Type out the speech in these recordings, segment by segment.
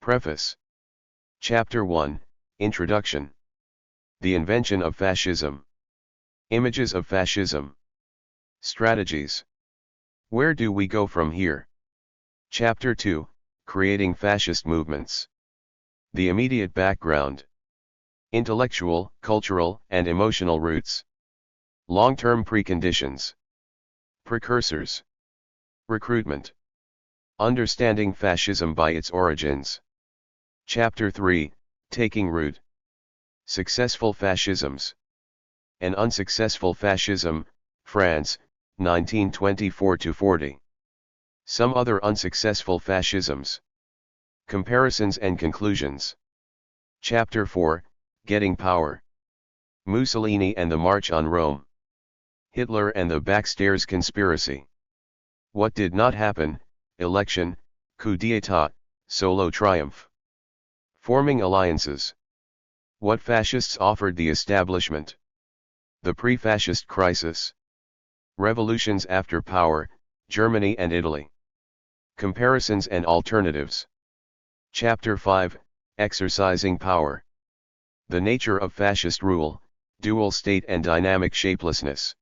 Preface. Chapter 1, Introduction. The invention of fascism. Images of fascism. Strategies. Where do we go from here? Chapter 2, Creating fascist movements. The immediate background. Intellectual, cultural, and emotional roots. Long-term preconditions. Precursors. Recruitment. Understanding fascism by its origins. Chapter 3, Taking Root. Successful fascisms. An unsuccessful fascism, France, 1924-40. Some other unsuccessful fascisms. Comparisons and conclusions. Chapter 4, Getting Power. Mussolini and the March on Rome. Hitler and the Backstairs Conspiracy. What did not happen: election, coup d'état, solo triumph. Forming alliances. What fascists offered the establishment. The pre-fascist crisis. Revolutions after power, Germany and Italy. Comparisons and alternatives. Chapter 5, Exercising Power. The nature of fascist rule, dual state and dynamic shapelessness.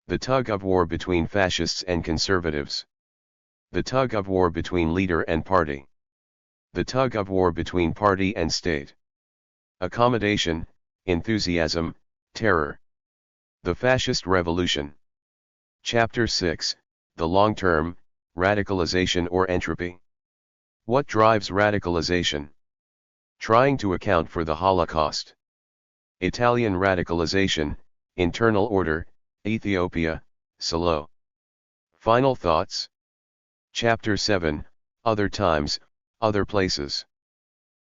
The tug-of-war between fascists and conservatives. The tug-of-war between leader and party. The tug-of-war between party and state. Accommodation, enthusiasm, terror. The fascist revolution. Chapter 6, The long-term, radicalization or entropy. What drives radicalization? Trying to account for the Holocaust. Italian radicalization, internal order, Ethiopia, Salo. Final thoughts. Chapter 7, Other times, other places.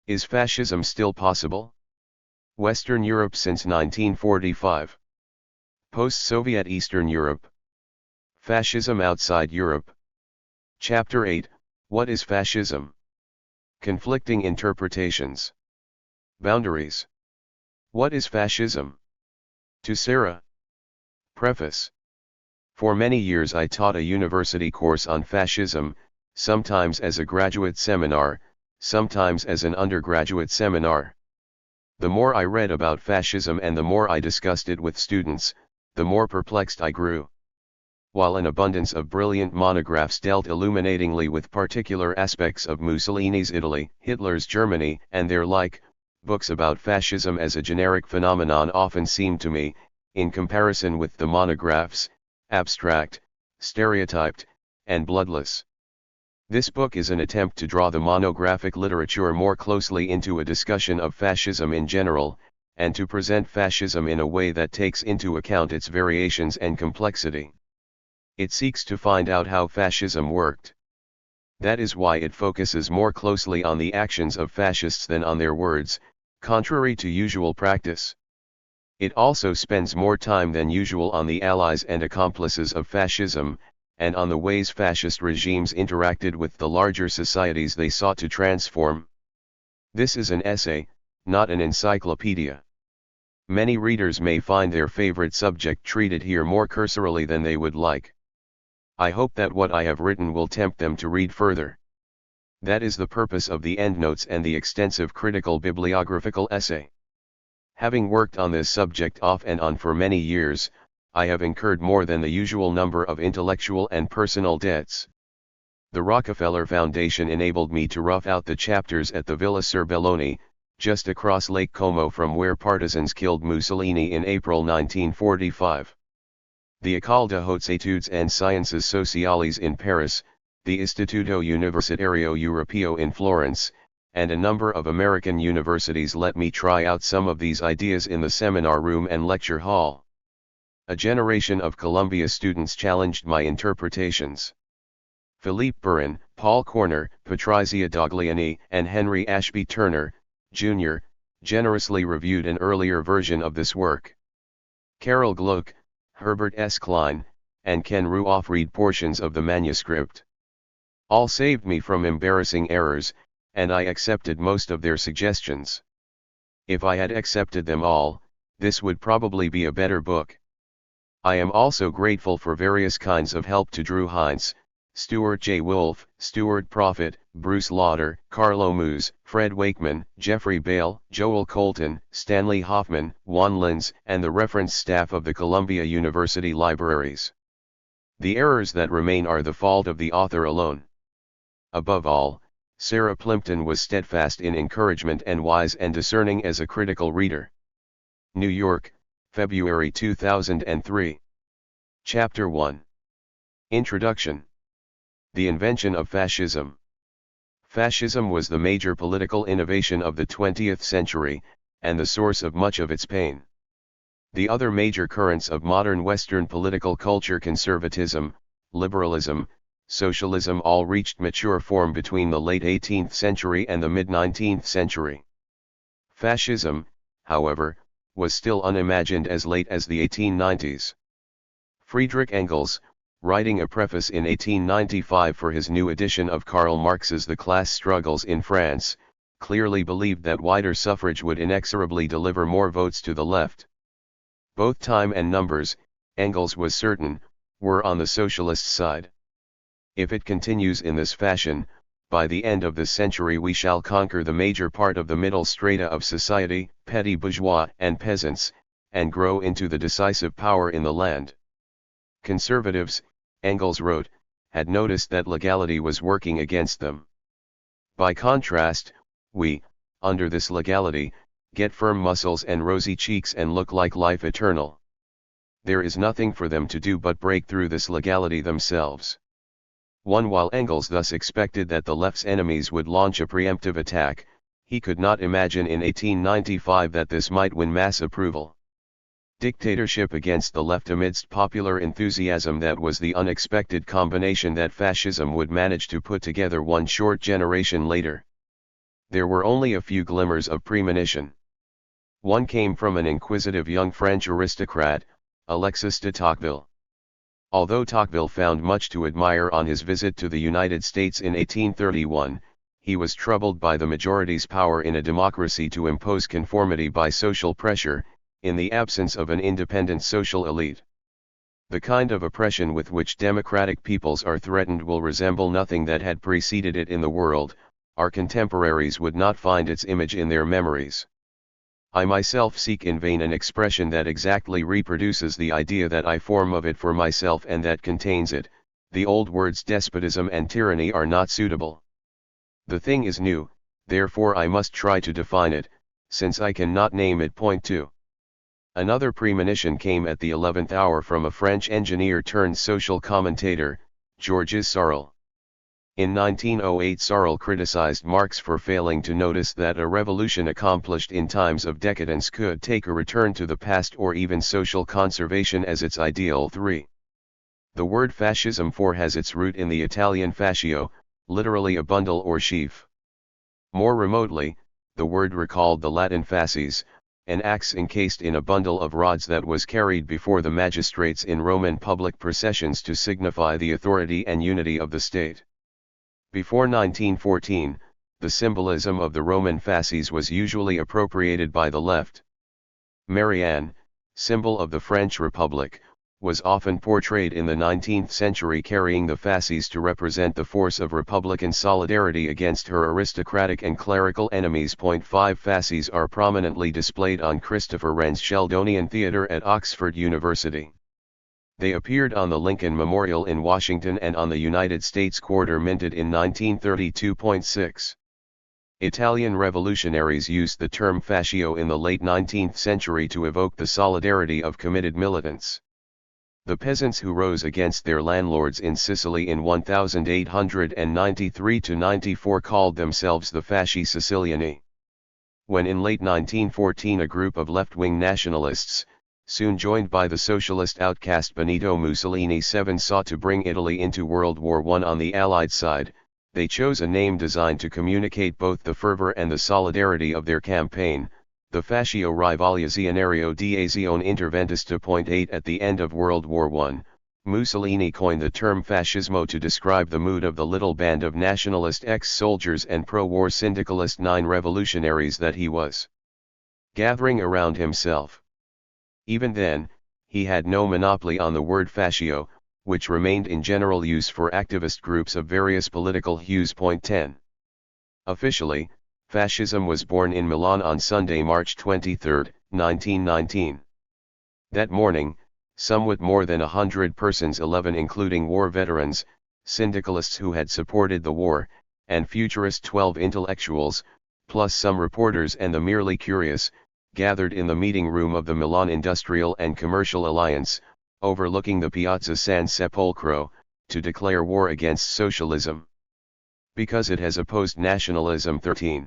Is fascism still possible? Western Europe since 1945. Post-Soviet Eastern Europe. Fascism outside Europe. Chapter 8, What is fascism? Conflicting interpretations. Boundaries. What is fascism? To Sarah. Preface. For many years I taught a university course on fascism, sometimes as a graduate seminar, sometimes as an undergraduate seminar. The more I read about fascism and the more I discussed it with students, the more perplexed I grew. While an abundance of brilliant monographs dealt illuminatingly with particular aspects of Mussolini's Italy, Hitler's Germany, and their like, books about fascism as a generic phenomenon often seemed to me, in comparison with the monographs, abstract, stereotyped, and bloodless. This book is an attempt to draw the monographic literature more closely into a discussion of fascism in general, and to present fascism in a way that takes into account its variations and complexity. It seeks to find out how fascism worked. That is why it focuses more closely on the actions of fascists than on their words, contrary to usual practice. It also spends more time than usual on the allies and accomplices of fascism, and on the ways fascist regimes interacted with the larger societies they sought to transform. This is an essay, not an encyclopedia. Many readers may find their favorite subject treated here more cursorily than they would like. I hope that what I have written will tempt them to read further. That is the purpose of the endnotes and the extensive critical bibliographical essay. Having worked on this subject off and on for many years, I have incurred more than the usual number of intellectual and personal debts. The Rockefeller Foundation enabled me to rough out the chapters at the Villa Serbelloni, just across Lake Como from where partisans killed Mussolini in April 1945. The École de Hautes Études and Sciences Sociales in Paris, the Istituto Universitario Europeo in Florence, and a number of American universities let me try out some of these ideas in the seminar room and lecture hall. A generation of Columbia students challenged my interpretations. Philippe Burin, Paul Corner, Patrizia Dogliani, and Henry Ashby Turner, Jr., generously reviewed an earlier version of this work. Carol Gluck, Herbert S. Klein, and Ken Ruoff read portions of the manuscript. All saved me from embarrassing errors, and I accepted most of their suggestions. If I had accepted them all, this would probably be a better book. I am also grateful for various kinds of help to Drew Heinz, Stuart J. Wolfe, Stuart Prophet, Bruce Lauder, Carlo Moose, Fred Wakeman, Jeffrey Bale, Joel Colton, Stanley Hoffman, Juan Linz, and the reference staff of the Columbia University Libraries. The errors that remain are the fault of the author alone. Above all, Sarah Plimpton was steadfast in encouragement and wise and discerning as a critical reader. New York, February 2003. Chapter 1. Introduction. The invention of fascism. Fascism was the major political innovation of the 20th century, and the source of much of its pain. The other major currents of modern Western political culture, conservatism, liberalism, socialism, all reached mature form between the late 18th century and the mid-19th century. Fascism, however, was still unimagined as late as the 1890s. Friedrich Engels, writing a preface in 1895 for his new edition of Karl Marx's The Class Struggles in France, clearly believed that wider suffrage would inexorably deliver more votes to the left. Both time and numbers, Engels was certain, were on the socialist side. If it continues in this fashion, by the end of this century we shall conquer the major part of the middle strata of society, petty bourgeois and peasants, and grow into the decisive power in the land. Conservatives, Engels wrote, had noticed that legality was working against them. By contrast, we, under this legality, get firm muscles and rosy cheeks and look like life eternal. There is nothing for them to do but break through this legality themselves. While Engels thus expected that the left's enemies would launch a preemptive attack, he could not imagine in 1895 that this might win mass approval. Dictatorship against the left amidst popular enthusiasm, that was the unexpected combination that fascism would manage to put together one short generation later. There were only a few glimmers of premonition. One came from an inquisitive young French aristocrat, Alexis de Tocqueville. Although Tocqueville found much to admire on his visit to the United States in 1831, he was troubled by the majority's power in a democracy to impose conformity by social pressure, in the absence of an independent social elite. The kind of oppression with which democratic peoples are threatened will resemble nothing that had preceded it in the world. Our contemporaries would not find its image in their memories. I myself seek in vain an expression that exactly reproduces the idea that I form of it for myself and that contains it. The old words despotism and tyranny are not suitable. The thing is new, therefore I must try to define it, since I cannot name it. Point 2. Another premonition came at the 11th hour from a French engineer turned social commentator, Georges Sorel. In 1908 Sorel criticized Marx for failing to notice that a revolution accomplished in times of decadence could take a return to the past or even social conservation as its ideal. 3. The word fascism has its root in the Italian fascio, literally a bundle or sheaf. More remotely, the word recalled the Latin fasces, an axe encased in a bundle of rods that was carried before the magistrates in Roman public processions to signify the authority and unity of the state. Before 1914, the symbolism of the Roman fasces was usually appropriated by the left. Marianne, symbol of the French Republic, was often portrayed in the 19th century carrying the fasces to represent the force of republican solidarity against her aristocratic and clerical enemies. 5 Fasces are prominently displayed on Christopher Wren's Sheldonian Theatre at Oxford University. They appeared on the Lincoln Memorial in Washington and on the United States Quarter minted in 1932. 6. Italian revolutionaries used the term fascio in the late 19th century to evoke the solidarity of committed militants. The peasants who rose against their landlords in Sicily in 1893–94 called themselves the Fasci Siciliani. When in late 1914 a group of left-wing nationalists, soon joined by the socialist outcast Benito Mussolini, sought to bring Italy into World War I on the Allied side, they chose a name designed to communicate both the fervor and the solidarity of their campaign, the Fascio Rivoluazionario d'Azione Interventista. 8 At the end of World War I, Mussolini coined the term fascismo to describe the mood of the little band of nationalist ex-soldiers and pro-war syndicalist revolutionaries that he was gathering around himself. Even then, he had no monopoly on the word fascio, which remained in general use for activist groups of various political hues. 10. Officially, fascism was born in Milan on Sunday, March 23, 1919. That morning, somewhat more than 100 persons, 11 including war veterans, syndicalists who had supported the war, and futurist 12 intellectuals, plus some reporters and the merely curious, gathered in the meeting room of the Milan Industrial and Commercial Alliance, overlooking the Piazza San Sepolcro, to declare war against socialism. Because it has opposed nationalism. 13.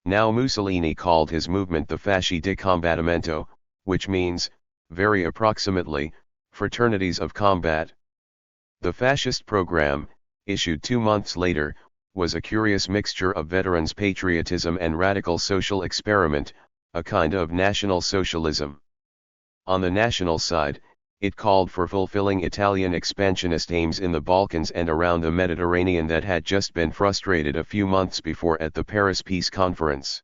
Now Mussolini called his movement the Fasci di Combattimento, which means, very approximately, fraternities of combat. The fascist program, issued 2 months later, was a curious mixture of veterans' patriotism and radical social experiment, a kind of national socialism. On the national side, it called for fulfilling Italian expansionist aims in the Balkans and around the Mediterranean that had just been frustrated a few months before at the Paris Peace Conference.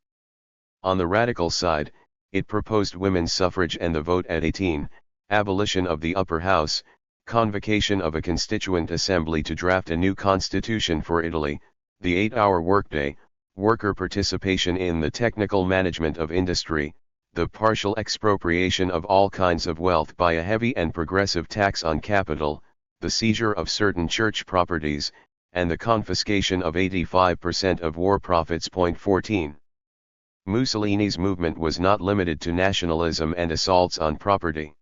On the radical side, it proposed women's suffrage and the vote at 18, abolition of the upper house, convocation of a constituent assembly to draft a new constitution for Italy, the 8-hour workday, worker participation in the technical management of industry, the partial expropriation of all kinds of wealth by a heavy and progressive tax on capital, the seizure of certain church properties, and the confiscation of 85% of war profits. 14. Mussolini's movement was not limited to nationalism and assaults on property.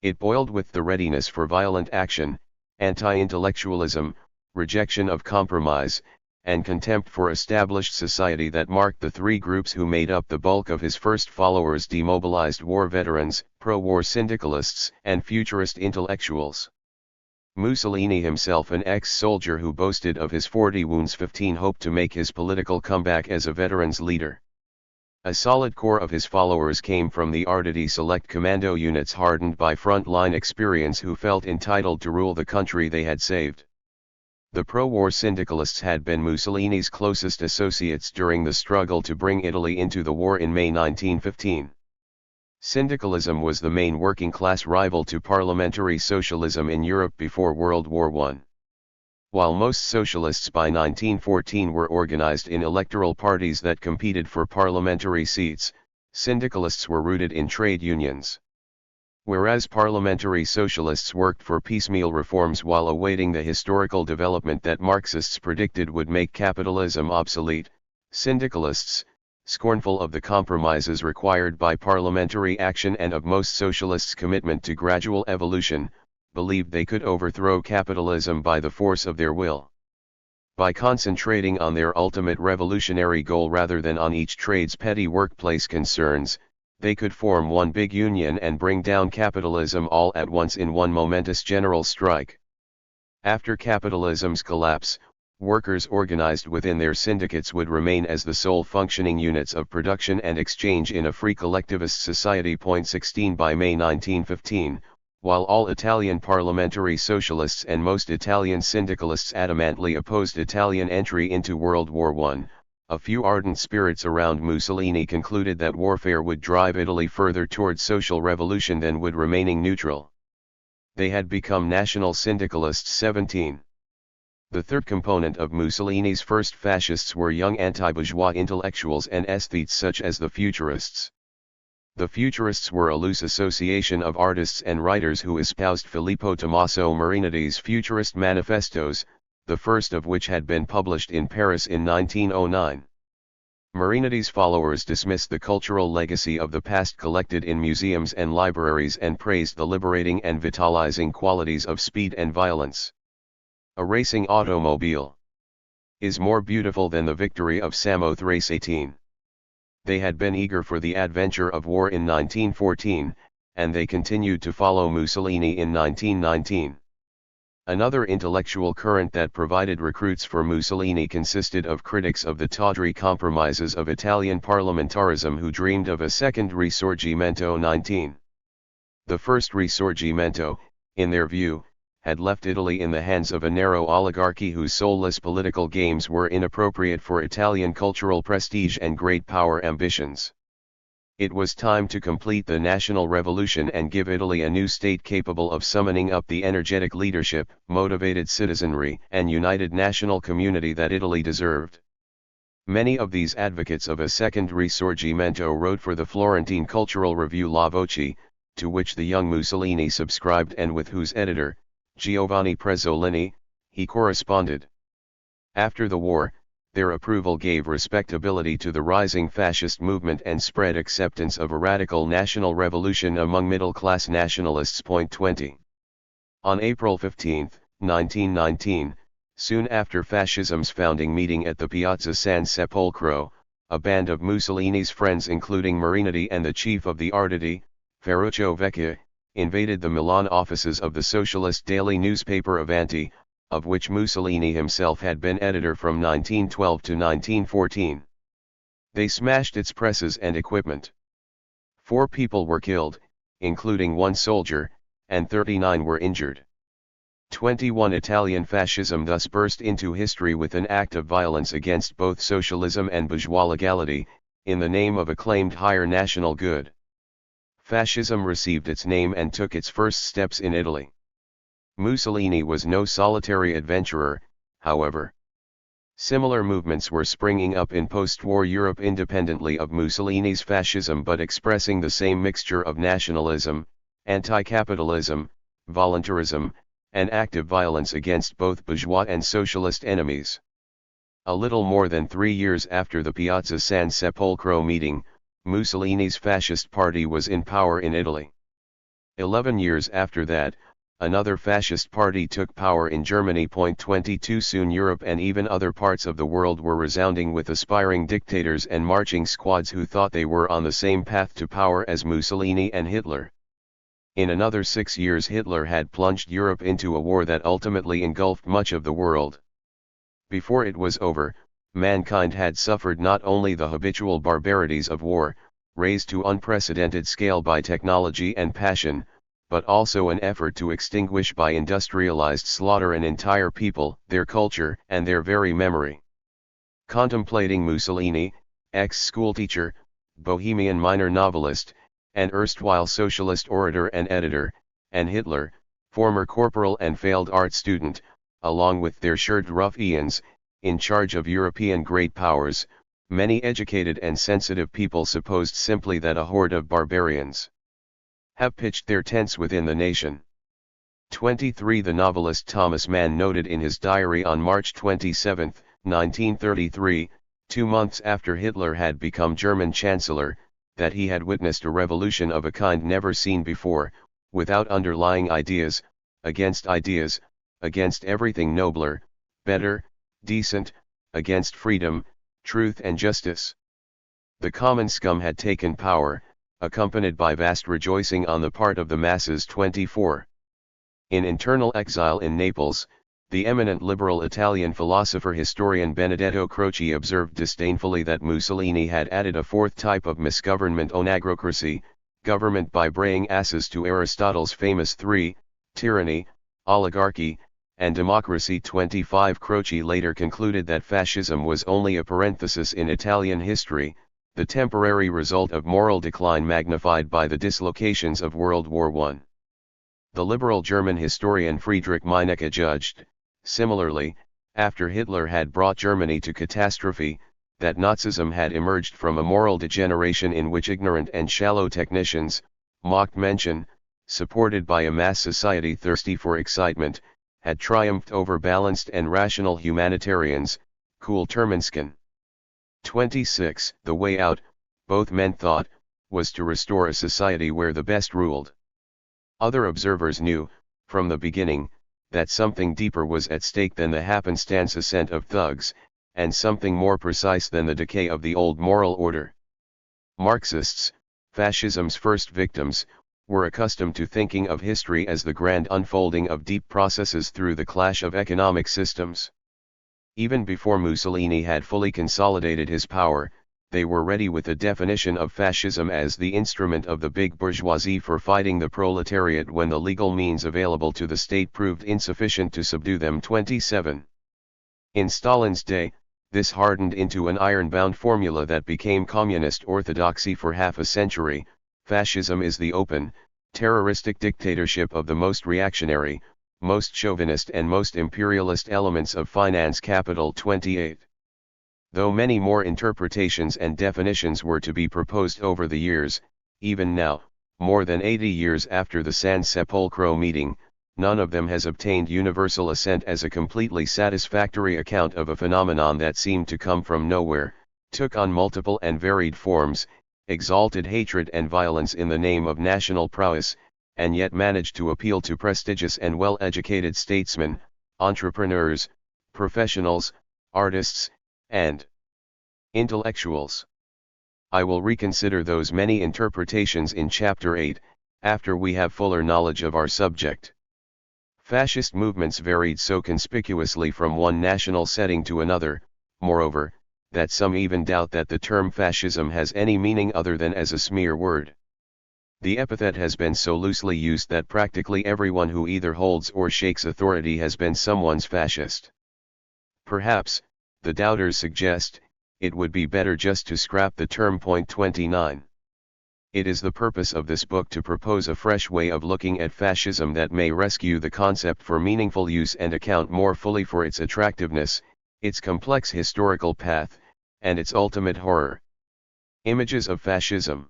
It boiled with the readiness for violent action, anti-intellectualism, rejection of compromise, and contempt for established society that marked the three groups who made up the bulk of his first followers: demobilized war veterans, pro-war syndicalists, and futurist intellectuals. Mussolini himself, an ex-soldier who boasted of his 40 wounds, 15, hoped to make his political comeback as a veterans leader. A solid core of his followers came from the Arditi select commando units hardened by front-line experience, who felt entitled to rule the country they had saved. The pro-war syndicalists had been Mussolini's closest associates during the struggle to bring Italy into the war in May 1915. Syndicalism was the main working-class rival to parliamentary socialism in Europe before World War I. While most socialists by 1914 were organized in electoral parties that competed for parliamentary seats, syndicalists were rooted in trade unions. Whereas parliamentary socialists worked for piecemeal reforms while awaiting the historical development that Marxists predicted would make capitalism obsolete, syndicalists, scornful of the compromises required by parliamentary action and of most socialists' commitment to gradual evolution, believed they could overthrow capitalism by the force of their will. By concentrating on their ultimate revolutionary goal rather than on each trade's petty workplace concerns, they could form one big union and bring down capitalism all at once in one momentous general strike. After capitalism's collapse, workers organized within their syndicates would remain as the sole functioning units of production and exchange in a free collectivist society. 16 By May 1915, while all Italian parliamentary socialists and most Italian syndicalists adamantly opposed Italian entry into World War I, a few ardent spirits around Mussolini concluded that warfare would drive Italy further towards social revolution than would remaining neutral. They had become national syndicalists. 17. The third component of Mussolini's first fascists were young anti-bourgeois intellectuals and aesthetes such as the Futurists. The Futurists were a loose association of artists and writers who espoused Filippo Tommaso Marinetti's Futurist manifestos, the first of which had been published in Paris in 1909. Marinetti's followers dismissed the cultural legacy of the past collected in museums and libraries and praised the liberating and vitalizing qualities of speed and violence. A racing automobile is more beautiful than the victory of Samothrace. 18. They had been eager for the adventure of war in 1914, and they continued to follow Mussolini in 1919. Another intellectual current that provided recruits for Mussolini consisted of critics of the tawdry compromises of Italian parliamentarism who dreamed of a second Risorgimento. 19. The first Risorgimento, in their view, had left Italy in the hands of a narrow oligarchy whose soulless political games were inappropriate for Italian cultural prestige and great power ambitions. It was time to complete the national revolution and give Italy a new state capable of summoning up the energetic leadership, motivated citizenry, and united national community that Italy deserved. Many of these advocates of a second Risorgimento wrote for the Florentine cultural review La Voce, to which the young Mussolini subscribed and with whose editor, Giovanni Prezzolini, he corresponded. After the war, their approval gave respectability to the rising fascist movement and spread acceptance of a radical national revolution among middle-class nationalists. 20. On April 15, 1919, soon after Fascism's founding meeting at the Piazza San Sepolcro, a band of Mussolini's friends including Marinetti and the chief of the Arditi, Ferruccio Vecchia, invaded the Milan offices of the socialist daily newspaper Avanti, of which Mussolini himself had been editor from 1912 to 1914. They smashed its presses and equipment. 4 people were killed, including 1 soldier, and 39 were injured. 21 Italian fascism thus burst into history with an act of violence against both socialism and bourgeois legality, in the name of a claimed higher national good. Fascism received its name and took its first steps in Italy. Mussolini was no solitary adventurer, however. Similar movements were springing up in post-war Europe independently of Mussolini's fascism but expressing the same mixture of nationalism, anti-capitalism, voluntarism, and active violence against both bourgeois and socialist enemies. A little more than 3 years after the Piazza San Sepolcro meeting, Mussolini's fascist party was in power in Italy. 11 years after that, another fascist party took power in Germany. 22 Soon Europe and even other parts of the world were resounding with aspiring dictators and marching squads who thought they were on the same path to power as Mussolini and Hitler. In another 6 years Hitler had plunged Europe into a war that ultimately engulfed much of the world. Before it was over, mankind had suffered not only the habitual barbarities of war, raised to unprecedented scale by technology and passion, but also an effort to extinguish by industrialized slaughter an entire people, their culture, and their very memory. Contemplating Mussolini, ex-schoolteacher, bohemian minor novelist, and erstwhile socialist orator and editor, and Hitler, former corporal and failed art student, along with their shirted ruffians, in charge of European great powers, many educated and sensitive people supposed simply that a horde of barbarians have pitched their tents within the nation. 23 The novelist Thomas Mann noted in his diary on March 27, 1933, 2 months after Hitler had become German Chancellor, that he had witnessed a revolution of a kind never seen before, without underlying ideas, against everything nobler, better, decent, against freedom, truth and justice. The common scum had taken power, accompanied by vast rejoicing on the part of the masses. 24. In internal exile in Naples, the eminent liberal Italian philosopher-historian Benedetto Croce observed disdainfully that Mussolini had added a 4th type of misgovernment, onagocracy, government by braying asses, to Aristotle's famous 3, tyranny, oligarchy, and democracy. 25 Croce later concluded that fascism was only a parenthesis in Italian history, the temporary result of moral decline magnified by the dislocations of World War I. The liberal German historian Friedrich Meinecke judged, similarly, after Hitler had brought Germany to catastrophe, that Nazism had emerged from a moral degeneration in which ignorant and shallow technicians, mocked Menschen, supported by a mass society thirsty for excitement, had triumphed over balanced and rational humanitarians, Kulturmenschen. 26 The way out, both men thought, was to restore a society where the best ruled. Other observers knew, from the beginning, that something deeper was at stake than the happenstance ascent of thugs, and something more precise than the decay of the old moral order. Marxists, fascism's first victims, were accustomed to thinking of history as the grand unfolding of deep processes through the clash of economic systems. Even before Mussolini had fully consolidated his power, they were ready with a definition of fascism as the instrument of the big bourgeoisie for fighting the proletariat when the legal means available to the state proved insufficient to subdue them. 27. In Stalin's day, This hardened into an iron-bound formula that became communist orthodoxy for half a century. Fascism is the open, terroristic dictatorship of the most reactionary, most chauvinist and most imperialist elements of finance capital 28. Though many more interpretations and definitions were to be proposed over the years, even now, more than 80 years after the San Sepolcro meeting, none of them has obtained universal assent as a completely satisfactory account of a phenomenon that seemed to come from nowhere, took on multiple and varied forms, exalted hatred and violence in the name of national prowess, and yet managed to appeal to prestigious and well-educated statesmen, entrepreneurs, professionals, artists, and intellectuals. I will reconsider those many interpretations in Chapter 8, after we have fuller knowledge of our subject. Fascist movements varied so conspicuously from one national setting to another, moreover, that some even doubt that the term fascism has any meaning other than as a smear word. The epithet has been so loosely used that practically everyone who either holds or shakes authority has been someone's fascist. Perhaps, the doubters suggest, it would be better just to scrap the term. Point 29. It is the purpose of this book to propose a fresh way of looking at fascism that may rescue the concept for meaningful use and account more fully for its attractiveness, its complex historical path, and its ultimate horror. Images of fascism.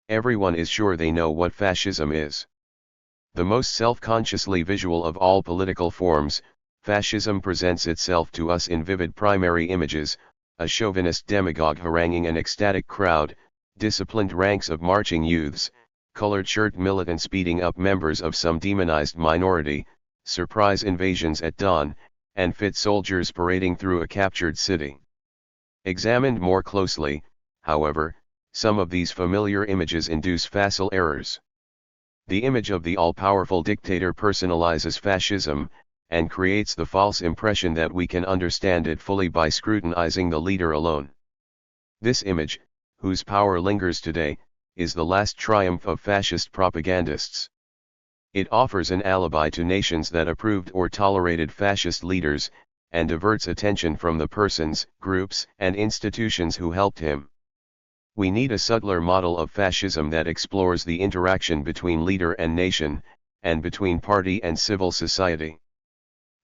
Everyone is sure they know what fascism is. The most self-consciously visual of all political forms, fascism presents itself to us in vivid primary images: a chauvinist demagogue haranguing an ecstatic crowd, disciplined ranks of marching youths, colored shirt militants beating up members of some demonized minority, surprise invasions at dawn, and fit soldiers parading through a captured city. Examined more closely, however, some of these familiar images induce facile errors. The image of the all-powerful dictator personalizes fascism, and creates the false impression that we can understand it fully by scrutinizing the leader alone. This image, whose power lingers today, is the last triumph of fascist propagandists. It offers an alibi to nations that approved or tolerated fascist leaders, and diverts attention from the persons, groups, and institutions who helped him. We need a subtler model of fascism that explores the interaction between leader and nation, and between party and civil society.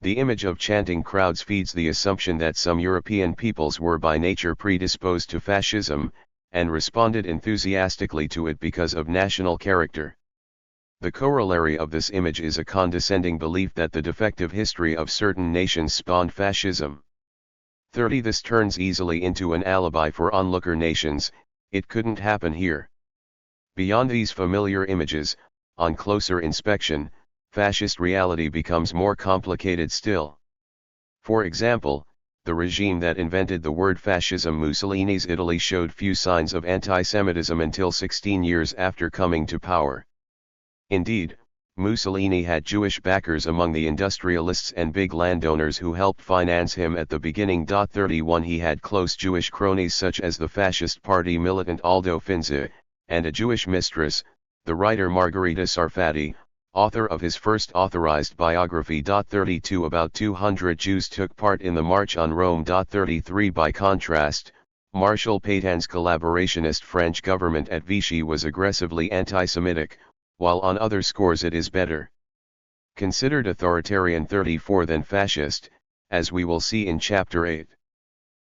The image of chanting crowds feeds the assumption that some European peoples were by nature predisposed to fascism, and responded enthusiastically to it because of national character. The corollary of this image is a condescending belief that the defective history of certain nations spawned fascism. 30. This turns easily into an alibi for onlooker nations. It couldn't happen here. Beyond these familiar images, on closer inspection, fascist reality becomes more complicated still. For example, the regime that invented the word fascism, Mussolini's Italy, showed few signs of anti-Semitism until 16 years after coming to power. Indeed, Mussolini had Jewish backers among the industrialists and big landowners who helped finance him at the beginning. 31. He had close Jewish cronies such as the fascist party militant Aldo Finzi, and a Jewish mistress, the writer Margherita Sarfatti, author of his first authorized biography. 32. About 200 Jews took part in the March on Rome. 33. By contrast, Marshal Pétain's collaborationist French government at Vichy was aggressively anti-Semitic, while on other scores it is better considered authoritarian. 34. Than fascist, as we will see in Chapter 8.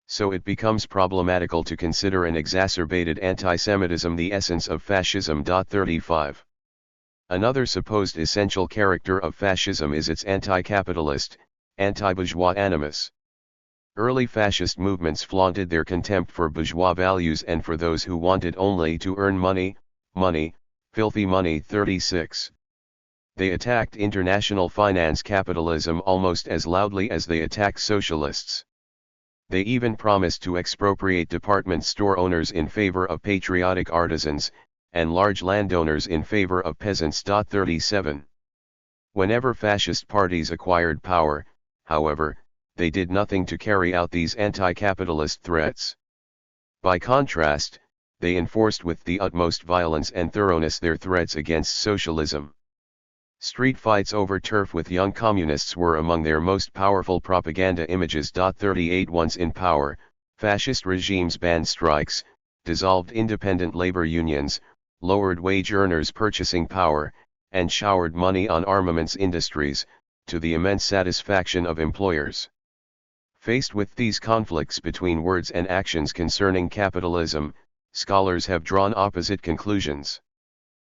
So it becomes problematical to consider an exacerbated anti-Semitism the essence of fascism. 35. Another supposed essential character of fascism is its anti-capitalist, anti-bourgeois animus. Early fascist movements flaunted their contempt for bourgeois values and for those who wanted only to earn money, filthy money. 36. They attacked international finance capitalism almost as loudly as they attacked socialists. They even promised to expropriate department store owners in favor of patriotic artisans, and large landowners in favor of peasants. 37. Whenever fascist parties acquired power, however, they did nothing to carry out these anti-capitalist threats. By contrast, they enforced with the utmost violence and thoroughness their threats against socialism. Street fights over turf with young communists were among their most powerful propaganda images. 38 Once in power, fascist regimes banned strikes, dissolved independent labor unions, lowered wage earners' purchasing power, and showered money on armaments industries, to the immense satisfaction of employers. Faced with these conflicts between words and actions concerning capitalism, scholars have drawn opposite conclusions.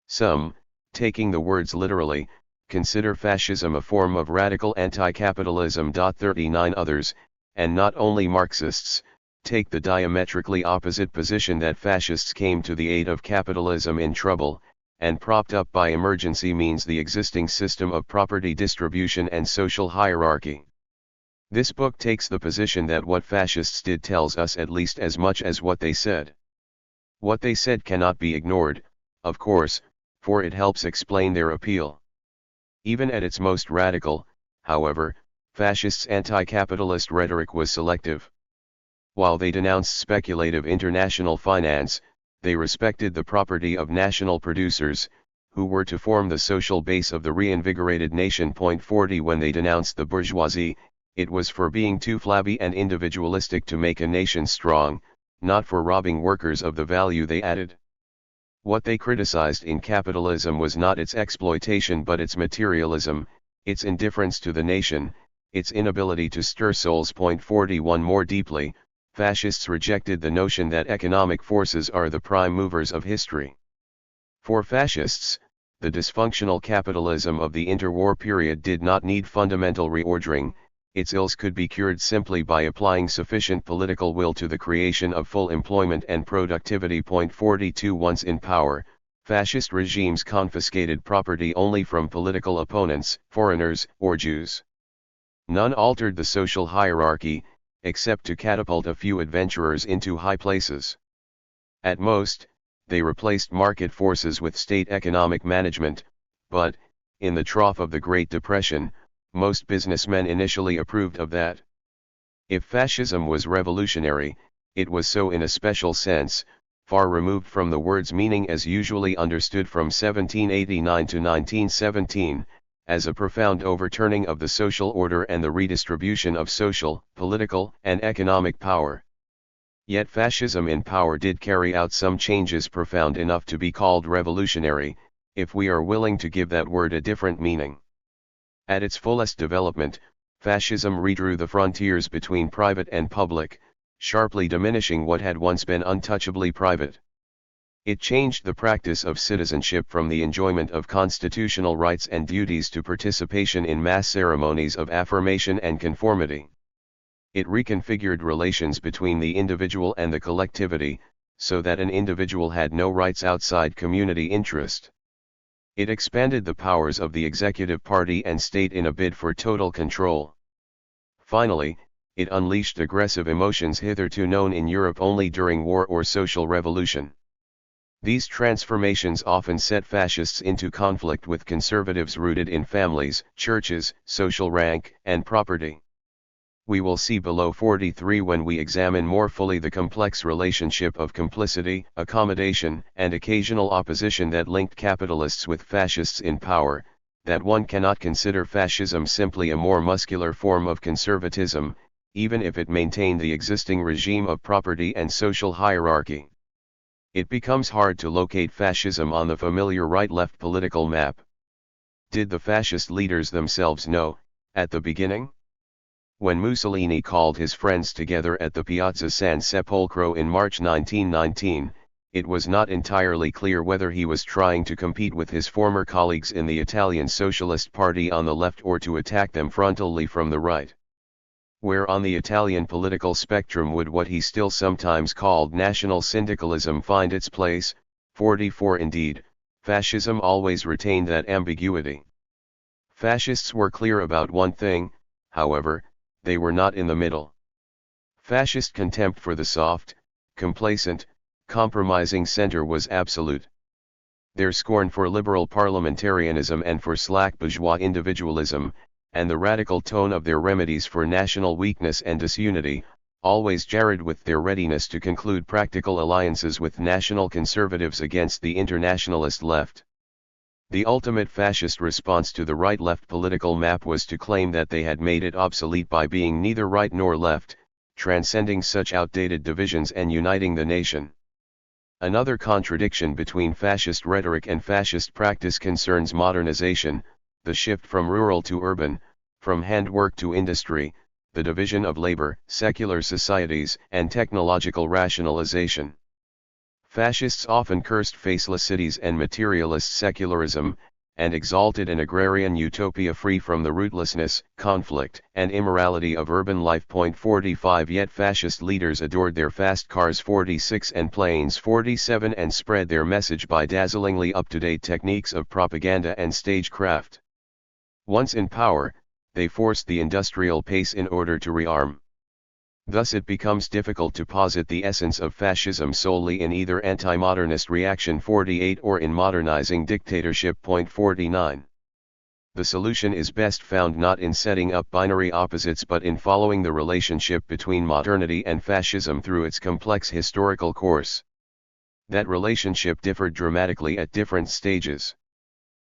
Some, taking the words literally, consider fascism a form of radical anti-capitalism. 39 Others, and not only Marxists, take the diametrically opposite position that fascists came to the aid of capitalism in trouble, and propped up by emergency means the existing system of property distribution and social hierarchy. This book takes the position that what fascists did tells us at least as much as what they said. What they said cannot be ignored, of course, for it helps explain their appeal. Even at its most radical, however, fascists' anti-capitalist rhetoric was selective. While they denounced speculative international finance, they respected the property of national producers, who were to form the social base of the reinvigorated nation. 40 When they denounced the bourgeoisie, it was for being too flabby and individualistic to make a nation strong, not for robbing workers of the value they added. What they criticized in capitalism was not its exploitation but its materialism, its indifference to the nation, its inability to stir souls. 41 More deeply, fascists rejected the notion that economic forces are the prime movers of history. For fascists, the dysfunctional capitalism of the interwar period did not need fundamental reordering. Its ills could be cured simply by applying sufficient political will to the creation of full employment and productivity. 42 Once in power, fascist regimes confiscated property only from political opponents, foreigners, or Jews. None altered the social hierarchy, except to catapult a few adventurers into high places. At most, they replaced market forces with state economic management, but, in the trough of the Great Depression, most businessmen initially approved of that. If fascism was revolutionary, it was so in a special sense, far removed from the word's meaning as usually understood from 1789 to 1917, as a profound overturning of the social order and the redistribution of social, political, and economic power. Yet fascism in power did carry out some changes profound enough to be called revolutionary, if we are willing to give that word a different meaning. At its fullest development, fascism redrew the frontiers between private and public, sharply diminishing what had once been untouchably private. It changed the practice of citizenship from the enjoyment of constitutional rights and duties to participation in mass ceremonies of affirmation and conformity. It reconfigured relations between the individual and the collectivity, so that an individual had no rights outside community interest. It expanded the powers of the executive party and state in a bid for total control. Finally, it unleashed aggressive emotions hitherto known in Europe only during war or social revolution. These transformations often set fascists into conflict with conservatives rooted in families, churches, social rank, and property. We will see below 43 when we examine more fully the complex relationship of complicity, accommodation, and occasional opposition that linked capitalists with fascists in power, that one cannot consider fascism simply a more muscular form of conservatism, even if it maintained the existing regime of property and social hierarchy. It becomes hard to locate fascism on the familiar right-left political map. Did the fascist leaders themselves know, at the beginning? When Mussolini called his friends together at the Piazza San Sepolcro in March 1919, it was not entirely clear whether he was trying to compete with his former colleagues in the Italian Socialist Party on the left or to attack them frontally from the right. Where on the Italian political spectrum would what he still sometimes called national syndicalism find its place? 44 Indeed, fascism always retained that ambiguity. Fascists were clear about one thing, however, they were not in the middle. Fascist contempt for the soft, complacent, compromising center was absolute. Their scorn for liberal parliamentarism and for slack bourgeois individualism, and the radical tone of their remedies for national weakness and disunity, always jarred with their readiness to conclude practical alliances with national conservatives against the internationalist left. The ultimate fascist response to the right-left political map was to claim that they had made it obsolete by being neither right nor left, transcending such outdated divisions and uniting the nation. Another contradiction between fascist rhetoric and fascist practice concerns modernization, the shift from rural to urban, from handwork to industry, the division of labor, secular societies, and technological rationalization. Fascists often cursed faceless cities and materialist secularism, and exalted an agrarian utopia free from the rootlessness, conflict, and immorality of urban life. 45 Yet fascist leaders adored their fast cars 46 and planes 47 and spread their message by dazzlingly up-to-date techniques of propaganda and stagecraft. Once in power, they forced the industrial pace in order to rearm. Thus it becomes difficult to posit the essence of fascism solely in either anti-modernist reaction 48 or in modernizing dictatorship. 49. The solution is best found not in setting up binary opposites but in following the relationship between modernity and fascism through its complex historical course. That relationship differed dramatically at different stages.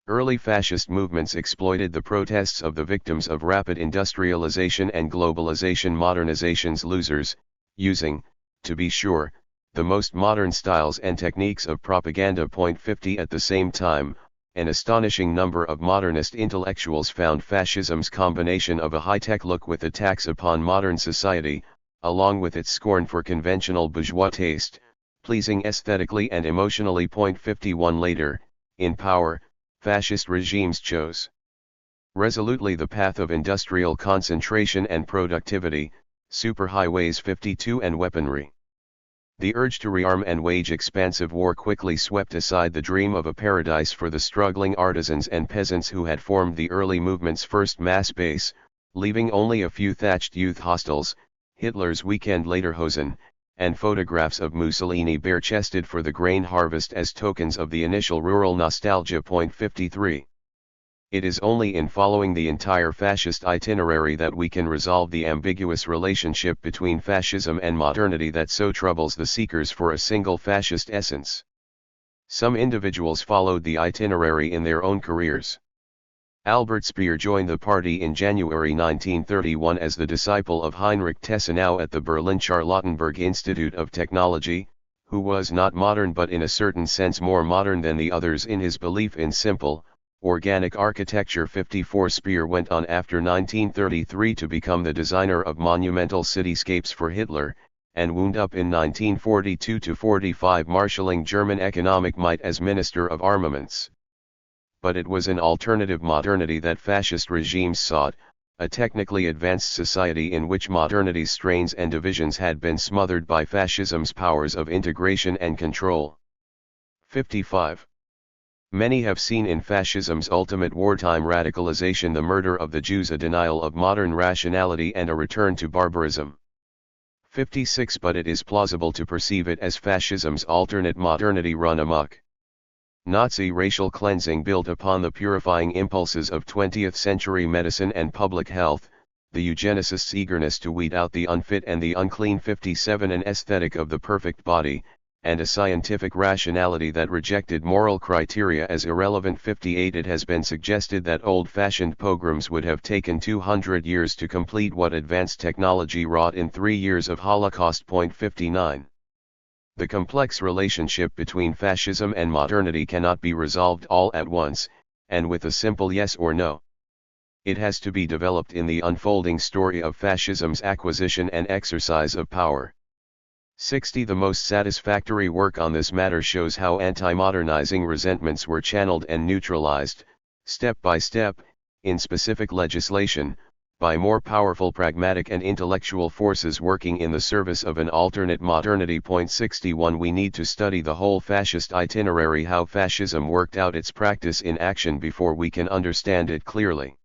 Early fascist movements exploited the protests of the victims of rapid industrialization and globalization, modernization's losers, using, to be sure, the most modern styles and techniques of propaganda. 50 At the same time, an astonishing number of modernist intellectuals found fascism's combination of a high-tech look with attacks upon modern society, along with its scorn for conventional bourgeois taste, pleasing aesthetically and emotionally. 51 Later, in power, fascist regimes chose resolutely the path of industrial concentration and productivity, superhighways 52 and weaponry. The urge to rearm and wage expansive war quickly swept aside the dream of a paradise for the struggling artisans and peasants who had formed the early movement's first mass base, leaving only a few thatched youth hostels, Hitler's weekend lederhosen, and photographs of Mussolini bare-chested for the grain harvest as tokens of the initial rural nostalgia. 53. It is only in following the entire fascist itinerary that we can resolve the ambiguous relationship between fascism and modernity that so troubles the seekers for a single fascist essence. Some individuals followed the itinerary in their own careers. Albert Speer joined the party in January 1931 as the disciple of Heinrich Tessenow at the Berlin Charlottenburg Institute of Technology, who was not modern but in a certain sense more modern than the others in his belief in simple, organic architecture. 54 Speer went on after 1933 to become the designer of monumental cityscapes for Hitler, and wound up in 1942-45 marshalling German economic might as Minister of Armaments. But it was an alternative modernity that fascist regimes sought, a technically advanced society in which modernity's strains and divisions had been smothered by fascism's powers of integration and control. 55. Many have seen in fascism's ultimate wartime radicalization the murder of the Jews, a denial of modern rationality and a return to barbarism. 56. But it is plausible to perceive it as fascism's alternate modernity run amok. Nazi racial cleansing built upon the purifying impulses of 20th-century medicine and public health, the eugenicists' eagerness to weed out the unfit and the unclean. 57. An aesthetic of the perfect body, and a scientific rationality that rejected moral criteria as irrelevant. 58. It has been suggested that old-fashioned pogroms would have taken 200 years to complete what advanced technology wrought in 3 years of Holocaust. 59. The complex relationship between fascism and modernity cannot be resolved all at once, and with a simple yes or no. It has to be developed in the unfolding story of fascism's acquisition and exercise of power. 60. The most satisfactory work on this matter shows how anti-modernizing resentments were channeled and neutralized, step by step, in specific legislation, by more powerful pragmatic and intellectual forces working in the service of an alternate modernity. 61. We need to study the whole fascist itinerary, how fascism worked out its practice in action, before we can understand it clearly.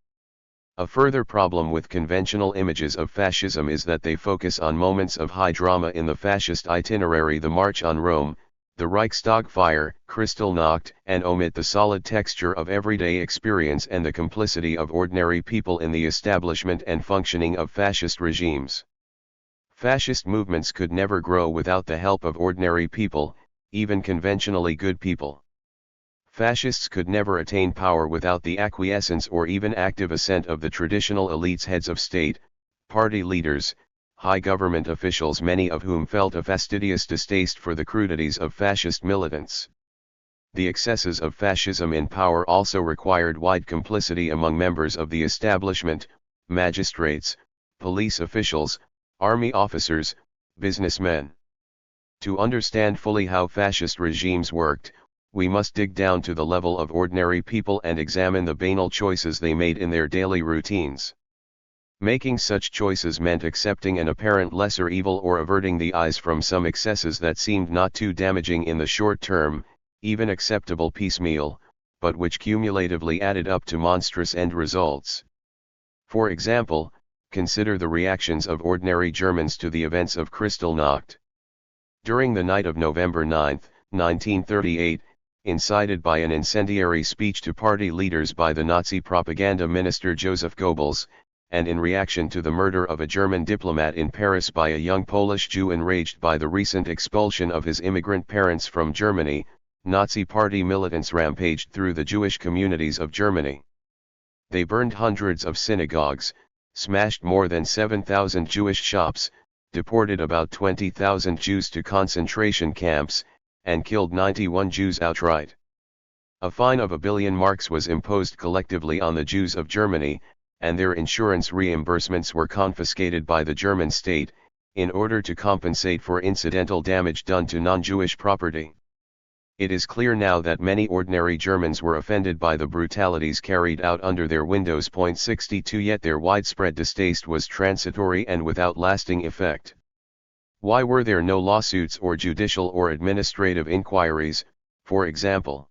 A further problem with conventional images of fascism is that they focus on moments of high drama in the fascist itinerary, the March on Rome, the Reichstag fire, Kristallnacht, and omit the solid texture of everyday experience and the complicity of ordinary people in the establishment and functioning of fascist regimes. Fascist movements could never grow without the help of ordinary people, even conventionally good people. Fascists could never attain power without the acquiescence or even active assent of the traditional elites, heads of state, party leaders, high government officials, many of whom felt a fastidious distaste for the crudities of fascist militants. The excesses of fascism in power also required wide complicity among members of the establishment, magistrates, police officials, army officers, businessmen. To understand fully how fascist regimes worked, we must dig down to the level of ordinary people and examine the banal choices they made in their daily routines. Making such choices meant accepting an apparent lesser evil or averting the eyes from some excesses that seemed not too damaging in the short term, even acceptable piecemeal, but which cumulatively added up to monstrous end results. For example, consider the reactions of ordinary Germans to the events of Kristallnacht. During the night of November 9, 1938, incited by an incendiary speech to party leaders by the Nazi propaganda minister Joseph Goebbels, and in reaction to the murder of a German diplomat in Paris by a young Polish Jew enraged by the recent expulsion of his immigrant parents from Germany, Nazi party militants rampaged through the Jewish communities of Germany. They burned hundreds of synagogues, smashed more than 7,000 Jewish shops, deported about 20,000 Jews to concentration camps, and killed 91 Jews outright. A fine of 1 billion marks was imposed collectively on the Jews of Germany, and their insurance reimbursements were confiscated by the German state, in order to compensate for incidental damage done to non-Jewish property. It is clear now that many ordinary Germans were offended by the brutalities carried out under their windows. 62 Yet their widespread distaste was transitory and without lasting effect. Why were there no lawsuits or judicial or administrative inquiries, for example?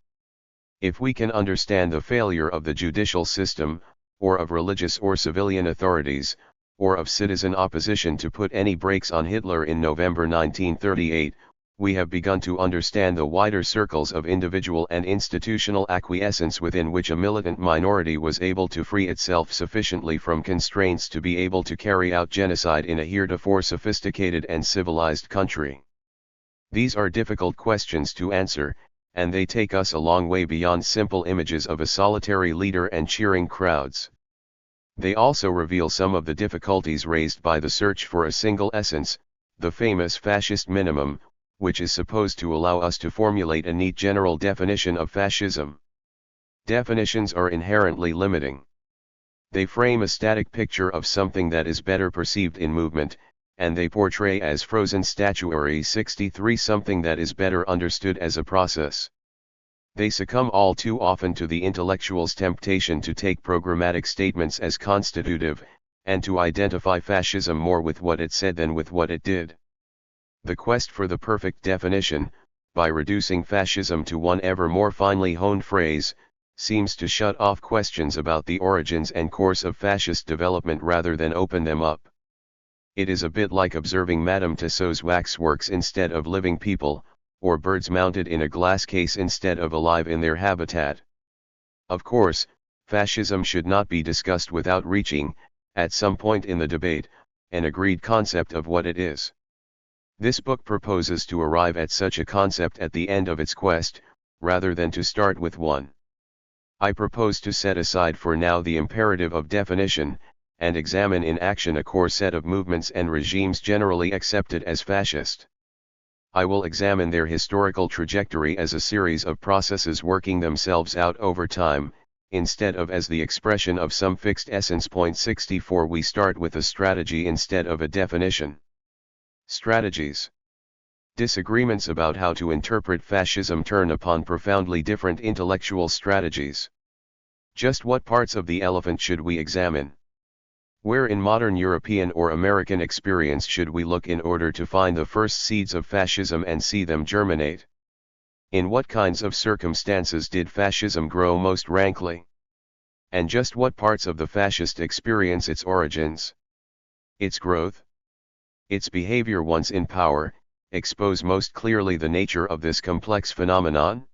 If we can understand the failure of the judicial system, or of religious or civilian authorities, or of citizen opposition to put any brakes on Hitler in November 1938, we have begun to understand the wider circles of individual and institutional acquiescence within which a militant minority was able to free itself sufficiently from constraints to be able to carry out genocide in a heretofore sophisticated and civilized country. These are difficult questions to answer, and they take us a long way beyond simple images of a solitary leader and cheering crowds. They also reveal some of the difficulties raised by the search for a single essence, the famous fascist minimum, which is supposed to allow us to formulate a neat general definition of fascism. Definitions are inherently limiting. They frame a static picture of something that is better perceived in movement, and they portray as frozen statuary 63 something that is better understood as a process. They succumb all too often to the intellectual's temptation to take programmatic statements as constitutive, and to identify fascism more with what it said than with what it did. The quest for the perfect definition, by reducing fascism to one ever more finely honed phrase, seems to shut off questions about the origins and course of fascist development rather than open them up. It is a bit like observing Madame Tussauds waxworks instead of living people, or birds mounted in a glass case instead of alive in their habitat. Of course, fascism should not be discussed without reaching, at some point in the debate, an agreed concept of what it is. This book proposes to arrive at such a concept at the end of its quest, rather than to start with one. I propose to set aside for now the imperative of definition, and examine in action a core set of movements and regimes generally accepted as fascist. I will examine their historical trajectory as a series of processes working themselves out over time, instead of as the expression of some fixed essence. 64 We start with a strategy instead of a definition. Strategies. Disagreements about how to interpret fascism turn upon profoundly different intellectual strategies. Just what parts of the elephant should we examine? Where in modern European or American experience should we look in order to find the first seeds of fascism and see them germinate? In what kinds of circumstances did fascism grow most rankly? And just what parts of the fascist experience its origins? Its growth? Its behavior once in power, expose most clearly the nature of this complex phenomenon?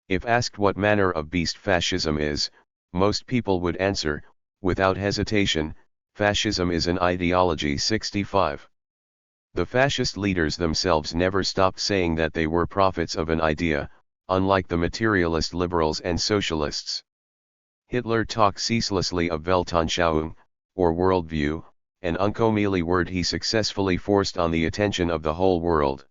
If asked what manner of beast fascism is, most people would answer, without hesitation, fascism is an ideology. 65. The fascist leaders themselves never stopped saying that they were prophets of an idea, unlike the materialist liberals and socialists. Hitler talked ceaselessly of Weltanschauung, or worldview, an unkomely word he successfully forced on the attention of the whole world.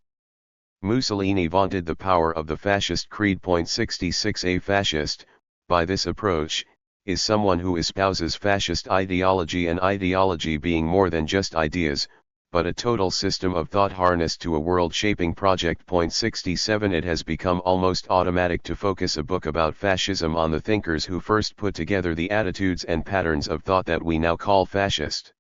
Mussolini vaunted the power of the fascist creed. 66 A fascist, by this approach, is someone who espouses fascist ideology, and ideology being more than just ideas, but a total system of thought harnessed to a world-shaping project. 67 It has become almost automatic to focus a book about fascism on the thinkers who first put together the attitudes and patterns of thought that we now call fascist.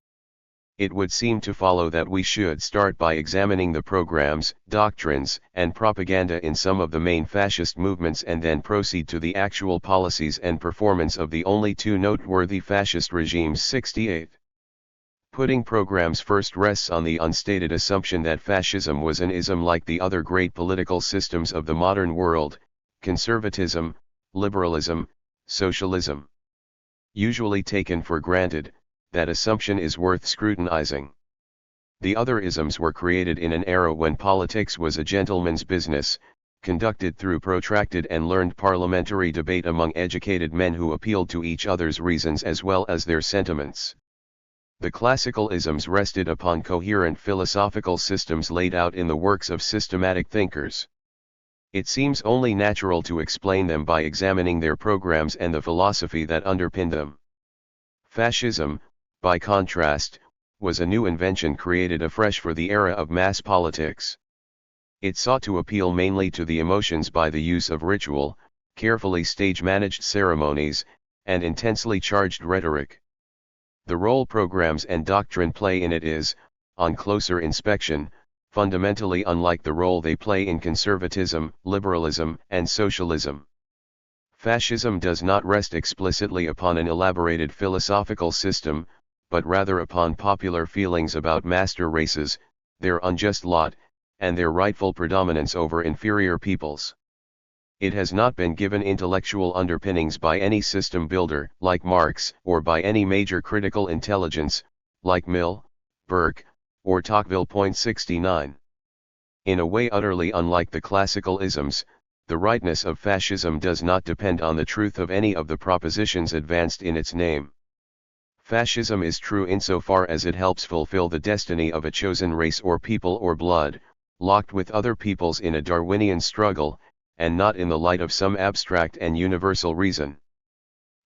It would seem to follow that we should start by examining the programs, doctrines, and propaganda in some of the main fascist movements, and then proceed to the actual policies and performance of the only two noteworthy fascist regimes. 68. Putting programs first rests on the unstated assumption that fascism was an ism like the other great political systems of the modern world: conservatism, liberalism, socialism. Usually taken for granted, that assumption is worth scrutinizing. The other isms were created in an era when politics was a gentleman's business, conducted through protracted and learned parliamentary debate among educated men who appealed to each other's reasons as well as their sentiments. The classical isms rested upon coherent philosophical systems laid out in the works of systematic thinkers. It seems only natural to explain them by examining their programs and the philosophy that underpinned them. Fascism, by contrast, was a new invention created afresh for the era of mass politics. It sought to appeal mainly to the emotions by the use of ritual, carefully stage-managed ceremonies, and intensely charged rhetoric. The role programs and doctrine play in it is, on closer inspection, fundamentally unlike the role they play in conservatism, liberalism, and socialism. Fascism does not rest explicitly upon an elaborated philosophical system, but rather upon popular feelings about master races, their unjust lot, and their rightful predominance over inferior peoples. It has not been given intellectual underpinnings by any system builder, like Marx, or by any major critical intelligence, like Mill, Burke, or Tocqueville. 69. In a way utterly unlike the classical isms, the rightness of fascism does not depend on the truth of any of the propositions advanced in its name. Fascism is true insofar as it helps fulfill the destiny of a chosen race or people or blood, locked with other peoples in a Darwinian struggle, and not in the light of some abstract and universal reason.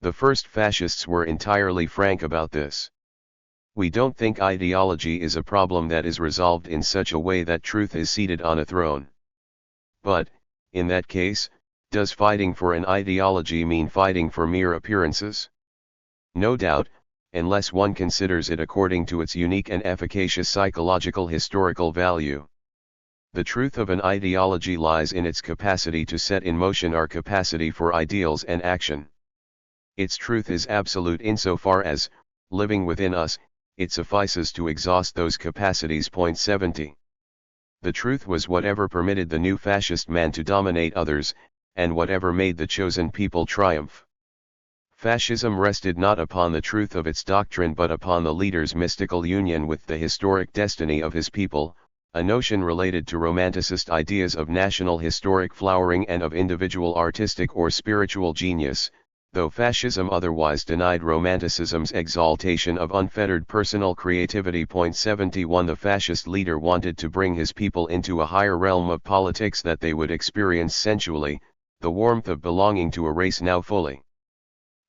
The first fascists were entirely frank about this. We don't think ideology is a problem that is resolved in such a way that truth is seated on a throne. But, in that case, does fighting for an ideology mean fighting for mere appearances? No doubt, unless one considers it according to its unique and efficacious psychological historical value. The truth of an ideology lies in its capacity to set in motion our capacity for ideals and action. Its truth is absolute insofar as, living within us, it suffices to exhaust those capacities. 70. The truth was whatever permitted the new fascist man to dominate others, and whatever made the chosen people triumph. Fascism rested not upon the truth of its doctrine but upon the leader's mystical union with the historic destiny of his people, a notion related to romanticist ideas of national historic flowering and of individual artistic or spiritual genius, though fascism otherwise denied romanticism's exaltation of unfettered personal creativity. 71 The fascist leader wanted to bring his people into a higher realm of politics that they would experience sensually, the warmth of belonging to a race now fully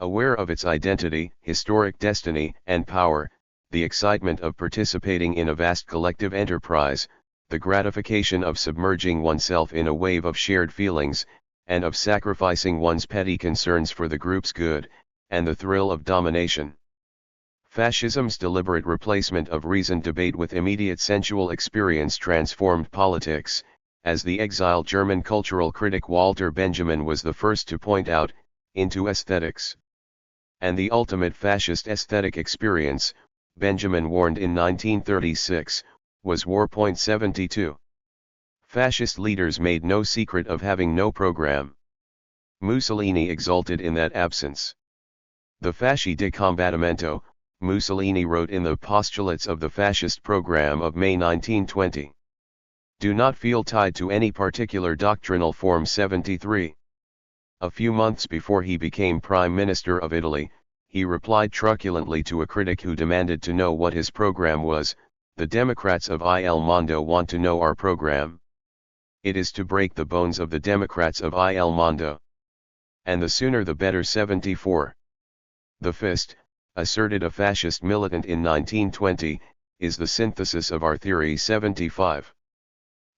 aware of its identity, historic destiny, and power, the excitement of participating in a vast collective enterprise, the gratification of submerging oneself in a wave of shared feelings, and of sacrificing one's petty concerns for the group's good, and the thrill of domination. Fascism's deliberate replacement of reasoned debate with immediate sensual experience transformed politics, as the exiled German cultural critic Walter Benjamin was the first to point out, into aesthetics. And the ultimate fascist aesthetic experience, Benjamin warned in 1936, was war. 72. Fascist leaders made no secret of having no program. Mussolini exulted in that absence. The Fasci di combattimento, Mussolini wrote in the postulates of the fascist program of May 1920. Do not feel tied to any particular doctrinal form. 73. A few months before he became Prime Minister of Italy, he replied truculently to a critic who demanded to know what his program was: "The Democrats of Il Mondo want to know our program. It is to break the bones of the Democrats of Il Mondo. And the sooner the better." 74. The fist, asserted a fascist militant in 1920, is the synthesis of our theory. 75.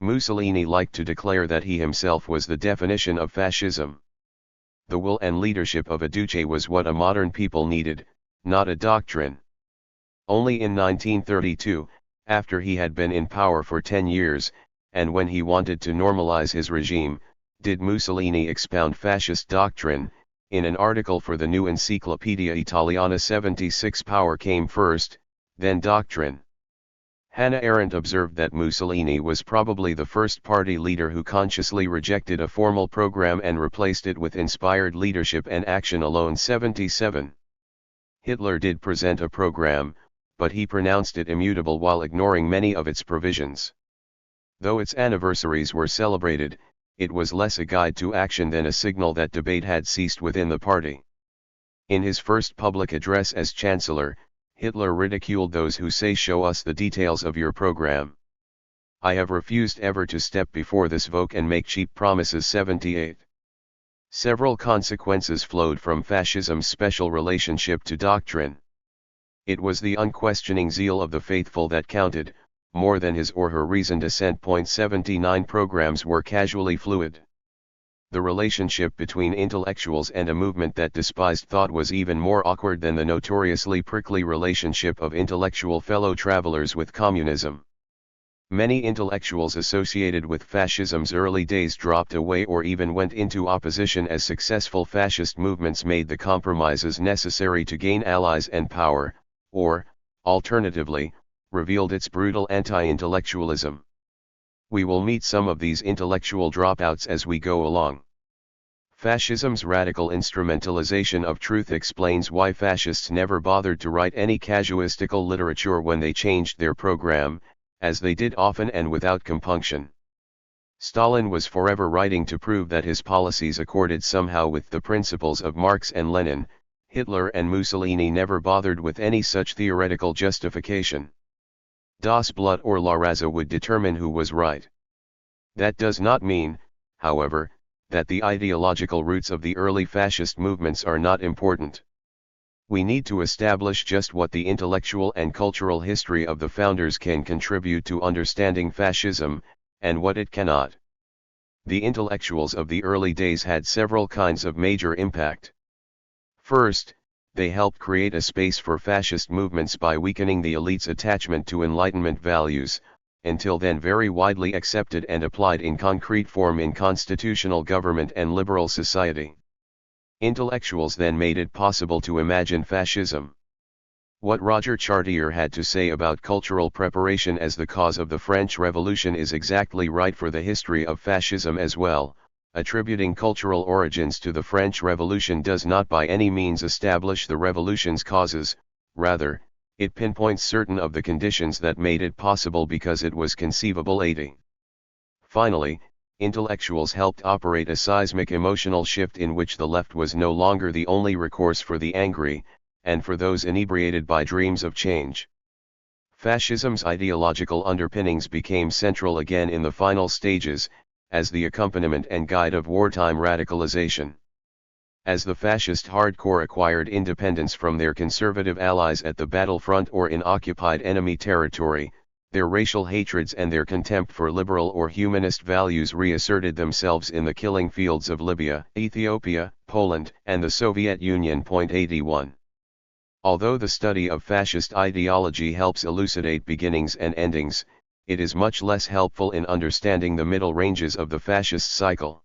Mussolini liked to declare that he himself was the definition of fascism. The will and leadership of a duce was what a modern people needed, not a doctrine. Only in 1932, after he had been in power for 10 years, and when he wanted to normalize his regime, did Mussolini expound fascist doctrine. In an article for the new Encyclopedia Italiana. 76. Power came first, then doctrine. Hannah Arendt observed that Mussolini was probably the first party leader who consciously rejected a formal program and replaced it with inspired leadership and action alone. 77. Hitler did present a program, but he pronounced it immutable while ignoring many of its provisions. Though its anniversaries were celebrated, it was less a guide to action than a signal that debate had ceased within the party. In his first public address as Chancellor, Hitler ridiculed those who say, "Show us the details of your program. I have refused ever to step before this vogue and make cheap promises." 78. Several consequences flowed from fascism's special relationship to doctrine. It was the unquestioning zeal of the faithful that counted, more than his or her reasoned assent. 79. Programs were casually fluid. The relationship between intellectuals and a movement that despised thought was even more awkward than the notoriously prickly relationship of intellectual fellow travelers with communism. Many intellectuals associated with fascism's early days dropped away or even went into opposition as successful fascist movements made the compromises necessary to gain allies and power, or, alternatively, revealed its brutal anti-intellectualism. We will meet some of these intellectual dropouts as we go along. Fascism's radical instrumentalization of truth explains why fascists never bothered to write any casuistical literature when they changed their program, as they did often and without compunction. Stalin was forever writing to prove that his policies accorded somehow with the principles of Marx and Lenin. Hitler and Mussolini never bothered with any such theoretical justification. Das Blatt or La Raza would determine who was right. That does not mean, however, that the ideological roots of the early fascist movements are not important. We need to establish just what the intellectual and cultural history of the founders can contribute to understanding fascism, and what it cannot. The intellectuals of the early days had several kinds of major impact. First, they helped create a space for fascist movements by weakening the elite's attachment to Enlightenment values, until then very widely accepted and applied in concrete form in constitutional government and liberal society. Intellectuals then made it possible to imagine fascism. What Roger Chartier had to say about cultural preparation as the cause of the French Revolution is exactly right for the history of fascism as well. Attributing cultural origins to the French Revolution does not by any means establish the revolution's causes, rather, it pinpoints certain of the conditions that made it possible because it was conceivable. 80. Finally, intellectuals helped operate a seismic emotional shift in which the left was no longer the only recourse for the angry, and for those inebriated by dreams of change. Fascism's ideological underpinnings became central again in the final stages, as the accompaniment and guide of wartime radicalization. As the fascist hardcore acquired independence from their conservative allies at the battlefront or in occupied enemy territory, their racial hatreds and their contempt for liberal or humanist values reasserted themselves in the killing fields of Libya, Ethiopia, Poland, and the Soviet Union. 81. Although the study of fascist ideology helps elucidate beginnings and endings, it is much less helpful in understanding the middle ranges of the fascist cycle.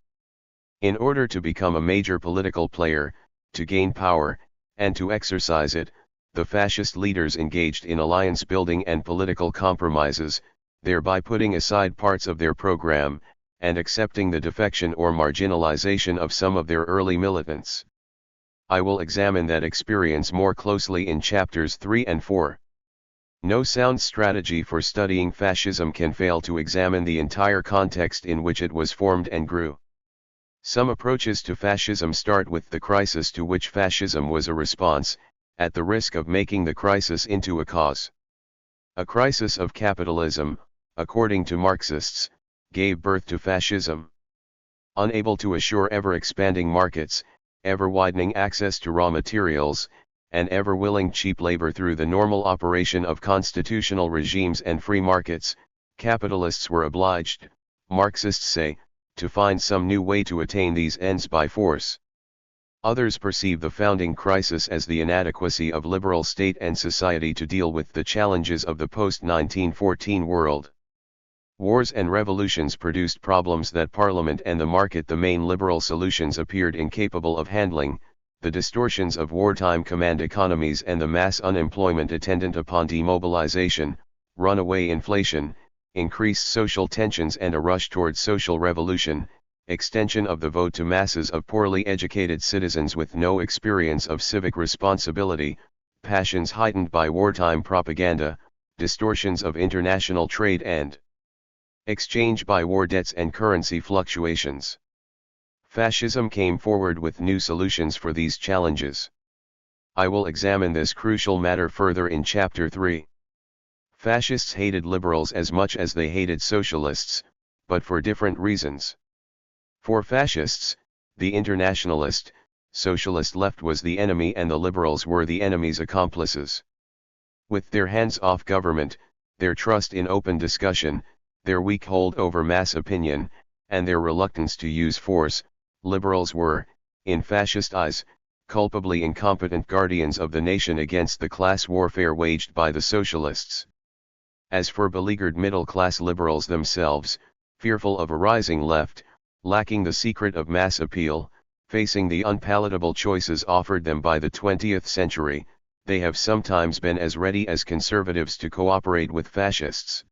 In order to become a major political player, to gain power, and to exercise it, the fascist leaders engaged in alliance building and political compromises, thereby putting aside parts of their program, and accepting the defection or marginalization of some of their early militants. I will examine that experience more closely in chapters 3 and 4. No sound strategy for studying fascism can fail to examine the entire context in which it was formed and grew. Some approaches to fascism start with the crisis to which fascism was a response, at the risk of making the crisis into a cause. A crisis of capitalism, according to Marxists, gave birth to fascism. Unable to assure ever-expanding markets, ever-widening access to raw materials, and ever-willing cheap labor through the normal operation of constitutional regimes and free markets, capitalists were obliged, Marxists say, to find some new way to attain these ends by force. Others perceive the founding crisis as the inadequacy of liberal state and society to deal with the challenges of the post-1914 world. Wars and revolutions produced problems that Parliament and the market, the main liberal solutions, appeared incapable of handling. The distortions of wartime command economies and the mass unemployment attendant upon demobilization, runaway inflation, increased social tensions and a rush towards social revolution, extension of the vote to masses of poorly educated citizens with no experience of civic responsibility, passions heightened by wartime propaganda, distortions of international trade and exchange by war debts and currency fluctuations. Fascism came forward with new solutions for these challenges. I will examine this crucial matter further in Chapter 3. Fascists hated liberals as much as they hated socialists, but for different reasons. For fascists, the internationalist, socialist left was the enemy and the liberals were the enemy's accomplices. With their hands off government, their trust in open discussion, their weak hold over mass opinion, and their reluctance to use force, liberals were, in fascist eyes, culpably incompetent guardians of the nation against the class warfare waged by the socialists. As for beleaguered middle-class liberals themselves, fearful of a rising left, lacking the secret of mass appeal, facing the unpalatable choices offered them by the 20th century, they have sometimes been as ready as conservatives to cooperate with fascists.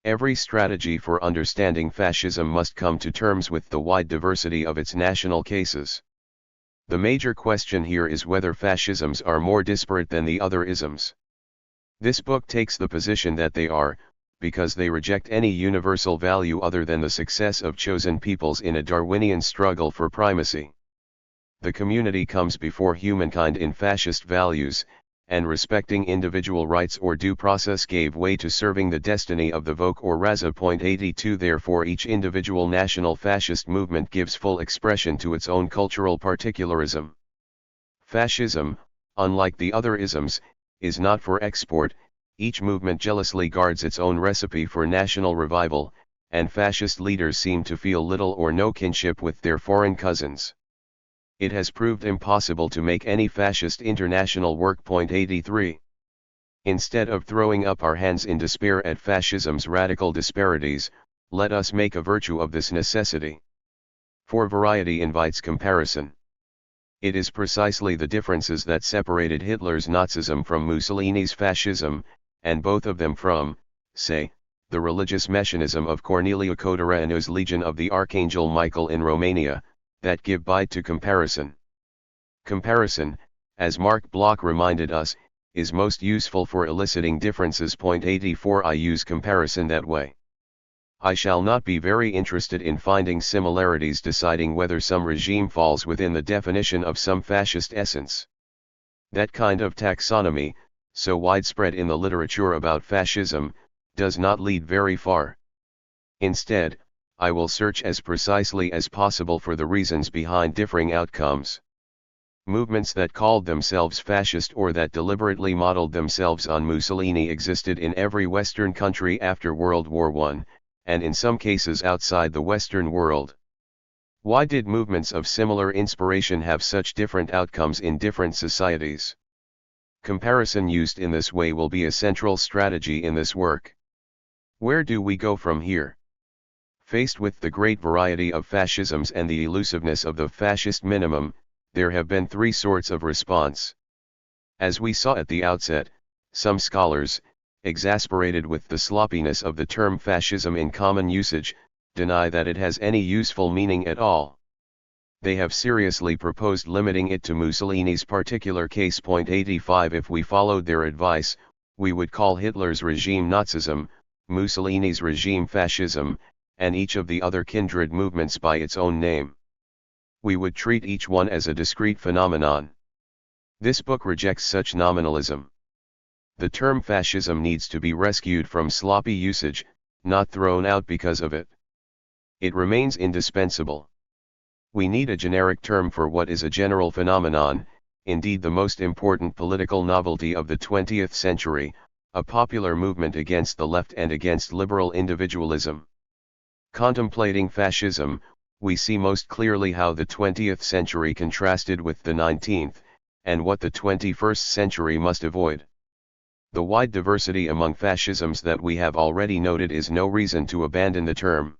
Every strategy for understanding fascism must come to terms with the wide diversity of its national cases. The major question here is whether fascisms are more disparate than the other isms. This book takes the position that they are, because they reject any universal value other than the success of chosen peoples in a Darwinian struggle for primacy. The community comes before humankind in fascist values, and respecting individual rights or due process gave way to serving the destiny of the Volk or Raza. 82 Therefore each individual national fascist movement gives full expression to its own cultural particularism. Fascism, unlike the other isms, is not for export. Each movement jealously guards its own recipe for national revival, and fascist leaders seem to feel little or no kinship with their foreign cousins. It has proved impossible to make any fascist international work. 83. Instead of throwing up our hands in despair at fascism's radical disparities, let us make a virtue of this necessity. For variety invites comparison. It is precisely the differences that separated Hitler's Nazism from Mussolini's fascism, and both of them from, say, the religious messianism of Corneliu Codorano's Legion of the Archangel Michael in Romania, that give bite to comparison. Comparison, as Mark Bloch reminded us, is most useful for eliciting differences. 84 I use comparison that way. I shall not be very interested in finding similarities deciding whether some regime falls within the definition of some fascist essence. That kind of taxonomy, so widespread in the literature about fascism, does not lead very far. Instead, I will search as precisely as possible for the reasons behind differing outcomes. Movements that called themselves fascist or that deliberately modeled themselves on Mussolini existed in every Western country after World War I, and in some cases outside the Western world. Why did movements of similar inspiration have such different outcomes in different societies? Comparison used in this way will be a central strategy in this work. Where do we go from here? Faced with the great variety of fascisms and the elusiveness of the fascist minimum, there have been three sorts of response. As we saw at the outset, some scholars, exasperated with the sloppiness of the term fascism in common usage, deny that it has any useful meaning at all. They have seriously proposed limiting it to Mussolini's particular case. 85 If we followed their advice, we would call Hitler's regime Nazism, Mussolini's regime Fascism, and each of the other kindred movements by its own name. We would treat each one as a discrete phenomenon. This book rejects such nominalism. The term fascism needs to be rescued from sloppy usage, not thrown out because of it. It remains indispensable. We need a generic term for what is a general phenomenon, indeed the most important political novelty of the 20th century, a popular movement against the left and against liberal individualism. Contemplating fascism, we see most clearly how the 20th century contrasted with the 19th, and what the 21st century must avoid. The wide diversity among fascisms that we have already noted is no reason to abandon the term.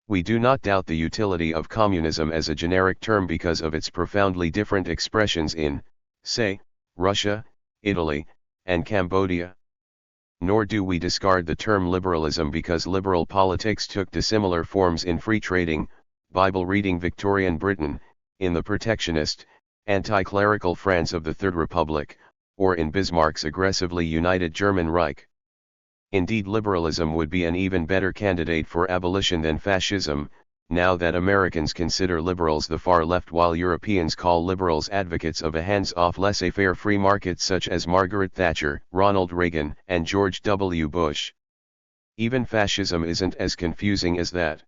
We do not doubt the utility of communism as a generic term because of its profoundly different expressions in, say, Russia, Italy, and Cambodia. Nor do we discard the term liberalism because liberal politics took dissimilar forms in free trading, Bible-reading Victorian Britain, in the protectionist, anti-clerical France of the Third Republic, or in Bismarck's aggressively united German Reich. Indeed, liberalism would be an even better candidate for abolition than fascism, now that Americans consider liberals the far left while Europeans call liberals advocates of a hands-off laissez-faire free market such as Margaret Thatcher, Ronald Reagan, and George W. Bush. Even fascism isn't as confusing as that.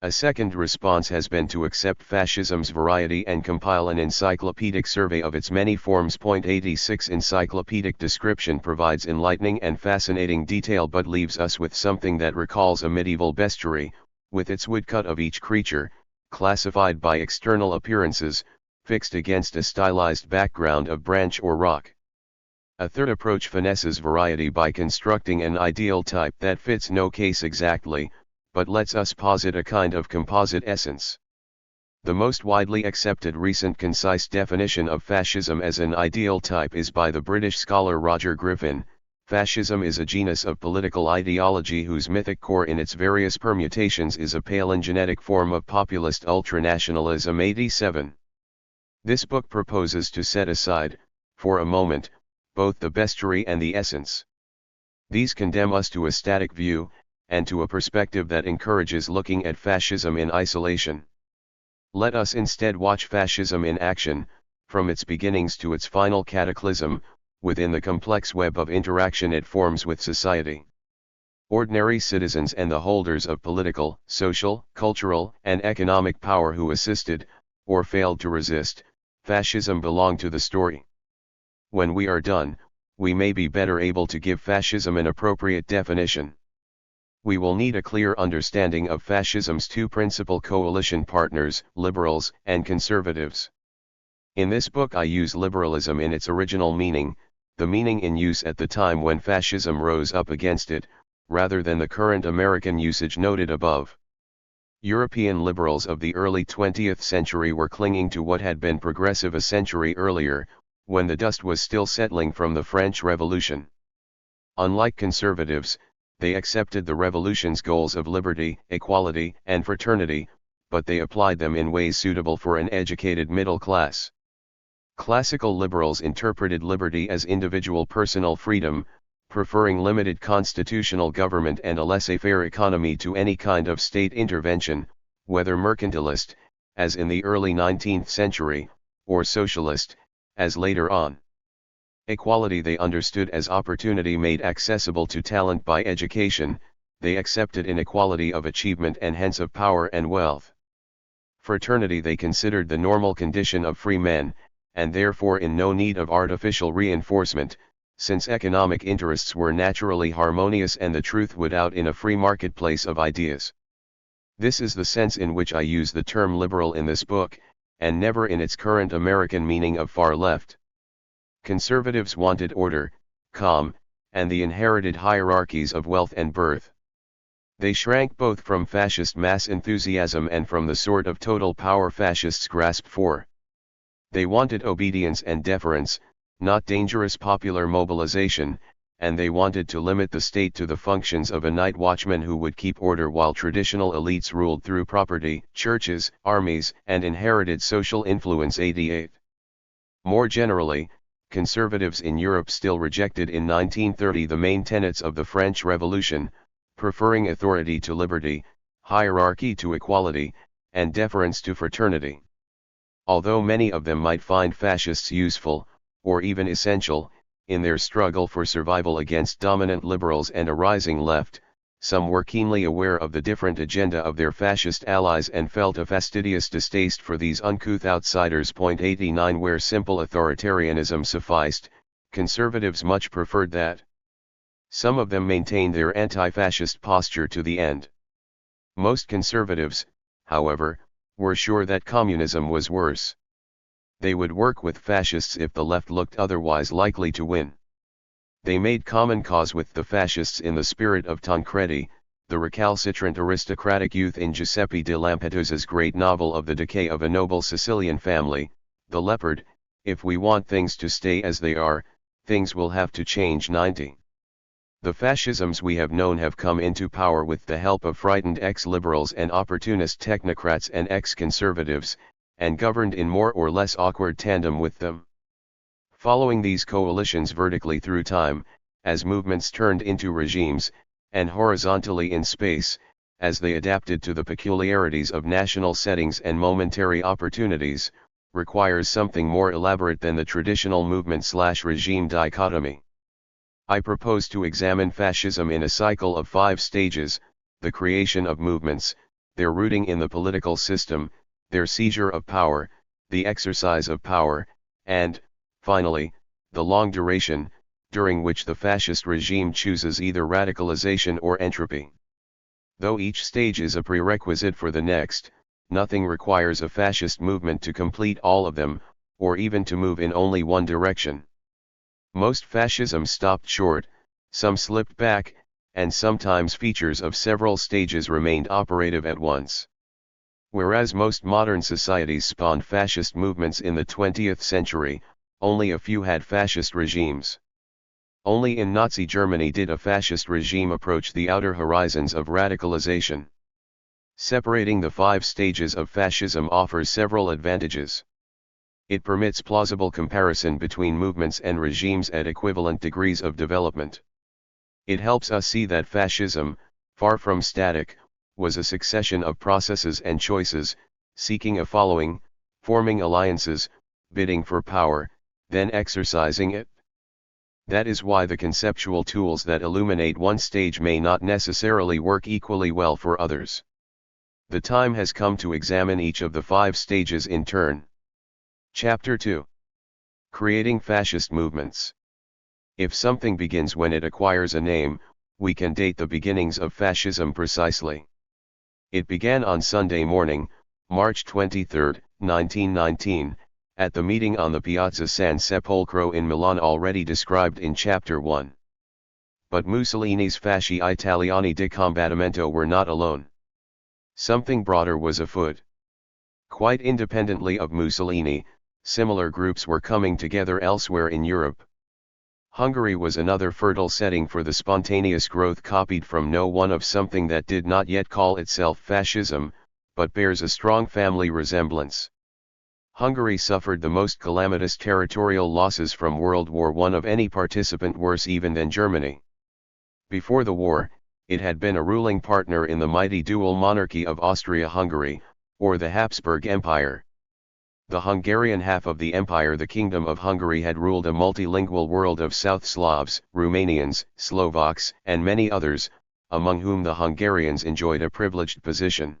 A second response has been to accept fascism's variety and compile an encyclopedic survey of its many forms. 86 Encyclopedic description provides enlightening and fascinating detail but leaves us with something that recalls a medieval bestiary, with its woodcut of each creature, classified by external appearances, fixed against a stylized background of branch or rock. A third approach finesses variety by constructing an ideal type that fits no case exactly, but lets us posit a kind of composite essence. The most widely accepted recent concise definition of fascism as an ideal type is by the British scholar Roger Griffin. Fascism is a genus of political ideology whose mythic core in its various permutations is a palingenetic form of populist ultranationalism. 87. This book proposes to set aside, for a moment, both the bestiary and the essence. These condemn us to a static view, and to a perspective that encourages looking at fascism in isolation. Let us instead watch fascism in action, from its beginnings to its final cataclysm, within the complex web of interaction it forms with society. Ordinary citizens and the holders of political, social, cultural, and economic power who assisted, or failed to resist, fascism belong to the story. When we are done, we may be better able to give fascism an appropriate definition. We will need a clear understanding of fascism's two principal coalition partners, liberals and conservatives. In this book I use liberalism in its original meaning, the meaning in use at the time when fascism rose up against it, rather than the current American usage noted above. European liberals of the early 20th century were clinging to what had been progressive a century earlier, when the dust was still settling from the French Revolution. Unlike conservatives, they accepted the revolution's goals of liberty, equality, and fraternity, but they applied them in ways suitable for an educated middle class. Classical liberals interpreted liberty as individual personal freedom, preferring limited constitutional government and a laissez-faire economy to any kind of state intervention, whether mercantilist, as in the early 19th century, or socialist, as later on. Equality they understood as opportunity made accessible to talent by education, they accepted inequality of achievement and hence of power and wealth. Fraternity they considered the normal condition of free men, and therefore in no need of artificial reinforcement, since economic interests were naturally harmonious and the truth would out in a free marketplace of ideas. This is the sense in which I use the term liberal in this book, and never in its current American meaning of far left. Conservatives wanted order, calm, and the inherited hierarchies of wealth and birth. They shrank both from fascist mass enthusiasm and from the sort of total power fascists grasped for. They wanted obedience and deference, not dangerous popular mobilization, and they wanted to limit the state to the functions of a night watchman who would keep order while traditional elites ruled through property, churches, armies, and inherited social influence. 88. More generally, conservatives in Europe still rejected in 1930 the main tenets of the French Revolution, preferring authority to liberty, hierarchy to equality, and deference to fraternity. Although many of them might find fascists useful, or even essential, in their struggle for survival against dominant liberals and a rising left, some were keenly aware of the different agenda of their fascist allies and felt a fastidious distaste for these uncouth outsiders. 89 Where simple authoritarianism sufficed, conservatives much preferred that. Some of them maintained their anti-fascist posture to the end. Most conservatives, however, were sure that communism was worse. They would work with fascists if the left looked otherwise likely to win. They made common cause with the fascists in the spirit of Tancredi, the recalcitrant aristocratic youth in Giuseppe de Lampedusa's great novel of the decay of a noble Sicilian family, The Leopard. If we want things to stay as they are, things will have to change. 90. The fascisms we have known have come into power with the help of frightened ex-liberals and opportunist technocrats and ex-conservatives, and governed in more or less awkward tandem with them. Following these coalitions vertically through time, as movements turned into regimes, and horizontally in space, as they adapted to the peculiarities of national settings and momentary opportunities, requires something more elaborate than the traditional movement/regime dichotomy. I propose to examine fascism in a cycle of 5 stages: the creation of movements, their rooting in the political system, their seizure of power, the exercise of power, and, finally, the long duration, during which the fascist regime chooses either radicalization or entropy. Though each stage is a prerequisite for the next, nothing requires a fascist movement to complete all of them, or even to move in only one direction. Most fascisms stopped short, some slipped back, and sometimes features of several stages remained operative at once. Whereas most modern societies spawned fascist movements in the 20th century, only a few had fascist regimes. Only in Nazi Germany did a fascist regime approach the outer horizons of radicalization. Separating the 5 stages of fascism offers several advantages. It permits plausible comparison between movements and regimes at equivalent degrees of development. It helps us see that fascism, far from static, was a succession of processes and choices, seeking a following, forming alliances, bidding for power, then exercising it. That is why the conceptual tools that illuminate one stage may not necessarily work equally well for others. The time has come to examine each of the 5 stages in turn. Chapter 2. Creating fascist movements. If something begins when it acquires a name, we can date the beginnings of fascism precisely. It began on Sunday morning, March 23, 1919, at the meeting on the Piazza San Sepolcro in Milan already described in Chapter 1. But Mussolini's Fasci Italiani di Combattimento were not alone. Something broader was afoot. Quite independently of Mussolini, similar groups were coming together elsewhere in Europe. Hungary was another fertile setting for the spontaneous growth copied from no one of something that did not yet call itself fascism, but bears a strong family resemblance. Hungary suffered the most calamitous territorial losses from World War I of any participant, worse even than Germany. Before the war, it had been a ruling partner in the mighty dual monarchy of Austria-Hungary, or the Habsburg Empire. The Hungarian half of the empire, the Kingdom of Hungary, had ruled a multilingual world of South Slavs, Romanians, Slovaks, and many others, among whom the Hungarians enjoyed a privileged position.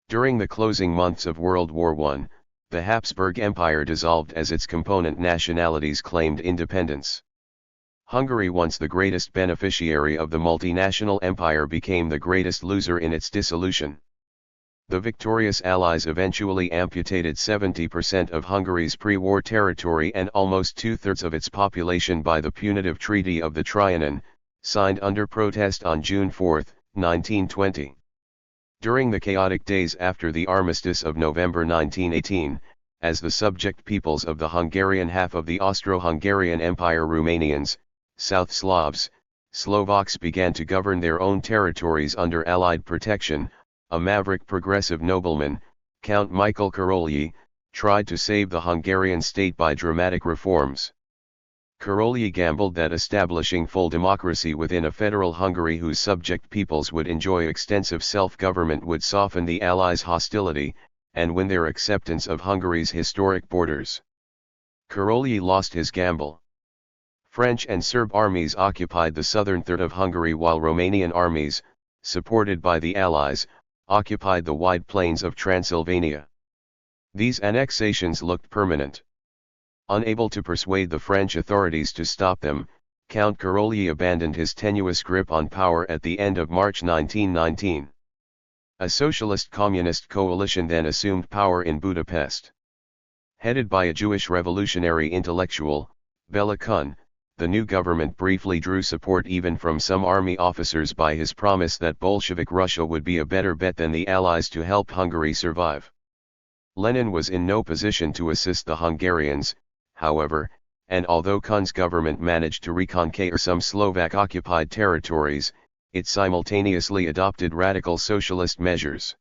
During the closing months of World War I, the Habsburg Empire dissolved as its component nationalities claimed independence. Hungary, once the greatest beneficiary of the multinational empire, became the greatest loser in its dissolution. The victorious Allies eventually amputated 70% of Hungary's pre-war territory and almost 2/3 of its population by the punitive Treaty of the Trianon, signed under protest on June 4, 1920. During the chaotic days after the armistice of November 1918, as the subject peoples of the Hungarian half of the Austro-Hungarian Empire, Romanians, South Slavs, Slovaks, began to govern their own territories under Allied protection, a maverick progressive nobleman, Count Michael Károlyi, tried to save the Hungarian state by dramatic reforms. Károlyi gambled that establishing full democracy within a federal Hungary whose subject peoples would enjoy extensive self-government would soften the Allies' hostility, and win their acceptance of Hungary's historic borders. Károlyi lost his gamble. French and Serb armies occupied the southern third of Hungary while Romanian armies, supported by the Allies, occupied the wide plains of Transylvania. These annexations looked permanent. Unable to persuade the French authorities to stop them, Count Károlyi abandoned his tenuous grip on power at the end of March 1919. A socialist-communist coalition then assumed power in Budapest. Headed by a Jewish revolutionary intellectual, Bela Kun, the new government briefly drew support even from some army officers by his promise that Bolshevik Russia would be a better bet than the Allies to help Hungary survive. Lenin was in no position to assist the Hungarians, however, and although Kun's government managed to reconquer some Slovak-occupied territories, it simultaneously adopted radical socialist measures.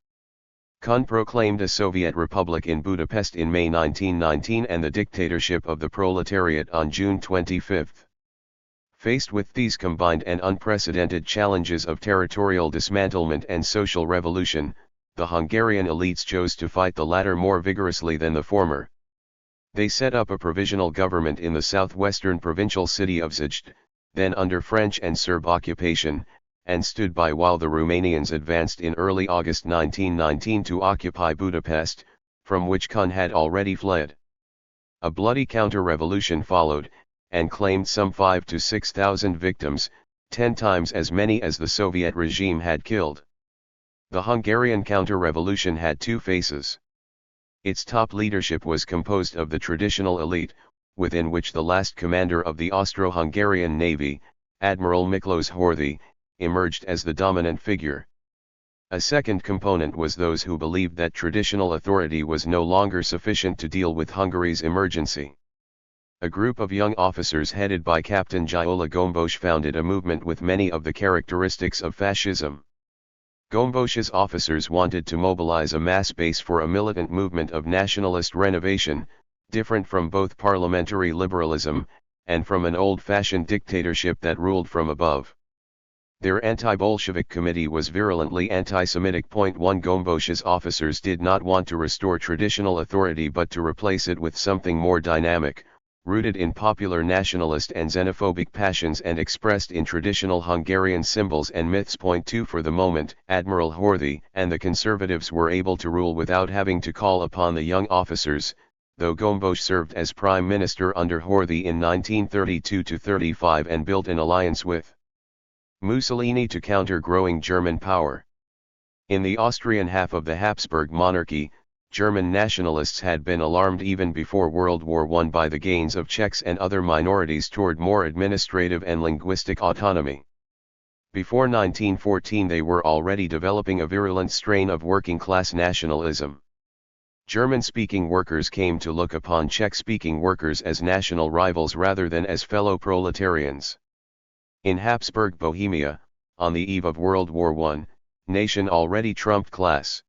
Kun proclaimed a Soviet Republic in Budapest in May 1919 and the dictatorship of the proletariat on June 25. Faced with these combined and unprecedented challenges of territorial dismantlement and social revolution, the Hungarian elites chose to fight the latter more vigorously than the former. They set up a provisional government in the southwestern provincial city of Zajd, then under French and Serb occupation, and stood by while the Romanians advanced in early August 1919 to occupy Budapest, from which Kun had already fled. A bloody counter-revolution followed, and claimed some 5,000 to 6,000 victims, 10 times as many as the Soviet regime had killed. The Hungarian counter-revolution had two faces. Its top leadership was composed of the traditional elite, within which the last commander of the Austro-Hungarian Navy, Admiral Miklós Horthy, emerged as the dominant figure. A second component was those who believed that traditional authority was no longer sufficient to deal with Hungary's emergency. A group of young officers headed by Captain Gyula Gombos founded a movement with many of the characteristics of fascism. Gombos's officers wanted to mobilize a mass base for a militant movement of nationalist renovation, different from both parliamentary liberalism, and from an old-fashioned dictatorship that ruled from above. Their anti-Bolshevik committee was virulently anti-Semitic. 1 Gombos's officers did not want to restore traditional authority but to replace it with something more dynamic, rooted in popular nationalist and xenophobic passions and expressed in traditional Hungarian symbols and myths. 2 For the moment, Admiral Horthy and the conservatives were able to rule without having to call upon the young officers, though Gombos served as prime minister under Horthy in 1932-35 and built an alliance with Mussolini to counter growing German power. In the Austrian half of the Habsburg monarchy, German nationalists had been alarmed even before World War I by the gains of Czechs and other minorities toward more administrative and linguistic autonomy. Before 1914 they were already developing a virulent strain of working-class nationalism. German-speaking workers came to look upon Czech-speaking workers as national rivals rather than as fellow proletarians. In Habsburg Bohemia, on the eve of World War I, nation already trumped class.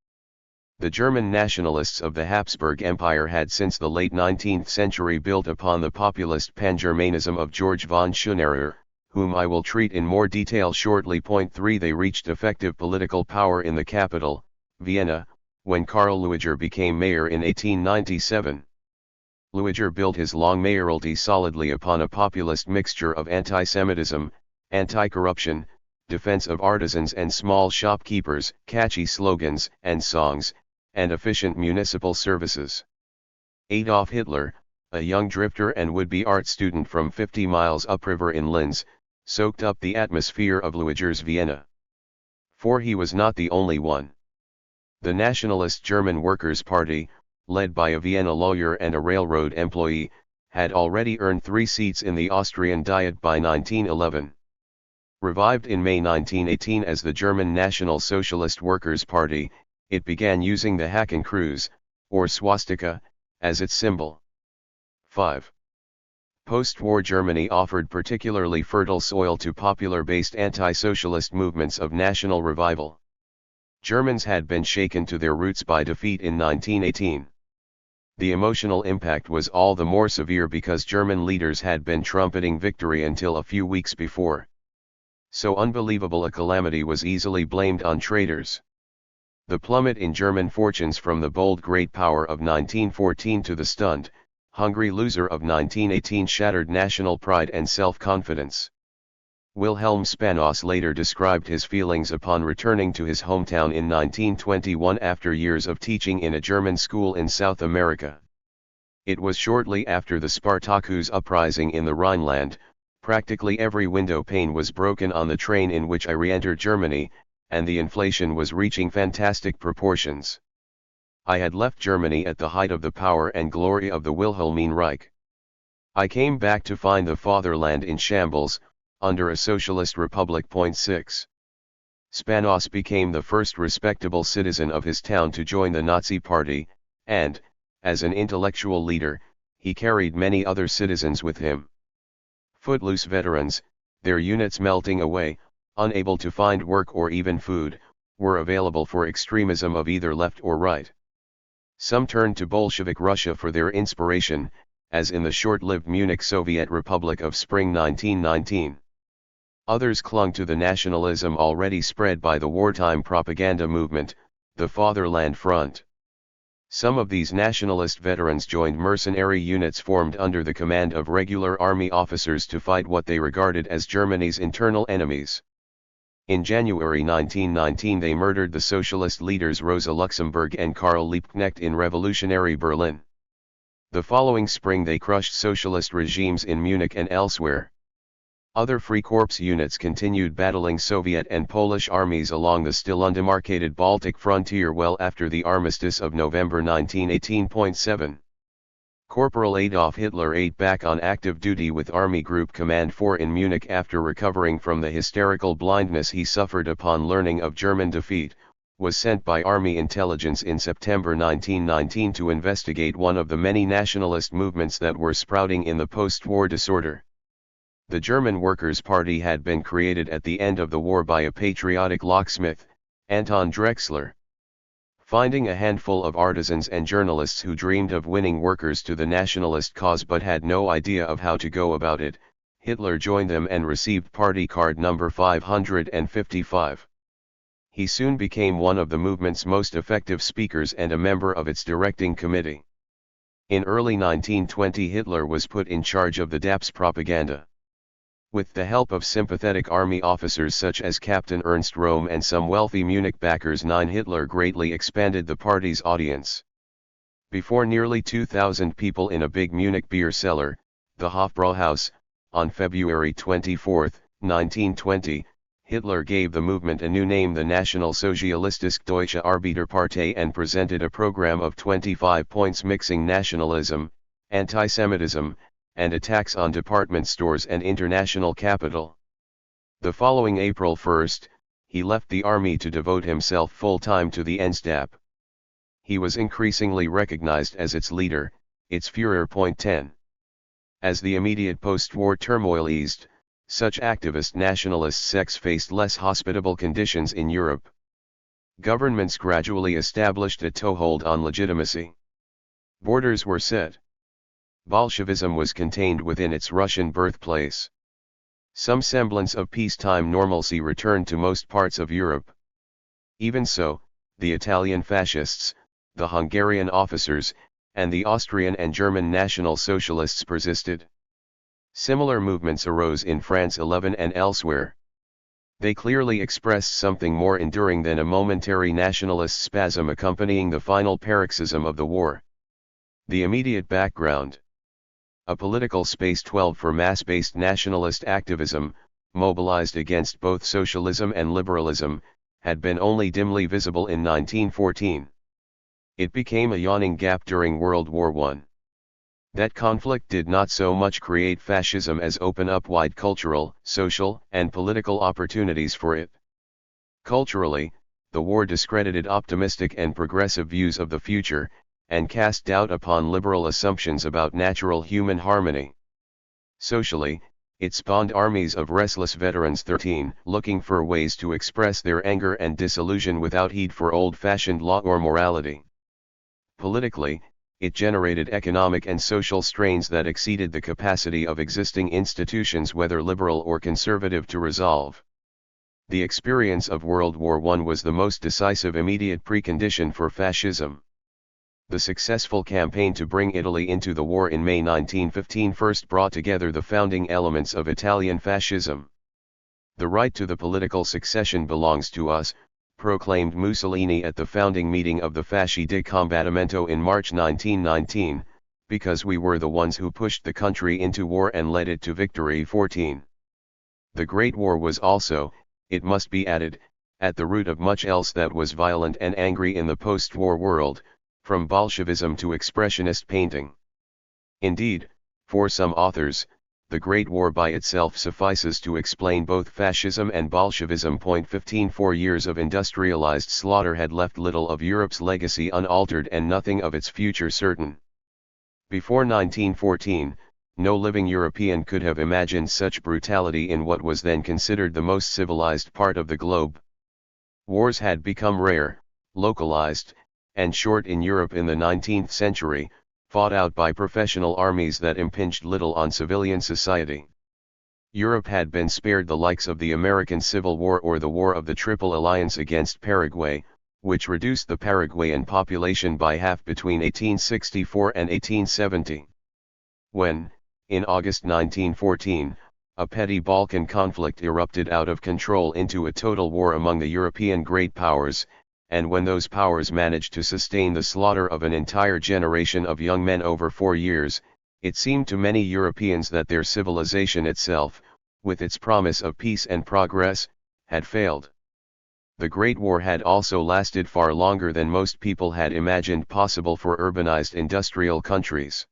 The German nationalists of the Habsburg Empire had since the late 19th century built upon the populist pan-Germanism of George von Schoonerer, whom I will treat in more detail shortly. 3 They reached effective political power in the capital, Vienna, when Karl Lueger became mayor in 1897. Lueger built his long mayoralty solidly upon a populist mixture of anti-Semitism, anti-corruption, defense of artisans and small shopkeepers, catchy slogans and songs, and efficient municipal services. Adolf Hitler, a young drifter and would-be art student from 50 miles upriver in Linz, soaked up the atmosphere of Lueger's Vienna. For he was not the only one. The nationalist German Workers' Party, led by a Vienna lawyer and a railroad employee, had already earned 3 seats in the Austrian Diet by 1911. Revived in May 1918 as the German National Socialist Workers' Party, it began using the Hakenkreuz, or swastika, as its symbol. 5. Post-war Germany offered particularly fertile soil to popular-based anti-socialist movements of national revival. Germans had been shaken to their roots by defeat in 1918. The emotional impact was all the more severe because German leaders had been trumpeting victory until a few weeks before. So unbelievable a calamity was easily blamed on traitors. The plummet in German fortunes from the bold great power of 1914 to the stunned, hungry loser of 1918 shattered national pride and self-confidence. Wilhelm Spanos later described his feelings upon returning to his hometown in 1921 after years of teaching in a German school in South America. It was shortly after the Spartacus uprising in the Rhineland. Practically every window pane was broken on the train in which I re-entered Germany, and the inflation was reaching fantastic proportions. I had left Germany at the height of the power and glory of the Wilhelmine Reich. I came back to find the fatherland in shambles, under a socialist republic. 6. Spanos became the first respectable citizen of his town to join the Nazi Party, and, as an intellectual leader, he carried many other citizens with him. Footloose veterans, their units melting away, unable to find work or even food, were available for extremism of either left or right. Some turned to Bolshevik Russia for their inspiration, as in the short-lived Munich Soviet Republic of spring 1919. Others clung to the nationalism already spread by the wartime propaganda movement, the Fatherland Front. Some of these nationalist veterans joined mercenary units formed under the command of regular army officers to fight what they regarded as Germany's internal enemies. In January 1919 they murdered the socialist leaders Rosa Luxemburg and Karl Liebknecht in revolutionary Berlin. The following spring they crushed socialist regimes in Munich and elsewhere. Other Free Corps units continued battling Soviet and Polish armies along the still undemarcated Baltic frontier well after the armistice of November 1918. 7. Corporal Adolf Hitler ate back on active duty with Army Group Command 4 in Munich after recovering from the hysterical blindness he suffered upon learning of German defeat, was sent by Army intelligence in September 1919 to investigate one of the many nationalist movements that were sprouting in the post-war disorder. The German Workers' Party had been created at the end of the war by a patriotic locksmith, Anton Drexler. Finding a handful of artisans and journalists who dreamed of winning workers to the nationalist cause but had no idea of how to go about it, Hitler joined them and received party card number 555. He soon became one of the movement's most effective speakers and a member of its directing committee. In early 1920 Hitler was put in charge of the DAPS propaganda. With the help of sympathetic army officers such as Captain Ernst Röhm and some wealthy Munich backers, Hitler greatly expanded the party's audience. Before nearly 2,000 people in a big Munich beer cellar, the Hofbrauhaus, on February 24, 1920, Hitler gave the movement a new name, the Nationalsozialistische Deutsche Arbeiterpartei, and presented a program of 25 points mixing nationalism, anti-Semitism, and attacks on department stores and international capital. The following April 1, he left the army to devote himself full-time to the NSDAP. He was increasingly recognized as its leader, its Führer. 10. As the immediate post-war turmoil eased, such activist nationalist sects faced less hospitable conditions in Europe. Governments gradually established a toehold on legitimacy. Borders were set. Bolshevism was contained within its Russian birthplace. Some semblance of peacetime normalcy returned to most parts of Europe. Even so, the Italian fascists, the Hungarian officers, and the Austrian and German National Socialists persisted. Similar movements arose in France 11 and elsewhere. They clearly expressed something more enduring than a momentary nationalist spasm accompanying the final paroxysm of the war. The immediate background. A political space 12 for mass-based nationalist activism, mobilized against both socialism and liberalism, had been only dimly visible in 1914. It became a yawning gap during World War I. That conflict did not so much create fascism as open up wide cultural, social, and political opportunities for it. Culturally, the war discredited optimistic and progressive views of the future, and cast doubt upon liberal assumptions about natural human harmony. Socially, it spawned armies of restless veterans 13, looking for ways to express their anger and disillusion without heed for old-fashioned law or morality. Politically, it generated economic and social strains that exceeded the capacity of existing institutions, whether liberal or conservative, to resolve. The experience of World War I was the most decisive immediate precondition for fascism. The successful campaign to bring Italy into the war in May 1915 first brought together the founding elements of Italian fascism. "The right to the political succession belongs to us," proclaimed Mussolini at the founding meeting of the Fasci di Combattimento in March 1919, "because we were the ones who pushed the country into war and led it to victory." 14. The Great War was also, it must be added, at the root of much else that was violent and angry in the post-war world, from Bolshevism to expressionist painting. Indeed, for some authors, the Great War by itself suffices to explain both fascism and Bolshevism. 15 4 years of industrialized slaughter had left little of Europe's legacy unaltered and nothing of its future certain. Before 1914, no living European could have imagined such brutality in what was then considered the most civilized part of the globe. Wars had become rare, localized, and short in Europe in the 19th century, fought out by professional armies that impinged little on civilian society. Europe had been spared the likes of the American Civil War or the War of the Triple Alliance against Paraguay, which reduced the Paraguayan population by half between 1864 and 1870. When, in August 1914, a petty Balkan conflict erupted out of control into a total war among the European great powers, and when those powers managed to sustain the slaughter of an entire generation of young men over 4 years, it seemed to many Europeans that their civilization itself, with its promise of peace and progress, had failed. The Great War had also lasted far longer than most people had imagined possible for urbanized industrial countries.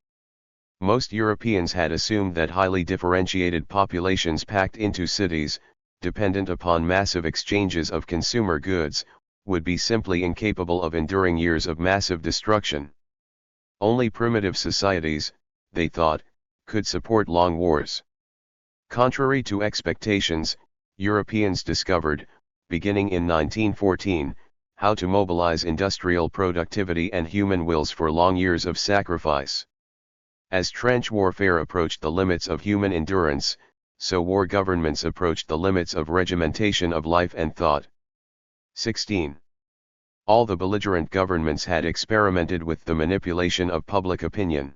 Most Europeans had assumed that highly differentiated populations packed into cities, dependent upon massive exchanges of consumer goods, would be simply incapable of enduring years of massive destruction. Only primitive societies, they thought, could support long wars. Contrary to expectations, Europeans discovered, beginning in 1914, how to mobilize industrial productivity and human wills for long years of sacrifice. As trench warfare approached the limits of human endurance, so war governments approached the limits of regimentation of life and thought. 16. All the belligerent governments had experimented with the manipulation of public opinion.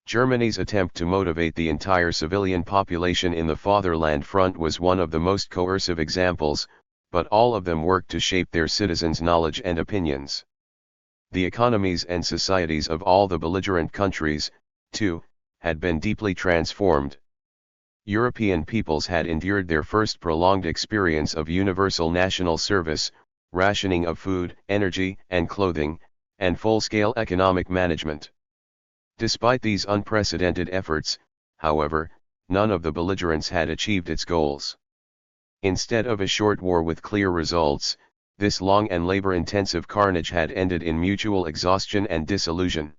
Germany's attempt to motivate the entire civilian population in the Fatherland Front was one of the most coercive examples, but all of them worked to shape their citizens' knowledge and opinions. The economies and societies of all the belligerent countries, too, had been deeply transformed. European peoples had endured their first prolonged experience of universal national service, rationing of food, energy, and clothing, and full-scale economic management. Despite these unprecedented efforts, however, none of the belligerents had achieved its goals. Instead of a short war with clear results, this long and labor-intensive carnage had ended in mutual exhaustion and disillusion.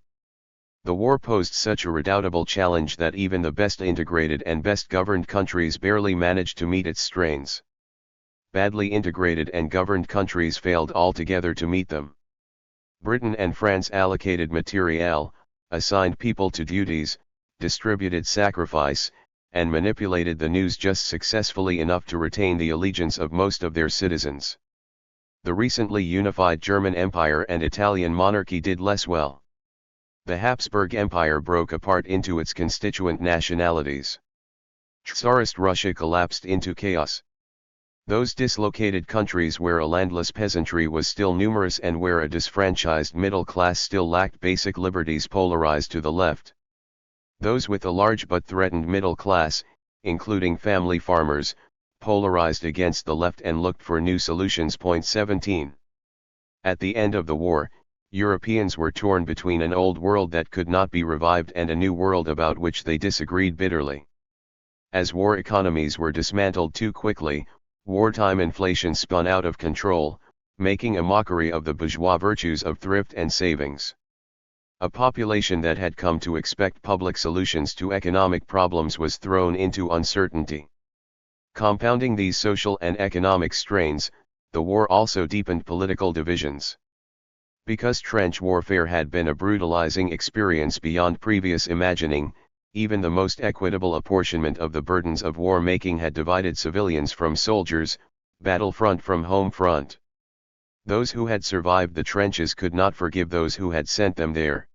The war posed such a redoubtable challenge that even the best integrated and best governed countries barely managed to meet its strains. Badly integrated and governed countries failed altogether to meet them. Britain and France allocated materiel, assigned people to duties, distributed sacrifice, and manipulated the news just successfully enough to retain the allegiance of most of their citizens. The recently unified German Empire and Italian monarchy did less well. The Habsburg Empire broke apart into its constituent nationalities. Tsarist Russia collapsed into chaos. Those dislocated countries where a landless peasantry was still numerous and where a disfranchised middle class still lacked basic liberties polarized to the left. Those with a large but threatened middle class, including family farmers, polarized against the left and looked for new solutions. 17. At the end of the war, Europeans were torn between an old world that could not be revived and a new world about which they disagreed bitterly. As war economies were dismantled too quickly, wartime inflation spun out of control, making a mockery of the bourgeois virtues of thrift and savings. A population that had come to expect public solutions to economic problems was thrown into uncertainty. Compounding these social and economic strains, the war also deepened political divisions. Because trench warfare had been a brutalizing experience beyond previous imagining, even the most equitable apportionment of the burdens of war-making had divided civilians from soldiers, battlefront from home front. Those who had survived the trenches could not forgive those who had sent them there.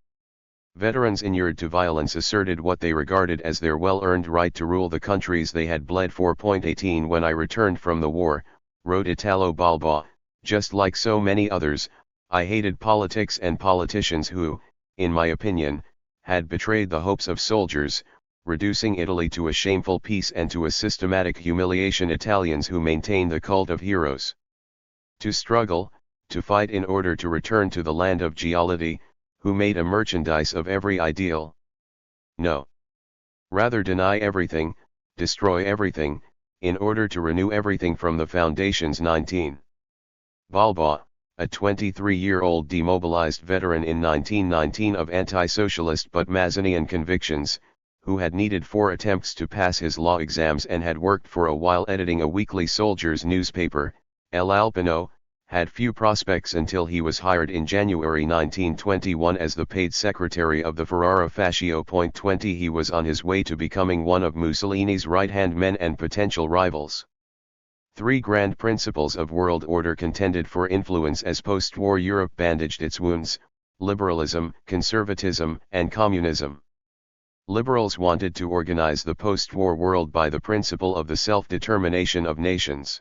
Veterans inured to violence asserted what they regarded as their well-earned right to rule the countries they had bled for. 18 When I returned from the war, wrote Italo Balbo, just like so many others, I hated politics and politicians who, in my opinion, had betrayed the hopes of soldiers, reducing Italy to a shameful peace and to a systematic humiliation. Italians who maintained the cult of heroes. To struggle, to fight in order to return to the land of jollity, who made a merchandise of every ideal. No. Rather deny everything, destroy everything, in order to renew everything from the foundations. 19. Balbo, a 23-year-old demobilized veteran in 1919 of anti-socialist but Mazzinian convictions, who had needed 4 attempts to pass his law exams and had worked for a while editing a weekly soldiers' newspaper, El Alpino, had few prospects until he was hired in January 1921 as the paid secretary of the Ferrara Fascio. 20 He was on his way to becoming one of Mussolini's right-hand men and potential rivals. 3 grand principles of world order contended for influence as post-war Europe bandaged its wounds: liberalism, conservatism, and communism. Liberals wanted to organize the post-war world by the principle of the self-determination of nations.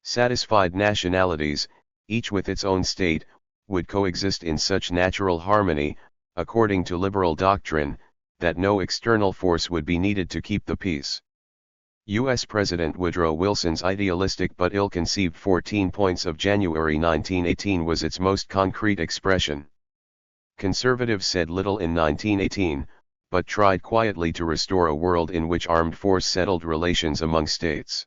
Satisfied nationalities, each with its own state, would coexist in such natural harmony, according to liberal doctrine, that no external force would be needed to keep the peace. U.S. President Woodrow Wilson's idealistic but ill-conceived 14 points of January 1918 was its most concrete expression. Conservatives said little in 1918, but tried quietly to restore a world in which armed force settled relations among states.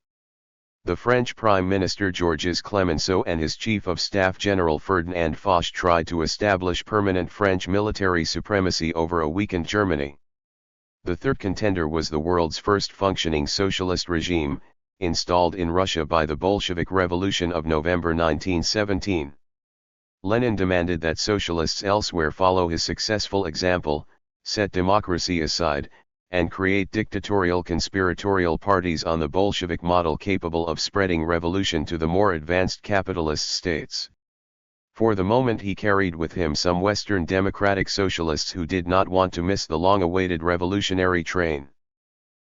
The French Prime Minister Georges Clemenceau and his Chief of Staff General Ferdinand Foch tried to establish permanent French military supremacy over a weakened Germany. The third contender was the world's first functioning socialist regime, installed in Russia by the Bolshevik Revolution of November 1917. Lenin demanded that socialists elsewhere follow his successful example, set democracy aside, and create dictatorial conspiratorial parties on the Bolshevik model capable of spreading revolution to the more advanced capitalist states. For the moment he carried with him some Western democratic socialists who did not want to miss the long-awaited revolutionary train.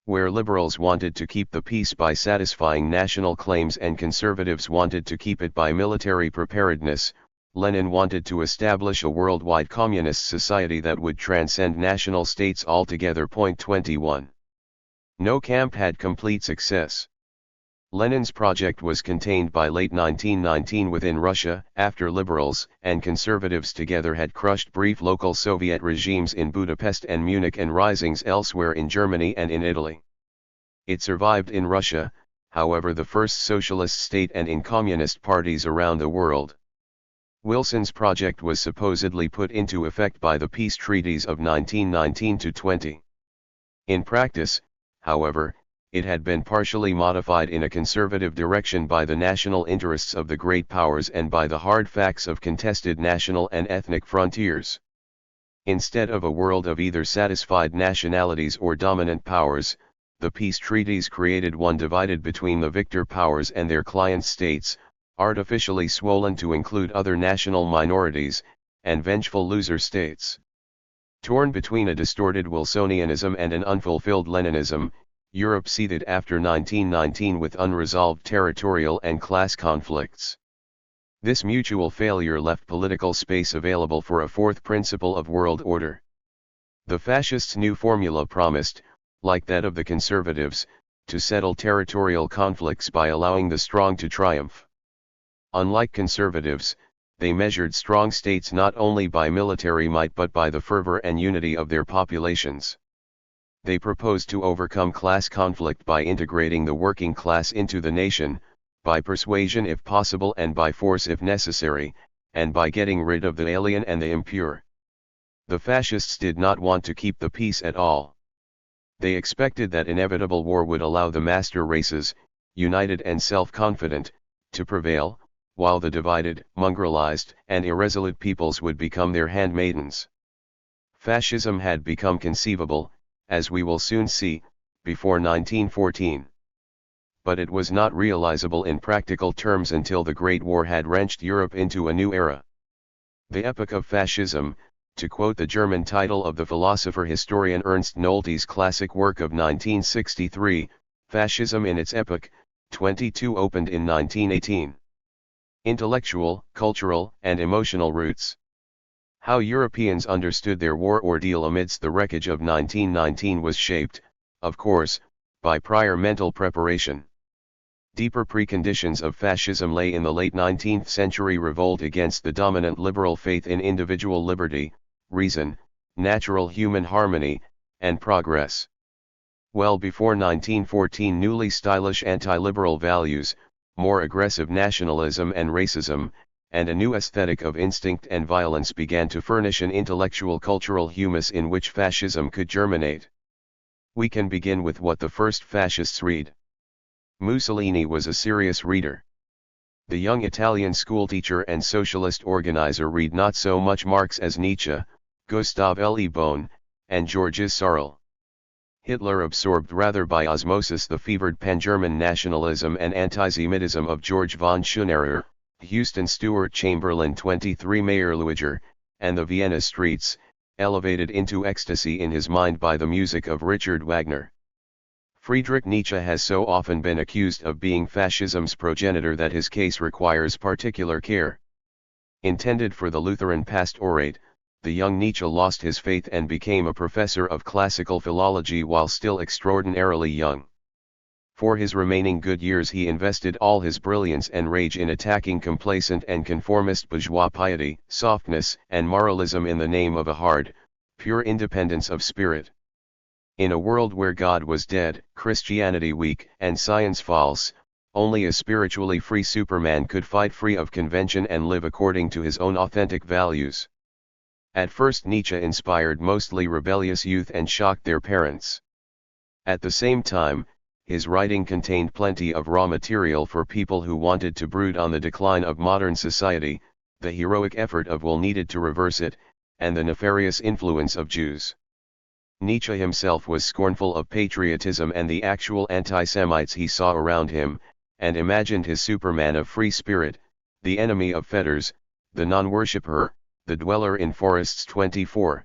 Where liberals wanted to keep the peace by satisfying national claims and conservatives wanted to keep it by military preparedness, Lenin wanted to establish a worldwide communist society that would transcend national states altogether. 21. No camp had complete success. Lenin's project was contained by late 1919 within Russia, after liberals and conservatives together had crushed brief local Soviet regimes in Budapest and Munich and risings elsewhere in Germany and in Italy. It survived in Russia, however, the first socialist state, and in communist parties around the world. Wilson's project was supposedly put into effect by the peace treaties of 1919-20. In practice, however, it had been partially modified in a conservative direction by the national interests of the great powers and by the hard facts of contested national and ethnic frontiers. Instead of a world of either satisfied nationalities or dominant powers, the peace treaties created one divided between the victor powers and their client states, artificially swollen to include other national minorities, and vengeful loser states. Torn between a distorted Wilsonianism and an unfulfilled Leninism, Europe seethed after 1919 with unresolved territorial and class conflicts. This mutual failure left political space available for a fourth principle of world order. The fascists' new formula promised, like that of the conservatives, to settle territorial conflicts by allowing the strong to triumph. Unlike conservatives, they measured strong states not only by military might but by the fervor and unity of their populations. They proposed to overcome class conflict by integrating the working class into the nation, by persuasion if possible and by force if necessary, and by getting rid of the alien and the impure. The fascists did not want to keep the peace at all. They expected that inevitable war would allow the master races, united and self-confident, to prevail, while the divided, mongrelized, and irresolute peoples would become their handmaidens. Fascism had become conceivable, as we will soon see, before 1914. But it was not realizable in practical terms until the Great War had wrenched Europe into a new era. The epoch of fascism, to quote the German title of the philosopher-historian Ernst Nolte's classic work of 1963, Fascism in its Epoch, 22 opened in 1918. Intellectual, cultural, and emotional roots. How Europeans understood their war ordeal amidst the wreckage of 1919 was shaped, of course, by prior mental preparation. Deeper preconditions of fascism lay in the late 19th century revolt against the dominant liberal faith in individual liberty, reason, natural human harmony, and progress. Well before 1914, newly stylish anti-liberal values, more aggressive nationalism and racism, and a new aesthetic of instinct and violence began to furnish an intellectual cultural humus in which fascism could germinate. We can begin with what the first fascists read. Mussolini was a serious reader. The young Italian schoolteacher and socialist organizer read not so much Marx as Nietzsche, Gustav Le Bon, and Georges Sorel. Hitler absorbed rather by osmosis the fevered pan-German nationalism and anti-Semitism of George von Schoonerer, Houston Stewart Chamberlain 23 Meyerlüger, and the Vienna streets, elevated into ecstasy in his mind by the music of Richard Wagner. Friedrich Nietzsche has so often been accused of being fascism's progenitor that his case requires particular care. Intended for the Lutheran pastorate, the young Nietzsche lost his faith and became a professor of classical philology while still extraordinarily young. For his remaining good years he invested all his brilliance and rage in attacking complacent and conformist bourgeois piety, softness, and moralism in the name of a hard, pure independence of spirit. In a world where God was dead, Christianity weak, and science false, only a spiritually free Superman could fight free of convention and live according to his own authentic values. At first Nietzsche inspired mostly rebellious youth and shocked their parents. At the same time, his writing contained plenty of raw material for people who wanted to brood on the decline of modern society, the heroic effort of will needed to reverse it, and the nefarious influence of Jews. Nietzsche himself was scornful of patriotism and the actual anti-Semites he saw around him, and imagined his Superman of free spirit, the enemy of fetters, the non-worshipper, the dweller in forests 24.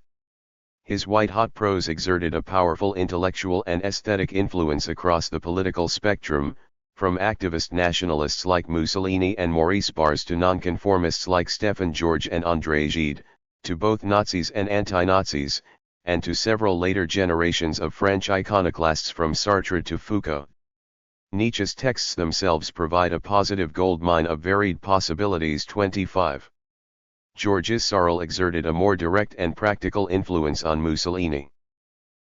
His white-hot prose exerted a powerful intellectual and aesthetic influence across the political spectrum, from activist nationalists like Mussolini and Maurice Barrès to nonconformists like Stefan George and André Gide, to both Nazis and anti-Nazis, and to several later generations of French iconoclasts from Sartre to Foucault. Nietzsche's texts themselves provide a positive goldmine of varied possibilities. 25. Georges Sorel exerted a more direct and practical influence on Mussolini.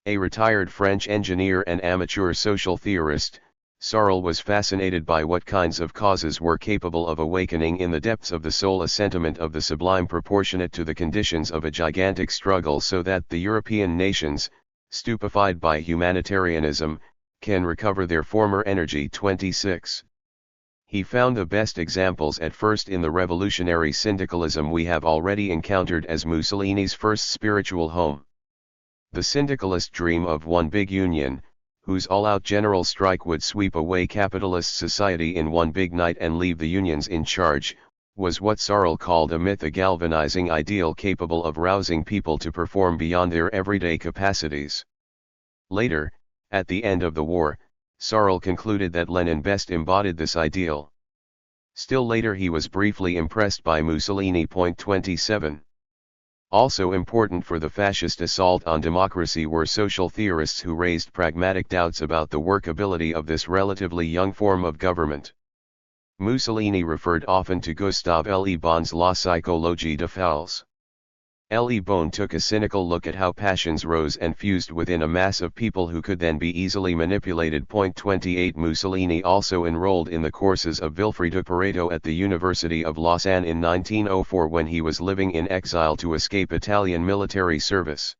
A retired French engineer and amateur social theorist, Sorel was fascinated by what kinds of causes were capable of awakening in the depths of the soul a sentiment of the sublime proportionate to the conditions of a gigantic struggle so that the European nations, stupefied by humanitarianism, can recover their former energy. 26. He found the best examples at first in the revolutionary syndicalism we have already encountered as Mussolini's first spiritual home. The syndicalist dream of one big union, whose all-out general strike would sweep away capitalist society in one big night and leave the unions in charge, was what Sorel called a myth, a galvanizing ideal capable of rousing people to perform beyond their everyday capacities. Later, at the end of the war, Sorel concluded that Lenin best embodied this ideal. Still later he was briefly impressed by Mussolini. 27. Also important for the fascist assault on democracy were social theorists who raised pragmatic doubts about the workability of this relatively young form of government. Mussolini referred often to Gustav Le Bon's La psychologie des foules. Le Bon took a cynical look at how passions rose and fused within a mass of people who could then be easily manipulated. 28. Mussolini also enrolled in the courses of Vilfredo Pareto at the University of Lausanne in 1904 when he was living in exile to escape Italian military service.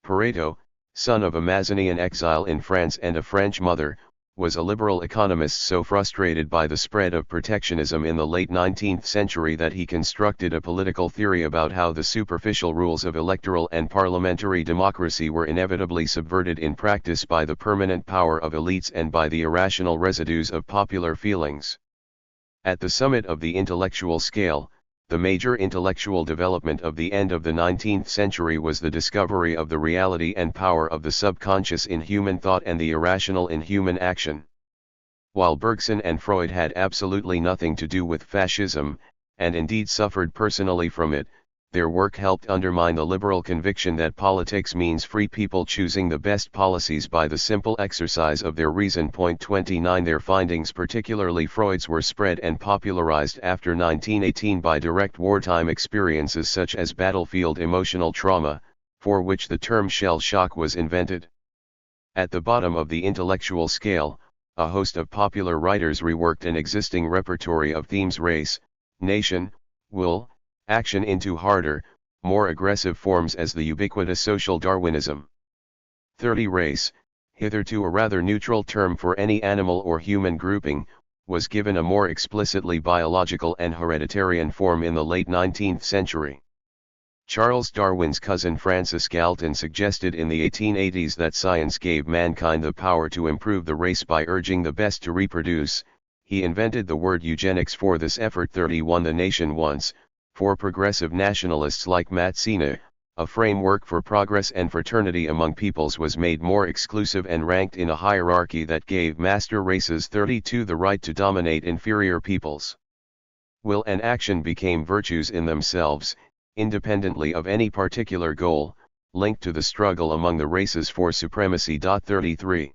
Pareto, son of a Mazanian exile in France and a French mother, was a liberal economist so frustrated by the spread of protectionism in the late 19th century that he constructed a political theory about how the superficial rules of electoral and parliamentary democracy were inevitably subverted in practice by the permanent power of elites and by the irrational residues of popular feelings. At the summit of the intellectual scale, the major intellectual development of the end of the 19th century was the discovery of the reality and power of the subconscious in human thought and the irrational in human action. While Bergson and Freud had absolutely nothing to do with fascism, and indeed suffered personally from it, their work helped undermine the liberal conviction that politics means free people choosing the best policies by the simple exercise of their reason. 29 Their findings, particularly Freud's, were spread and popularized after 1918 by direct wartime experiences such as battlefield emotional trauma, for which the term shell shock was invented. At the bottom of the intellectual scale, a host of popular writers reworked an existing repertory of themes: race, nation, will, action into harder, more aggressive forms as the ubiquitous social Darwinism. 30 Race, hitherto a rather neutral term for any animal or human grouping, was given a more explicitly biological and hereditarian form in the late 19th century. Charles Darwin's cousin Francis Galton suggested in the 1880s that science gave mankind the power to improve the race by urging the best to reproduce. He invented the word eugenics for this effort. 31 The nation once, for progressive nationalists like Mazzini, a framework for progress and fraternity among peoples, was made more exclusive and ranked in a hierarchy that gave master races. 32 The right to dominate inferior peoples. Will and action became virtues in themselves, independently of any particular goal, linked to the struggle among the races for supremacy. 33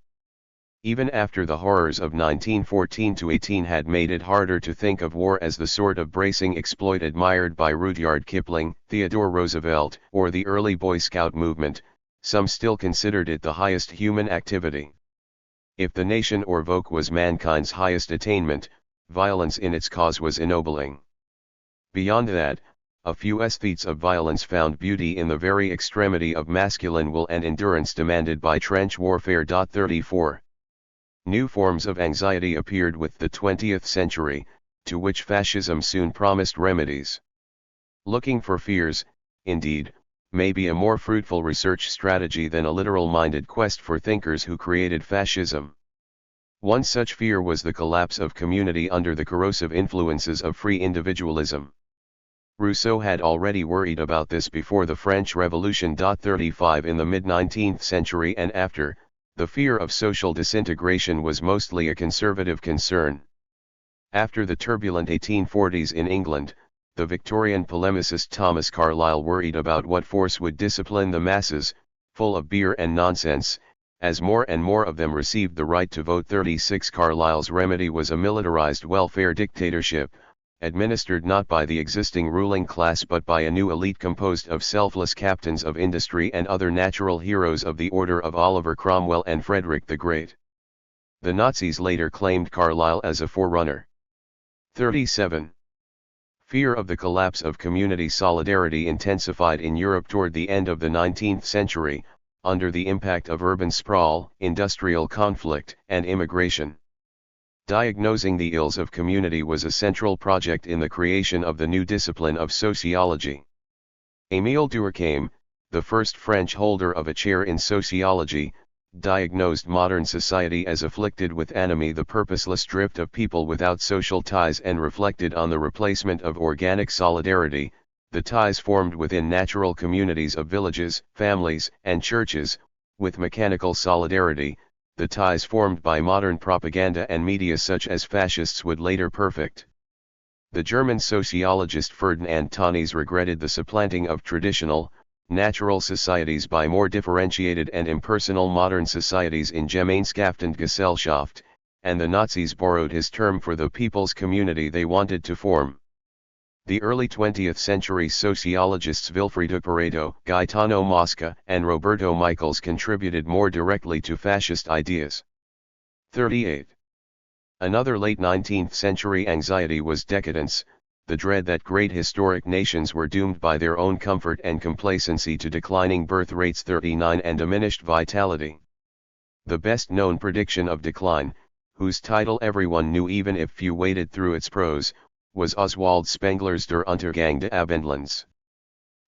Even after the horrors of 1914-18 had made it harder to think of war as the sort of bracing exploit admired by Rudyard Kipling, Theodore Roosevelt, or the early Boy Scout movement, some still considered it the highest human activity. If the nation or vogue was mankind's highest attainment, violence in its cause was ennobling. Beyond that, a few aesthetes of violence found beauty in the very extremity of masculine will and endurance demanded by trench warfare. 34 New forms of anxiety appeared with the 20th century, to which fascism soon promised remedies. Looking for fears, indeed, may be a more fruitful research strategy than a literal-minded quest for thinkers who created fascism. One such fear was the collapse of community under the corrosive influences of free individualism. Rousseau had already worried about this before the French Revolution. 35 In the mid-19th century and after, the fear of social disintegration was mostly a conservative concern. After the turbulent 1840s in England, the Victorian polemicist Thomas Carlyle worried about what force would discipline the masses, full of beer and nonsense, as more and more of them received the right to vote. 36 Carlyle's remedy was a militarized welfare dictatorship, administered not by the existing ruling class but by a new elite composed of selfless captains of industry and other natural heroes of the order of Oliver Cromwell and Frederick the Great. The Nazis later claimed Carlyle as a forerunner. 37. Fear of the collapse of community solidarity intensified in Europe toward the end of the 19th century, under the impact of urban sprawl, industrial conflict, and immigration. Diagnosing the ills of community was a central project in the creation of the new discipline of sociology. Émile Durkheim, the first French holder of a chair in sociology, diagnosed modern society as afflicted with anomie, the purposeless drift of people without social ties, and reflected on the replacement of organic solidarity, the ties formed within natural communities of villages, families, and churches, with mechanical solidarity, the ties formed by modern propaganda and media such as fascists would later perfect. The German sociologist Ferdinand Tönnies regretted the supplanting of traditional, natural societies by more differentiated and impersonal modern societies in Gemeinschaft und Gesellschaft, and the Nazis borrowed his term for the people's community they wanted to form. The early 20th century sociologists Vilfredo Pareto, Gaetano Mosca, and Roberto Michels contributed more directly to fascist ideas. 38. Another late 19th century anxiety was decadence, the dread that great historic nations were doomed by their own comfort and complacency to declining birth rates. 39 And diminished vitality. The best known prediction of decline, whose title everyone knew even if few waded through its prose, was Oswald Spengler's Der Untergang des Abendlands.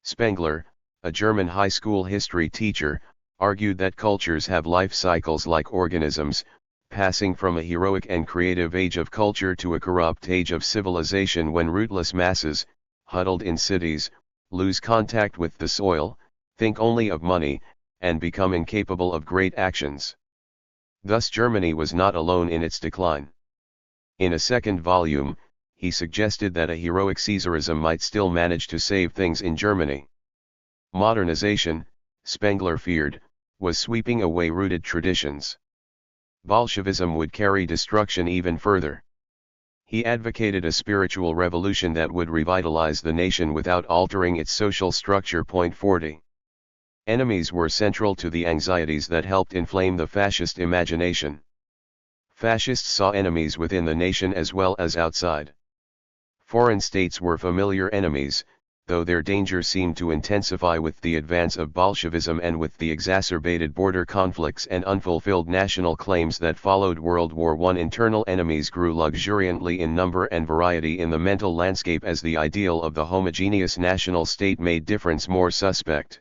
Spengler, a German high school history teacher, argued that cultures have life cycles like organisms, passing from a heroic and creative age of culture to a corrupt age of civilization when rootless masses, huddled in cities, lose contact with the soil, think only of money, and become incapable of great actions. Thus Germany was not alone in its decline. In a second volume, he suggested that a heroic Caesarism might still manage to save things in Germany. Modernization, Spengler feared, was sweeping away rooted traditions. Bolshevism would carry destruction even further. He advocated a spiritual revolution that would revitalize the nation without altering its social structure. 40. Enemies were central to the anxieties that helped inflame the fascist imagination. Fascists saw enemies within the nation as well as outside. Foreign states were familiar enemies, though their danger seemed to intensify with the advance of Bolshevism and with the exacerbated border conflicts and unfulfilled national claims that followed World War I. Internal enemies grew luxuriantly in number and variety in the mental landscape as the ideal of the homogeneous national state made difference more suspect.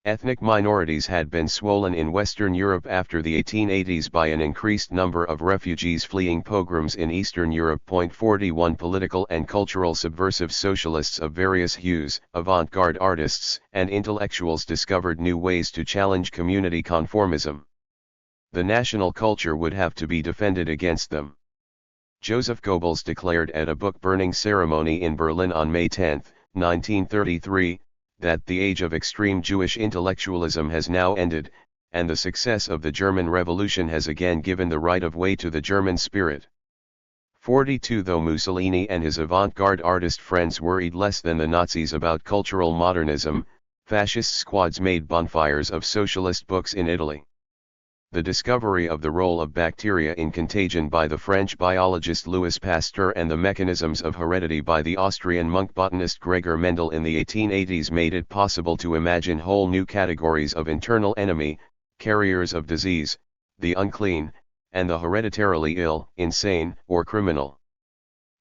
Ethnic minorities had been swollen in Western Europe after the 1880s by an increased number of refugees fleeing pogroms in Eastern Europe. 41 Political and cultural subversive socialists of various hues, avant-garde artists, and intellectuals discovered new ways to challenge community conformism. The national culture would have to be defended against them. Joseph Goebbels declared at a book-burning ceremony in Berlin on May 10, 1933, that the age of extreme Jewish intellectualism has now ended, and the success of the German Revolution has again given the right of way to the German spirit. 42 Though Mussolini and his avant-garde artist friends worried less than the Nazis about cultural modernism, fascist squads made bonfires of socialist books in Italy. The discovery of the role of bacteria in contagion by the French biologist Louis Pasteur and the mechanisms of heredity by the Austrian monk botanist Gregor Mendel in the 1880s made it possible to imagine whole new categories of internal enemy, carriers of disease, the unclean, and the hereditarily ill, insane, or criminal.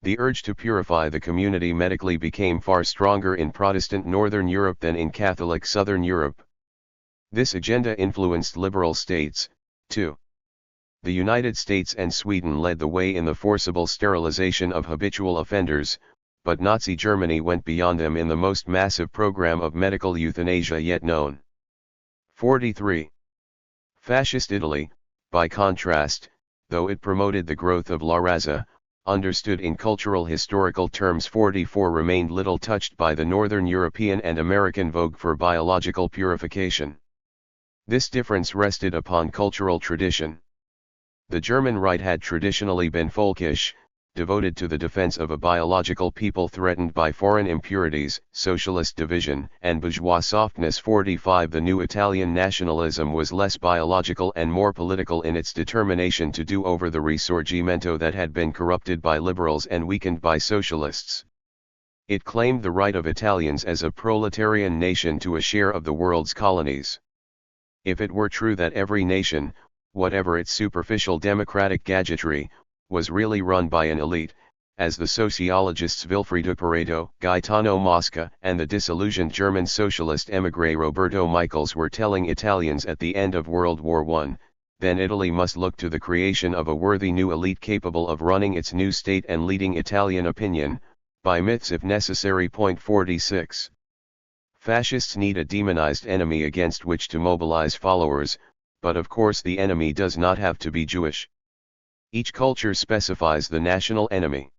The urge to purify the community medically became far stronger in Protestant Northern Europe than in Catholic Southern Europe. This agenda influenced liberal states, too. The United States and Sweden led the way in the forcible sterilization of habitual offenders, but Nazi Germany went beyond them in the most massive program of medical euthanasia yet known. 43. Fascist Italy, by contrast, though it promoted the growth of la razza, understood in cultural historical terms 44 remained little touched by the Northern European and American vogue for biological purification. This difference rested upon cultural tradition. The German right had traditionally been folkish, devoted to the defense of a biological people threatened by foreign impurities, socialist division, and bourgeois softness. 45 The new Italian nationalism was less biological and more political in its determination to do over the Risorgimento that had been corrupted by liberals and weakened by socialists. It claimed the right of Italians as a proletarian nation to a share of the world's colonies. If it were true that every nation, whatever its superficial democratic gadgetry, was really run by an elite, as the sociologists Vilfredo Pareto, Gaetano Mosca, and the disillusioned German socialist émigré Roberto Michels were telling Italians at the end of World War I, then Italy must look to the creation of a worthy new elite capable of running its new state and leading Italian opinion, by myths if necessary. 46. Fascists need a demonized enemy against which to mobilize followers, but of course the enemy does not have to be Jewish. Each culture specifies the national enemy.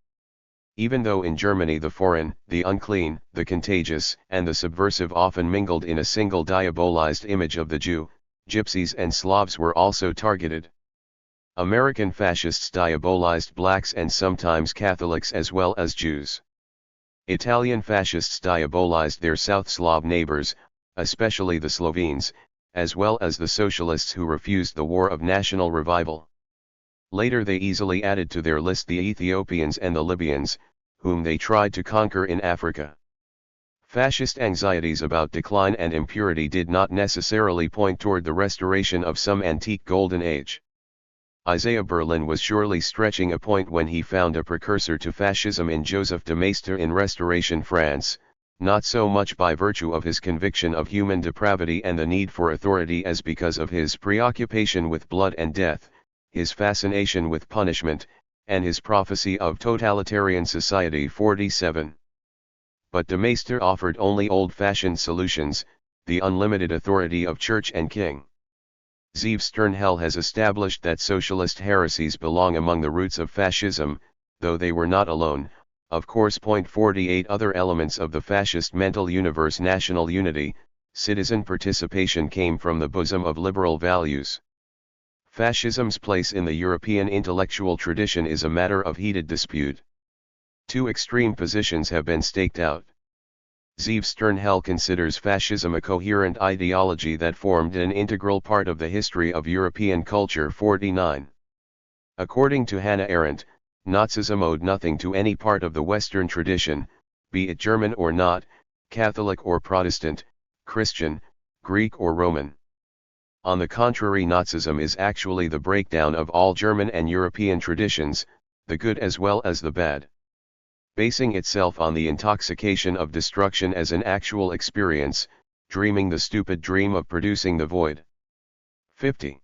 Even though in Germany the foreign, the unclean, the contagious, and the subversive often mingled in a single diabolized image of the Jew, Gypsies and Slavs were also targeted. American fascists diabolized blacks and sometimes Catholics as well as Jews. Italian fascists diabolized their South Slav neighbors, especially the Slovenes, as well as the socialists who refused the War of National Revival. Later they easily added to their list the Ethiopians and the Libyans, whom they tried to conquer in Africa. Fascist anxieties about decline and impurity did not necessarily point toward the restoration of some antique golden age. Isaiah Berlin was surely stretching a point when he found a precursor to fascism in Joseph de Maistre in Restoration France, not so much by virtue of his conviction of human depravity and the need for authority as because of his preoccupation with blood and death, his fascination with punishment, and his prophecy of totalitarian society 47. But de Maistre offered only old-fashioned solutions, the unlimited authority of church and king. Zeev Sternhell has established that socialist heresies belong among the roots of fascism, though they were not alone, of course. 48 Other elements of the fascist mental universe: national unity, citizen participation came from the bosom of liberal values. Fascism's place in the European intellectual tradition is a matter of heated dispute. Two extreme positions have been staked out. Zeev Sternhell considers fascism a coherent ideology that formed an integral part of the history of European culture. 49. According to Hannah Arendt, Nazism owed nothing to any part of the Western tradition, be it German or not, Catholic or Protestant, Christian, Greek or Roman. On the contrary, Nazism is actually the breakdown of all German and European traditions, the good as well as the bad. Basing itself on the intoxication of destruction as an actual experience, dreaming the stupid dream of producing the void. 50.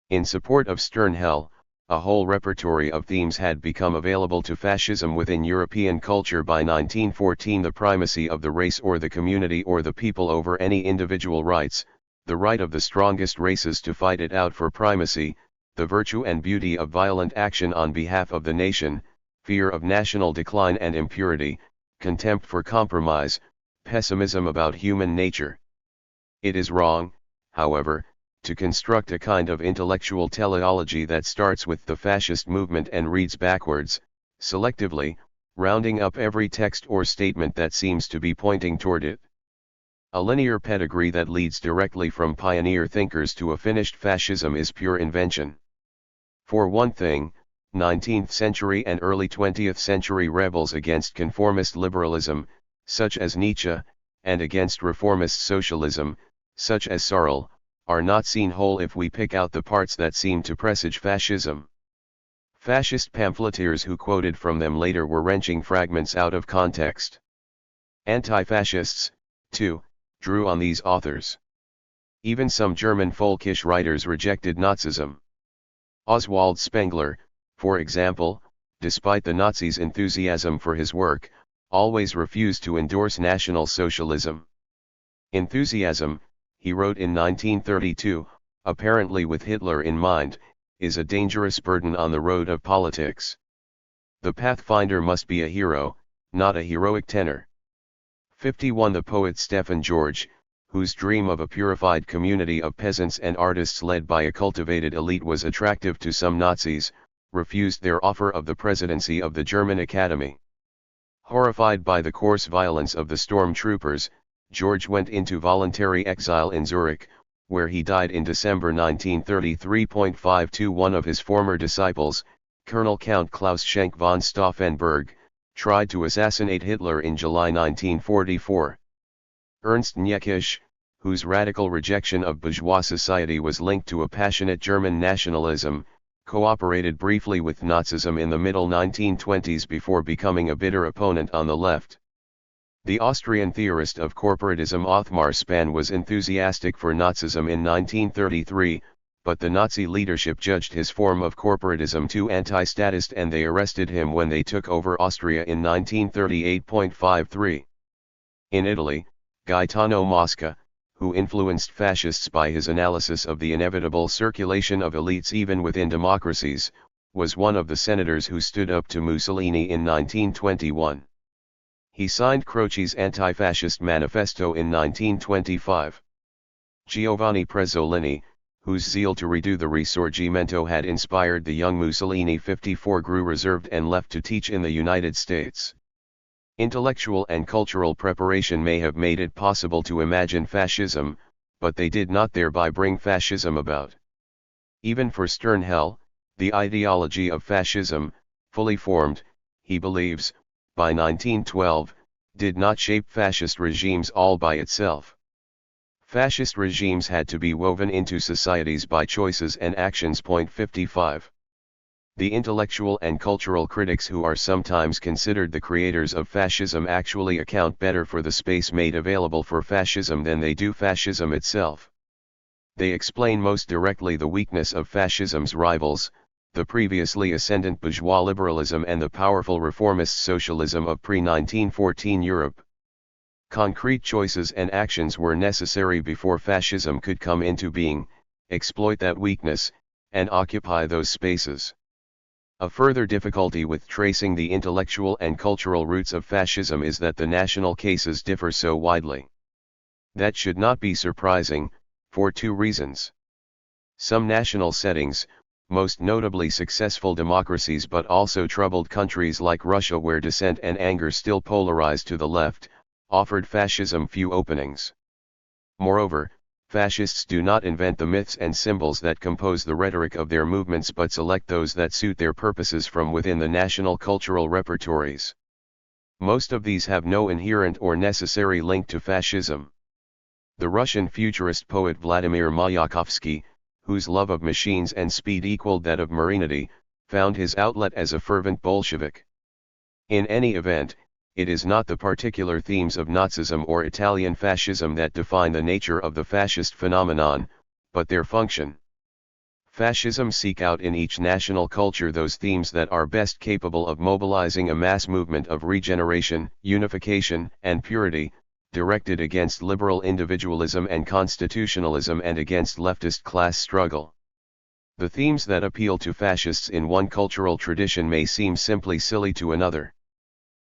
In support of Sternhell, a whole repertory of themes had become available to fascism within European culture by 1914: the primacy of the race or the community or the people over any individual rights, the right of the strongest races to fight it out for primacy, the virtue and beauty of violent action on behalf of the nation, fear of national decline and impurity, contempt for compromise, pessimism about human nature. It is wrong, however, to construct a kind of intellectual teleology that starts with the fascist movement and reads backwards, selectively, rounding up every text or statement that seems to be pointing toward it. A linear pedigree that leads directly from pioneer thinkers to a finished fascism is pure invention. For one thing, 19th century and early 20th century rebels against conformist liberalism, such as Nietzsche, and against reformist socialism, such as Searle, are not seen whole if we pick out the parts that seem to presage fascism. Fascist pamphleteers who quoted from them later were wrenching fragments out of context. Anti-fascists, too, drew on these authors. Even some German folkish writers rejected Nazism. Oswald Spengler, for example, despite the Nazis' enthusiasm for his work, always refused to endorse National Socialism. Enthusiasm, he wrote in 1932, apparently with Hitler in mind, is a dangerous burden on the road of politics. The pathfinder must be a hero, not a heroic tenor. 51. The poet Stefan George, whose dream of a purified community of peasants and artists led by a cultivated elite was attractive to some Nazis, refused their offer of the presidency of the German Academy. Horrified by the coarse violence of the stormtroopers, George went into voluntary exile in Zurich, where he died in December 1933. 52. One of his former disciples, Colonel Count Klaus Schenk von Stauffenberg, tried to assassinate Hitler in July 1944. Ernst Niekisch, whose radical rejection of bourgeois society was linked to a passionate German nationalism, cooperated briefly with Nazism in the middle 1920s before becoming a bitter opponent on the left. The Austrian theorist of corporatism Othmar Spann was enthusiastic for Nazism in 1933, but the Nazi leadership judged his form of corporatism too anti-statist and they arrested him when they took over Austria in 1938. 53. In Italy, Gaetano Mosca, who influenced fascists by his analysis of the inevitable circulation of elites even within democracies, was one of the senators who stood up to Mussolini in 1921. He signed Croce's anti-fascist manifesto in 1925. Giovanni Prezzolini, whose zeal to redo the Risorgimento had inspired the young Mussolini 54, grew reserved and left to teach in the United States. Intellectual and cultural preparation may have made it possible to imagine fascism, but they did not thereby bring fascism about. Even for Sternhell, the ideology of fascism, fully formed, he believes, by 1912, did not shape fascist regimes all by itself. Fascist regimes had to be woven into societies by choices and actions. 55. The intellectual and cultural critics who are sometimes considered the creators of fascism actually account better for the space made available for fascism than they do fascism itself. They explain most directly the weakness of fascism's rivals, the previously ascendant bourgeois liberalism and the powerful reformist socialism of pre-1914 Europe. Concrete choices and actions were necessary before fascism could come into being, exploit that weakness, and occupy those spaces. A further difficulty with tracing the intellectual and cultural roots of fascism is that the national cases differ so widely. That should not be surprising, for two reasons. Some national settings, most notably successful democracies but also troubled countries like Russia where dissent and anger still polarized to the left, offered fascism few openings. Moreover, fascists do not invent the myths and symbols that compose the rhetoric of their movements but select those that suit their purposes from within the national cultural repertories. Most of these have no inherent or necessary link to fascism. The Russian futurist poet Vladimir Mayakovsky, whose love of machines and speed equaled that of Marinity, found his outlet as a fervent Bolshevik. In any event, it is not the particular themes of Nazism or Italian fascism that define the nature of the fascist phenomenon, but their function. Fascism seek out in each national culture those themes that are best capable of mobilizing a mass movement of regeneration, unification, and purity, directed against liberal individualism and constitutionalism and against leftist class struggle. The themes that appeal to fascists in one cultural tradition may seem simply silly to another.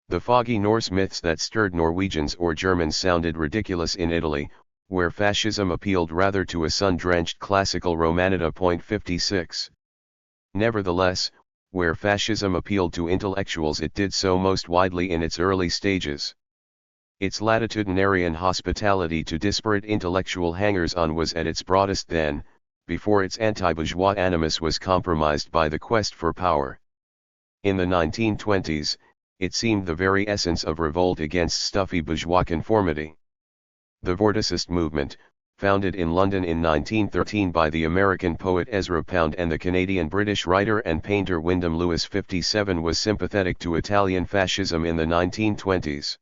The foggy Norse myths that stirred Norwegians or Germans sounded ridiculous in Italy, where fascism appealed rather to a sun-drenched classical Romanita. 56. Nevertheless, where fascism appealed to intellectuals it did so most widely in its early stages. Its latitudinarian hospitality to disparate intellectual hangers-on was at its broadest then, before its anti-bourgeois animus was compromised by the quest for power. In the 1920s, it seemed the very essence of revolt against stuffy bourgeois conformity. The Vorticist movement, founded in London in 1913 by the American poet Ezra Pound and the Canadian-British writer and painter Wyndham Lewis 57, was sympathetic to Italian fascism in the 1920s.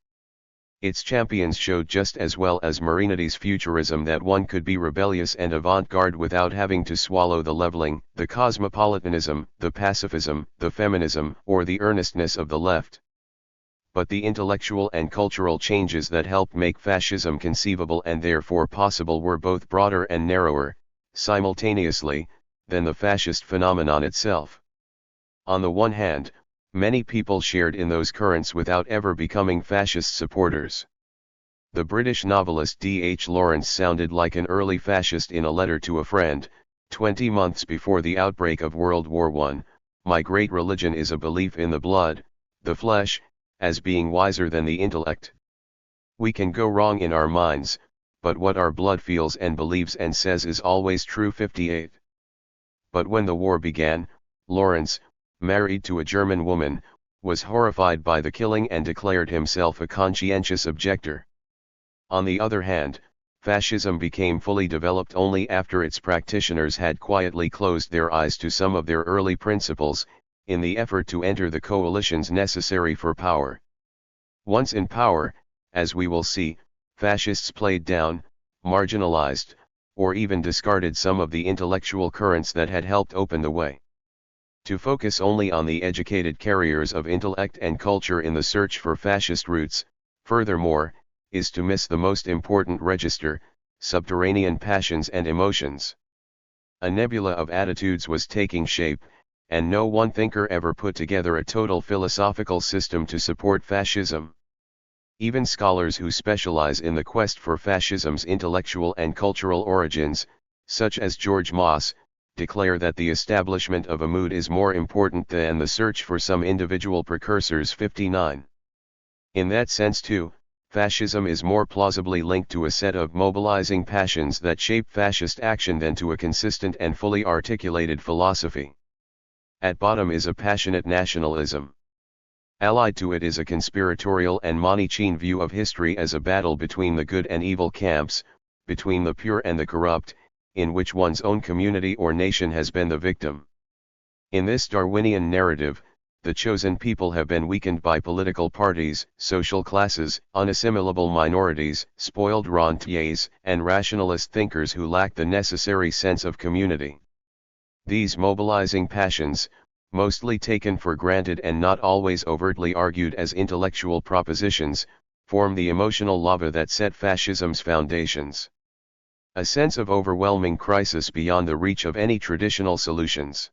Its champions showed just as well as Marinity's futurism that one could be rebellious and avant-garde without having to swallow the leveling, the cosmopolitanism, the pacifism, the feminism, or the earnestness of the left. But the intellectual and cultural changes that helped make fascism conceivable and therefore possible were both broader and narrower, simultaneously, than the fascist phenomenon itself. On the one hand, many people shared in those currents without ever becoming fascist supporters. The British novelist D.H. Lawrence sounded like an early fascist in a letter to a friend, 20 months before the outbreak of World War I, "My great religion is a belief in the blood, the flesh, as being wiser than the intellect. We can go wrong in our minds, but what our blood feels and believes and says is always true." 58. But when the war began, Lawrence, married to a German woman, was horrified by the killing and declared himself a conscientious objector. On the other hand, fascism became fully developed only after its practitioners had quietly closed their eyes to some of their early principles, in the effort to enter the coalitions necessary for power. Once in power, as we will see, fascists played down, marginalized, or even discarded some of the intellectual currents that had helped open the way. To focus only on the educated carriers of intellect and culture in the search for fascist roots, furthermore, is to miss the most important register, subterranean passions and emotions. A nebula of attitudes was taking shape, and no one thinker ever put together a total philosophical system to support fascism. Even scholars who specialize in the quest for fascism's intellectual and cultural origins, such as George Moss, declare that the establishment of a mood is more important than the search for some individual precursors. 59. In that sense too, fascism is more plausibly linked to a set of mobilizing passions that shape fascist action than to a consistent and fully articulated philosophy. At bottom is a passionate nationalism. Allied to it is a conspiratorial and Manichean view of history as a battle between the good and evil camps, between the pure and the corrupt, in which one's own community or nation has been the victim. In this Darwinian narrative, the chosen people have been weakened by political parties, social classes, unassimilable minorities, spoiled rentiers, and rationalist thinkers who lack the necessary sense of community. These mobilizing passions, mostly taken for granted and not always overtly argued as intellectual propositions, form the emotional lava that set fascism's foundations. A sense of overwhelming crisis beyond the reach of any traditional solutions.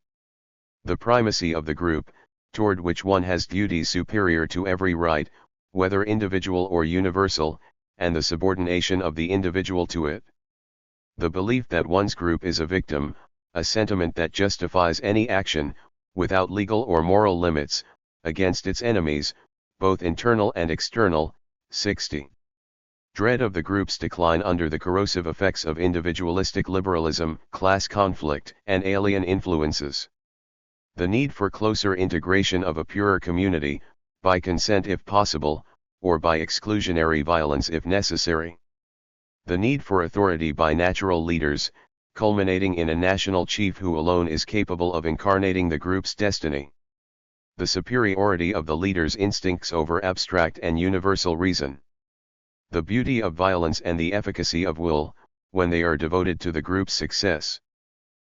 The primacy of the group, toward which one has duties superior to every right, whether individual or universal, and the subordination of the individual to it. The belief that one's group is a victim, a sentiment that justifies any action, without legal or moral limits, against its enemies, both internal and external. 60. Dread of the group's decline under the corrosive effects of individualistic liberalism, class conflict, and alien influences. The need for closer integration of a purer community, by consent if possible, or by exclusionary violence if necessary. The need for authority by natural leaders, culminating in a national chief who alone is capable of incarnating the group's destiny. The superiority of the leader's instincts over abstract and universal reason. The beauty of violence and the efficacy of will, when they are devoted to the group's success.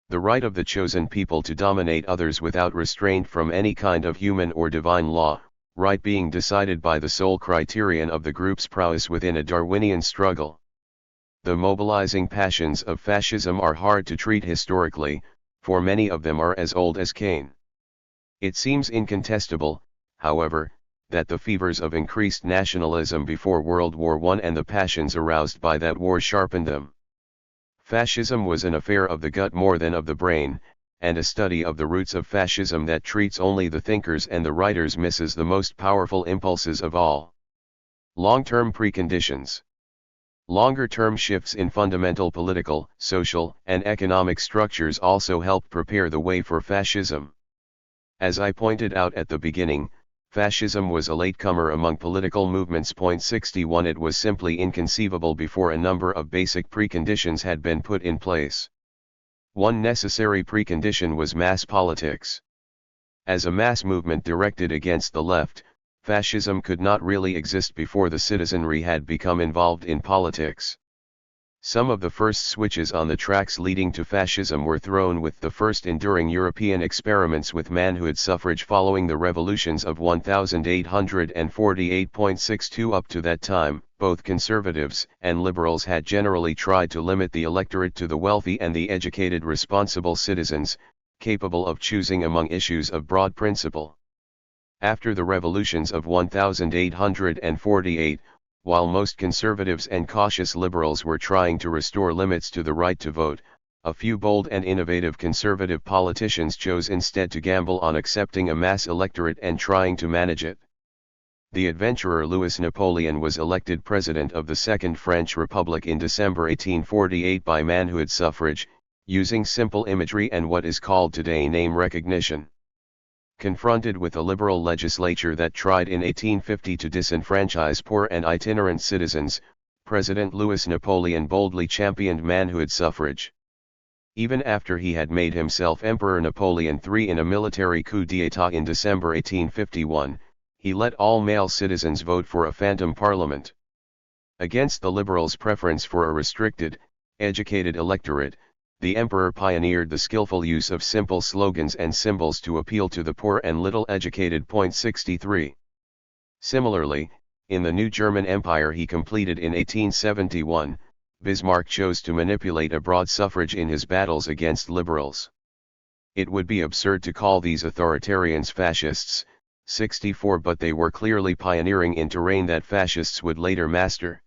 The right of the chosen people to dominate others without restraint from any kind of human or divine law, right being decided by the sole criterion of the group's prowess within a Darwinian struggle. The mobilizing passions of fascism are hard to treat historically, for many of them are as old as Cain. It seems incontestable, however, that the fevers of increased nationalism before World War I and the passions aroused by that war sharpened them. Fascism was an affair of the gut more than of the brain, and a study of the roots of fascism that treats only the thinkers and the writers misses the most powerful impulses of all. Long-term preconditions. Longer-term shifts in fundamental political, social, and economic structures also helped prepare the way for fascism. As I pointed out at the beginning, fascism was a latecomer among political movements. 61 It was simply inconceivable before a number of basic preconditions had been put in place. One necessary precondition was mass politics. As a mass movement directed against the left, fascism could not really exist before the citizenry had become involved in politics. Some of the first switches on the tracks leading to fascism were thrown with the first enduring European experiments with manhood suffrage following the revolutions of 1848.62. Up to that time, both conservatives and liberals had generally tried to limit the electorate to the wealthy and the educated responsible citizens, capable of choosing among issues of broad principle. After the revolutions of 1848, while most conservatives and cautious liberals were trying to restore limits to the right to vote, a few bold and innovative conservative politicians chose instead to gamble on accepting a mass electorate and trying to manage it. The adventurer Louis Napoleon was elected president of the Second French Republic in December 1848 by manhood suffrage, using simple imagery and what is called today name recognition. Confronted with a liberal legislature that tried in 1850 to disenfranchise poor and itinerant citizens, President Louis Napoleon boldly championed manhood suffrage. Even after he had made himself Emperor Napoleon III in a military coup d'état in December 1851, he let all male citizens vote for a phantom parliament. Against the liberals' preference for a restricted, educated electorate, the emperor pioneered the skillful use of simple slogans and symbols to appeal to the poor and little educated. 63. Similarly, in the new German Empire he completed in 1871, Bismarck chose to manipulate a broad suffrage in his battles against liberals. It would be absurd to call these authoritarians fascists. 64 But they were clearly pioneering in terrain that fascists would later master.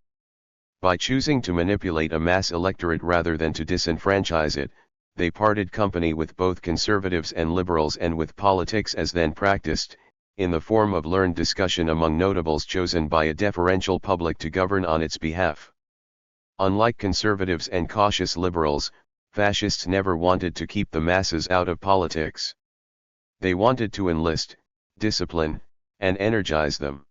By choosing to manipulate a mass electorate rather than to disenfranchise it, they parted company with both conservatives and liberals and with politics as then practiced, in the form of learned discussion among notables chosen by a deferential public to govern on its behalf. Unlike conservatives and cautious liberals, fascists never wanted to keep the masses out of politics. They wanted to enlist, discipline, and energize them.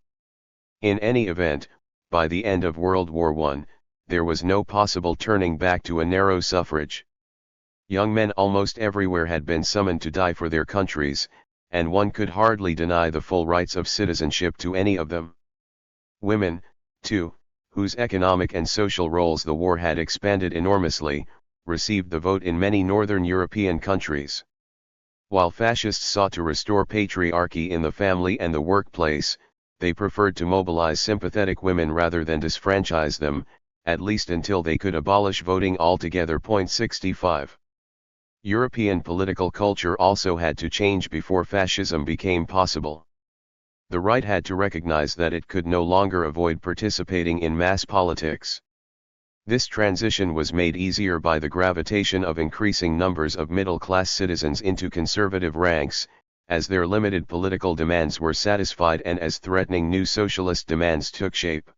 In any event, by the end of World War I, there was no possible turning back to a narrow suffrage. Young men almost everywhere had been summoned to die for their countries, and one could hardly deny the full rights of citizenship to any of them. Women, too, whose economic and social roles the war had expanded enormously, received the vote in many northern European countries. While fascists sought to restore patriarchy in the family and the workplace, they preferred to mobilize sympathetic women rather than disfranchise them, at least until they could abolish voting altogether. 65. European political culture also had to change before fascism became possible. The right had to recognize that it could no longer avoid participating in mass politics. This transition was made easier by the gravitation of increasing numbers of middle-class citizens into conservative ranks, as their limited political demands were satisfied and as threatening new socialist demands took shape.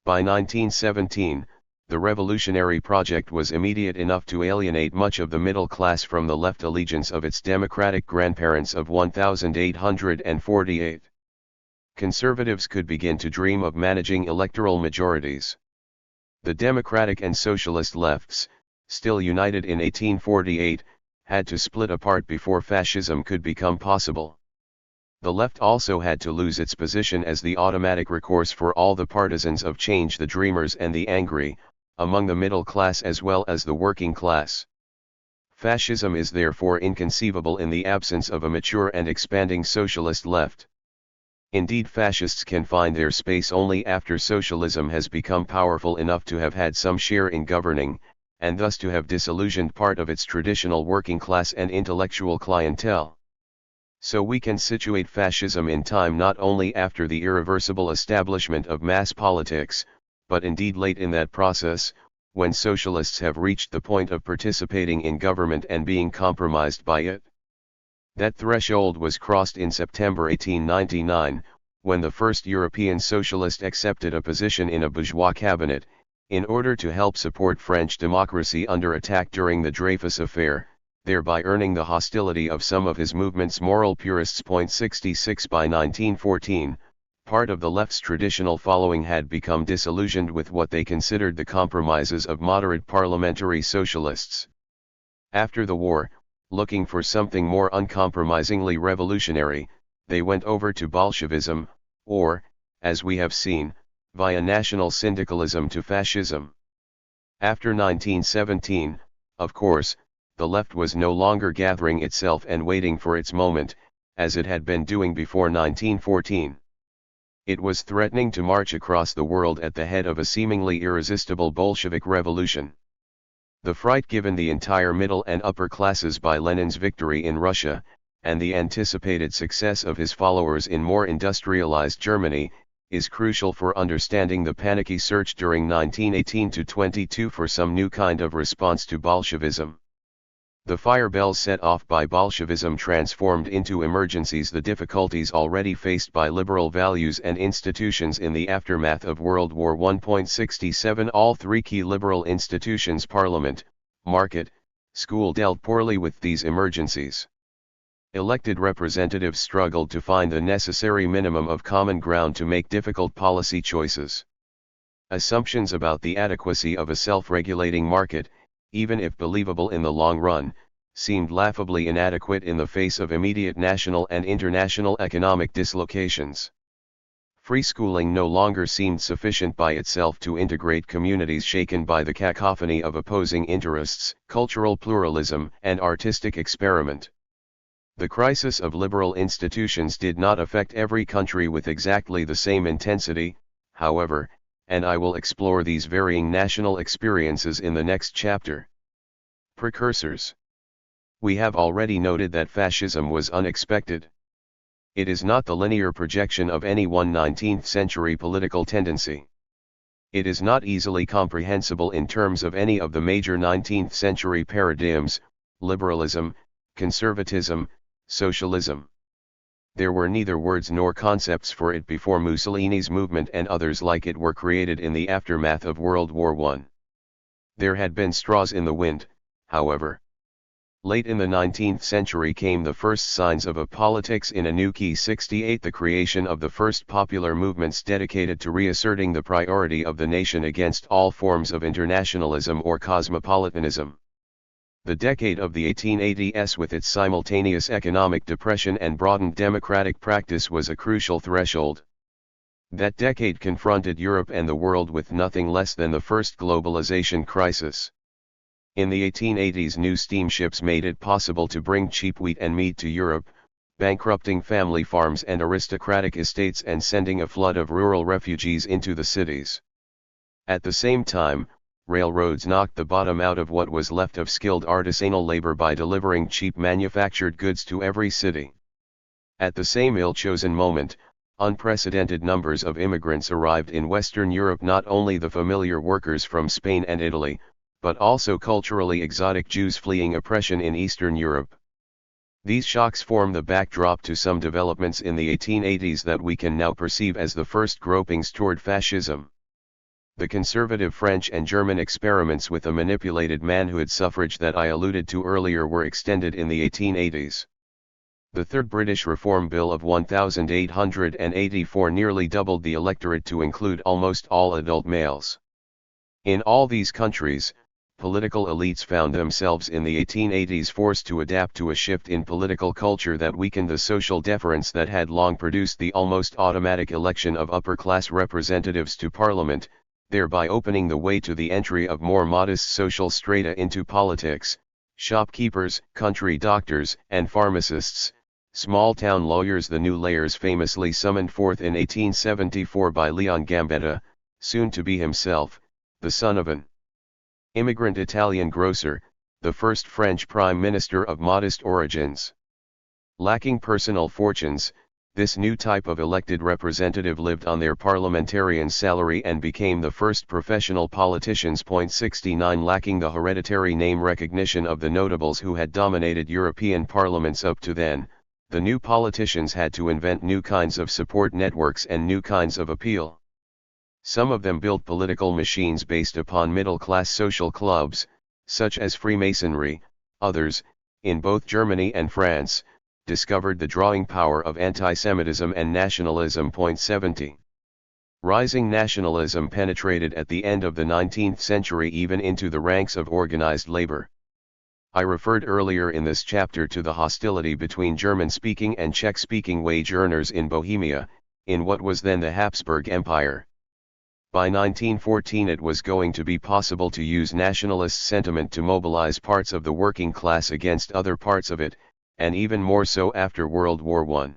By 1917, the revolutionary project was immediate enough to alienate much of the middle class from the left allegiance of its democratic grandparents of 1848. Conservatives could begin to dream of managing electoral majorities. The democratic and socialist lefts, still united in 1848, had to split apart before fascism could become possible. The left also had to lose its position as the automatic recourse for all the partisans of change, the dreamers and the angry, among the middle class as well as the working class. Fascism is therefore inconceivable in the absence of a mature and expanding socialist left. Indeed, fascists can find their space only after socialism has become powerful enough to have had some share in governing, and thus to have disillusioned part of its traditional working class and intellectual clientele. So we can situate fascism in time not only after the irreversible establishment of mass politics, but indeed late in that process, when socialists have reached the point of participating in government and being compromised by it. That threshold was crossed in September 1899, when the first European socialist accepted a position in a bourgeois cabinet, in order to help support French democracy under attack during the Dreyfus affair, thereby earning the hostility of some of his movement's moral purists. 66. By 1914, part of the left's traditional following had become disillusioned with what they considered the compromises of moderate parliamentary socialists. After the war, looking for something more uncompromisingly revolutionary, they went over to Bolshevism, or, as we have seen, via national syndicalism to fascism. After 1917, of course, the left was no longer gathering itself and waiting for its moment, as it had been doing before 1914. It was threatening to march across the world at the head of a seemingly irresistible Bolshevik revolution. The fright given the entire middle and upper classes by Lenin's victory in Russia, and the anticipated success of his followers in more industrialized Germany, is crucial for understanding the panicky search during 1918-22 for some new kind of response to Bolshevism. The fire bells set off by Bolshevism transformed into emergencies the difficulties already faced by liberal values and institutions in the aftermath of World War I. 67 All three key liberal institutions, parliament, market, school, dealt poorly with these emergencies. Elected representatives struggled to find the necessary minimum of common ground to make difficult policy choices. Assumptions about the adequacy of a self-regulating market, even if believable in the long run, seemed laughably inadequate in the face of immediate national and international economic dislocations. Free schooling no longer seemed sufficient by itself to integrate communities shaken by the cacophony of opposing interests, cultural pluralism, and artistic experiment. The crisis of liberal institutions did not affect every country with exactly the same intensity, however, and I will explore these varying national experiences in the next chapter. Precursors. We have already noted that fascism was unexpected. It is not the linear projection of any one 19th century political tendency. It is not easily comprehensible in terms of any of the major 19th century paradigms: liberalism, conservatism, socialism. There were neither words nor concepts for it before Mussolini's movement and others like it were created in the aftermath of World War I. There had been straws in the wind, however. Late in the 19th century came the first signs of a politics in Anuki 68, the creation of the first popular movements dedicated to reasserting the priority of the nation against all forms of internationalism or cosmopolitanism. The decade of the 1880s with its simultaneous economic depression and broadened democratic practice was a crucial threshold. That decade confronted Europe and the world with nothing less than the first globalization crisis. In the 1880s, new steamships made it possible to bring cheap wheat and meat to Europe, bankrupting family farms and aristocratic estates and sending a flood of rural refugees into the cities. At the same time, railroads knocked the bottom out of what was left of skilled artisanal labor by delivering cheap manufactured goods to every city. At the same ill-chosen moment, unprecedented numbers of immigrants arrived in Western Europe, not only the familiar workers from Spain and Italy, but also culturally exotic Jews fleeing oppression in Eastern Europe. These shocks form the backdrop to some developments in the 1880s that we can now perceive as the first gropings toward fascism. The conservative French and German experiments with a manipulated manhood suffrage that I alluded to earlier were extended in the 1880s. The Third British Reform Bill of 1884 nearly doubled the electorate to include almost all adult males. In all these countries, political elites found themselves in the 1880s forced to adapt to a shift in political culture that weakened the social deference that had long produced the almost automatic election of upper-class representatives to parliament, thereby opening the way to the entry of more modest social strata into politics: shopkeepers, country doctors, and pharmacists, small-town lawyers. The new layers famously summoned forth in 1874 by Leon Gambetta, soon to be himself, the son of an immigrant Italian grocer, the first French prime minister of modest origins. Lacking personal fortunes, this new type of elected representative lived on their parliamentarian salary and became the first professional politicians. 69 Lacking the hereditary name recognition of the notables who had dominated European parliaments up to then, the new politicians had to invent new kinds of support networks and new kinds of appeal. Some of them built political machines based upon middle-class social clubs, such as Freemasonry. Others, in both Germany and France, discovered the drawing power of anti-Semitism and nationalism. 70. Rising nationalism penetrated at the end of the 19th century even into the ranks of organized labor. I referred earlier in this chapter to the hostility between German-speaking and Czech-speaking wage earners in Bohemia, in what was then the Habsburg Empire. By 1914 it was going to be possible to use nationalist sentiment to mobilize parts of the working class against other parts of it, and even more so after World War I.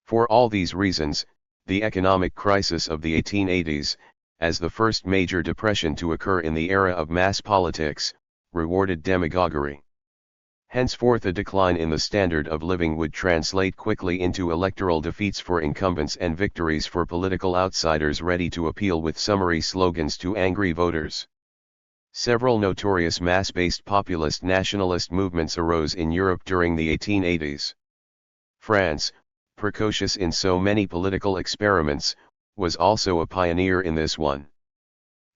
For all these reasons, the economic crisis of the 1880s, as the first major depression to occur in the era of mass politics, rewarded demagoguery. Henceforth a decline in the standard of living would translate quickly into electoral defeats for incumbents and victories for political outsiders ready to appeal with summary slogans to angry voters. Several notorious mass-based populist nationalist movements arose in Europe during the 1880s. France, precocious in so many political experiments, was also a pioneer in this one.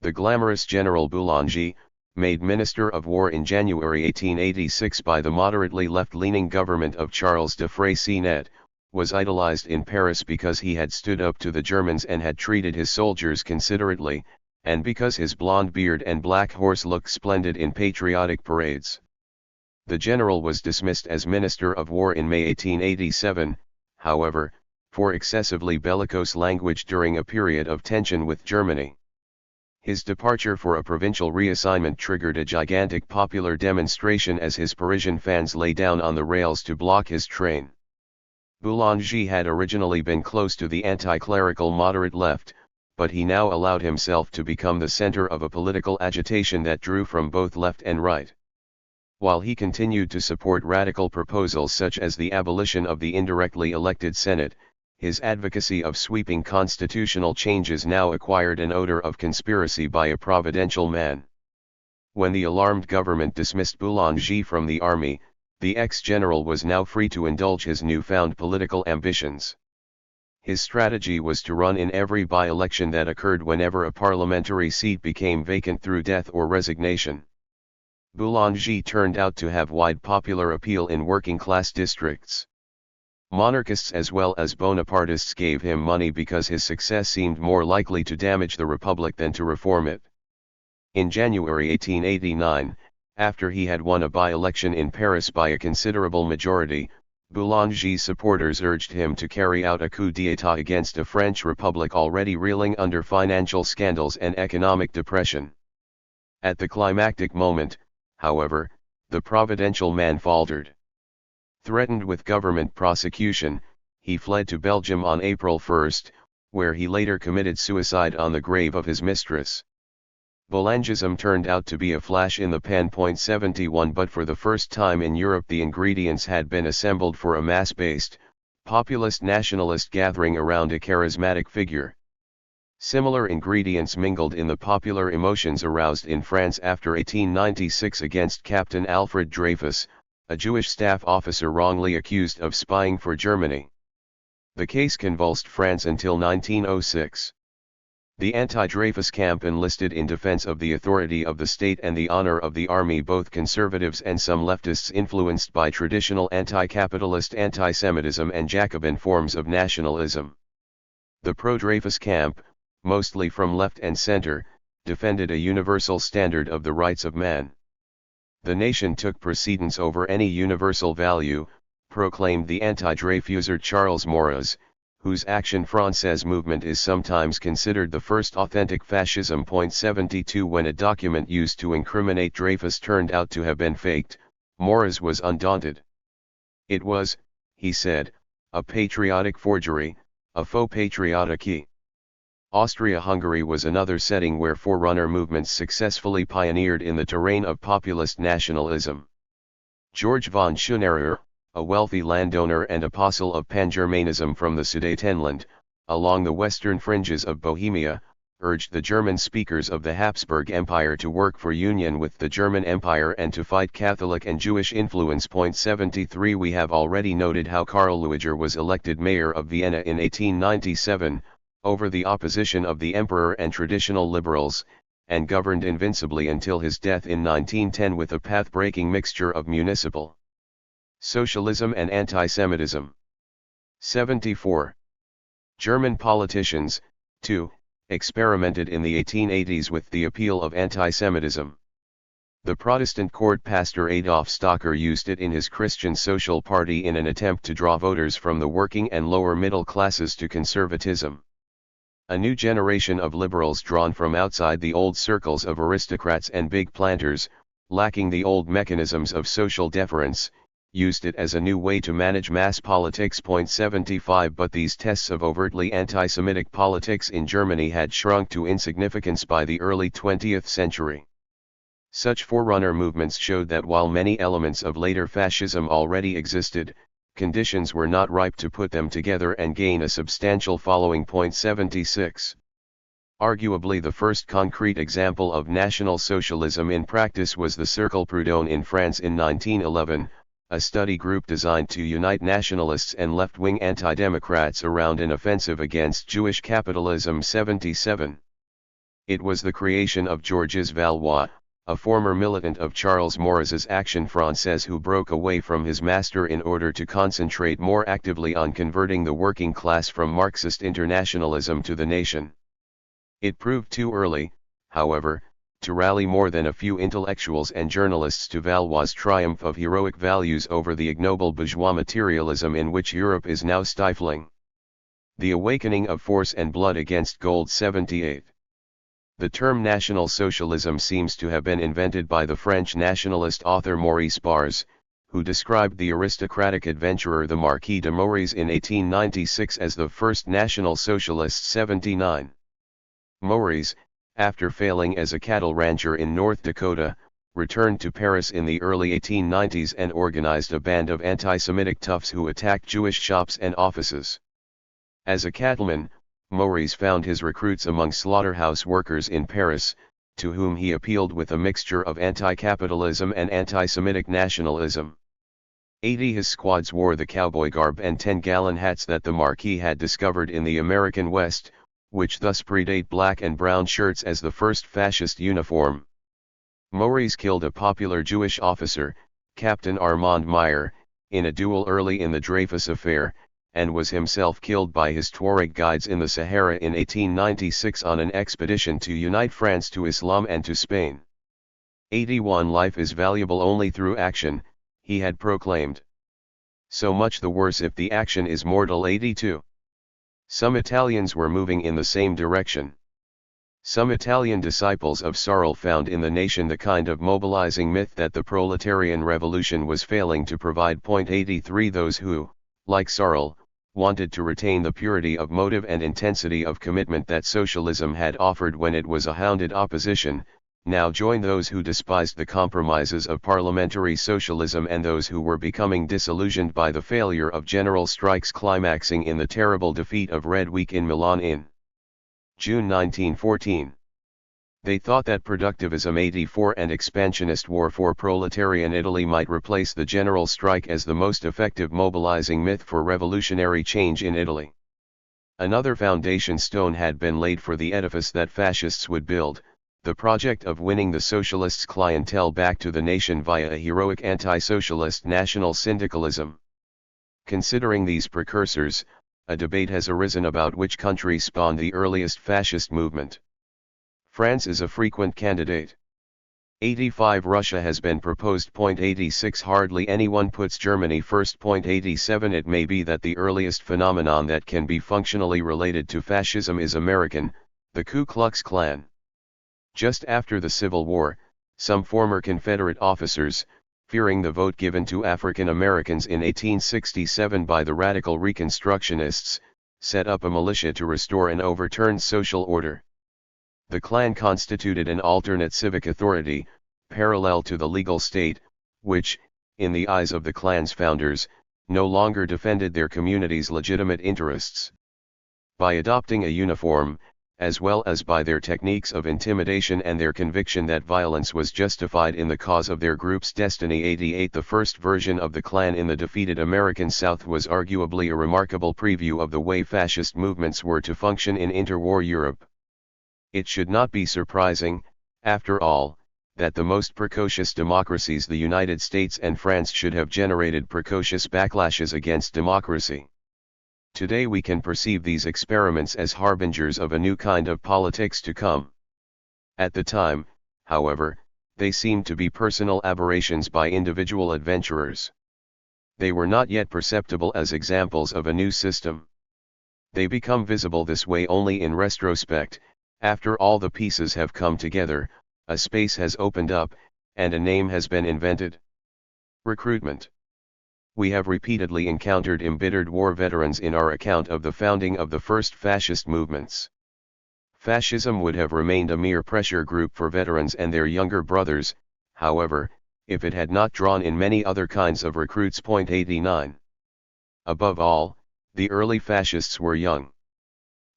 The glamorous General Boulanger, made Minister of War in January 1886 by the moderately left-leaning government of Charles de Freycinet, was idolized in Paris because he had stood up to the Germans and had treated his soldiers considerately, and because his blonde beard and black horse looked splendid in patriotic parades. The general was dismissed as Minister of War in May 1887, however, for excessively bellicose language during a period of tension with Germany. His departure for a provincial reassignment triggered a gigantic popular demonstration as his Parisian fans lay down on the rails to block his train. Boulanger had originally been close to the anti-clerical moderate left, but he now allowed himself to become the center of a political agitation that drew from both left and right. While he continued to support radical proposals such as the abolition of the indirectly elected Senate, his advocacy of sweeping constitutional changes now acquired an odor of conspiracy by a providential man. When the alarmed government dismissed Boulanger from the army, the ex-general was now free to indulge his newfound political ambitions. His strategy was to run in every by-election that occurred whenever a parliamentary seat became vacant through death or resignation. Boulanger turned out to have wide popular appeal in working-class districts. Monarchists as well as Bonapartists gave him money because his success seemed more likely to damage the republic than to reform it. In January 1889, after he had won a by-election in Paris by a considerable majority, Boulanger's supporters urged him to carry out a coup d'état against a French republic already reeling under financial scandals and economic depression. At the climactic moment, however, the providential man faltered. Threatened with government prosecution, he fled to Belgium on April 1, where he later committed suicide on the grave of his mistress. Boulangism turned out to be a flash in the pan. 71 But for the first time in Europe the ingredients had been assembled for a mass-based, populist nationalist gathering around a charismatic figure. Similar ingredients mingled in the popular emotions aroused in France after 1896 against Captain Alfred Dreyfus, a Jewish staff officer wrongly accused of spying for Germany. The case convulsed France until 1906. The anti-Dreyfus camp enlisted in defense of the authority of the state and the honor of the army, both conservatives and some leftists influenced by traditional anti-capitalist anti-Semitism and Jacobin forms of nationalism. The pro-Dreyfus camp, mostly from left and center, defended a universal standard of the rights of man. The nation took precedence over any universal value, proclaimed the anti-Dreyfuser Charles Maurras, whose Action Française movement is sometimes considered the first authentic fascism. 72 When a document used to incriminate Dreyfus turned out to have been faked, Maurras was undaunted. It was, he said, a patriotic forgery, a faux patriotique. Austria-Hungary was another setting where forerunner movements successfully pioneered in the terrain of populist nationalism. George von Schönerer, a wealthy landowner and apostle of pan-Germanism from the Sudetenland, along the western fringes of Bohemia, urged the German speakers of the Habsburg Empire to work for union with the German Empire and to fight Catholic and Jewish influence. 73 We have already noted how Karl Lueger was elected mayor of Vienna in 1897, over the opposition of the emperor and traditional liberals, and governed invincibly until his death in 1910 with a path-breaking mixture of municipal socialism and anti-Semitism. 74. German politicians, too, experimented in the 1880s with the appeal of anti-Semitism. The Protestant court pastor Adolf Stocker used it in his Christian Social Party in an attempt to draw voters from the working and lower middle classes to conservatism. A new generation of liberals drawn from outside the old circles of aristocrats and big planters, lacking the old mechanisms of social deference, used it as a new way to manage mass politics. 75 But these tests of overtly anti-Semitic politics in Germany had shrunk to insignificance by the early 20th century. Such forerunner movements showed that while many elements of later fascism already existed, conditions were not ripe to put them together and gain a substantial following. 76. Arguably the first concrete example of National Socialism in practice was the Cercle Proudhon in France in 1911, a study group designed to unite nationalists and left-wing anti-democrats around an offensive against Jewish capitalism. 77. It was the creation of Georges Valois, a former militant of Charles Maurras's Action Française, who broke away from his master in order to concentrate more actively on converting the working class from Marxist internationalism to the nation. It proved too early, however, to rally more than a few intellectuals and journalists to Valois' triumph of heroic values over the ignoble bourgeois materialism in which Europe is now stifling. The awakening of force and blood against gold. 78. The term National Socialism seems to have been invented by the French nationalist author Maurice Barrès, who described the aristocratic adventurer the Marquis de Maurice in 1896 as the first National Socialist. 79. Maurice, after failing as a cattle rancher in North Dakota, returned to Paris in the early 1890s and organized a band of anti-Semitic toughs who attacked Jewish shops and offices. As a cattleman, Maurice found his recruits among slaughterhouse workers in Paris, to whom he appealed with a mixture of anti-capitalism and anti-Semitic nationalism. 80. His squads wore the cowboy garb and 10-gallon hats that the Marquis had discovered in the American West, which thus predate black and brown shirts as the first fascist uniform. Maurice killed a popular Jewish officer, Captain Armand Meyer, in a duel early in the Dreyfus affair, and was himself killed by his Tuareg guides in the Sahara in 1896 on an expedition to unite France to Islam and to Spain. 81 Life is valuable only through action, he had proclaimed. So much the worse if the action is mortal. 82. Some Italians were moving in the same direction. Some Italian disciples of Sarl found in the nation the kind of mobilizing myth that the proletarian revolution was failing to provide. 83 Those who, like Sarl, wanted to retain the purity of motive and intensity of commitment that socialism had offered when it was a hounded opposition, now joined those who despised the compromises of parliamentary socialism and those who were becoming disillusioned by the failure of general strikes climaxing in the terrible defeat of Red Week in Milan in June 1914. They thought that productivism 84 and expansionist war for proletarian Italy might replace the general strike as the most effective mobilizing myth for revolutionary change in Italy. Another foundation stone had been laid for the edifice that fascists would build, the project of winning the socialists' clientele back to the nation via a heroic anti-socialist national syndicalism. Considering these precursors, a debate has arisen about which country spawned the earliest fascist movement. France is a frequent candidate. 85 Russia has been proposed. 86 Hardly anyone puts Germany first. 87 It may be that the earliest phenomenon that can be functionally related to fascism is American, the Ku Klux Klan. Just after the Civil War, some former Confederate officers, fearing the vote given to African Americans in 1867 by the radical Reconstructionists, set up a militia to restore an overturned social order. The Klan constituted an alternate civic authority, parallel to the legal state, which, in the eyes of the Klan's founders, no longer defended their community's legitimate interests. By adopting a uniform, as well as by their techniques of intimidation and their conviction that violence was justified in the cause of their group's destiny. 88 The first version of the Klan in the defeated American South was arguably a remarkable preview of the way fascist movements were to function in interwar Europe. It should not be surprising, after all, that the most precocious democracies, the United States and France, should have generated precocious backlashes against democracy. Today we can perceive these experiments as harbingers of a new kind of politics to come. At the time, however, they seemed to be personal aberrations by individual adventurers. They were not yet perceptible as examples of a new system. They become visible this way only in retrospect, after all the pieces have come together, a space has opened up, and a name has been invented. Recruitment. We have repeatedly encountered embittered war veterans in our account of the founding of the first fascist movements. Fascism would have remained a mere pressure group for veterans and their younger brothers, however, if it had not drawn in many other kinds of recruits. 89. Above all, the early fascists were young.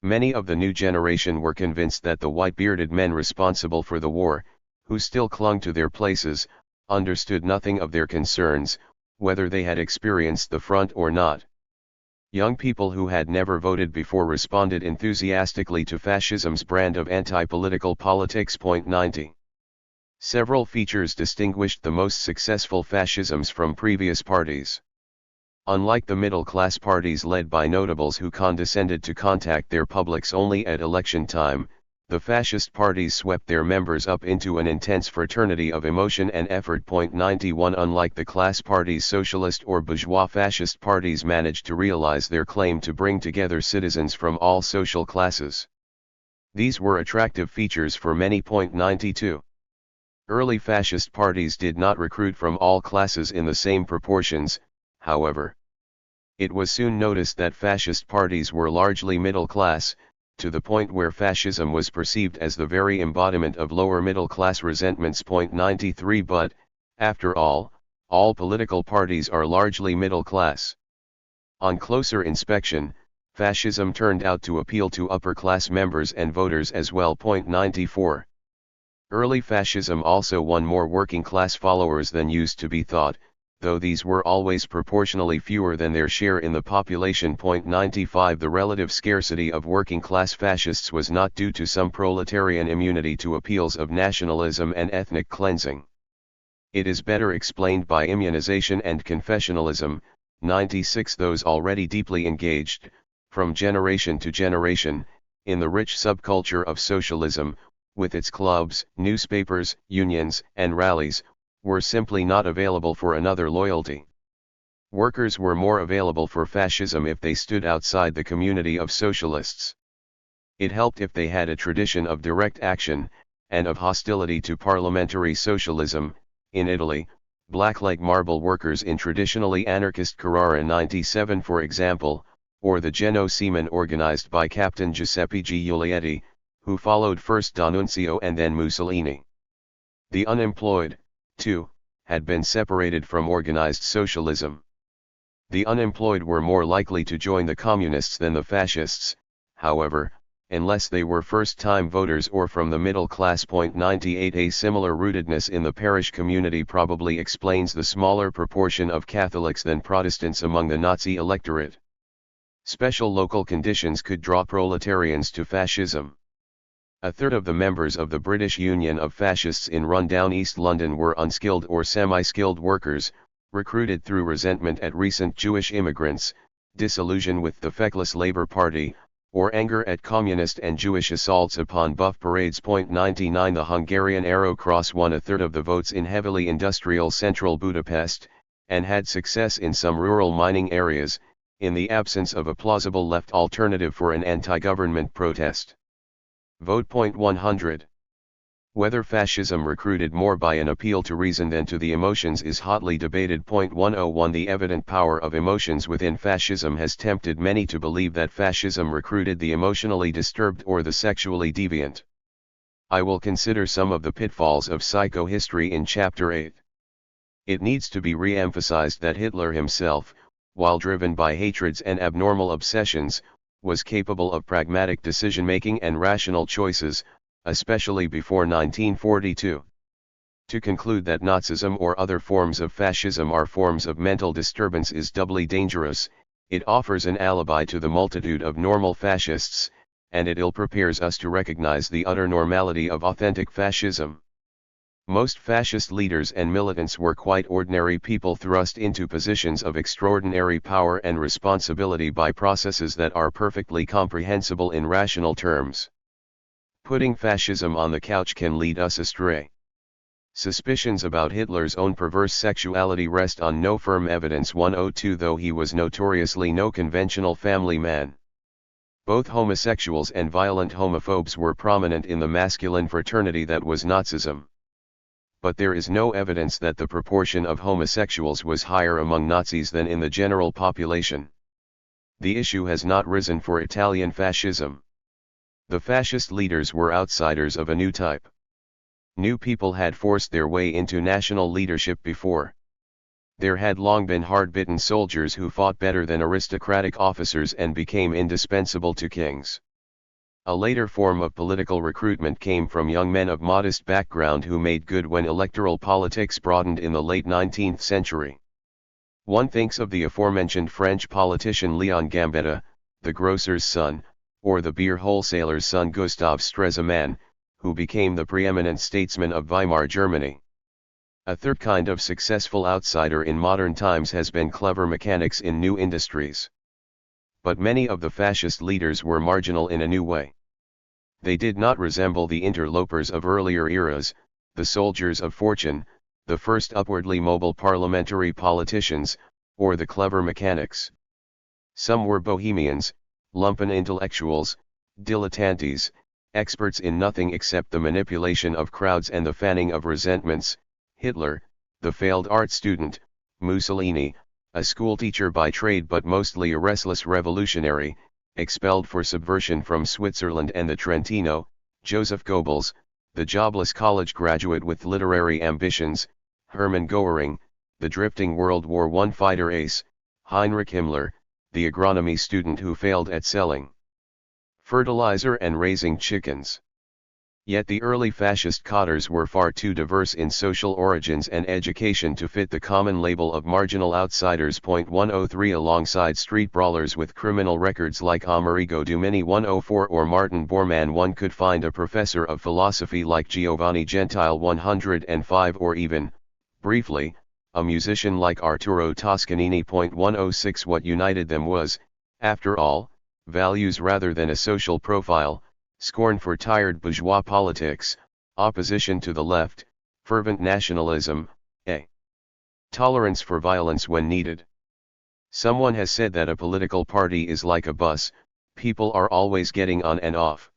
Many of the new generation were convinced that the white-bearded men responsible for the war, who still clung to their places, understood nothing of their concerns, whether they had experienced the front or not. Young people who had never voted before responded enthusiastically to fascism's brand of anti-political politics. 90. Several features distinguished the most successful fascisms from previous parties. Unlike the middle-class parties led by notables who condescended to contact their publics only at election time, the fascist parties swept their members up into an intense fraternity of emotion and effort. 91 Unlike the class parties, socialist or bourgeois fascist parties managed to realize their claim to bring together citizens from all social classes. These were attractive features for many. 92. Early fascist parties did not recruit from all classes in the same proportions, however. It was soon noticed that fascist parties were largely middle class, to the point where fascism was perceived as the very embodiment of lower middle class resentments. 93 But, after all political parties are largely middle class. On closer inspection, fascism turned out to appeal to upper class members and voters as well. 94. Early fascism also won more working class followers than used to be thought. though these were always proportionally fewer than their share in the population. 95 The relative scarcity of working-class fascists was not due to some proletarian immunity to appeals of nationalism and ethnic cleansing. It is better explained by immunization and confessionalism. 96 Those already deeply engaged, from generation to generation, in the rich subculture of socialism, with its clubs, newspapers, unions, and rallies, were simply not available for another loyalty. Workers were more available for fascism if they stood outside the community of socialists. It helped if they had a tradition of direct action, and of hostility to parliamentary socialism. In Italy, black-like marble workers in traditionally anarchist Carrara 97 for example, or the Genoa seamen organized by Captain Giuseppe Giulietti, who followed first D'Annunzio and then Mussolini. The unemployed, too, had been separated from organized socialism. The unemployed were more likely to join the communists than the fascists, however, unless they were first-time voters or from the middle class. 98 A similar rootedness in the parish community probably explains the smaller proportion of Catholics than Protestants among the Nazi electorate. Special local conditions could draw proletarians to fascism. A third of the members of the British Union of Fascists in rundown East London were unskilled or semi-skilled workers, recruited through resentment at recent Jewish immigrants, disillusion with the feckless Labour Party, or anger at communist and Jewish assaults upon buff parades. 99 The Hungarian Arrow Cross won a third of the votes in heavily industrial central Budapest, and had success in some rural mining areas, in the absence of a plausible left alternative for an anti-government protest. Vote. 100. Whether fascism recruited more by an appeal to reason than to the emotions is hotly debated. 101 The evident power of emotions within fascism has tempted many to believe that fascism recruited the emotionally disturbed or the sexually deviant. I will consider some of the pitfalls of psychohistory in Chapter 8. It needs to be re-emphasized that Hitler himself, while driven by hatreds and abnormal obsessions, was capable of pragmatic decision-making and rational choices, especially before 1942. To conclude that Nazism or other forms of fascism are forms of mental disturbance is doubly dangerous. It offers an alibi to the multitude of normal fascists, and it ill-prepares us to recognize the utter normality of authentic fascism. Most fascist leaders and militants were quite ordinary people thrust into positions of extraordinary power and responsibility by processes that are perfectly comprehensible in rational terms. Putting fascism on the couch can lead us astray. Suspicions about Hitler's own perverse sexuality rest on no firm evidence. 102 Though he was notoriously no conventional family man. Both homosexuals and violent homophobes were prominent in the masculine fraternity that was Nazism. But there is no evidence that the proportion of homosexuals was higher among Nazis than in the general population. The issue has not risen for Italian fascism. The fascist leaders were outsiders of a new type. New people had forced their way into national leadership before. There had long been hard-bitten soldiers who fought better than aristocratic officers and became indispensable to kings. A later form of political recruitment came from young men of modest background who made good when electoral politics broadened in the late 19th century. One thinks of the aforementioned French politician Léon Gambetta, the grocer's son, or the beer wholesaler's son Gustav Stresemann, who became the preeminent statesman of Weimar Germany. A third kind of successful outsider in modern times has been clever mechanics in new industries. But many of the fascist leaders were marginal in a new way. They did not resemble the interlopers of earlier eras, the soldiers of fortune, the first upwardly mobile parliamentary politicians, or the clever mechanics. Some were bohemians, lumpen intellectuals, dilettantes, experts in nothing except the manipulation of crowds and the fanning of resentments. Hitler, the failed art student; Mussolini, a schoolteacher by trade but mostly a restless revolutionary, expelled for subversion from Switzerland and the Trentino; Joseph Goebbels, the jobless college graduate with literary ambitions; Hermann Goering, the drifting World War I fighter ace; Heinrich Himmler, the agronomy student who failed at selling fertilizer and raising chickens. Yet the early fascist cadres were far too diverse in social origins and education to fit the common label of marginal outsiders. 103 Alongside street brawlers with criminal records like Amerigo Dumini 104 or Martin Bormann, one could find a professor of philosophy like Giovanni Gentile 105, or even, briefly, a musician like Arturo Toscanini. 106 What united them was, after all, values rather than a social profile: scorn for tired bourgeois politics, opposition to the left, fervent nationalism, a tolerance for violence when needed. Someone has said that a political party is like a bus, people are always getting on and off.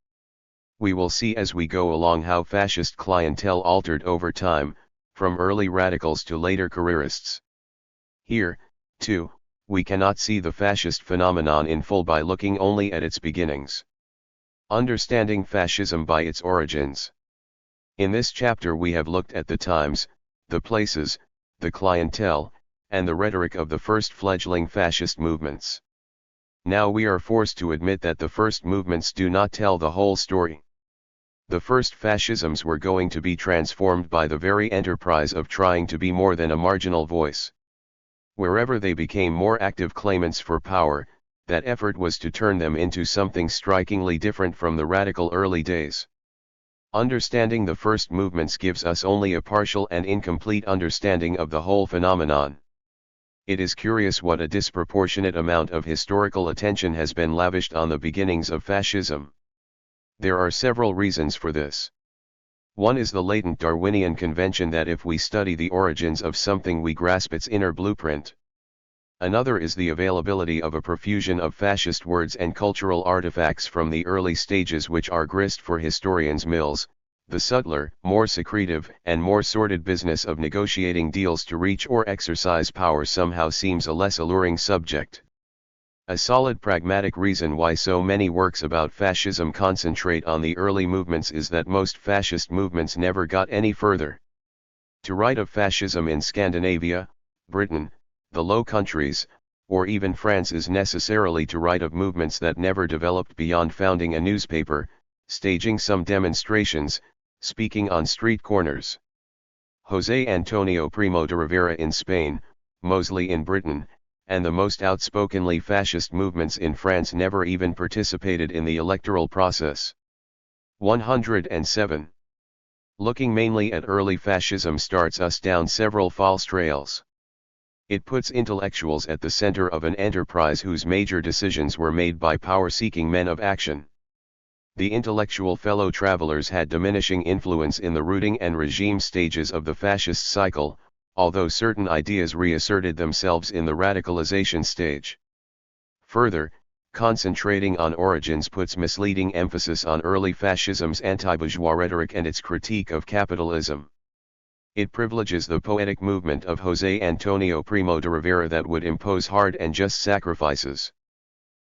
We will see as we go along how fascist clientele altered over time, from early radicals to later careerists. Here, too, we cannot see the fascist phenomenon in full by looking only at its beginnings. Understanding fascism by its origins. In this chapter we have looked at the times, the places, the clientele, and the rhetoric of the first fledgling fascist movements. Now we are forced to admit that the first movements do not tell the whole story. The first fascisms were going to be transformed by the very enterprise of trying to be more than a marginal voice. Wherever they became more active claimants for power, that effort was to turn them into something strikingly different from the radical early days. Understanding the first movements gives us only a partial and incomplete understanding of the whole phenomenon. It is curious what a disproportionate amount of historical attention has been lavished on the beginnings of fascism. There are several reasons for this. One is the latent Darwinian convention that if we study the origins of something we grasp its inner blueprint. Another is the availability of a profusion of fascist words and cultural artifacts from the early stages which are grist for historians' mills. The subtler, more secretive, and more sordid business of negotiating deals to reach or exercise power somehow seems a less alluring subject. A solid pragmatic reason why so many works about fascism concentrate on the early movements is that most fascist movements never got any further. To write of fascism in Scandinavia, Britain, the Low Countries, or even France is necessarily to write of movements that never developed beyond founding a newspaper, staging some demonstrations, speaking on street corners. José Antonio Primo de Rivera in Spain, Mosley in Britain, and the most outspokenly fascist movements in France never even participated in the electoral process. 107. Looking mainly at early fascism starts us down several false trails. It puts intellectuals at the center of an enterprise whose major decisions were made by power-seeking men of action. The intellectual fellow travelers had diminishing influence in the rooting and regime stages of the fascist cycle, although certain ideas reasserted themselves in the radicalization stage. Further, concentrating on origins puts misleading emphasis on early fascism's anti-bourgeois rhetoric and its critique of capitalism. It privileges the poetic movement of José Antonio Primo de Rivera that would impose hard and just sacrifices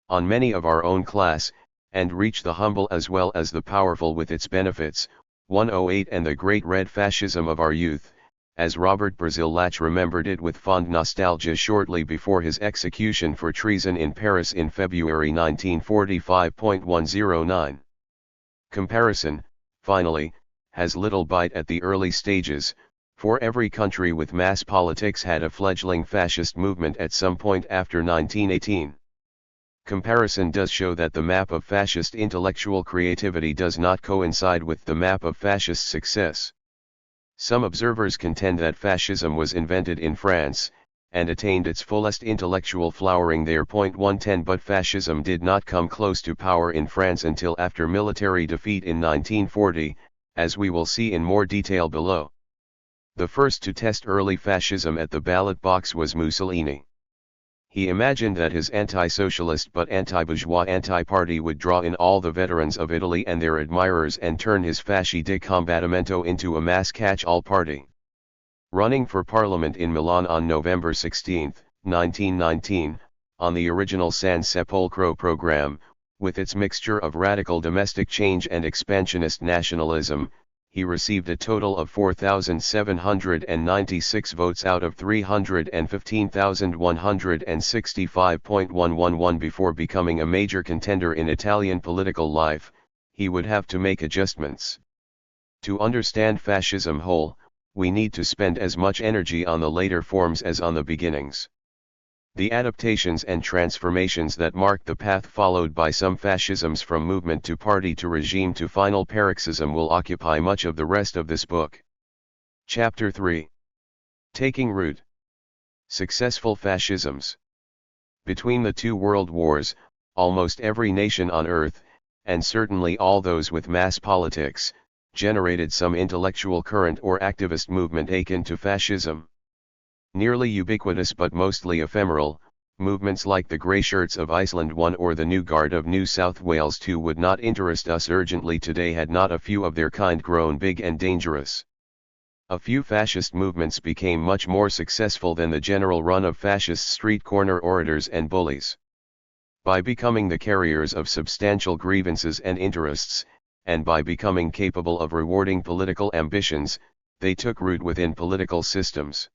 on many of our own class, and reach the humble as well as the powerful with its benefits. 108 And the great red fascism of our youth, as Robert Brazil-Lach remembered it with fond nostalgia shortly before his execution for treason in Paris in February 1945.109. Comparison, finally, has little bite at the early stages, for every country with mass politics had a fledgling fascist movement at some point after 1918. Comparison does show that the map of fascist intellectual creativity does not coincide with the map of fascist success. Some observers contend that fascism was invented in France, and attained its fullest intellectual flowering there. 110 But fascism did not come close to power in France until after military defeat in 1940, as we will see in more detail below. The first to test early fascism at the ballot box was Mussolini. He imagined that his anti-socialist but anti-bourgeois anti-party would draw in all the veterans of Italy and their admirers and turn his Fasci di Combattimento into a mass catch-all party. Running for parliament in Milan on November 16, 1919, on the original San Sepolcro program, with its mixture of radical domestic change and expansionist nationalism, he received a total of 4,796 votes out of 315,165.111. Before becoming a major contender in Italian political life, he would have to make adjustments. To understand fascism whole, we need to spend as much energy on the later forms as on the beginnings. The adaptations and transformations that mark the path followed by some fascisms from movement to party to regime to final paroxysm will occupy much of the rest of this book. Chapter 3. Taking Root. Successful Fascisms. Between the two world wars, almost every nation on earth, and certainly all those with mass politics, generated some intellectual current or activist movement akin to fascism. Nearly ubiquitous but mostly ephemeral, movements like the Grey Shirts of Iceland 1 or the New Guard of New South Wales 2 would not interest us urgently today had not a few of their kind grown big and dangerous. A few fascist movements became much more successful than the general run of fascist street corner orators and bullies. By becoming the carriers of substantial grievances and interests, and by becoming capable of rewarding political ambitions, they took root within political systems.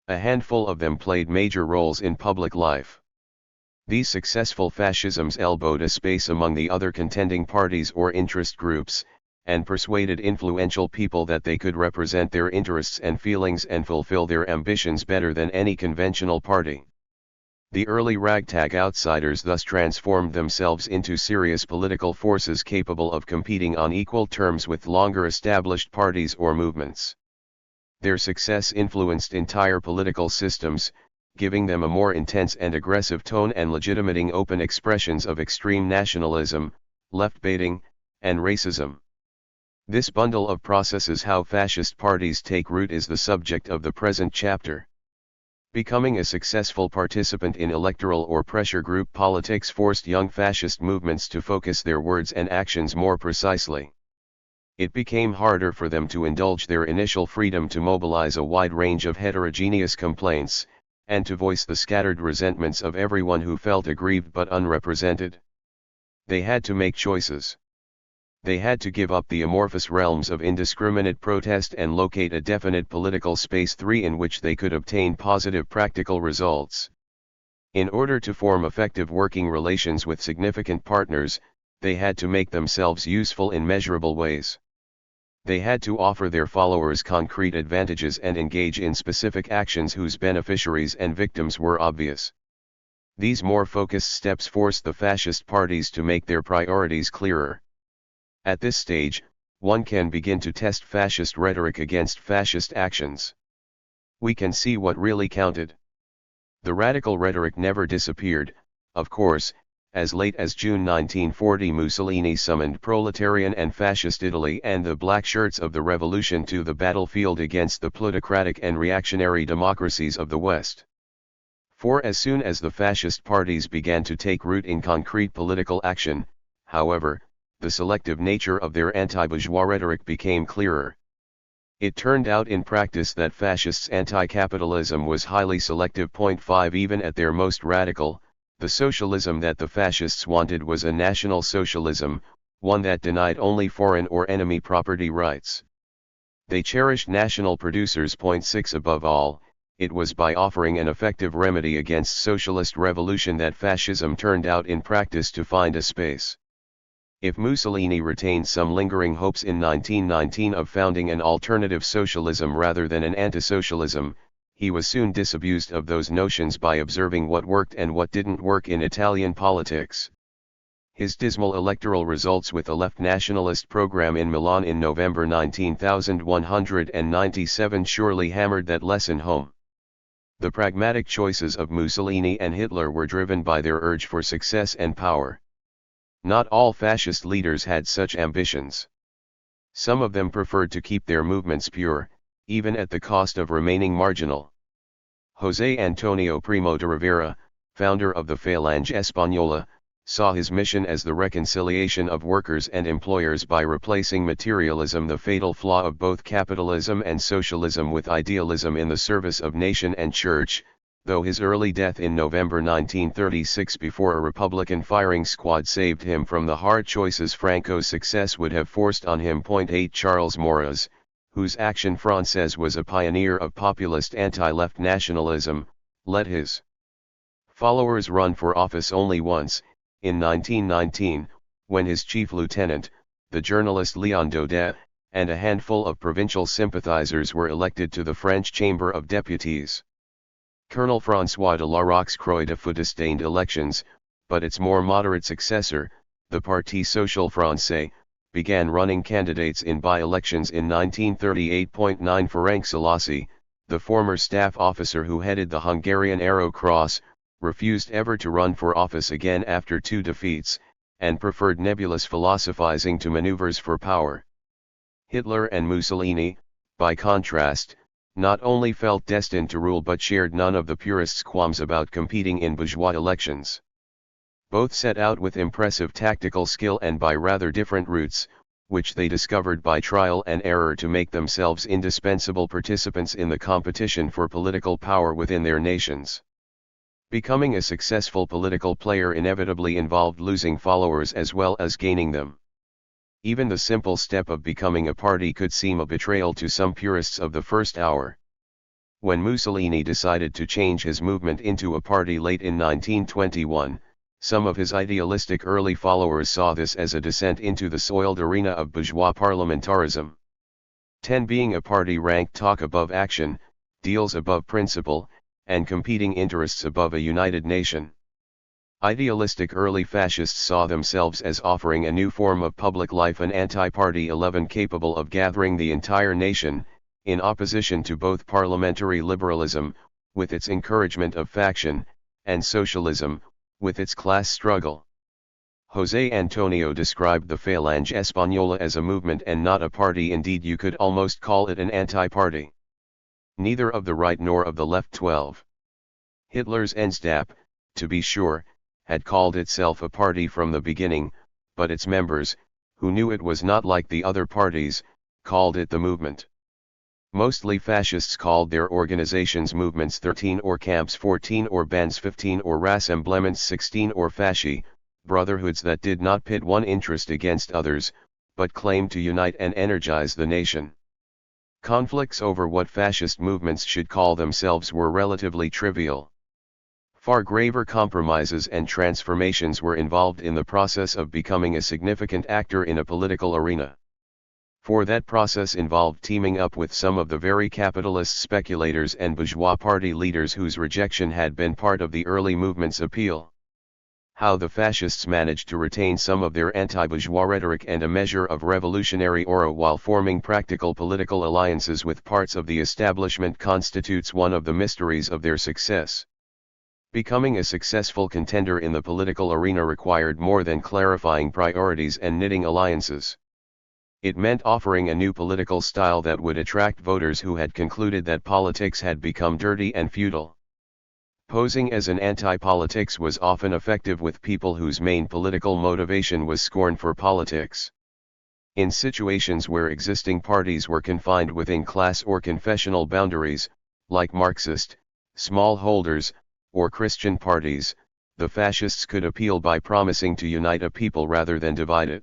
A handful of them played major roles in public life. These successful fascisms elbowed a space among the other contending parties or interest groups, and persuaded influential people that they could represent their interests and feelings and fulfill their ambitions better than any conventional party. The early ragtag outsiders thus transformed themselves into serious political forces capable of competing on equal terms with longer established parties or movements. Their success influenced entire political systems, giving them a more intense and aggressive tone and legitimating open expressions of extreme nationalism, left-baiting, and racism. This bundle of processes, how fascist parties take root, is the subject of the present chapter. Becoming a successful participant in electoral or pressure group politics forced young fascist movements to focus their words and actions more precisely. It became harder for them to indulge their initial freedom to mobilize a wide range of heterogeneous complaints, and to voice the scattered resentments of everyone who felt aggrieved but unrepresented. They had to make choices. They had to give up the amorphous realms of indiscriminate protest and locate a definite political space 3 in which they could obtain positive practical results. In order to form effective working relations with significant partners, they had to make themselves useful in measurable ways. They had to offer their followers concrete advantages and engage in specific actions whose beneficiaries and victims were obvious. These more focused steps forced the fascist parties to make their priorities clearer. At this stage, one can begin to test fascist rhetoric against fascist actions. We can see what really counted. The radical rhetoric never disappeared, of course. As late as June 1940, Mussolini summoned proletarian and fascist Italy and the black shirts of the revolution to the battlefield against the plutocratic and reactionary democracies of the West. For as soon as the fascist parties began to take root in concrete political action, however, the selective nature of their anti-bourgeois rhetoric became clearer. It turned out in practice that fascists' anti-capitalism was highly selective. 5 Even at their most radical, the socialism that the fascists wanted was a national socialism, one that denied only foreign or enemy property rights. They cherished national producers. 6 Above all, it was by offering an effective remedy against socialist revolution that fascism turned out in practice to find a space. If Mussolini retained some lingering hopes in 1919 of founding an alternative socialism rather than an anti-socialism, he was soon disabused of those notions by observing what worked and what didn't work in Italian politics. His dismal electoral results with a left nationalist program in Milan in November 1997 surely hammered that lesson home. The pragmatic choices of Mussolini and Hitler were driven by their urge for success and power. Not all fascist leaders had such ambitions. Some of them preferred to keep their movements pure, even at the cost of remaining marginal. José Antonio Primo de Rivera, founder of the Falange Española, saw his mission as the reconciliation of workers and employers by replacing materialism, the fatal flaw of both capitalism and socialism, with idealism in the service of nation and church. Though his early death in November 1936 before a Republican firing squad saved him from the hard choices Franco's success would have forced on him. 8 Charles Maurras, whose Action Française was a pioneer of populist anti-left nationalism, let his followers run for office only once, in 1919, when his chief lieutenant, the journalist Léon Daudet, and a handful of provincial sympathizers were elected to the French Chamber of Deputies. Colonel François de la Roquecroix de Foutas sustained elections, but its more moderate successor, the Parti Social Français, began running candidates in by-elections in 1938. 9 Ferenc Selassie, the former staff officer who headed the Hungarian Arrow Cross, refused ever to run for office again after 2 defeats, and preferred nebulous philosophizing to maneuvers for power. Hitler and Mussolini, by contrast, not only felt destined to rule but shared none of the purists' qualms about competing in bourgeois elections. Both set out with impressive tactical skill and by rather different routes, which they discovered by trial and error to make themselves indispensable participants in the competition for political power within their nations. Becoming a successful political player inevitably involved losing followers as well as gaining them. Even the simple step of becoming a party could seem a betrayal to some purists of the first hour. When Mussolini decided to change his movement into a party late in 1921, some of his idealistic early followers saw this as a descent into the soiled arena of bourgeois parliamentarism. 10 Being a party ranked talk above action, deals above principle, and competing interests above a united nation. Idealistic early fascists saw themselves as offering a new form of public life, an anti-party 11 capable of gathering the entire nation, in opposition to both parliamentary liberalism, with its encouragement of faction, and socialism, with its class struggle. José Antonio described the Falange Española as a movement and not a party. Indeed, you could almost call it an anti-party. Neither of the right nor of the left 12. Hitler's Endstab, to be sure, had called itself a party from the beginning, but its members, who knew it was not like the other parties, called it the movement. Mostly fascists called their organizations movements 13 or camps 14 or bands 15 or rassemblements 16 or fasci, brotherhoods that did not pit one interest against others, but claimed to unite and energize the nation. Conflicts over what fascist movements should call themselves were relatively trivial. Far graver compromises and transformations were involved in the process of becoming a significant actor in a political arena. For that process involved teaming up with some of the very capitalist speculators and bourgeois party leaders whose rejection had been part of the early movement's appeal. How the fascists managed to retain some of their anti-bourgeois rhetoric and a measure of revolutionary aura while forming practical political alliances with parts of the establishment constitutes one of the mysteries of their success. Becoming a successful contender in the political arena required more than clarifying priorities and knitting alliances. It meant offering a new political style that would attract voters who had concluded that politics had become dirty and feudal. Posing as an anti-politics was often effective with people whose main political motivation was scorn for politics. In situations where existing parties were confined within class or confessional boundaries, like Marxist, smallholders, or Christian parties, the fascists could appeal by promising to unite a people rather than divide it.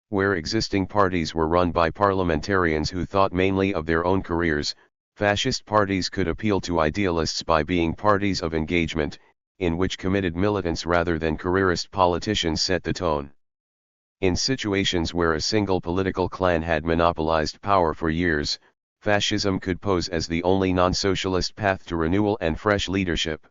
Where existing parties were run by parliamentarians who thought mainly of their own careers, fascist parties could appeal to idealists by being parties of engagement, in which committed militants rather than careerist politicians set the tone. In situations where a single political clan had monopolized power for years, fascism could pose as the only non-socialist path to renewal and fresh leadership.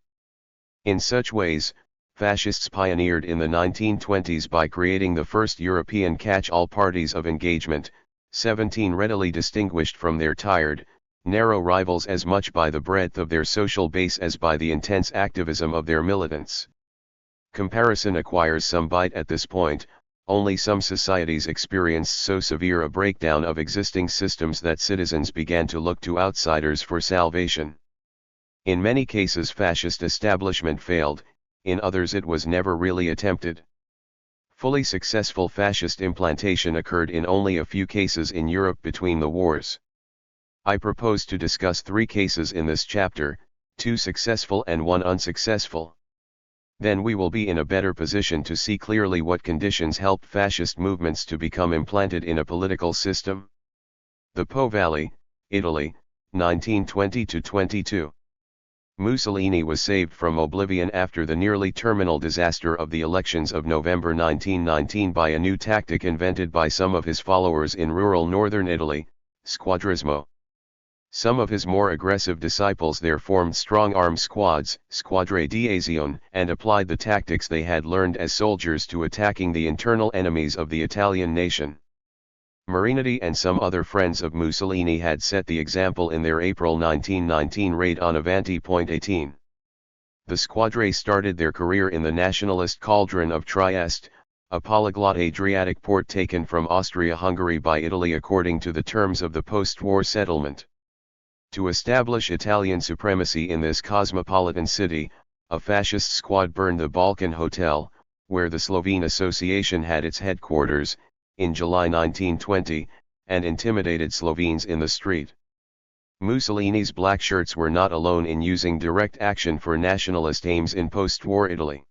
In such ways, fascists pioneered in the 1920s by creating the first European catch-all parties of engagement, 17 readily distinguished from their tired, narrow rivals as much by the breadth of their social base as by the intense activism of their militants. Comparison acquires some bite at this point. Only some societies experienced so severe a breakdown of existing systems that citizens began to look to outsiders for salvation. In many cases fascist establishment failed, in others it was never really attempted. Fully successful fascist implantation occurred in only a few cases in Europe between the wars. I propose to discuss 3 cases in this chapter, 2 successful and 1 unsuccessful. Then we will be in a better position to see clearly what conditions helped fascist movements to become implanted in a political system. The Po Valley, Italy, 1920-22. Mussolini was saved from oblivion after the nearly terminal disaster of the elections of November 1919 by a new tactic invented by some of his followers in rural northern Italy, squadrismo. Some of his more aggressive disciples there formed strong-arm squads, squadre d'azione, and applied the tactics they had learned as soldiers to attacking the internal enemies of the Italian nation. Marinetti and some other friends of Mussolini had set the example in their April 1919 raid on Avanti.18. The squadre started their career in the nationalist cauldron of Trieste, a polyglot Adriatic port taken from Austria-Hungary by Italy according to the terms of the post-war settlement. To establish Italian supremacy in this cosmopolitan city, a fascist squad burned the Balkan Hotel, where the Slovene Association had its headquarters, in July 1920, and intimidated Slovenes in the street. Mussolini's black shirts were not alone in using direct action for nationalist aims in post-war Italy.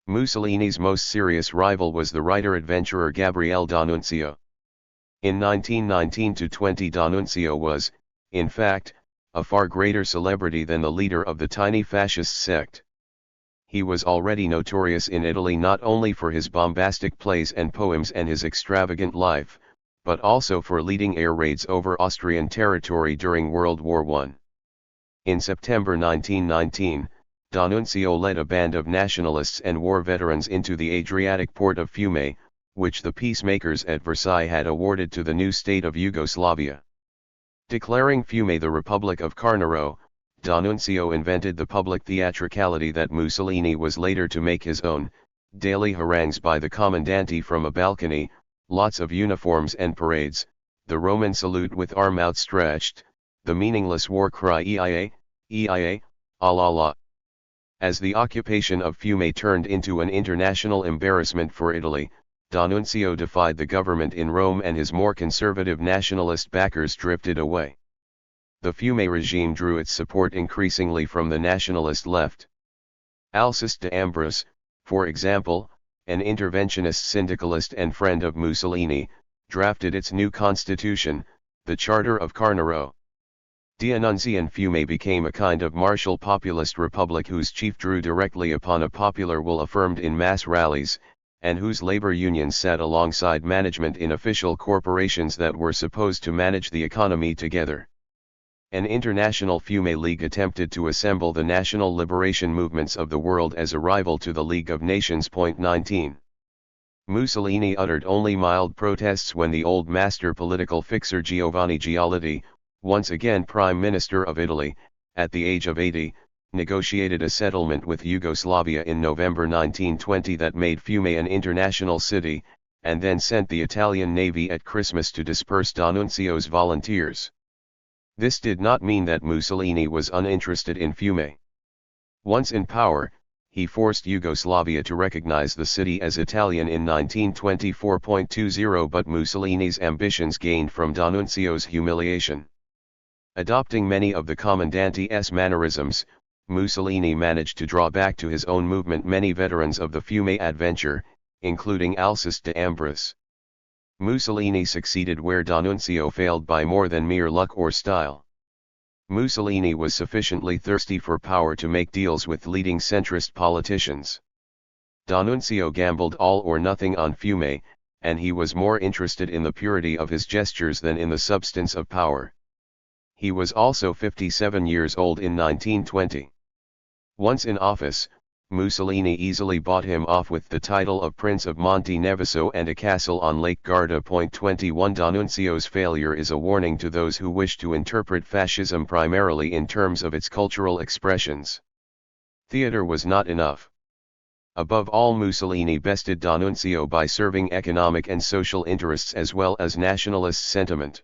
Mussolini's most serious rival was the writer-adventurer Gabriele D'Annunzio. In 1919-20 D'Annunzio was, in fact, a far greater celebrity than the leader of the tiny fascist sect. He was already notorious in Italy not only for his bombastic plays and poems and his extravagant life, but also for leading air raids over Austrian territory during World War I. In September 1919, D'Annunzio led a band of nationalists and war veterans into the Adriatic port of Fiume, which the peacemakers at Versailles had awarded to the new state of Yugoslavia. Declaring Fiume the Republic of Carnaro, D'Annunzio invented the public theatricality that Mussolini was later to make his own, daily harangues by the commandanti from a balcony, lots of uniforms and parades, the Roman salute with arm outstretched, the meaningless war cry EIA, EIA, ah la la. As the occupation of Fiume turned into an international embarrassment for Italy, D'Annunzio defied the government in Rome and his more conservative nationalist backers drifted away. The Fiume regime drew its support increasingly from the nationalist left. Alceste de Ambris, for example, an interventionist syndicalist and friend of Mussolini, drafted its new constitution, the Charter of Carnaro. D'Annunzio Fiume became a kind of martial populist republic whose chief drew directly upon a popular will affirmed in mass rallies, and whose labor unions sat alongside management in official corporations that were supposed to manage the economy together. An international Fiume League attempted to assemble the national liberation movements of the world as a rival to the League of Nations. 19. Mussolini uttered only mild protests when the old master political fixer Giovanni Giolitti, once again Prime Minister of Italy, at the age of 80, negotiated a settlement with Yugoslavia in November 1920 that made Fiume an international city, and then sent the Italian Navy at Christmas to disperse D'Annunzio's volunteers. This did not mean that Mussolini was uninterested in Fiume. Once in power, he forced Yugoslavia to recognize the city as Italian in 1924.20, but Mussolini's ambitions gained from D'Annunzio's humiliation. Adopting many of the commandante's mannerisms, Mussolini managed to draw back to his own movement many veterans of the Fiume adventure, including Alceste de Ambris. Mussolini succeeded where D'Annunzio failed by more than mere luck or style. Mussolini was sufficiently thirsty for power to make deals with leading centrist politicians. D'Annunzio gambled all or nothing on Fiume, and he was more interested in the purity of his gestures than in the substance of power. He was also 57 years old in 1920. Once in office, Mussolini easily bought him off with the title of Prince of Monte Neviso and a castle on Lake Garda. 21 D'Annunzio's failure is a warning to those who wish to interpret fascism primarily in terms of its cultural expressions. Theater was not enough. Above all, Mussolini bested D'Annunzio by serving economic and social interests as well as nationalist sentiment.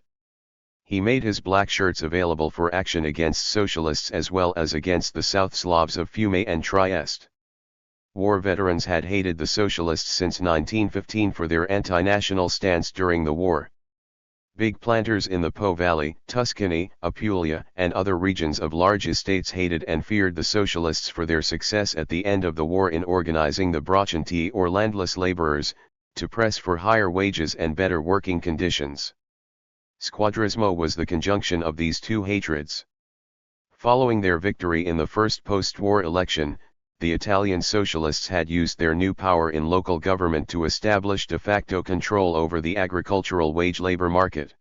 He made his black shirts available for action against socialists as well as against the South Slavs of Fiume and Trieste. War veterans had hated the socialists since 1915 for their anti-national stance during the war. Big planters in the Po Valley, Tuscany, Apulia, and other regions of large estates hated and feared the socialists for their success at the end of the war in organizing the braccianti or landless laborers, to press for higher wages and better working conditions. Squadrismo was the conjunction of these two hatreds. Following their victory in the first post-war election, the Italian socialists had used their new power in local government to establish de facto control over the agricultural wage labor market.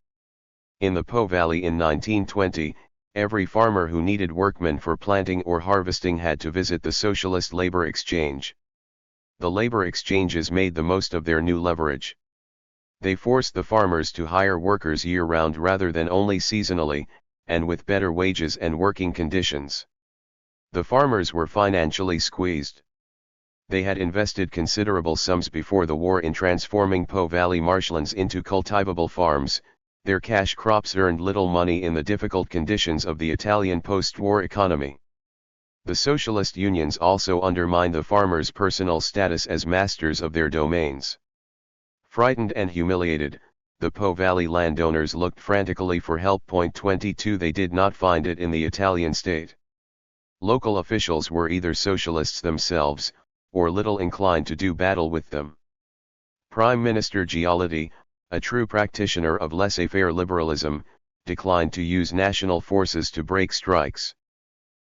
In the Po Valley in 1920, every farmer who needed workmen for planting or harvesting had to visit the socialist labor exchange. The labor exchanges made the most of their new leverage. They forced the farmers to hire workers year-round rather than only seasonally, and with better wages and working conditions. The farmers were financially squeezed. They had invested considerable sums before the war in transforming Po Valley marshlands into cultivable farms. Their cash crops earned little money in the difficult conditions of the Italian post-war economy. The socialist unions also undermined the farmers' personal status as masters of their domains. Frightened and humiliated, the Po Valley landowners looked frantically for help. 22 They did not find it in the Italian state. Local officials were either socialists themselves, or little inclined to do battle with them. Prime Minister Giolitti, a true practitioner of laissez-faire liberalism, declined to use national forces to break strikes.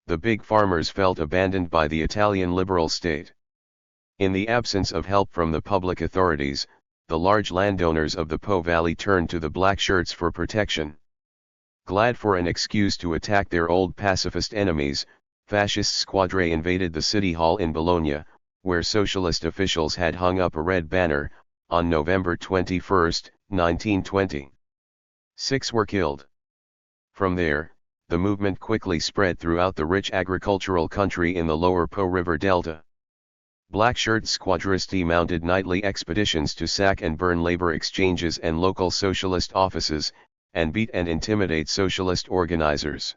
The big farmers felt abandoned by the Italian liberal state. In the absence of help from the public authorities, the large landowners of the Po Valley turned to the black shirts for protection. Glad for an excuse to attack their old pacifist enemies, fascist squadre invaded the city hall in Bologna, where socialist officials had hung up a red banner, on November 21, 1920. 6 were killed. From there, the movement quickly spread throughout the rich agricultural country in the lower Po River Delta. Black-shirt squadristi mounted nightly expeditions to sack and burn labor exchanges and local socialist offices, and beat and intimidate socialist organizers.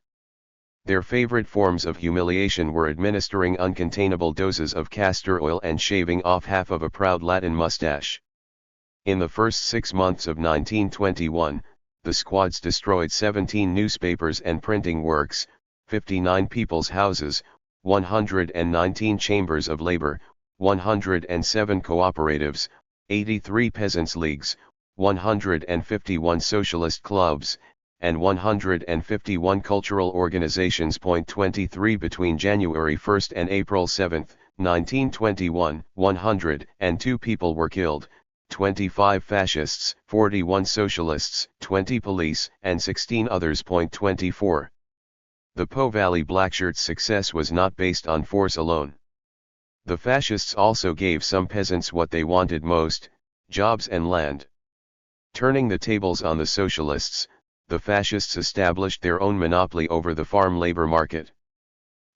Their favorite forms of humiliation were administering uncontainable doses of castor oil and shaving off half of a proud Latin mustache. In the first 6 months of 1921, the squads destroyed 17 newspapers and printing works, 59 people's houses, 119 chambers of labor, 107 cooperatives, 83 peasants' leagues, 151 socialist clubs, and 151 cultural organizations. 23 Between January 1 and April 7, 1921, 102 people were killed, 25 fascists, 41 socialists, 20 police, and 16 others. 24. The Po Valley Blackshirts' success was not based on force alone. The fascists also gave some peasants what they wanted most, jobs and land. Turning the tables on the socialists, the fascists established their own monopoly over the farm labor market.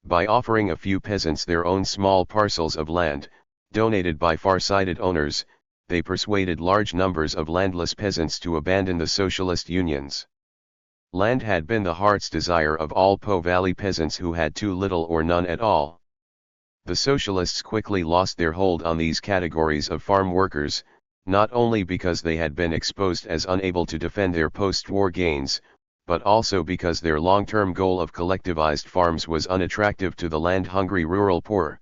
By offering a few peasants their own small parcels of land, donated by far-sighted owners, they persuaded large numbers of landless peasants to abandon the socialist unions. Land had been the heart's desire of all Po Valley peasants who had too little or none at all. The socialists quickly lost their hold on these categories of farm workers, not only because they had been exposed as unable to defend their post-war gains, but also because their long-term goal of collectivized farms was unattractive to the land-hungry rural poor.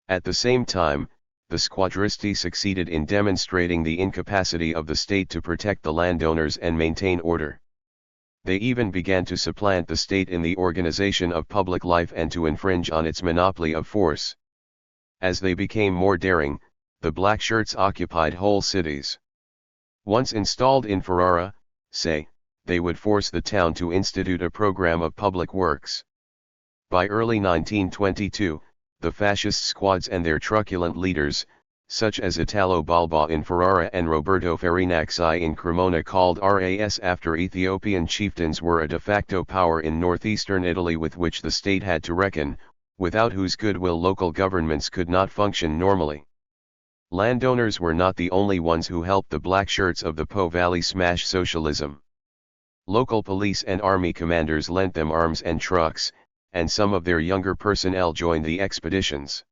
At the same time, the squadristi succeeded in demonstrating the incapacity of the state to protect the landowners and maintain order. They even began to supplant the state in the organization of public life and to infringe on its monopoly of force. As they became more daring, the Blackshirts occupied whole cities. Once installed in Ferrara, say, they would force the town to institute a program of public works. By early 1922, the fascist squads and their truculent leaders, such as Italo Balbo in Ferrara and Roberto Farinacci in Cremona, called RAS after Ethiopian chieftains, were a de facto power in northeastern Italy with which the state had to reckon, without whose goodwill local governments could not function normally. Landowners were not the only ones who helped the Blackshirts of the Po Valley smash socialism. Local police and army commanders lent them arms and trucks, and some of their younger personnel joined the expeditions.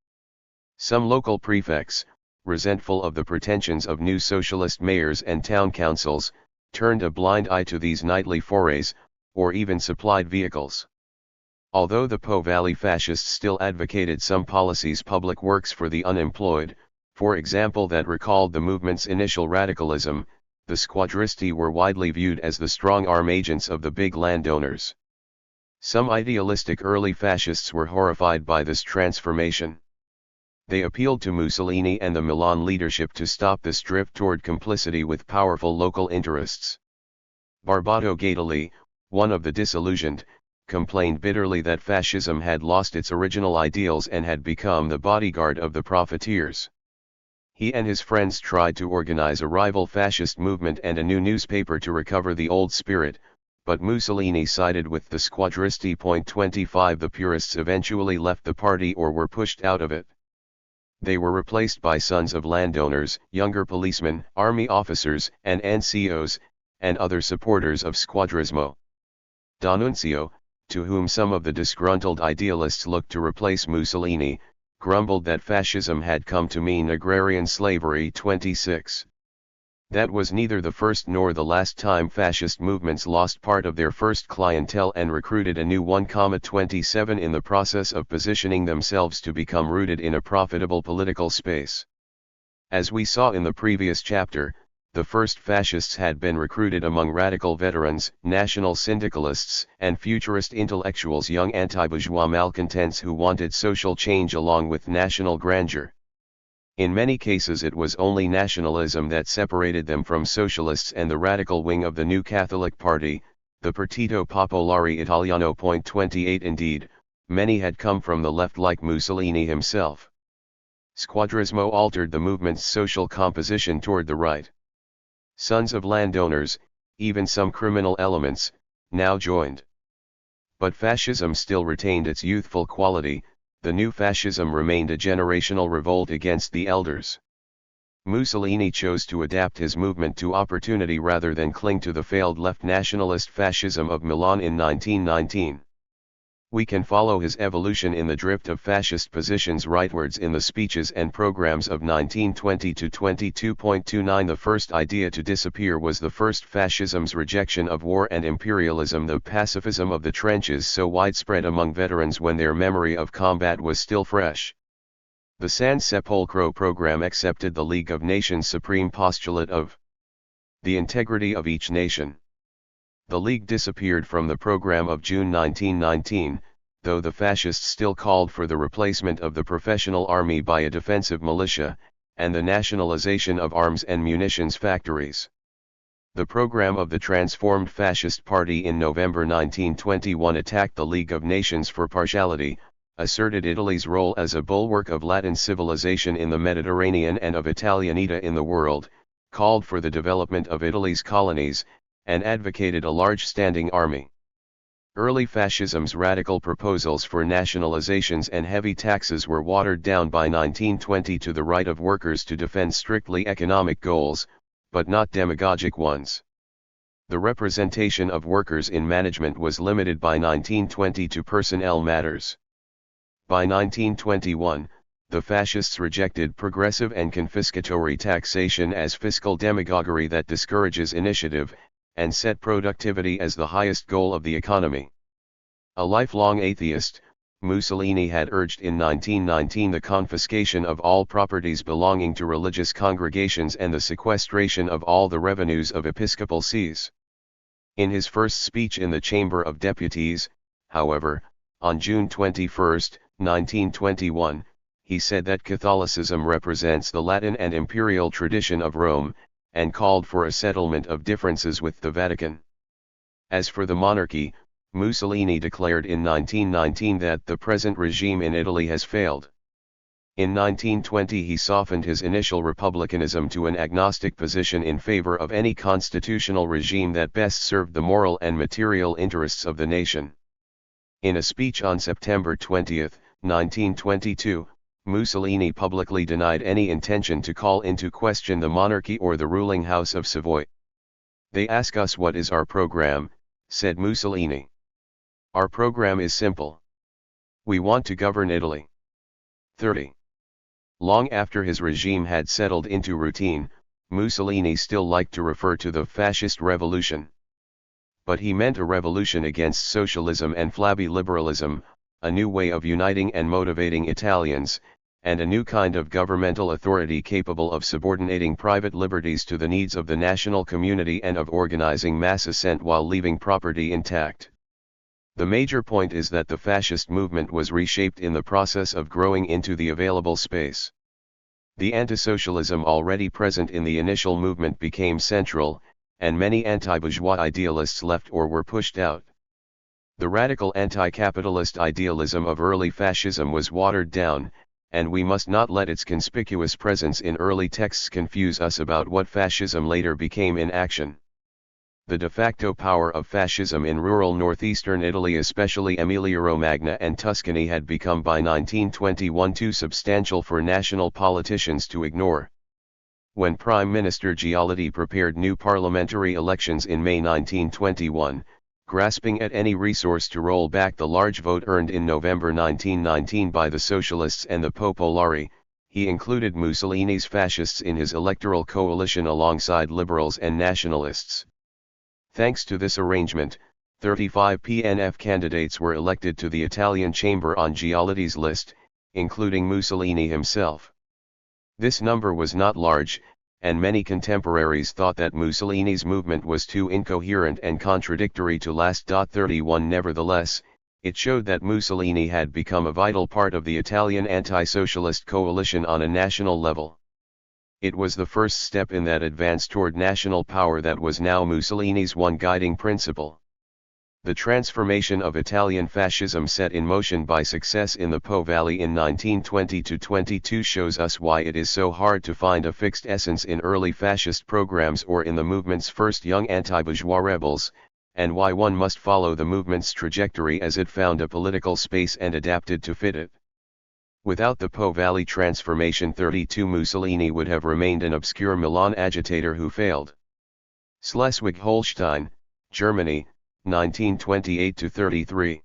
Some local prefects, resentful of the pretensions of new socialist mayors and town councils, turned a blind eye to these nightly forays, or even supplied vehicles. Although the Po Valley fascists still advocated some policies, public works for the unemployed, for example, that recalled the movement's initial radicalism, the squadristi were widely viewed as the strong-arm agents of the big landowners. Some idealistic early fascists were horrified by this transformation. They appealed to Mussolini and the Milan leadership to stop this drift toward complicity with powerful local interests. Barbato Gaetoli, one of the disillusioned, complained bitterly that fascism had lost its original ideals and had become the bodyguard of the profiteers. He and his friends tried to organize a rival fascist movement and a new newspaper to recover the old spirit, but Mussolini sided with the Squadristi. 25. The purists eventually left the party or were pushed out of it. They were replaced by sons of landowners, younger policemen, army officers, and NCOs, and other supporters of Squadrismo. D'Annunzio, to whom some of the disgruntled idealists looked to replace Mussolini, grumbled that fascism had come to mean agrarian slavery. 26. That was neither the first nor the last time fascist movements lost part of their first clientele and recruited a new one. 27 In the process of positioning themselves to become rooted in a profitable political space. As we saw in the previous chapter, the first fascists had been recruited among radical veterans, national syndicalists, and futurist intellectuals, young anti-bourgeois malcontents who wanted social change along with national grandeur. In many cases it was only nationalism that separated them from socialists and the radical wing of the new Catholic Party, the Partito Popolare Italiano. 28 Indeed, many had come from the left like Mussolini himself. Squadrismo altered the movement's social composition toward the right. Sons of landowners, even some criminal elements, now joined. But fascism still retained its youthful quality. The new fascism remained a generational revolt against the elders. Mussolini chose to adapt his movement to opportunity rather than cling to the failed left nationalist fascism of Milan in 1919. We can follow his evolution in the drift of fascist positions rightwards in the speeches and programs of 1920 to 22.29. The first idea to disappear was the first fascism's rejection of war and imperialism, the pacifism of the trenches so widespread among veterans when their memory of combat was still fresh. The San Sepolcro program accepted the League of Nations' supreme postulate of the integrity of each nation. The League disappeared from the program of June 1919, though the fascists still called for the replacement of the professional army by a defensive militia, and the nationalization of arms and munitions factories. The program of the transformed Fascist Party in November 1921 attacked the League of Nations for partiality, asserted Italy's role as a bulwark of Latin civilization in the Mediterranean and of Italianita in the world, called for the development of Italy's colonies, and advocated a large standing army. Early fascism's radical proposals for nationalizations and heavy taxes were watered down by 1920 to the right of workers to defend strictly economic goals, but not demagogic ones. The representation of workers in management was limited by 1920 to personnel matters. By 1921, the fascists rejected progressive and confiscatory taxation as fiscal demagoguery that discourages initiative, and set productivity as the highest goal of the economy. A lifelong atheist, Mussolini had urged in 1919 the confiscation of all properties belonging to religious congregations and the sequestration of all the revenues of episcopal sees. In his first speech in the Chamber of Deputies, however, on June 21, 1921, he said that Catholicism represents the Latin and imperial tradition of Rome, and called for a settlement of differences with the Vatican. As for the monarchy, Mussolini declared in 1919 that the present regime in Italy has failed. In 1920 he softened his initial republicanism to an agnostic position in favor of any constitutional regime that best served the moral and material interests of the nation. In a speech on September 20, 1922, Mussolini publicly denied any intention to call into question the monarchy or the ruling House of Savoy. "They ask us what is our program," said Mussolini. "Our program is simple. We want to govern Italy." 30. Long after his regime had settled into routine, Mussolini still liked to refer to the fascist revolution. But he meant a revolution against socialism and flabby liberalism, a new way of uniting and motivating Italians, and a new kind of governmental authority capable of subordinating private liberties to the needs of the national community and of organizing mass assent while leaving property intact. The major point is that the fascist movement was reshaped in the process of growing into the available space. The anti-socialism already present in the initial movement became central, and many anti-bourgeois idealists left or were pushed out. The radical anti-capitalist idealism of early fascism was watered down, and we must not let its conspicuous presence in early texts confuse us about what fascism later became in action. The de facto power of fascism in rural northeastern Italy, especially Emilia-Romagna and Tuscany, had become by 1921 too substantial for national politicians to ignore. When Prime Minister Giolitti prepared new parliamentary elections in May 1921, grasping at any resource to roll back the large vote earned in November 1919 by the Socialists and the Popolari, he included Mussolini's fascists in his electoral coalition alongside liberals and nationalists. Thanks to this arrangement, 35 PNF candidates were elected to the Italian chamber on Giolitti's list, including Mussolini himself. This number was not large, and many contemporaries thought that Mussolini's movement was too incoherent and contradictory to last. 31 Nevertheless, it showed that Mussolini had become a vital part of the Italian anti-socialist coalition on a national level. It was the first step in that advance toward national power that was now Mussolini's one guiding principle. The transformation of Italian fascism set in motion by success in the Po Valley in 1920–22 shows us why it is so hard to find a fixed essence in early fascist programs or in the movement's first young anti-bourgeois rebels, and why one must follow the movement's trajectory as it found a political space and adapted to fit it. Without the Po Valley transformation, 32 Mussolini would have remained an obscure Milan agitator who failed. Schleswig-Holstein, Germany, 1928–33.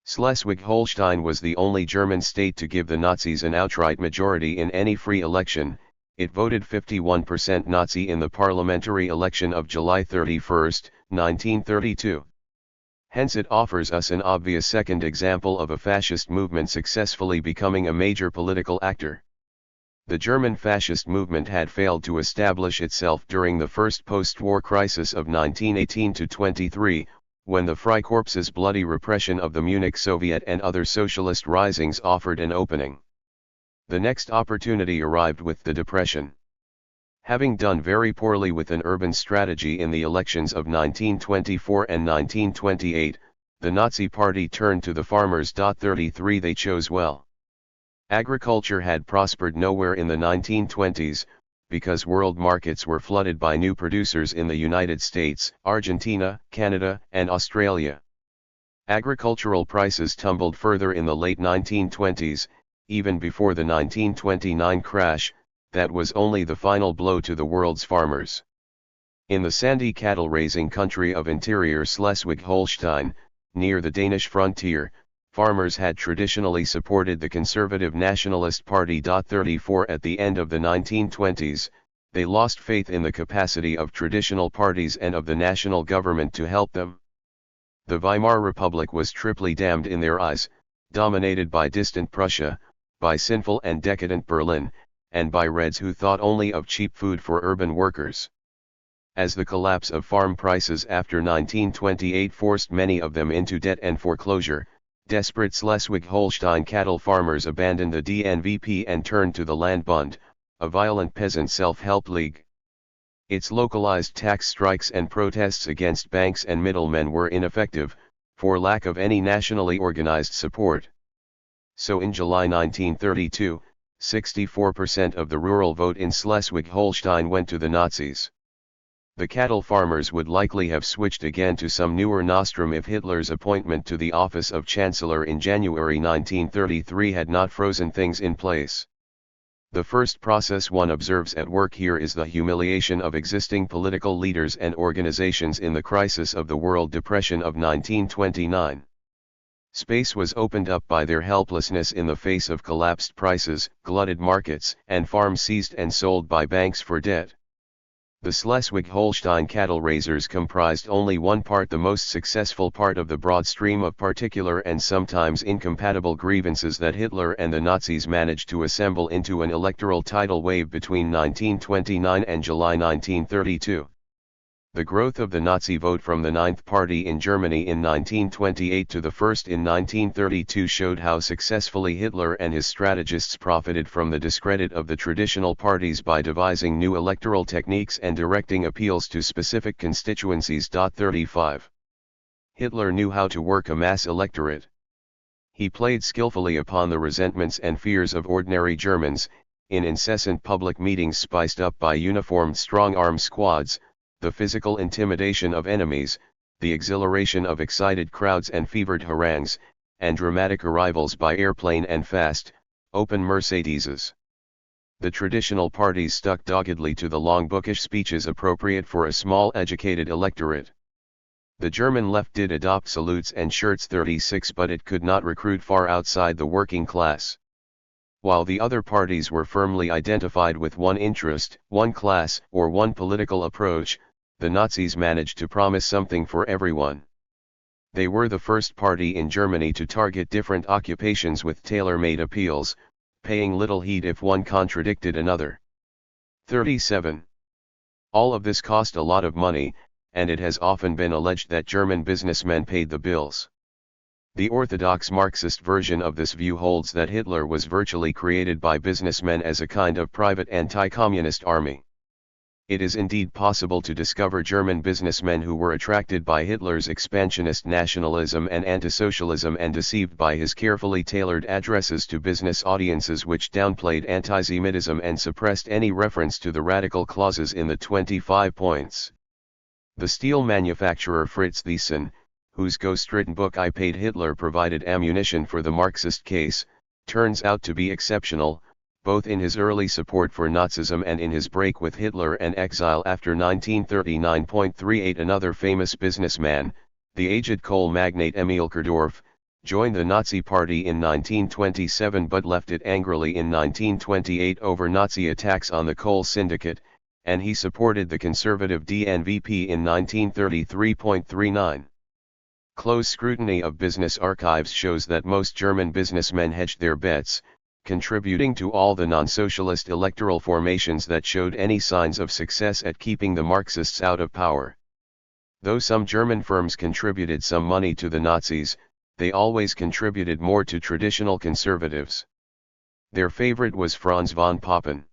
Schleswig-Holstein was the only German state to give the Nazis an outright majority in any free election. It voted 51% Nazi in the parliamentary election of July 31, 1932. Hence it offers us an obvious second example of a fascist movement successfully becoming a major political actor. The German fascist movement had failed to establish itself during the first post-war crisis of 1918–23, when the Freikorps's bloody repression of the Munich Soviet and other socialist risings offered an opening. The next opportunity arrived with the Depression. Having done very poorly with an urban strategy in the elections of 1924 and 1928, the Nazi Party turned to the farmers. 33 They chose well. Agriculture had prospered nowhere in the 1920s, because world markets were flooded by new producers in the United States, Argentina, Canada, and Australia. Agricultural prices tumbled further in the late 1920s, even before the 1929 crash. That was only the final blow to the world's farmers. In the sandy cattle-raising country of interior Schleswig-Holstein, near the Danish frontier, farmers had traditionally supported the conservative Nationalist Party. 34 At the end of the 1920s, they lost faith in the capacity of traditional parties and of the national government to help them. The Weimar Republic was triply damned in their eyes, dominated by distant Prussia, by sinful and decadent Berlin, and by Reds who thought only of cheap food for urban workers. As the collapse of farm prices after 1928 forced many of them into debt and foreclosure, desperate Schleswig-Holstein cattle farmers abandoned the DNVP and turned to the Landbund, a violent peasant self-help league. Its localized tax strikes and protests against banks and middlemen were ineffective, for lack of any nationally organized support. So in July 1932, 64% of the rural vote in Schleswig-Holstein went to the Nazis. The cattle farmers would likely have switched again to some newer nostrum if Hitler's appointment to the office of Chancellor in January 1933 had not frozen things in place. The first process one observes at work here is the humiliation of existing political leaders and organizations in the crisis of the World Depression of 1929. Space was opened up by their helplessness in the face of collapsed prices, glutted markets, and farms seized and sold by banks for debt. The Schleswig-Holstein cattle raisers comprised only one part, the most successful part of the broad stream of particular and sometimes incompatible grievances that Hitler and the Nazis managed to assemble into an electoral tidal wave between 1929 and July 1932. The growth of the Nazi vote from the Ninth Party in Germany in 1928 to the first in 1932 showed how successfully Hitler and his strategists profited from the discredit of the traditional parties by devising new electoral techniques and directing appeals to specific constituencies. 35. Hitler knew how to work a mass electorate. He played skillfully upon the resentments and fears of ordinary Germans, in incessant public meetings spiced up by uniformed strong-arm squads, the physical intimidation of enemies, the exhilaration of excited crowds and fevered harangues, and dramatic arrivals by airplane and fast, open Mercedeses. The traditional parties stuck doggedly to the long bookish speeches appropriate for a small educated electorate. The German left did adopt salutes and shirts 36, but it could not recruit far outside the working class. While the other parties were firmly identified with one interest, one class, or one political approach, the Nazis managed to promise something for everyone. They were the first party in Germany to target different occupations with tailor-made appeals, paying little heed if one contradicted another. 37. All of this cost a lot of money, and it has often been alleged that German businessmen paid the bills. The orthodox Marxist version of this view holds that Hitler was virtually created by businessmen as a kind of private anti-communist army. It is indeed possible to discover German businessmen who were attracted by Hitler's expansionist nationalism and anti-socialism and deceived by his carefully tailored addresses to business audiences which downplayed anti-Semitism and suppressed any reference to the radical clauses in the 25 points. The steel manufacturer Fritz Thyssen, whose ghost-written book I Paid Hitler provided ammunition for the Marxist case, turns out to be exceptional, both in his early support for Nazism and in his break with Hitler and exile after 1939. Another famous businessman, the aged coal magnate Emil Kerdorf, joined the Nazi Party in 1927 but left it angrily in 1928 over Nazi attacks on the coal syndicate, and he supported the conservative DNVP in 1933. Close scrutiny of business archives shows that most German businessmen hedged their bets, contributing to all the non-socialist electoral formations that showed any signs of success at keeping the Marxists out of power. Though some German firms contributed some money to the Nazis, they always contributed more to traditional conservatives. Their favorite was Franz von Papen.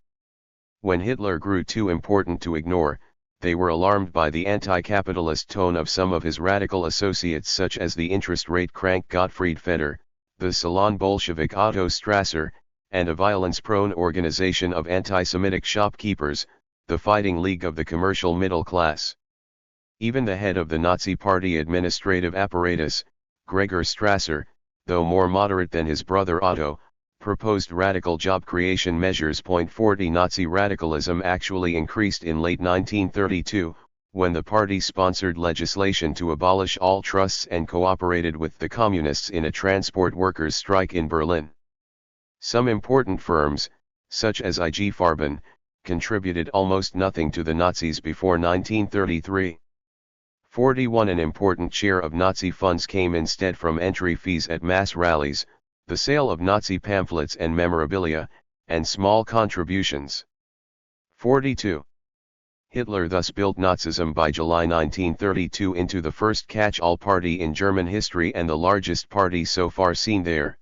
When Hitler grew too important to ignore, they were alarmed by the anti-capitalist tone of some of his radical associates such as the interest rate crank Gottfried Feder, the Salon Bolshevik Otto Strasser, and a violence-prone organization of anti-Semitic shopkeepers, the Fighting League of the Commercial Middle Class. Even the head of the Nazi Party administrative apparatus, Gregor Strasser, though more moderate than his brother Otto, proposed radical job creation measures. 40 Nazi radicalism actually increased in late 1932, when the party sponsored legislation to abolish all trusts and cooperated with the communists in a transport workers' strike in Berlin. Some important firms, such as IG Farben, contributed almost nothing to the Nazis before 1933. 41 An important share of Nazi funds came instead from entry fees at mass rallies, the sale of Nazi pamphlets and memorabilia, and small contributions. 42. Hitler thus built Nazism by July 1932 into the first catch-all party in German history and the largest party so far seen there.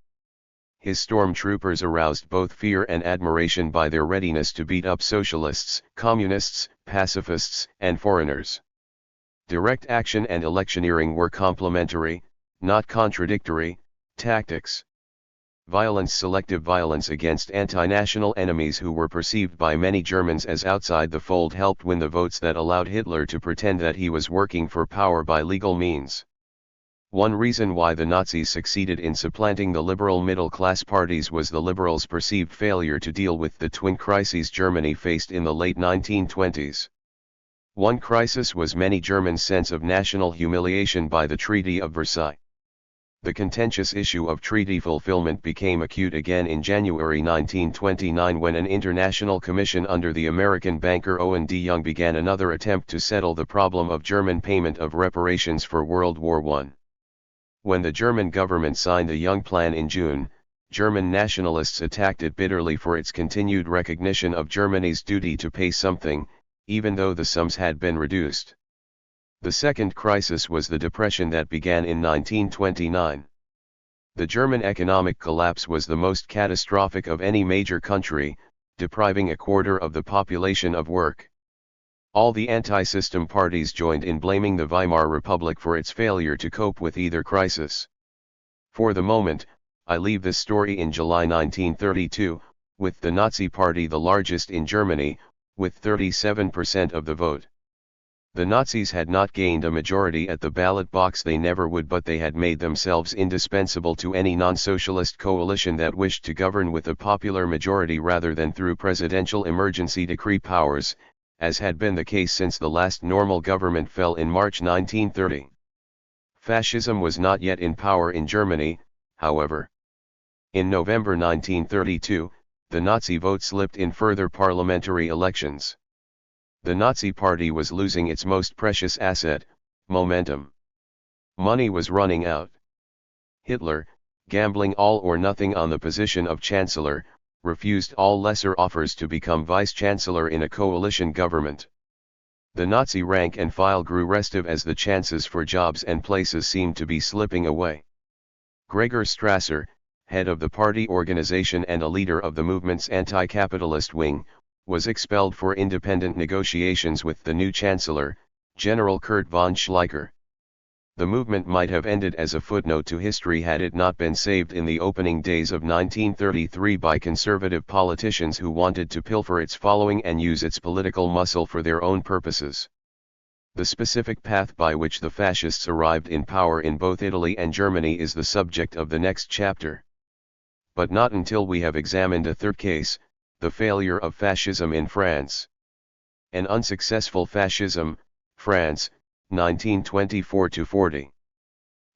His stormtroopers aroused both fear and admiration by their readiness to beat up socialists, communists, pacifists, and foreigners. Direct action and electioneering were complementary, not contradictory, tactics. Selective violence against anti-national enemies who were perceived by many Germans as outside the fold helped win the votes that allowed Hitler to pretend that he was working for power by legal means. One reason why the Nazis succeeded in supplanting the liberal middle-class parties was the liberals' perceived failure to deal with the twin crises Germany faced in the late 1920s. One crisis was many Germans' sense of national humiliation by the Treaty of Versailles. The contentious issue of treaty fulfillment became acute again in January 1929 when an international commission under the American banker Owen D. Young began another attempt to settle the problem of German payment of reparations for World War I. When the German government signed the Young Plan in June, German nationalists attacked it bitterly for its continued recognition of Germany's duty to pay something, even though the sums had been reduced. The second crisis was the depression that began in 1929. The German economic collapse was the most catastrophic of any major country, depriving a quarter of the population of work. All the anti-system parties joined in blaming the Weimar Republic for its failure to cope with either crisis. For the moment, I leave this story in July 1932, with the Nazi Party the largest in Germany, with 37% of the vote. The Nazis had not gained a majority at the ballot box, they never would, but they had made themselves indispensable to any non-socialist coalition that wished to govern with a popular majority rather than through presidential emergency decree powers, as had been the case since the last normal government fell in March 1930. Fascism was not yet in power in Germany, however. In November 1932, the Nazi vote slipped in further parliamentary elections. The Nazi Party was losing its most precious asset, momentum. Money was running out. Hitler, gambling all or nothing on the position of Chancellor, refused all lesser offers to become Vice-Chancellor in a coalition government. The Nazi rank and file grew restive as the chances for jobs and places seemed to be slipping away. Gregor Strasser, head of the party organization and a leader of the movement's anti-capitalist wing, was expelled for independent negotiations with the new Chancellor, General Kurt von Schleicher. The movement might have ended as a footnote to history had it not been saved in the opening days of 1933 by conservative politicians who wanted to pilfer its following and use its political muscle for their own purposes. The specific path by which the fascists arrived in power in both Italy and Germany is the subject of the next chapter. But not until we have examined a third case, the failure of fascism in France. An unsuccessful fascism, France, 1924-40.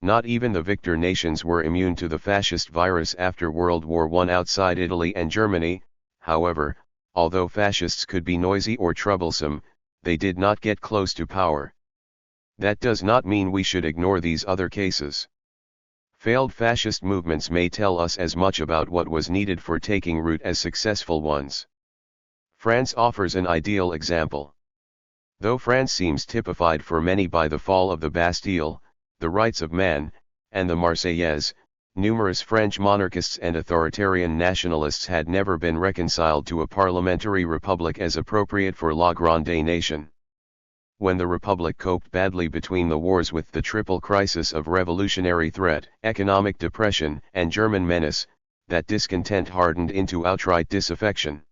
Not even the victor nations were immune to the fascist virus after World War I outside Italy and Germany, however, although fascists could be noisy or troublesome, they did not get close to power. That does not mean we should ignore these other cases. Failed fascist movements may tell us as much about what was needed for taking root as successful ones. France offers an ideal example. Though France seems typified for many by the fall of the Bastille, the Rights of Man, and the Marseillaise, numerous French monarchists and authoritarian nationalists had never been reconciled to a parliamentary republic as appropriate for La Grande Nation. When the Republic coped badly between the wars with the triple crisis of revolutionary threat, economic depression, and German menace, that discontent hardened into outright disaffection.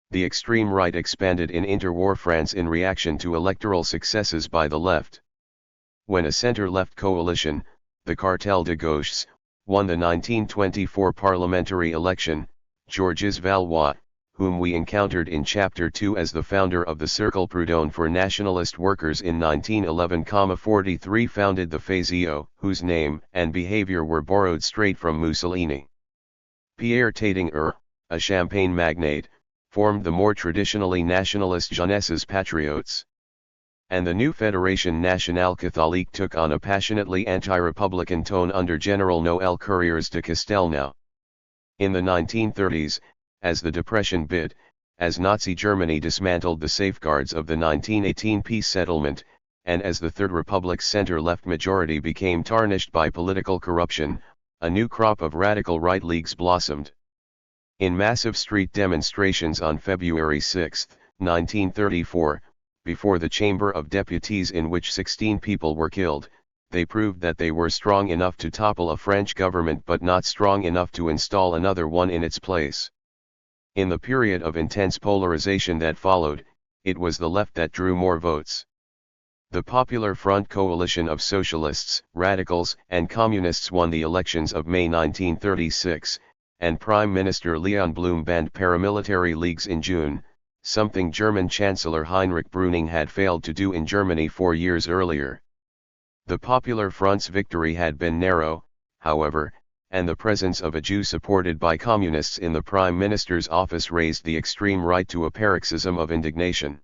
The extreme right expanded in interwar France in reaction to electoral successes by the left. When a center-left coalition, the Cartel de Gauches, won the 1924 parliamentary election, Georges Valois, whom we encountered in Chapter 2 as the founder of the Cercle Proudhon for Nationalist Workers in 1911-43, founded the FASIO, whose name and behavior were borrowed straight from Mussolini. Pierre Taittinger, a Champagne magnate, formed the more traditionally nationalist Jeunesses Patriotes. And the new Fédération Nationale Catholique took on a passionately anti-republican tone under General Noël Courriers de Castelnau. In the 1930s, as the Depression bit, as Nazi Germany dismantled the safeguards of the 1918 peace settlement, and as the Third Republic's center-left majority became tarnished by political corruption, a new crop of radical right leagues blossomed. In massive street demonstrations on February 6, 1934, before the Chamber of Deputies in which 16 people were killed, they proved that they were strong enough to topple a French government but not strong enough to install another one in its place. In the period of intense polarization that followed, it was the left that drew more votes. The Popular Front coalition of socialists, radicals, and communists won the elections of May 1936, and Prime Minister Leon Blum banned paramilitary leagues in June, something German Chancellor Heinrich Brüning had failed to do in Germany 4 years earlier. The Popular Front's victory had been narrow, however, and the presence of a Jew supported by communists in the Prime Minister's office raised the extreme right to a paroxysm of indignation.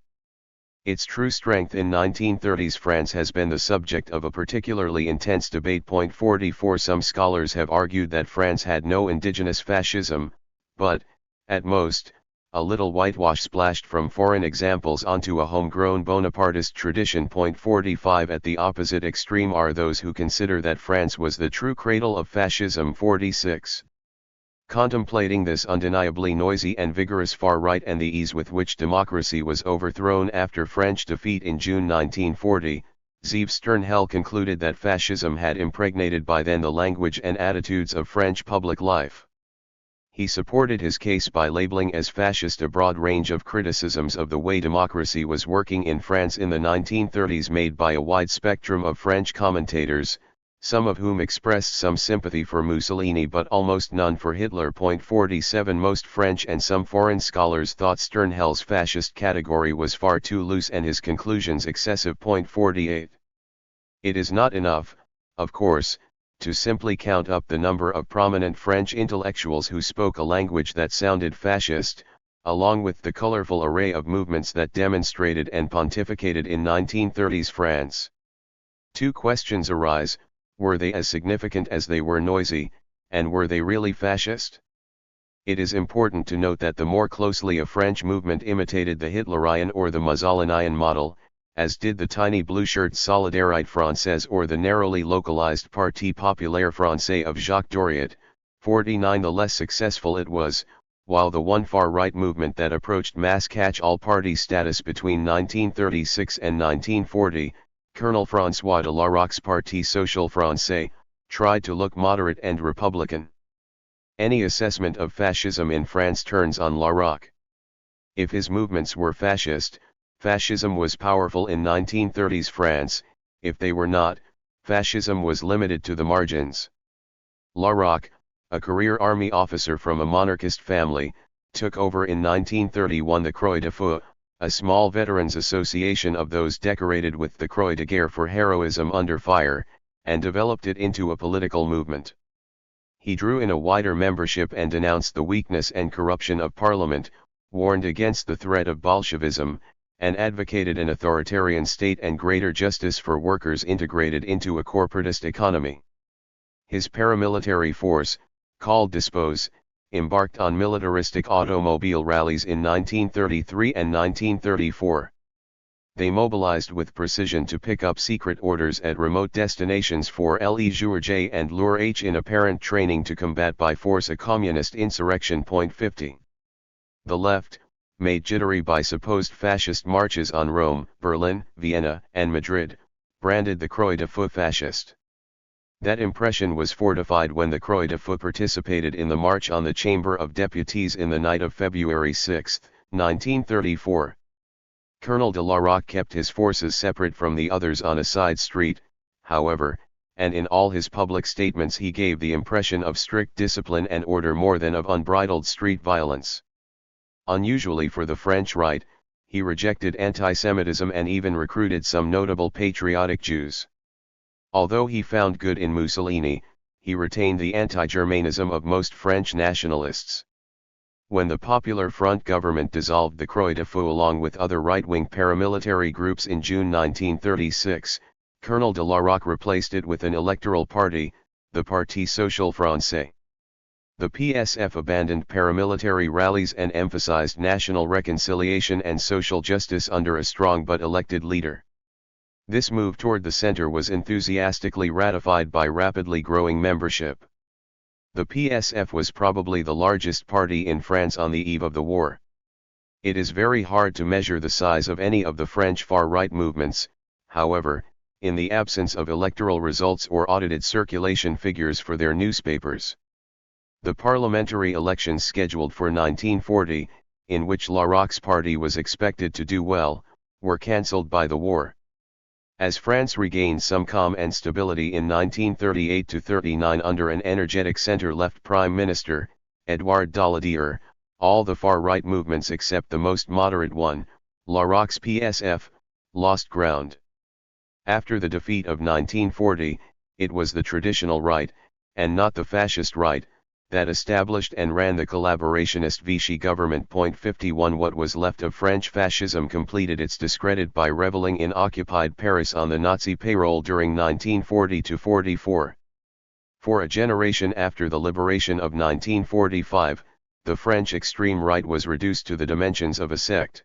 Its true strength in 1930s France has been the subject of a particularly intense debate. 44 Some scholars have argued that France had no indigenous fascism, but, at most, a little whitewash splashed from foreign examples onto a homegrown Bonapartist tradition. 45 At the opposite extreme are those who consider that France was the true cradle of fascism. 46. Contemplating this undeniably noisy and vigorous far right and the ease with which democracy was overthrown after French defeat in June 1940, Yves Sternhell concluded that fascism had impregnated by then the language and attitudes of French public life. He supported his case by labeling as fascist a broad range of criticisms of the way democracy was working in France in the 1930s made by a wide spectrum of French commentators, some of whom expressed some sympathy for Mussolini but almost none for Hitler. 47 Most French and some foreign scholars thought Sternhell's fascist category was far too loose and his conclusions excessive. 48 It is not enough, of course, to simply count up the number of prominent French intellectuals who spoke a language that sounded fascist, along with the colorful array of movements that demonstrated and pontificated in 1930s France. Two questions arise: were they as significant as they were noisy, and were they really fascist? It is important to note that the more closely a French movement imitated the Hitlerian or the Mussolinian model, as did the tiny blue-shirt Solidarité Française or the narrowly localized Parti Populaire Français of Jacques Doriot, 49, the less successful it was, while the one far-right movement that approached mass catch-all party status between 1936 and 1940, Colonel François de Larocque's Parti Social Français, tried to look moderate and republican. Any assessment of fascism in France turns on Larocque. If his movements were fascist, fascism was powerful in 1930s France; if they were not, fascism was limited to the margins. Larocque, a career army officer from a monarchist family, took over in 1931 the Croix de Feu, a small veterans association of those decorated with the Croix de Guerre for heroism under fire, and developed it into a political movement. He drew in a wider membership and denounced the weakness and corruption of parliament, warned against the threat of Bolshevism, and advocated an authoritarian state and greater justice for workers integrated into a corporatist economy. His paramilitary force, called Dispose, embarked on militaristic automobile rallies in 1933 and 1934. They mobilized with precision to pick up secret orders at remote destinations for Le Jour J and Lure H in apparent training to combat by force a communist insurrection. 50. The left, made jittery by supposed fascist marches on Rome, Berlin, Vienna, and Madrid, branded the Croix de Feu fascist. That impression was fortified when the Croix de Feu participated in the march on the Chamber of Deputies in the night of February 6, 1934. Colonel de Larocque kept his forces separate from the others on a side street, however, and in all his public statements he gave the impression of strict discipline and order more than of unbridled street violence. Unusually for the French right, he rejected anti-Semitism and even recruited some notable patriotic Jews. Although he found good in Mussolini, he retained the anti-Germanism of most French nationalists. When the Popular Front government dissolved the Croix de Feu along with other right-wing paramilitary groups in June 1936, Colonel de Larocque replaced it with an electoral party, the Parti Social Français. The PSF abandoned paramilitary rallies and emphasized national reconciliation and social justice under a strong but elected leader. This move toward the center was enthusiastically ratified by rapidly growing membership. The PSF was probably the largest party in France on the eve of the war. It is very hard to measure the size of any of the French far-right movements, however, in the absence of electoral results or audited circulation figures for their newspapers. The parliamentary elections scheduled for 1940, in which Larocque's party was expected to do well, were cancelled by the war. As France regained some calm and stability in 1938–39 under an energetic center-left Prime Minister, Édouard Daladier, all the far-right movements except the most moderate one, Larocque's PSF, lost ground. After the defeat of 1940, it was the traditional right, and not the fascist right, that established and ran the collaborationist Vichy government. 51 What was left of French fascism completed its discredit by reveling in occupied Paris on the Nazi payroll during 1940–44. For a generation after the liberation of 1945, the French extreme right was reduced to the dimensions of a sect.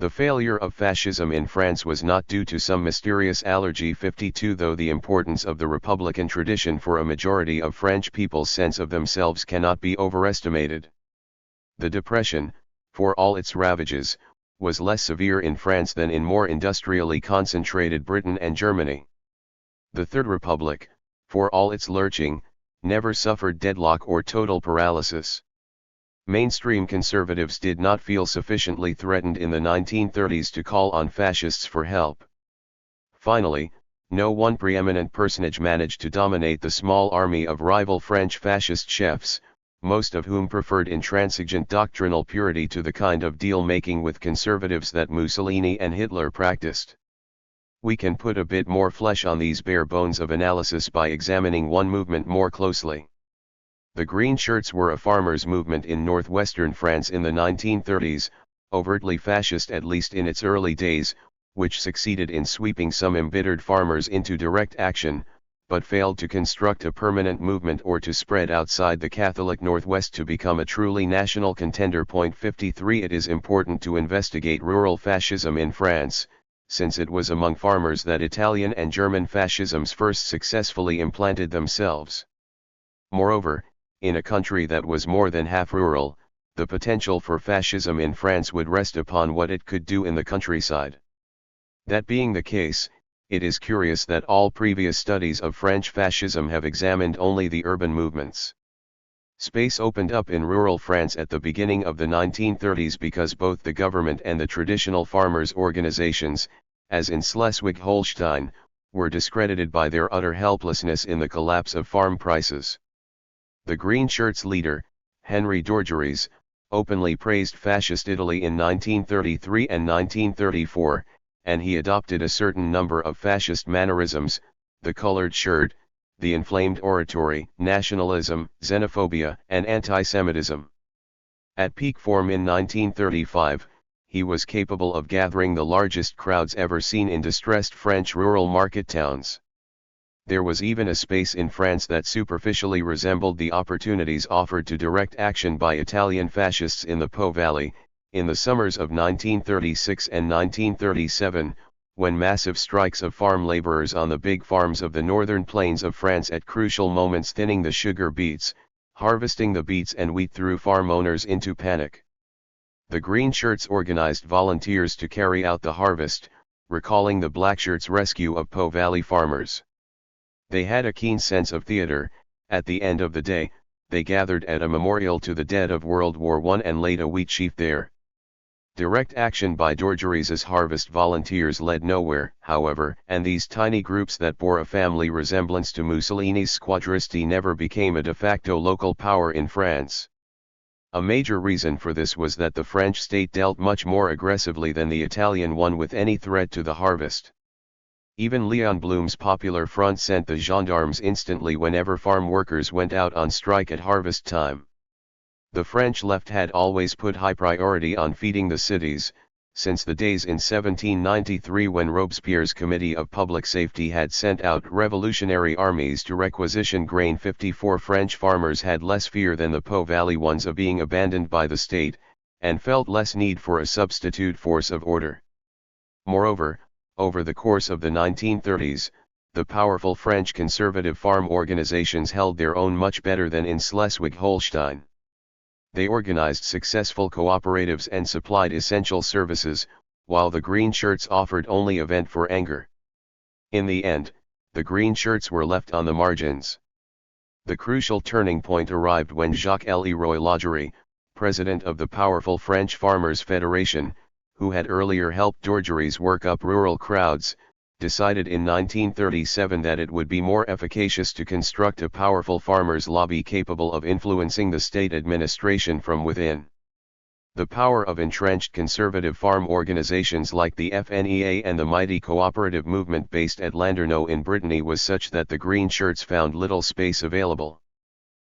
The failure of fascism in France was not due to some mysterious allergy 52, though the importance of the republican tradition for a majority of French people's sense of themselves cannot be overestimated. The Depression, for all its ravages, was less severe in France than in more industrially concentrated Britain and Germany. The Third Republic, for all its lurching, never suffered deadlock or total paralysis. Mainstream conservatives did not feel sufficiently threatened in the 1930s to call on fascists for help. Finally, no one preeminent personage managed to dominate the small army of rival French fascist chefs, most of whom preferred intransigent doctrinal purity to the kind of deal-making with conservatives that Mussolini and Hitler practiced. We can put a bit more flesh on these bare bones of analysis by examining one movement more closely. The Green Shirts were a farmers' movement in northwestern France in the 1930s, overtly fascist at least in its early days, which succeeded in sweeping some embittered farmers into direct action, but failed to construct a permanent movement or to spread outside the Catholic Northwest to become a truly national contender. 53 It is important to investigate rural fascism in France, since it was among farmers that Italian and German fascisms first successfully implanted themselves. Moreover, in a country that was more than half rural, the potential for fascism in France would rest upon what it could do in the countryside. That being the case, it is curious that all previous studies of French fascism have examined only the urban movements. Space opened up in rural France at the beginning of the 1930s because both the government and the traditional farmers' organizations, as in Schleswig-Holstein, were discredited by their utter helplessness in the collapse of farm prices. The Green Shirts leader, Henri Dorgeries, openly praised fascist Italy in 1933 and 1934, and he adopted a certain number of fascist mannerisms: the colored shirt, the inflamed oratory, nationalism, xenophobia, and anti-Semitism. At peak form in 1935, he was capable of gathering the largest crowds ever seen in distressed French rural market towns. There was even a space in France that superficially resembled the opportunities offered to direct action by Italian fascists in the Po Valley, in the summers of 1936 and 1937, when massive strikes of farm laborers on the big farms of the northern plains of France at crucial moments thinning the sugar beets, harvesting the beets and wheat threw farm owners into panic. The Green Shirts organized volunteers to carry out the harvest, recalling the Blackshirts' rescue of Po Valley farmers. They had a keen sense of theater. At the end of the day, they gathered at a memorial to the dead of World War I and laid a wheat sheaf there. Direct action by Dorgeries' harvest volunteers led nowhere, however, and these tiny groups that bore a family resemblance to Mussolini's squadristi never became a de facto local power in France. A major reason for this was that the French state dealt much more aggressively than the Italian one with any threat to the harvest. Even Léon Blum's Popular Front sent the gendarmes instantly whenever farm workers went out on strike at harvest time. The French left had always put high priority on feeding the cities, since the days in 1793 when Robespierre's Committee of Public Safety had sent out revolutionary armies to requisition grain. 54 French farmers had less fear than the Po Valley ones of being abandoned by the state, and felt less need for a substitute force of order. Moreover, over the course of the 1930s, the powerful French conservative farm organizations held their own much better than in Schleswig-Holstein. They organized successful cooperatives and supplied essential services, while the Green Shirts offered only a vent for anger. In the end, the Green Shirts were left on the margins. The crucial turning point arrived when Jacques-Leroy Laugerie, president of the powerful French Farmers' Federation, who had earlier helped Dorgeries work up rural crowds, decided in 1937 that it would be more efficacious to construct a powerful farmers' lobby capable of influencing the state administration from within. The power of entrenched conservative farm organizations like the FNEA and the mighty cooperative movement based at Landerneau in Brittany was such that the Green Shirts found little space available.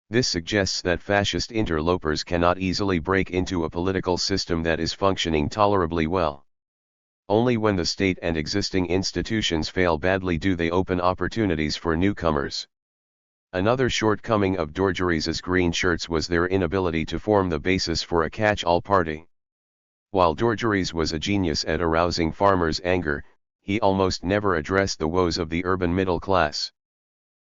This suggests that fascist interlopers cannot easily break into a political system that is functioning tolerably well. Only when the state and existing institutions fail badly do they open opportunities for newcomers. Another shortcoming of Dorgeries' green shirts was their inability to form the basis for a catch-all party. While Dorgeries was a genius at arousing farmers' anger, he almost never addressed the woes of the urban middle class.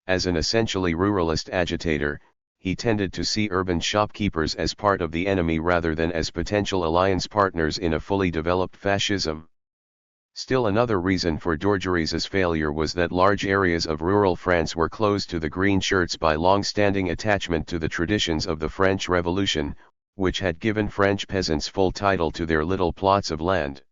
As an essentially ruralist agitator, he tended to see urban shopkeepers as part of the enemy rather than as potential alliance partners in a fully developed fascism. Still another reason for Dorgeries' failure was that large areas of rural France were closed to the green shirts by long-standing attachment to the traditions of the French Revolution, which had given French peasants full title to their little plots of land.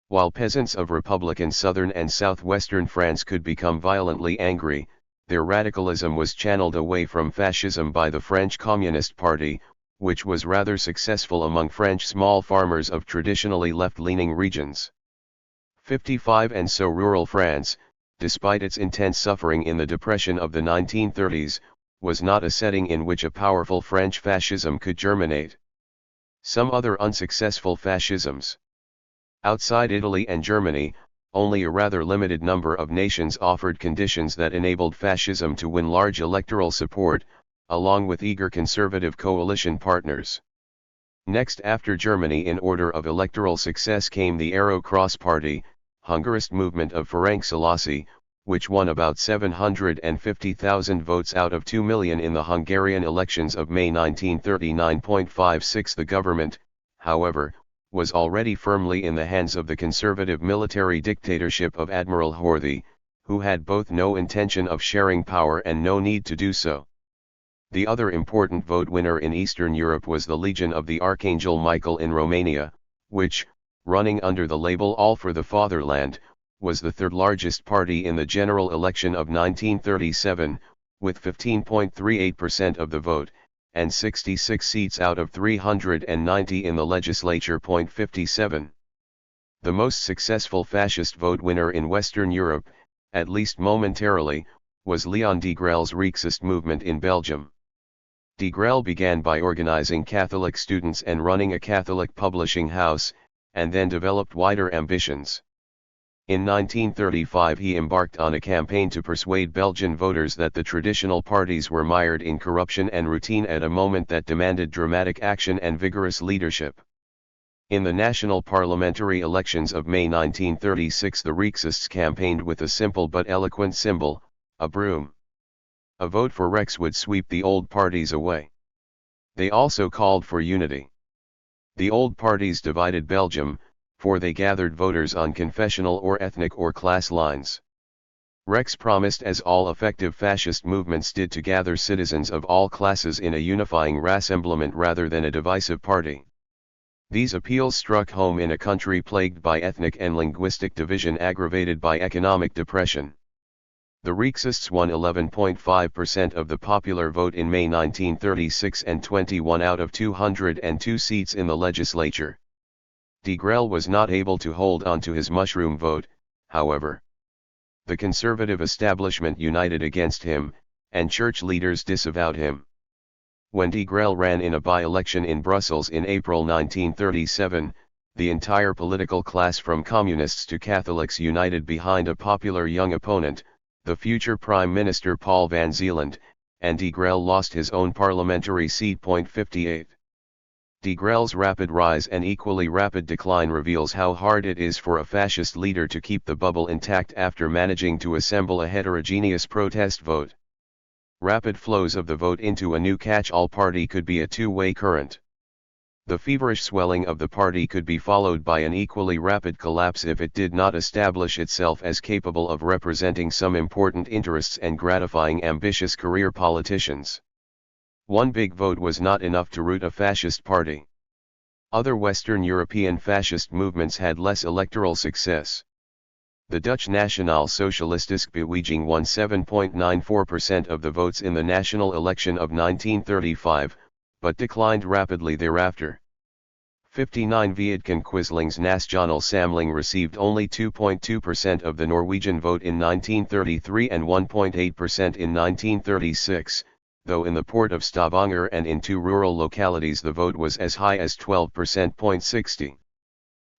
While peasants of Republican southern and southwestern France could become violently angry, their radicalism was channeled away from fascism by the French Communist Party, which was rather successful among French small farmers of traditionally left-leaning regions. 55 And so rural France, despite its intense suffering in the Depression of the 1930s, was not a setting in which a powerful French fascism could germinate. Some other unsuccessful fascisms. Outside Italy and Germany, only a rather limited number of nations offered conditions that enabled fascism to win large electoral support, along with eager conservative coalition partners. Next after Germany in order of electoral success came the Arrow Cross Party, Hungarist movement of Ferenc Selassie, which won about 750,000 votes out of 2 million in the Hungarian elections of May 1939.56. The government, however, was already firmly in the hands of the conservative military dictatorship of Admiral Horthy, who had both no intention of sharing power and no need to do so. The other important vote winner in Eastern Europe was the Legion of the Archangel Michael in Romania, which, running under the label All for the Fatherland, was the third largest party in the general election of 1937, with 15.38% of the vote, and 66 seats out of 390 in the legislature. 57. The most successful fascist vote winner in Western Europe, at least momentarily, was Leon Degrelle's Rexist movement in Belgium. Degrelle began by organizing Catholic students and running a Catholic publishing house, and then developed wider ambitions. In 1935 he embarked on a campaign to persuade Belgian voters that the traditional parties were mired in corruption and routine at a moment that demanded dramatic action and vigorous leadership. In the national parliamentary elections of May 1936 the Rexists campaigned with a simple but eloquent symbol, a broom. A vote for Rex would sweep the old parties away. They also called for unity. The old parties divided Belgium, for they gathered voters on confessional or ethnic or class lines. Rex promised, as all effective fascist movements did, to gather citizens of all classes in a unifying rassemblement rather than a divisive party. These appeals struck home in a country plagued by ethnic and linguistic division aggravated by economic depression. The Rexists won 11.5% of the popular vote in May 1936 and 21 out of 202 seats in the legislature. Degrelle was not able to hold on to his mushroom vote, however. The conservative establishment united against him, and church leaders disavowed him. When Degrelle ran in a by-election in Brussels in April 1937, the entire political class from communists to Catholics united behind a popular young opponent, the future Prime Minister Paul van Zeeland, and Degrelle lost his own parliamentary seat. 58. Degrelle's rapid rise and equally rapid decline reveals how hard it is for a fascist leader to keep the bubble intact after managing to assemble a heterogeneous protest vote. Rapid flows of the vote into a new catch-all party could be a two-way current. The feverish swelling of the party could be followed by an equally rapid collapse if it did not establish itself as capable of representing some important interests and gratifying ambitious career politicians. One big vote was not enough to root a fascist party. Other Western European fascist movements had less electoral success. The Dutch Nationale Socialistische Beweging won 7.94% of the votes in the national election of 1935, but declined rapidly thereafter. 59 Vietcong Quisling's Nationale Samling received only 2.2% of the Norwegian vote in 1933 and 1.8% in 1936, though in the port of Stavanger and in two rural localities the vote was as high as 12%. 60.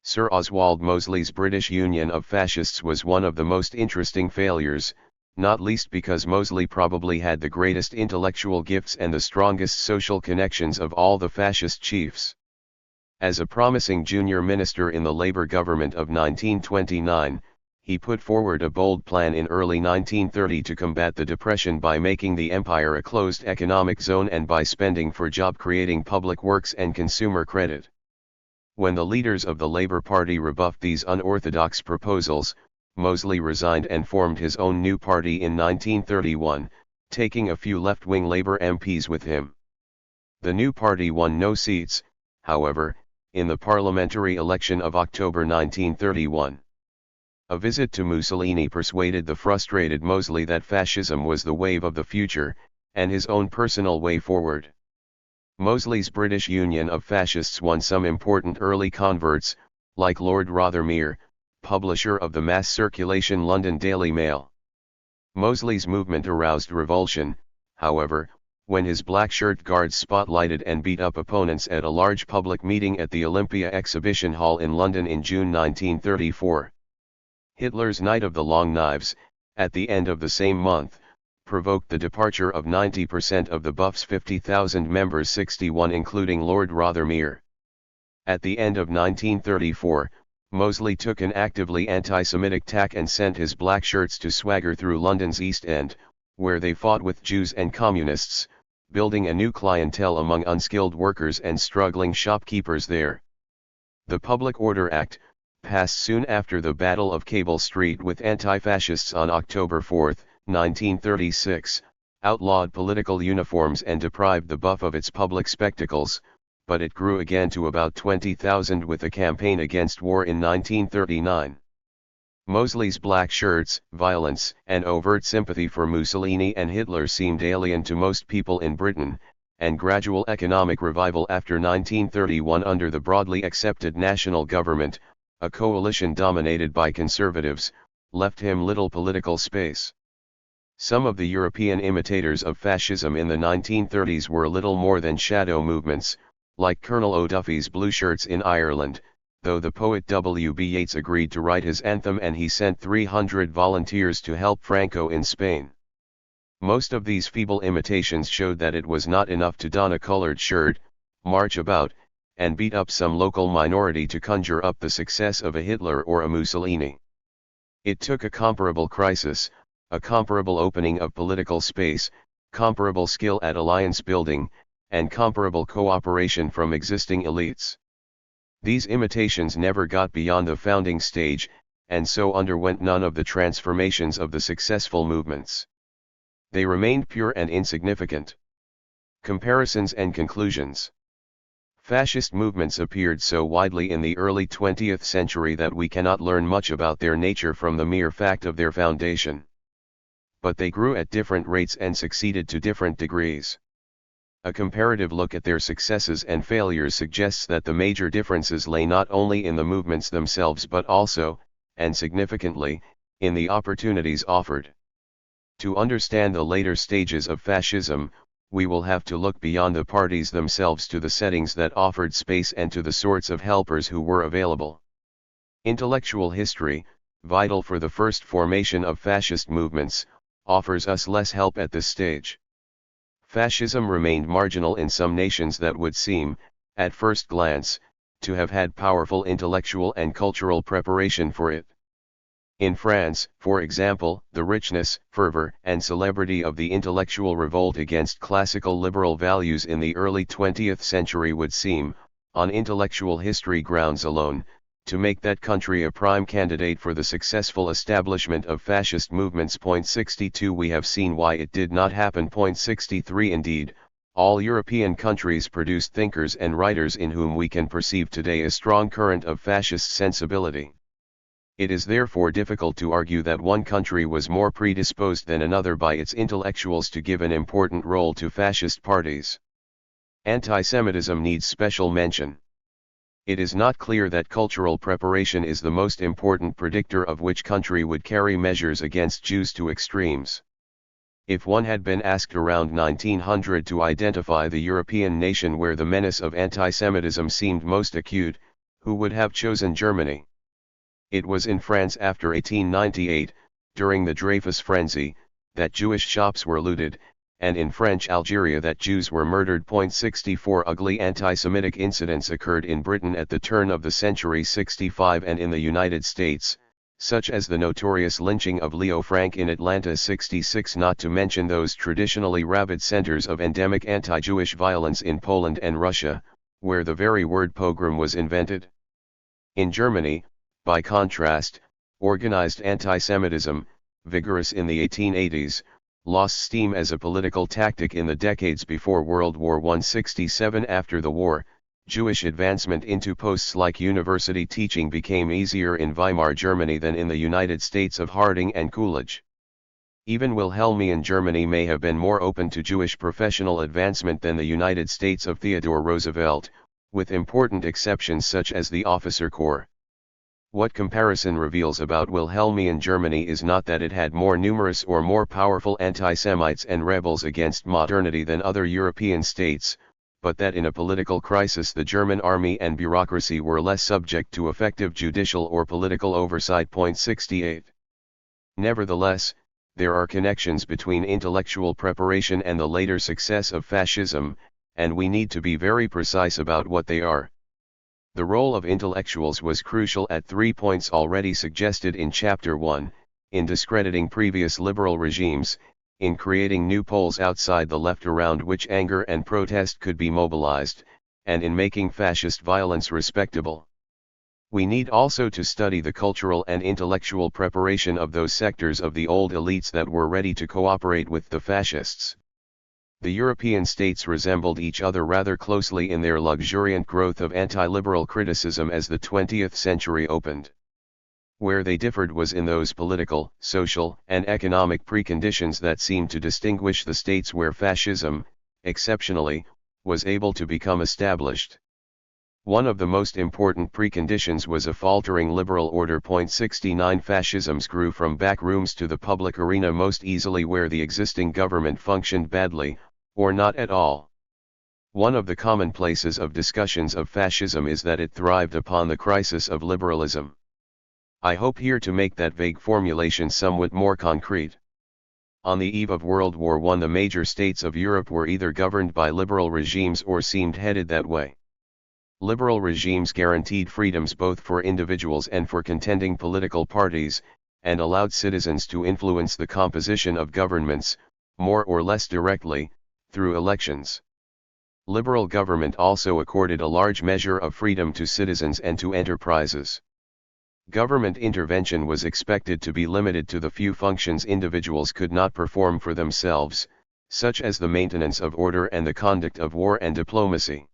Sir Oswald Mosley's British Union of Fascists was one of the most interesting failures, not least because Mosley probably had the greatest intellectual gifts and the strongest social connections of all the fascist chiefs. As a promising junior minister in the Labour government of 1929, he put forward a bold plan in early 1930 to combat the Depression by making the empire a closed economic zone and by spending for job-creating public works and consumer credit. When the leaders of the Labour Party rebuffed these unorthodox proposals, Mosley resigned and formed his own new party in 1931, taking a few left-wing Labour MPs with him. The new party won no seats, however, in the parliamentary election of October 1931. A visit to Mussolini persuaded the frustrated Mosley that fascism was the wave of the future, and his own personal way forward. Mosley's British Union of Fascists won some important early converts, like Lord Rothermere, publisher of the mass circulation London Daily Mail. Mosley's movement aroused revulsion, however, when his black shirt guards spotlighted and beat up opponents at a large public meeting at the Olympia Exhibition Hall in London in June 1934. Hitler's Night of the Long Knives, at the end of the same month, provoked the departure of 90% of the Buff's 50,000 members, 61 including Lord Rothermere. At the end of 1934, Mosley took an actively anti-Semitic tack and sent his black shirts to swagger through London's East End, where they fought with Jews and communists, building a new clientele among unskilled workers and struggling shopkeepers there. The Public Order Act, passed soon after the Battle of Cable Street with anti-fascists on October 4, 1936, outlawed political uniforms and deprived the Buff of its public spectacles, but it grew again to about 20,000 with a campaign against war in 1939. Mosley's black shirts, violence, and overt sympathy for Mussolini and Hitler seemed alien to most people in Britain, and gradual economic revival after 1931 under the broadly accepted national government, a coalition dominated by conservatives, left him little political space. Some of the European imitators of fascism in the 1930s were little more than shadow movements, like Colonel O'Duffy's Blue Shirts in Ireland, though the poet W. B. Yeats agreed to write his anthem and he sent 300 volunteers to help Franco in Spain. Most of these feeble imitations showed that it was not enough to don a colored shirt, march about, and beat up some local minority to conjure up the success of a Hitler or a Mussolini. It took a comparable crisis, a comparable opening of political space, comparable skill at alliance building, and comparable cooperation from existing elites. These imitations never got beyond the founding stage, and so underwent none of the transformations of the successful movements. They remained pure and insignificant. Comparisons and conclusions. Fascist movements appeared so widely in the early 20th century that we cannot learn much about their nature from the mere fact of their foundation. But they grew at different rates and succeeded to different degrees. A comparative look at their successes and failures suggests that the major differences lay not only in the movements themselves but also, and significantly, in the opportunities offered. To understand the later stages of fascism, we will have to look beyond the parties themselves to the settings that offered space and to the sorts of helpers who were available. Intellectual history, vital for the first formation of fascist movements, offers us less help at this stage. Fascism remained marginal in some nations that would seem, at first glance, to have had powerful intellectual and cultural preparation for it. In France, for example, the richness, fervor, and celebrity of the intellectual revolt against classical liberal values in the early 20th century would seem, on intellectual history grounds alone, to make that country a prime candidate for the successful establishment of fascist movements. 62 We have seen why it did not happen. 63 Indeed, all European countries produced thinkers and writers in whom we can perceive today a strong current of fascist sensibility. It is therefore difficult to argue that one country was more predisposed than another by its intellectuals to give an important role to fascist parties. Anti-Semitism needs special mention. It is not clear that cultural preparation is the most important predictor of which country would carry measures against Jews to extremes. If one had been asked around 1900 to identify the European nation where the menace of anti-Semitism seemed most acute, who would have chosen Germany? It was in France after 1898, during the Dreyfus Frenzy, that Jewish shops were looted, and in French Algeria that Jews were murdered. 64 Ugly anti-Semitic incidents occurred in Britain at the turn of the century 65 and in the United States, such as the notorious lynching of Leo Frank in Atlanta 66, not to mention those traditionally rabid centers of endemic anti-Jewish violence in Poland and Russia, where the very word pogrom was invented. In Germany, by contrast, organized anti-Semitism, vigorous in the 1880s, lost steam as a political tactic in the decades before World War I. 67 After the war, Jewish advancement into posts like university teaching became easier in Weimar Germany than in the United States of Harding and Coolidge. Even Wilhelmian Germany may have been more open to Jewish professional advancement than the United States of Theodore Roosevelt, with important exceptions such as the officer corps. What comparison reveals about Wilhelmian Germany is not that it had more numerous or more powerful anti-Semites and rebels against modernity than other European states, but that in a political crisis the German army and bureaucracy were less subject to effective judicial or political oversight. 68. Nevertheless, there are connections between intellectual preparation and the later success of fascism, and we need to be very precise about what they are. The role of intellectuals was crucial at 3 points already suggested in Chapter 1, in discrediting previous liberal regimes, in creating new poles outside the left around which anger and protest could be mobilized, and in making fascist violence respectable. We need also to study the cultural and intellectual preparation of those sectors of the old elites that were ready to cooperate with the fascists. The European states resembled each other rather closely in their luxuriant growth of anti-liberal criticism as the 20th century opened. Where they differed was in those political, social, and economic preconditions that seemed to distinguish the states where fascism, exceptionally, was able to become established. One of the most important preconditions was a faltering liberal order. 69 Fascisms grew from back rooms to the public arena most easily where the existing government functioned badly, or not at all. One of the commonplaces of discussions of fascism is that it thrived upon the crisis of liberalism. I hope here to make that vague formulation somewhat more concrete. On the eve of World War I, the major states of Europe were either governed by liberal regimes or seemed headed that way. Liberal regimes guaranteed freedoms both for individuals and for contending political parties, and allowed citizens to influence the composition of governments, more or less directly, through elections. Liberal government also accorded a large measure of freedom to citizens and to enterprises. Government intervention was expected to be limited to the few functions individuals could not perform for themselves, such as the maintenance of order and the conduct of war and diplomacy.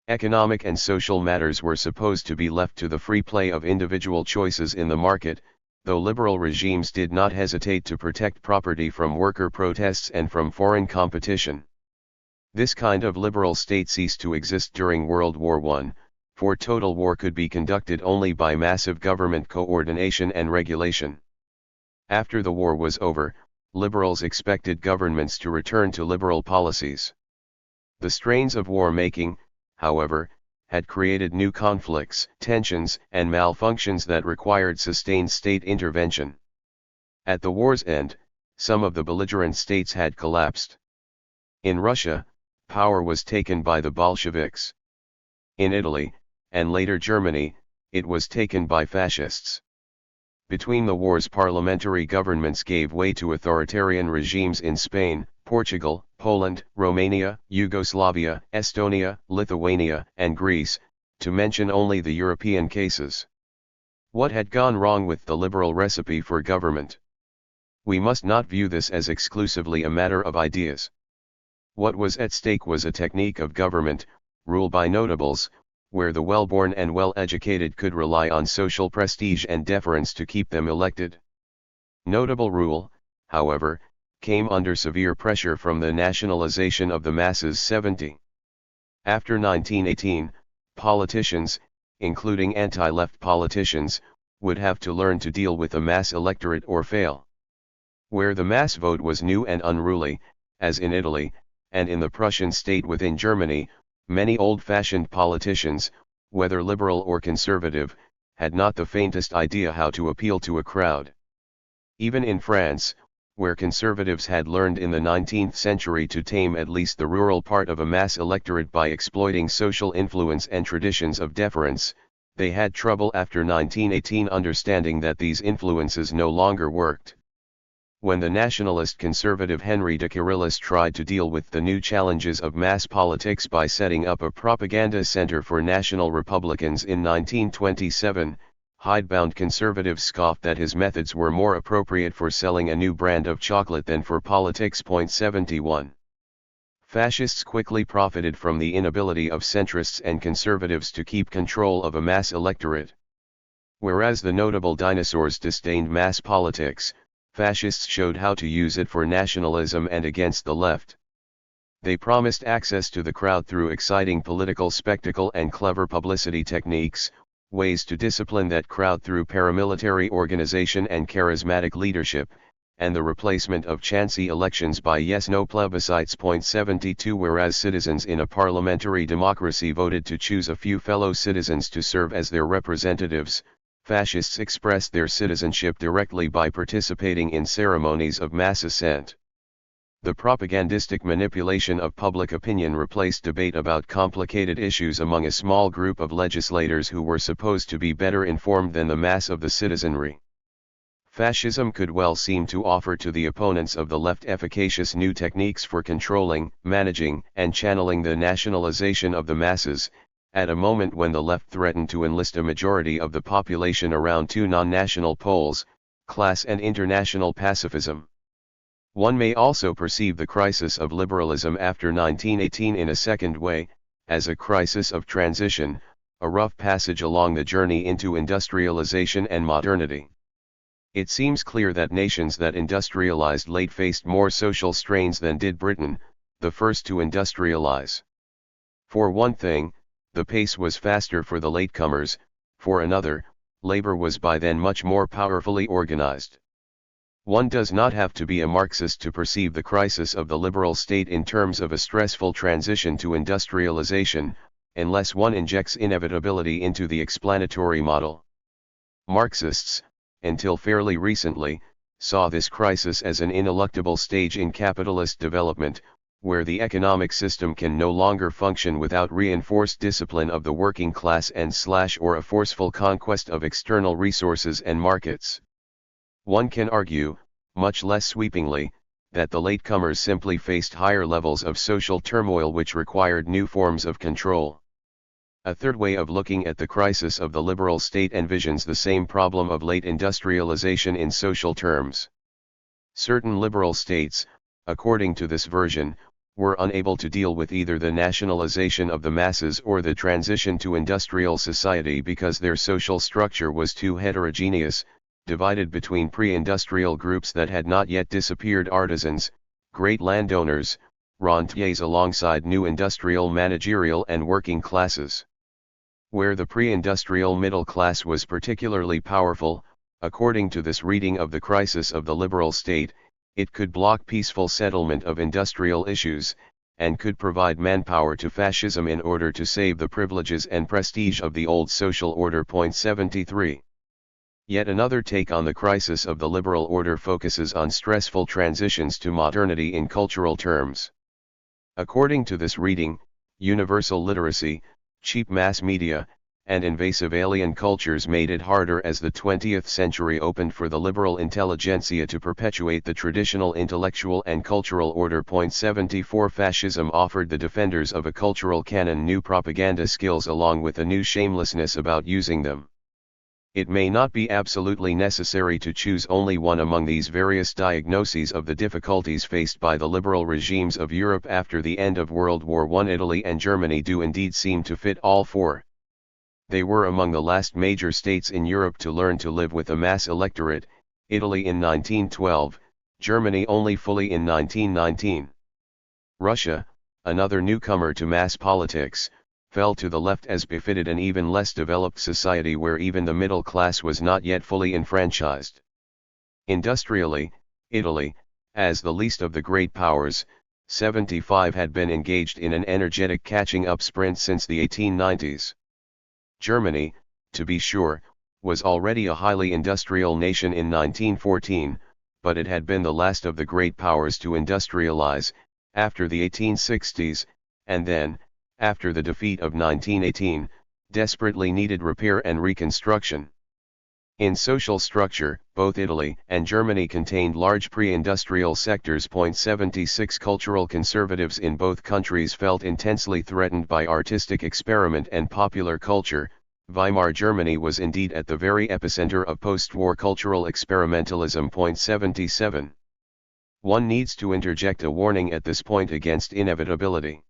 Economic and social matters were supposed to be left to the free play of individual choices in the market, though liberal regimes did not hesitate to protect property from worker protests and from foreign competition. This kind of liberal state ceased to exist during World War I, for total war could be conducted only by massive government coordination and regulation. After the war was over, liberals expected governments to return to liberal policies. The strains of war-making, however, had created new conflicts, tensions, and malfunctions that required sustained state intervention. At the war's end, some of the belligerent states had collapsed. In Russia, power was taken by the Bolsheviks. In Italy, and later Germany, it was taken by fascists. Between the wars, parliamentary governments gave way to authoritarian regimes in Spain, Portugal, Poland, Romania, Yugoslavia, Estonia, Lithuania, and Greece, to mention only the European cases. What had gone wrong with the liberal recipe for government? We must not view this as exclusively a matter of ideas. What was at stake was a technique of government, rule by notables, where the well-born and well-educated could rely on social prestige and deference to keep them elected. Notable rule, however, came under severe pressure from the nationalization of the masses. 70. After 1918, politicians, including anti-left politicians, would have to learn to deal with a mass electorate or fail. Where the mass vote was new and unruly, as in Italy, and in the Prussian state within Germany, many old-fashioned politicians, whether liberal or conservative, had not the faintest idea how to appeal to a crowd. Even in France, where conservatives had learned in the 19th century to tame at least the rural part of a mass electorate by exploiting social influence and traditions of deference, they had trouble after 1918 understanding that these influences no longer worked. When the nationalist conservative Henry de Kirillis tried to deal with the new challenges of mass politics by setting up a propaganda center for national Republicans in 1927, hidebound conservatives scoffed that his methods were more appropriate for selling a new brand of chocolate than for politics. 71. Fascists quickly profited from the inability of centrists and conservatives to keep control of a mass electorate. Whereas the notable dinosaurs disdained mass politics, fascists showed how to use it for nationalism and against the left. They promised access to the crowd through exciting political spectacle and clever publicity techniques, ways to discipline that crowd through paramilitary organization and charismatic leadership, and the replacement of chancy elections by yes-no plebiscites. 72 Whereas citizens in a parliamentary democracy voted to choose a few fellow citizens to serve as their representatives, fascists expressed their citizenship directly by participating in ceremonies of mass assent. The propagandistic manipulation of public opinion replaced debate about complicated issues among a small group of legislators who were supposed to be better informed than the mass of the citizenry. Fascism could well seem to offer to the opponents of the left efficacious new techniques for controlling, managing, and channeling the nationalization of the masses, at a moment when the left threatened to enlist a majority of the population around two non-national poles, class and international pacifism. One may also perceive the crisis of liberalism after 1918 in a second way, as a crisis of transition, a rough passage along the journey into industrialization and modernity. It seems clear that nations that industrialized late faced more social strains than did Britain, the first to industrialize. For one thing, the pace was faster for the latecomers, for another, labor was by then much more powerfully organized. One does not have to be a Marxist to perceive the crisis of the liberal state in terms of a stressful transition to industrialization, unless one injects inevitability into the explanatory model. Marxists, until fairly recently, saw this crisis as an ineluctable stage in capitalist development, where the economic system can no longer function without reinforced discipline of the working class or a forceful conquest of external resources and markets. One can argue, much less sweepingly, that the latecomers simply faced higher levels of social turmoil which required new forms of control. A third way of looking at the crisis of the liberal state envisions the same problem of late industrialization in social terms. Certain liberal states, according to this version, were unable to deal with either the nationalization of the masses or the transition to industrial society because their social structure was too heterogeneous, divided between pre-industrial groups that had not yet disappeared, artisans, great landowners, rentiers, alongside new industrial managerial and working classes. Where the pre-industrial middle class was particularly powerful, according to this reading of the crisis of the liberal state, it could block peaceful settlement of industrial issues, and could provide manpower to fascism in order to save the privileges and prestige of the old social order. 73. Yet another take on the crisis of the liberal order focuses on stressful transitions to modernity in cultural terms. According to this reading, universal literacy, cheap mass media, and invasive alien cultures made it harder as the 20th century opened for the liberal intelligentsia to perpetuate the traditional intellectual and cultural order. 74 Fascism offered the defenders of a cultural canon new propaganda skills along with a new shamelessness about using them. It may not be absolutely necessary to choose only one among these various diagnoses of the difficulties faced by the liberal regimes of Europe after the end of World War I. Italy and Germany do indeed seem to fit all four. They were among the last major states in Europe to learn to live with a mass electorate, Italy in 1912, Germany only fully in 1919. Russia, another newcomer to mass politics, fell to the left as befitted an even less developed society where even the middle class was not yet fully enfranchised. Industrially, Italy, as the least of the great powers, 75 had been engaged in an energetic catching-up sprint since the 1890s. Germany, to be sure, was already a highly industrial nation in 1914, but it had been the last of the great powers to industrialize, after the 1860s, and then, after the defeat of 1918, desperately needed repair and reconstruction. In social structure, both Italy and Germany contained large pre-industrial sectors. 76 Cultural conservatives in both countries felt intensely threatened by artistic experiment and popular culture. Weimar Germany was indeed at the very epicenter of post-war cultural experimentalism. 77. One needs to interject a warning at this point against inevitability.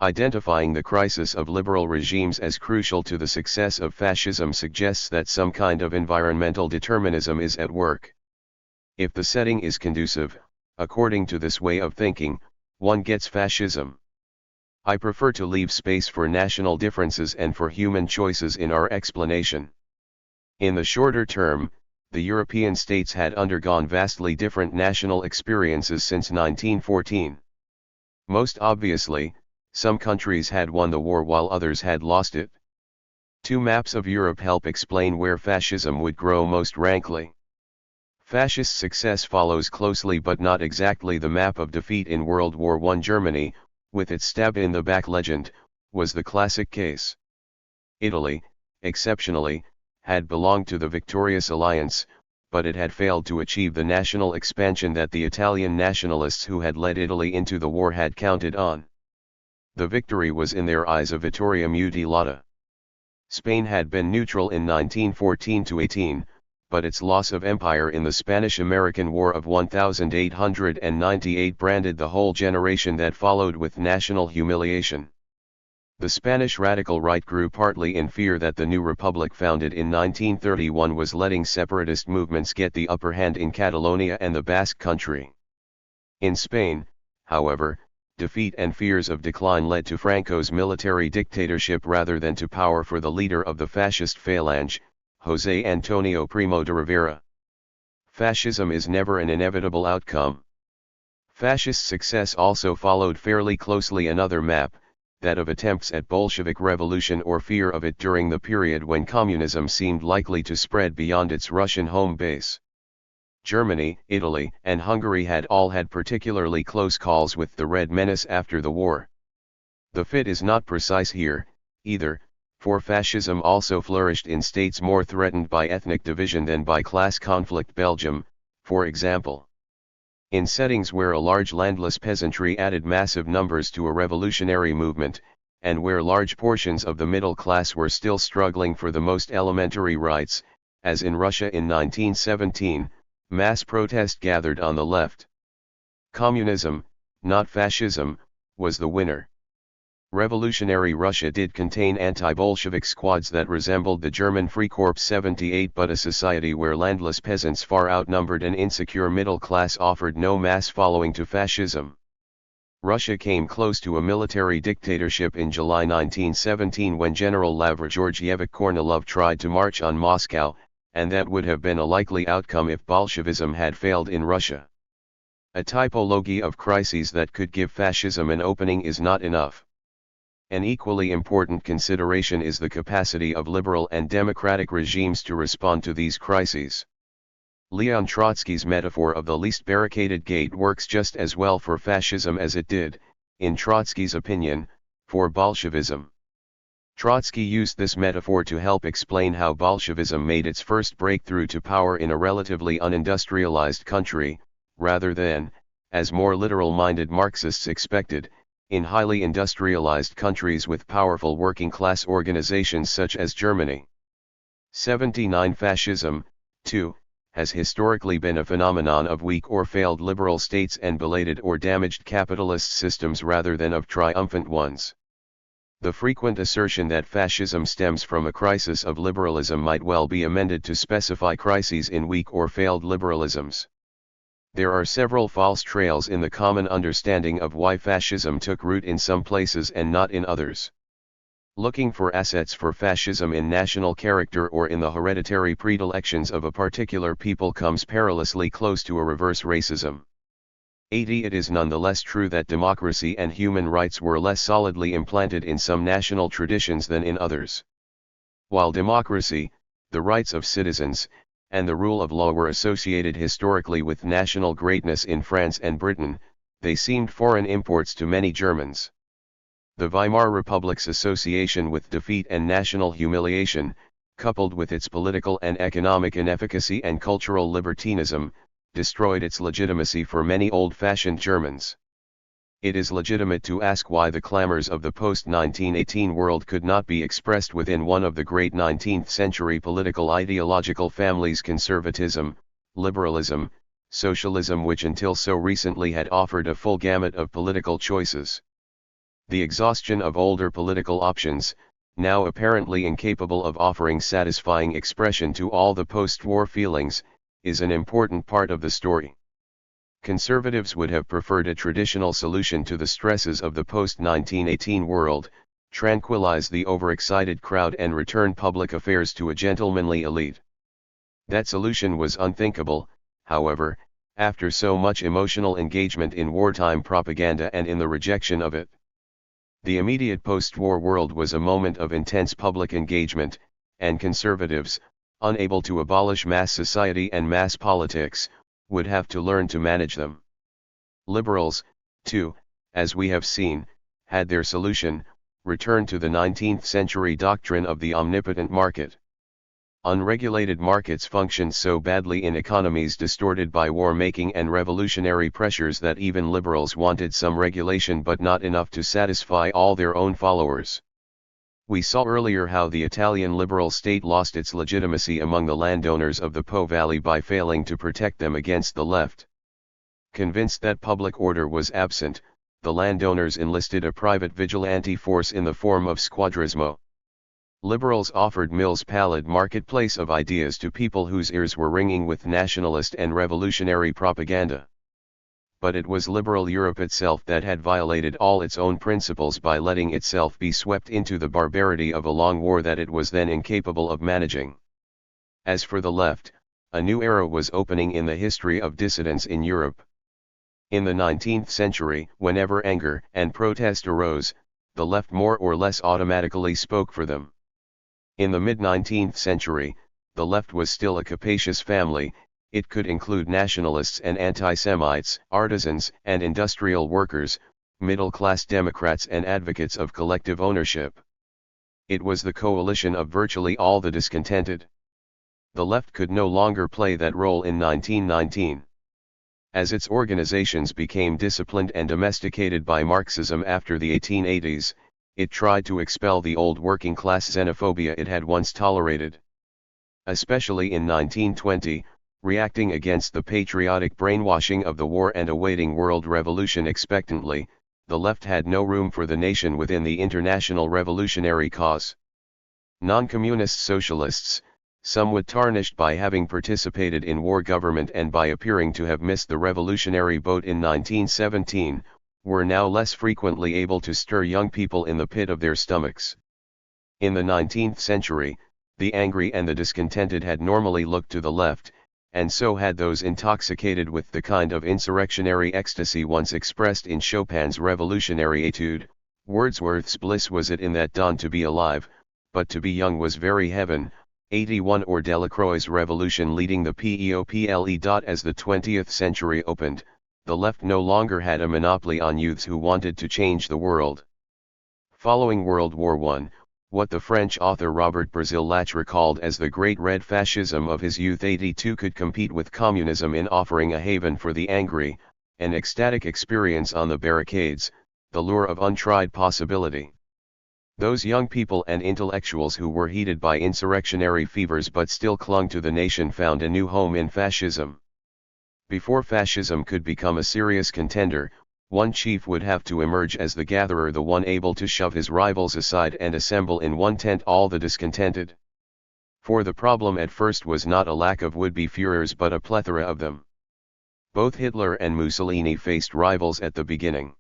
Identifying the crisis of liberal regimes as crucial to the success of fascism suggests that some kind of environmental determinism is at work. If the setting is conducive, according to this way of thinking, one gets fascism. I prefer to leave space for national differences and for human choices in our explanation. In the shorter term, the European states had undergone vastly different national experiences since 1914. Most obviously, some countries had won the war while others had lost it. Two maps of Europe help explain where fascism would grow most rankly. Fascist success follows closely but not exactly the map of defeat in World War I. Germany, with its stab-in-the-back legend, was the classic case. Italy, exceptionally, had belonged to the victorious alliance, but it had failed to achieve the national expansion that the Italian nationalists who had led Italy into the war had counted on. The victory was in their eyes a vittoria mutilata. Spain had been neutral in 1914-18, but its loss of empire in the Spanish-American War of 1898 branded the whole generation that followed with national humiliation. The Spanish radical right grew partly in fear that the new republic founded in 1931 was letting separatist movements get the upper hand in Catalonia and the Basque Country. In Spain, however, defeat and fears of decline led to Franco's military dictatorship rather than to power for the leader of the fascist phalange, José Antonio Primo de Rivera. Fascism is never an inevitable outcome. Fascist success also followed fairly closely another map, that of attempts at Bolshevik revolution or fear of it during the period when communism seemed likely to spread beyond its Russian home base. Germany, Italy, and Hungary had all had particularly close calls with the Red Menace after the war. The fit is not precise here, either, for fascism also flourished in states more threatened by ethnic division than by class conflict. Belgium, for example. In settings where a large landless peasantry added massive numbers to a revolutionary movement, and where large portions of the middle class were still struggling for the most elementary rights, as in Russia in 1917, mass protest gathered on the left. Communism, not fascism, was the winner. Revolutionary Russia did contain anti-Bolshevik squads that resembled the German Freikorps 78, but a society where landless peasants far outnumbered an insecure middle class offered no mass following to fascism. Russia came close to a military dictatorship in July 1917 when General Lavra Georgievich Kornilov tried to march on Moscow, and that would have been a likely outcome if Bolshevism had failed in Russia. A typology of crises that could give fascism an opening is not enough. An equally important consideration is the capacity of liberal and democratic regimes to respond to these crises. Leon Trotsky's metaphor of the least barricaded gate works just as well for fascism as it did, in Trotsky's opinion, for Bolshevism. Trotsky used this metaphor to help explain how Bolshevism made its first breakthrough to power in a relatively unindustrialized country, rather than, as more literal-minded Marxists expected, in highly industrialized countries with powerful working-class organizations such as Germany. 79 Fascism, too, has historically been a phenomenon of weak or failed liberal states and belated or damaged capitalist systems rather than of triumphant ones. The frequent assertion that fascism stems from a crisis of liberalism might well be amended to specify crises in weak or failed liberalisms. There are several false trails in the common understanding of why fascism took root in some places and not in others. Looking for assets for fascism in national character or in the hereditary predilections of a particular people comes perilously close to a reverse racism. It is nonetheless true that democracy and human rights were less solidly implanted in some national traditions than in others. While democracy, the rights of citizens, and the rule of law were associated historically with national greatness in France and Britain, they seemed foreign imports to many Germans. The Weimar Republic's association with defeat and national humiliation, coupled with its political and economic inefficacy and cultural libertinism, destroyed its legitimacy for many old-fashioned Germans. It is legitimate to ask why the clamors of the post-1918 world could not be expressed within one of the great 19th-century political ideological families: conservatism, liberalism, socialism, which until so recently had offered a full gamut of political choices. The exhaustion of older political options, now apparently incapable of offering satisfying expression to all the post-war feelings, is an important part of the story. Conservatives would have preferred a traditional solution to the stresses of the post-1918 world, tranquilize the overexcited crowd and return public affairs to a gentlemanly elite. That solution was unthinkable, however, after so much emotional engagement in wartime propaganda and in the rejection of it. The immediate post-war world was a moment of intense public engagement, and conservatives, unable to abolish mass society and mass politics, would have to learn to manage them. Liberals, too, as we have seen, had their solution: return to the 19th century doctrine of the omnipotent market. Unregulated markets functioned so badly in economies distorted by war-making and revolutionary pressures that even liberals wanted some regulation, but not enough to satisfy all their own followers. We saw earlier how the Italian liberal state lost its legitimacy among the landowners of the Po Valley by failing to protect them against the left. Convinced that public order was absent, the landowners enlisted a private vigilante force in the form of squadrismo. Liberals offered Mill's pallid marketplace of ideas to people whose ears were ringing with nationalist and revolutionary propaganda. But it was liberal Europe itself that had violated all its own principles by letting itself be swept into the barbarity of a long war that it was then incapable of managing. As for the left, a new era was opening in the history of dissidence in Europe. In the 19th century, whenever anger and protest arose, the left more or less automatically spoke for them. In the mid-19th century, the left was still a capacious family. It could include nationalists and anti-Semites, artisans and industrial workers, middle-class Democrats and advocates of collective ownership. It was the coalition of virtually all the discontented. The left could no longer play that role in 1919. As its organizations became disciplined and domesticated by Marxism after the 1880s, it tried to expel the old working-class xenophobia it had once tolerated. Especially in 1920, reacting against the patriotic brainwashing of the war and awaiting world revolution expectantly, the left had no room for the nation within the international revolutionary cause. Non-communist socialists, somewhat tarnished by having participated in war government and by appearing to have missed the revolutionary boat in 1917, were now less frequently able to stir young people in the pit of their stomachs. In the 19th century, the angry and the discontented had normally looked to the left, and so had those intoxicated with the kind of insurrectionary ecstasy once expressed in Chopin's revolutionary etude. Wordsworth's bliss was it in that dawn to be alive, but to be young was very heaven. 81 or Delacroix's revolution leading the PEOPLE. As the 20th century opened, the left no longer had a monopoly on youths who wanted to change the world. Following World War I, what the French author Robert Brazil-Lach recalled as the Great Red Fascism of his youth 82 could compete with communism in offering a haven for the angry, an ecstatic experience on the barricades, the lure of untried possibility. Those young people and intellectuals who were heated by insurrectionary fevers but still clung to the nation found a new home in fascism. Before fascism could become a serious contender, one chief would have to emerge as the gatherer, the one able to shove his rivals aside and assemble in one tent all the discontented. For the problem at first was not a lack of would-be Führers but a plethora of them. Both Hitler and Mussolini faced rivals at the beginning.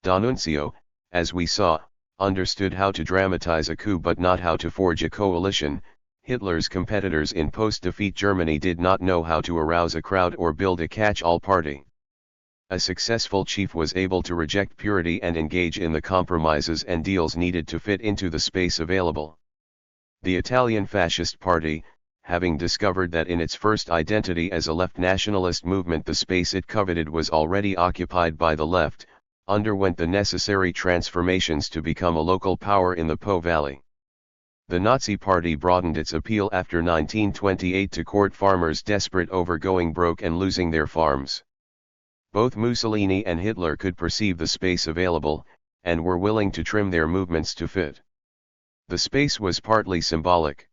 D'Annunzio, as we saw, understood how to dramatize a coup but not how to forge a coalition. Hitler's competitors in post-defeat Germany did not know how to arouse a crowd or build a catch-all party. A successful chief was able to reject purity and engage in the compromises and deals needed to fit into the space available. The Italian Fascist Party, having discovered that in its first identity as a left nationalist movement the space it coveted was already occupied by the left, underwent the necessary transformations to become a local power in the Po Valley. The Nazi Party broadened its appeal after 1928 to court farmers desperate over going broke and losing their farms. Both Mussolini and Hitler could perceive the space available, and were willing to trim their movements to fit. The space was partly symbolic.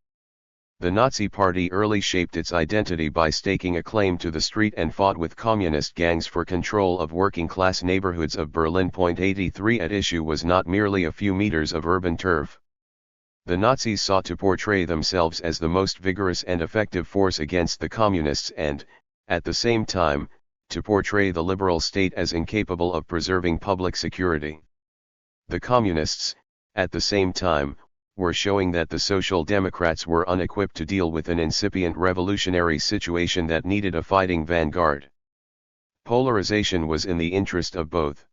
The Nazi Party early shaped its identity by staking a claim to the street and fought with communist gangs for control of working-class neighborhoods of Berlin. 83 At issue was not merely a few meters of urban turf. The Nazis sought to portray themselves as the most vigorous and effective force against the communists and, at the same time, to portray the liberal state as incapable of preserving public security. The communists, at the same time, were showing that the Social Democrats were unequipped to deal with an incipient revolutionary situation that needed a fighting vanguard. Polarization was in the interest of both.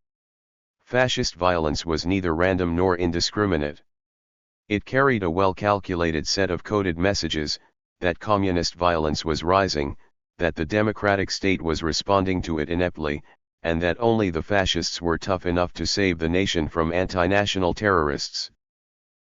Fascist violence was neither random nor indiscriminate. It carried a well-calculated set of coded messages, that communist violence was rising, that the democratic state was responding to it ineptly, and that only the fascists were tough enough to save the nation from anti-national terrorists.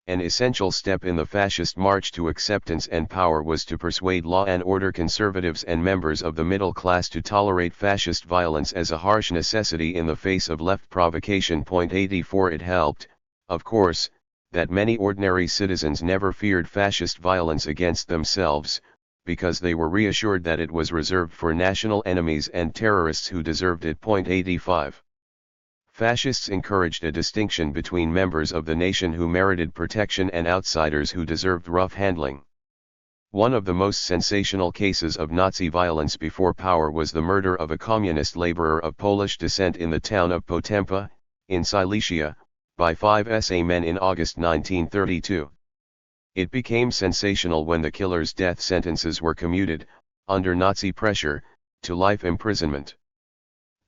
An essential step in the fascist march to acceptance and power was to persuade law and order conservatives and members of the middle class to tolerate fascist violence as a harsh necessity in the face of left provocation. 84 It helped, of course, that many ordinary citizens never feared fascist violence against themselves, because they were reassured that it was reserved for national enemies and terrorists who deserved it. 85 Fascists encouraged a distinction between members of the nation who merited protection and outsiders who deserved rough handling. One of the most sensational cases of Nazi violence before power was the murder of a communist laborer of Polish descent in the town of Potempa, in Silesia, by 5 SA men in August 1932. It became sensational when the killer's death sentences were commuted, under Nazi pressure, to life imprisonment.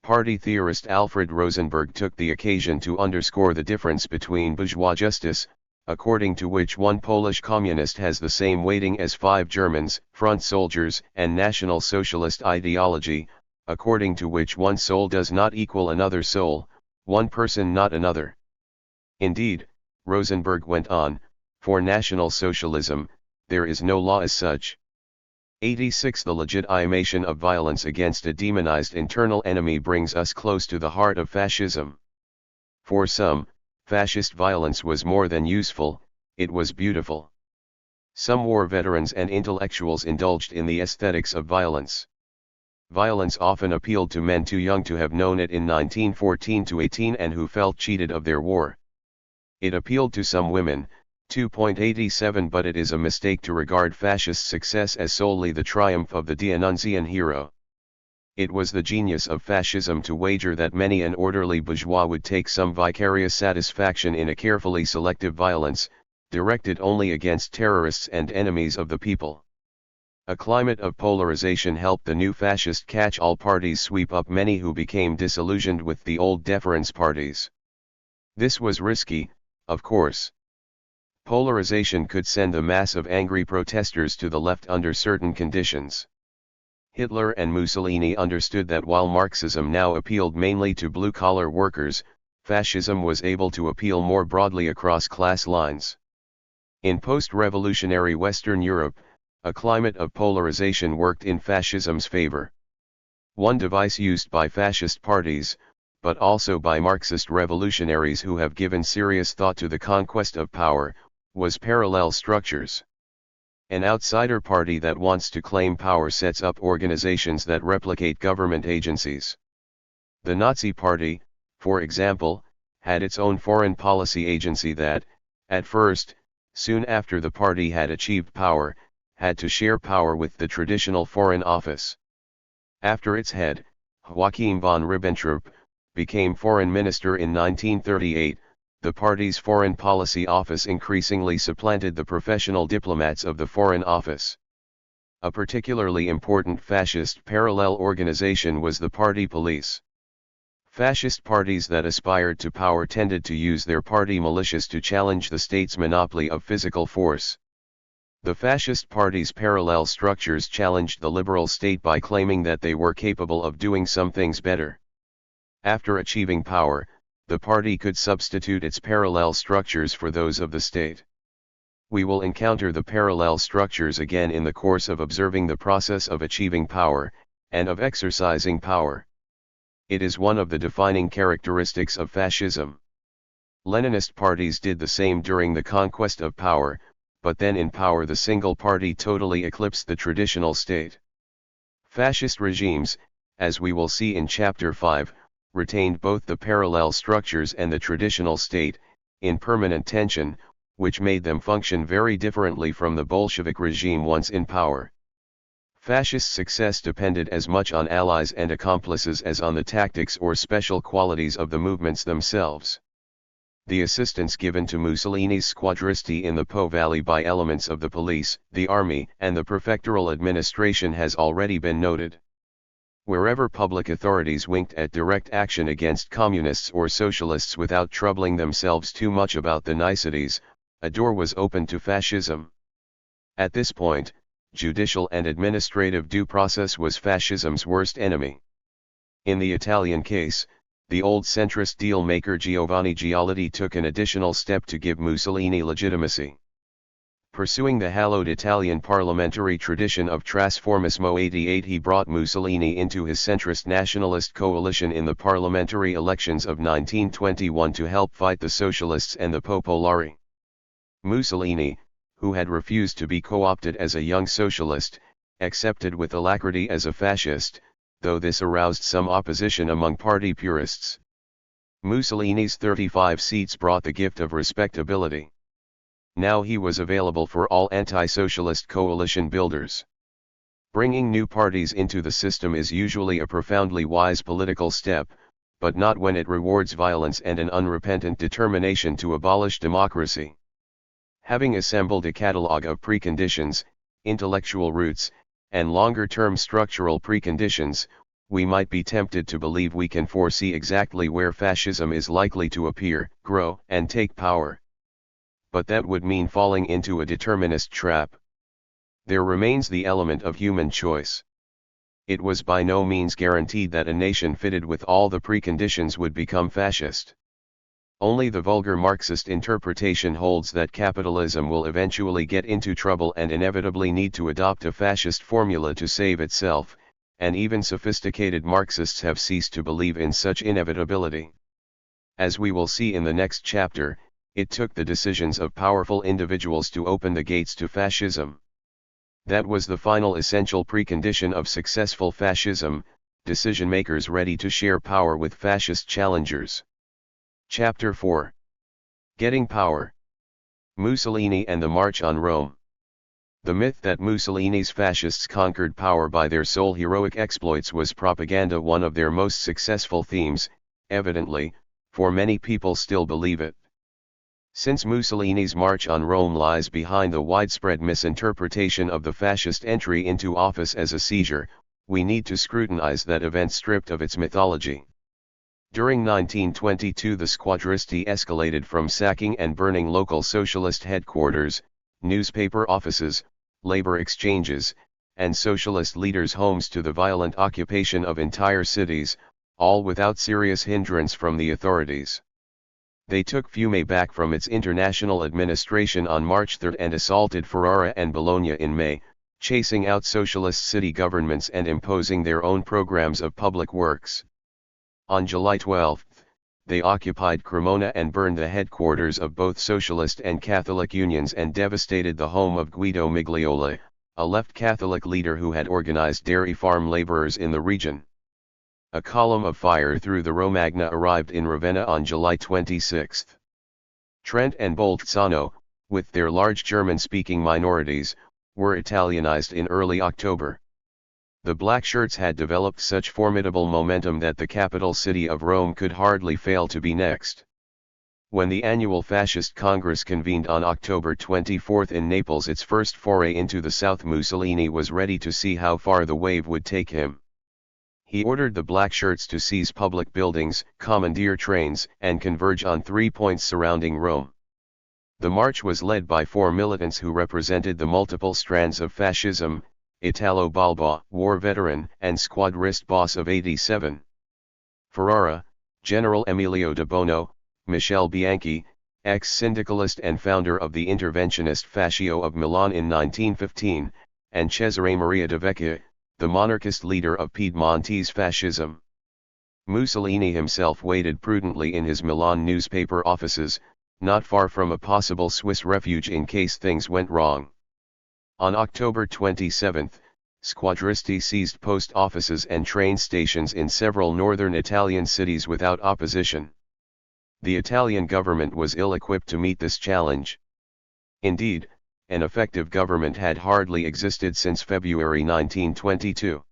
Party theorist Alfred Rosenberg took the occasion to underscore the difference between bourgeois justice, according to which one Polish communist has the same weighting as 5 Germans, front soldiers, and National Socialist ideology, according to which one soul does not equal another soul, one person not another. Indeed, Rosenberg went on, for National Socialism, there is no law as such. 86 The legitimation of violence against a demonized internal enemy brings us close to the heart of fascism. For some, fascist violence was more than useful, it was beautiful. Some war veterans and intellectuals indulged in the aesthetics of violence. Violence often appealed to men too young to have known it in 1914 to 18 and who felt cheated of their war. It appealed to some women, 2.87 But it is a mistake to regard fascist success as solely the triumph of the D'Annunzian hero. It was the genius of fascism to wager that many an orderly bourgeois would take some vicarious satisfaction in a carefully selective violence, directed only against terrorists and enemies of the people. A climate of polarization helped the new fascist catch-all parties sweep up many who became disillusioned with the old deference parties. This was risky, of course. Polarization could send a mass of angry protesters to the left under certain conditions. Hitler and Mussolini understood that while Marxism now appealed mainly to blue-collar workers, fascism was able to appeal more broadly across class lines. In post-revolutionary Western Europe, a climate of polarization worked in fascism's favor. One device used by fascist parties, but also by Marxist revolutionaries who have given serious thought to the conquest of power, was parallel structures. An outsider party that wants to claim power sets up organizations that replicate government agencies. The Nazi Party, for example, had its own foreign policy agency that, at first, soon after the party had achieved power, had to share power with the traditional Foreign Office. After its head, Joachim von Ribbentrop, became foreign minister in 1938, the party's foreign policy office increasingly supplanted the professional diplomats of the Foreign Office. A particularly important fascist parallel organization was the party police. Fascist parties that aspired to power tended to use their party militias to challenge the state's monopoly of physical force. The fascist party's parallel structures challenged the liberal state by claiming that they were capable of doing some things better. After achieving power, the party could substitute its parallel structures for those of the state. We will encounter the parallel structures again in the course of observing the process of achieving power, and of exercising power. It is one of the defining characteristics of fascism. Leninist parties did the same during the conquest of power, but then in power the single party totally eclipsed the traditional state. Fascist regimes, as we will see in Chapter 5, retained both the parallel structures and the traditional state, in permanent tension, which made them function very differently from the Bolshevik regime once in power. Fascist success depended as much on allies and accomplices as on the tactics or special qualities of the movements themselves. The assistance given to Mussolini's squadristi in the Po Valley by elements of the police, the army, and the prefectural administration has already been noted. Wherever public authorities winked at direct action against communists or socialists without troubling themselves too much about the niceties, a door was opened to fascism. At this point, judicial and administrative due process was fascism's worst enemy. In the Italian case, the old centrist deal-maker Giovanni Giolitti took an additional step to give Mussolini legitimacy. Pursuing the hallowed Italian parliamentary tradition of trasformismo 88, he brought Mussolini into his centrist nationalist coalition in the parliamentary elections of 1921 to help fight the socialists and the popolari. Mussolini, who had refused to be co-opted as a young socialist, accepted with alacrity as a fascist, though this aroused some opposition among party purists. Mussolini's 35 seats brought the gift of respectability. Now he was available for all anti-socialist coalition builders. Bringing new parties into the system is usually a profoundly wise political step, but not when it rewards violence and an unrepentant determination to abolish democracy. Having assembled a catalogue of preconditions, intellectual roots, and longer-term structural preconditions, we might be tempted to believe we can foresee exactly where fascism is likely to appear, grow, and take power. But that would mean falling into a determinist trap. There remains the element of human choice. It was by no means guaranteed that a nation fitted with all the preconditions would become fascist. Only the vulgar Marxist interpretation holds that capitalism will eventually get into trouble and inevitably need to adopt a fascist formula to save itself, and even sophisticated Marxists have ceased to believe in such inevitability. As we will see in the next chapter, it took the decisions of powerful individuals to open the gates to fascism. That was the final essential precondition of successful fascism, decision-makers ready to share power with fascist challengers. Chapter 4. Getting Power. Mussolini and the March on Rome. The myth that Mussolini's fascists conquered power by their sole heroic exploits was propaganda, one of their most successful themes, evidently, for many people still believe it. Since Mussolini's March on Rome lies behind the widespread misinterpretation of the fascist entry into office as a seizure, we need to scrutinize that event stripped of its mythology. During 1922 the squadristi escalated from sacking and burning local socialist headquarters, newspaper offices, labor exchanges, and socialist leaders' homes to the violent occupation of entire cities, all without serious hindrance from the authorities. They took Fiume back from its international administration on March 3 and assaulted Ferrara and Bologna in May, chasing out socialist city governments and imposing their own programs of public works. On July 12, they occupied Cremona and burned the headquarters of both socialist and Catholic unions and devastated the home of Guido Miglioli, a left Catholic leader who had organized dairy farm laborers in the region. A column of fire through the Romagna arrived in Ravenna on July 26. Trent and Bolzano, with their large German-speaking minorities, were Italianized in early October. The black shirts had developed such formidable momentum that the capital city of Rome could hardly fail to be next. When the annual Fascist Congress convened on October 24 in Naples, its first foray into the South, Mussolini was ready to see how far the wave would take him. He ordered the black shirts to seize public buildings, commandeer trains, and converge on 3 points surrounding Rome. The march was led by 4 militants who represented the multiple strands of fascism: Italo Balbo, war veteran and squadrist boss of 87. Ferrara, General Emilio de Bono, Michele Bianchi, ex-syndicalist and founder of the interventionist Fascio of Milan in 1915, and Cesare Maria de Vecchia, the monarchist leader of Piedmontese fascism. Mussolini himself waited prudently in his Milan newspaper offices, not far from a possible Swiss refuge in case things went wrong. On October 27, squadristi seized post offices and train stations in several northern Italian cities without opposition. The Italian government was ill-equipped to meet this challenge. Indeed, an effective government had hardly existed since February 1922.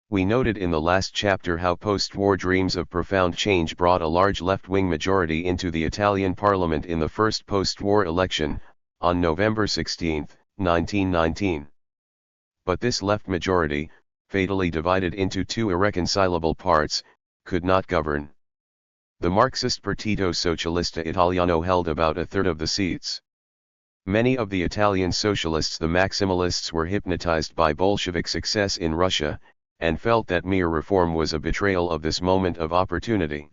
We noted in the last chapter how post-war dreams of profound change brought a large left-wing majority into the Italian parliament in the first post-war election, on November 16, 1919. But this left majority, fatally divided into two irreconcilable parts, could not govern. The Marxist Partito Socialista Italiano held about a third of the seats. Many of the Italian socialists, the Maximalists, were hypnotized by Bolshevik success in Russia, and felt that mere reform was a betrayal of this moment of opportunity.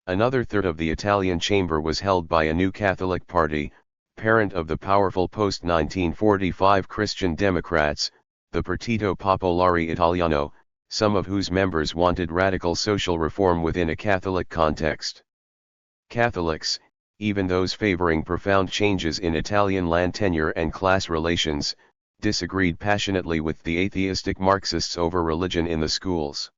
Another third of the Italian chamber was held by a new Catholic party, parent of the powerful post-1945 Christian Democrats, the Partito Popolare Italiano, some of whose members wanted radical social reform within a Catholic context. Catholics, even those favoring profound changes in Italian land tenure and class relations, disagreed passionately with the atheistic Marxists over religion in the schools.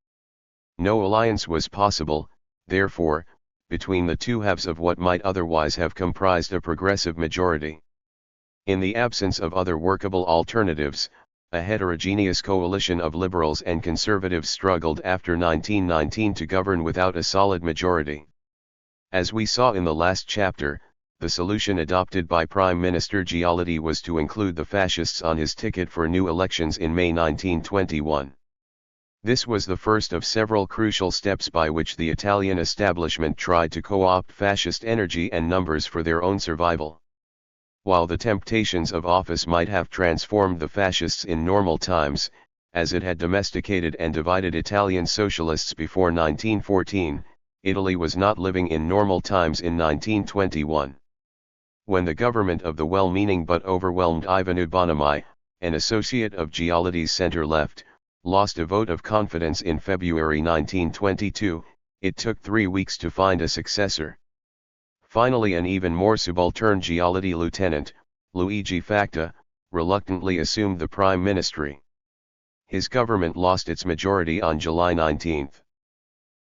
No alliance was possible, therefore, between the two halves of what might otherwise have comprised a progressive majority. In the absence of other workable alternatives, a heterogeneous coalition of liberals and conservatives struggled after 1919 to govern without a solid majority. As we saw in the last chapter, the solution adopted by Prime Minister Giolitti was to include the fascists on his ticket for new elections in May 1921. This was the first of several crucial steps by which the Italian establishment tried to co-opt fascist energy and numbers for their own survival. While the temptations of office might have transformed the fascists in normal times, as it had domesticated and divided Italian socialists before 1914, Italy was not living in normal times in 1921. When the government of the well-meaning but overwhelmed Ivan Urbanimai, an associate of Giolitti's center-left, lost a vote of confidence in February 1922, it took 3 weeks to find a successor. Finally, an even more subaltern Giolitti lieutenant, Luigi Facta, reluctantly assumed the prime ministry. His government lost its majority on July 19.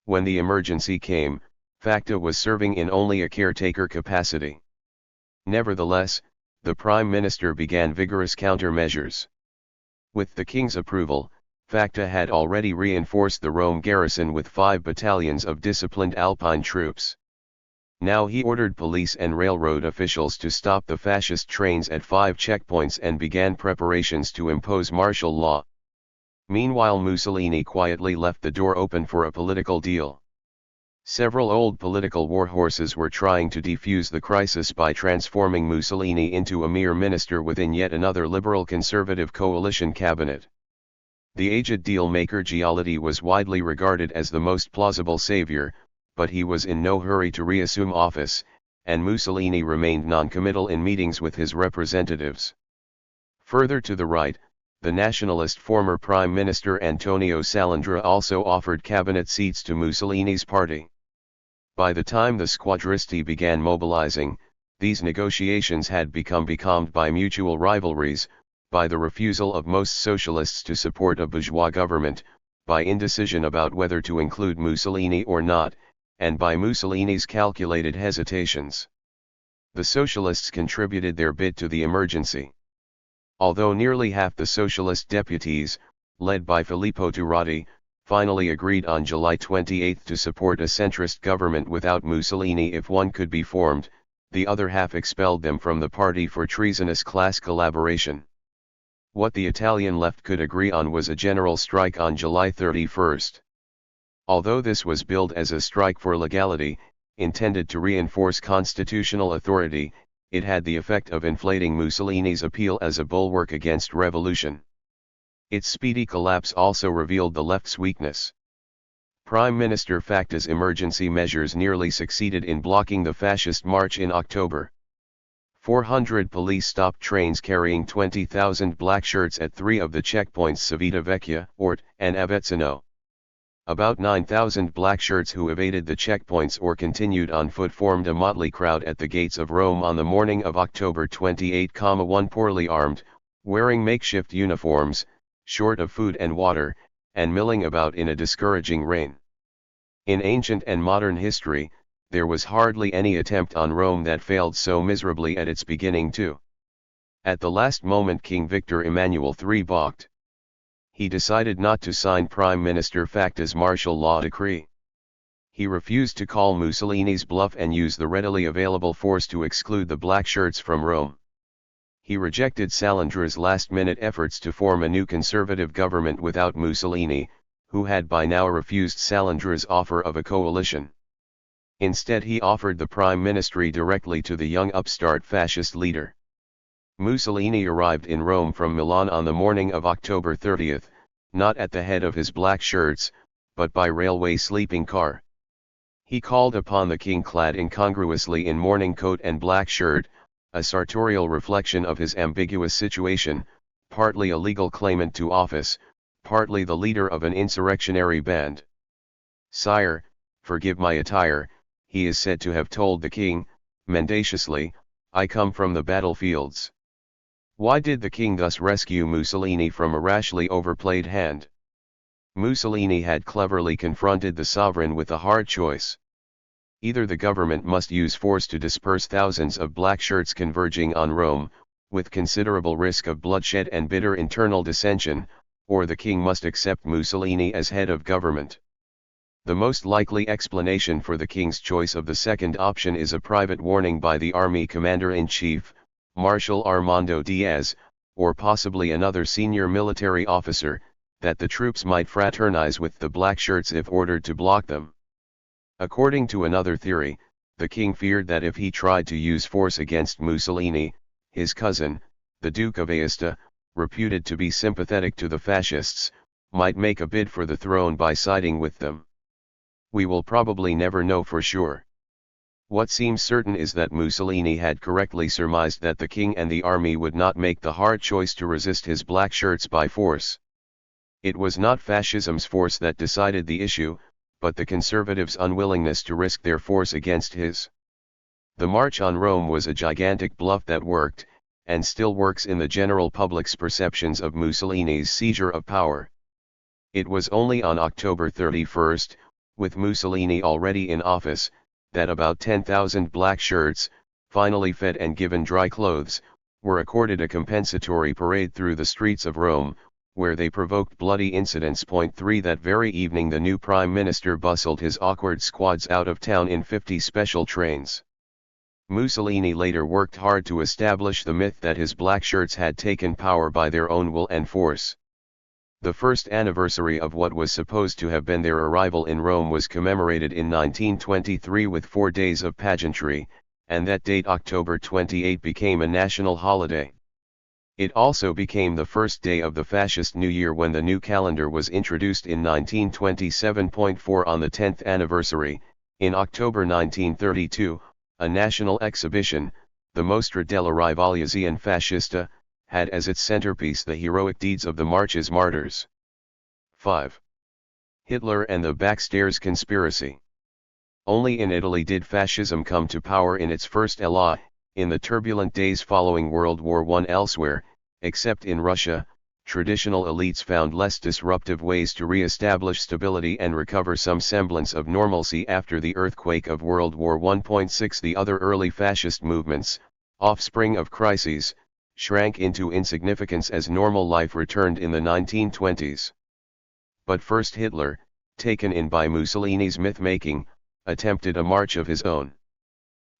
When the emergency came, Facta was serving in only a caretaker capacity. Nevertheless, the Prime Minister began vigorous countermeasures. With the King's approval, Facta had already reinforced the Rome garrison with 5 battalions of disciplined Alpine troops. Now he ordered police and railroad officials to stop the fascist trains at 5 checkpoints and began preparations to impose martial law. Meanwhile, Mussolini quietly left the door open for a political deal. Several old political warhorses were trying to defuse the crisis by transforming Mussolini into a mere minister within yet another liberal-conservative coalition cabinet. The aged deal-maker Giolitti was widely regarded as the most plausible savior, but he was in no hurry to reassume office, and Mussolini remained non-committal in meetings with his representatives. Further to the right, the nationalist former Prime Minister Antonio Salandra also offered cabinet seats to Mussolini's party. By the time the squadristi began mobilizing, these negotiations had become becalmed by mutual rivalries, by the refusal of most socialists to support a bourgeois government, by indecision about whether to include Mussolini or not, and by Mussolini's calculated hesitations. The socialists contributed their bit to the emergency. Although nearly half the socialist deputies, led by Filippo Turati, finally agreed on July 28 to support a centrist government without Mussolini if one could be formed, the other half expelled them from the party for treasonous class collaboration. What the Italian left could agree on was a general strike on July 31. Although this was billed as a strike for legality, intended to reinforce constitutional authority, it had the effect of inflating Mussolini's appeal as a bulwark against revolution. Its speedy collapse also revealed the left's weakness. Prime Minister Facta's emergency measures nearly succeeded in blocking the fascist march in October. 400 police stopped trains carrying 20,000 black shirts at 3 of the checkpoints: Civitavecchia, Ort, and Avezzano. About 9,000 black shirts who evaded the checkpoints or continued on foot formed a motley crowd at the gates of Rome on the morning of October 28,1, poorly armed, wearing makeshift uniforms, short of food and water, and milling about in a discouraging rain. In ancient and modern history, there was hardly any attempt on Rome that failed so miserably at its beginning too. At the last moment King Victor Emmanuel III balked. He decided not to sign Prime Minister Facta's martial law decree. He refused to call Mussolini's bluff and use the readily available force to exclude the black shirts from Rome. He rejected Salandra's last-minute efforts to form a new conservative government without Mussolini, who had by now refused Salandra's offer of a coalition. Instead he offered the prime ministry directly to the young upstart fascist leader. Mussolini arrived in Rome from Milan on the morning of October 30, not at the head of his black shirts, but by railway sleeping car. He called upon the king clad incongruously in morning coat and black shirt, a sartorial reflection of his ambiguous situation, partly a legal claimant to office, partly the leader of an insurrectionary band. "Sire, forgive my attire," he is said to have told the king, mendaciously, "I come from the battlefields." Why did the king thus rescue Mussolini from a rashly overplayed hand? Mussolini had cleverly confronted the sovereign with a hard choice. Either the government must use force to disperse thousands of black shirts converging on Rome, with considerable risk of bloodshed and bitter internal dissension, or the king must accept Mussolini as head of government. The most likely explanation for the king's choice of the second option is a private warning by the army commander-in-chief, Marshal Armando Diaz, or possibly another senior military officer, that the troops might fraternize with the black shirts if ordered to block them. According to another theory, the king feared that if he tried to use force against Mussolini, his cousin, the Duke of Aosta, reputed to be sympathetic to the fascists, might make a bid for the throne by siding with them. We will probably never know for sure. What seems certain is that Mussolini had correctly surmised that the king and the army would not make the hard choice to resist his black shirts by force. It was not fascism's force that decided the issue, but the conservatives' unwillingness to risk their force against his. The March on Rome was a gigantic bluff that worked, and still works in the general public's perceptions of Mussolini's seizure of power. It was only on October 31, with Mussolini already in office, that about 10,000 black shirts, finally fed and given dry clothes, were accorded a compensatory parade through the streets of Rome, where they provoked bloody incidents. 3 That very evening the new prime minister bustled his awkward squads out of town in 50 special trains. Mussolini later worked hard to establish the myth that his black shirts had taken power by their own will and force. The first anniversary of what was supposed to have been their arrival in Rome was commemorated in 1923 with 4 days of pageantry, and that date, October 28, became a national holiday. It also became the first day of the fascist New Year when the new calendar was introduced in 1927. 4 On the 10th anniversary, in October 1932, a national exhibition, the Mostra della Rivoluzione Fascista, had as its centerpiece the heroic deeds of the March's martyrs. 5. Hitler and the Backstairs Conspiracy. Only in Italy did fascism come to power in its first élan, in the turbulent days following World War I. Elsewhere, except in Russia, traditional elites found less disruptive ways to re-establish stability and recover some semblance of normalcy after the earthquake of World War I. 6 The other early fascist movements, offspring of crises, shrank into insignificance as normal life returned in the 1920s. But first Hitler, taken in by Mussolini's myth-making, attempted a march of his own.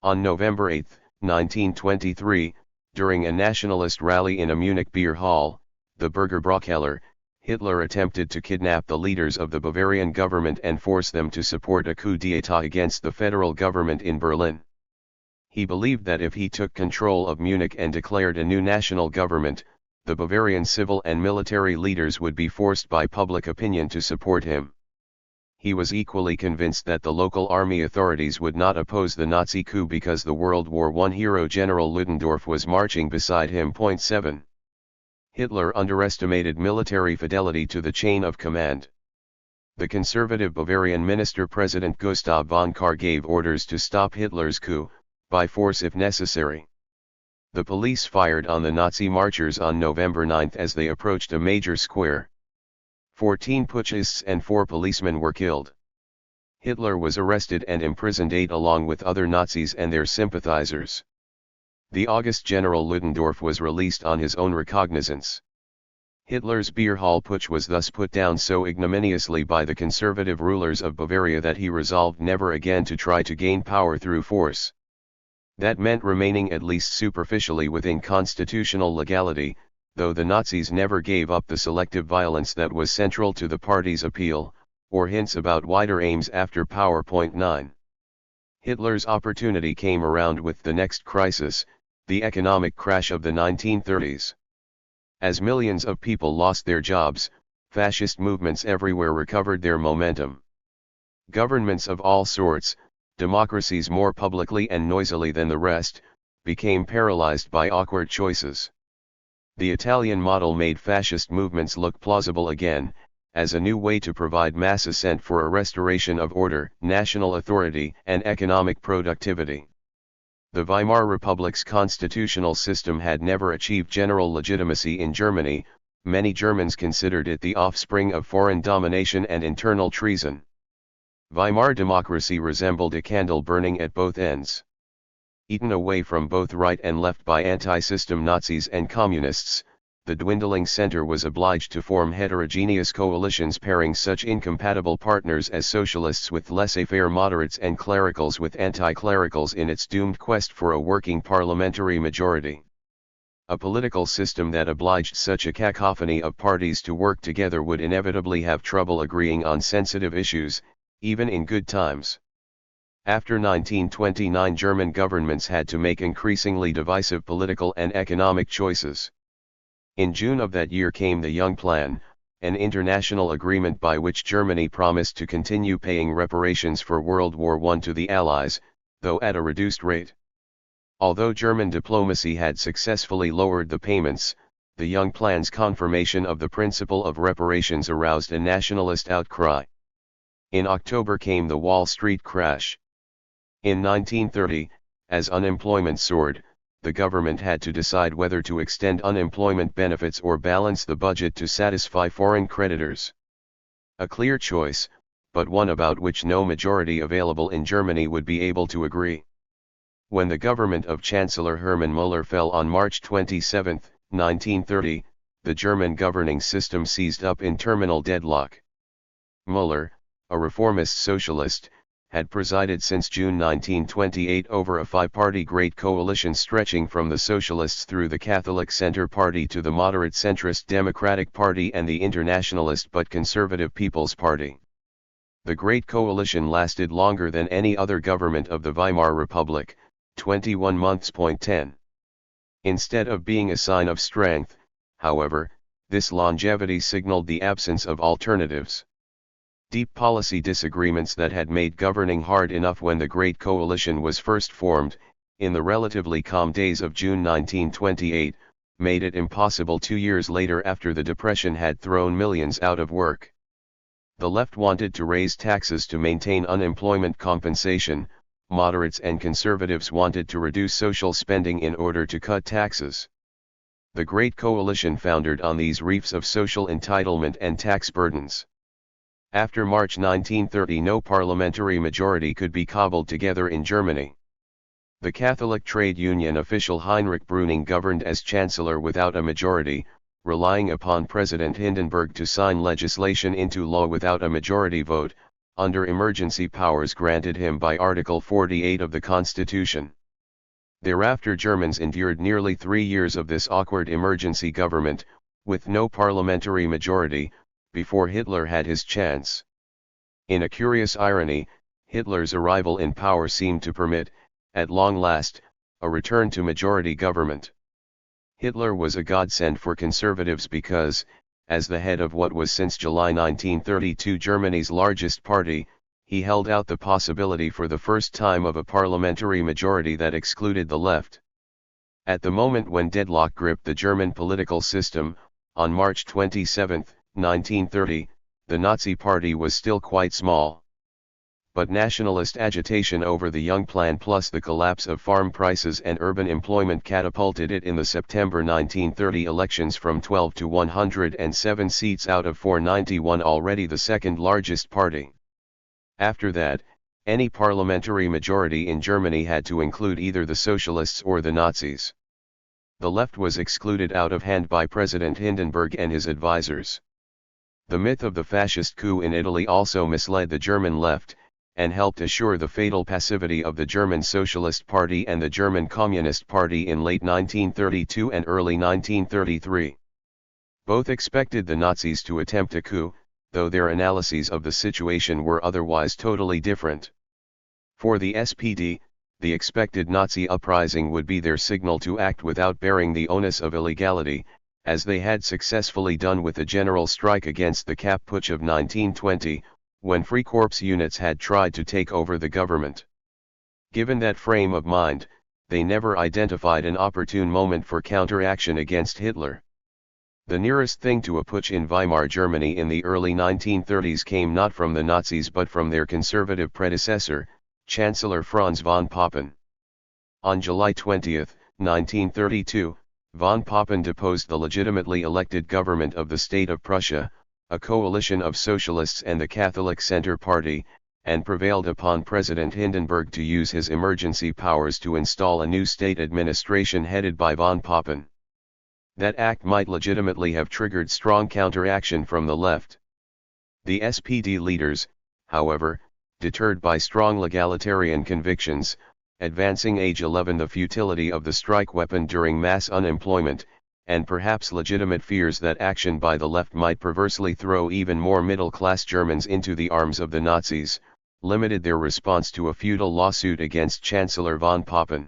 On November 8, 1923, during a nationalist rally in a Munich beer hall, the Bürgerbräukeller, Hitler attempted to kidnap the leaders of the Bavarian government and force them to support a coup d'état against the federal government in Berlin. He believed that if he took control of Munich and declared a new national government, the Bavarian civil and military leaders would be forced by public opinion to support him. He was equally convinced that the local army authorities would not oppose the Nazi coup because the World War I hero General Ludendorff was marching beside him. 7. Hitler underestimated military fidelity to the chain of command. The conservative Bavarian minister-president Gustav von Kahr gave orders to stop Hitler's coup, by force if necessary. The police fired on the Nazi marchers on November 9 as they approached a major square. 14 putschists and 4 policemen were killed. Hitler was arrested and imprisoned 8 along with other Nazis and their sympathizers. The August General Ludendorff was released on his own recognizance. Hitler's beer hall putsch was thus put down so ignominiously by the conservative rulers of Bavaria that he resolved never again to try to gain power through force. That meant remaining at least superficially within constitutional legality, though the Nazis never gave up the selective violence that was central to the party's appeal, or hints about wider aims after power. 9. Hitler's opportunity came around with the next crisis, the economic crash of the 1930s. As millions of people lost their jobs, fascist movements everywhere recovered their momentum. Governments of all sorts, democracies more publicly and noisily than the rest, became paralyzed by awkward choices. The Italian model made fascist movements look plausible again, as a new way to provide mass assent for a restoration of order, national authority, and economic productivity. The Weimar Republic's constitutional system had never achieved general legitimacy in Germany. Many Germans considered it the offspring of foreign domination and internal treason. Weimar democracy resembled a candle burning at both ends. Eaten away from both right and left by anti-system Nazis and communists, the dwindling center was obliged to form heterogeneous coalitions pairing such incompatible partners as socialists with laissez-faire moderates and clericals with anti-clericals in its doomed quest for a working parliamentary majority. A political system that obliged such a cacophony of parties to work together would inevitably have trouble agreeing on sensitive issues, even in good times. After 1929, German governments had to make increasingly divisive political and economic choices. In June of that year came the Young Plan, an international agreement by which Germany promised to continue paying reparations for World War I to the Allies, though at a reduced rate. Although German diplomacy had successfully lowered the payments, the Young Plan's confirmation of the principle of reparations aroused a nationalist outcry. In October came the Wall Street crash. In 1930, as unemployment soared, the government had to decide whether to extend unemployment benefits or balance the budget to satisfy foreign creditors. A clear choice, but one about which no majority available in Germany would be able to agree. When the government of Chancellor Hermann Müller fell on March 27, 1930, the German governing system seized up in terminal deadlock. Müller, a reformist socialist, had presided since June 1928 over a five-party Great Coalition stretching from the Socialists through the Catholic Centre Party to the moderate centrist Democratic Party and the internationalist but conservative People's Party. The Great Coalition lasted longer than any other government of the Weimar Republic, 21 months. 10. Instead of being a sign of strength, however, this longevity signaled the absence of alternatives. Deep policy disagreements that had made governing hard enough when the Great Coalition was first formed, in the relatively calm days of June 1928, made it impossible 2 years later after the Depression had thrown millions out of work. The left wanted to raise taxes to maintain unemployment compensation, moderates and conservatives wanted to reduce social spending in order to cut taxes. The Great Coalition foundered on these reefs of social entitlement and tax burdens. After March 1930, no parliamentary majority could be cobbled together in Germany. The Catholic trade union official Heinrich Brüning governed as chancellor without a majority, relying upon President Hindenburg to sign legislation into law without a majority vote, under emergency powers granted him by Article 48 of the Constitution. Thereafter Germans endured nearly 3 years of this awkward emergency government, with no parliamentary majority, before Hitler had his chance. In a curious irony, Hitler's arrival in power seemed to permit, at long last, a return to majority government. Hitler was a godsend for conservatives because, as the head of what was since July 1932 Germany's largest party, he held out the possibility for the first time of a parliamentary majority that excluded the left. At the moment when deadlock gripped the German political system, on March 27, 1930, the Nazi Party was still quite small. But nationalist agitation over the Young Plan plus the collapse of farm prices and urban employment catapulted it in the September 1930 elections from 12 to 107 seats out of 491, already the second largest party. After that, any parliamentary majority in Germany had to include either the socialists or the Nazis. The left was excluded out of hand by President Hindenburg and his advisors. The myth of the fascist coup in Italy also misled the German left, and helped assure the fatal passivity of the German Socialist Party and the German Communist Party in late 1932 and early 1933. Both expected the Nazis to attempt a coup, though their analyses of the situation were otherwise totally different. For the SPD, the expected Nazi uprising would be their signal to act without bearing the onus of illegality, as they had successfully done with the general strike against the Kapp Putsch of 1920, when Freikorps units had tried to take over the government. Given that frame of mind, they never identified an opportune moment for counteraction against Hitler. The nearest thing to a putsch in Weimar Germany in the early 1930s came not from the Nazis but from their conservative predecessor, Chancellor Franz von Papen. On July 20, 1932, von Papen deposed the legitimately elected government of the state of Prussia, a coalition of socialists and the Catholic Center Party, and prevailed upon President Hindenburg to use his emergency powers to install a new state administration headed by von Papen. That act might legitimately have triggered strong counteraction from the left. The SPD leaders, however, deterred by strong legalitarian convictions, advancing age 11, the futility of the strike weapon during mass unemployment, and perhaps legitimate fears that action by the left might perversely throw even more middle-class Germans into the arms of the Nazis, limited their response to a futile lawsuit against Chancellor von Papen.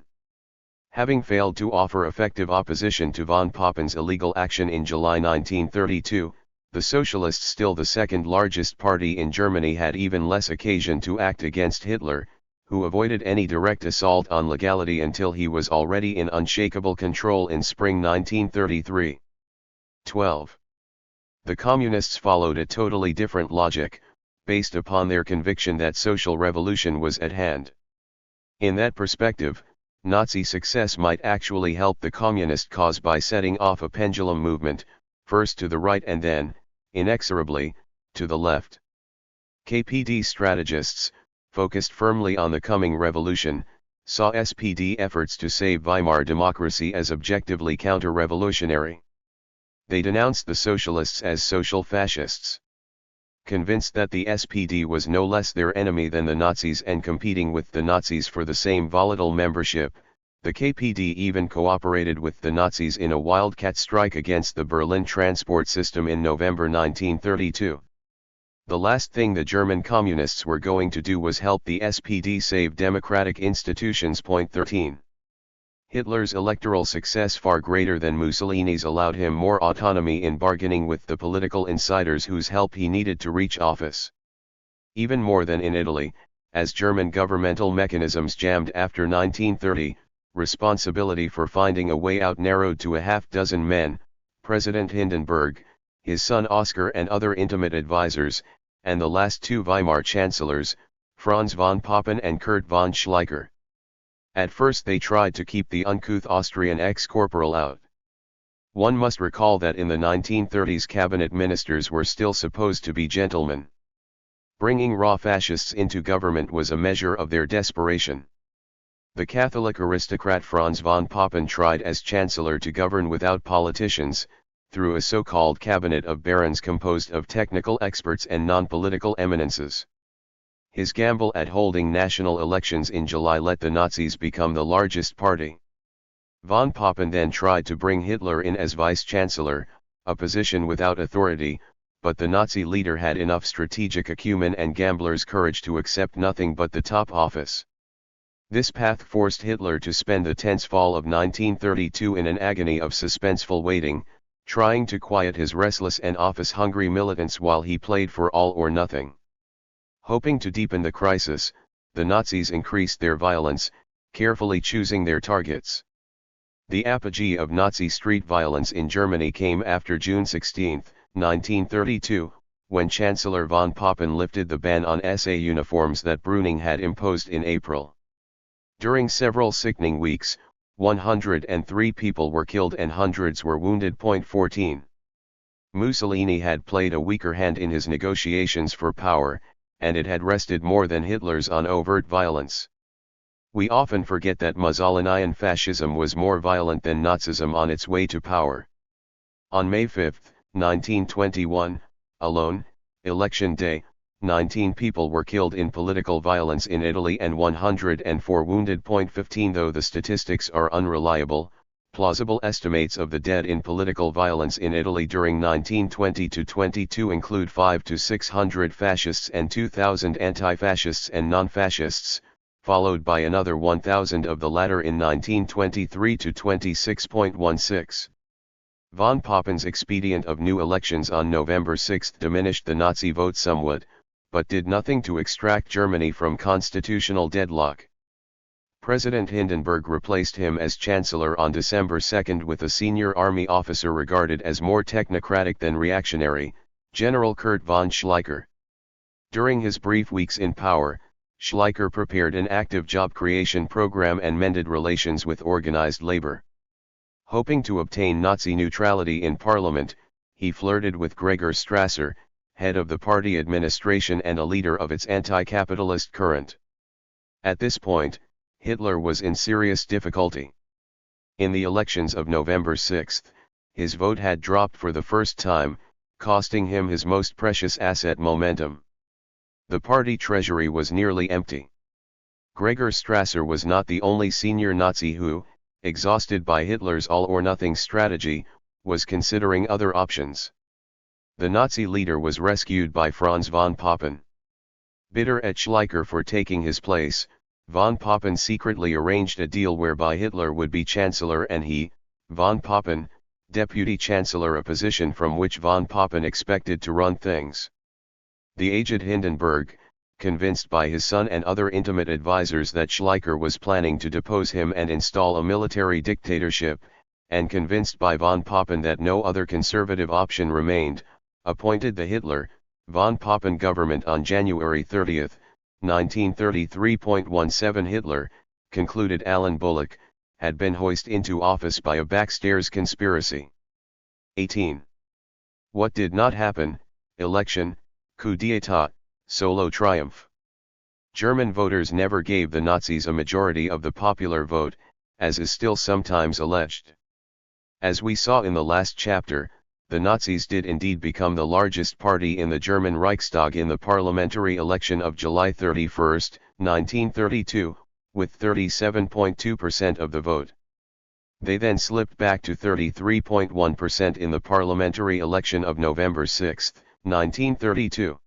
Having failed to offer effective opposition to von Papen's illegal action in July 1932, the Socialists, still the second largest party in Germany, had even less occasion to act against Hitler, who avoided any direct assault on legality until he was already in unshakable control in spring 1933. 12. The Communists followed a totally different logic, based upon their conviction that social revolution was at hand. In that perspective, Nazi success might actually help the communist cause by setting off a pendulum movement, first to the right and then, inexorably, to the left. KPD strategists, focused firmly on the coming revolution, saw SPD efforts to save Weimar democracy as objectively counter-revolutionary. They denounced the socialists as social fascists. Convinced that the SPD was no less their enemy than the Nazis and competing with the Nazis for the same volatile membership, the KPD even cooperated with the Nazis in a wildcat strike against the Berlin transport system in November 1932. The last thing the German communists were going to do was help the SPD save democratic institutions. 13. Hitler's electoral success, far greater than Mussolini's, allowed him more autonomy in bargaining with the political insiders whose help he needed to reach office. Even more than in Italy, as German governmental mechanisms jammed after 1930, responsibility for finding a way out narrowed to a half-dozen men: President Hindenburg, his son Oskar and other intimate advisors, and the last two Weimar chancellors, Franz von Papen and Kurt von Schleicher. At first they tried to keep the uncouth Austrian ex-corporal out. One must recall that in the 1930s cabinet ministers were still supposed to be gentlemen. Bringing raw fascists into government was a measure of their desperation. The Catholic aristocrat Franz von Papen tried as chancellor to govern without politicians, through a so-called cabinet of barons composed of technical experts and non-political eminences. His gamble at holding national elections in July let the Nazis become the largest party. Von Papen then tried to bring Hitler in as vice-chancellor, a position without authority, but the Nazi leader had enough strategic acumen and gambler's courage to accept nothing but the top office. This path forced Hitler to spend the tense fall of 1932 in an agony of suspenseful waiting, trying to quiet his restless and office-hungry militants while he played for all or nothing. Hoping to deepen the crisis, the Nazis increased their violence, carefully choosing their targets. The apogee of Nazi street violence in Germany came after June 16, 1932, when Chancellor von Papen lifted the ban on SA uniforms that Brüning had imposed in April. During several sickening weeks, 103 people were killed and hundreds were wounded. 14. Mussolini had played a weaker hand in his negotiations for power, and it had rested more than Hitler's on overt violence. We often forget that Mussolinian fascism was more violent than Nazism on its way to power. On May 5, 1921, alone, election day, 19 people were killed in political violence in Italy and 104 wounded. 15 Though the statistics are unreliable, plausible estimates of the dead in political violence in Italy during 1920–22 include 500 to 600 fascists and 2,000 anti-fascists and non-fascists, followed by another 1,000 of the latter in 1923–26. Von Papen's expedient of new elections on November 6 diminished the Nazi vote somewhat, but did nothing to extract Germany from constitutional deadlock. President Hindenburg replaced him as Chancellor on December 2 with a senior army officer regarded as more technocratic than reactionary, General Kurt von Schleicher. During his brief weeks in power, Schleicher prepared an active job creation program and mended relations with organized labor. Hoping to obtain Nazi neutrality in parliament, he flirted with Gregor Strasser, head of the party administration and a leader of its anti-capitalist current. At this point, Hitler was in serious difficulty. In the elections of November 6, his vote had dropped for the first time, costing him his most precious asset, momentum. The party treasury was nearly empty. Gregor Strasser was not the only senior Nazi who, exhausted by Hitler's all-or-nothing strategy, was considering other options. The Nazi leader was rescued by Franz von Papen. Bitter at Schleicher for taking his place, von Papen secretly arranged a deal whereby Hitler would be Chancellor and he, von Papen, Deputy Chancellor, a position from which von Papen expected to run things. The aged Hindenburg, convinced by his son and other intimate advisers that Schleicher was planning to depose him and install a military dictatorship, and convinced by von Papen that no other conservative option remained, appointed the Hitler-von Papen government on January 30, 1933. Hitler, concluded Alan Bullock, had been hoisted into office by a backstairs conspiracy. 18. What did not happen? Election, coup d'état, solo triumph. German voters never gave the Nazis a majority of the popular vote, as is still sometimes alleged. As we saw in the last chapter, the Nazis did indeed become the largest party in the German Reichstag in the parliamentary election of July 31, 1932, with 37.2% of the vote. They then slipped back to 33.1% in the parliamentary election of November 6, 1932.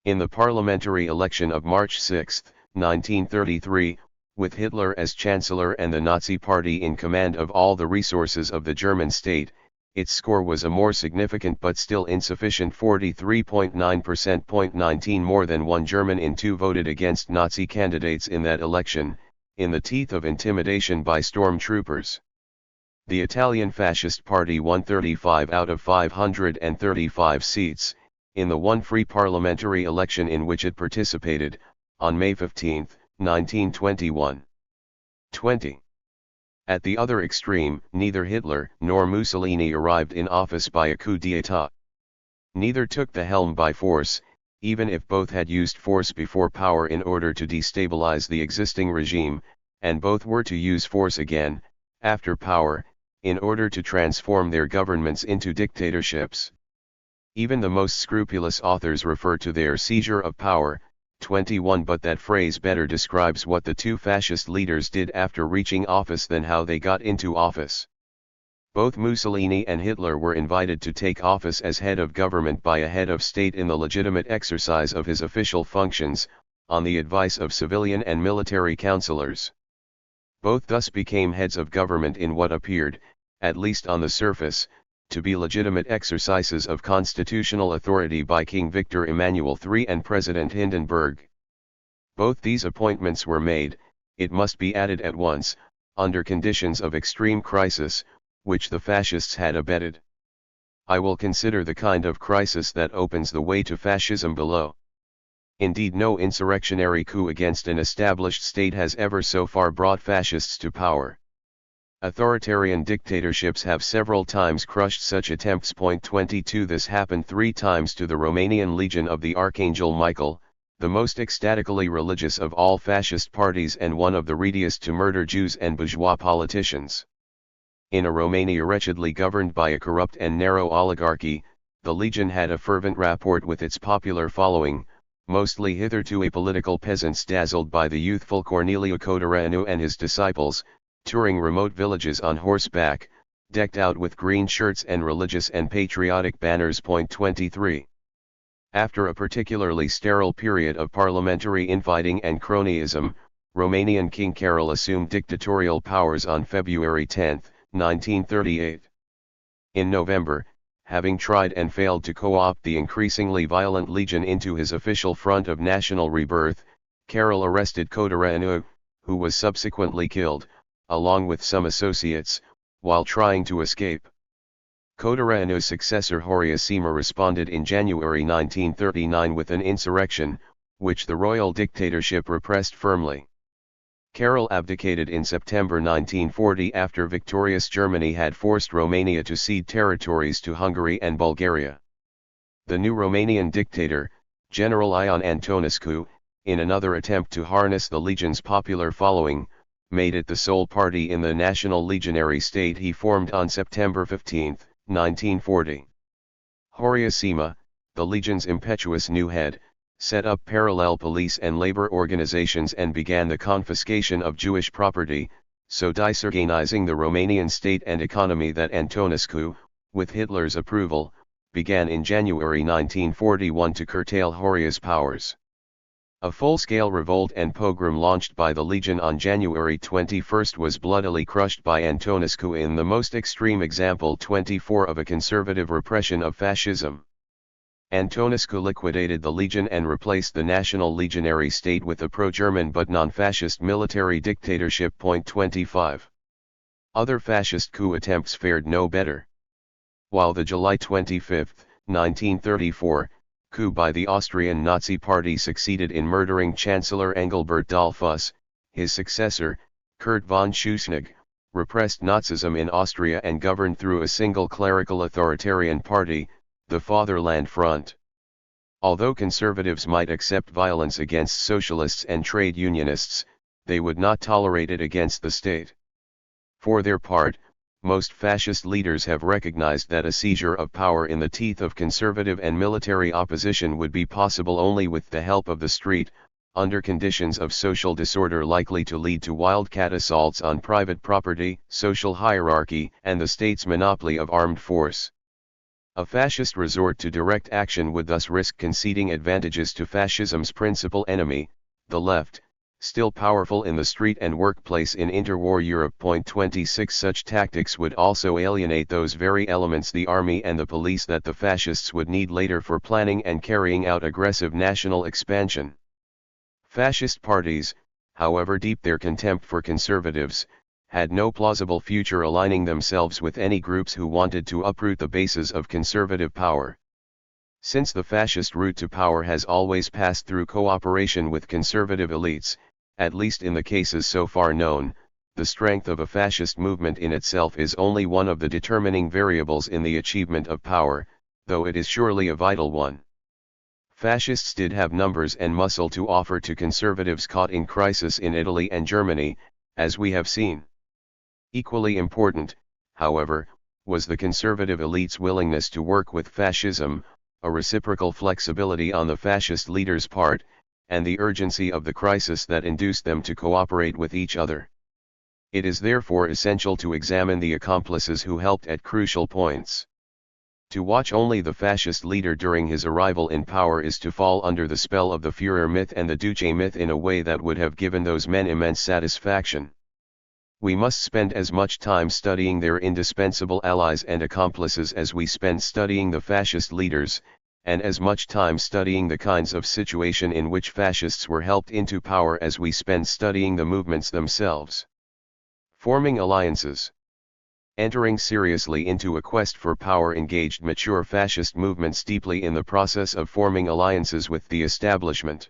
In the parliamentary election of March 6, 1933, with Hitler as Chancellor and the Nazi Party in command of all the resources of the German state, its score was a more significant but still insufficient 43.9%. 19 More than one German in two voted against Nazi candidates in that election, in the teeth of intimidation by stormtroopers. The Italian Fascist Party won 35 out of 535 seats, in the one free parliamentary election in which it participated, on May 15, 1921. 20. At the other extreme, neither Hitler nor Mussolini arrived in office by a coup d'état. Neither took the helm by force, even if both had used force before power in order to destabilize the existing regime, and both were to use force again, after power, in order to transform their governments into dictatorships. Even the most scrupulous authors refer to their seizure of power, 21, but that phrase better describes what the two fascist leaders did after reaching office than how they got into office. Both Mussolini and Hitler were invited to take office as head of government by a head of state in the legitimate exercise of his official functions, on the advice of civilian and military councillors. Both thus became heads of government in what appeared, at least on the surface, to be legitimate exercises of constitutional authority by King Victor Emmanuel III and President Hindenburg. Both these appointments were made, it must be added at once, under conditions of extreme crisis, which the fascists had abetted. I will consider the kind of crisis that opens the way to fascism below. Indeed, no insurrectionary coup against an established state has ever so far brought fascists to power. Authoritarian dictatorships have several times crushed such attempts. 22 This happened 3 times to the Romanian Legion of the Archangel Michael, the most ecstatically religious of all fascist parties and one of the readiest to murder Jews and bourgeois politicians. In a Romania wretchedly governed by a corrupt and narrow oligarchy, the Legion had a fervent rapport with its popular following, mostly hitherto apolitical peasants dazzled by the youthful Corneliu Codăreanu and his disciples, touring remote villages on horseback, decked out with green shirts and religious and patriotic banners. 23. After a particularly sterile period of parliamentary infighting and cronyism, Romanian King Carol assumed dictatorial powers on February 10, 1938. In November, having tried and failed to co-opt the increasingly violent Legion into his official front of national rebirth, Carol arrested Codăreanu, who was subsequently killed, along with some associates, while trying to escape. Codăreanu's successor Horia Sima responded in January 1939 with an insurrection, which the royal dictatorship repressed firmly. Carol abdicated in September 1940 after victorious Germany had forced Romania to cede territories to Hungary and Bulgaria. The new Romanian dictator, General Ion Antonescu, in another attempt to harness the Legion's popular following, made it the sole party in the national legionary state he formed on September 15, 1940. Horia Sima, the Legion's impetuous new head, set up parallel police and labor organizations and began the confiscation of Jewish property, so disorganizing the Romanian state and economy that Antonescu, with Hitler's approval, began in January 1941 to curtail Horia's powers. A full-scale revolt and pogrom launched by the Legion on January 21 was bloodily crushed by Antonescu in the most extreme example 24 of a conservative repression of fascism. Antonescu liquidated the Legion and replaced the national legionary state with a pro-German but non-fascist military dictatorship. 25. Other fascist coup attempts fared no better. While the July 25, 1934, coup by the Austrian Nazi Party succeeded in murdering Chancellor Engelbert Dollfuss, his successor, Kurt von Schuschnigg, repressed Nazism in Austria and governed through a single clerical authoritarian party, the Fatherland Front. Although conservatives might accept violence against socialists and trade unionists, they would not tolerate it against the state. For their part, most fascist leaders have recognized that a seizure of power in the teeth of conservative and military opposition would be possible only with the help of the street, under conditions of social disorder likely to lead to wildcat assaults on private property, social hierarchy, and the state's monopoly of armed force. A fascist resort to direct action would thus risk conceding advantages to fascism's principal enemy, the left, still powerful in the street and workplace in interwar Europe. 26 Such tactics would also alienate those very elements, the army and the police, that the fascists would need later for planning and carrying out aggressive national expansion. Fascist parties, however deep their contempt for conservatives, had no plausible future aligning themselves with any groups who wanted to uproot the bases of conservative power. Since the fascist route to power has always passed through cooperation with conservative elites, at least in the cases so far known, the strength of a fascist movement in itself is only one of the determining variables in the achievement of power, though it is surely a vital one. Fascists did have numbers and muscle to offer to conservatives caught in crisis in Italy and Germany, as we have seen. Equally important, however, was the conservative elite's willingness to work with fascism, a reciprocal flexibility on the fascist leaders' part, and the urgency of the crisis that induced them to cooperate with each other. It is therefore essential to examine the accomplices who helped at crucial points. To watch only the fascist leader during his arrival in power is to fall under the spell of the Führer myth and the Duce myth in a way that would have given those men immense satisfaction. We must spend as much time studying their indispensable allies and accomplices as we spend studying the fascist leaders, and as much time studying the kinds of situation in which fascists were helped into power as we spend studying the movements themselves. Forming alliances. Entering seriously into a quest for power engaged mature fascist movements deeply in the process of forming alliances with the establishment.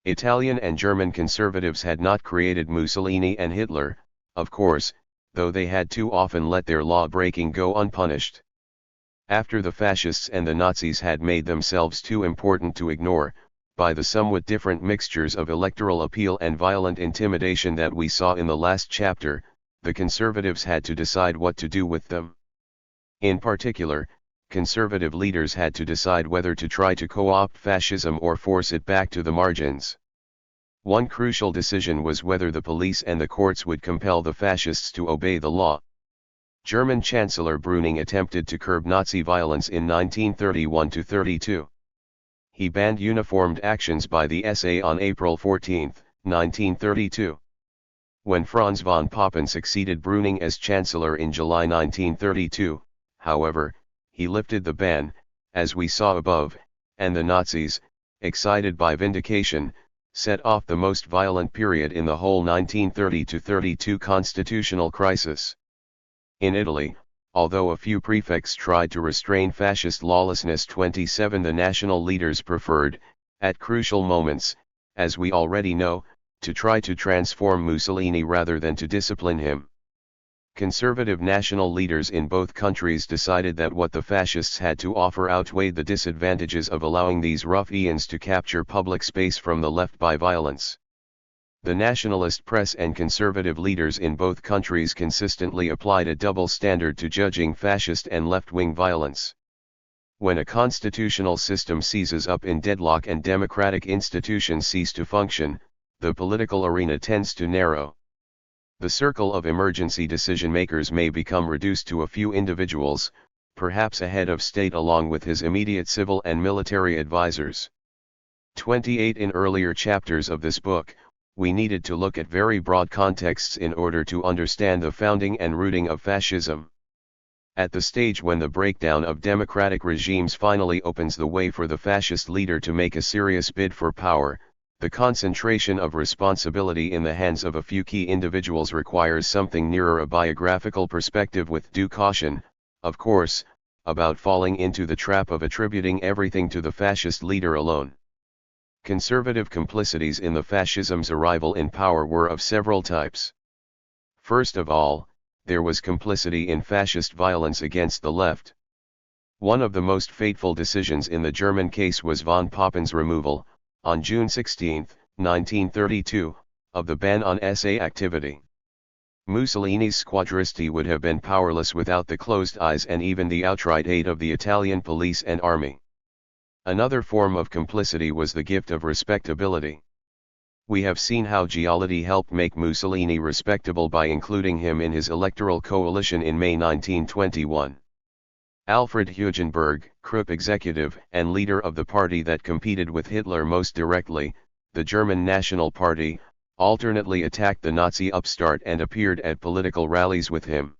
Italian and German conservatives had not created Mussolini and Hitler, of course, though they had too often let their law-breaking go unpunished. After the fascists and the Nazis had made themselves too important to ignore, by the somewhat different mixtures of electoral appeal and violent intimidation that we saw in the last chapter, the conservatives had to decide what to do with them. In particular, conservative leaders had to decide whether to try to co-opt fascism or force it back to the margins. One crucial decision was whether the police and the courts would compel the fascists to obey the law. German Chancellor Brüning attempted to curb Nazi violence in 1931-32. He banned uniformed actions by the SA on April 14, 1932. When Franz von Papen succeeded Brüning as Chancellor in July 1932, however, he lifted the ban, as we saw above, and the Nazis, excited by vindication, set off the most violent period in the whole 1930-32 constitutional crisis. In Italy, although a few prefects tried to restrain fascist lawlessness, 27 the national leaders preferred, at crucial moments, as we already know, to try to transform Mussolini rather than to discipline him. Conservative national leaders in both countries decided that what the fascists had to offer outweighed the disadvantages of allowing these ruffians to capture public space from the left by violence. The nationalist press and conservative leaders in both countries consistently applied a double standard to judging fascist and left-wing violence. When a constitutional system seizes up in deadlock and democratic institutions cease to function, the political arena tends to narrow. The circle of emergency decision-makers may become reduced to a few individuals, perhaps a head of state along with his immediate civil and military advisors. 28 In earlier chapters of this book, we needed to look at very broad contexts in order to understand the founding and rooting of fascism. At the stage when the breakdown of democratic regimes finally opens the way for the fascist leader to make a serious bid for power, the concentration of responsibility in the hands of a few key individuals requires something nearer a biographical perspective with due caution, of course, about falling into the trap of attributing everything to the fascist leader alone. Conservative complicities in the fascism's arrival in power were of several types. First of all, there was complicity in fascist violence against the left. One of the most fateful decisions in the German case was von Papen's removal, on June 16, 1932, of the ban on SA activity. Mussolini's squadristi would have been powerless without the closed eyes and even the outright aid of the Italian police and army. Another form of complicity was the gift of respectability. We have seen how Giolitti helped make Mussolini respectable by including him in his electoral coalition in May 1921. Alfred Hugenberg, Krupp executive and leader of the party that competed with Hitler most directly, the German National Party, alternately attacked the Nazi upstart and appeared at political rallies with him.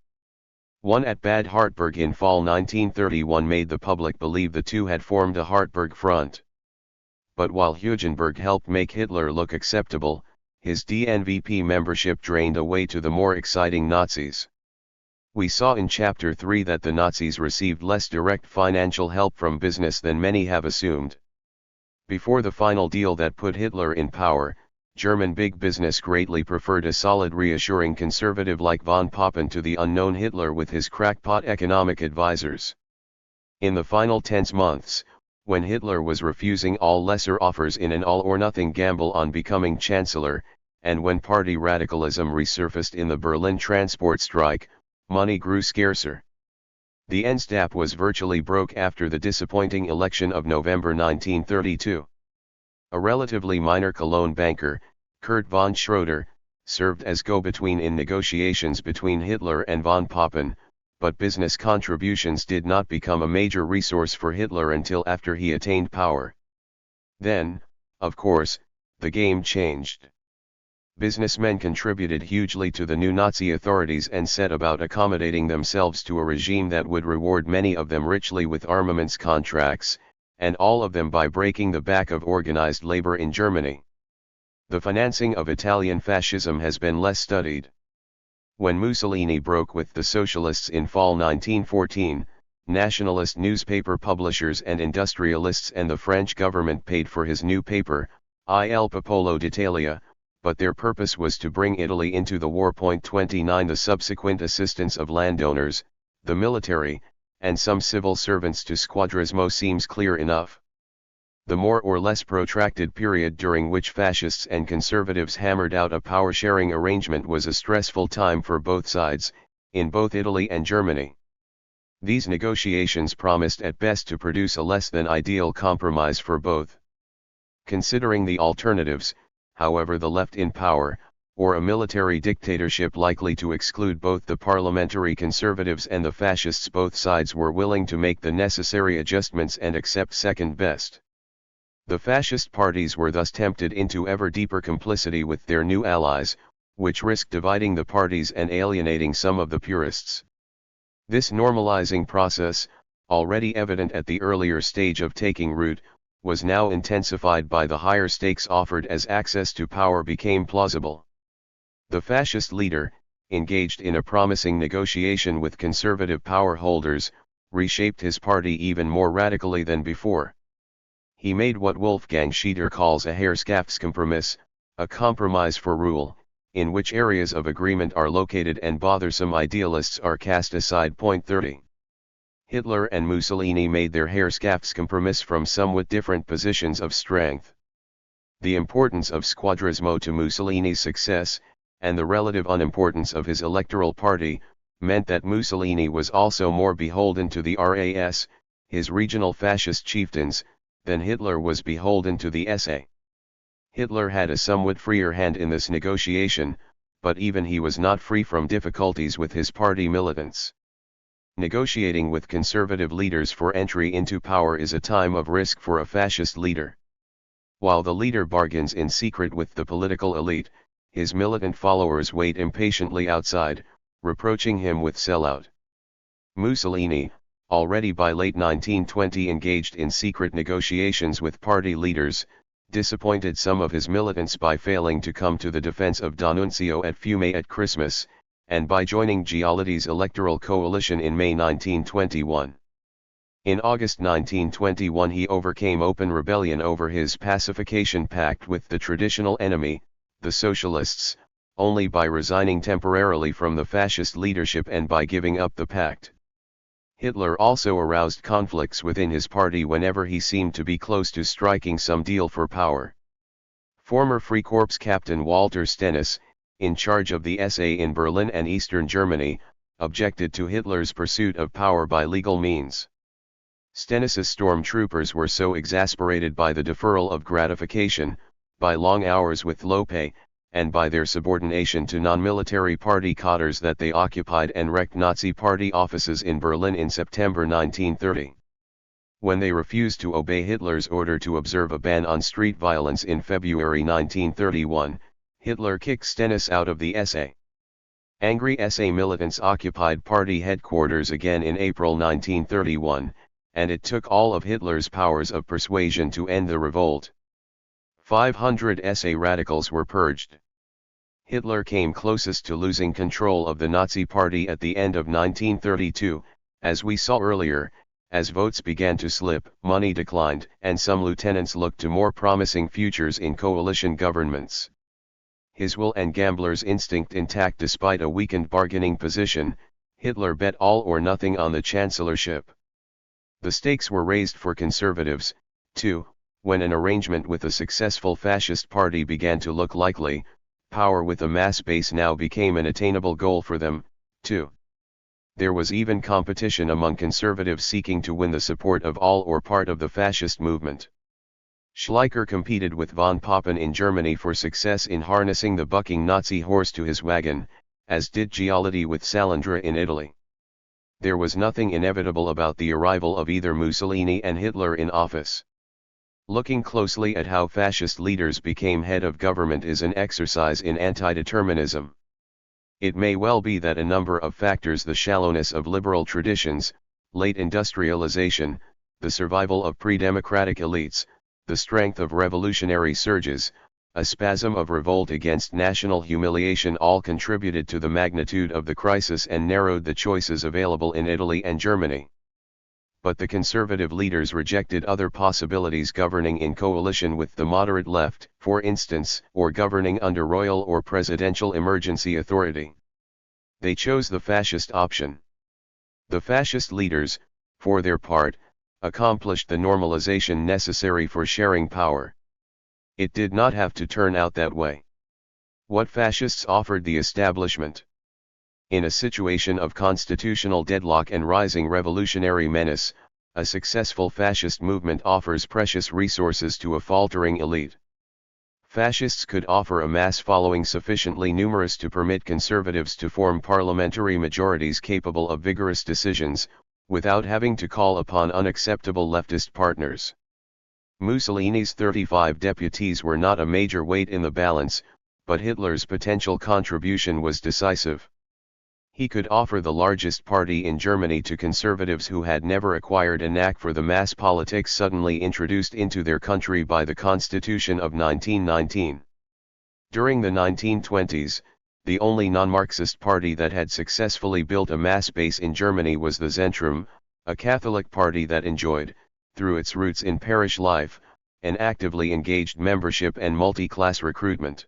One at Bad Harzburg in fall 1931 made the public believe the two had formed a Harzburg front. But while Hugenberg helped make Hitler look acceptable, his DNVP membership drained away to the more exciting Nazis. We saw in Chapter 3 that the Nazis received less direct financial help from business than many have assumed. Before the final deal that put Hitler in power, German big business greatly preferred a solid reassuring conservative like von Papen to the unknown Hitler with his crackpot economic advisors. In the final tense months, when Hitler was refusing all lesser offers in an all-or-nothing gamble on becoming Chancellor, and when party radicalism resurfaced in the Berlin transport strike, money grew scarcer. The Endstab was virtually broke after the disappointing election of November 1932. A relatively minor Cologne banker, Kurt von Schroeder, served as go-between in negotiations between Hitler and von Papen, but business contributions did not become a major resource for Hitler until after he attained power. Then, of course, the game changed. Businessmen contributed hugely to the new Nazi authorities and set about accommodating themselves to a regime that would reward many of them richly with armaments contracts, and all of them by breaking the back of organized labor in Germany. The financing of Italian fascism has been less studied. When Mussolini broke with the socialists in fall 1914, nationalist newspaper publishers and industrialists and the French government paid for his new paper, Il Popolo d'Italia, but their purpose was to bring Italy into the war. 29 The subsequent assistance of landowners, the military, and some civil servants to squadrismo seems clear enough. The more or less protracted period during which fascists and conservatives hammered out a power-sharing arrangement was a stressful time for both sides, in both Italy and Germany. These negotiations promised at best to produce a less than ideal compromise for both. Considering the alternatives, however, the left in power, or a military dictatorship likely to exclude both the parliamentary conservatives and the fascists, both sides were willing to make the necessary adjustments and accept second best. The fascist parties were thus tempted into ever deeper complicity with their new allies, which risked dividing the parties and alienating some of the purists. This normalizing process, already evident at the earlier stage of taking root, was now intensified by the higher stakes offered as access to power became plausible. The fascist leader, engaged in a promising negotiation with conservative power holders, reshaped his party even more radically than before. He made what Wolfgang Schieder calls a Herrschaftskompromiss, a compromise for rule, in which areas of agreement are located and bothersome idealists are cast aside. 30. Hitler and Mussolini made their Herrschaftskompromiss from somewhat different positions of strength. The importance of squadrismo to Mussolini's success, and the relative unimportance of his electoral party, meant that Mussolini was also more beholden to the RAS, his regional fascist chieftains, than Hitler was beholden to the SA. Hitler had a somewhat freer hand in this negotiation, but even he was not free from difficulties with his party militants. Negotiating with conservative leaders for entry into power is a time of risk for a fascist leader. While the leader bargains in secret with the political elite, his militant followers wait impatiently outside, reproaching him with sellout. Mussolini, already by late 1920 engaged in secret negotiations with party leaders, disappointed some of his militants by failing to come to the defense of D'Annunzio at Fiume at Christmas, and by joining Giolitti's electoral coalition in May 1921. In August 1921 he overcame open rebellion over his pacification pact with the traditional enemy, the socialists, only by resigning temporarily from the fascist leadership and by giving up the pact. Hitler also aroused conflicts within his party whenever he seemed to be close to striking some deal for power. Former Freikorps Captain Walter Stennis, in charge of the SA in Berlin and Eastern Germany, objected to Hitler's pursuit of power by legal means. Stennis's stormtroopers were so exasperated by the deferral of gratification, by long hours with low pay, and by their subordination to non-military party cadres that they occupied and wrecked Nazi party offices in Berlin in September 1930. When they refused to obey Hitler's order to observe a ban on street violence in February 1931, Hitler kicked Stennis out of the SA. Angry SA militants occupied party headquarters again in April 1931, and it took all of Hitler's powers of persuasion to end the revolt. 500 SA radicals were purged. Hitler came closest to losing control of the Nazi Party at the end of 1932, as we saw earlier, as votes began to slip, money declined, and some lieutenants looked to more promising futures in coalition governments. His will and gambler's instinct intact despite a weakened bargaining position, Hitler bet all or nothing on the chancellorship. The stakes were raised for conservatives, too. When an arrangement with a successful fascist party began to look likely, power with a mass base now became an attainable goal for them, too. There was even competition among conservatives seeking to win the support of all or part of the fascist movement. Schleicher competed with von Papen in Germany for success in harnessing the bucking Nazi horse to his wagon, as did Giolitti with Salandra in Italy. There was nothing inevitable about the arrival of either Mussolini and Hitler in office. Looking closely at how fascist leaders became head of government is an exercise in anti-determinism. It may well be that a number of factors, the shallowness of liberal traditions, late industrialization, the survival of pre-democratic elites, the strength of revolutionary surges, a spasm of revolt against national humiliation, all contributed to the magnitude of the crisis and narrowed the choices available in Italy and Germany. But the conservative leaders rejected other possibilities: governing in coalition with the moderate left, for instance, or governing under royal or presidential emergency authority. They chose the fascist option. The fascist leaders, for their part, accomplished the normalization necessary for sharing power. It did not have to turn out that way. What fascists offered the establishment? In a situation of constitutional deadlock and rising revolutionary menace, a successful fascist movement offers precious resources to a faltering elite. Fascists could offer a mass following sufficiently numerous to permit conservatives to form parliamentary majorities capable of vigorous decisions, without having to call upon unacceptable leftist partners. Mussolini's 35 deputies were not a major weight in the balance, but Hitler's potential contribution was decisive. He could offer the largest party in Germany to conservatives who had never acquired a knack for the mass politics suddenly introduced into their country by the Constitution of 1919. During the 1920s, the only non-Marxist party that had successfully built a mass base in Germany was the Zentrum, a Catholic party that enjoyed, through its roots in parish life, an actively engaged membership and multi-class recruitment.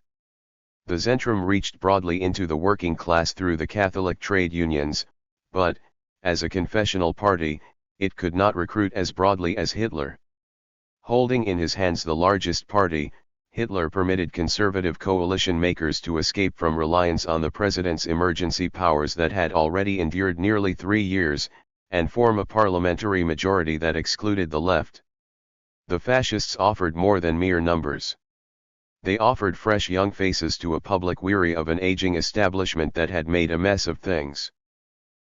The Zentrum reached broadly into the working class through the Catholic trade unions, but, as a confessional party, it could not recruit as broadly as Hitler. Holding in his hands the largest party, Hitler permitted conservative coalition makers to escape from reliance on the president's emergency powers that had already endured nearly 3 years, and form a parliamentary majority that excluded the left. The fascists offered more than mere numbers. They offered fresh young faces to a public weary of an aging establishment that had made a mess of things.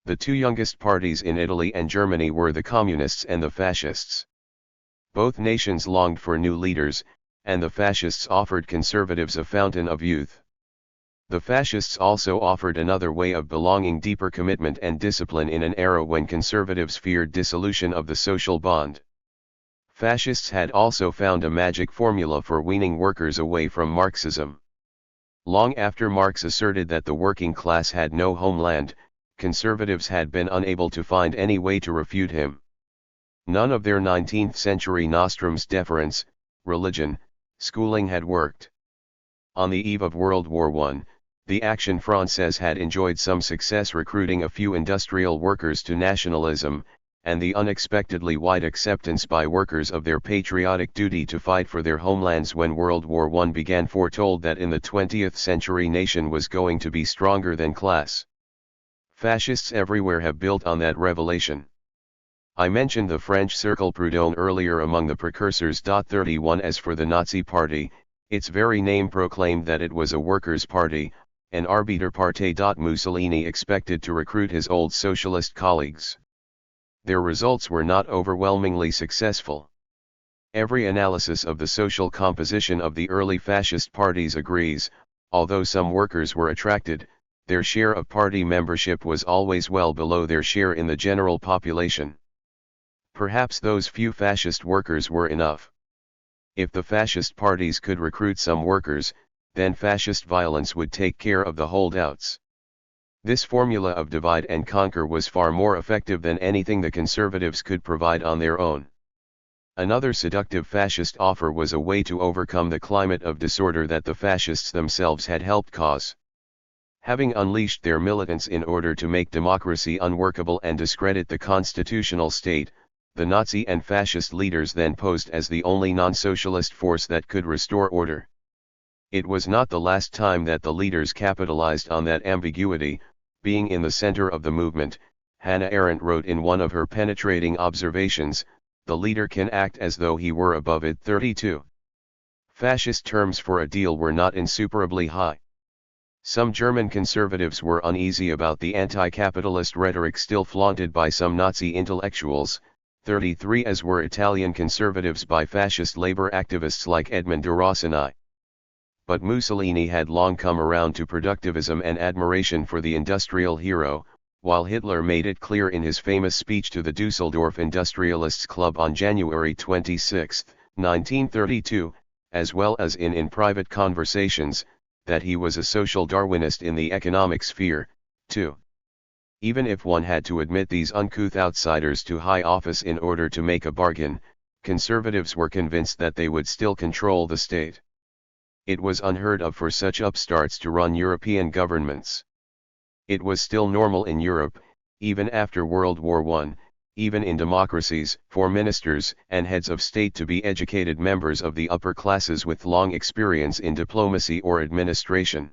The two youngest parties in Italy and Germany were the Communists and the Fascists. Both nations longed for new leaders, and the Fascists offered conservatives a fountain of youth. The Fascists also offered another way of belonging: deeper commitment and discipline in an era when conservatives feared dissolution of the social bond. Fascists had also found a magic formula for weaning workers away from Marxism. Long after Marx asserted that the working class had no homeland, conservatives had been unable to find any way to refute him. None of their 19th-century nostrums deferens, religion, schooling had worked. On the eve of World War I, the Action Française had enjoyed some success recruiting a few industrial workers to nationalism, and the unexpectedly wide acceptance by workers of their patriotic duty to fight for their homelands when World War I began foretold that in the 20th century nation was going to be stronger than class. Fascists everywhere have built on that revelation. I mentioned the French Cercle Proudhon earlier among the precursors. 31 As for the Nazi Party, its very name proclaimed that it was a workers' party, an Arbeiterpartei. Mussolini expected to recruit his old socialist colleagues. Their results were not overwhelmingly successful. Every analysis of the social composition of the early fascist parties agrees, although some workers were attracted, their share of party membership was always well below their share in the general population. Perhaps those few fascist workers were enough. If the fascist parties could recruit some workers, then fascist violence would take care of the holdouts. This formula of divide and conquer was far more effective than anything the conservatives could provide on their own. Another seductive fascist offer was a way to overcome the climate of disorder that the fascists themselves had helped cause. Having unleashed their militants in order to make democracy unworkable and discredit the constitutional state, the Nazi and fascist leaders then posed as the only non-socialist force that could restore order. It was not the last time that the leaders capitalized on that ambiguity. Being in the center of the movement, Hannah Arendt wrote in one of her penetrating observations, "The leader can act as though he were above it." 32. Fascist terms for a deal were not insuperably high. Some German conservatives were uneasy about the anti-capitalist rhetoric still flaunted by some Nazi intellectuals, 33 as were Italian conservatives by fascist labor activists like Edmond de Rossini. But Mussolini had long come around to productivism and admiration for the industrial hero, while Hitler made it clear in his famous speech to the Dusseldorf Industrialists Club on January 26, 1932, as well as in private conversations, that he was a social Darwinist in the economic sphere, too. Even if one had to admit these uncouth outsiders to high office in order to make a bargain, conservatives were convinced that they would still control the state. It was unheard of for such upstarts to run European governments. It was still normal in Europe, even after World War I, even in democracies, for ministers and heads of state to be educated members of the upper classes with long experience in diplomacy or administration.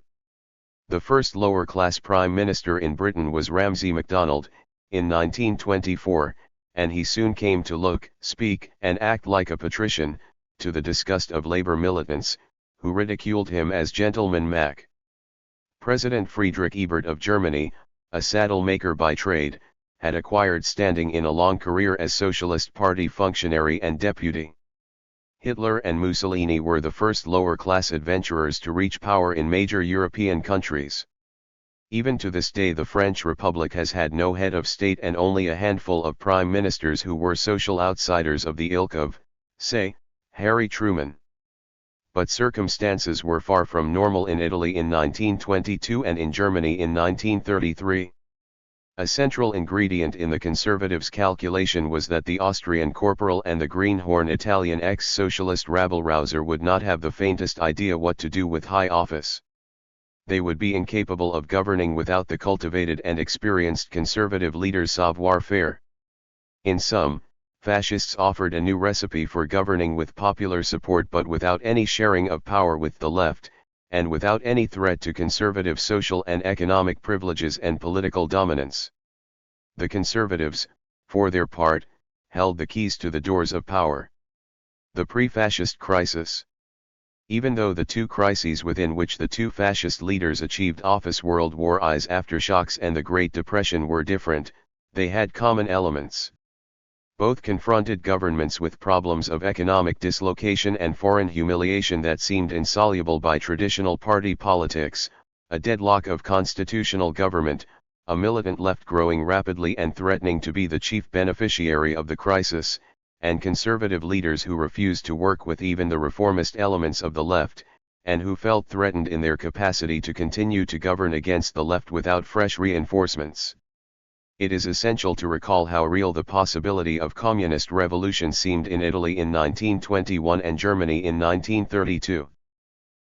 The first lower-class prime minister in Britain was Ramsay MacDonald, in 1924, and he soon came to look, speak, and act like a patrician, to the disgust of labor militants, who ridiculed him as Gentleman Mac. President Friedrich Ebert of Germany, a saddle maker by trade, had acquired standing in a long career as Socialist Party functionary and deputy. Hitler and Mussolini were the first lower-class adventurers to reach power in major European countries. Even to this day the French Republic has had no head of state and only a handful of prime ministers who were social outsiders of the ilk of, say, Harry Truman. But circumstances were far from normal in Italy in 1922 and in Germany in 1933. A central ingredient in the conservatives' calculation was that the Austrian corporal and the greenhorn Italian ex-socialist rabble-rouser would not have the faintest idea what to do with high office. They would be incapable of governing without the cultivated and experienced conservative leader's savoir-faire. In sum, fascists offered a new recipe for governing with popular support but without any sharing of power with the left, and without any threat to conservative social and economic privileges and political dominance. The conservatives, for their part, held the keys to the doors of power. The pre-fascist crisis. Even though the two crises within which the two fascist leaders achieved office, World War I's aftershocks and the Great Depression, were different, they had common elements. Both confronted governments with problems of economic dislocation and foreign humiliation that seemed insoluble by traditional party politics, a deadlock of constitutional government, a militant left growing rapidly and threatening to be the chief beneficiary of the crisis, and conservative leaders who refused to work with even the reformist elements of the left, and who felt threatened in their capacity to continue to govern against the left without fresh reinforcements. It is essential to recall how real the possibility of communist revolution seemed in Italy in 1921 and Germany in 1932.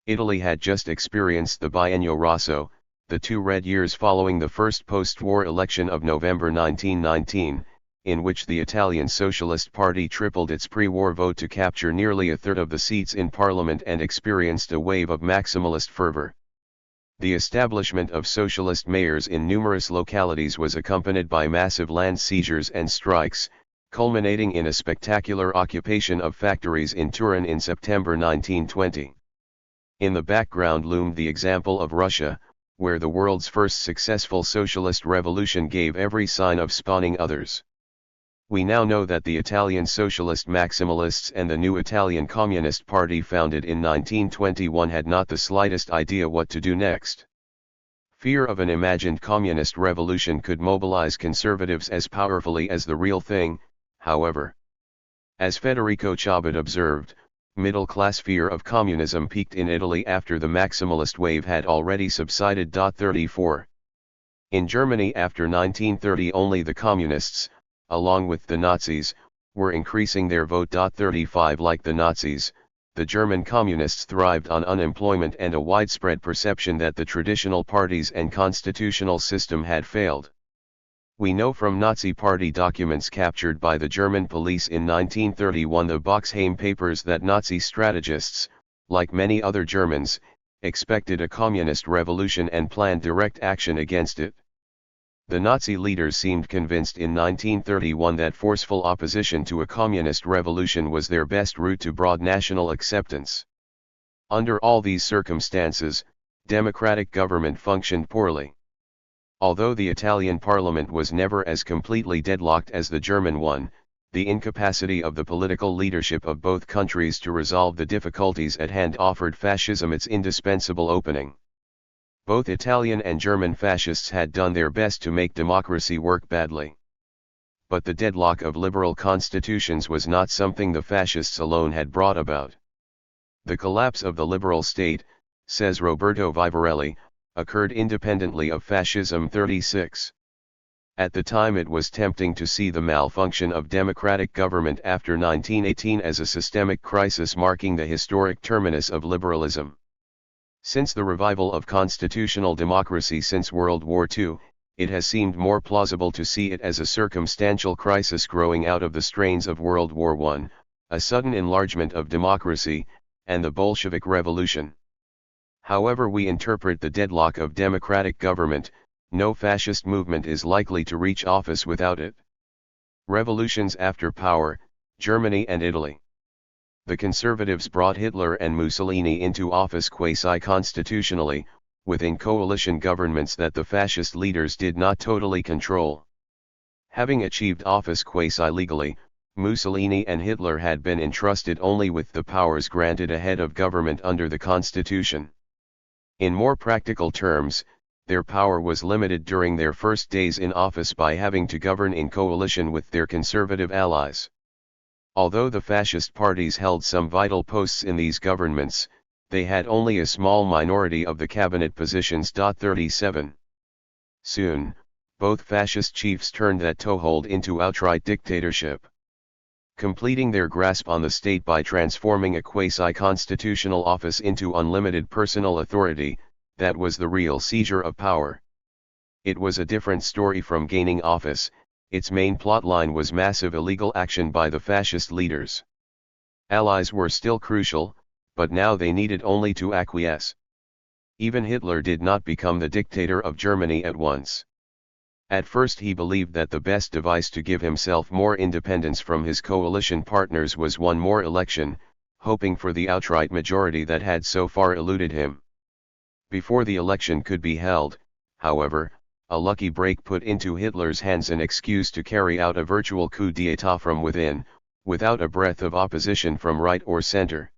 Italy had just experienced the Biennio Rosso, the 2 red years following the first post-war election of November 1919, in which the Italian Socialist Party tripled its pre-war vote to capture nearly a third of the seats in parliament and experienced a wave of maximalist fervor. The establishment of socialist mayors in numerous localities was accompanied by massive land seizures and strikes, culminating in a spectacular occupation of factories in Turin in September 1920. In the background loomed the example of Russia, where the world's first successful socialist revolution gave every sign of spawning others. We now know that the Italian socialist maximalists and the new Italian Communist Party founded in 1921 had not the slightest idea what to do next. Fear of an imagined communist revolution could mobilize conservatives as powerfully as the real thing, however. As Federico Chabot observed, middle-class fear of communism peaked in Italy after the maximalist wave had already subsided. 34. In Germany after 1930 only the communists, along with the Nazis, were increasing their vote. 35 Like the Nazis, the German communists thrived on unemployment and a widespread perception that the traditional parties and constitutional system had failed. We know from Nazi party documents captured by the German police in 1931, the Boxheim papers, that Nazi strategists, like many other Germans, expected a communist revolution and planned direct action against it. The Nazi leaders seemed convinced in 1931 that forceful opposition to a communist revolution was their best route to broad national acceptance. Under all these circumstances, democratic government functioned poorly. Although the Italian parliament was never as completely deadlocked as the German one, the incapacity of the political leadership of both countries to resolve the difficulties at hand offered fascism its indispensable opening. Both Italian and German fascists had done their best to make democracy work badly. But the deadlock of liberal constitutions was not something the fascists alone had brought about. The collapse of the liberal state, says Roberto Vivarelli, occurred independently of Fascism 36. At the time it was tempting to see the malfunction of democratic government after 1918 as a systemic crisis marking the historic terminus of liberalism. Since the revival of constitutional democracy since World War II, it has seemed more plausible to see it as a circumstantial crisis growing out of the strains of World War I, a sudden enlargement of democracy, and the Bolshevik Revolution. However we interpret the deadlock of democratic government, no fascist movement is likely to reach office without it. Revolutions after power, Germany and Italy. The conservatives brought Hitler and Mussolini into office quasi-constitutionally, within coalition governments that the fascist leaders did not totally control. Having achieved office quasi-legally, Mussolini and Hitler had been entrusted only with the powers granted a head of government under the constitution. In more practical terms, their power was limited during their first days in office by having to govern in coalition with their conservative allies. Although the fascist parties held some vital posts in these governments, they had only a small minority of the cabinet positions. 37. Soon, both fascist chiefs turned that toehold into outright dictatorship. Completing their grasp on the state by transforming a quasi-constitutional office into unlimited personal authority, that was the real seizure of power. It was a different story from gaining office. Its main plotline was massive illegal action by the fascist leaders. Allies were still crucial, but now they needed only to acquiesce. Even Hitler did not become the dictator of Germany at once. At first he believed that the best device to give himself more independence from his coalition partners was one more election, hoping for the outright majority that had so far eluded him. Before the election could be held, however, a lucky break put into Hitler's hands an excuse to carry out a virtual coup d'état from within, without a breath of opposition from right or center.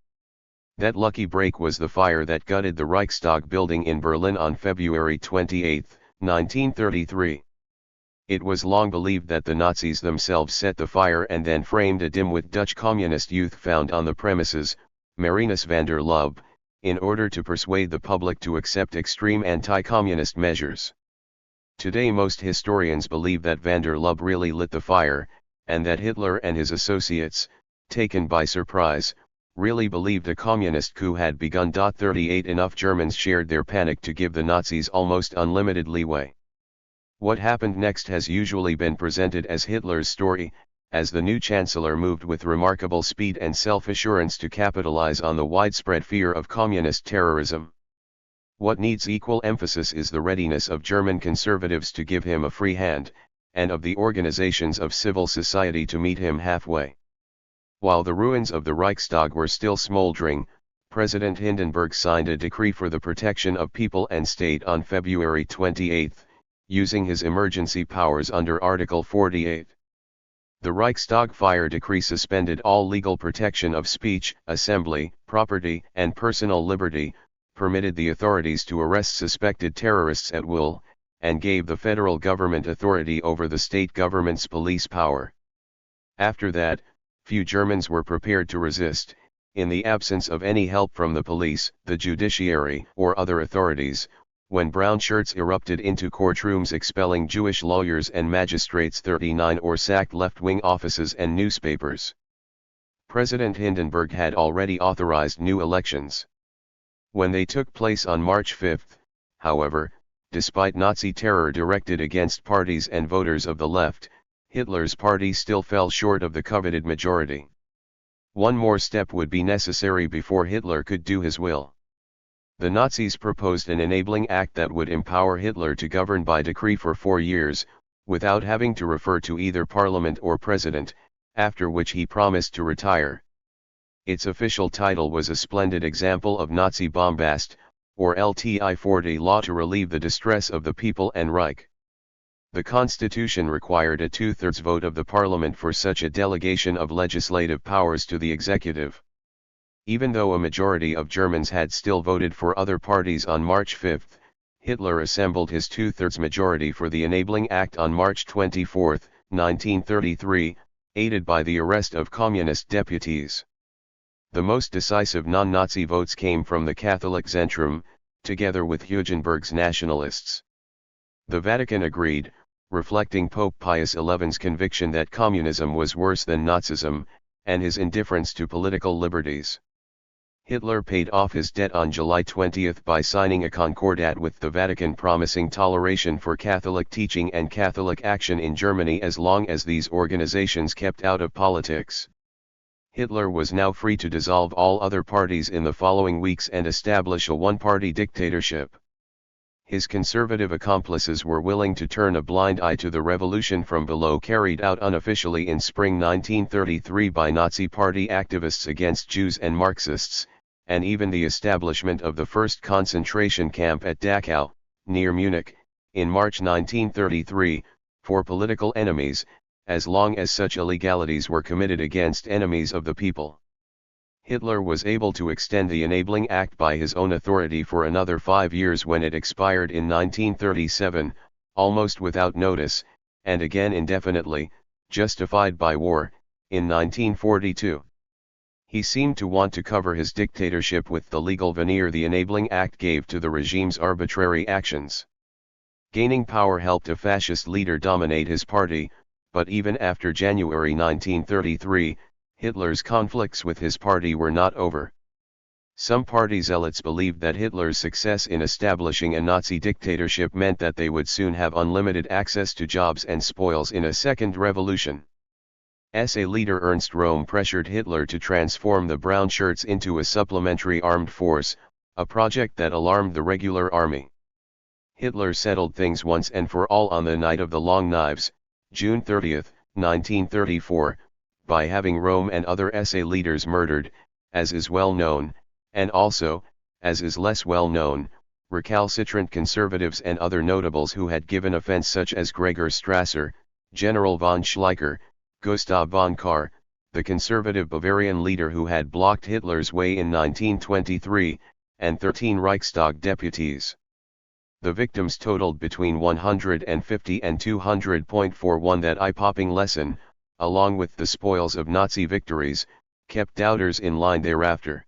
That lucky break was the fire that gutted the Reichstag building in Berlin on February 28, 1933. It was long believed that the Nazis themselves set the fire and then framed a dimwit Dutch communist youth found on the premises, Marinus van der Lubbe, in order to persuade the public to accept extreme anti-communist measures. Today most historians believe that van der Lubbe really lit the fire, and that Hitler and his associates, taken by surprise, really believed a communist coup had begun. 38 Enough Germans shared their panic to give the Nazis almost unlimited leeway. What happened next has usually been presented as Hitler's story, as the new chancellor moved with remarkable speed and self-assurance to capitalize on the widespread fear of communist terrorism. What needs equal emphasis is the readiness of German conservatives to give him a free hand, and of the organizations of civil society to meet him halfway. While the ruins of the Reichstag were still smoldering, President Hindenburg signed a decree for the protection of people and state on February 28, using his emergency powers under Article 48. The Reichstag fire decree suspended all legal protection of speech, assembly, property, and personal liberty, permitted the authorities to arrest suspected terrorists at will, and gave the federal government authority over the state government's police power. After that, few Germans were prepared to resist. In the absence of any help from the police, the judiciary, or other authorities, when brown shirts erupted into courtrooms expelling Jewish lawyers and magistrates 39 or sacked left-wing offices and newspapers. President Hindenburg had already authorized new elections. When they took place on March 5, however, despite Nazi terror directed against parties and voters of the left, Hitler's party still fell short of the coveted majority. One more step would be necessary before Hitler could do his will. The Nazis proposed an enabling act that would empower Hitler to govern by decree for 4 years, without having to refer to either parliament or president, after which he promised to retire. Its official title was a splendid example of Nazi bombast, or LTI-40 law to relieve the distress of the people and Reich. The constitution required a two-thirds vote of the parliament for such a delegation of legislative powers to the executive. Even though a majority of Germans had still voted for other parties on March 5, Hitler assembled his two-thirds majority for the Enabling Act on March 24, 1933, aided by the arrest of communist deputies. The most decisive non-Nazi votes came from the Catholic Zentrum, together with Hugenberg's nationalists. The Vatican agreed, reflecting Pope Pius XI's conviction that communism was worse than Nazism, and his indifference to political liberties. Hitler paid off his debt on July 20 by signing a concordat with the Vatican promising toleration for Catholic teaching and Catholic action in Germany as long as these organizations kept out of politics. Hitler was now free to dissolve all other parties in the following weeks and establish a one-party dictatorship. His conservative accomplices were willing to turn a blind eye to the revolution from below carried out unofficially in spring 1933 by Nazi Party activists against Jews and Marxists, and even the establishment of the first concentration camp at Dachau, near Munich, in March 1933, for political enemies, as long as such illegalities were committed against enemies of the people. Hitler was able to extend the Enabling Act by his own authority for another 5 years when it expired in 1937, almost without notice, and again indefinitely, justified by war, in 1942. He seemed to want to cover his dictatorship with the legal veneer the Enabling Act gave to the regime's arbitrary actions. Gaining power helped a fascist leader dominate his party, but even after January 1933, Hitler's conflicts with his party were not over. Some party zealots believed that Hitler's success in establishing a Nazi dictatorship meant that they would soon have unlimited access to jobs and spoils in a second revolution. SA leader Ernst Röhm pressured Hitler to transform the brown shirts into a supplementary armed force, a project that alarmed the regular army. Hitler settled things once and for all on the night of the Long Knives, June 30, 1934, by having Röhm and other SA leaders murdered, as is well known, and also, as is less well known, recalcitrant conservatives and other notables who had given offense such as Gregor Strasser, General von Schleicher, Gustav von Kahr, the conservative Bavarian leader who had blocked Hitler's way in 1923, and 13 Reichstag deputies. The victims totaled between 150 and 200.41. That eye-popping lesson, along with the spoils of Nazi victories, kept doubters in line thereafter.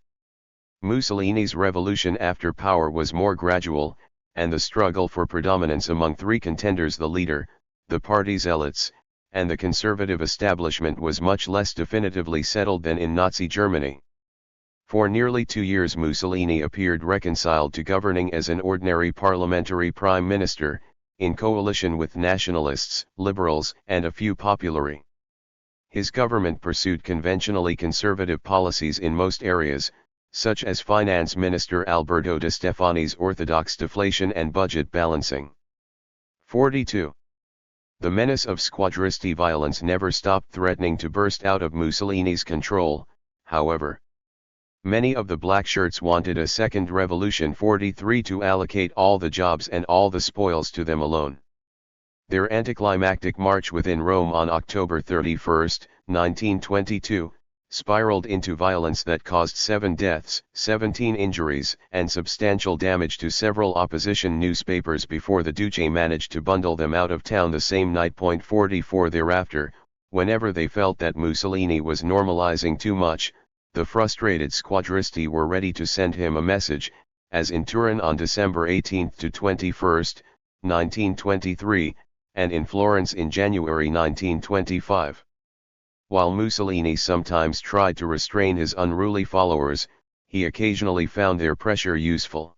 Mussolini's revolution after power was more gradual, and the struggle for predominance among three contenders, the leader, the party zealots, and the conservative establishment, was much less definitively settled than in Nazi Germany. For nearly 2 years Mussolini appeared reconciled to governing as an ordinary parliamentary prime minister, in coalition with nationalists, liberals, and a few populari. His government pursued conventionally conservative policies in most areas, such as Finance Minister Alberto de Stefani's orthodox deflation and budget balancing. 42. The menace of squadristi violence never stopped threatening to burst out of Mussolini's control, however. Many of the black shirts wanted a second revolution 43 to allocate all the jobs and all the spoils to them alone. Their anticlimactic march within Rome on October 31, 1922, spiraled into violence that caused 7 deaths, 17 injuries, and substantial damage to several opposition newspapers before the Duce managed to bundle them out of town the same night. 44 Thereafter, whenever they felt that Mussolini was normalizing too much, the frustrated squadristi were ready to send him a message, as in Turin on December 18 to 21, 1923, and in Florence in January 1925. While Mussolini sometimes tried to restrain his unruly followers, he occasionally found their pressure useful.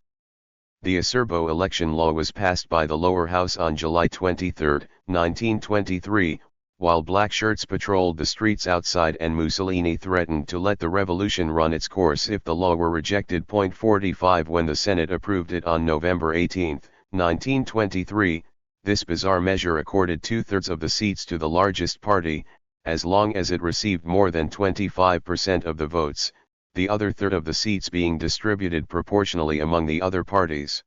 The Acerbo election law was passed by the lower house on July 23, 1923, while black shirts patrolled the streets outside and Mussolini threatened to let the revolution run its course if the law were rejected. 45 When the Senate approved it on November 18, 1923, this bizarre measure accorded 2/3 of the seats to the largest party, as long as it received more than 25% of the votes. the other third of the seats being distributed proportionally among the other parties.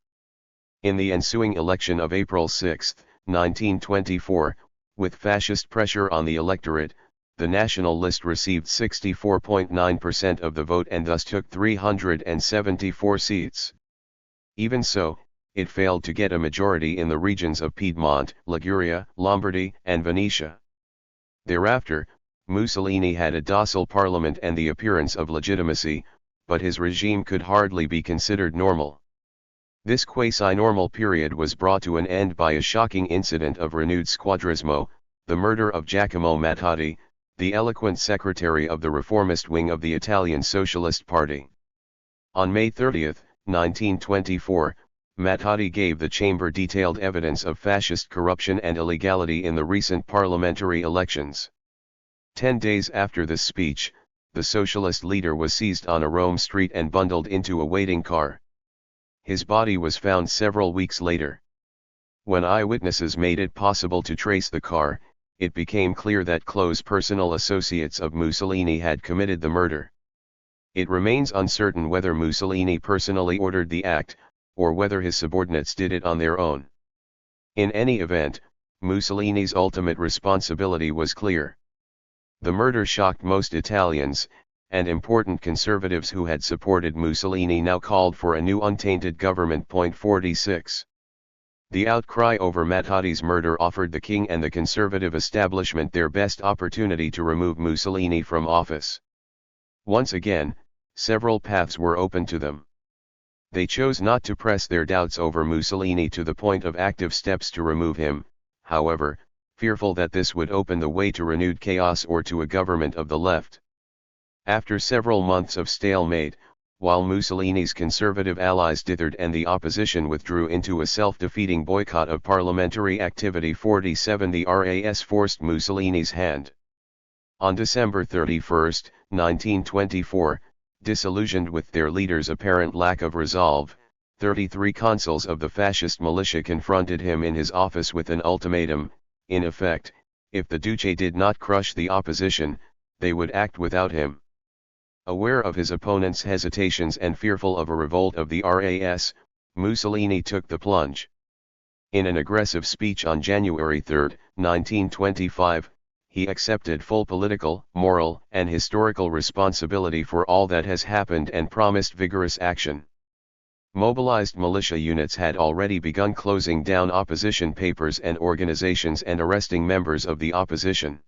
In the ensuing election of April 6, 1924, with fascist pressure on the electorate, the National List received 64.9% of the vote and thus took 374 seats. Even so, it failed to get a majority in the regions of Piedmont, Liguria, Lombardy, and Venetia. Thereafter, Mussolini had a docile parliament and the appearance of legitimacy, but his regime could hardly be considered normal. This quasi-normal period was brought to an end by a shocking incident of renewed squadrismo, the murder of Giacomo Matteotti, the eloquent secretary of the reformist wing of the Italian Socialist Party. On May 30, 1924, Matteotti gave the chamber detailed evidence of fascist corruption and illegality in the recent parliamentary elections. 10 days after this speech, the socialist leader was seized on a Rome street and bundled into a waiting car. His body was found several weeks later. When eyewitnesses made it possible to trace the car, it became clear that close personal associates of Mussolini had committed the murder. It remains uncertain whether Mussolini personally ordered the act, or whether his subordinates did it on their own. In any event, Mussolini's ultimate responsibility was clear. The murder shocked most Italians, and important conservatives who had supported Mussolini now called for a new untainted government. 46. The outcry over Matteotti's murder offered the king and the conservative establishment their best opportunity to remove Mussolini from office. Once again, several paths were open to them. They chose not to press their doubts over Mussolini to the point of active steps to remove him, however, fearful that this would open the way to renewed chaos or to a government of the left. After several months of stalemate, while Mussolini's conservative allies dithered and the opposition withdrew into a self-defeating boycott of parliamentary activity, 47, the RAS forced Mussolini's hand. On December 31, 1924, disillusioned with their leader's apparent lack of resolve, 33 consuls of the fascist militia confronted him in his office with an ultimatum. In effect, if the Duce did not crush the opposition, they would act without him. Aware of his opponents' hesitations and fearful of a revolt of the RAS, Mussolini took the plunge. In an aggressive speech on January 3, 1925, he accepted full political, moral, and historical responsibility for all that has happened and promised vigorous action. Mobilized militia units had already begun closing down opposition papers and organizations and arresting members of the opposition.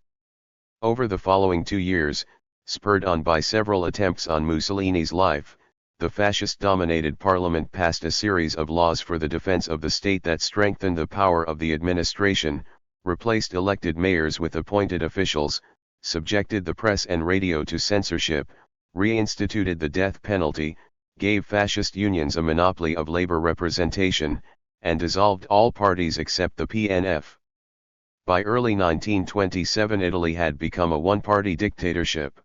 Over the following 2 years, spurred on by several attempts on Mussolini's life, the fascist-dominated parliament passed a series of laws for the defense of the state that strengthened the power of the administration, replaced elected mayors with appointed officials, subjected the press and radio to censorship, reinstituted the death penalty, gave fascist unions a monopoly of labor representation, and dissolved all parties except the PNF. By early 1927 Italy had become a one-party dictatorship.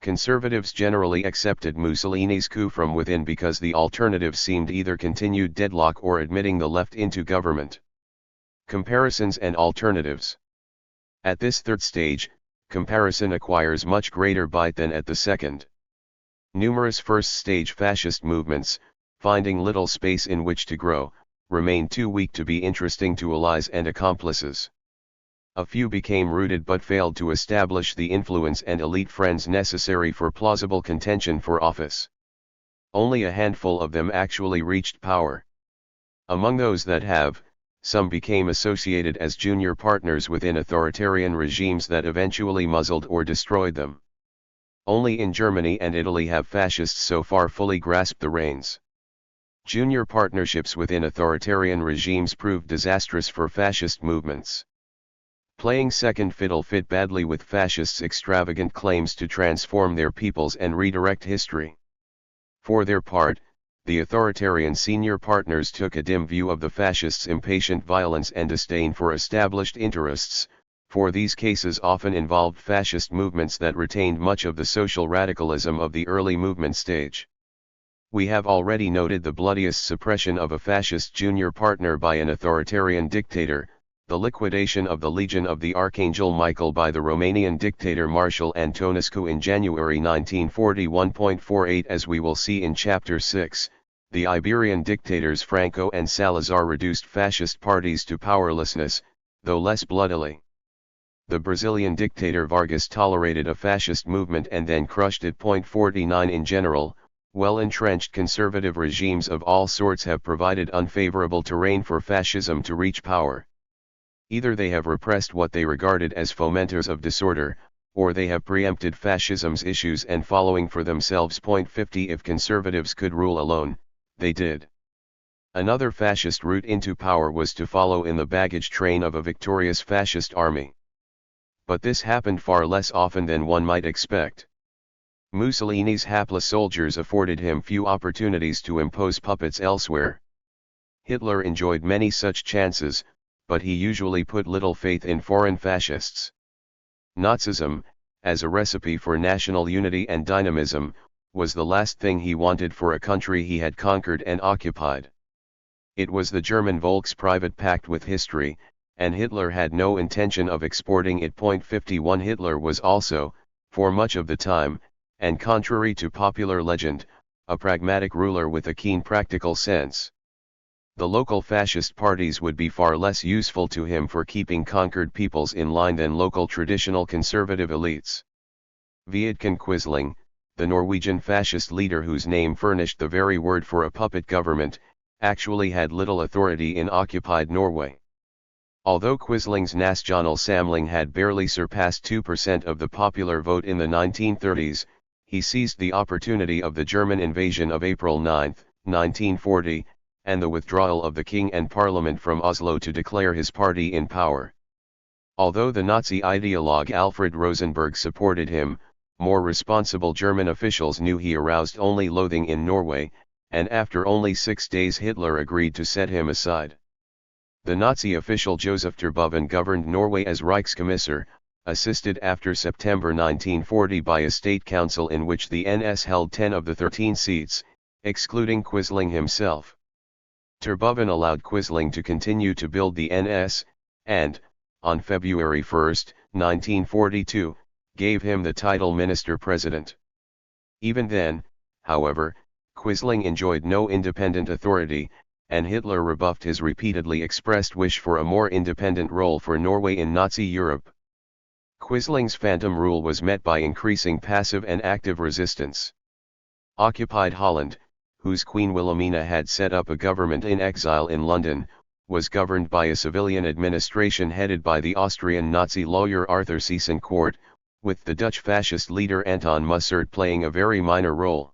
Conservatives generally accepted Mussolini's coup from within because the alternative seemed either continued deadlock or admitting the left into government. Comparisons and alternatives. At this third stage, comparison acquires much greater bite than at the second. Numerous first-stage fascist movements, finding little space in which to grow, remained too weak to be interesting to allies and accomplices. A few became rooted but failed to establish the influence and elite friends necessary for plausible contention for office. Only a handful of them actually reached power. Among those that have, some became associated as junior partners within authoritarian regimes that eventually muzzled or destroyed them. Only in Germany and Italy have fascists so far fully grasped the reins. Junior partnerships within authoritarian regimes proved disastrous for fascist movements. Playing second fiddle fit badly with fascists' extravagant claims to transform their peoples and redirect history. For their part, the authoritarian senior partners took a dim view of the fascists' impatient violence and disdain for established interests, for these cases often involved fascist movements that retained much of the social radicalism of the early movement stage. We have already noted the bloodiest suppression of a fascist junior partner by an authoritarian dictator, The liquidation of the Legion of the Archangel Michael by the Romanian dictator Marshal Antonescu in January 1941.48. As we will see in Chapter 6, the Iberian dictators Franco and Salazar reduced fascist parties to powerlessness, though less bloodily. The Brazilian dictator Vargas tolerated a fascist movement and then crushed it. 49. In general, well-entrenched conservative regimes of all sorts have provided unfavorable terrain for fascism to reach power. Either they have repressed what they regarded as fomenters of disorder, or they have preempted fascism's issues and following for themselves. 50. If conservatives could rule alone, they did. Another fascist route into power was to follow in the baggage train of a victorious fascist army. But this happened far less often than one might expect. Mussolini's hapless soldiers afforded him few opportunities to impose puppets elsewhere. Hitler enjoyed many such chances, but he usually put little faith in foreign fascists. Nazism, as a recipe for national unity and dynamism, was the last thing he wanted for a country he had conquered and occupied. It was the German Volk's private pact with history, and Hitler had no intention of exporting it. 51. Hitler was also, for much of the time, and contrary to popular legend, a pragmatic ruler with a keen practical sense. The local fascist parties would be far less useful to him for keeping conquered peoples in line than local traditional conservative elites. Vidkun Quisling, the Norwegian fascist leader whose name furnished the very word for a puppet government, actually had little authority in occupied Norway. Although Quisling's National Samling had barely surpassed 2% of the popular vote in the 1930s, he seized the opportunity of the German invasion of April 9, 1940, and the withdrawal of the king and parliament from Oslo to declare his party in power. Although the Nazi ideologue Alfred Rosenberg supported him, more responsible German officials knew he aroused only loathing in Norway, and after only 6 days Hitler agreed to set him aside. The Nazi official Joseph Terboven governed Norway as Reichskommissar, assisted after September 1940 by a state council in which the NS held 10 of the 13 seats, excluding Quisling himself. Terboven allowed Quisling to continue to build the NS, and, on February 1, 1942, gave him the title Minister-President. Even then, however, Quisling enjoyed no independent authority, and Hitler rebuffed his repeatedly expressed wish for a more independent role for Norway in Nazi Europe. Quisling's phantom rule was met by increasing passive and active resistance. Occupied Holland, whose Queen Wilhelmina had set up a government in exile in London, was governed by a civilian administration headed by the Austrian Nazi lawyer Arthur Seyss-Inquart, with the Dutch fascist leader Anton Mussert playing a very minor role.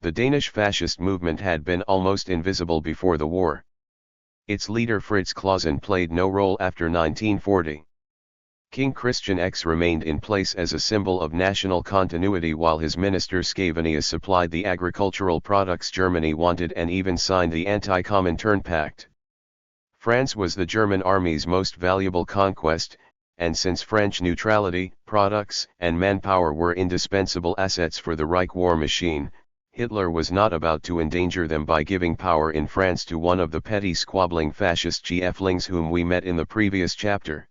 The Danish fascist movement had been almost invisible before the war. Its leader Fritz Clausen played no role after 1940. King Christian X remained in place as a symbol of national continuity while his minister Scavenius supplied the agricultural products Germany wanted and even signed the Anti-Comintern Pact. France was the German army's most valuable conquest, and since French neutrality, products and manpower were indispensable assets for the Reich war machine, Hitler was not about to endanger them by giving power in France to one of the petty squabbling fascist GFlings whom we met in the previous chapter.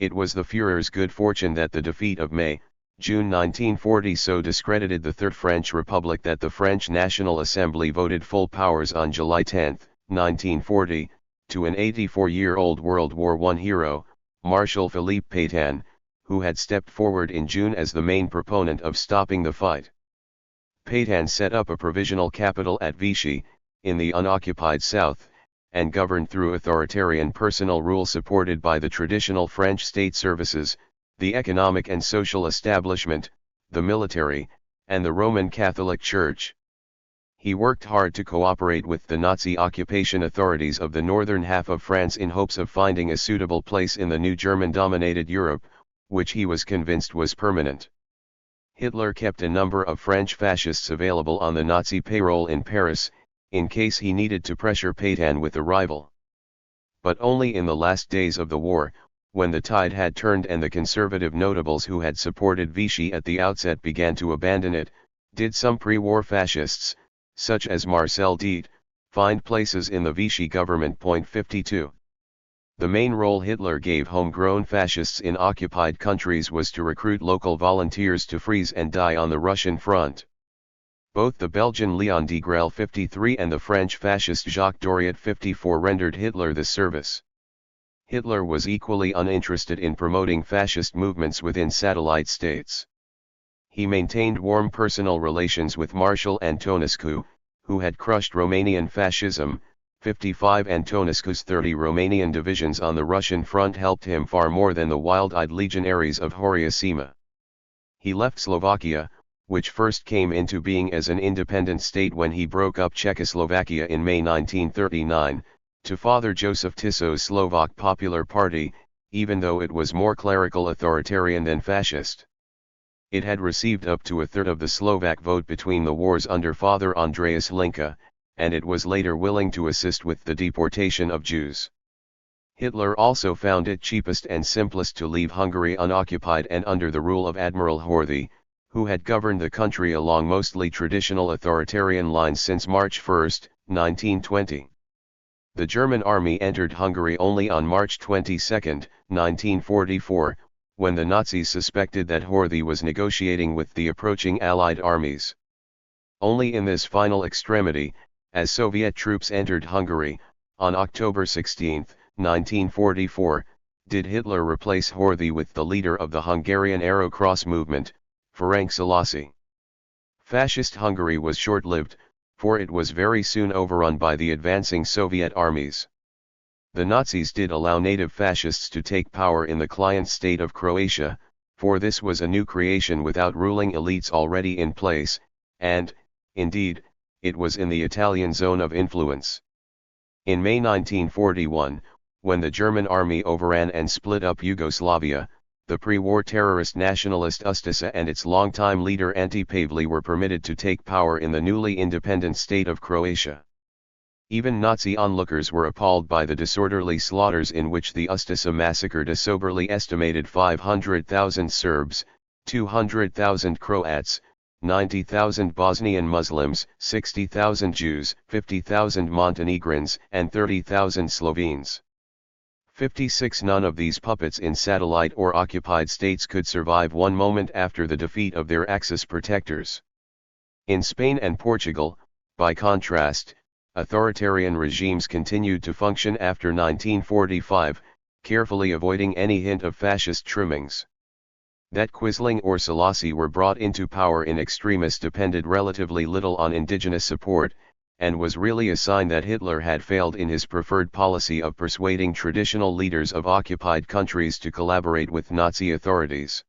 It was the Führer's good fortune that the defeat of May-June 1940 so discredited the Third French Republic that the French National Assembly voted full powers on July 10, 1940, to an 84-year-old World War I hero, Marshal Philippe Pétain, who had stepped forward in June as the main proponent of stopping the fight. Pétain set up a provisional capital at Vichy, in the unoccupied south, and governed through authoritarian personal rule supported by the traditional French state services, the economic and social establishment, the military, and the Roman Catholic Church. He worked hard to cooperate with the Nazi occupation authorities of the northern half of France in hopes of finding a suitable place in the new German-dominated Europe, which he was convinced was permanent. Hitler kept a number of French fascists available on the Nazi payroll in Paris, in case he needed to pressure Pétain with a rival. But only in the last days of the war, when the tide had turned and the conservative notables who had supported Vichy at the outset began to abandon it, did some pre-war fascists, such as Marcel Diet, find places in the Vichy government. 52. The main role Hitler gave homegrown fascists in occupied countries was to recruit local volunteers to freeze and die on the Russian front. Both the Belgian Leon Degrelle 53 and the French fascist Jacques Doriot 54 rendered Hitler this service. Hitler was equally uninterested in promoting fascist movements within satellite states. He maintained warm personal relations with Marshal Antonescu, who had crushed Romanian fascism. 55 Antonescu's 30 Romanian divisions on the Russian front helped him far more than the wild-eyed legionaries of Horia Sima. He left Slovakia, which first came into being as an independent state when he broke up Czechoslovakia in May 1939, to Father Joseph Tisso's Slovak Popular Party, even though it was more clerical authoritarian than fascist. It had received up to a third of the Slovak vote between the wars under Father Andreas Hlinka, and it was later willing to assist with the deportation of Jews. Hitler also found it cheapest and simplest to leave Hungary unoccupied and under the rule of Admiral Horthy, who had governed the country along mostly traditional authoritarian lines since March 1, 1920. The German army entered Hungary only on March 22, 1944, when the Nazis suspected that Horthy was negotiating with the approaching Allied armies. Only in this final extremity, as Soviet troops entered Hungary, on October 16, 1944, did Hitler replace Horthy with the leader of the Hungarian Arrow Cross movement, Ferenc Szalasi. Fascist Hungary was short-lived, for it was very soon overrun by the advancing Soviet armies. The Nazis did allow native fascists to take power in the client state of Croatia, for this was a new creation without ruling elites already in place, and, indeed, it was in the Italian zone of influence. In May 1941, when the German army overran and split up Yugoslavia, the pre-war terrorist nationalist Ustaša and its longtime leader Ante Paveli were permitted to take power in the newly independent state of Croatia. Even Nazi onlookers were appalled by the disorderly slaughters in which the Ustaša massacred a soberly estimated 500,000 Serbs, 200,000 Croats, 90,000 Bosnian Muslims, 60,000 Jews, 50,000 Montenegrins, and 30,000 Slovenes. 56 None of these puppets in satellite or occupied states could survive one moment after the defeat of their Axis protectors. In Spain and Portugal, by contrast, authoritarian regimes continued to function after 1945, carefully avoiding any hint of fascist trimmings. That Quisling or Szalasi were brought into power in extremis depended relatively little on indigenous support, and was really a sign that Hitler had failed in his preferred policy of persuading traditional leaders of occupied countries to collaborate with Nazi authorities.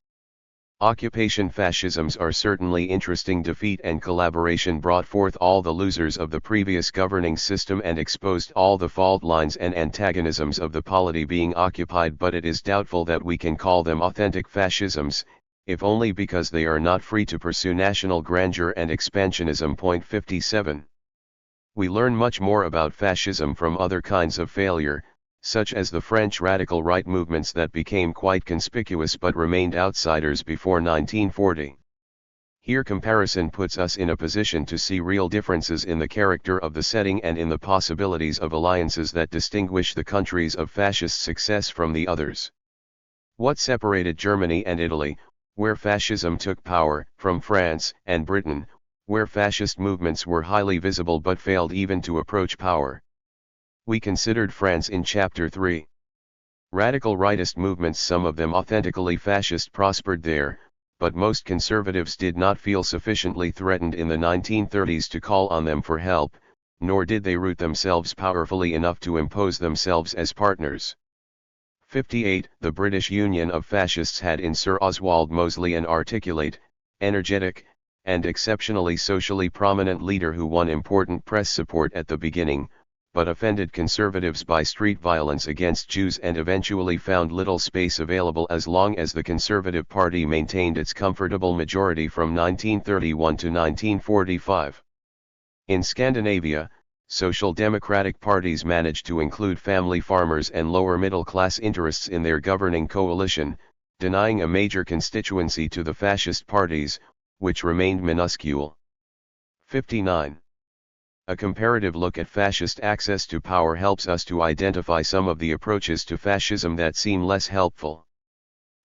Occupation fascisms are certainly interesting. Defeat and collaboration brought forth all the losers of the previous governing system and exposed all the fault lines and antagonisms of the polity being occupied, but it is doubtful that we can call them authentic fascisms, if only because they are not free to pursue national grandeur and expansionism. 57. We learn much more about fascism from other kinds of failure, such as the French radical right movements that became quite conspicuous but remained outsiders before 1940. Here comparison puts us in a position to see real differences in the character of the setting and in the possibilities of alliances that distinguish the countries of fascist success from the others. What separated Germany and Italy, where fascism took power, from France and Britain, where fascist movements were highly visible but failed even to approach power? We considered France in Chapter 3. Radical rightist movements, some of them authentically fascist, prospered there, but most conservatives did not feel sufficiently threatened in the 1930s to call on them for help, nor did they root themselves powerfully enough to impose themselves as partners. 58. The British Union of Fascists had in Sir Oswald Mosley an articulate, energetic, and exceptionally socially prominent leader who won important press support at the beginning, but offended conservatives by street violence against Jews and eventually found little space available as long as the Conservative Party maintained its comfortable majority from 1931 to 1945. In Scandinavia, social democratic parties managed to include family farmers and lower middle-class interests in their governing coalition, denying a major constituency to the fascist parties, which remained minuscule. 59. A comparative look at fascist access to power helps us to identify some of the approaches to fascism that seem less helpful.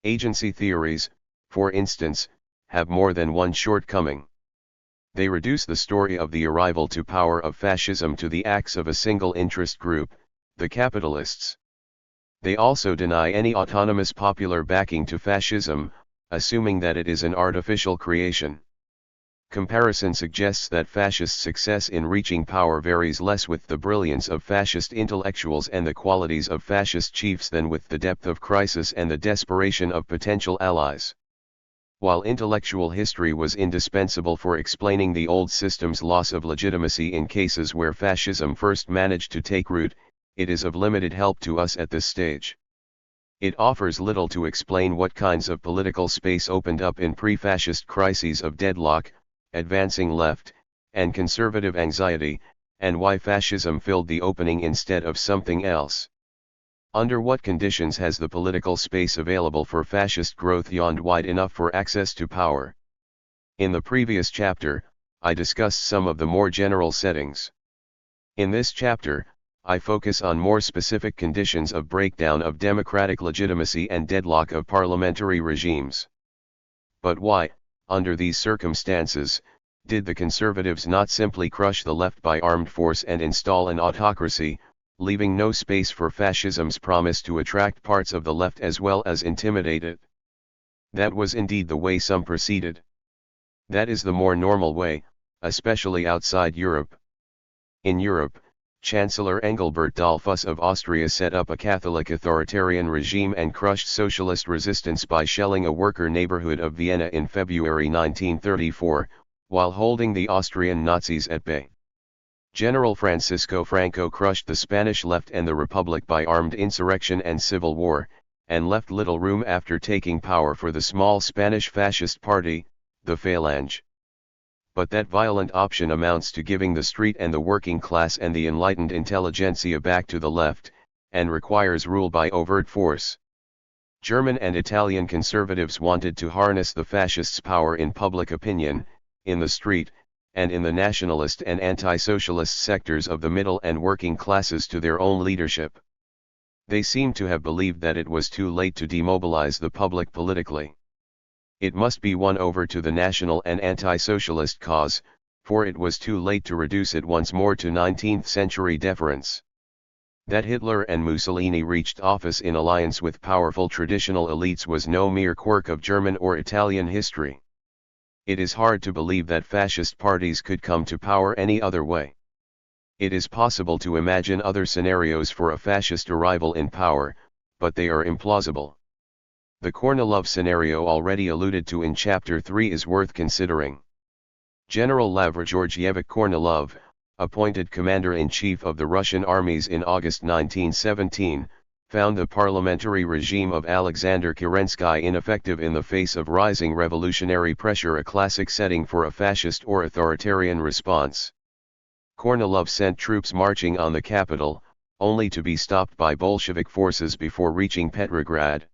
Agency theories, for instance, have more than one shortcoming. They reduce the story of the arrival to power of fascism to the acts of a single interest group, the capitalists. They also deny any autonomous popular backing to fascism, assuming that it is an artificial creation. Comparison suggests that fascist success in reaching power varies less with the brilliance of fascist intellectuals and the qualities of fascist chiefs than with the depth of crisis and the desperation of potential allies. While intellectual history was indispensable for explaining the old system's loss of legitimacy in cases where fascism first managed to take root, it is of limited help to us at this stage. It offers little to explain what kinds of political space opened up in pre-fascist crises of deadlock, advancing left, and conservative anxiety, and why fascism filled the opening instead of something else. Under what conditions has the political space available for fascist growth yawned wide enough for access to power? In the previous chapter, I discussed some of the more general settings. In this chapter, I focus on more specific conditions of breakdown of democratic legitimacy and deadlock of parliamentary regimes. But why, under these circumstances, did the conservatives not simply crush the left by armed force and install an autocracy, leaving no space for fascism's promise to attract parts of the left as well as intimidate it? That was indeed the way some proceeded. That is the more normal way, especially outside Europe. In Europe, Chancellor Engelbert Dollfuss of Austria set up a Catholic authoritarian regime and crushed socialist resistance by shelling a worker neighborhood of Vienna in February 1934, while holding the Austrian Nazis at bay. General Francisco Franco crushed the Spanish left and the Republic by armed insurrection and civil war, and left little room after taking power for the small Spanish fascist party, the Falange. But that violent option amounts to giving the street and the working class and the enlightened intelligentsia back to the left, and requires rule by overt force. German and Italian conservatives wanted to harness the fascists' power in public opinion, in the street, and in the nationalist and anti-socialist sectors of the middle and working classes to their own leadership. They seem to have believed that it was too late to demobilize the public politically. It must be won over to the national and anti-socialist cause, for it was too late to reduce it once more to 19th-century deference. That Hitler and Mussolini reached office in alliance with powerful traditional elites was no mere quirk of German or Italian history. It is hard to believe that fascist parties could come to power any other way. It is possible to imagine other scenarios for a fascist arrival in power, but they are implausible. The Kornilov scenario already alluded to in Chapter 3 is worth considering. General Lavra Georgievich Kornilov, appointed commander-in-chief of the Russian armies in August 1917, found the parliamentary regime of Alexander Kerensky ineffective in the face of rising revolutionary pressure, a classic setting for a fascist or authoritarian response. Kornilov sent troops marching on the capital, only to be stopped by Bolshevik forces before reaching Petrograd.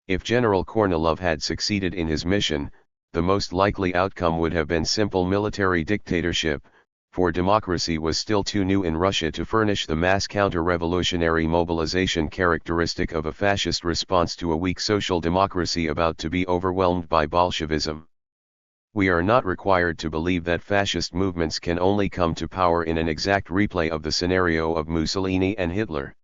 If General Kornilov had succeeded in his mission, the most likely outcome would have been simple military dictatorship, for democracy was still too new in Russia to furnish the mass counter-revolutionary mobilization characteristic of a fascist response to a weak social democracy about to be overwhelmed by Bolshevism. We are not required to believe that fascist movements can only come to power in an exact replay of the scenario of Mussolini and Hitler.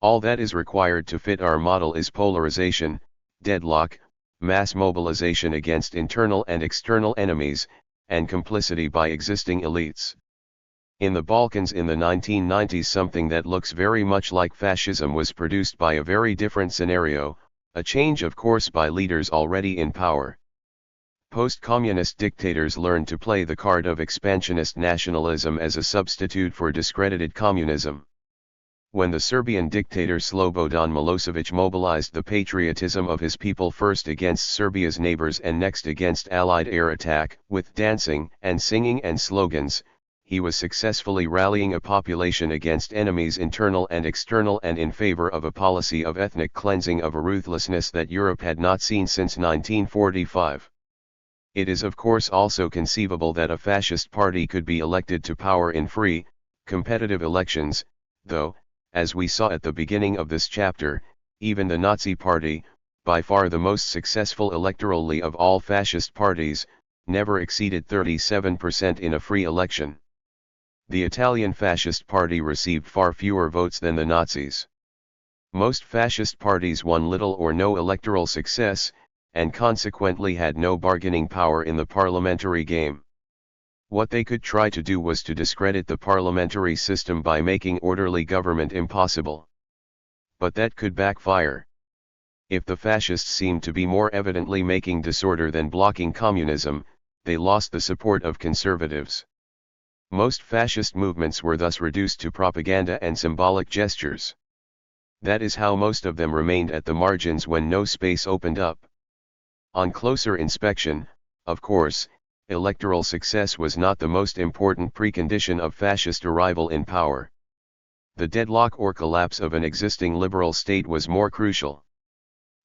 All that is required to fit our model is polarization, deadlock, mass mobilization against internal and external enemies, and complicity by existing elites. In the Balkans in the 1990s, something that looks very much like fascism was produced by a very different scenario, a change of course by leaders already in power. Post-communist dictators learned to play the card of expansionist nationalism as a substitute for discredited communism. When the Serbian dictator Slobodan Milosevic mobilized the patriotism of his people first against Serbia's neighbors and next against Allied air attack, with dancing and singing and slogans, he was successfully rallying a population against enemies internal and external and in favor of a policy of ethnic cleansing of a ruthlessness that Europe had not seen since 1945. It is of course also conceivable that a fascist party could be elected to power in free, competitive elections, though, as we saw at the beginning of this chapter, even the Nazi Party, by far the most successful electorally of all fascist parties, never exceeded 37% in a free election. The Italian Fascist Party received far fewer votes than the Nazis. Most fascist parties won little or no electoral success, and consequently had no bargaining power in the parliamentary game. What they could try to do was to discredit the parliamentary system by making orderly government impossible. But that could backfire. If the fascists seemed to be more evidently making disorder than blocking communism, they lost the support of conservatives. Most fascist movements were thus reduced to propaganda and symbolic gestures. That is how most of them remained at the margins when no space opened up. On closer inspection, of course, electoral success was not the most important precondition of fascist arrival in power. The deadlock or collapse of an existing liberal state was more crucial.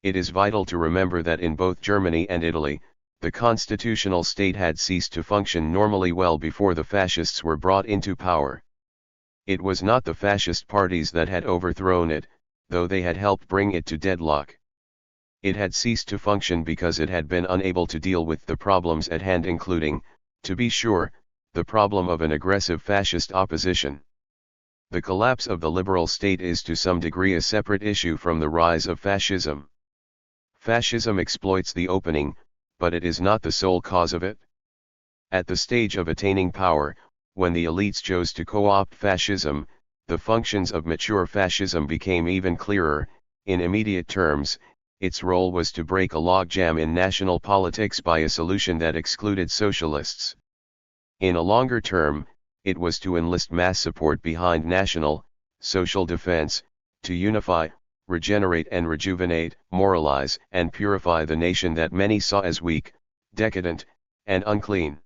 It is vital to remember that in both Germany and Italy, the constitutional state had ceased to function normally well before the fascists were brought into power. It was not the fascist parties that had overthrown it, though they had helped bring it to deadlock. It had ceased to function because it had been unable to deal with the problems at hand, including, to be sure, the problem of an aggressive fascist opposition. The collapse of the liberal state is to some degree a separate issue from the rise of fascism. Fascism exploits the opening, but it is not the sole cause of it. At the stage of attaining power, when the elites chose to co-opt fascism, the functions of mature fascism became even clearer. In immediate terms, its role was to break a logjam in national politics by a solution that excluded socialists. In a longer term, it was to enlist mass support behind national, social defense, to unify, regenerate and rejuvenate, moralize and purify the nation that many saw as weak, decadent, and unclean.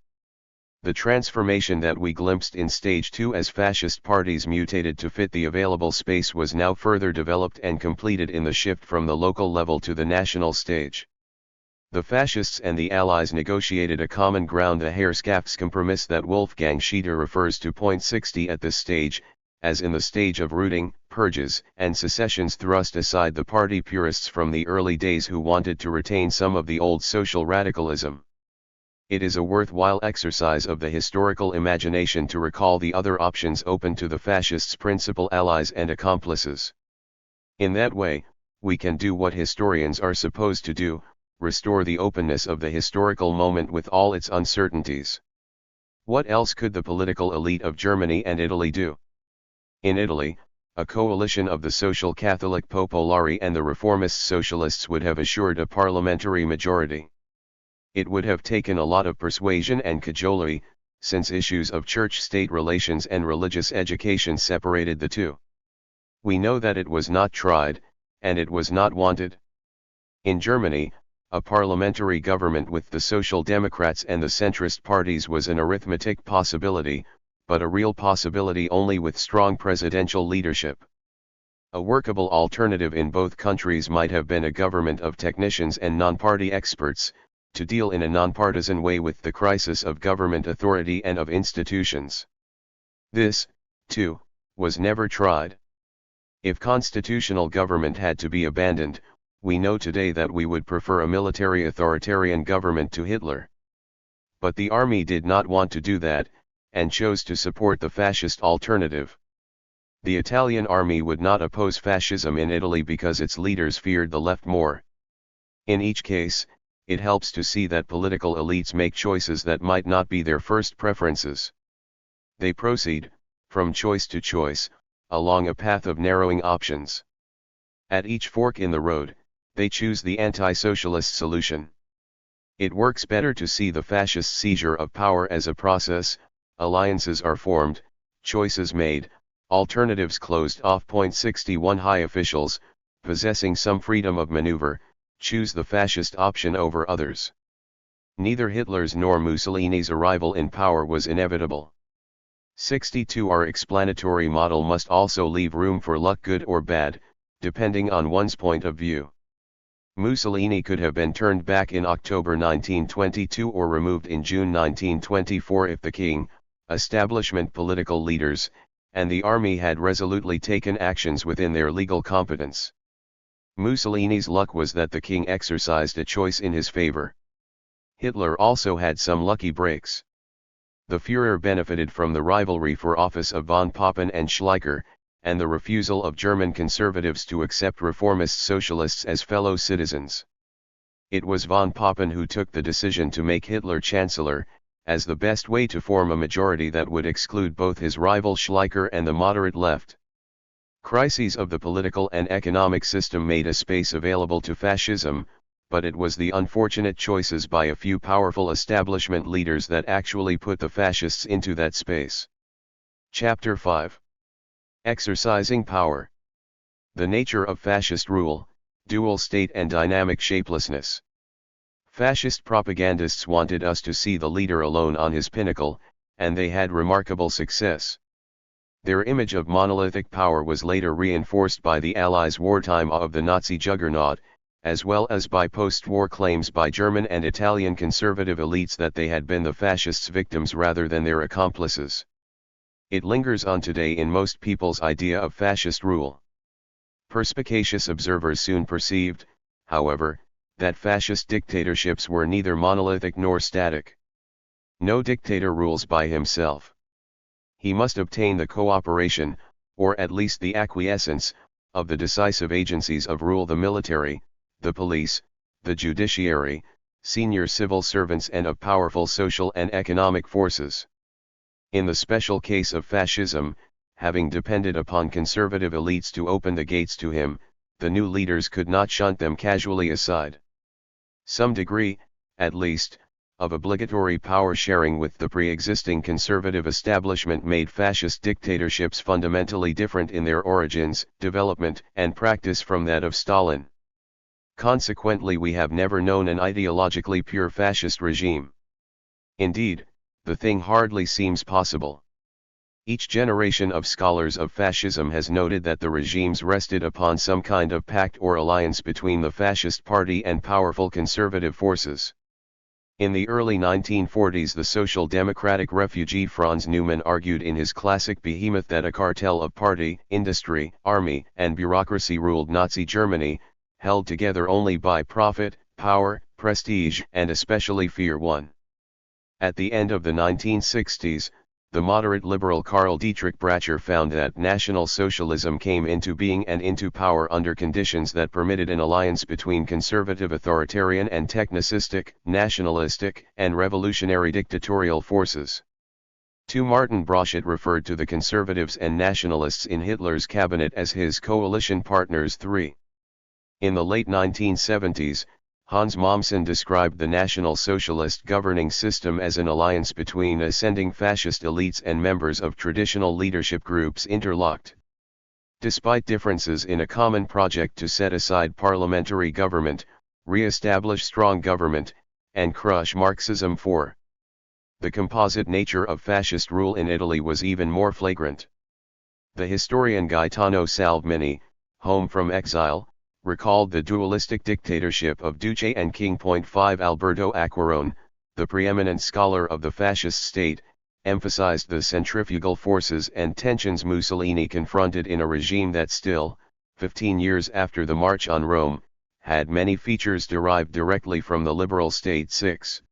The transformation that we glimpsed in Stage 2 as fascist parties mutated to fit the available space was now further developed and completed in the shift from the local level to the national stage. The fascists and the Allies negotiated a common ground, the Herrschaftskompromiss that Wolfgang Schieder refers to. 60 At this stage, as in the stage of rooting, purges, and secessions, thrust aside the party purists from the early days who wanted to retain some of the old social radicalism. It is a worthwhile exercise of the historical imagination to recall the other options open to the fascists' principal allies and accomplices. In that way, we can do what historians are supposed to do, restore the openness of the historical moment with all its uncertainties. What else could the political elite of Germany and Italy do? In Italy, a coalition of the Social Catholic Popolari and the Reformist Socialists would have assured a parliamentary majority. It would have taken a lot of persuasion and cajolery, since issues of church-state relations and religious education separated the two. We know that it was not tried, and it was not wanted. In Germany, a parliamentary government with the Social Democrats and the centrist parties was an arithmetic possibility, but a real possibility only with strong presidential leadership. A workable alternative in both countries might have been a government of technicians and non-party experts, to deal in a nonpartisan way with the crisis of government authority and of institutions. This, too, was never tried. If constitutional government had to be abandoned, we know today that we would prefer a military authoritarian government to Hitler. But the army did not want to do that, and chose to support the fascist alternative. The Italian army would not oppose fascism in Italy because its leaders feared the left more. In each case, it helps to see that political elites make choices that might not be their first preferences. They proceed, from choice to choice, along a path of narrowing options. At each fork in the road, they choose the anti-socialist solution. It works better to see the fascist seizure of power as a process. Alliances are formed, choices made, alternatives closed off. 61 High officials, possessing some freedom of maneuver, choose the fascist option over others. Neither Hitler's nor Mussolini's arrival in power was inevitable. 62 Our explanatory model must also leave room for luck, good or bad, depending on one's point of view. Mussolini could have been turned back in October 1922 or removed in June 1924 if the king, establishment political leaders, and the army had resolutely taken actions within their legal competence. Mussolini's luck was that the king exercised a choice in his favor. Hitler also had some lucky breaks. The Führer benefited from the rivalry for office of von Papen and Schleicher, and the refusal of German conservatives to accept reformist socialists as fellow citizens. It was von Papen who took the decision to make Hitler chancellor, as the best way to form a majority that would exclude both his rival Schleicher and the moderate left. Crises of the political and economic system made a space available to fascism, but it was the unfortunate choices by a few powerful establishment leaders that actually put the fascists into that space. Chapter 5. Exercising power. The nature of fascist rule, dual state and dynamic shapelessness. Fascist propagandists wanted us to see the leader alone on his pinnacle, and they had remarkable success. Their image of monolithic power was later reinforced by the Allies' wartime awe of the Nazi juggernaut, as well as by post-war claims by German and Italian conservative elites that they had been the fascists' victims rather than their accomplices. It lingers on today in most people's idea of fascist rule. Perspicacious observers soon perceived, however, that fascist dictatorships were neither monolithic nor static. No dictator rules by himself. He must obtain the cooperation, or at least the acquiescence, of the decisive agencies of rule: the military, the police, the judiciary, senior civil servants, and of powerful social and economic forces. In the special case of fascism, having depended upon conservative elites to open the gates to him, the new leaders could not shunt them casually aside. Some degree, at least, of obligatory power sharing with the pre-existing conservative establishment made fascist dictatorships fundamentally different in their origins, development, and practice from that of Stalin. Consequently, we have never known an ideologically pure fascist regime. Indeed, the thing hardly seems possible. Each generation of scholars of fascism has noted that the regimes rested upon some kind of pact or alliance between the fascist party and powerful conservative forces. In the early 1940s, the Social Democratic refugee Franz Neumann argued in his classic Behemoth that a cartel of party, industry, army, and bureaucracy ruled Nazi Germany, held together only by profit, power, prestige, and especially fear. 1. At the end of the 1960s, the moderate liberal Karl Dietrich Bracher found that National Socialism came into being and into power under conditions that permitted an alliance between conservative authoritarian and technicistic, nationalistic, and revolutionary dictatorial forces. To Martin Broschett referred to the conservatives and nationalists in Hitler's cabinet as his coalition partners. 3. In the late 1970s, Hans Mommsen described the National Socialist governing system as an alliance between ascending fascist elites and members of traditional leadership groups interlocked. Despite differences in a common project to set aside parliamentary government, re-establish strong government, and crush Marxism. 4. The composite nature of fascist rule in Italy was even more flagrant. The historian Gaetano Salvini, home from exile, recalled the dualistic dictatorship of Duce and King. 5 Alberto Acquarone, the preeminent scholar of the fascist state, emphasized the centrifugal forces and tensions Mussolini confronted in a regime that still, 15 years after the March on Rome, had many features derived directly from the liberal state. 6.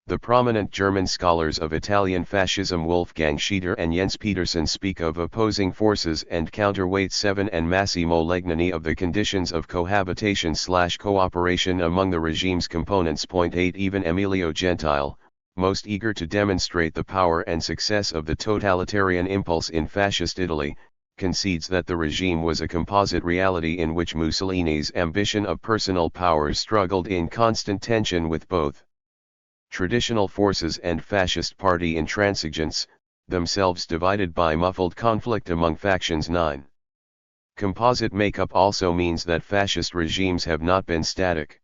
The prominent German scholars of Italian fascism Wolfgang Schieder and Jens Petersen speak of opposing forces and counterweight. 7 And Massimo Legnani of the conditions of cohabitation/cooperation among the regime's components. 8 Even Emilio Gentile, most eager to demonstrate the power and success of the totalitarian impulse in fascist Italy, concedes that the regime was a composite reality in which Mussolini's ambition of personal power struggled in constant tension with both traditional forces and fascist party intransigence, themselves divided by muffled conflict among factions. 9. Composite makeup also means that fascist regimes have not been static.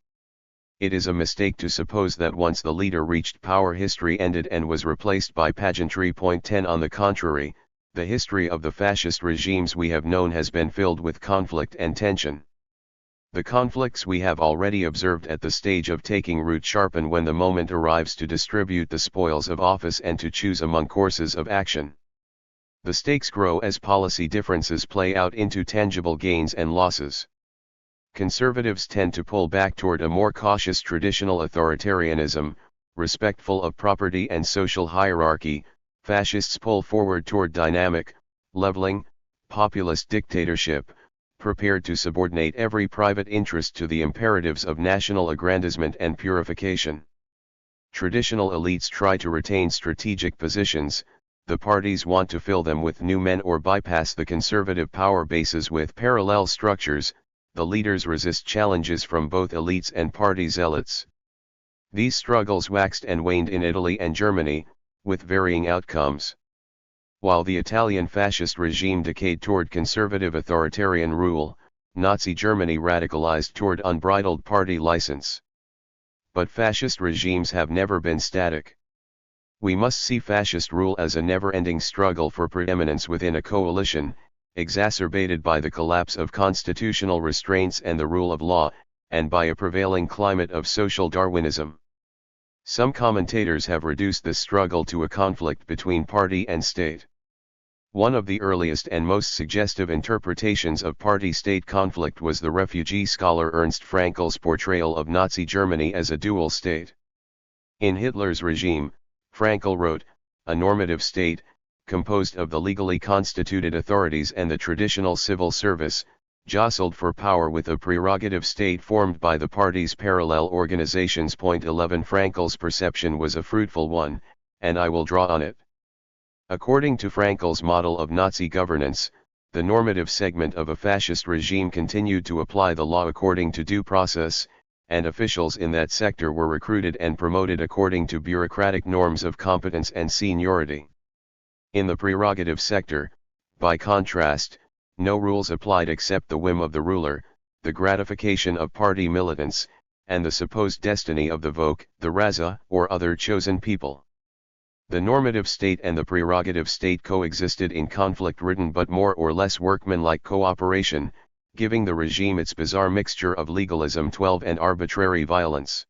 It is a mistake to suppose that once the leader reached power, history ended and was replaced by pageantry. 10 On the contrary, the history of the fascist regimes we have known has been filled with conflict and tension. The conflicts we have already observed at the stage of taking root sharpen when the moment arrives to distribute the spoils of office and to choose among courses of action. The stakes grow as policy differences play out into tangible gains and losses. Conservatives tend to pull back toward a more cautious traditional authoritarianism, respectful of property and social hierarchy. Fascists pull forward toward dynamic, leveling, populist dictatorship, prepared to subordinate every private interest to the imperatives of national aggrandizement and purification. Traditional elites try to retain strategic positions, the parties want to fill them with new men or bypass the conservative power bases with parallel structures. The leaders resist challenges from both elites and party zealots. These struggles waxed and waned in Italy and Germany, with varying outcomes. While the Italian fascist regime decayed toward conservative authoritarian rule, Nazi Germany radicalized toward unbridled party license. But fascist regimes have never been static. We must see fascist rule as a never-ending struggle for preeminence within a coalition, exacerbated by the collapse of constitutional restraints and the rule of law, and by a prevailing climate of social Darwinism. Some commentators have reduced this struggle to a conflict between party and state. One of the earliest and most suggestive interpretations of party-state conflict was the refugee scholar Ernst Frankel's portrayal of Nazi Germany as a dual state. In Hitler's regime, Frankel wrote, a normative state, composed of the legally constituted authorities and the traditional civil service, jostled for power with a prerogative state formed by the party's parallel organizations. 11 Frankel's perception was a fruitful one, and I will draw on it. According to Frankel's model of Nazi governance, the normative segment of a fascist regime continued to apply the law according to due process, and officials in that sector were recruited and promoted according to bureaucratic norms of competence and seniority. In the prerogative sector, by contrast, no rules applied except the whim of the ruler, the gratification of party militants, and the supposed destiny of the Volk, the Raza, or other chosen people. The normative state and the prerogative state coexisted in conflict-ridden but more or less workmanlike cooperation, giving the regime its bizarre mixture of legalism 12 and arbitrary violence.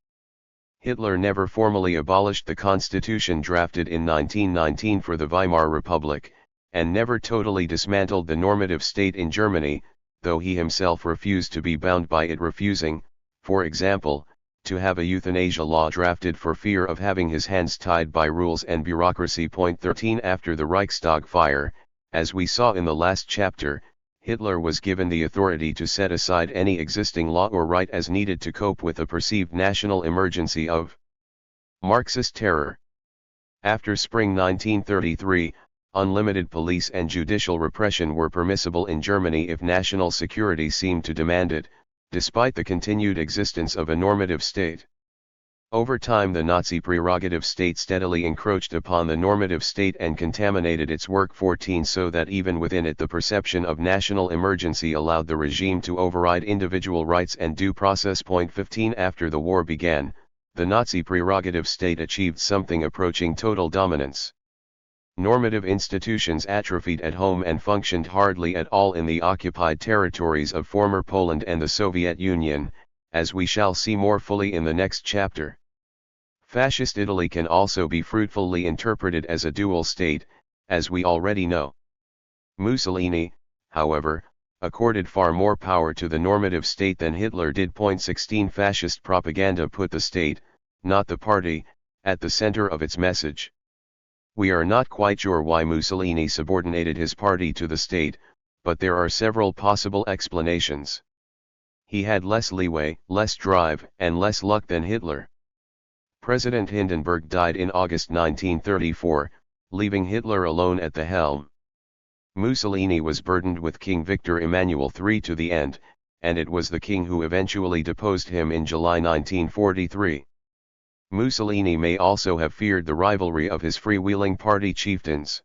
Hitler never formally abolished the constitution drafted in 1919 for the Weimar Republic, and never totally dismantled the normative state in Germany, though he himself refused to be bound by it, refusing, for example, to have a euthanasia law drafted for fear of having his hands tied by rules and bureaucracy. 13 After the Reichstag fire, as we saw in the last chapter, Hitler was given the authority to set aside any existing law or right as needed to cope with a perceived national emergency of Marxist terror. After spring 1933, unlimited police and judicial repression were permissible in Germany if national security seemed to demand it, despite the continued existence of a normative state. Over time, the Nazi prerogative state steadily encroached upon the normative state and contaminated its work. 14 So that even within it the perception of national emergency allowed the regime to override individual rights and due process. 15 After the war began, the Nazi prerogative state achieved something approaching total dominance. Normative institutions atrophied at home and functioned hardly at all in the occupied territories of former Poland and the Soviet Union, as we shall see more fully in the next chapter. Fascist Italy can also be fruitfully interpreted as a dual state, as we already know. Mussolini, however, accorded far more power to the normative state than Hitler did. 16 Fascist propaganda put the state, not the party, at the center of its message. We are not quite sure why Mussolini subordinated his party to the state, but there are several possible explanations. He had less leeway, less drive, and less luck than Hitler. President Hindenburg died in August 1934, leaving Hitler alone at the helm. Mussolini was burdened with King Victor Emmanuel III to the end, and it was the king who eventually deposed him in July 1943. Mussolini may also have feared the rivalry of his freewheeling party chieftains.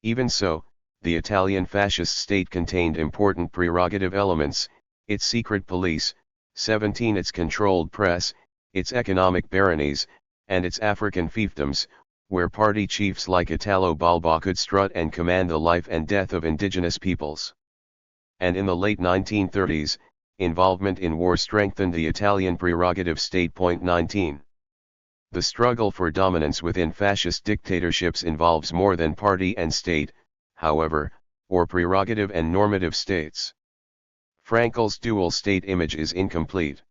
Even so, the Italian fascist state contained important prerogative elements: its secret police, 17 its controlled press, its economic baronies, and its African fiefdoms, where party chiefs like Italo Balbo could strut and command the life and death of indigenous peoples. And in the late 1930s, involvement in war strengthened the Italian prerogative state. 19. The struggle for dominance within fascist dictatorships involves more than party and state, however, or prerogative and normative states. Frankel's dual state image is incomplete.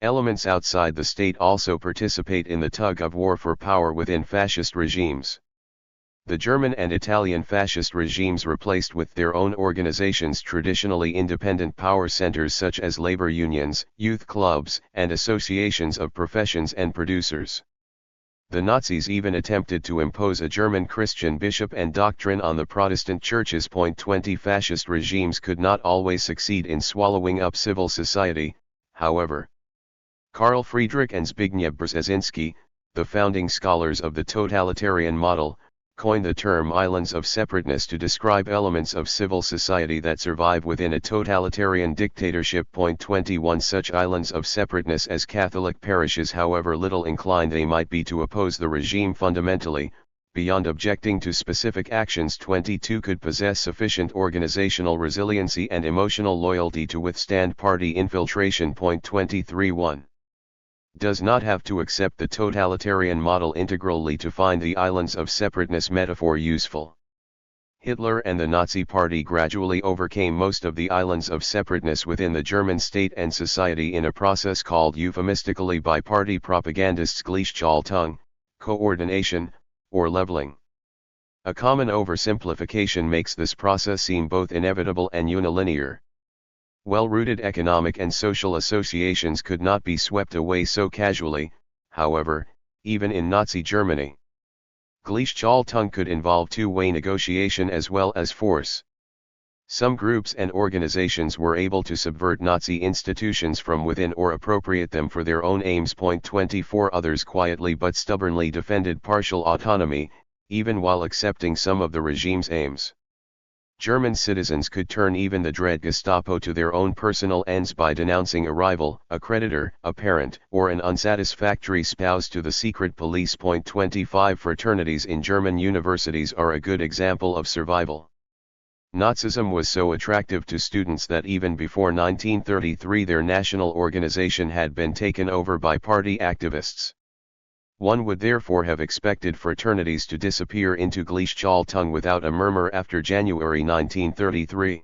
Elements outside the state also participate in the tug of war for power within fascist regimes. The German and Italian fascist regimes replaced with their own organizations traditionally independent power centers such as labor unions, youth clubs, and associations of professions and producers. The Nazis even attempted to impose a German Christian bishop and doctrine on the Protestant churches. 20 Fascist regimes could not always succeed in swallowing up civil society, however. Karl Friedrich and Zbigniew Brzezinski, the founding scholars of the totalitarian model, coined the term islands of separateness to describe elements of civil society that survive within a totalitarian dictatorship. 21 Such islands of separateness as Catholic parishes, however little inclined they might be to oppose the regime fundamentally, beyond objecting to specific actions. 22 Could possess sufficient organizational resiliency and emotional loyalty to withstand party infiltration. 23 1. Does not have to accept the totalitarian model integrally to find the islands of separateness metaphor useful. Hitler and the Nazi Party gradually overcame most of the islands of separateness within the German state and society in a process called euphemistically by party propagandists Gleichschaltung, coordination, or leveling. A common oversimplification makes this process seem both inevitable and unilinear. Well-rooted economic and social associations could not be swept away so casually, however, even in Nazi Germany. Gleichschaltung could involve two-way negotiation as well as force. Some groups and organizations were able to subvert Nazi institutions from within or appropriate them for their own aims. 24 Others quietly but stubbornly defended partial autonomy, even while accepting some of the regime's aims. German citizens could turn even the dread Gestapo to their own personal ends by denouncing a rival, a creditor, a parent, or an unsatisfactory spouse to the secret police. 25 Fraternities in German universities are a good example of survival. Nazism was so attractive to students that even before 1933 their national organization had been taken over by party activists. One would therefore have expected fraternities to disappear into Gleichschaltung without a murmur after January 1933.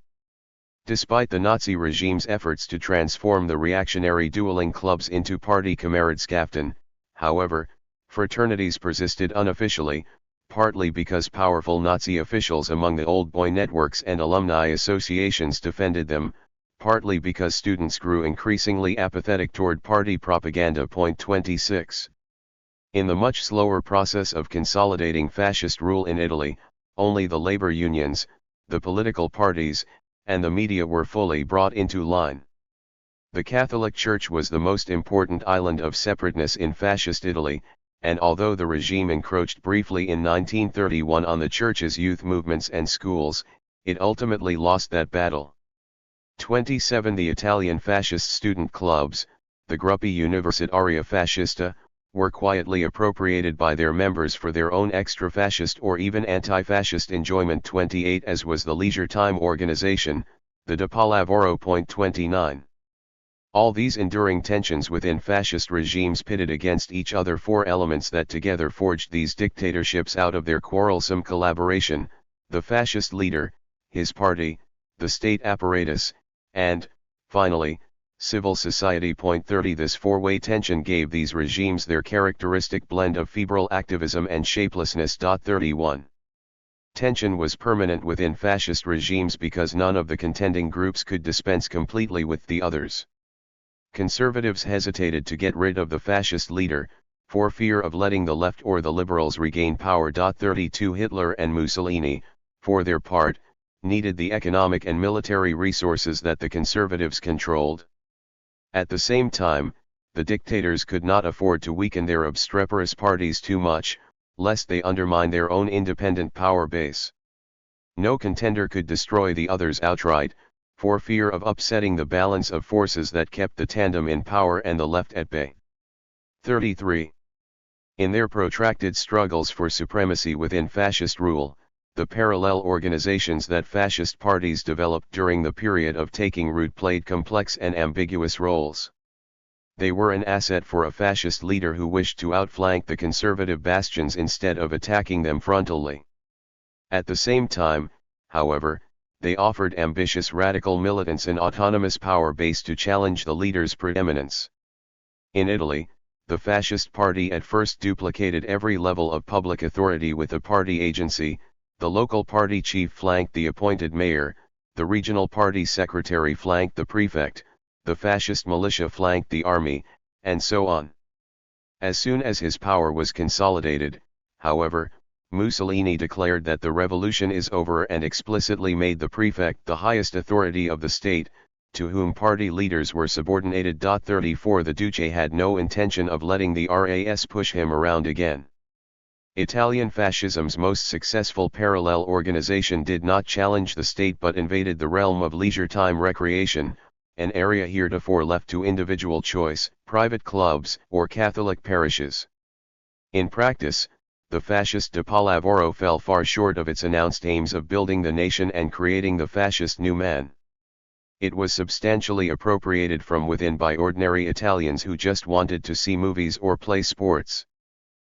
Despite the Nazi regime's efforts to transform the reactionary dueling clubs into party Kameradschaften, however, fraternities persisted unofficially, partly because powerful Nazi officials among the old boy networks and alumni associations defended them, partly because students grew increasingly apathetic toward party propaganda. 26. In the much slower process of consolidating fascist rule in Italy, only the labor unions, the political parties, and the media were fully brought into line. The Catholic Church was the most important island of separateness in fascist Italy, and although the regime encroached briefly in 1931 on the Church's youth movements and schools, it ultimately lost that battle. 27 The Italian fascist student clubs, the Gruppi Universitaria Fascista, were quietly appropriated by their members for their own extra-fascist or even anti-fascist enjoyment. 28 As was the leisure time organization, the De Pallavoro. 29. All these enduring tensions within fascist regimes pitted against each other four elements that together forged these dictatorships out of their quarrelsome collaboration: the fascist leader, his party, the state apparatus, and, finally, civil society. 30 This four-way tension gave these regimes their characteristic blend of febrile activism and shapelessness. 31. Tension was permanent within fascist regimes because none of the contending groups could dispense completely with the others. Conservatives hesitated to get rid of the fascist leader, for fear of letting the left or the liberals regain power. 32 Hitler and Mussolini, for their part, needed the economic and military resources that the conservatives controlled. At the same time, the dictators could not afford to weaken their obstreperous parties too much, lest they undermine their own independent power base. No contender could destroy the others outright, for fear of upsetting the balance of forces that kept the tandem in power and the left at bay. 33. In their protracted struggles for supremacy within fascist rule, the parallel organizations that fascist parties developed during the period of taking root played complex and ambiguous roles. They were an asset for a fascist leader who wished to outflank the conservative bastions instead of attacking them frontally. At the same time, however, they offered ambitious radical militants an autonomous power base to challenge the leader's preeminence. In Italy, the fascist party at first duplicated every level of public authority with a party agency. The local party chief flanked the appointed mayor, the regional party secretary flanked the prefect, the fascist militia flanked the army, and so on. As soon as his power was consolidated, however, Mussolini declared that the revolution is over and explicitly made the prefect the highest authority of the state, to whom party leaders were subordinated. 34 The Duce had no intention of letting the RAS push him around again. Italian fascism's most successful parallel organization did not challenge the state but invaded the realm of leisure time recreation, an area heretofore left to individual choice, private clubs, or Catholic parishes. In practice, the fascist de Pallavoro fell far short of its announced aims of building the nation and creating the fascist new man. It was substantially appropriated from within by ordinary Italians who just wanted to see movies or play sports.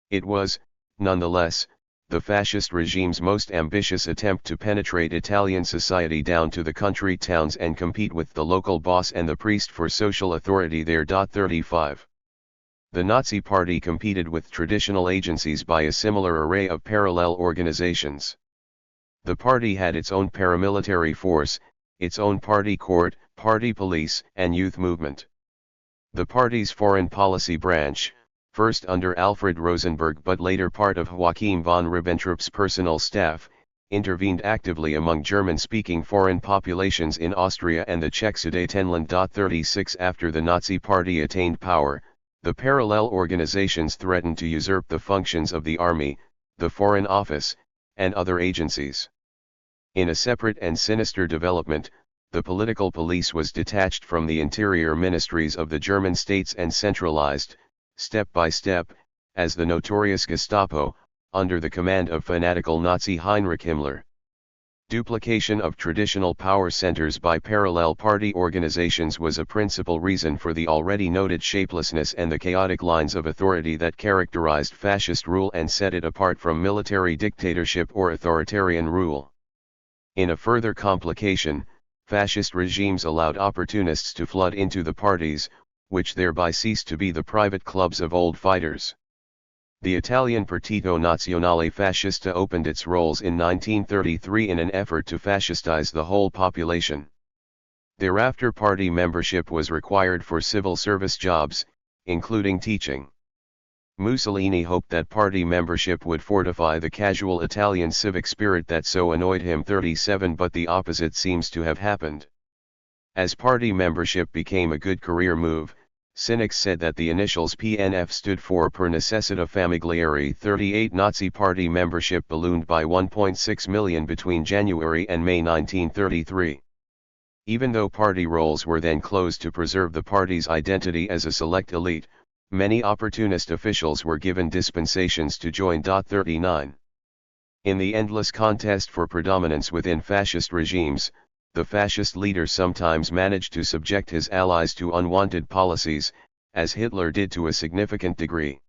It was, nonetheless, the fascist regime's most ambitious attempt to penetrate Italian society down to the country towns and compete with the local boss and the priest for social authority there. 35. The Nazi Party competed with traditional agencies by a similar array of parallel organizations. The party had its own paramilitary force, its own party court, party police, and youth movement. The party's foreign policy branch, first under Alfred Rosenberg but later part of Joachim von Ribbentrop's personal staff, intervened actively among German-speaking foreign populations in Austria and the Czech Sudetenland. 36 After the Nazi Party attained power, the parallel organizations threatened to usurp the functions of the army, the Foreign Office, and other agencies. In a separate and sinister development, the political police was detached from the interior ministries of the German states and centralized, step by step, as the notorious Gestapo, under the command of fanatical Nazi Heinrich Himmler. Duplication of traditional power centers by parallel party organizations was a principal reason for the already noted shapelessness and the chaotic lines of authority that characterized fascist rule and set it apart from military dictatorship or authoritarian rule. In a further complication, fascist regimes allowed opportunists to flood into the parties, which thereby ceased to be the private clubs of old fighters. The Italian Partito Nazionale Fascista opened its rolls in 1933 in an effort to fascistize the whole population. Thereafter party membership was required for civil service jobs, including teaching. Mussolini hoped that party membership would fortify the casual Italian civic spirit that so annoyed him. 37 But the opposite seems to have happened. As party membership became a good career move, cynics said that the initials PNF stood for per necessita familiare. 38 Nazi party membership ballooned by 1.6 million between January and May 1933. Even though party rolls were then closed to preserve the party's identity as a select elite, many opportunist officials were given dispensations to join. 39. In the endless contest for predominance within fascist regimes, the fascist leader sometimes managed to subject his allies to unwanted policies, as Hitler did to a significant degree.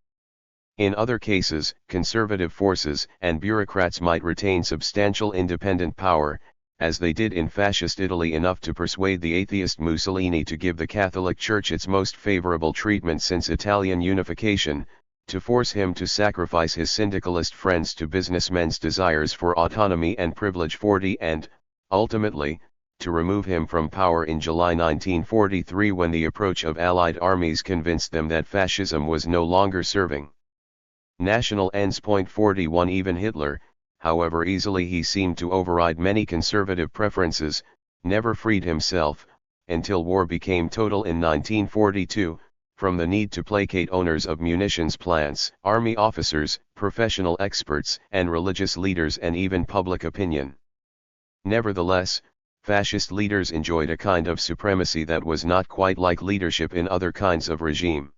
In other cases, conservative forces and bureaucrats might retain substantial independent power, as they did in fascist Italy, enough to persuade the atheist Mussolini to give the Catholic Church its most favorable treatment since Italian unification, to force him to sacrifice his syndicalist friends to businessmen's desires for autonomy and privilege. 40 and, ultimately, to remove him from power in July 1943 when the approach of Allied armies convinced them that fascism was no longer serving national ends. 41 Even Hitler, however easily he seemed to override many conservative preferences, never freed himself, until war became total in 1942, from the need to placate owners of munitions plants, army officers, professional experts, and religious leaders, and even public opinion. Nevertheless, fascist leaders enjoyed a kind of supremacy that was not quite like leadership in other kinds of regime.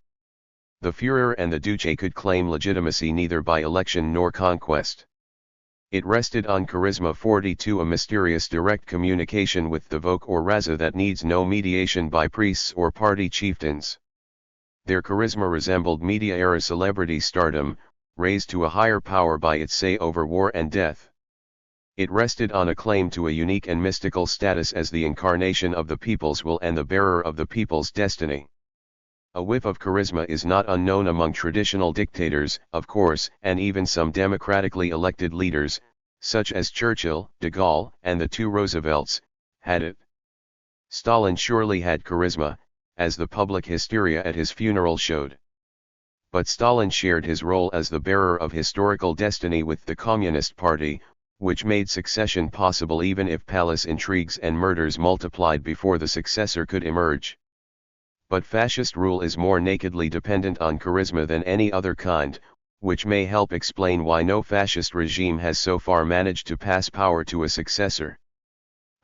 The Führer and the Duce could claim legitimacy neither by election nor conquest. It rested on charisma 42, a mysterious direct communication with the Volk or Raza that needs no mediation by priests or party chieftains. Their charisma resembled media-era celebrity stardom, raised to a higher power by its say over war and death. It rested on a claim to a unique and mystical status as the incarnation of the people's will and the bearer of the people's destiny. A whiff of charisma is not unknown among traditional dictators, of course, and even some democratically elected leaders, such as Churchill, de Gaulle, and the two Roosevelts, had it. Stalin surely had charisma, as the public hysteria at his funeral showed. But Stalin shared his role as the bearer of historical destiny with the Communist Party, which made succession possible even if palace intrigues and murders multiplied before the successor could emerge. But fascist rule is more nakedly dependent on charisma than any other kind, which may help explain why no fascist regime has so far managed to pass power to a successor.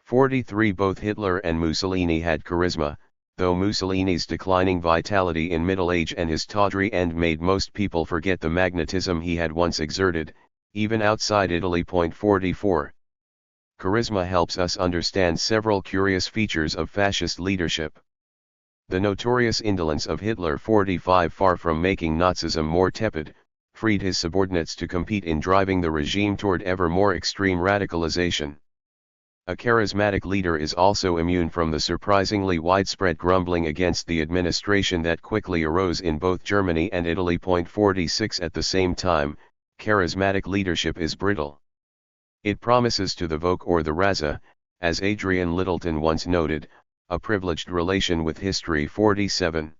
43 Both Hitler and Mussolini had charisma, though Mussolini's declining vitality in middle age and his tawdry end made most people forget the magnetism he had once exerted, even outside Italy. 44. Charisma helps us understand several curious features of fascist leadership. The notorious indolence of Hitler 45, far from making Nazism more tepid, freed his subordinates to compete in driving the regime toward ever more extreme radicalization. A charismatic leader is also immune from the surprisingly widespread grumbling against the administration that quickly arose in both Germany and Italy. 46 At the same time, charismatic leadership is brittle. It promises to the Volk or the Raza, as Adrian Littleton once noted, a privileged relation with history. 47.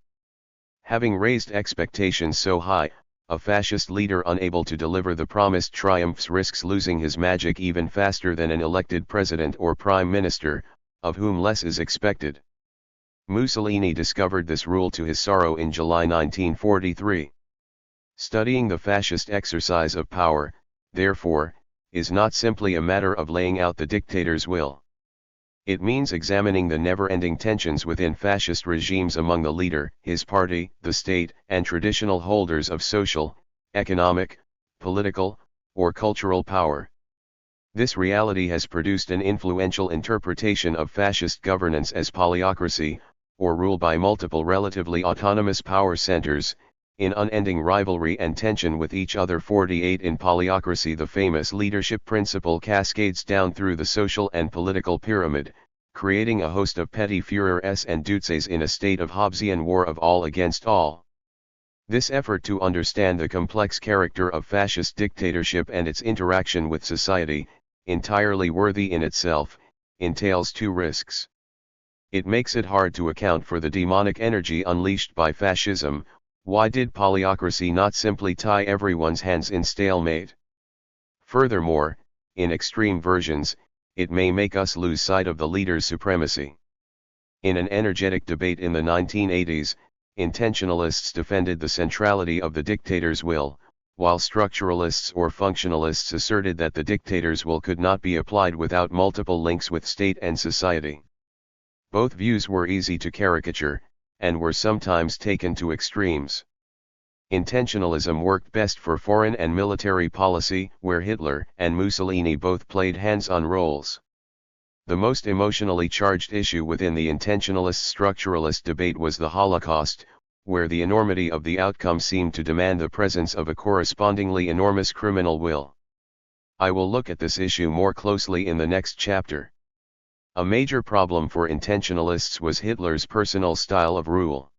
Having raised expectations so high, a fascist leader unable to deliver the promised triumphs risks losing his magic even faster than an elected president or prime minister, of whom less is expected. Mussolini discovered this rule to his sorrow in July 1943. Studying the fascist exercise of power, therefore, is not simply a matter of laying out the dictator's will. It means examining the never-ending tensions within fascist regimes among the leader, his party, the state, and traditional holders of social, economic, political, or cultural power. This reality has produced an influential interpretation of fascist governance as polyocracy, or rule by multiple relatively autonomous power centers, in unending rivalry and tension with each other. 48 In polyocracy, the famous leadership principle cascades down through the social and political pyramid, creating a host of petty Führers and Dutses in a state of Hobbesian war of all against all. This effort to understand the complex character of fascist dictatorship and its interaction with society, entirely worthy in itself, entails two risks. It makes it hard to account for the demonic energy unleashed by fascism. Why did polyocracy not simply tie everyone's hands in stalemate? Furthermore, in extreme versions, it may make us lose sight of the leader's supremacy. In an energetic debate in the 1980s, intentionalists defended the centrality of the dictator's will, while structuralists or functionalists asserted that the dictator's will could not be applied without multiple links with state and society. Both views were easy to caricature, and were sometimes taken to extremes. Intentionalism worked best for foreign and military policy, where Hitler and Mussolini both played hands-on roles. The most emotionally charged issue within the intentionalist-structuralist debate was the Holocaust, where the enormity of the outcome seemed to demand the presence of a correspondingly enormous criminal will. I will look at this issue more closely in the next chapter. A major problem for intentionalists was Hitler's personal style of rule.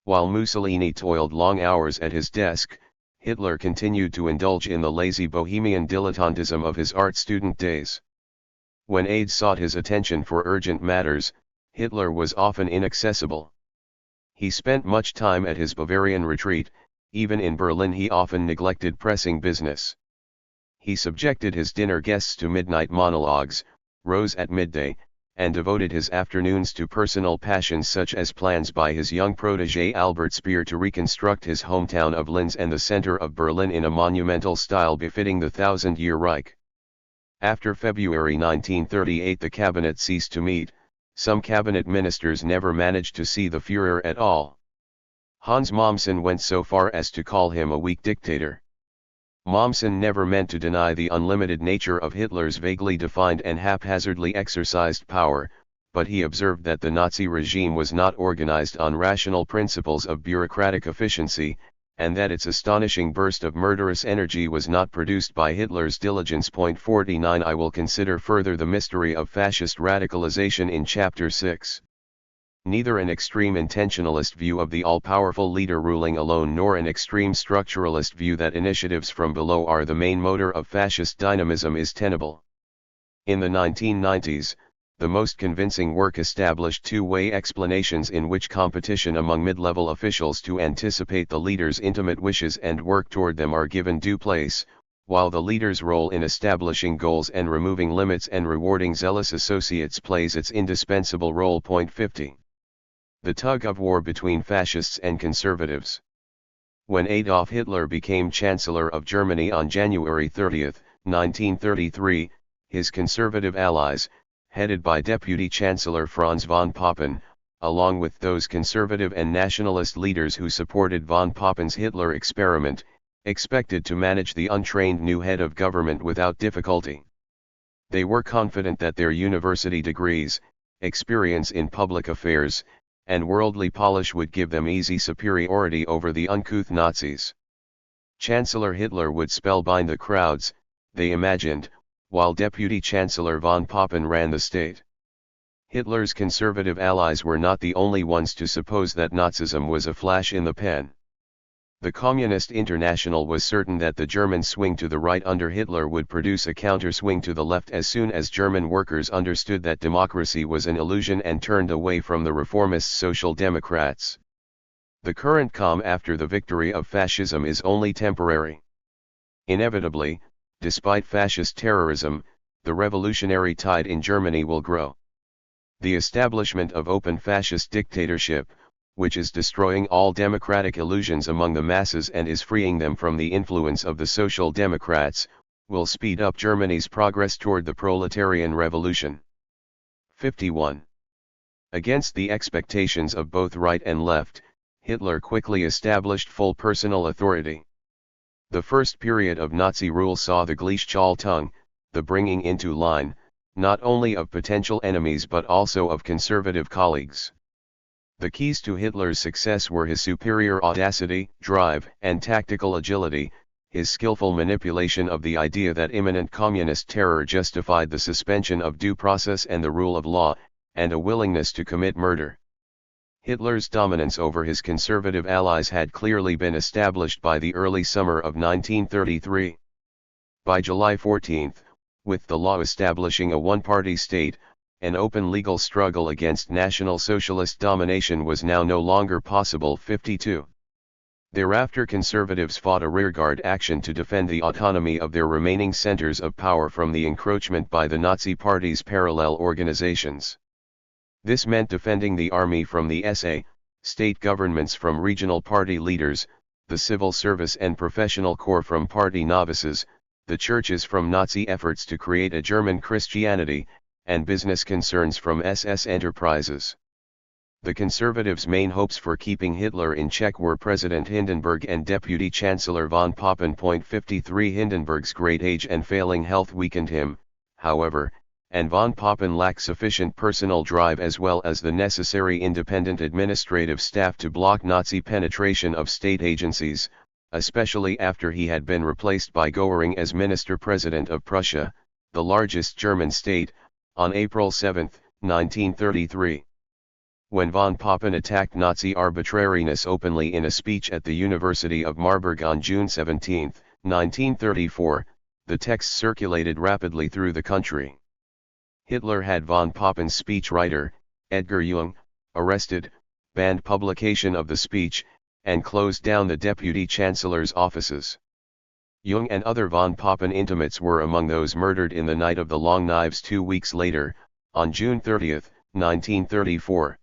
While Mussolini toiled long hours at his desk, Hitler continued to indulge in the lazy bohemian dilettantism of his art student days. When aides sought his attention for urgent matters, Hitler was often inaccessible. He spent much time at his Bavarian retreat. Even in Berlin he often neglected pressing business. He subjected his dinner guests to midnight monologues, rose at midday, and devoted his afternoons to personal passions such as plans by his young protégé Albert Speer to reconstruct his hometown of Linz and the center of Berlin in a monumental style befitting the Thousand-Year Reich. After February 1938 the cabinet ceased to meet. Some cabinet ministers never managed to see the Führer at all. Hans Mommsen went so far as to call him a weak dictator. Mommsen never meant to deny the unlimited nature of Hitler's vaguely defined and haphazardly exercised power, but he observed that the Nazi regime was not organized on rational principles of bureaucratic efficiency, and that its astonishing burst of murderous energy was not produced by Hitler's diligence. 49 I will consider further the mystery of fascist radicalization in Chapter 6. Neither an extreme intentionalist view of the all-powerful leader ruling alone nor an extreme structuralist view that initiatives from below are the main motor of fascist dynamism is tenable. In the 1990s, the most convincing work established two-way explanations in which competition among mid-level officials to anticipate the leader's intimate wishes and work toward them are given due place, while the leader's role in establishing goals and removing limits and rewarding zealous associates plays its indispensable role. 50. The tug-of-war between fascists and conservatives. When Adolf Hitler became Chancellor of Germany on January 30, 1933, his conservative allies, headed by Deputy Chancellor Franz von Papen, along with those conservative and nationalist leaders who supported von Papen's Hitler experiment, expected to manage the untrained new head of government without difficulty. They were confident that their university degrees, experience in public affairs, and worldly polish would give them easy superiority over the uncouth Nazis. Chancellor Hitler would spellbind the crowds, they imagined, while Deputy Chancellor von Papen ran the state. Hitler's conservative allies were not the only ones to suppose that Nazism was a flash in the pan. The Communist International was certain that the German swing to the right under Hitler would produce a counter-swing to the left as soon as German workers understood that democracy was an illusion and turned away from the reformist Social Democrats. The current calm after the victory of fascism is only temporary. Inevitably, despite fascist terrorism, the revolutionary tide in Germany will grow. The establishment of open fascist dictatorship, which is destroying all democratic illusions among the masses and is freeing them from the influence of the Social Democrats, will speed up Germany's progress toward the proletarian revolution. 51. Against the expectations of both right and left, Hitler quickly established full personal authority. The first period of Nazi rule saw the Gleichschaltung, the bringing into line, not only of potential enemies but also of conservative colleagues. The keys to Hitler's success were his superior audacity, drive, and tactical agility, his skillful manipulation of the idea that imminent communist terror justified the suspension of due process and the rule of law, and a willingness to commit murder. Hitler's dominance over his conservative allies had clearly been established by the early summer of 1933. By July 14, with the law establishing a one-party state, an open legal struggle against National Socialist domination was now no longer possible. 52. Thereafter conservatives fought a rearguard action to defend the autonomy of their remaining centers of power from the encroachment by the Nazi Party's parallel organizations. This meant defending the army from the SA, state governments from regional party leaders, the civil service and professional corps from party novices, the churches from Nazi efforts to create a German Christianity, and business concerns from SS enterprises. The conservatives' main hopes for keeping Hitler in check were President Hindenburg and Deputy Chancellor von Papen. 53 Hindenburg's great age and failing health weakened him, however, and von Papen lacked sufficient personal drive as well as the necessary independent administrative staff to block Nazi penetration of state agencies, especially after he had been replaced by Göring as Minister-President of Prussia, the largest German state, on April 7, 1933. When von Papen attacked Nazi arbitrariness openly in a speech at the University of Marburg on June 17, 1934, the text circulated rapidly through the country. Hitler had von Papen's speechwriter, Edgar Jung, arrested, banned publication of the speech, and closed down the Deputy Chancellor's offices. Jung and other von Papen intimates were among those murdered in the Night of the Long Knives 2 weeks later, on June 30, 1934.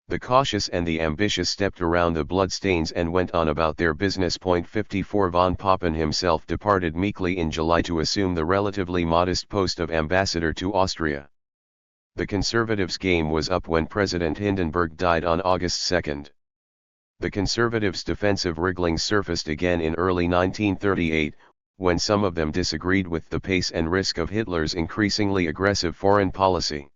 The cautious and the ambitious stepped around the bloodstains and went on about their business. 54 Von Papen himself departed meekly in July to assume the relatively modest post of ambassador to Austria. The conservatives' game was up when President Hindenburg died on August 2. The conservatives' defensive wrigglings surfaced again in early 1938, when some of them disagreed with the pace and risk of Hitler's increasingly aggressive foreign policy.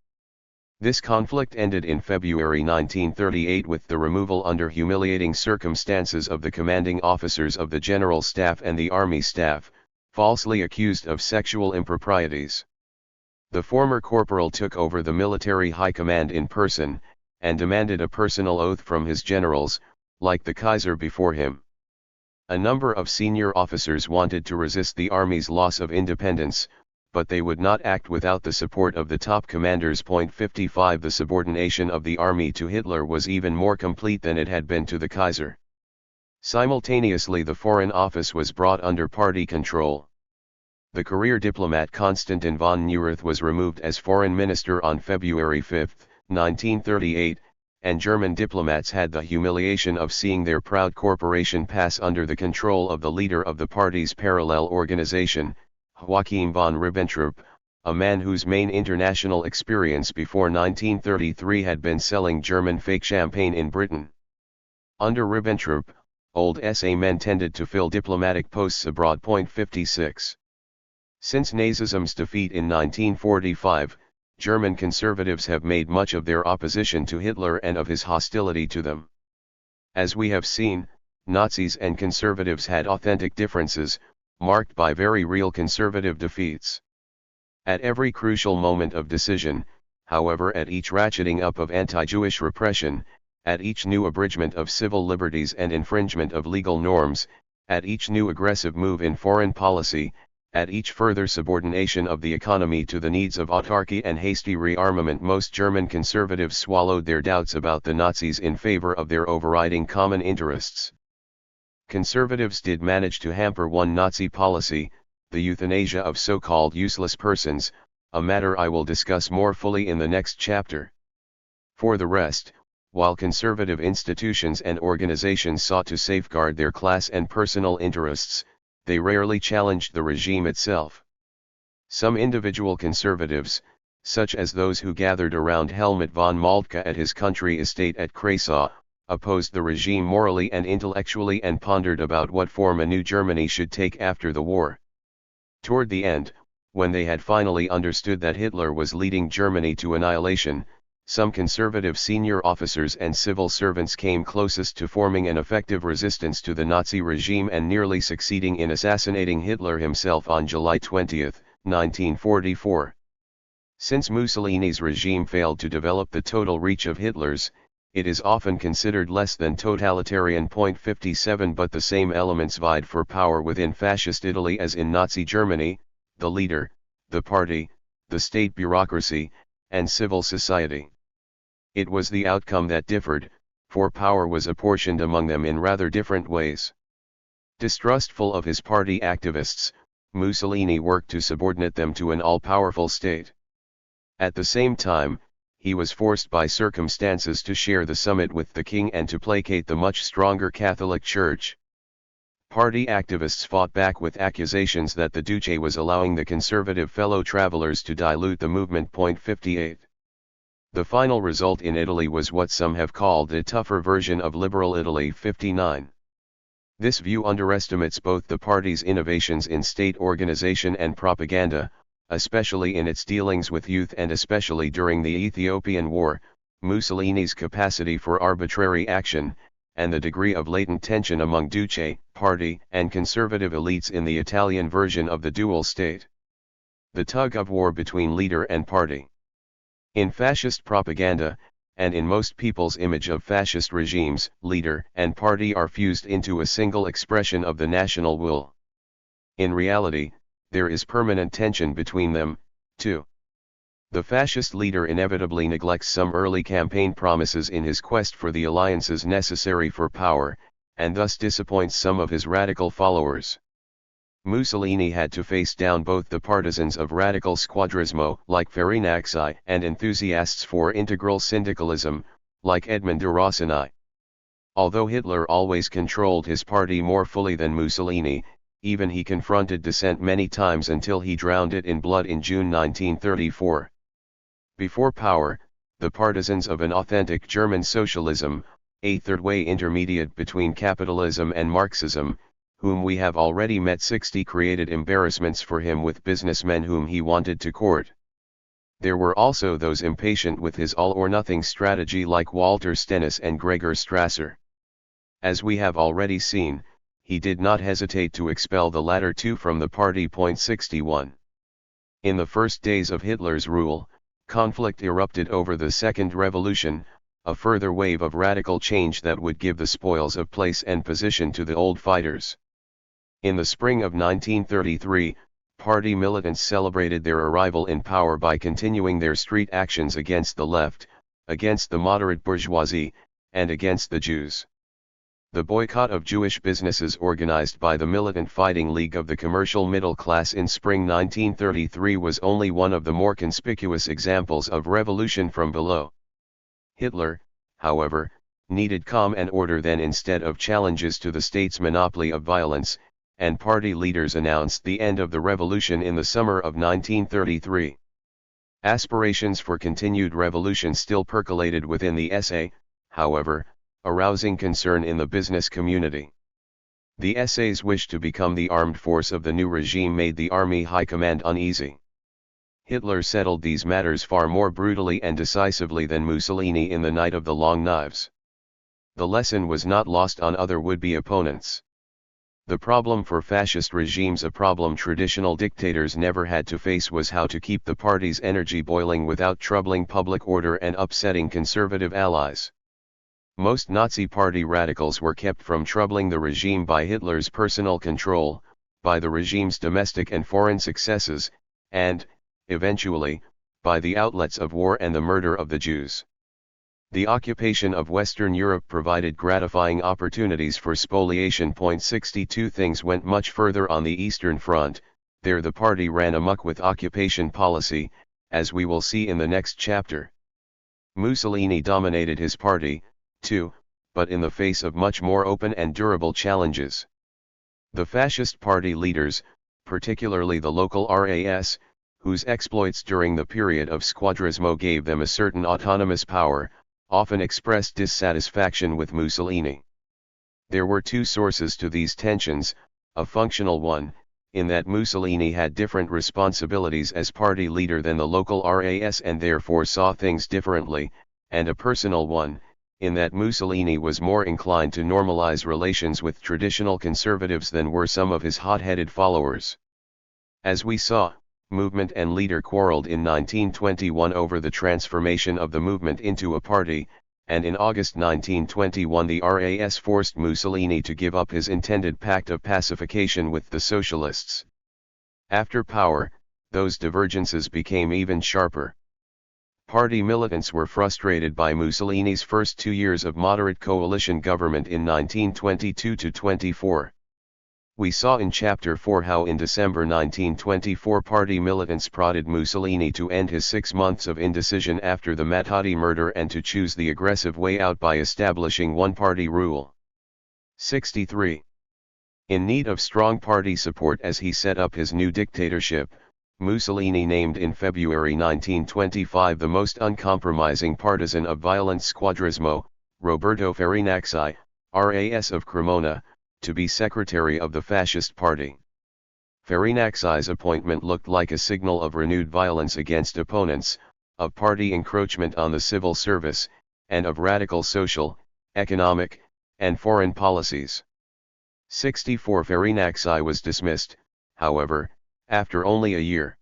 This conflict ended in February 1938 with the removal under humiliating circumstances of the commanding officers of the General Staff and the Army Staff, falsely accused of sexual improprieties. The former corporal took over the military high command in person, and demanded a personal oath from his generals, like the Kaiser before him. A number of senior officers wanted to resist the army's loss of independence, but they would not act without the support of the top commanders. 55 The subordination of the army to Hitler was even more complete than it had been to the Kaiser. Simultaneously, the Foreign Office was brought under party control. The career diplomat Konstantin von Neurath was removed as foreign minister on February 5, 1938, and German diplomats had the humiliation of seeing their proud corporation pass under the control of the leader of the party's parallel organization, Joachim von Ribbentrop, a man whose main international experience before 1933 had been selling German fake champagne in Britain. Under Ribbentrop, old SA men tended to fill diplomatic posts abroad. 56. Since Nazism's defeat in 1945, German conservatives have made much of their opposition to Hitler and of his hostility to them. As we have seen, Nazis and conservatives had authentic differences, marked by very real conservative defeats. At every crucial moment of decision, however, at each ratcheting up of anti-Jewish repression, at each new abridgment of civil liberties and infringement of legal norms, at each new aggressive move in foreign policy, at each further subordination of the economy to the needs of autarky and hasty rearmament, most German conservatives swallowed their doubts about the Nazis in favor of their overriding common interests. Conservatives did manage to hamper one Nazi policy, the euthanasia of so-called useless persons, a matter I will discuss more fully in the next chapter. For the rest, while conservative institutions and organizations sought to safeguard their class and personal interests, they rarely challenged the regime itself. Some individual conservatives, such as those who gathered around Helmut von Moltke at his country estate at Kreisau, opposed the regime morally and intellectually and pondered about what form a new Germany should take after the war. Toward the end, when they had finally understood that Hitler was leading Germany to annihilation, some conservative senior officers and civil servants came closest to forming an effective resistance to the Nazi regime and nearly succeeding in assassinating Hitler himself on July 20, 1944. Since Mussolini's regime failed to develop the total reach of Hitler's, it is often considered less than totalitarian. 57 But the same elements vied for power within fascist Italy as in Nazi Germany: the leader, the party, the state bureaucracy, and civil society. It was the outcome that differed, for power was apportioned among them in rather different ways. Distrustful of his party activists, Mussolini worked to subordinate them to an all-powerful state. At the same time, he was forced by circumstances to share the summit with the king and to placate the much stronger Catholic Church. Party activists fought back with accusations that the Duce was allowing the conservative fellow travelers to dilute the movement. 58. The final result in Italy was what some have called a tougher version of liberal Italy. 59. This view underestimates both the party's innovations in state organization and propaganda, especially in its dealings with youth and especially during the Ethiopian War, Mussolini's capacity for arbitrary action, and the degree of latent tension among Duce, party, and conservative elites in the Italian version of the dual state. The tug-of-war between leader and party. In fascist propaganda, and in most people's image of fascist regimes, leader and party are fused into a single expression of the national will. In reality, there is permanent tension between them, too. The fascist leader inevitably neglects some early campaign promises in his quest for the alliances necessary for power, and thus disappoints some of his radical followers. Mussolini had to face down both the partisans of radical squadrismo, like Farinacci, and enthusiasts for integral syndicalism, like Edmond de Rossini. Although Hitler always controlled his party more fully than Mussolini, even he confronted dissent many times until he drowned it in blood in June 1934. Before power, the partisans of an authentic German socialism, a third way intermediate between capitalism and Marxism, whom we have already met. 60 created embarrassments for him with businessmen whom he wanted to court. There were also those impatient with his all-or-nothing strategy like Walter Stennis and Gregor Strasser. As we have already seen, he did not hesitate to expel the latter two from the party. 61. In the first days of Hitler's rule, conflict erupted over the Second Revolution, a further wave of radical change that would give the spoils of place and position to the old fighters. In the spring of 1933, party militants celebrated their arrival in power by continuing their street actions against the left, against the moderate bourgeoisie, and against the Jews. The boycott of Jewish businesses organized by the Militant Fighting League of the Commercial Middle Class in spring 1933 was only one of the more conspicuous examples of revolution from below. Hitler, however, needed calm and order then instead of challenges to the state's monopoly of violence, and party leaders announced the end of the revolution in the summer of 1933. Aspirations for continued revolution still percolated within the SA, however, arousing concern in the business community. The SA's wish to become the armed force of the new regime made the army high command uneasy. Hitler settled these matters far more brutally and decisively than Mussolini in the Night of the Long Knives. The lesson was not lost on other would-be opponents. The problem for fascist regimes, a problem traditional dictators never had to face, was how to keep the party's energy boiling without troubling public order and upsetting conservative allies. Most Nazi party radicals were kept from troubling the regime by Hitler's personal control, by the regime's domestic and foreign successes, and, eventually, by the outlets of war and the murder of the Jews. The occupation of Western Europe provided gratifying opportunities for spoliation. 62 Things went much further on the Eastern Front. There the party ran amok with occupation policy, as we will see in the next chapter. Mussolini dominated his party, too, but in the face of much more open and durable challenges. The fascist party leaders, particularly the local RAS, whose exploits during the period of Squadrismo gave them a certain autonomous power, often expressed dissatisfaction with Mussolini. There were two sources to these tensions, a functional one, in that Mussolini had different responsibilities as party leader than the local RAS and therefore saw things differently, and a personal one, in that Mussolini was more inclined to normalize relations with traditional conservatives than were some of his hot-headed followers. As we saw, movement and leader quarreled in 1921 over the transformation of the movement into a party, and in August 1921 the RAS forced Mussolini to give up his intended pact of pacification with the socialists. After power, those divergences became even sharper. Party militants were frustrated by Mussolini's first 2 years of moderate coalition government in 1922-24. We saw in Chapter 4 how in December 1924 party militants prodded Mussolini to end his 6 months of indecision after the Matadi murder and to choose the aggressive way out by establishing one-party rule. 63. In need of strong party support as he set up his new dictatorship, Mussolini named in February 1925 the most uncompromising partisan of violent Squadrismo, Roberto Farinacci, RAS of Cremona, to be secretary of the fascist party. Farinacci's appointment looked like a signal of renewed violence against opponents, of party encroachment on the civil service, and of radical social, economic, and foreign policies. 64 Farinacci was dismissed, however, after only a year.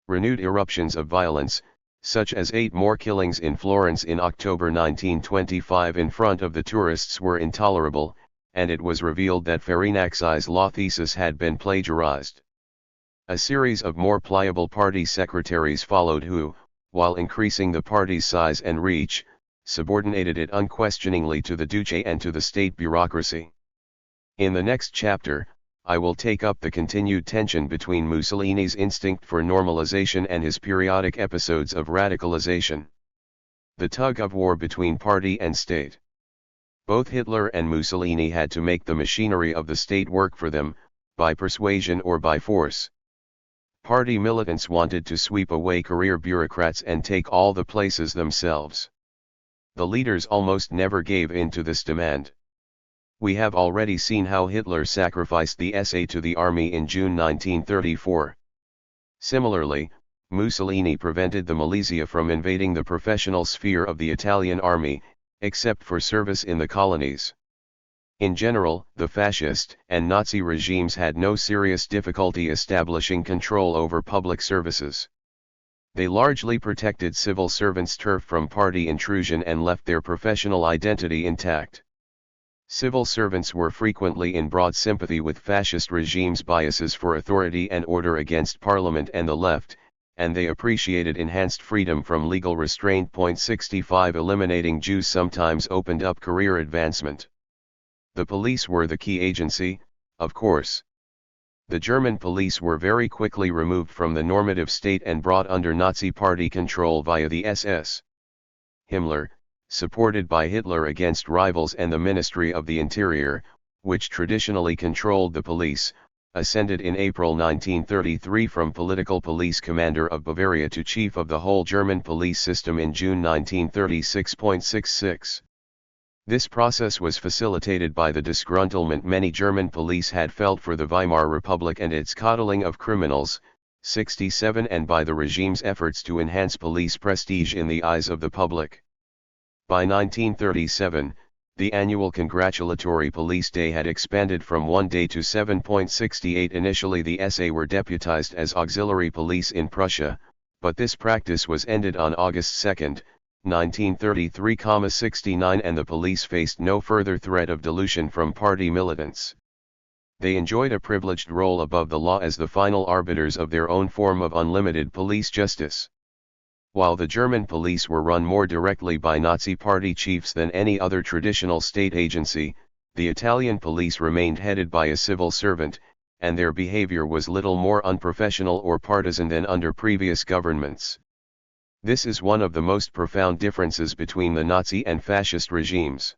Renewed eruptions of violence, such as 8 more killings in Florence in October 1925 in front of the tourists, were intolerable, and it was revealed that Farinacci's law thesis had been plagiarized. A series of more pliable party secretaries followed who, while increasing the party's size and reach, subordinated it unquestioningly to the Duce and to the state bureaucracy. In the next chapter, I will take up the continued tension between Mussolini's instinct for normalization and his periodic episodes of radicalization. The tug-of-war between party and state. Both Hitler and Mussolini had to make the machinery of the state work for them, by persuasion or by force. Party militants wanted to sweep away career bureaucrats and take all the places themselves. The leaders almost never gave in to this demand. We have already seen how Hitler sacrificed the SA to the army in June 1934. Similarly, Mussolini prevented the militia from invading the professional sphere of the Italian army, except for service in the colonies. In general, the fascist and Nazi regimes had no serious difficulty establishing control over public services. They largely protected civil servants' turf from party intrusion and left their professional identity intact. Civil servants were frequently in broad sympathy with fascist regimes' biases for authority and order against parliament and the left, and they appreciated enhanced freedom from legal restraint. 65 Eliminating Jews sometimes opened up career advancement. The police were the key agency, of course. The German police were very quickly removed from the normative state and brought under Nazi party control via the SS. Himmler, supported by Hitler against rivals and the Ministry of the Interior, which traditionally controlled the police, ascended in April 1933 from political police commander of Bavaria to chief of the whole German police system in June 1936.66. This process was facilitated by the disgruntlement many German police had felt for the Weimar Republic and its coddling of criminals, 67, and by the regime's efforts to enhance police prestige in the eyes of the public. By 1937, the annual congratulatory police day had expanded from 1 day to 7.68. Initially the SA were deputized as auxiliary police in Prussia, but this practice was ended on August 2, 1933,69, and the police faced no further threat of dilution from party militants. They enjoyed a privileged role above the law as the final arbiters of their own form of unlimited police justice. While the German police were run more directly by Nazi party chiefs than any other traditional state agency, the Italian police remained headed by a civil servant, and their behavior was little more unprofessional or partisan than under previous governments. This is one of the most profound differences between the Nazi and fascist regimes.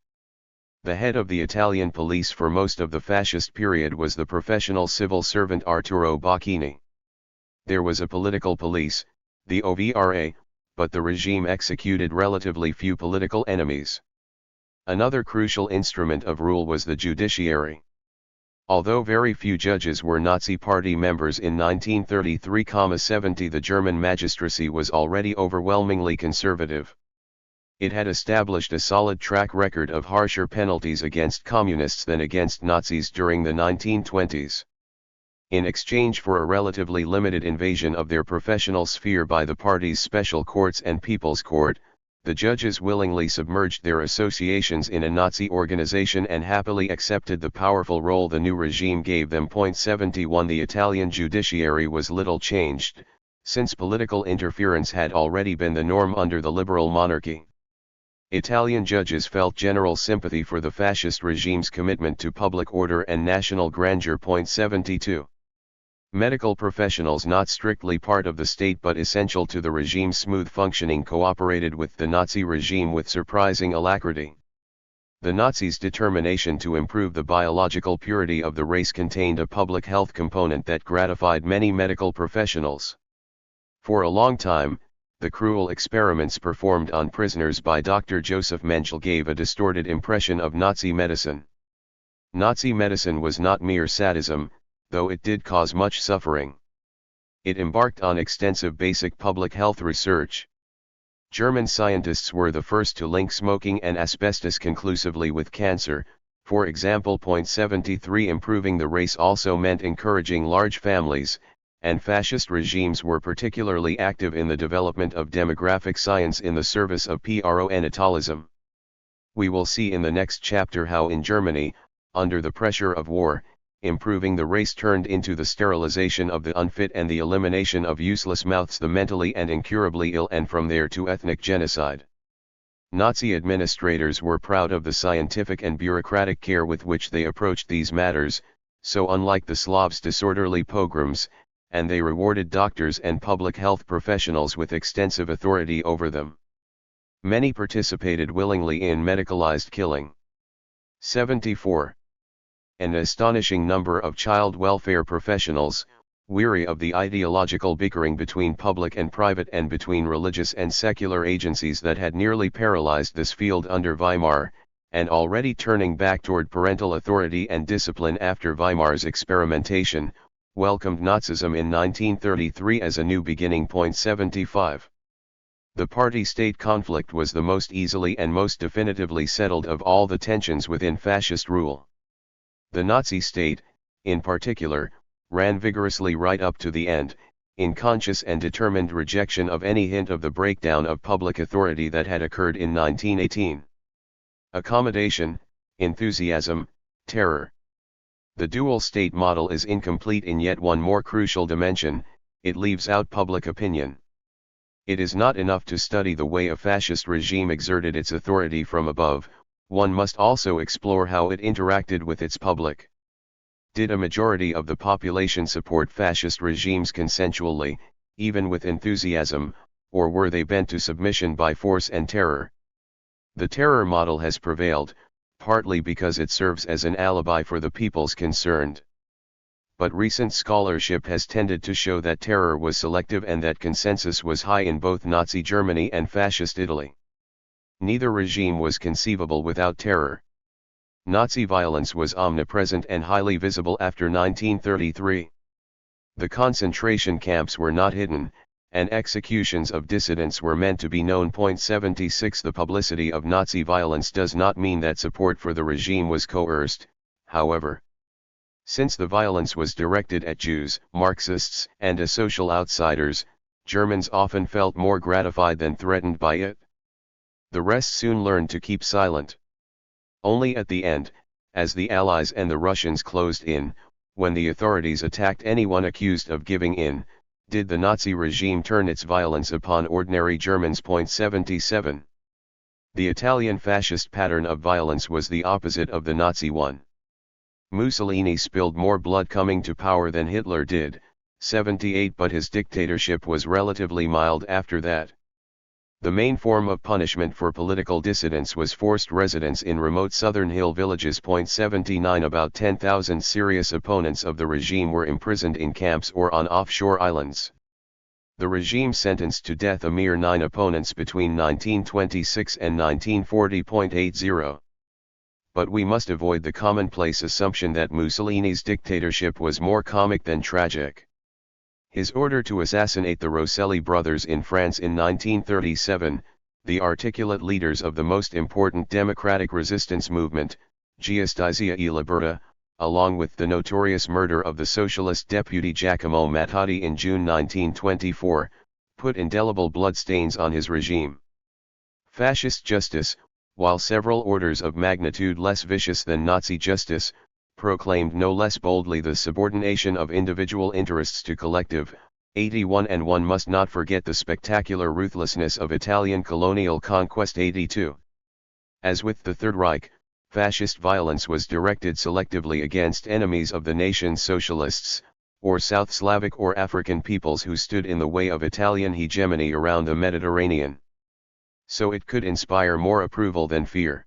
The head of the Italian police for most of the fascist period was the professional civil servant Arturo Bacchini. There was a political police, the OVRA, but the regime executed relatively few political enemies. Another crucial instrument of rule was the judiciary. Although very few judges were Nazi party members in 1933,70, the German magistracy was already overwhelmingly conservative. It had established a solid track record of harsher penalties against communists than against Nazis during the 1920s. In exchange for a relatively limited invasion of their professional sphere by the party's special courts and People's Court, the judges willingly submerged their associations in a Nazi organization and happily accepted the powerful role the new regime gave them. 71 The Italian judiciary was little changed, since political interference had already been the norm under the liberal monarchy. Italian judges felt general sympathy for the fascist regime's commitment to public order and national grandeur. 72 Medical professionals not strictly part of the state but essential to the regime's smooth functioning cooperated with the Nazi regime with surprising alacrity. The Nazis' determination to improve the biological purity of the race contained a public health component that gratified many medical professionals. For a long time, the cruel experiments performed on prisoners by Dr. Joseph Mengele gave a distorted impression of Nazi medicine. Nazi medicine was not mere sadism, though it did cause much suffering. It embarked on extensive basic public health research. German scientists were the first to link smoking and asbestos conclusively with cancer, for example. 73 Improving the race also meant encouraging large families, and fascist regimes were particularly active in the development of demographic science in the service of pro-natalism. We will see in the next chapter how in Germany, under the pressure of war, improving the race turned into the sterilization of the unfit and the elimination of useless mouths, the mentally and incurably ill, and from there to ethnic genocide. Nazi administrators were proud of the scientific and bureaucratic care with which they approached these matters, so unlike the Slavs' disorderly pogroms, and they rewarded doctors and public health professionals with extensive authority over them. Many participated willingly in medicalized killing. 74. An astonishing number of child welfare professionals, weary of the ideological bickering between public and private and between religious and secular agencies that had nearly paralyzed this field under Weimar, and already turning back toward parental authority and discipline after Weimar's experimentation, welcomed Nazism in 1933 as a new beginning. 75. The party-state conflict was the most easily and most definitively settled of all the tensions within fascist rule. The Nazi state, in particular, ran vigorously right up to the end, in conscious and determined rejection of any hint of the breakdown of public authority that had occurred in 1918. Accommodation, enthusiasm, terror. The dual state model is incomplete in yet one more crucial dimension: it leaves out public opinion. It is not enough to study the way a fascist regime exerted its authority from above, one must also explore how it interacted with its public. Did a majority of the population support fascist regimes consensually, even with enthusiasm, or were they bent to submission by force and terror? The terror model has prevailed, partly because it serves as an alibi for the peoples concerned. But recent scholarship has tended to show that terror was selective and that consensus was high in both Nazi Germany and Fascist Italy. Neither regime was conceivable without terror. Nazi violence was omnipresent and highly visible after 1933. The concentration camps were not hidden, and executions of dissidents were meant to be known. 76. The publicity of Nazi violence does not mean that support for the regime was coerced, however. Since the violence was directed at Jews, Marxists, and asocial outsiders, Germans often felt more gratified than threatened by it. The rest soon learned to keep silent. Only at the end, as the Allies and the Russians closed in, when the authorities attacked anyone accused of giving in, did the Nazi regime turn its violence upon ordinary Germans. 77. The Italian fascist pattern of violence was the opposite of the Nazi one. Mussolini spilled more blood coming to power than Hitler did, 78, but his dictatorship was relatively mild after that. The main form of punishment for political dissidents was forced residence in remote southern hill villages. 79. About 10,000 serious opponents of the regime were imprisoned in camps or on offshore islands. The regime sentenced to death a mere 9 opponents between 1926 and 1940.80. But we must avoid the commonplace assumption that Mussolini's dictatorship was more comic than tragic. His order to assassinate the Rosselli brothers in France in 1937, the articulate leaders of the most important democratic resistance movement, Giustizia e Libertà, along with the notorious murder of the socialist deputy Giacomo Matteotti in June 1924, put indelible bloodstains on his regime. Fascist justice, while several orders of magnitude less vicious than Nazi justice, proclaimed no less boldly the subordination of individual interests to collective. 81. And one must not forget the spectacular ruthlessness of Italian colonial conquest. 82. As with the Third Reich, fascist violence was directed selectively against enemies of the nation's socialists, or South Slavic or African peoples who stood in the way of Italian hegemony around the Mediterranean. So it could inspire more approval than fear.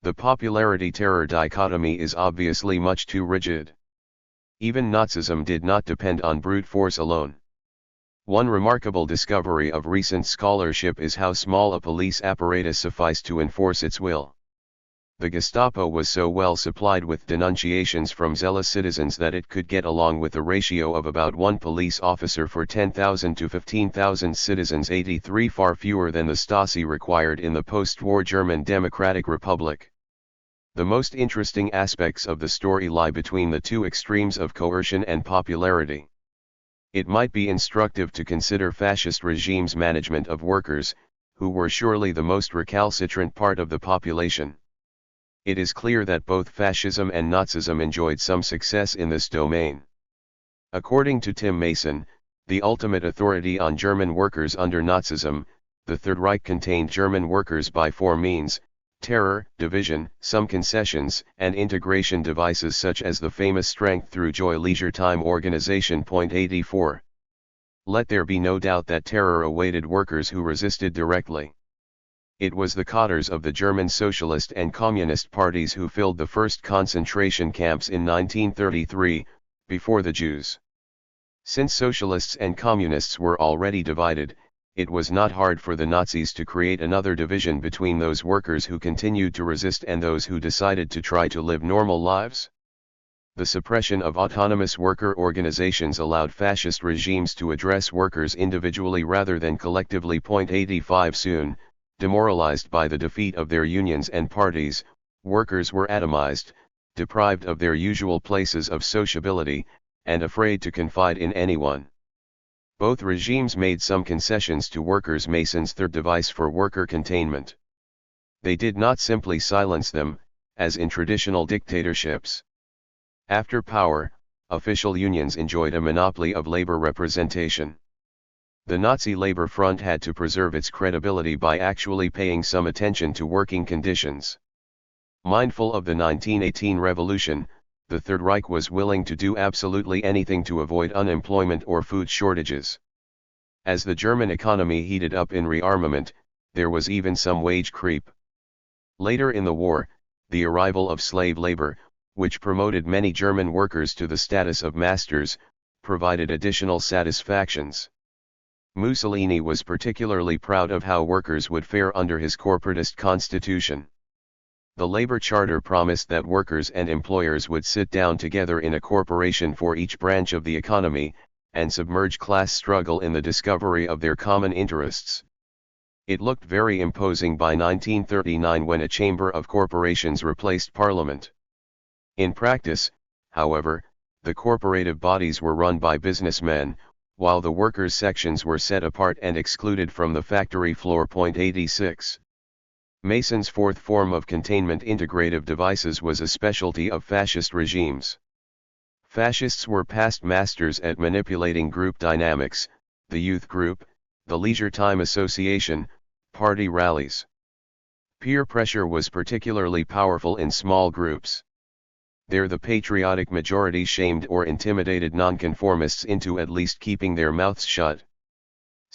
The popularity-terror dichotomy is obviously much too rigid. Even Nazism did not depend on brute force alone. One remarkable discovery of recent scholarship is how small a police apparatus sufficed to enforce its will. The Gestapo was so well supplied with denunciations from zealous citizens that it could get along with a ratio of about 1 police officer for 10,000 to 15,000 citizens, 83, far fewer than the Stasi required in the post-war German Democratic Republic. The most interesting aspects of the story lie between the two extremes of coercion and popularity. It might be instructive to consider fascist regimes' management of workers, who were surely the most recalcitrant part of the population. It is clear that both fascism and Nazism enjoyed some success in this domain. According to Tim Mason, the ultimate authority on German workers under Nazism, the Third Reich contained German workers by 4 means: terror, division, some concessions, and integration devices such as the famous Strength Through Joy leisure time organization. 84. Let there be no doubt that terror awaited workers who resisted directly. It was the cadres of the German Socialist and Communist parties who filled the first concentration camps in 1933, before the Jews. Since Socialists and Communists were already divided, it was not hard for the Nazis to create another division between those workers who continued to resist and those who decided to try to live normal lives. The suppression of autonomous worker organizations allowed fascist regimes to address workers individually rather than collectively. 85 Soon, demoralized by the defeat of their unions and parties, workers were atomized, deprived of their usual places of sociability, and afraid to confide in anyone. Both regimes made some concessions to workers. Mason's third device for worker containment. They did not simply silence them, as in traditional dictatorships. After power, official unions enjoyed a monopoly of labor representation. The Nazi labor front had to preserve its credibility by actually paying some attention to working conditions. Mindful of the 1918 revolution, the Third Reich was willing to do absolutely anything to avoid unemployment or food shortages. As the German economy heated up in rearmament, there was even some wage creep. Later in the war, the arrival of slave labor, which promoted many German workers to the status of masters, provided additional satisfactions. Mussolini was particularly proud of how workers would fare under his corporatist constitution. The labor charter promised that workers and employers would sit down together in a corporation for each branch of the economy, and submerge class struggle in the discovery of their common interests. It looked very imposing by 1939 when a chamber of corporations replaced parliament. In practice, however, the corporative bodies were run by businessmen, while the workers' sections were set apart and excluded from the factory floor. 86. Mason's fourth form of containment, integrative devices, was a specialty of fascist regimes. Fascists were past masters at manipulating group dynamics, the youth group, the leisure time association, party rallies. Peer pressure was particularly powerful in small groups. There the patriotic majority shamed or intimidated nonconformists into at least keeping their mouths shut.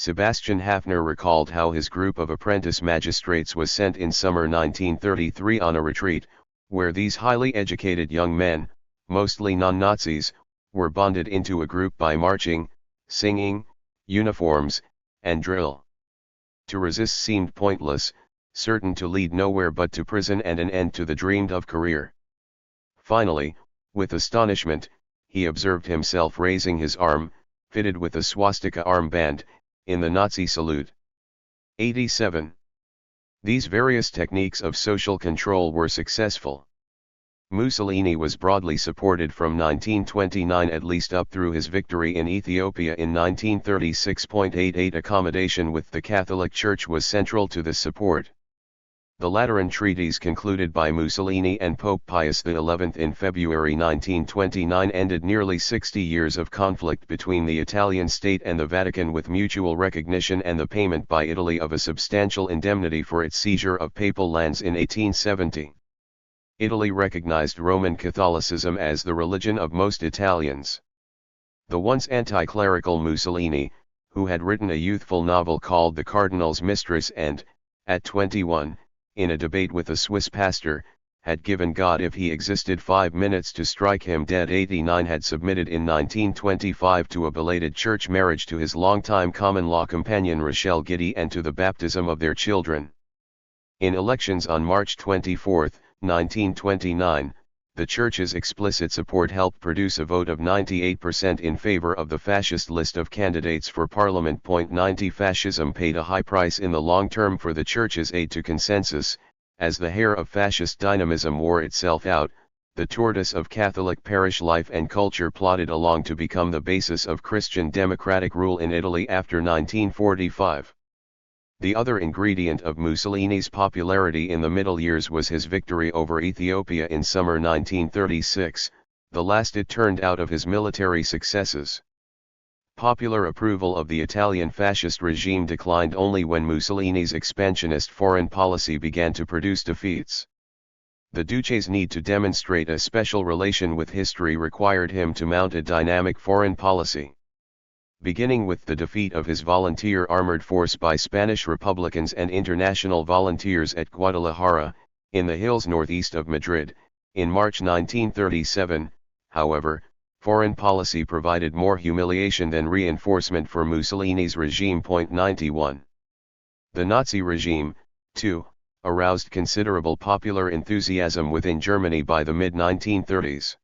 Sebastian Haffner recalled how his group of apprentice magistrates was sent in summer 1933 on a retreat, where these highly educated young men, mostly non-Nazis, were bonded into a group by marching, singing, uniforms, and drill. To resist seemed pointless, certain to lead nowhere but to prison and an end to the dreamed-of career. Finally, with astonishment, he observed himself raising his arm, fitted with a swastika armband, in the Nazi salute. 87. These various techniques of social control were successful. Mussolini was broadly supported from 1929 at least up through his victory in Ethiopia in 1936. 88 Accommodation with the Catholic Church was central to this support. The Lateran treaties concluded by Mussolini and Pope Pius XI in February 1929 ended nearly 60 years of conflict between the Italian state and the Vatican, with mutual recognition and the payment by Italy of a substantial indemnity for its seizure of papal lands in 1870. Italy recognized Roman Catholicism as the religion of most Italians. The once anti-clerical Mussolini, who had written a youthful novel called The Cardinal's Mistress and, at 21, in a debate with a Swiss pastor, had given God if he existed 5 minutes to strike him dead. 89 had submitted in 1925 to a belated church marriage to his longtime common-law companion Rachel Giddy and to the baptism of their children. In elections on March 24, 1929, the church's explicit support helped produce a vote of 98% in favor of the fascist list of candidates for parliament. 90 Fascism paid a high price in the long term for the church's aid to consensus, as the hair of fascist dynamism wore itself out, the tortoise of Catholic parish life and culture plodded along to become the basis of Christian democratic rule in Italy after 1945. The other ingredient of Mussolini's popularity in the middle years was his victory over Ethiopia in summer 1936, the last it turned out of his military successes. Popular approval of the Italian fascist regime declined only when Mussolini's expansionist foreign policy began to produce defeats. The Duce's need to demonstrate a special relation with history required him to mount a dynamic foreign policy. Beginning with the defeat of his volunteer armored force by Spanish Republicans and international volunteers at Guadalajara, in the hills northeast of Madrid, in March 1937, however, Foreign policy provided more humiliation than reinforcement for Mussolini's regime. 91. The Nazi regime, too, aroused considerable popular enthusiasm within Germany by the mid-1930s.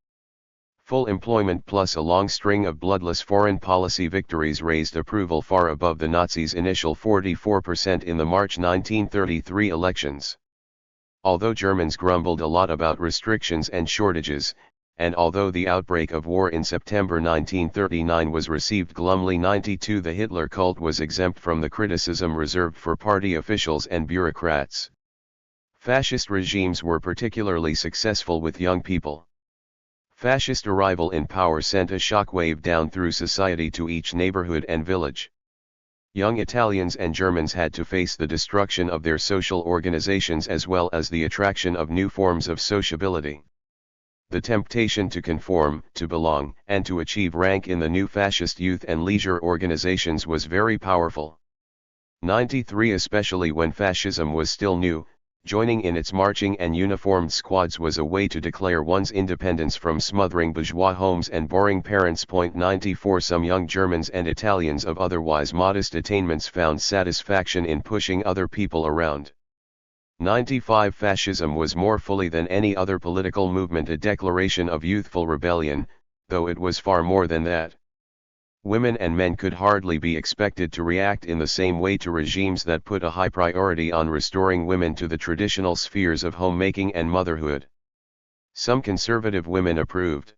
Full employment plus a long string of bloodless foreign policy victories raised approval far above the Nazis' initial 44% in the March 1933 elections. Although Germans grumbled a lot about restrictions and shortages, and although the outbreak of war in September 1939 was received glumly, 92 the Hitler cult was exempt from the criticism reserved for party officials and bureaucrats. Fascist regimes were particularly successful with young people. Fascist arrival in power sent a shockwave down through society to each neighborhood and village. Young Italians and Germans had to face the destruction of their social organizations as well as the attraction of new forms of sociability. The temptation to conform, to belong, and to achieve rank in the new fascist youth and leisure organizations was very powerful. 93 especially when fascism was still new, joining in its marching and uniformed squads was a way to declare one's independence from smothering bourgeois homes and boring parents. 94 Some young Germans and Italians of otherwise modest attainments found satisfaction in pushing other people around. 95 Fascism was more fully than any other political movement a declaration of youthful rebellion, though it was far more than that. Women and men could hardly be expected to react in the same way to regimes that put a high priority on restoring women to the traditional spheres of homemaking and motherhood. Some conservative women approved.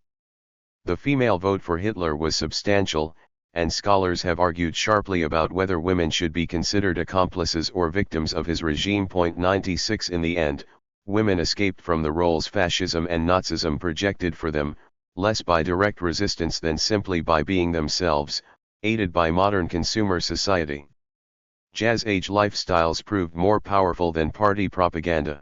The female vote for Hitler was substantial, and scholars have argued sharply about whether women should be considered accomplices or victims of his regime. 96 In the end, women escaped from the roles fascism and Nazism projected for them, less by direct resistance than simply by being themselves, aided by modern consumer society. Jazz-age lifestyles proved more powerful than party propaganda.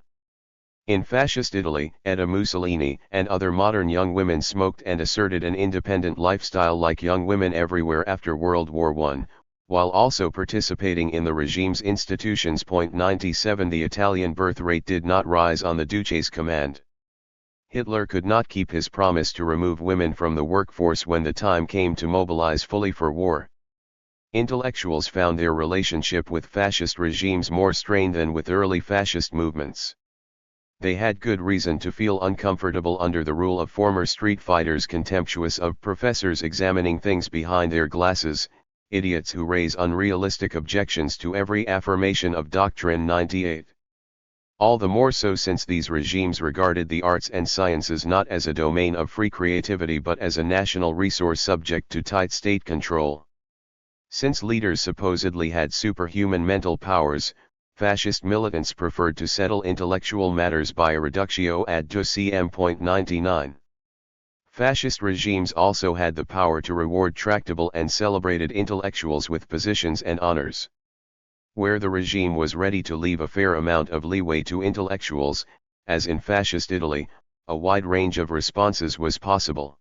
In fascist Italy, Etta Mussolini and other modern young women smoked and asserted an independent lifestyle like young women everywhere after World War I, while also participating in the regime's institutions. 97 The Italian birth rate did not rise on the Duce's command. Hitler could not keep his promise to remove women from the workforce when the time came to mobilize fully for war. Intellectuals found their relationship with fascist regimes more strained than with early fascist movements. They had good reason to feel uncomfortable under the rule of former street fighters, contemptuous of professors examining things behind their glasses, idiots who raise unrealistic objections to every affirmation of doctrine. 98. All the more so since these regimes regarded the arts and sciences not as a domain of free creativity but as a national resource subject to tight state control. Since leaders supposedly had superhuman mental powers, fascist militants preferred to settle intellectual matters by a reductio ad ducem. 99. Fascist regimes also had the power to reward tractable and celebrated intellectuals with positions and honors. Where the regime was ready to leave a fair amount of leeway to intellectuals, as in fascist Italy, a wide range of responses was possible.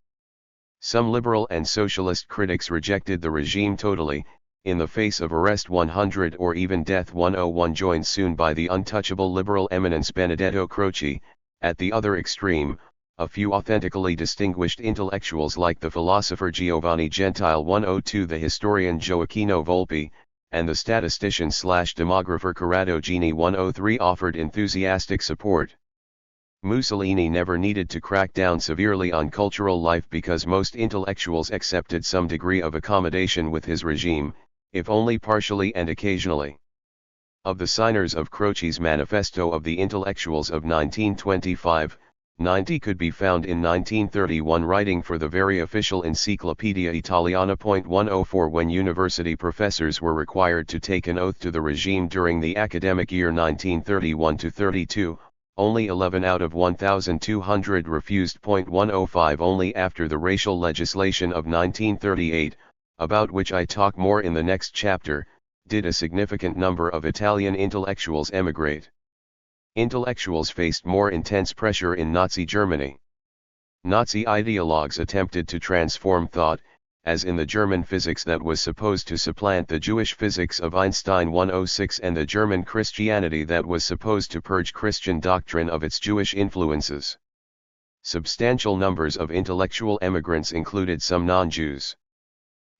Some liberal and socialist critics rejected the regime totally, in the face of arrest 100 or even death 101, joined soon by the untouchable liberal eminence Benedetto Croce. At the other extreme, a few authentically distinguished intellectuals like the philosopher Giovanni Gentile 102, the historian Gioacchino Volpi, and the statistician/demographer Corrado Gini 103 offered enthusiastic support. Mussolini never needed to crack down severely on cultural life because most intellectuals accepted some degree of accommodation with his regime, if only partially and occasionally. Of the signers of Croce's Manifesto of the Intellectuals of 1925, 90 could be found in 1931 writing for the very official Encyclopedia Italiana. 104 When university professors were required to take an oath to the regime during the academic year 1931-32, only 11 out of 1,200 refused. 105 Only after the racial legislation of 1938, about which I talk more in the next chapter, did a significant number of Italian intellectuals emigrate. Intellectuals faced more intense pressure in Nazi Germany. Nazi ideologues attempted to transform thought, as in the German physics that was supposed to supplant the Jewish physics of Einstein 106 and the German Christianity that was supposed to purge Christian doctrine of its Jewish influences. Substantial numbers of intellectual emigrants included some non-Jews.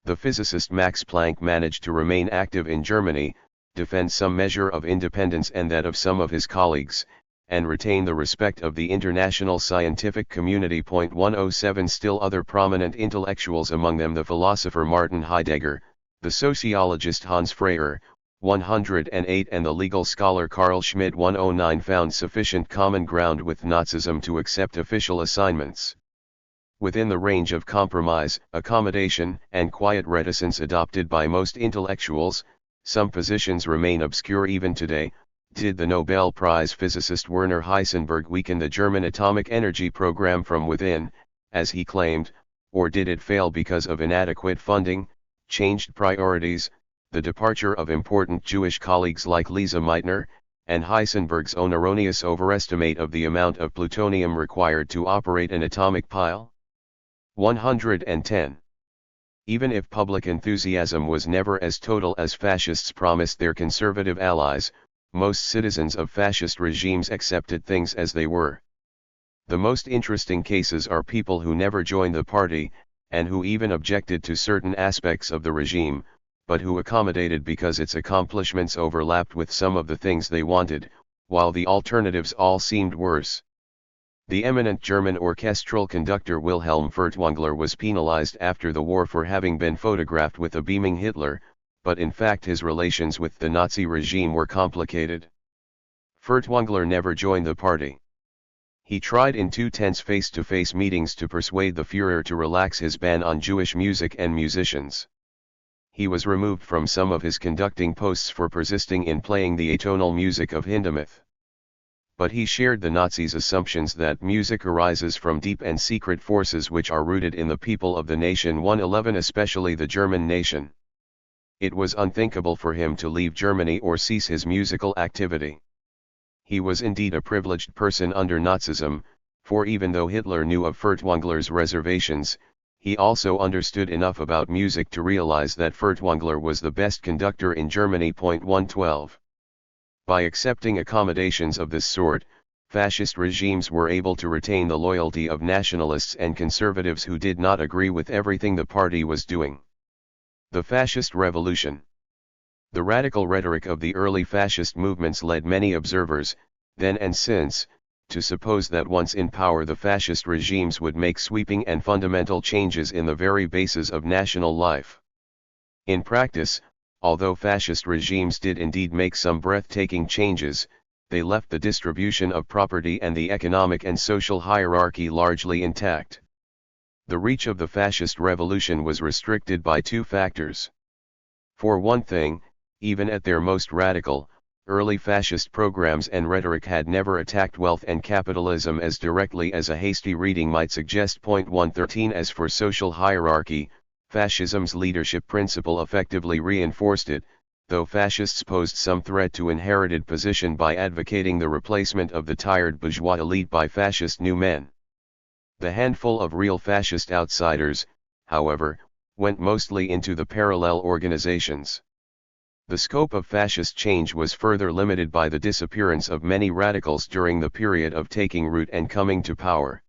The physicist Max Planck managed to remain active in Germany, defend some measure of independence and that of some of his colleagues, and retain the respect of the international scientific community. 107 Still other prominent intellectuals, among them the philosopher Martin Heidegger, the sociologist Hans Freyer, 108, and the legal scholar Carl Schmitt, 109, found sufficient common ground with Nazism to accept official assignments. Within the range of compromise, accommodation, and quiet reticence adopted by most intellectuals, some positions remain obscure even today. Did the Nobel Prize physicist Werner Heisenberg weaken the German atomic energy program from within, as he claimed, or did it fail because of inadequate funding, changed priorities, the departure of important Jewish colleagues like Lisa Meitner, and Heisenberg's own erroneous overestimate of the amount of plutonium required to operate an atomic pile? 110. Even if public enthusiasm was never as total as fascists promised their conservative allies, most citizens of fascist regimes accepted things as they were. The most interesting cases are people who never joined the party, and who even objected to certain aspects of the regime, but who accommodated because its accomplishments overlapped with some of the things they wanted, while the alternatives all seemed worse. The eminent German orchestral conductor Wilhelm Furtwängler was penalized after the war for having been photographed with a beaming Hitler, but in fact his relations with the Nazi regime were complicated. Furtwängler never joined the party. He tried in two tense face-to-face meetings to persuade the Führer to relax his ban on Jewish music and musicians. He was removed from some of his conducting posts for persisting in playing the atonal music of Hindemith. But he shared the Nazis' assumptions that music arises from deep and secret forces which are rooted in the people of the nation. 111, especially the German nation. It was unthinkable for him to leave Germany or cease his musical activity. He was indeed a privileged person under Nazism, for even though Hitler knew of Furtwängler's reservations, he also understood enough about music to realize that Furtwängler was the best conductor in Germany. 112. By accepting accommodations of this sort, fascist regimes were able to retain the loyalty of nationalists and conservatives who did not agree with everything the party was doing. The Fascist Revolution. The radical rhetoric of the early fascist movements led many observers, then and since, to suppose that once in power the fascist regimes would make sweeping and fundamental changes in the very basis of national life. In practice, although fascist regimes did indeed make some breathtaking changes, they left the distribution of property and the economic and social hierarchy largely intact. The reach of the fascist revolution was restricted by two factors. For one thing, even at their most radical, early fascist programs and rhetoric had never attacked wealth and capitalism as directly as a hasty reading might suggest. 113 As for social hierarchy, fascism's leadership principle effectively reinforced it, though fascists posed some threat to inherited position by advocating the replacement of the tired bourgeois elite by fascist new men. The handful of real fascist outsiders, however, went mostly into the parallel organizations. The scope of fascist change was further limited by the disappearance of many radicals during the period of taking root and coming to power.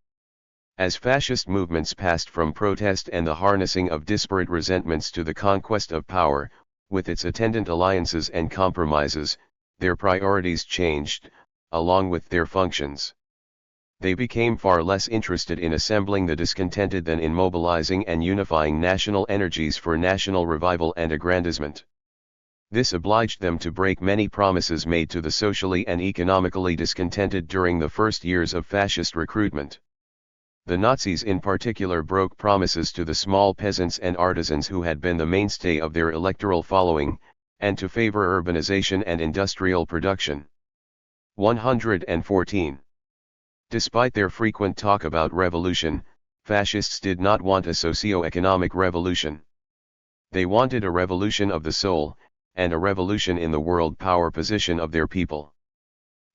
As fascist movements passed from protest and the harnessing of disparate resentments to the conquest of power, with its attendant alliances and compromises, their priorities changed, along with their functions. They became far less interested in assembling the discontented than in mobilizing and unifying national energies for national revival and aggrandizement. This obliged them to break many promises made to the socially and economically discontented during the first years of fascist recruitment. The Nazis in particular broke promises to the small peasants and artisans who had been the mainstay of their electoral following, and to favor urbanization and industrial production. 114. Despite their frequent talk about revolution, fascists did not want a socio-economic revolution. They wanted a revolution of the soul, and a revolution in the world power position of their people.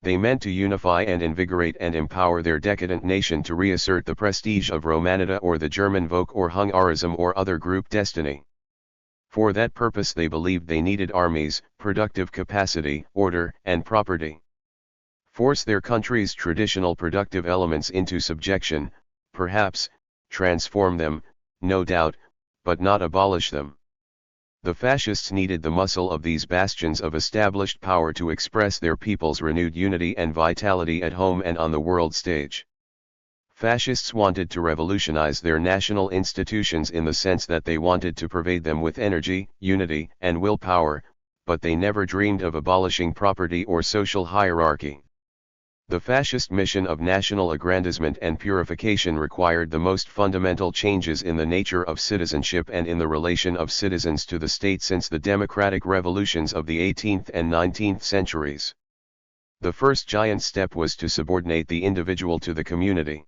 They meant to unify and invigorate and empower their decadent nation to reassert the prestige of Romanita or the German Volk or Hungarism or other group destiny. For that purpose they believed they needed armies, productive capacity, order, and property. Force their country's traditional productive elements into subjection, perhaps, transform them, no doubt, but not abolish them. The fascists needed the muscle of these bastions of established power to express their people's renewed unity and vitality at home and on the world stage. Fascists wanted to revolutionize their national institutions in the sense that they wanted to pervade them with energy, unity, and willpower, but they never dreamed of abolishing property or social hierarchy. The fascist mission of national aggrandizement and purification required the most fundamental changes in the nature of citizenship and in the relation of citizens to the state since the democratic revolutions of the 18th and 19th centuries. The first giant step was to subordinate the individual to the community.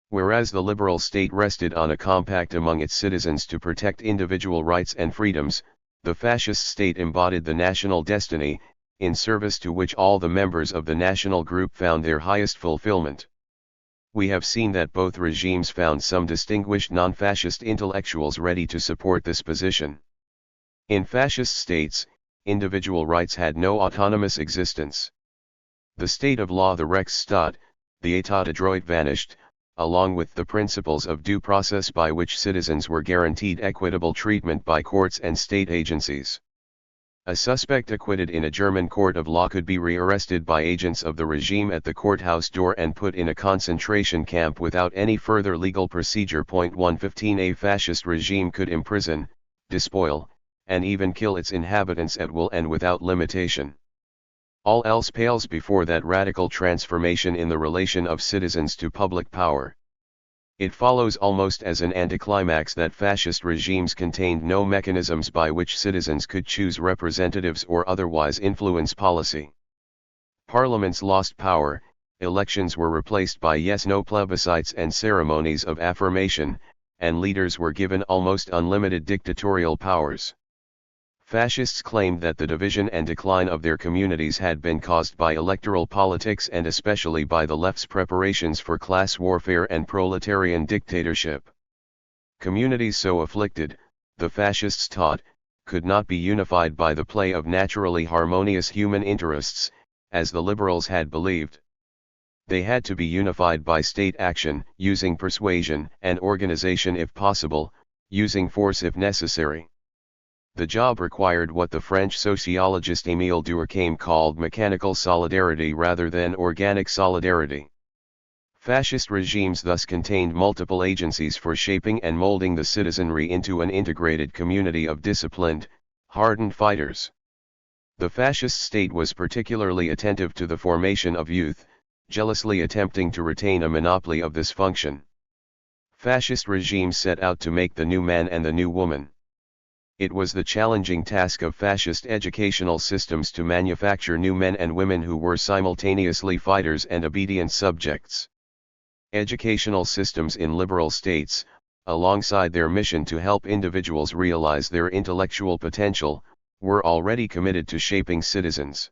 Whereas the liberal state rested on a compact among its citizens to protect individual rights and freedoms, the fascist state embodied the national destiny, in service to which all the members of the national group found their highest fulfillment. We have seen that both regimes found some distinguished non-fascist intellectuals ready to support this position. In fascist states, individual rights had no autonomous existence. The state of law, the Rechtsstaat, the État de droit vanished, along with the principles of due process by which citizens were guaranteed equitable treatment by courts and state agencies. A suspect acquitted in a German court of law could be rearrested by agents of the regime at the courthouse door and put in a concentration camp without any further legal procedure. 115 A fascist regime could imprison, despoil, and even kill its inhabitants at will and without limitation. All else pales before that radical transformation in the relation of citizens to public power. It follows almost as an anticlimax that fascist regimes contained no mechanisms by which citizens could choose representatives or otherwise influence policy. Parliaments lost power, elections were replaced by yes-no plebiscites and ceremonies of affirmation, and leaders were given almost unlimited dictatorial powers. Fascists claimed that the division and decline of their communities had been caused by electoral politics and especially by the left's preparations for class warfare and proletarian dictatorship. Communities so afflicted, the fascists taught, could not be unified by the play of naturally harmonious human interests, as the liberals had believed. They had to be unified by state action, using persuasion and organization if possible, using force if necessary. The job required what the French sociologist Émile Durkheim called mechanical solidarity rather than organic solidarity. Fascist regimes thus contained multiple agencies for shaping and molding the citizenry into an integrated community of disciplined, hardened fighters. The fascist state was particularly attentive to the formation of youth, jealously attempting to retain a monopoly of this function. Fascist regimes set out to make the new man and the new woman. It was the challenging task of fascist educational systems to manufacture new men and women who were simultaneously fighters and obedient subjects. Educational systems in liberal states, alongside their mission to help individuals realize their intellectual potential, were already committed to shaping citizens.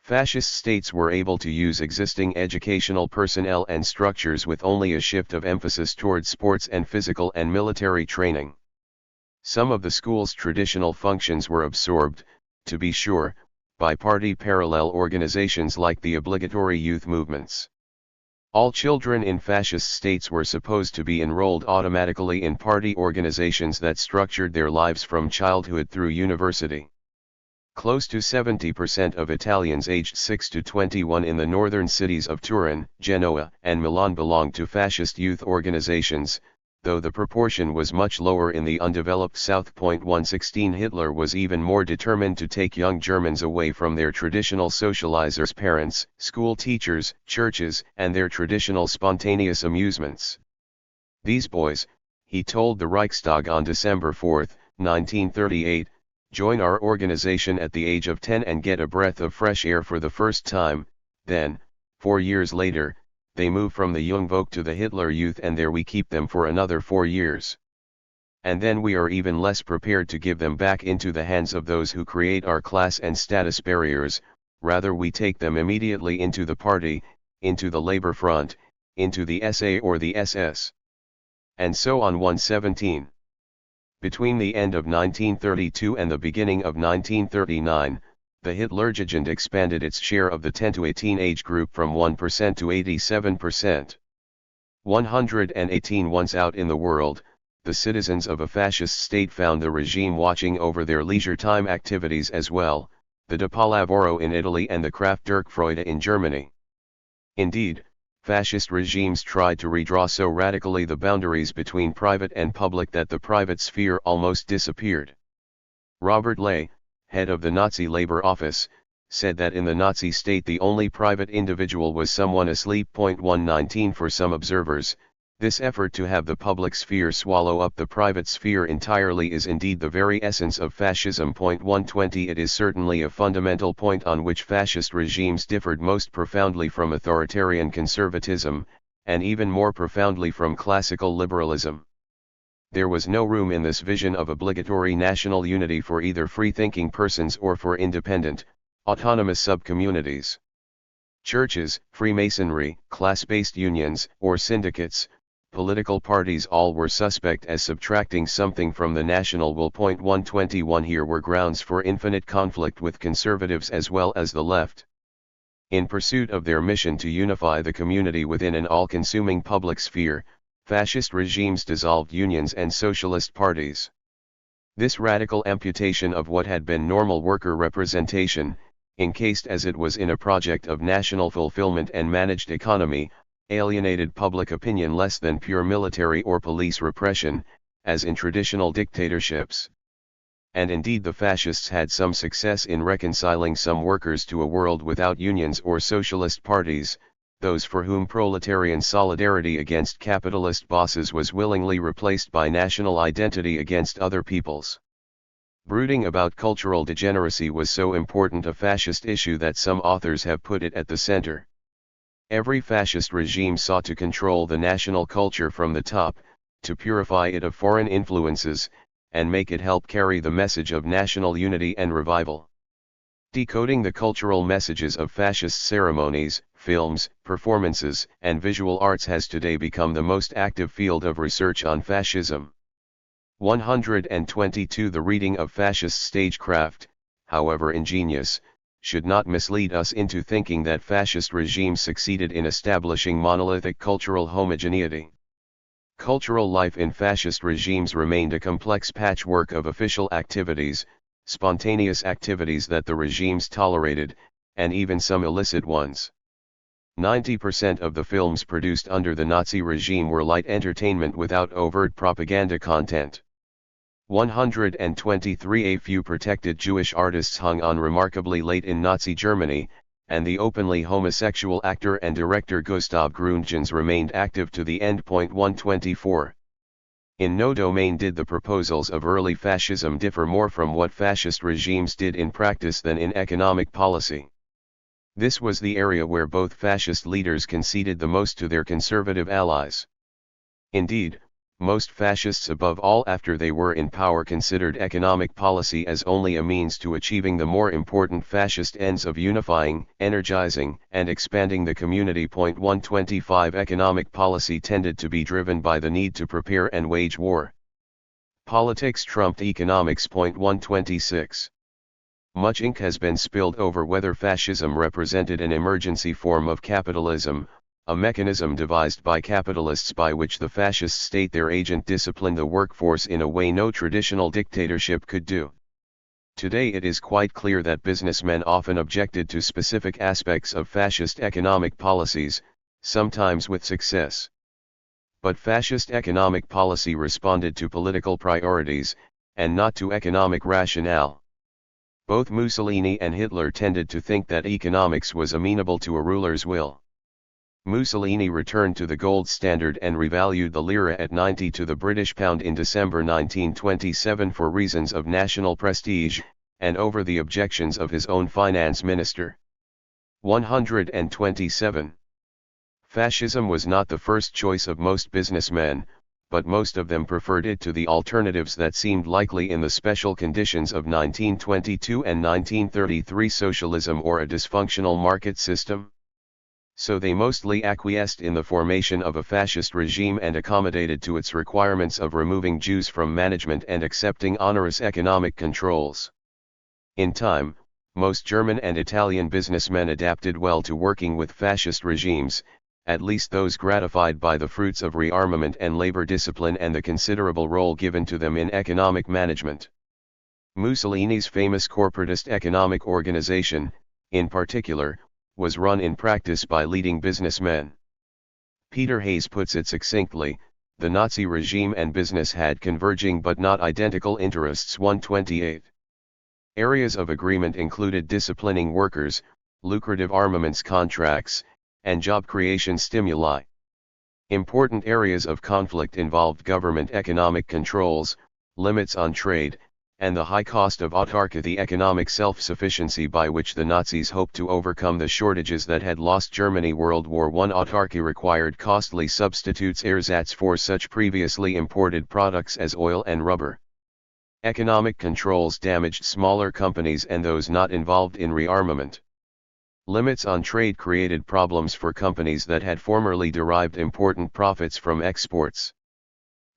Fascist states were able to use existing educational personnel and structures with only a shift of emphasis towards sports and physical and military training. Some of the school's traditional functions were absorbed, to be sure, by party parallel organizations like the obligatory youth movements. All children in fascist states were supposed to be enrolled automatically in party organizations that structured their lives from childhood through university. Close to 70% of Italians aged 6 to 21 in the northern cities of Turin, Genoa, and Milan belonged to fascist youth organizations, though the proportion was much lower in the undeveloped South. 116 Hitler was even more determined to take young Germans away from their traditional socializers, parents, school teachers, churches, and their traditional spontaneous amusements. These boys, he told the Reichstag on December 4, 1938, join our organization at the age of 10 and get a breath of fresh air for the first time. Then, 4 years later, they move from the Jungvolk to the Hitler Youth, and there we keep them for another 4 years. And then we are even less prepared to give them back into the hands of those who create our class and status barriers, rather we take them immediately into the party, into the labor front, into the SA or the SS. And so on. 117. Between the end of 1932 and the beginning of 1939, The Hitlerjugend expanded its share of the 10 to 18 age group from 1% to 87%. 118. Once out in the world, the citizens of a fascist state found the regime watching over their leisure time activities as well, the De Pallavoro in Italy and the Kraft-Dirk-Freude in Germany. Indeed, fascist regimes tried to redraw so radically the boundaries between private and public that the private sphere almost disappeared. Robert Ley, head of the Nazi Labor Office, said that in the Nazi state the only private individual was someone asleep. 119. For some observers, this effort to have the public sphere swallow up the private sphere entirely is indeed the very essence of fascism. 120. It is certainly a fundamental point on which fascist regimes differed most profoundly from authoritarian conservatism, and even more profoundly from classical liberalism. There was no room in this vision of obligatory national unity for either free-thinking persons or for independent, autonomous subcommunities. Churches, Freemasonry, class-based unions, or syndicates, political parties all were suspect as subtracting something from the national will. 121. Here were grounds for infinite conflict with conservatives as well as the left. In pursuit of their mission to unify the community within an all-consuming public sphere, fascist regimes dissolved unions and socialist parties. This radical amputation of what had been normal worker representation, encased as it was in a project of national fulfillment and managed economy, alienated public opinion less than pure military or police repression, as in traditional dictatorships. And indeed the fascists had some success in reconciling some workers to a world without unions or socialist parties, those for whom proletarian solidarity against capitalist bosses was willingly replaced by national identity against other peoples. Brooding about cultural degeneracy was so important a fascist issue that some authors have put it at the center. Every fascist regime sought to control the national culture from the top, to purify it of foreign influences, and make it help carry the message of national unity and revival. Decoding the cultural messages of fascist ceremonies, films, performances, and visual arts has today become the most active field of research on fascism. 122. The reading of fascist stagecraft, however ingenious, should not mislead us into thinking that fascist regimes succeeded in establishing monolithic cultural homogeneity. Cultural life in fascist regimes remained a complex patchwork of official activities, spontaneous activities that the regimes tolerated, and even some illicit ones. 90% of the films produced under the Nazi regime were light entertainment without overt propaganda content. 123. A few protected Jewish artists hung on remarkably late in Nazi Germany, and the openly homosexual actor and director Gustav Gründgens remained active to the end. 124. In no domain did the proposals of early fascism differ more from what fascist regimes did in practice than in economic policy. This was the area where both fascist leaders conceded the most to their conservative allies. Indeed, most fascists above all after they were in power considered economic policy as only a means to achieving the more important fascist ends of unifying, energizing, and expanding the community. 125. Economic policy tended to be driven by the need to prepare and wage war. Politics trumped economics. 126. Much ink has been spilled over whether fascism represented an emergency form of capitalism, a mechanism devised by capitalists by which the fascist state their agent disciplined the workforce in a way no traditional dictatorship could do. Today it is quite clear that businessmen often objected to specific aspects of fascist economic policies, sometimes with success. But fascist economic policy responded to political priorities, and not to economic rationale. Both Mussolini and Hitler tended to think that economics was amenable to a ruler's will. Mussolini returned to the gold standard and revalued the lira at 90 to the British pound in December 1927 for reasons of national prestige, and over the objections of his own finance minister. 127. Fascism was not the first choice of most businessmen, but most of them preferred it to the alternatives that seemed likely in the special conditions of 1922 and 1933, socialism or a dysfunctional market system. So they mostly acquiesced in the formation of a fascist regime and accommodated to its requirements of removing Jews from management and accepting onerous economic controls. In time, most German and Italian businessmen adapted well to working with fascist regimes, at least those gratified by the fruits of rearmament and labor discipline and the considerable role given to them in economic management. Mussolini's famous corporatist economic organization, in particular, was run in practice by leading businessmen. Peter Hayes puts it succinctly, the Nazi regime and business had converging but not identical interests. 128. Areas of agreement included disciplining workers, lucrative armaments contracts, and job creation stimuli. Important areas of conflict involved government economic controls, limits on trade, and the high cost of autarky, the economic self-sufficiency by which the Nazis hoped to overcome the shortages that had lost Germany. World War I autarky required costly substitutes ersatz for such previously imported products as oil and rubber. Economic controls damaged smaller companies and those not involved in rearmament. Limits on trade created problems for companies that had formerly derived important profits from exports.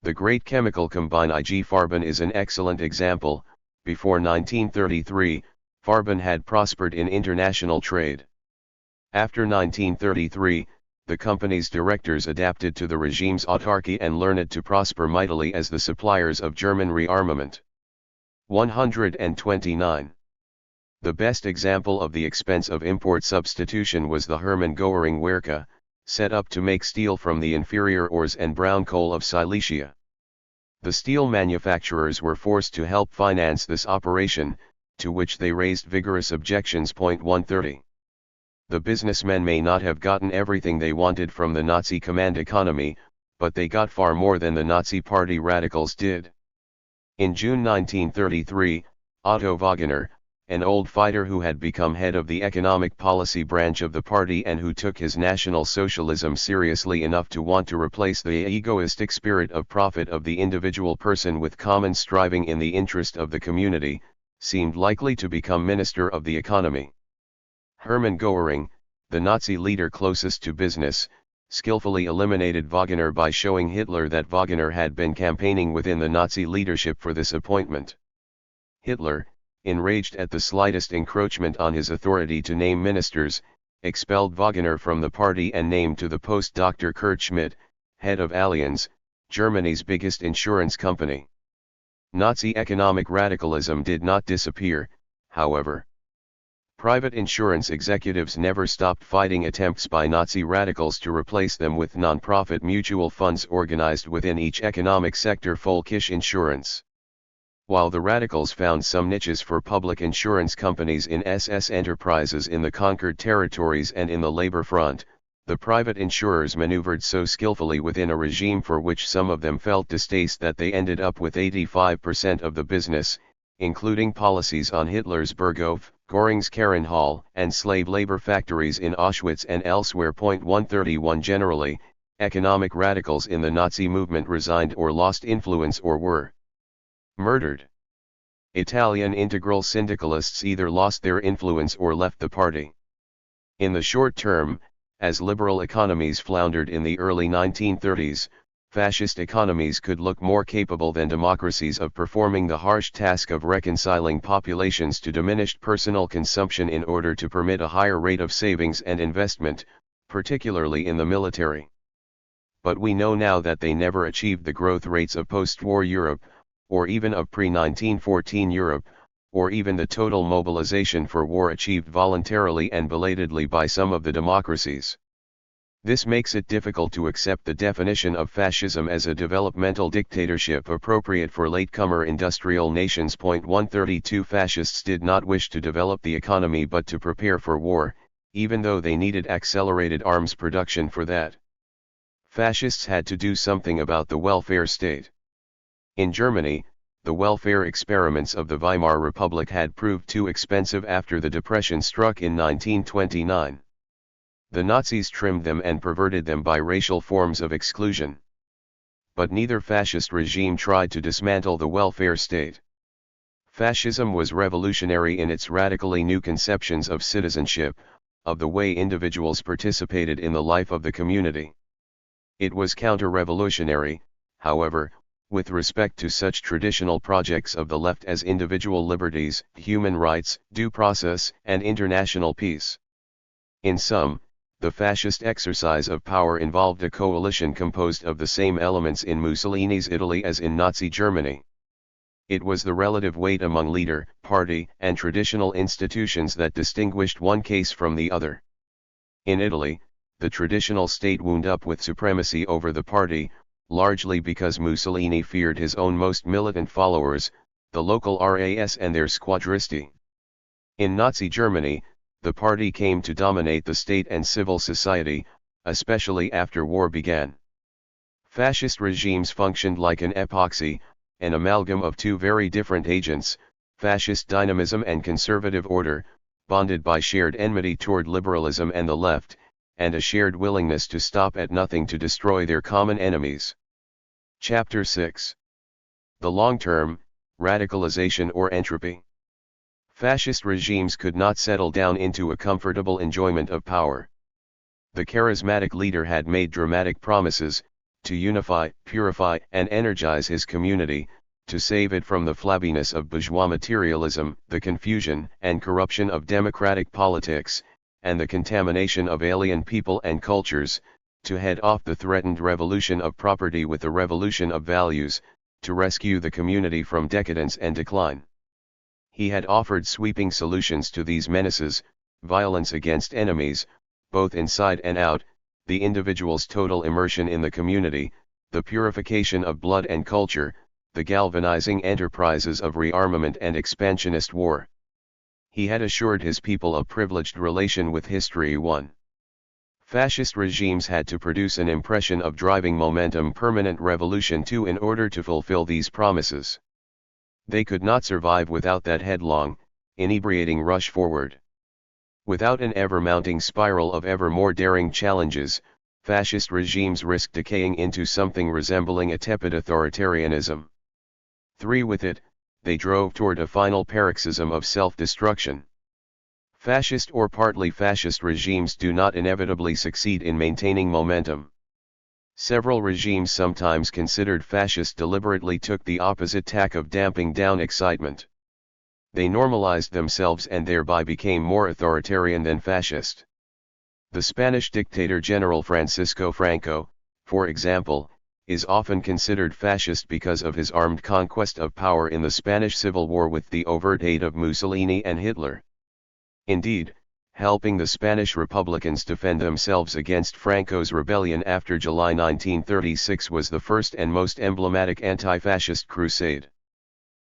The great chemical combine IG Farben is an excellent example. Before 1933, Farben had prospered in international trade. After 1933, the company's directors adapted to the regime's autarky and learned to prosper mightily as the suppliers of German rearmament. 129. The best example of the expense of import substitution was the Hermann Göring Werke, set up to make steel from the inferior ores and brown coal of Silesia. The steel manufacturers were forced to help finance this operation, to which they raised vigorous objections. 130. The businessmen may not have gotten everything they wanted from the Nazi command economy, but they got far more than the Nazi Party radicals did. In June 1933, Otto Wagner, an old fighter who had become head of the economic policy branch of the party and who took his National Socialism seriously enough to want to replace the egoistic spirit of profit of the individual person with common striving in the interest of the community, seemed likely to become Minister of the Economy. Hermann Göring, the Nazi leader closest to business, skillfully eliminated Wagner by showing Hitler that Wagner had been campaigning within the Nazi leadership for this appointment. Hitler, enraged at the slightest encroachment on his authority to name ministers, expelled Wagner from the party and named to the post Dr. Kurt Schmidt, head of Allianz, Germany's biggest insurance company. Nazi economic radicalism did not disappear, however. Private insurance executives never stopped fighting attempts by Nazi radicals to replace them with non-profit mutual funds organized within each economic sector. Volkisch insurance. While the radicals found some niches for public insurance companies in SS enterprises in the conquered territories and in the labor front, the private insurers maneuvered so skillfully within a regime for which some of them felt distaste that they ended up with 85% of the business, including policies on Hitler's Berghof, Göring's Karenhall, and slave labor factories in Auschwitz and elsewhere. 131 Generally, economic radicals in the Nazi movement resigned or lost influence or were murdered. Italian integral syndicalists either lost their influence or left the party. In the short term, as liberal economies floundered in the early 1930s, fascist economies could look more capable than democracies of performing the harsh task of reconciling populations to diminished personal consumption in order to permit a higher rate of savings and investment, particularly in the military. But we know now that they never achieved the growth rates of post-war Europe, or even of pre-1914 Europe, or even the total mobilization for war achieved voluntarily and belatedly by some of the democracies. This makes it difficult to accept the definition of fascism as a developmental dictatorship appropriate for latecomer industrial nations. 132 Fascists did not wish to develop the economy but to prepare for war, even though they needed accelerated arms production for that. Fascists had to do something about the welfare state. In Germany, the welfare experiments of the Weimar Republic had proved too expensive after the Depression struck in 1929. The Nazis trimmed them and perverted them by racial forms of exclusion. But neither fascist regime tried to dismantle the welfare state. Fascism was revolutionary in its radically new conceptions of citizenship, of the way individuals participated in the life of the community. It was counter-revolutionary, however, with respect to such traditional projects of the left as individual liberties, human rights, due process, and international peace. In sum, the fascist exercise of power involved a coalition composed of the same elements in Mussolini's Italy as in Nazi Germany. It was the relative weight among leader, party, and traditional institutions that distinguished one case from the other. In Italy, the traditional state wound up with supremacy over the party, largely because Mussolini feared his own most militant followers, the local RAS and their squadristi. In Nazi Germany, the party came to dominate the state and civil society, especially after war began. Fascist regimes functioned like an epoxy, an amalgam of two very different agents, fascist dynamism and conservative order, bonded by shared enmity toward liberalism and the left, and a shared willingness to stop at nothing to destroy their common enemies. Chapter 6. The long-term, radicalization or entropy. Fascist regimes could not settle down into a comfortable enjoyment of power. The charismatic leader had made dramatic promises, to unify, purify, and energize his community, to save it from the flabbiness of bourgeois materialism, the confusion and corruption of democratic politics, and the contamination of alien people and cultures, to head off the threatened revolution of property with a revolution of values, to rescue the community from decadence and decline. He had offered sweeping solutions to these menaces: violence against enemies, both inside and out, the individual's total immersion in the community, the purification of blood and culture, the galvanizing enterprises of rearmament and expansionist war. He had assured his people a privileged relation with history. 1. Fascist regimes had to produce an impression of driving momentum permanent revolution 2 in order to fulfill these promises. They could not survive without that headlong, inebriating rush forward. Without an ever-mounting spiral of ever more daring challenges, fascist regimes risked decaying into something resembling a tepid authoritarianism. 3. With it, they drove toward a final paroxysm of self-destruction. Fascist or partly fascist regimes do not inevitably succeed in maintaining momentum. Several regimes sometimes considered fascist deliberately took the opposite tack of damping down excitement. They normalized themselves and thereby became more authoritarian than fascist. The Spanish dictator General Francisco Franco, for example, is often considered fascist because of his armed conquest of power in the Spanish Civil War with the overt aid of Mussolini and Hitler. Indeed, helping the Spanish Republicans defend themselves against Franco's rebellion after July 1936 was the first and most emblematic anti-fascist crusade.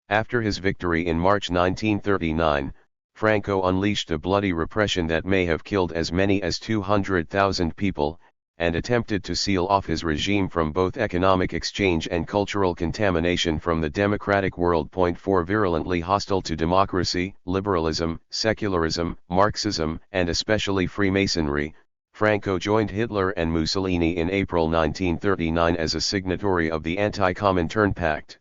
After his victory in March 1939, Franco unleashed a bloody repression that may have killed as many as 200,000 people, and attempted to seal off his regime from both economic exchange and cultural contamination from the democratic world. 4. Virulently hostile to democracy, liberalism, secularism, Marxism, and especially Freemasonry, Franco joined Hitler and Mussolini in April 1939 as a signatory of the Anti-Comintern Pact.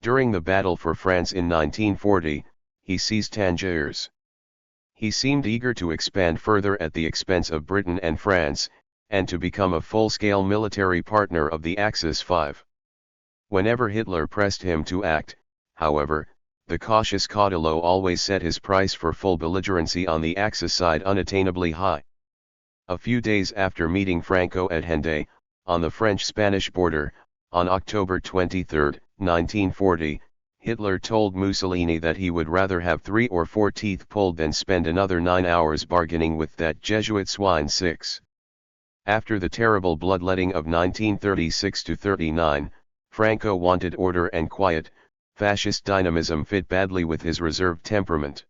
During the battle for France in 1940, he seized Tangiers. He seemed eager to expand further at the expense of Britain and France, and to become a full-scale military partner of the Axis 5. Whenever Hitler pressed him to act, however, the cautious Caudillo always set his price for full belligerency on the Axis side unattainably high. A few days after meeting Franco at Hendaye, on the French-Spanish border, on October 23, 1940, Hitler told Mussolini that he would rather have 3 or 4 teeth pulled than spend another 9 hours bargaining with that Jesuit swine. 6. After the terrible bloodletting of 1936–39, Franco wanted order and quiet. Fascist dynamism fit badly with his reserved temperament.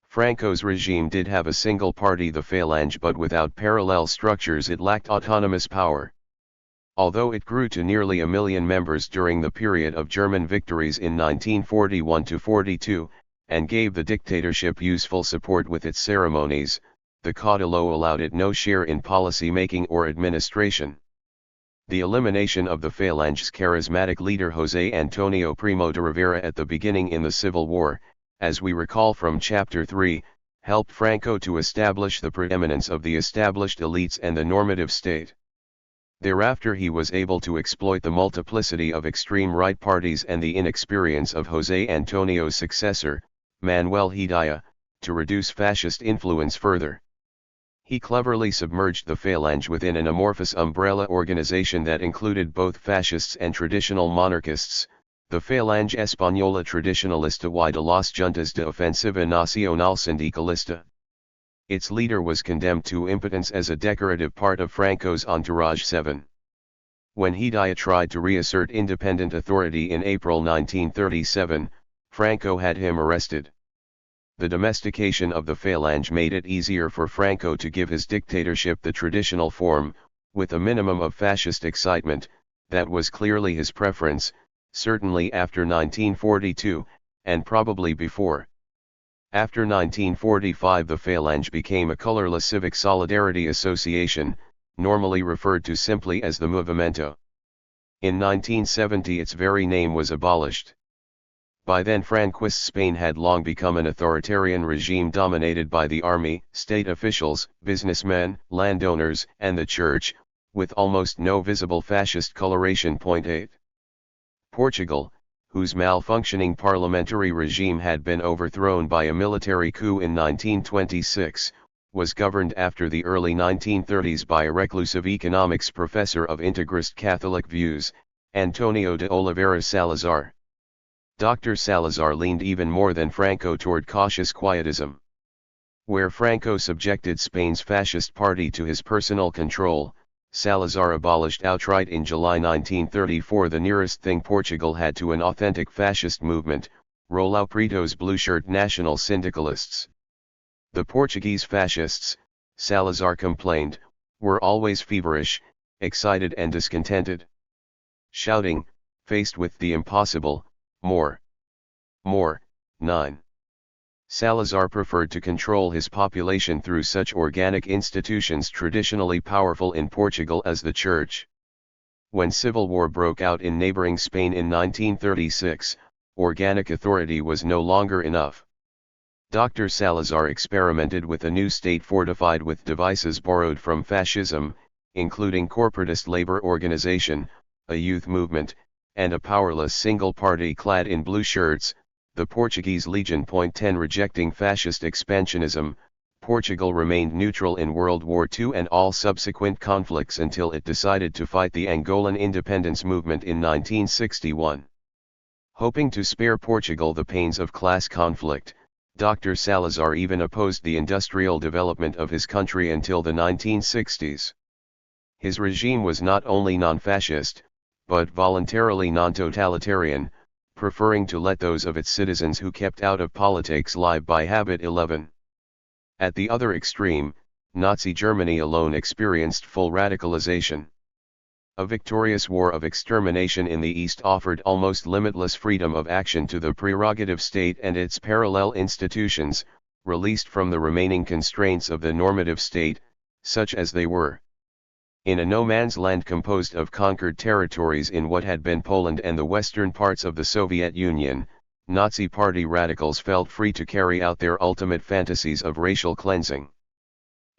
Franco's regime did have a single party, the Phalange, but without parallel structures it lacked autonomous power. Although it grew to nearly 1 million members during the period of German victories in 1941–42, and gave the dictatorship useful support with its ceremonies, the Caudillo allowed it no share in policy making or administration. The elimination of the Phalange's charismatic leader José Antonio Primo de Rivera at the beginning in the Civil War, as we recall from Chapter 3, helped Franco to establish the preeminence of the established elites and the normative state. Thereafter he was able to exploit the multiplicity of extreme right parties and the inexperience of José Antonio's successor, Manuel Hidaya, to reduce fascist influence further. He cleverly submerged the Falange within an amorphous umbrella organization that included both fascists and traditional monarchists, the Falange Española Tradicionalista y de las Juntas de Ofensiva Nacional Sindicalista. Its leader was condemned to impotence as a decorative part of Franco's entourage. 7. When Hidaya tried to reassert independent authority in April 1937, Franco had him arrested. The domestication of the Falange made it easier for Franco to give his dictatorship the traditional form, with a minimum of fascist excitement. That was clearly his preference, certainly after 1942, and probably before. After 1945 the Falange became a colorless civic solidarity association, normally referred to simply as the Movimiento. In 1970 its very name was abolished. By then Franquist Spain had long become an authoritarian regime dominated by the army, state officials, businessmen, landowners, and the church, with almost no visible fascist coloration. 8. Portugal, whose malfunctioning parliamentary regime had been overthrown by a military coup in 1926, was governed after the early 1930s by a reclusive economics professor of integrist Catholic views, Antonio de Oliveira Salazar. Dr. Salazar leaned even more than Franco toward cautious quietism. Where Franco subjected Spain's fascist party to his personal control, Salazar abolished outright in July 1934 the nearest thing Portugal had to an authentic fascist movement, Rolão Preto's blue-shirt national syndicalists. The Portuguese fascists, Salazar complained, were always feverish, excited and discontented. Shouting, faced with the impossible, more. 9. Salazar preferred to control his population through such organic institutions traditionally powerful in Portugal as the Church. When civil war broke out in neighboring Spain in 1936, organic authority was no longer enough. Dr. Salazar experimented with a new state fortified with devices borrowed from fascism, including corporatist labor organization, a youth movement, and a powerless single party clad in blue shirts, the Portuguese Legion. 10 Rejecting fascist expansionism, Portugal remained neutral in World War II and all subsequent conflicts until it decided to fight the Angolan independence movement in 1961. Hoping to spare Portugal the pains of class conflict, Dr. Salazar even opposed the industrial development of his country until the 1960s. His regime was not only non-fascist, but voluntarily non-totalitarian, preferring to let those of its citizens who kept out of politics live by habit. 11. At the other extreme, Nazi Germany alone experienced full radicalization. A victorious war of extermination in the East offered almost limitless freedom of action to the prerogative state and its parallel institutions, released from the remaining constraints of the normative state, such as they were. In a no-man's land composed of conquered territories in what had been Poland and the western parts of the Soviet Union, Nazi Party radicals felt free to carry out their ultimate fantasies of racial cleansing.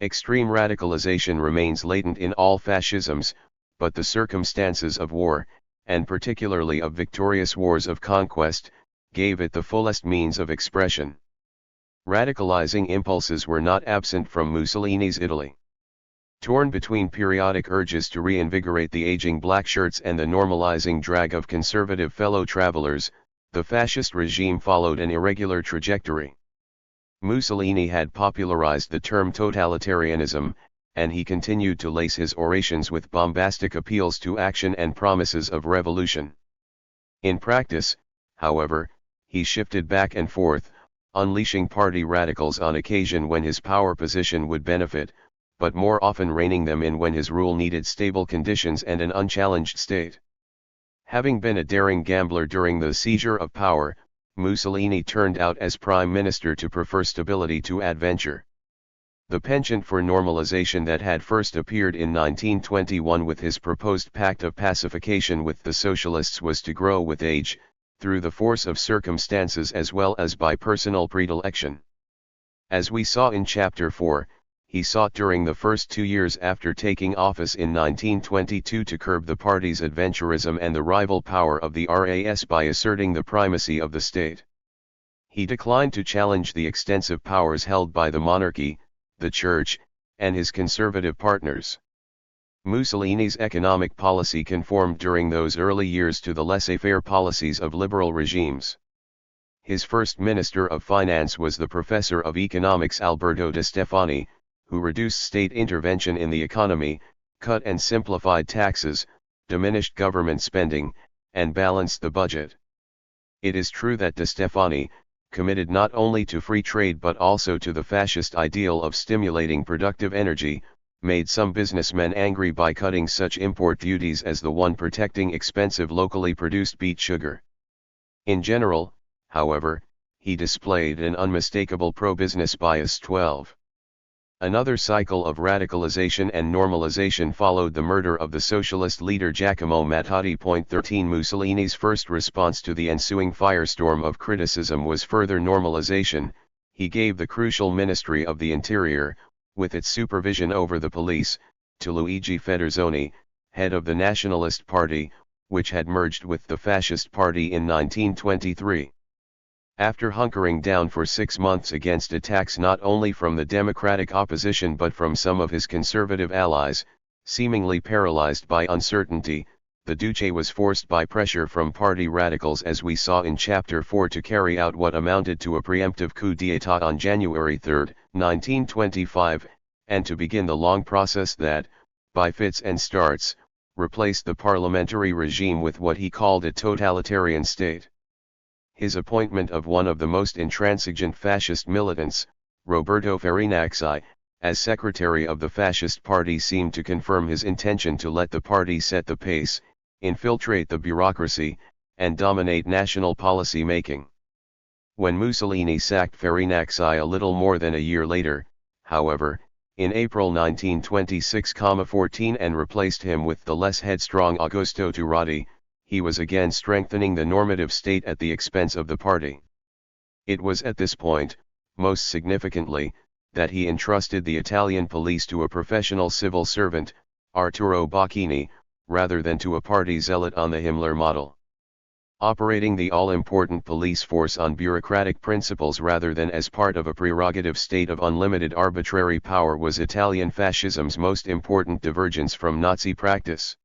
Extreme radicalization remains latent in all fascisms, but the circumstances of war, and particularly of victorious wars of conquest, gave it the fullest means of expression. Radicalizing impulses were not absent from Mussolini's Italy. Torn between periodic urges to reinvigorate the aging black shirts and the normalizing drag of conservative fellow travelers, the fascist regime followed an irregular trajectory. Mussolini had popularized the term totalitarianism, and he continued to lace his orations with bombastic appeals to action and promises of revolution. In practice, however, he shifted back and forth, unleashing party radicals on occasion when his power position would benefit, but more often reining them in when his rule needed stable conditions and an unchallenged state. Having been a daring gambler during the seizure of power, Mussolini turned out as prime minister to prefer stability to adventure. The penchant for normalization that had first appeared in 1921 with his proposed pact of pacification with the socialists was to grow with age, through the force of circumstances as well as by personal predilection. As we saw in Chapter 4, he sought during the first 2 years after taking office in 1922 to curb the party's adventurism and the rival power of the RAS by asserting the primacy of the state. He declined to challenge the extensive powers held by the monarchy, the church, and his conservative partners. Mussolini's economic policy conformed during those early years to the laissez-faire policies of liberal regimes. His first Minister of Finance was the professor of economics Alberto de Stefani, who reduced state intervention in the economy, cut and simplified taxes, diminished government spending, and balanced the budget. It is true that de Stefani, committed not only to free trade but also to the fascist ideal of stimulating productive energy, made some businessmen angry by cutting such import duties as the one protecting expensive locally produced beet sugar. In general, however, he displayed an unmistakable pro-business bias. 12. Another cycle of radicalization and normalization followed the murder of the socialist leader Giacomo Matteotti. 13 Mussolini's first response to the ensuing firestorm of criticism was further normalization. He gave the crucial Ministry of the Interior, with its supervision over the police, to Luigi Federzoni, head of the Nationalist Party, which had merged with the Fascist Party in 1923. After hunkering down for 6 months against attacks not only from the democratic opposition but from some of his conservative allies, seemingly paralyzed by uncertainty, the Duce was forced by pressure from party radicals, as we saw in Chapter 4, to carry out what amounted to a preemptive coup d'état on January 3, 1925, and to begin the long process that, by fits and starts, replaced the parliamentary regime with what he called a totalitarian state. His appointment of one of the most intransigent fascist militants, Roberto Farinacci, as secretary of the Fascist Party seemed to confirm his intention to let the party set the pace, infiltrate the bureaucracy, and dominate national policy making. When Mussolini sacked Farinacci a little more than a year later, however, in April 1926-14, and replaced him with the less headstrong Augusto Turati, he was again strengthening the normative state at the expense of the party. It was at this point, most significantly, that he entrusted the Italian police to a professional civil servant, Arturo Bocchini, rather than to a party zealot on the Himmler model. Operating the all-important police force on bureaucratic principles rather than as part of a prerogative state of unlimited arbitrary power was Italian fascism's most important divergence from Nazi practice.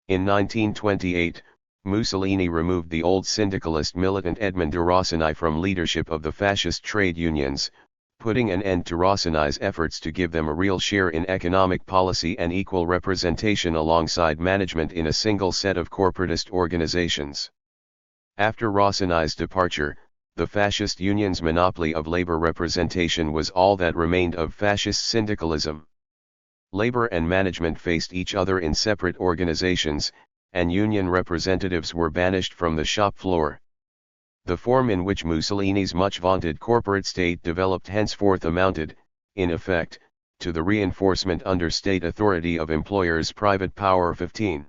In 1928, Mussolini removed the old syndicalist militant Edmondo Rossini from leadership of the fascist trade unions, putting an end to Rossini's efforts to give them a real share in economic policy and equal representation alongside management in a single set of corporatist organizations. After Rossini's departure, the fascist union's monopoly of labor representation was all that remained of fascist syndicalism. Labor and management faced each other in separate organizations, and union representatives were banished from the shop floor. The form in which Mussolini's much vaunted corporate state developed henceforth amounted, in effect, to the reinforcement under state authority of employers' private power. 15.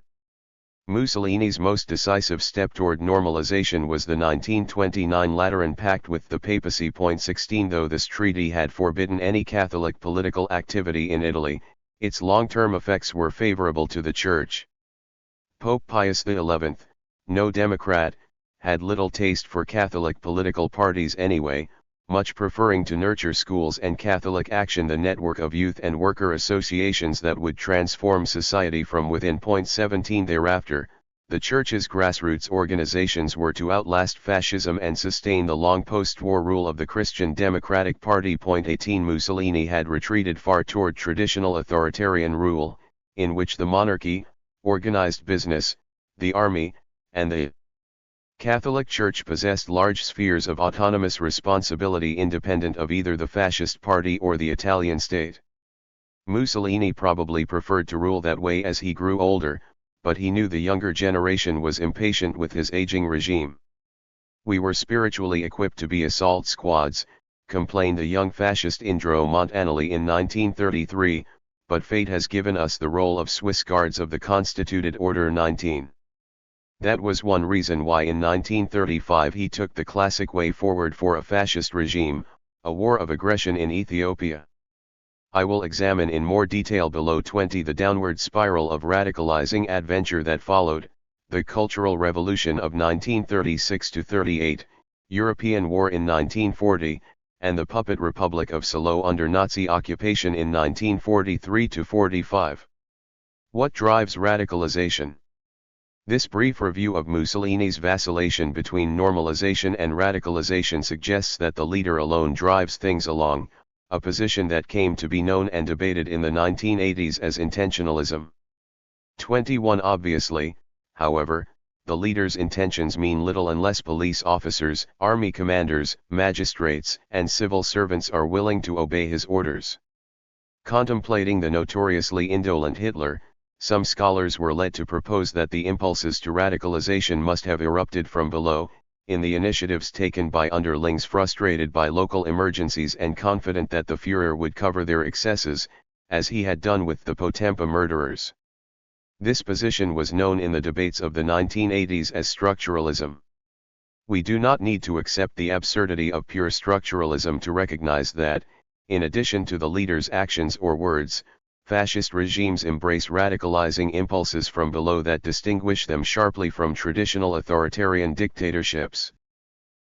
Mussolini's most decisive step toward normalization was the 1929 Lateran Pact with the papacy. 16 Though this treaty had forbidden any Catholic political activity in Italy, its long-term effects were favorable to the Church. Pope Pius XI, no Democrat, had little taste for Catholic political parties anyway, much preferring to nurture schools and Catholic action, the network of youth and worker associations that would transform society from within. 17 Thereafter, the Church's grassroots organizations were to outlast fascism and sustain the long post-war rule of the Christian Democratic Party. 18 Mussolini had retreated far toward traditional authoritarian rule, in which the monarchy, organized business, the army, and the Catholic Church possessed large spheres of autonomous responsibility independent of either the fascist party or the Italian state. Mussolini probably preferred to rule that way as he grew older, but he knew the younger generation was impatient with his aging regime. "We were spiritually equipped to be assault squads," complained the young fascist Indro Montanelli in 1933, "but fate has given us the role of Swiss Guards of the Constituted Order." 19. That was one reason why in 1935 he took the classic way forward for a fascist regime, a war of aggression in Ethiopia. I will examine in more detail below 20 the downward spiral of radicalizing adventure that followed, the Cultural Revolution of 1936–38, European War in 1940, and the puppet Republic of Salo under Nazi occupation in 1943–45. What drives radicalization? This brief review of Mussolini's vacillation between normalization and radicalization suggests that the leader alone drives things along, a position that came to be known and debated in the 1980s as intentionalism. 21 Obviously, however, the leader's intentions mean little unless police officers, army commanders, magistrates, and civil servants are willing to obey his orders. Contemplating the notoriously indolent Hitler, some scholars were led to propose that the impulses to radicalization must have erupted from below, in the initiatives taken by underlings frustrated by local emergencies and confident that the Führer would cover their excesses, as he had done with the Potempa murderers. This position was known in the debates of the 1980s as structuralism. We do not need to accept the absurdity of pure structuralism to recognize that, in addition to the leader's actions or words, fascist regimes embrace radicalizing impulses from below that distinguish them sharply from traditional authoritarian dictatorships.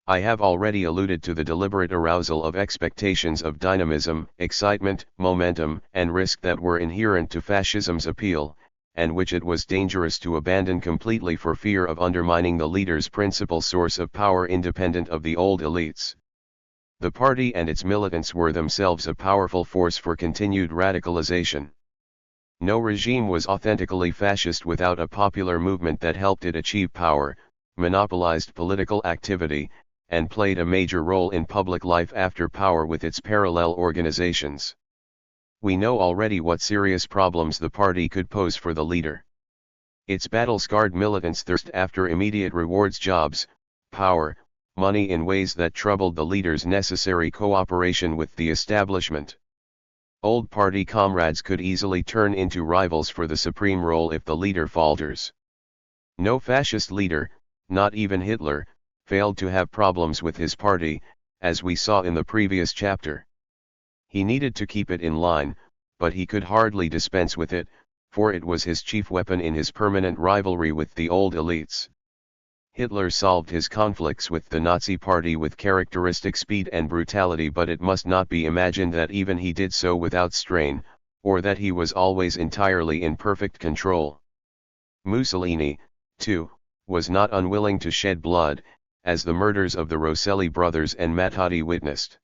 I have already alluded to the deliberate arousal of expectations of dynamism, excitement, momentum, and risk that were inherent to fascism's appeal, and which it was dangerous to abandon completely for fear of undermining the leader's principal source of power independent of the old elites. The party and its militants were themselves a powerful force for continued radicalization. No regime was authentically fascist without a popular movement that helped it achieve power, monopolized political activity, and played a major role in public life after power with its parallel organizations. We know already what serious problems the party could pose for the leader. Its battle-scarred militants thirst after immediate rewards, jobs, power, money in ways that troubled the leader's necessary cooperation with the establishment. Old party comrades could easily turn into rivals for the supreme role if the leader falters. No fascist leader, not even Hitler, failed to have problems with his party, as we saw in the previous chapter. He needed to keep it in line, but he could hardly dispense with it, for it was his chief weapon in his permanent rivalry with the old elites. Hitler solved his conflicts with the Nazi Party with characteristic speed and brutality, but it must not be imagined that even he did so without strain, or that he was always entirely in perfect control. Mussolini, too, was not unwilling to shed blood, as the murders of the Rosselli brothers and Matadi witnessed.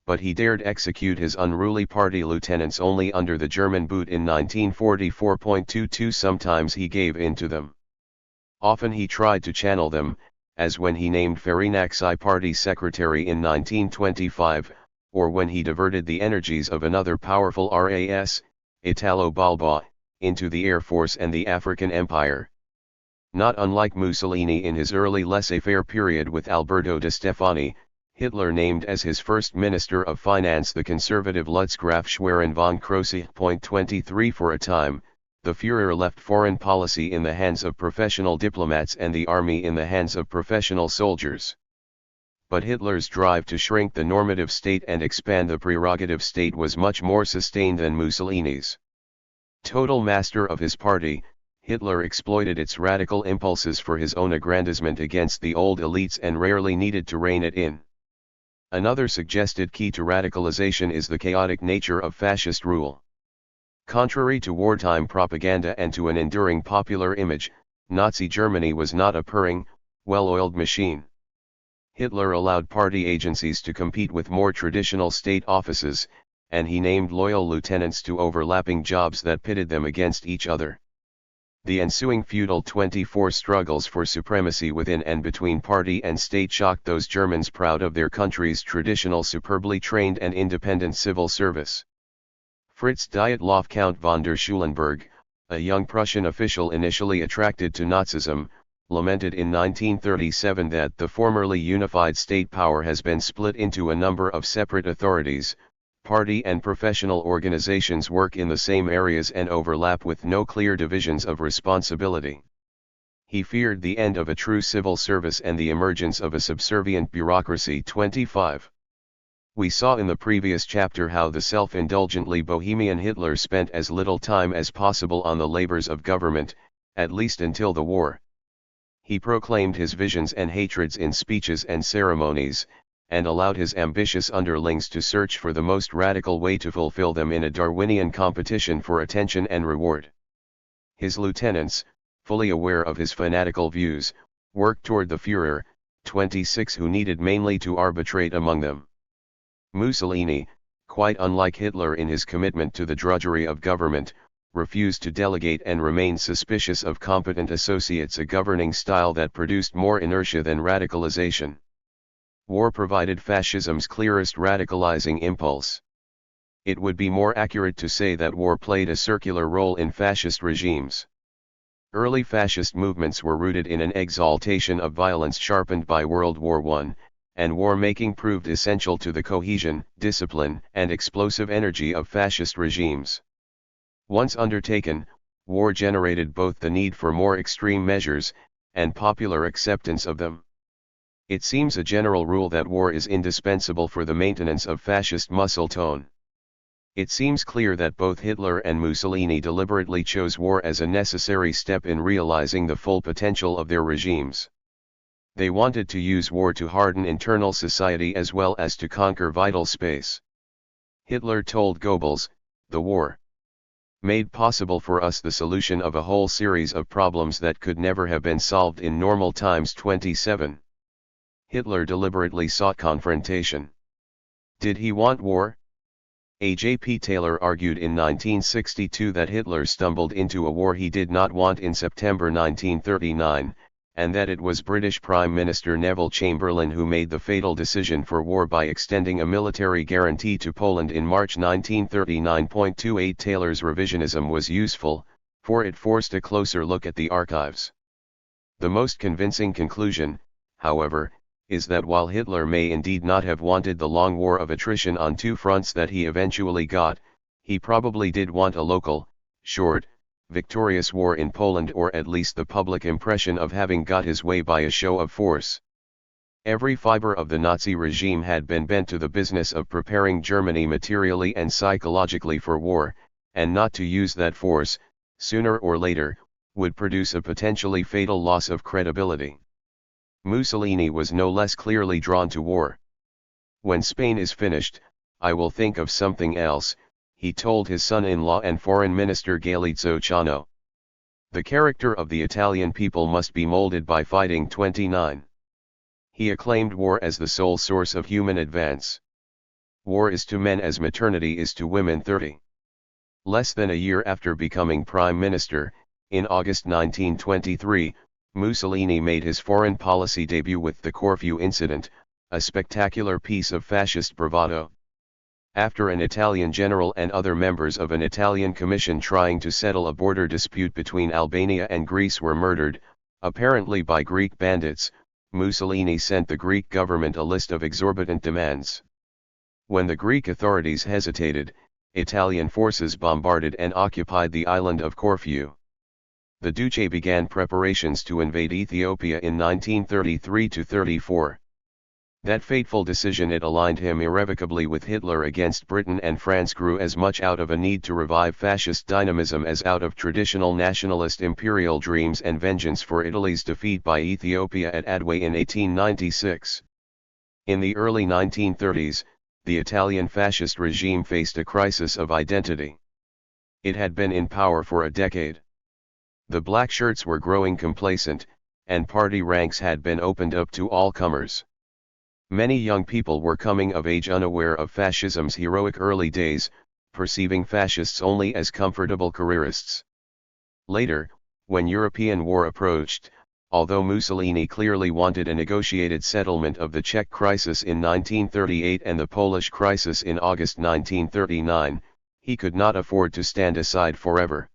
But he dared execute his unruly party lieutenants only under the German boot in 1944.22. Sometimes he gave in to them. Often he tried to channel them, as when he named Farinacci party secretary in 1925, or when he diverted the energies of another powerful RAS, Italo Balbo, into the Air Force and the African Empire. Not unlike Mussolini in his early laissez-faire period with Alberto de Stefani, Hitler named as his first Minister of Finance the conservative Lutzgraf Schwerin von Krosigk. 23 For a time, the Führer left foreign policy in the hands of professional diplomats and the army in the hands of professional soldiers. But Hitler's drive to shrink the normative state and expand the prerogative state was much more sustained than Mussolini's. Total master of his party, Hitler exploited its radical impulses for his own aggrandizement against the old elites and rarely needed to rein it in. Another suggested key to radicalization is the chaotic nature of fascist rule. Contrary to wartime propaganda and to an enduring popular image, Nazi Germany was not a purring, well-oiled machine. Hitler allowed party agencies to compete with more traditional state offices, and he named loyal lieutenants to overlapping jobs that pitted them against each other. The ensuing feudal 24 struggles for supremacy within and between party and state shocked those Germans proud of their country's traditional superbly trained and independent civil service. Fritz Dyatlov Count von der Schulenburg, a young Prussian official initially attracted to Nazism, lamented in 1937 that the formerly unified state power has been split into a number of separate authorities. Party and professional organizations work in the same areas and overlap with no clear divisions of responsibility. He feared the end of a true civil service and the emergence of a subservient bureaucracy. 25. We saw in the previous chapter how the self-indulgently bohemian Hitler spent as little time as possible on the labors of government, at least until the war. He proclaimed his visions and hatreds in speeches and ceremonies, and allowed his ambitious underlings to search for the most radical way to fulfill them in a Darwinian competition for attention and reward. His lieutenants, fully aware of his fanatical views, worked toward the Führer, 26 who needed mainly to arbitrate among them. Mussolini, quite unlike Hitler in his commitment to the drudgery of government, refused to delegate and remained suspicious of competent associates, a governing style that produced more inertia than radicalization. War provided fascism's clearest radicalizing impulse. It would be more accurate to say that war played a circular role in fascist regimes. Early fascist movements were rooted in an exaltation of violence sharpened by World War I, and war-making proved essential to the cohesion, discipline, and explosive energy of fascist regimes. Once undertaken, war generated both the need for more extreme measures, and popular acceptance of them. It seems a general rule that war is indispensable for the maintenance of fascist muscle tone. It seems clear that both Hitler and Mussolini deliberately chose war as a necessary step in realizing the full potential of their regimes. They wanted to use war to harden internal society as well as to conquer vital space. Hitler told Goebbels, "The war made possible for us the solution of a whole series of problems that could never have been solved in normal times." 27. Hitler deliberately sought confrontation. Did he want war? A.J.P. Taylor argued in 1962 that Hitler stumbled into a war he did not want in September 1939, and that it was British Prime Minister Neville Chamberlain who made the fatal decision for war by extending a military guarantee to Poland in March 1939. 28 Taylor's revisionism was useful, for it forced a closer look at the archives. The most convincing conclusion, however, is that while Hitler may indeed not have wanted the long war of attrition on two fronts that he eventually got, he probably did want a local, short, victorious war in Poland, or at least the public impression of having got his way by a show of force. Every fiber of the Nazi regime had been bent to the business of preparing Germany materially and psychologically for war, and not to use that force, sooner or later, would produce a potentially fatal loss of credibility. Mussolini was no less clearly drawn to war. "When Spain is finished, I will think of something else," he told his son-in-law and foreign minister Galeazzo Ciano. "The character of the Italian people must be molded by fighting." 29. He acclaimed war as the sole source of human advance. "War is to men as maternity is to women." 30. Less than a year after becoming prime minister, in August 1923, Mussolini made his foreign policy debut with the Corfu incident, a spectacular piece of fascist bravado. After an Italian general and other members of an Italian commission trying to settle a border dispute between Albania and Greece were murdered, apparently by Greek bandits, Mussolini sent the Greek government a list of exorbitant demands. When the Greek authorities hesitated, Italian forces bombarded and occupied the island of Corfu. The Duce began preparations to invade Ethiopia in 1933-34. That fateful decision, it aligned him irrevocably with Hitler against Britain and France, grew as much out of a need to revive fascist dynamism as out of traditional nationalist imperial dreams and vengeance for Italy's defeat by Ethiopia at Adwa in 1896. In the early 1930s, the Italian fascist regime faced a crisis of identity. It had been in power for a decade. The black shirts were growing complacent, and party ranks had been opened up to all comers. Many young people were coming of age unaware of fascism's heroic early days, perceiving fascists only as comfortable careerists. Later, when European war approached, although Mussolini clearly wanted a negotiated settlement of the Czech crisis in 1938 and the Polish crisis in August 1939, he could not afford to stand aside forever.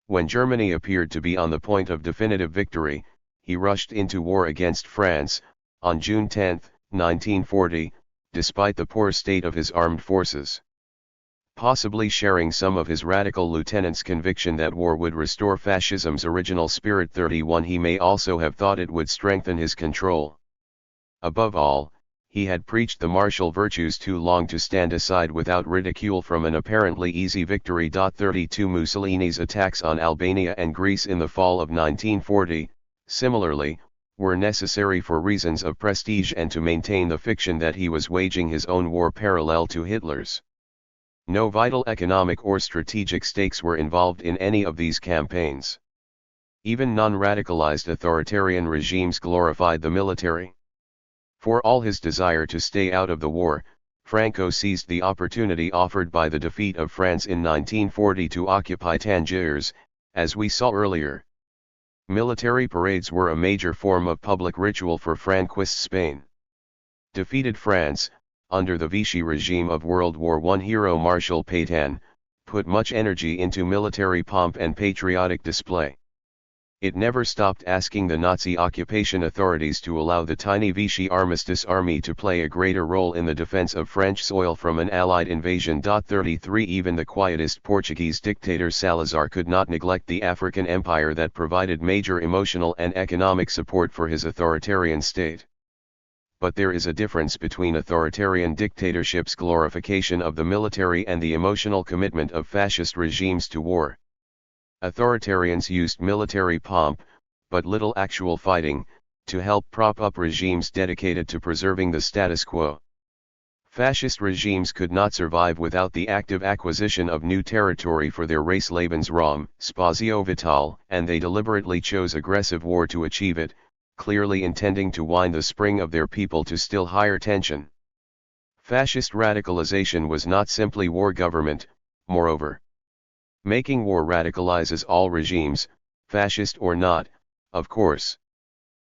When Germany appeared to be on the point of definitive victory, he rushed into war against France, on June 10, 1940, despite the poor state of his armed forces. Possibly sharing some of his radical lieutenants' conviction that war would restore fascism's original spirit. 31. He may also have thought it would strengthen his control. Above all, he had preached the martial virtues too long to stand aside without ridicule from an apparently easy victory. 32 Mussolini's attacks on Albania and Greece in the fall of 1940, similarly, were necessary for reasons of prestige and to maintain the fiction that he was waging his own war parallel to Hitler's. No vital economic or strategic stakes were involved in any of these campaigns. Even non-radicalized authoritarian regimes glorified the military. For all his desire to stay out of the war, Franco seized the opportunity offered by the defeat of France in 1940 to occupy Tangiers, as we saw earlier. Military parades were a major form of public ritual for Franquist Spain. Defeated France, under the Vichy regime of World War I hero Marshal Pétain, put much energy into military pomp and patriotic display. It never stopped asking the Nazi occupation authorities to allow the tiny Vichy armistice army to play a greater role in the defense of French soil from an Allied invasion. 33 Even the quietist Portuguese dictator Salazar could not neglect the African empire that provided major emotional and economic support for his authoritarian state. But there is a difference between authoritarian dictatorships' glorification of the military and the emotional commitment of fascist regimes to war. Authoritarians used military pomp, but little actual fighting, to help prop up regimes dedicated to preserving the status quo. Fascist regimes could not survive without the active acquisition of new territory for their race Lebensraum, Spazio Vitale, and they deliberately chose aggressive war to achieve it, clearly intending to wind the spring of their people to still higher tension. Fascist radicalization was not simply war government, moreover. Making war radicalizes all regimes, fascist or not, of course.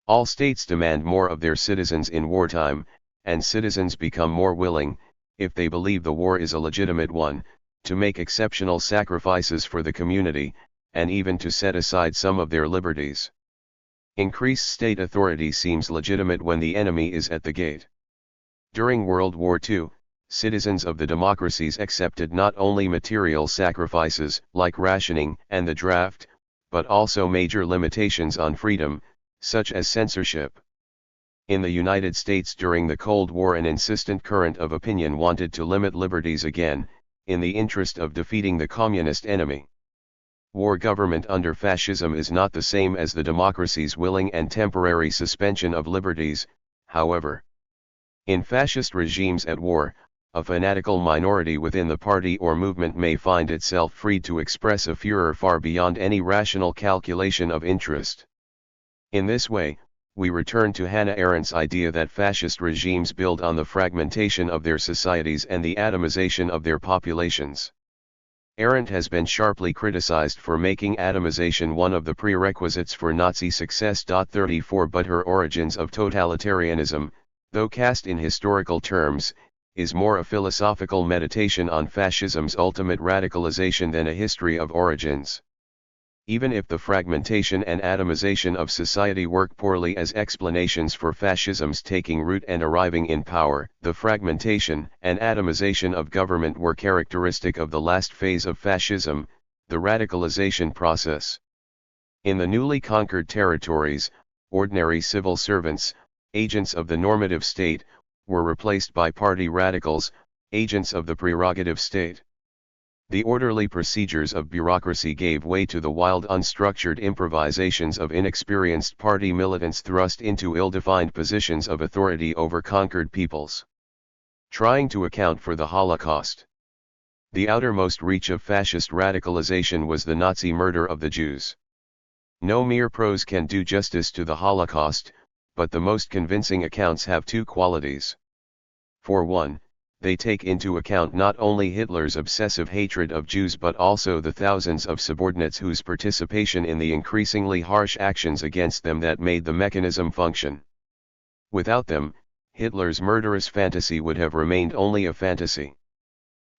All states demand more of their citizens in wartime, and citizens become more willing, if they believe the war is a legitimate one, to make exceptional sacrifices for the community, and even to set aside some of their liberties. Increased state authority seems legitimate when the enemy is at the gate. During World War II, citizens of the democracies accepted not only material sacrifices, like rationing and the draft, but also major limitations on freedom, such as censorship. In the United States during the Cold War, an insistent current of opinion wanted to limit liberties again, in the interest of defeating the communist enemy. War government under fascism is not the same as the democracy's willing and temporary suspension of liberties, however. In fascist regimes at war, a fanatical minority within the party or movement may find itself freed to express a furor far beyond any rational calculation of interest. In this way, we return to Hannah Arendt's idea that fascist regimes build on the fragmentation of their societies and the atomization of their populations. Arendt has been sharply criticized for making atomization one of the prerequisites for Nazi success. 34 But her origins of totalitarianism, though cast in historical terms, is more a philosophical meditation on fascism's ultimate radicalization than a history of origins. Even if the fragmentation and atomization of society work poorly as explanations for fascism's taking root and arriving in power, the fragmentation and atomization of government were characteristic of the last phase of fascism, the radicalization process. In the newly conquered territories, ordinary civil servants, agents of the normative state, were replaced by party radicals, agents of the prerogative state. The orderly procedures of bureaucracy gave way to the wild unstructured improvisations of inexperienced party militants thrust into ill-defined positions of authority over conquered peoples. Trying to account for the Holocaust. The outermost reach of fascist radicalization was the Nazi murder of the Jews. No mere prose can do justice to the Holocaust, but the most convincing accounts have two qualities. For one, they take into account not only Hitler's obsessive hatred of Jews but also the thousands of subordinates whose participation in the increasingly harsh actions against them that made the mechanism function. Without them, Hitler's murderous fantasy would have remained only a fantasy.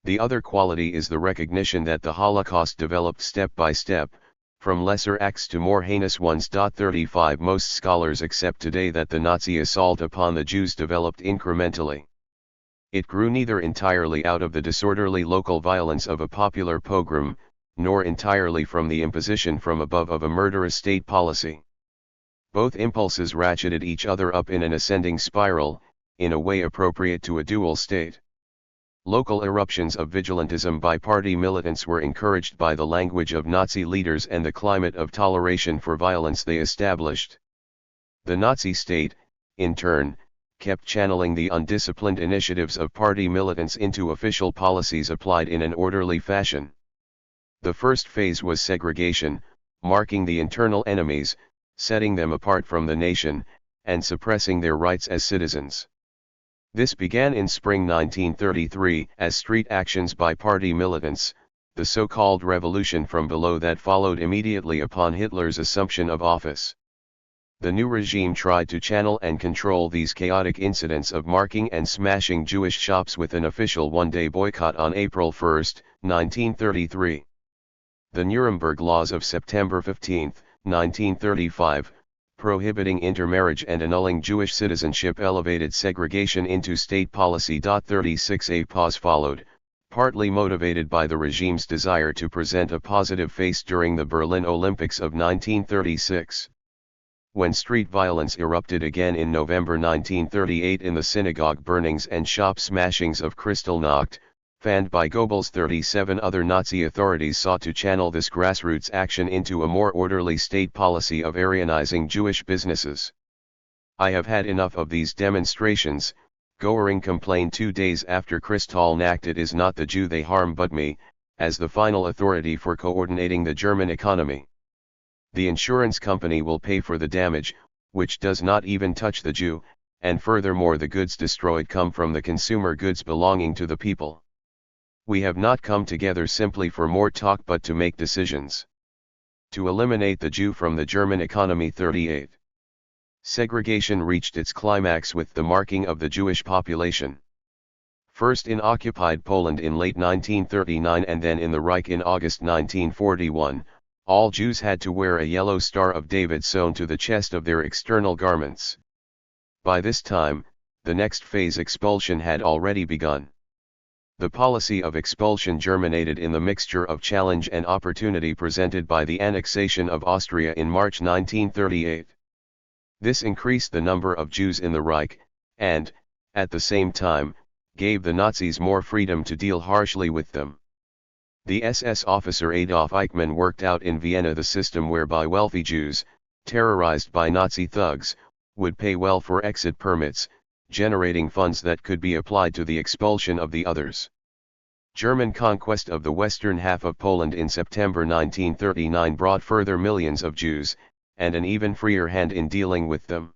The other quality is the recognition that the Holocaust developed step by step, from lesser acts to more heinous ones. 35 Most scholars accept today that the Nazi assault upon the Jews developed incrementally. It grew neither entirely out of the disorderly local violence of a popular pogrom, nor entirely from the imposition from above of a murderous state policy. Both impulses ratcheted each other up in an ascending spiral, in a way appropriate to a dual state. Local eruptions of vigilantism by party militants were encouraged by the language of Nazi leaders and the climate of toleration for violence they established. The Nazi state, in turn, kept channeling the undisciplined initiatives of party militants into official policies applied in an orderly fashion. The first phase was segregation, marking the internal enemies, setting them apart from the nation, and suppressing their rights as citizens. This began in spring 1933 as street actions by party militants, the so-called revolution from below that followed immediately upon Hitler's assumption of office. The new regime tried to channel and control these chaotic incidents of marking and smashing Jewish shops with an official one-day boycott on April 1, 1933. The Nuremberg Laws of September 15, 1935, prohibiting intermarriage and annulling Jewish citizenship elevated segregation into state policy. 36A pause followed, partly motivated by the regime's desire to present a positive face during the Berlin Olympics of 1936. When street violence erupted again in November 1938 in the synagogue burnings and shop smashings of Kristallnacht, fanned by Goebbels, 37 other Nazi authorities sought to channel this grassroots action into a more orderly state policy of Aryanizing Jewish businesses. "I have had enough of these demonstrations," Goering complained 2 days after Kristallnacht. "It is not the Jew they harm but me, as the final authority for coordinating the German economy. The insurance company will pay for the damage, which does not even touch the Jew, and furthermore the goods destroyed come from the consumer goods belonging to the people. We have not come together simply for more talk but to make decisions. To eliminate the Jew from the German economy." 38. Segregation reached its climax with the marking of the Jewish population. First in occupied Poland in late 1939 and then in the Reich in August 1941, all Jews had to wear a yellow Star of David sewn to the chest of their external garments. By this time, the next phase, expulsion, had already begun. The policy of expulsion germinated in the mixture of challenge and opportunity presented by the annexation of Austria in March 1938. This increased the number of Jews in the Reich, and, at the same time, gave the Nazis more freedom to deal harshly with them. The SS officer Adolf Eichmann worked out in Vienna the system whereby wealthy Jews, terrorized by Nazi thugs, would pay well for exit permits, generating funds that could be applied to the expulsion of the others. German conquest of the western half of Poland in September 1939 brought further millions of Jews, and an even freer hand in dealing with them.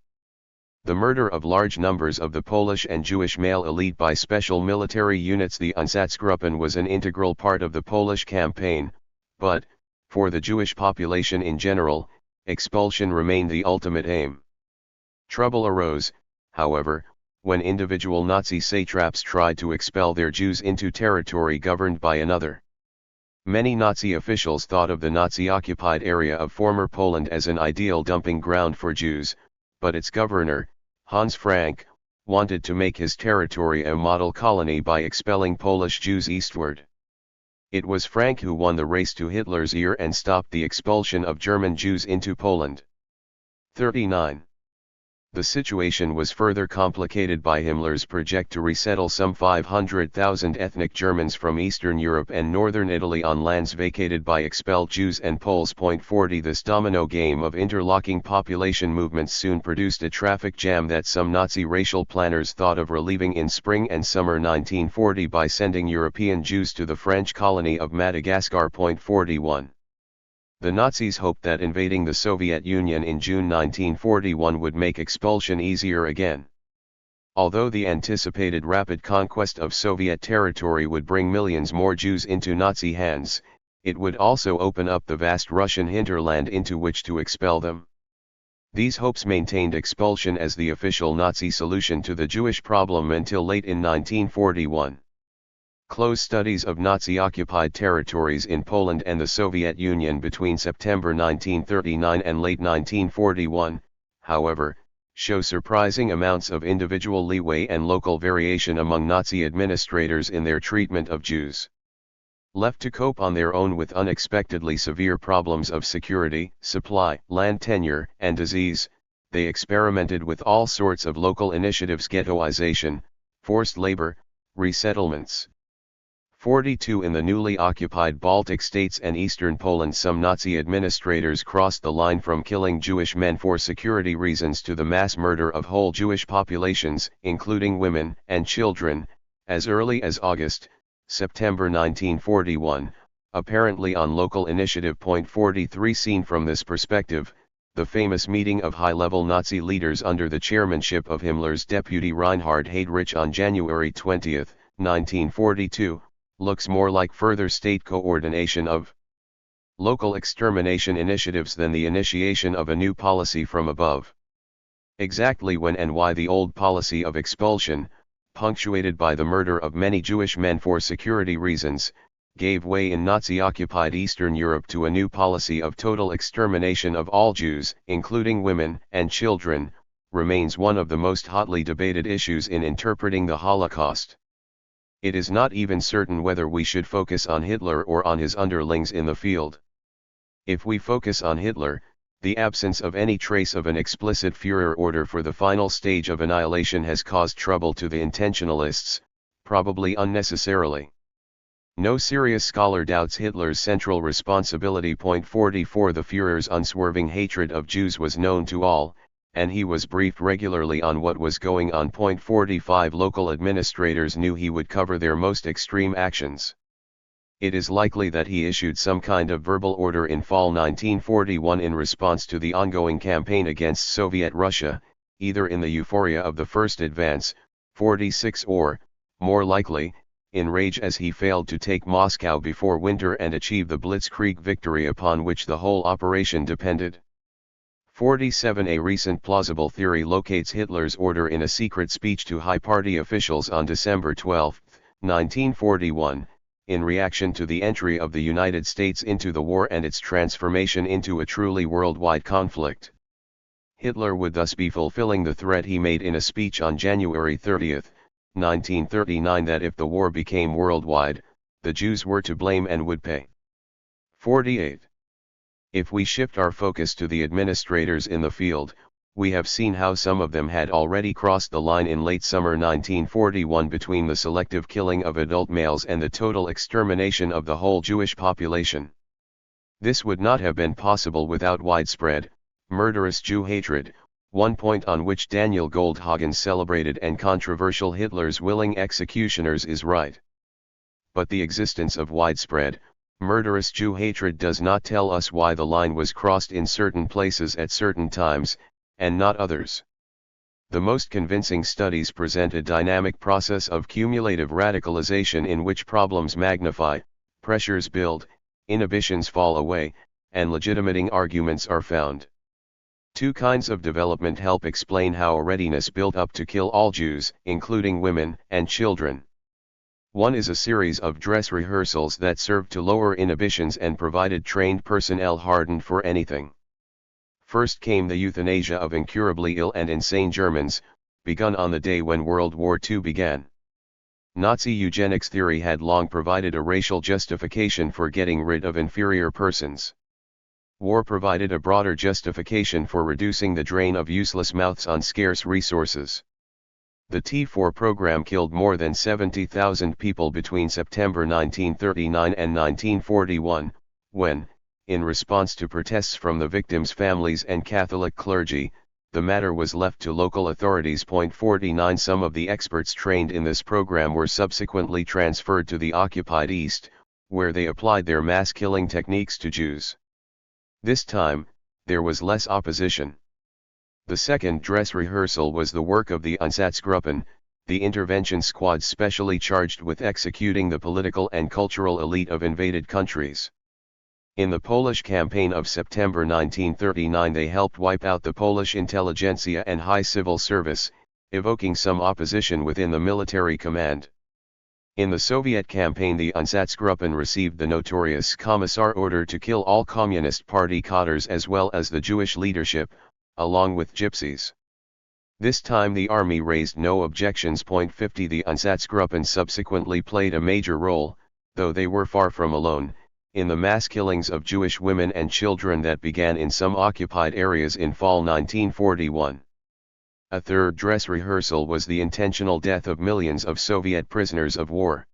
The murder of large numbers of the Polish and Jewish male elite by special military units, the Einsatzgruppen, was an integral part of the Polish campaign, but, for the Jewish population in general, expulsion remained the ultimate aim. Trouble arose, however, when individual Nazi satraps tried to expel their Jews into territory governed by another. Many Nazi officials thought of the Nazi-occupied area of former Poland as an ideal dumping ground for Jews, but its governor, Hans Frank, wanted to make his territory a model colony by expelling Polish Jews eastward. It was Frank who won the race to Hitler's ear and stopped the expulsion of German Jews into Poland. 39. The situation was further complicated by Himmler's project to resettle some 500,000 ethnic Germans from Eastern Europe and Northern Italy on lands vacated by expelled Jews and Poles. 40. This domino game of interlocking population movements soon produced a traffic jam that some Nazi racial planners thought of relieving in spring and summer 1940 by sending European Jews to the French colony of Madagascar. 41. The Nazis hoped that invading the Soviet Union in June 1941 would make expulsion easier again. Although the anticipated rapid conquest of Soviet territory would bring millions more Jews into Nazi hands, it would also open up the vast Russian hinterland into which to expel them. These hopes maintained expulsion as the official Nazi solution to the Jewish problem until late in 1941. Close studies of Nazi-occupied territories in Poland and the Soviet Union between September 1939 and late 1941, however, show surprising amounts of individual leeway and local variation among Nazi administrators in their treatment of Jews. Left to cope on their own with unexpectedly severe problems of security, supply, land tenure, and disease, they experimented with all sorts of local initiatives: ghettoization, forced labor, resettlements. 42 In the newly occupied Baltic states and eastern Poland, some Nazi administrators crossed the line from killing Jewish men for security reasons to the mass murder of whole Jewish populations, including women and children, as early as August, September 1941, apparently on local initiative. 43 Seen from this perspective, the famous meeting of high-level Nazi leaders under the chairmanship of Himmler's deputy Reinhard Heydrich on January 20, 1942, looks more like further state coordination of local extermination initiatives than the initiation of a new policy from above. Exactly when and why the old policy of expulsion, punctuated by the murder of many Jewish men for security reasons, gave way in Nazi-occupied Eastern Europe to a new policy of total extermination of all Jews, including women and children, remains one of the most hotly debated issues in interpreting the Holocaust. It is not even certain whether we should focus on Hitler or on his underlings in the field. If we focus on Hitler, the absence of any trace of an explicit Führer order for the final stage of annihilation has caused trouble to the intentionalists, probably unnecessarily. No serious scholar doubts Hitler's central responsibility. 44 The Führer's unswerving hatred of Jews was known to all, and he was briefed regularly on what was going on. 45 Local administrators knew he would cover their most extreme actions. It is likely that he issued some kind of verbal order in fall 1941 in response to the ongoing campaign against Soviet Russia, either in the euphoria of the first advance, 46, or, more likely, in rage as he failed to take Moscow before winter and achieve the blitzkrieg victory upon which the whole operation depended. 47 A recent plausible theory locates Hitler's order in a secret speech to high party officials on December 12, 1941, in reaction to the entry of the United States into the war and its transformation into a truly worldwide conflict. Hitler would thus be fulfilling the threat he made in a speech on January 30, 1939, that if the war became worldwide, the Jews were to blame and would pay. 48. If we shift our focus to the administrators in the field, we have seen how some of them had already crossed the line in late summer 1941 between the selective killing of adult males and the total extermination of the whole Jewish population. This would not have been possible without widespread, murderous Jew hatred, one point on which Daniel Goldhagen's celebrated and controversial Hitler's Willing Executioners is right. But the existence of widespread, murderous Jew hatred does not tell us why the line was crossed in certain places at certain times, and not others. The most convincing studies present a dynamic process of cumulative radicalization in which problems magnify, pressures build, inhibitions fall away, and legitimating arguments are found. Two kinds of development help explain how a readiness built up to kill all Jews, including women and children. One is a series of dress rehearsals that served to lower inhibitions and provided trained personnel hardened for anything. First came the euthanasia of incurably ill and insane Germans, begun on the day when World War II began. Nazi eugenics theory had long provided a racial justification for getting rid of inferior persons. War provided a broader justification for reducing the drain of useless mouths on scarce resources. The T4 program killed more than 70,000 people between September 1939 and 1941, when, in response to protests from the victims' families and Catholic clergy, the matter was left to local authorities. 49 Some of the experts trained in this program were subsequently transferred to the occupied East, where they applied their mass-killing techniques to Jews. This time, there was less opposition. The second dress rehearsal was the work of the Einsatzgruppen, the intervention squads specially charged with executing the political and cultural elite of invaded countries. In the Polish campaign of September 1939 they helped wipe out the Polish intelligentsia and high civil service, evoking some opposition within the military command. In the Soviet campaign the Einsatzgruppen received the notorious Commissar order to kill all Communist Party cadres as well as the Jewish leadership, along with gypsies. This time the army raised no objections. 50 The Einsatzgruppen subsequently played a major role, though they were far from alone, in the mass killings of Jewish women and children that began in some occupied areas in fall 1941. A third dress rehearsal was the intentional death of millions of Soviet prisoners of war.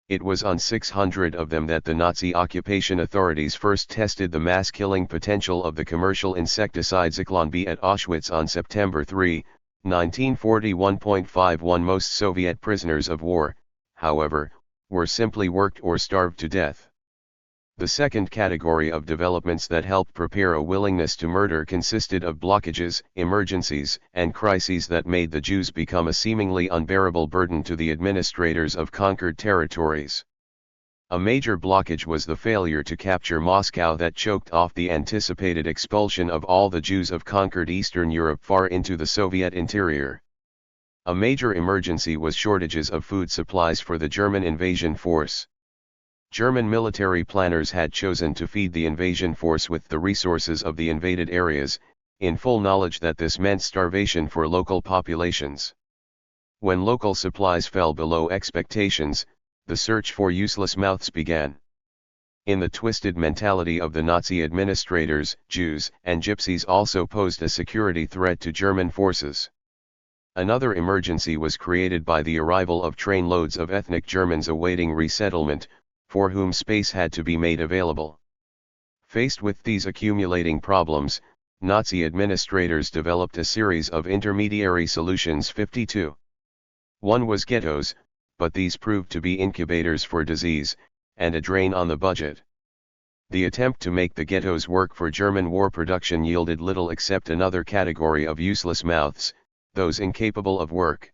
It was on 600 of them that the Nazi occupation authorities first tested the mass killing potential of the commercial insecticide Zyklon B at Auschwitz on September 3, 1941.51. Most Soviet prisoners of war, however, were simply worked or starved to death. The second category of developments that helped prepare a willingness to murder consisted of blockages, emergencies, and crises that made the Jews become a seemingly unbearable burden to the administrators of conquered territories. A major blockage was the failure to capture Moscow that choked off the anticipated expulsion of all the Jews of conquered Eastern Europe far into the Soviet interior. A major emergency was shortages of food supplies for the German invasion force. German military planners had chosen to feed the invasion force with the resources of the invaded areas, in full knowledge that this meant starvation for local populations. When local supplies fell below expectations, the search for useless mouths began. In the twisted mentality of the Nazi administrators, Jews and Gypsies also posed a security threat to German forces. Another emergency was created by the arrival of trainloads of ethnic Germans awaiting resettlement, for whom space had to be made available. Faced with these accumulating problems, Nazi administrators developed a series of intermediary solutions. 52. One was ghettos, but these proved to be incubators for disease, and a drain on the budget. The attempt to make the ghettos work for German war production yielded little except another category of useless mouths, those incapable of work.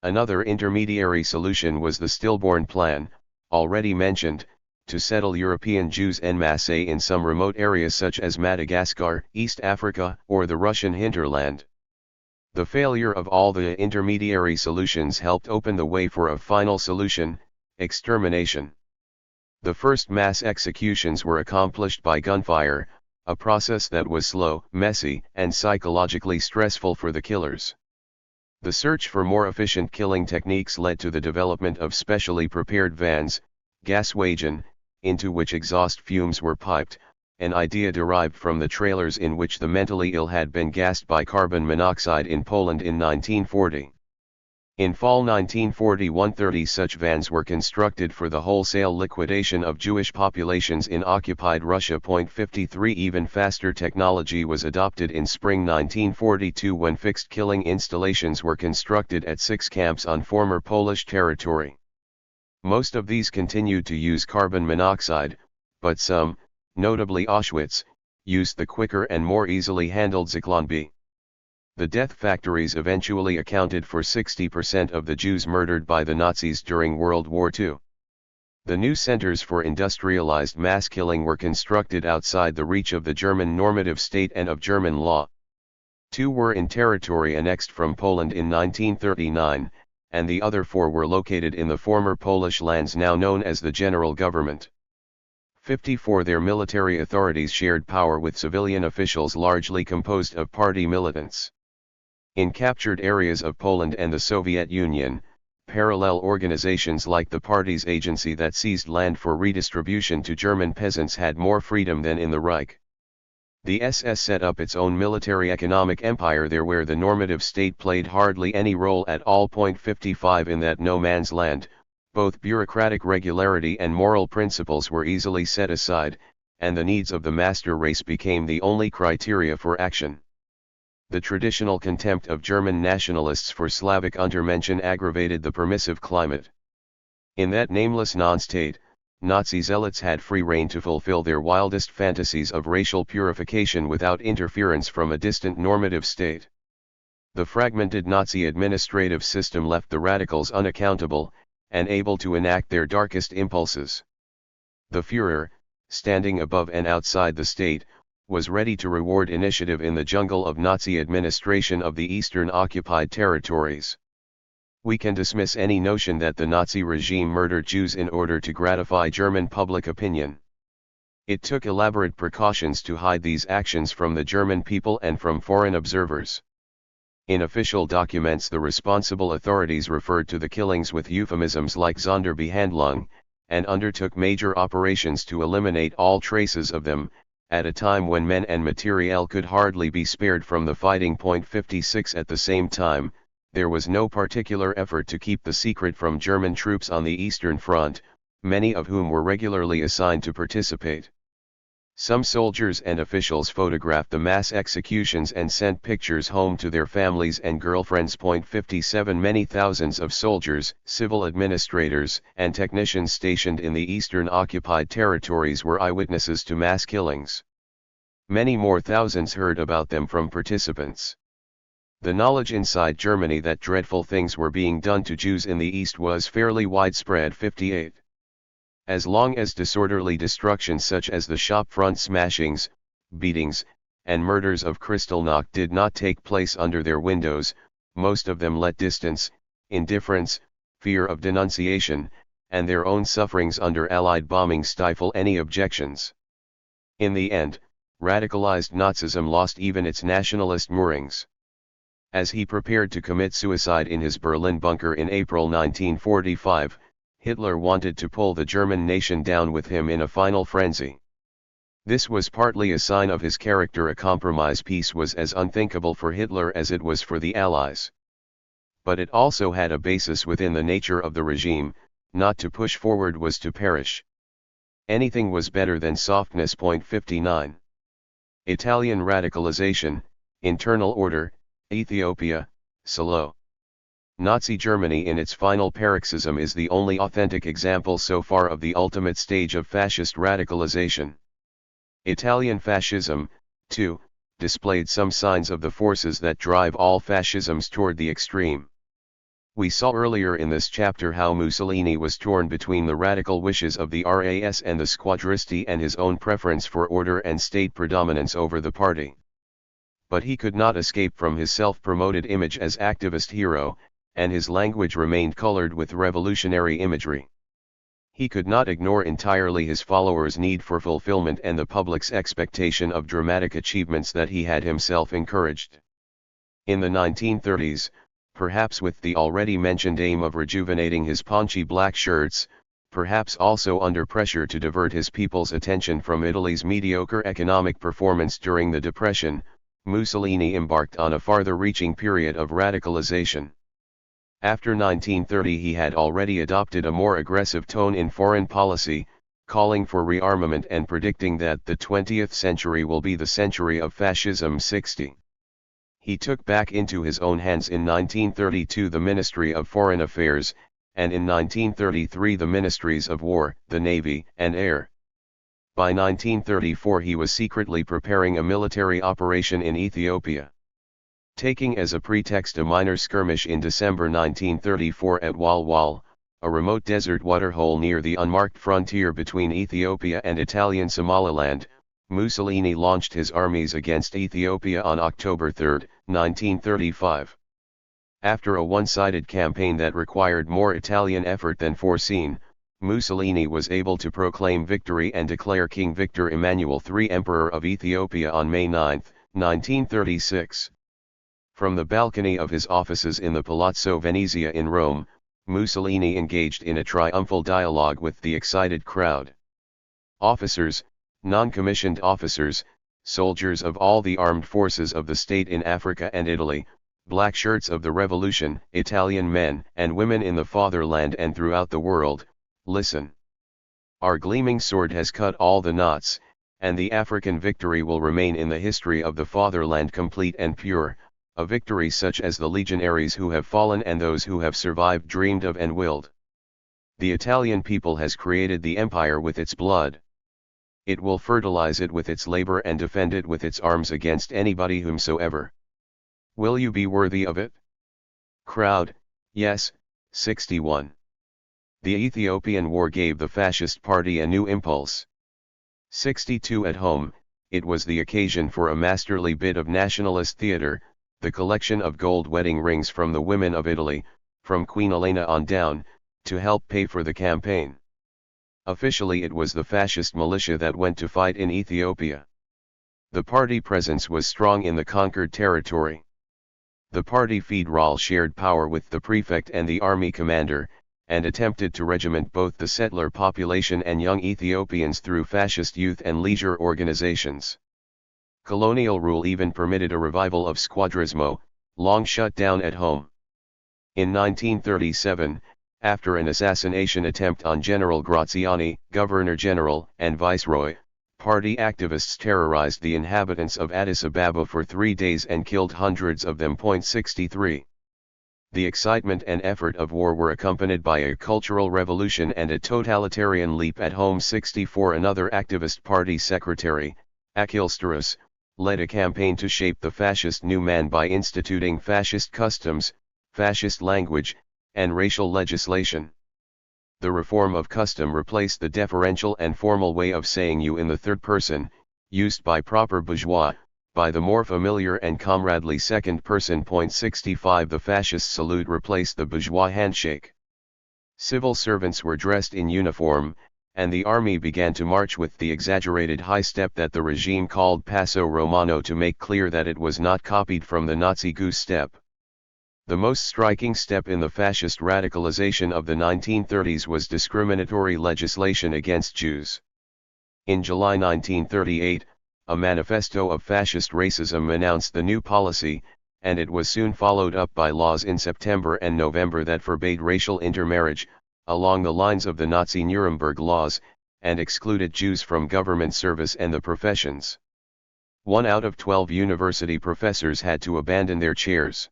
Another intermediary solution was the stillborn plan, already mentioned, to settle European Jews en masse in some remote areas such as Madagascar, East Africa, or the Russian hinterland. The failure of all the intermediary solutions helped open the way for a final solution: extermination. The first mass executions were accomplished by gunfire, a process that was slow, messy, and psychologically stressful for the killers. The search for more efficient killing techniques led to the development of specially prepared vans, Gaswagen, into which exhaust fumes were piped, an idea derived from the trailers in which the mentally ill had been gassed by carbon monoxide in Poland in 1940. In fall 1941, 30 such vans were constructed for the wholesale liquidation of Jewish populations in occupied Russia. 53 Even faster technology was adopted in spring 1942 when fixed killing installations were constructed at 6 camps on former Polish territory. Most of these continued to use carbon monoxide, but some, notably Auschwitz, used the quicker and more easily handled Zyklon B. The death factories eventually accounted for 60% of the Jews murdered by the Nazis during World War II. The new centers for industrialized mass killing were constructed outside the reach of the German normative state and of German law. 2 were in territory annexed from Poland in 1939, and the other 4 were located in the former Polish lands now known as the General Government. 54 Their military authorities shared power with civilian officials largely composed of party militants. In captured areas of Poland and the Soviet Union, parallel organizations like the party's agency that seized land for redistribution to German peasants had more freedom than in the Reich. The SS set up its own military economic empire there where the normative state played hardly any role at all. 55 In that no man's land, both bureaucratic regularity and moral principles were easily set aside, and the needs of the master race became the only criteria for action. The traditional contempt of German nationalists for Slavic Untermenschen aggravated the permissive climate. In that nameless non-state, Nazi zealots had free rein to fulfill their wildest fantasies of racial purification without interference from a distant normative state. The fragmented Nazi administrative system left the radicals unaccountable, and able to enact their darkest impulses. The Führer, standing above and outside the state, was ready to reward initiative in the jungle of Nazi administration of the eastern occupied territories. We can dismiss any notion that the Nazi regime murdered Jews in order to gratify German public opinion. It took elaborate precautions to hide these actions from the German people and from foreign observers. In official documents, the responsible authorities referred to the killings with euphemisms like Sonderbehandlung and undertook major operations to eliminate all traces of them, at a time when men and materiel could hardly be spared from the fighting. 56 At the same time, there was no particular effort to keep the secret from German troops on the Eastern Front, many of whom were regularly assigned to participate. Some soldiers and officials photographed the mass executions and sent pictures home to their families and girlfriends. 57 Many thousands of soldiers, civil administrators, and technicians stationed in the eastern occupied territories were eyewitnesses to mass killings. Many more thousands heard about them from participants. The knowledge inside Germany that dreadful things were being done to Jews in the East was fairly widespread. 58. As long as disorderly destruction such as the shop front smashings, beatings, and murders of Kristallnacht did not take place under their windows, most of them let distance, indifference, fear of denunciation, and their own sufferings under Allied bombing stifle any objections. In the end, radicalized Nazism lost even its nationalist moorings. As he prepared to commit suicide in his Berlin bunker in April 1945, Hitler wanted to pull the German nation down with him in a final frenzy. This was partly a sign of his character. A compromise peace was as unthinkable for Hitler as it was for the Allies. But it also had a basis within the nature of the regime: not to push forward was to perish. Anything was better than softness. 59. Italian radicalization, internal order, Ethiopia, Salo. Nazi Germany in its final paroxysm is the only authentic example so far of the ultimate stage of fascist radicalization. Italian fascism, too, displayed some signs of the forces that drive all fascisms toward the extreme. We saw earlier in this chapter how Mussolini was torn between the radical wishes of the RAS and the squadristi and his own preference for order and state predominance over the party. But he could not escape from his self-promoted image as activist hero, and his language remained colored with revolutionary imagery. He could not ignore entirely his followers' need for fulfillment and the public's expectation of dramatic achievements that he had himself encouraged. In the 1930s, perhaps with the already mentioned aim of rejuvenating his paunchy black shirts, perhaps also under pressure to divert his people's attention from Italy's mediocre economic performance during the Depression, Mussolini embarked on a farther-reaching period of radicalization. After 1930 he had already adopted a more aggressive tone in foreign policy, calling for rearmament and predicting that the 20th century will be the century of fascism. 60. He took back into his own hands in 1932 the Ministry of Foreign Affairs, and in 1933 the Ministries of War, the Navy, and Air. By 1934 he was secretly preparing a military operation in Ethiopia. Taking as a pretext a minor skirmish in December 1934 at Walwal, a remote desert waterhole near the unmarked frontier between Ethiopia and Italian Somaliland, Mussolini launched his armies against Ethiopia on October 3, 1935. After a one-sided campaign that required more Italian effort than foreseen, Mussolini was able to proclaim victory and declare King Victor Emmanuel III Emperor of Ethiopia on May 9, 1936. From the balcony of his offices in the Palazzo Venezia in Rome, Mussolini engaged in a triumphal dialogue with the excited crowd. Officers, non-commissioned officers, soldiers of all the armed forces of the state in Africa and Italy, black shirts of the revolution, Italian men and women in the fatherland and throughout the world, listen. Our gleaming sword has cut all the knots, and the African victory will remain in the history of the fatherland complete and pure, a victory such as the legionaries who have fallen and those who have survived dreamed of and willed. The Italian people has created the empire with its blood. It will fertilize it with its labor and defend it with its arms against anybody whomsoever. Will you be worthy of it? Crowd, yes, 61. The Ethiopian War gave the fascist party a new impulse. 62. At home, it was the occasion for a masterly bit of nationalist theater, the collection of gold wedding rings from the women of Italy, from Queen Elena on down, to help pay for the campaign. Officially it was the fascist militia that went to fight in Ethiopia. The party presence was strong in the conquered territory. The party federal shared power with the prefect and the army commander, and attempted to regiment both the settler population and young Ethiopians through fascist youth and leisure organizations. Colonial rule even permitted a revival of squadrismo, long shut down at home. In 1937, after an assassination attempt on General Graziani, Governor-General and Viceroy, party activists terrorized the inhabitants of Addis Ababa for 3 days and killed hundreds of them. 63. The excitement and effort of war were accompanied by a cultural revolution and a totalitarian leap at home. 64. Another activist party secretary, Achille Strouss, led a campaign to shape the fascist new man by instituting fascist customs, fascist language, and racial legislation. The reform of custom replaced the deferential and formal way of saying you in the third person, used by proper bourgeois, by the more familiar and comradely second person. 65. The fascist salute replaced the bourgeois handshake. Civil servants were dressed in uniform, and the army began to march with the exaggerated high step that the regime called Passo Romano to make clear that it was not copied from the Nazi goose step. The most striking step in the fascist radicalization of the 1930s was discriminatory legislation against Jews. In July 1938, a manifesto of fascist racism announced the new policy, and it was soon followed up by laws in September and November that forbade racial intermarriage, along the lines of the Nazi Nuremberg laws, and excluded Jews from government service and the professions. 1 out of 12 university professors had to abandon their chairs.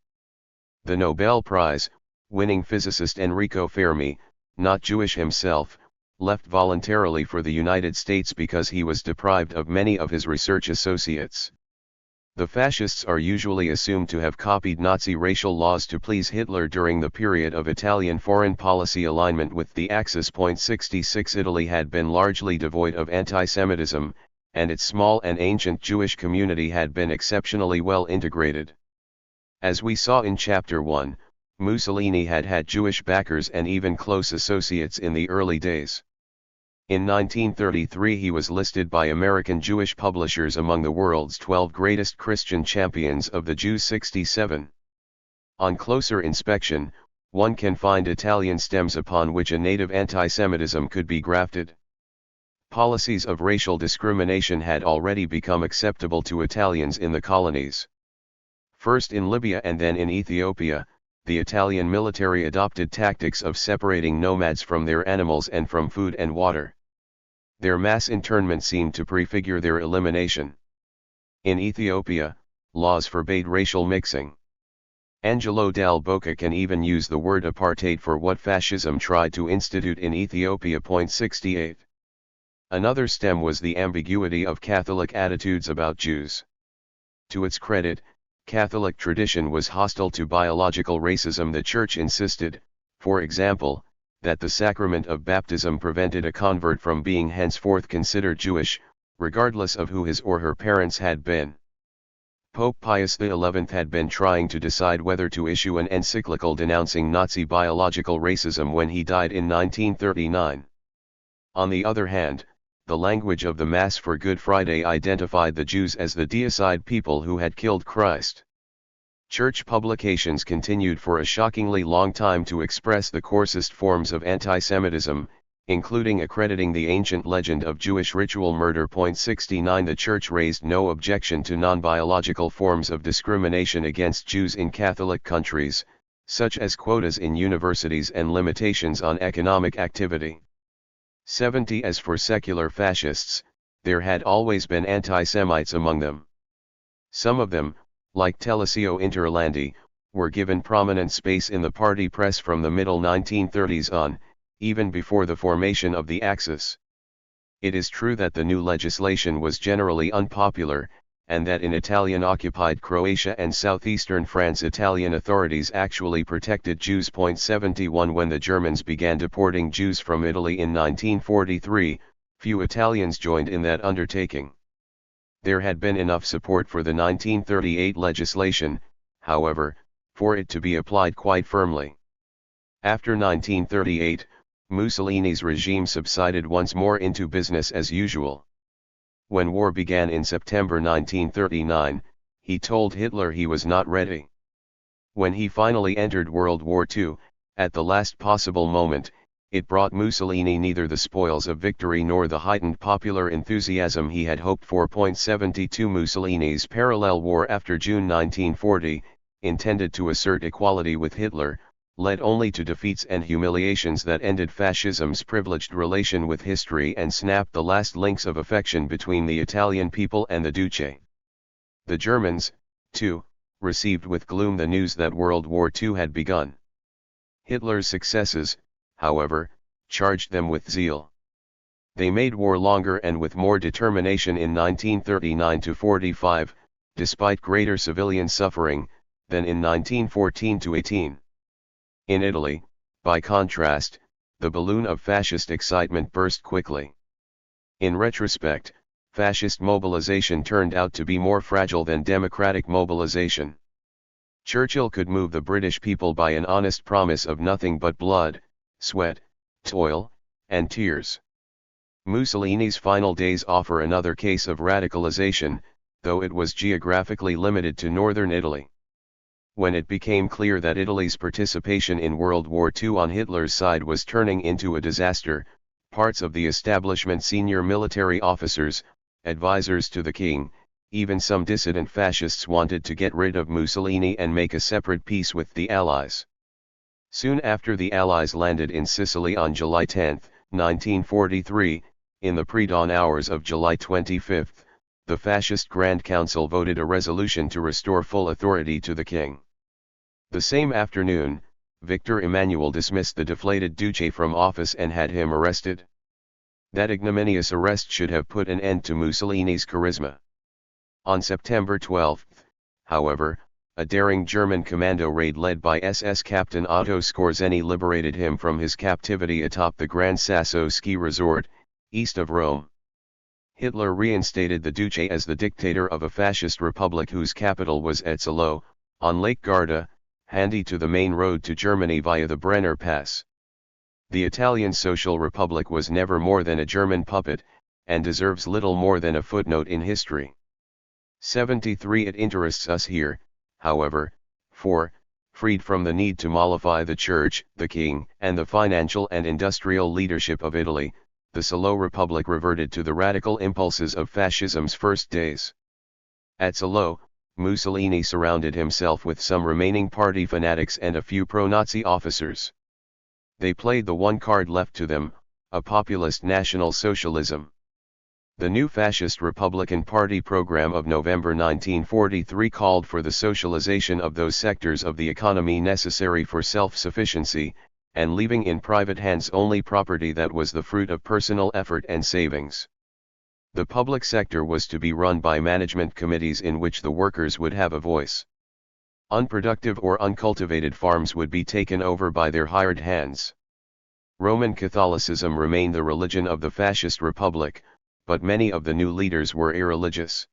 The Nobel Prize-winning physicist Enrico Fermi, not Jewish himself, left voluntarily for the United States because he was deprived of many of his research associates. The fascists are usually assumed to have copied Nazi racial laws to please Hitler during the period of Italian foreign policy alignment with the Axis. 66. Italy had been largely devoid of anti-Semitism, and its small and ancient Jewish community had been exceptionally well integrated. As we saw in Chapter 1, Mussolini had had Jewish backers and even close associates in the early days. In 1933 he was listed by American Jewish publishers among the world's 12 greatest Christian champions of the Jews. 67. On closer inspection, one can find Italian stems upon which a native anti-Semitism could be grafted. Policies of racial discrimination had already become acceptable to Italians in the colonies. First in Libya and then in Ethiopia, the Italian military adopted tactics of separating nomads from their animals and from food and water. Their mass internment seemed to prefigure their elimination. In Ethiopia, laws forbade racial mixing. Angelo Dal Boca can even use the word apartheid for what fascism tried to institute in Ethiopia. 68. Another stem was the ambiguity of Catholic attitudes about Jews. To its credit, Catholic tradition was hostile to biological racism. The Church insisted, for example, that the sacrament of baptism prevented a convert from being henceforth considered Jewish, regardless of who his or her parents had been. Pope Pius XI had been trying to decide whether to issue an encyclical denouncing Nazi biological racism when he died in 1939. On the other hand, the language of the Mass for Good Friday identified the Jews as the deicide people who had killed Christ. Church publications continued for a shockingly long time to express the coarsest forms of anti-Semitism, including accrediting the ancient legend of Jewish ritual murder. 69. The Church raised no objection to non-biological forms of discrimination against Jews in Catholic countries, such as quotas in universities and limitations on economic activity. 70. As for secular fascists, there had always been anti-Semites among them. Some of them, like Telesio Interlandi, were given prominent space in the party press from the middle 1930s on, even before the formation of the Axis. It is true that the new legislation was generally unpopular, and that in Italian-occupied Croatia and southeastern France Italian authorities actually protected Jews. 71. When the Germans began deporting Jews from Italy in 1943, few Italians joined in that undertaking. There had been enough support for the 1938 legislation, however, for it to be applied quite firmly. After 1938, Mussolini's regime subsided once more into business as usual. When war began in September 1939, he told Hitler he was not ready. When he finally entered World War II, At the last possible moment, it brought Mussolini neither the spoils of victory nor the heightened popular enthusiasm he had hoped for. 72 Mussolini's parallel war after June 1940, intended to assert equality with Hitler, led only to defeats and humiliations that ended fascism's privileged relation with history and snapped the last links of affection between the Italian people and the Duce. The Germans, too, received with gloom the news that World War II had begun. Hitler's successes, however, charged them with zeal. They made war longer and with more determination in 1939–45, despite greater civilian suffering, than in 1914–18. In Italy, by contrast, the balloon of fascist excitement burst quickly. In retrospect, fascist mobilization turned out to be more fragile than democratic mobilization. Churchill could move the British people by an honest promise of nothing but blood, sweat, toil, and tears. Mussolini's final days offer another case of radicalization, though it was geographically limited to northern Italy. When it became clear that Italy's participation in World War II on Hitler's side was turning into a disaster, parts of the establishment, senior military officers, advisors to the king, even some dissident fascists wanted to get rid of Mussolini and make a separate peace with the Allies. Soon after the Allies landed in Sicily on July 10, 1943, in the pre-dawn hours of July 25, the Fascist Grand Council voted a resolution to restore full authority to the king. The same afternoon, Victor Emmanuel dismissed the deflated Duce from office and had him arrested. That ignominious arrest should have put an end to Mussolini's charisma. On September 12, however, a daring German commando raid led by SS Captain Otto Skorzeny liberated him from his captivity atop the Gran Sasso ski resort, east of Rome. Hitler reinstated the Duce as the dictator of a fascist republic whose capital was Etzelo, on Lake Garda, handy to the main road to Germany via the Brenner Pass. The Italian Social Republic was never more than a German puppet, and deserves little more than a footnote in history. 73 It interests us here, however, for, freed from the need to mollify the Church, the King, and the financial and industrial leadership of Italy, the Salo Republic reverted to the radical impulses of fascism's first days. At Salo, Mussolini surrounded himself with some remaining party fanatics and a few pro-Nazi officers. They played the one card left to them, a populist National Socialism. The new Fascist Republican Party program of November 1943 called for the socialization of those sectors of the economy necessary for self-sufficiency, and leaving in private hands only property that was the fruit of personal effort and savings. The public sector was to be run by management committees in which the workers would have a voice. Unproductive or uncultivated farms would be taken over by their hired hands. Roman Catholicism remained the religion of the Fascist Republic, but many of the new leaders were irreligious.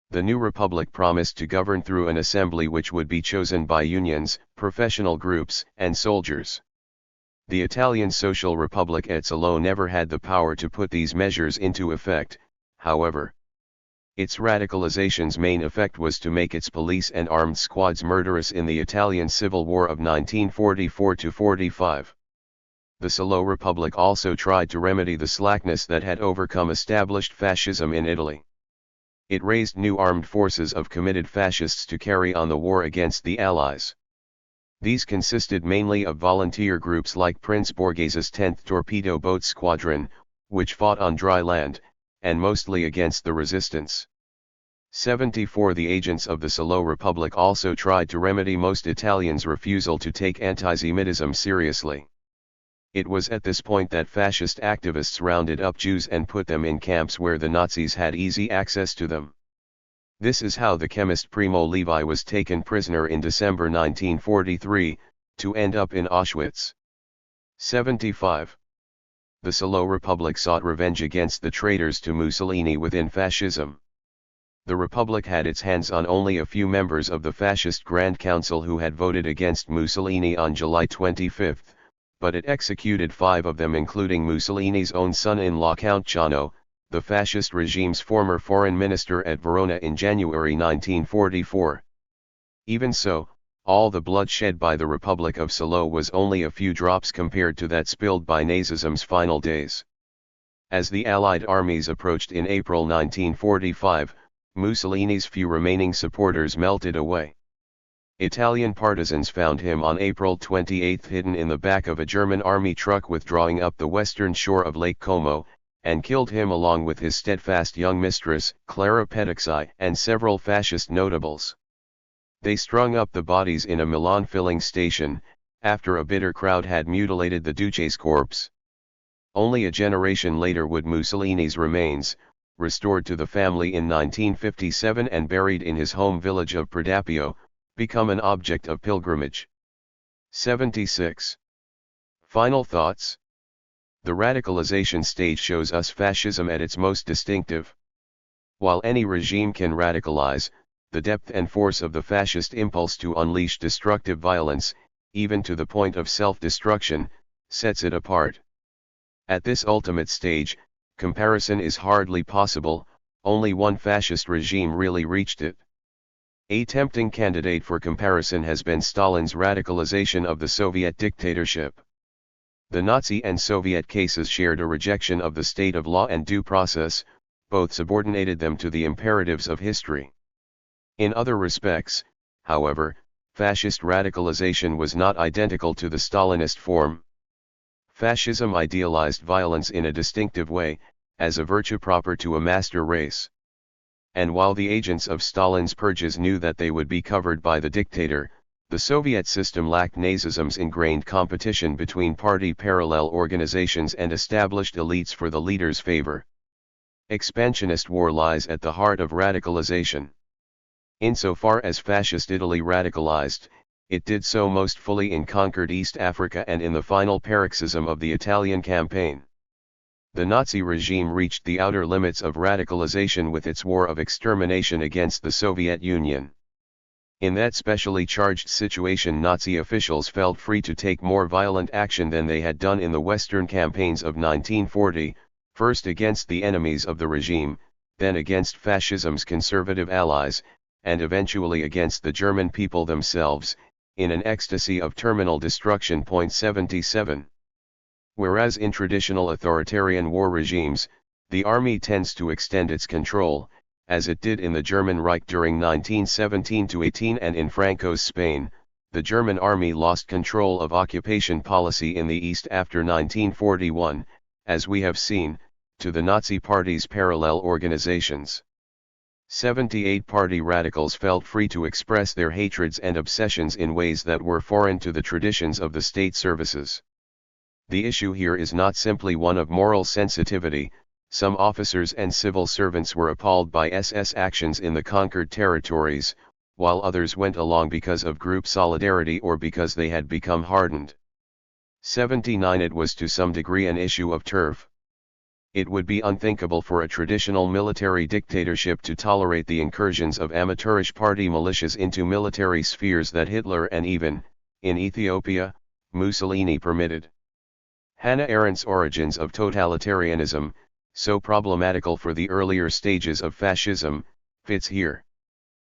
The new republic promised to govern through an assembly which would be chosen by unions, professional groups, and soldiers. The Italian Social Republic Etzelo never had the power to put these measures into effect, however. Its radicalization's main effect was to make its police and armed squads murderous in the Italian Civil War of 1944–45. The Salo Republic also tried to remedy the slackness that had overcome established fascism in Italy. It raised new armed forces of committed fascists to carry on the war against the Allies. These consisted mainly of volunteer groups like Prince Borghese's 10th Torpedo Boat Squadron, which fought on dry land, and mostly against the resistance. 74 The agents of the Salo Republic also tried to remedy most Italians' refusal to take antisemitism seriously. It was at this point that fascist activists rounded up Jews and put them in camps where the Nazis had easy access to them. This is how the chemist Primo Levi was taken prisoner in December 1943, to end up in Auschwitz. 75. The Salo Republic sought revenge against the traitors to Mussolini within fascism. The Republic had its hands on only a few members of the Fascist Grand Council who had voted against Mussolini on July 25, but it executed 5 of them, including Mussolini's own son-in-law Count Ciano, the fascist regime's former foreign minister at Verona in January 1944. Even so, all the blood shed by the Republic of Salo was only a few drops compared to that spilled by Nazism's final days. As the Allied armies approached in April 1945, Mussolini's few remaining supporters melted away. Italian partisans found him on April 28 hidden in the back of a German army truck withdrawing up the western shore of Lake Como, and killed him along with his steadfast young mistress, Clara Petixi, and several fascist notables. They strung up the bodies in a Milan filling station, after a bitter crowd had mutilated the Duce's corpse. Only a generation later would Mussolini's remains, restored to the family in 1957 and buried in his home village of Pradapio, become an object of pilgrimage. 76. Final thoughts. The radicalization stage shows us fascism at its most distinctive. While any regime can radicalize, the depth and force of the fascist impulse to unleash destructive violence, even to the point of self-destruction, sets it apart. At this ultimate stage, comparison is hardly possible, only one fascist regime really reached it. A tempting candidate for comparison has been Stalin's radicalization of the Soviet dictatorship. The Nazi and Soviet cases shared a rejection of the state of law and due process, both subordinated them to the imperatives of history. In other respects, however, fascist radicalization was not identical to the Stalinist form. Fascism idealized violence in a distinctive way, as a virtue proper to a master race. And while the agents of Stalin's purges knew that they would be covered by the dictator, the Soviet system lacked Nazism's ingrained competition between party parallel organizations and established elites for the leader's favor. Expansionist war lies at the heart of radicalization. Insofar as fascist Italy radicalized, it did so most fully in conquered East Africa and in the final paroxysm of the Italian campaign. The Nazi regime reached the outer limits of radicalization with its war of extermination against the Soviet Union. In that specially charged situation, Nazi officials felt free to take more violent action than they had done in the Western campaigns of 1940, first against the enemies of the regime, then against fascism's conservative allies, and eventually against the German people themselves, in an ecstasy of terminal destruction. 77. Whereas in traditional authoritarian war regimes, the army tends to extend its control, as it did in the German Reich during 1917-18 and in Franco's Spain, the German army lost control of occupation policy in the East after 1941, as we have seen, to the Nazi Party's parallel organizations. 78 Party radicals felt free to express their hatreds and obsessions in ways that were foreign to the traditions of the state services. The issue here is not simply one of moral sensitivity. Some officers and civil servants were appalled by SS actions in the conquered territories, while others went along because of group solidarity or because they had become hardened. 79 It was to some degree an issue of turf. It would be unthinkable for a traditional military dictatorship to tolerate the incursions of amateurish party militias into military spheres that Hitler and even, in Ethiopia, Mussolini permitted. Hannah Arendt's Origins of Totalitarianism, so problematical for the earlier stages of fascism, fits here.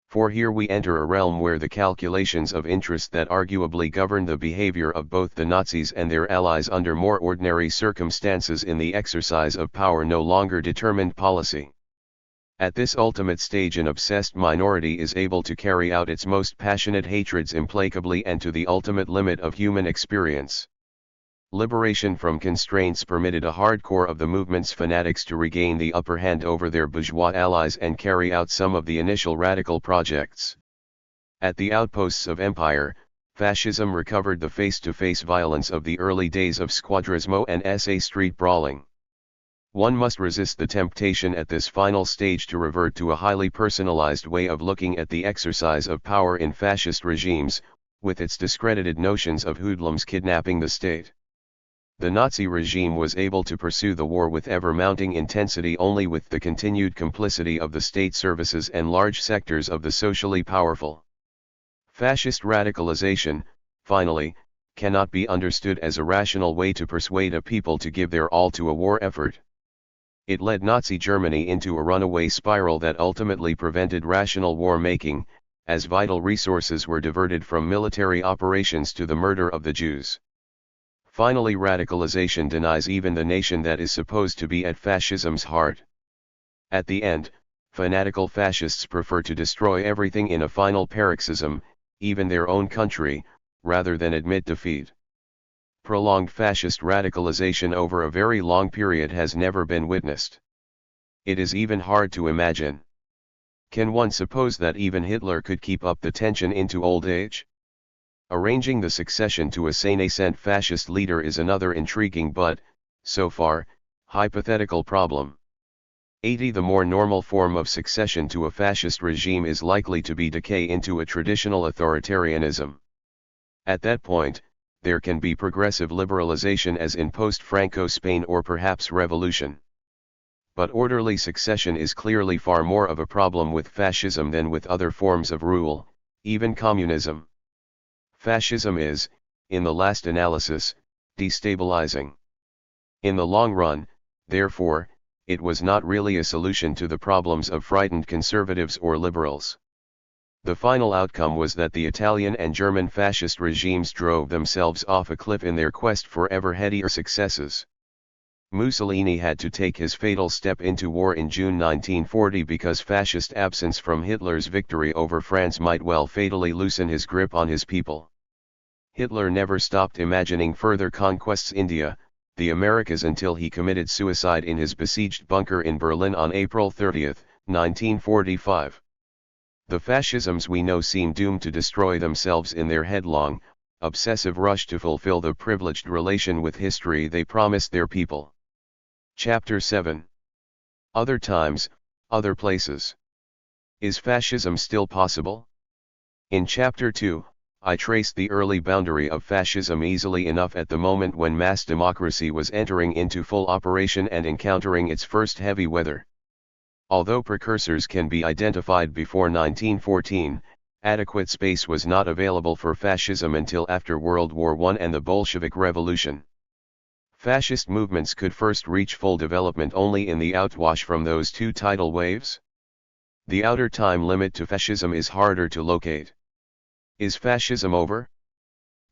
For here we enter a realm where the calculations of interest that arguably govern the behavior of both the Nazis and their allies under more ordinary circumstances in the exercise of power no longer determined policy. At this ultimate stage, an obsessed minority is able to carry out its most passionate hatreds implacably and to the ultimate limit of human experience. Liberation from constraints permitted a hardcore of the movement's fanatics to regain the upper hand over their bourgeois allies and carry out some of the initial radical projects. At the outposts of empire, fascism recovered the face-to-face violence of the early days of squadrismo and SA street brawling. One must resist the temptation at this final stage to revert to a highly personalized way of looking at the exercise of power in fascist regimes, with its discredited notions of hoodlums kidnapping the state. The Nazi regime was able to pursue the war with ever-mounting intensity only with the continued complicity of the state services and large sectors of the socially powerful. Fascist radicalization, finally, cannot be understood as a rational way to persuade a people to give their all to a war effort. It led Nazi Germany into a runaway spiral that ultimately prevented rational war-making, as vital resources were diverted from military operations to the murder of the Jews. Finally, radicalization denies even the nation that is supposed to be at fascism's heart. At the end, fanatical fascists prefer to destroy everything in a final paroxysm, even their own country, rather than admit defeat. Prolonged fascist radicalization over a very long period has never been witnessed. It is even hard to imagine. Can one suppose that even Hitler could keep up the tension into old age? Arranging the succession to a sane-ascent fascist leader is another intriguing but, so far, hypothetical problem. 80. The more normal form of succession to a fascist regime is likely to be decay into a traditional authoritarianism. At that point, there can be progressive liberalization as in post-Franco Spain or perhaps revolution. But orderly succession is clearly far more of a problem with fascism than with other forms of rule, even communism. Fascism is, in the last analysis, destabilizing. In the long run, therefore, it was not really a solution to the problems of frightened conservatives or liberals. The final outcome was that the Italian and German fascist regimes drove themselves off a cliff in their quest for ever headier successes. Mussolini had to take his fatal step into war in June 1940 because fascist absence from Hitler's victory over France might well fatally loosen his grip on his people. Hitler never stopped imagining further conquests in India, the Americas until he committed suicide in his besieged bunker in Berlin on April 30, 1945. The fascisms we know seem doomed to destroy themselves in their headlong, obsessive rush to fulfill the privileged relation with history they promised their people. Chapter 7. Other times, other places. Is fascism still possible? In Chapter 2, I traced the early boundary of fascism easily enough at the moment when mass democracy was entering into full operation and encountering its first heavy weather. Although precursors can be identified before 1914, adequate space was not available for fascism until after World War I and the Bolshevik Revolution. Fascist movements could first reach full development only in the outwash from those two tidal waves. The outer time limit to fascism is harder to locate. Is fascism over?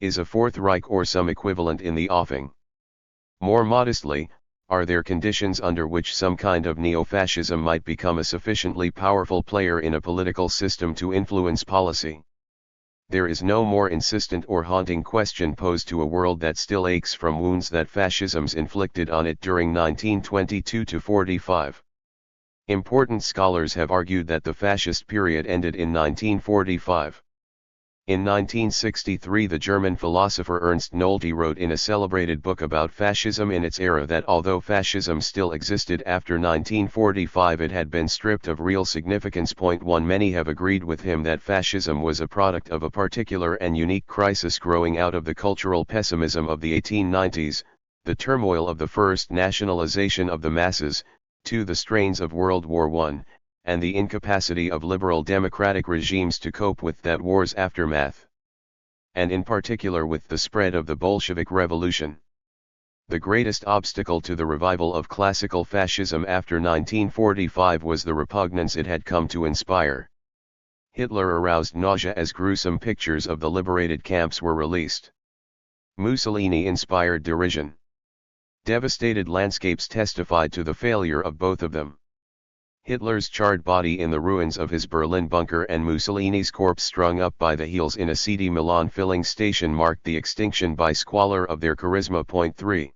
Is a Fourth Reich or some equivalent in the offing? More modestly, are there conditions under which some kind of neo-fascism might become a sufficiently powerful player in a political system to influence policy? There is no more insistent or haunting question posed to a world that still aches from wounds that fascisms inflicted on it during 1922–45. Important scholars have argued that the fascist period ended in 1945. In 1963, the German philosopher Ernst Nolte wrote in a celebrated book about fascism in its era that although fascism still existed after 1945, it had been stripped of real significance. 1 Many have agreed with him that fascism was a product of a particular and unique crisis growing out of the cultural pessimism of the 1890s, the turmoil of the first nationalization of the masses, 2 the strains of World War I, and the incapacity of liberal democratic regimes to cope with that war's aftermath. And in particular with the spread of the Bolshevik Revolution. The greatest obstacle to the revival of classical fascism after 1945 was the repugnance it had come to inspire. Hitler aroused nausea as gruesome pictures of the liberated camps were released. Mussolini inspired derision. Devastated landscapes testified to the failure of both of them. Hitler's charred body in the ruins of his Berlin bunker and Mussolini's corpse strung up by the heels in a seedy Milan filling station marked the extinction by squalor of their charisma. 3.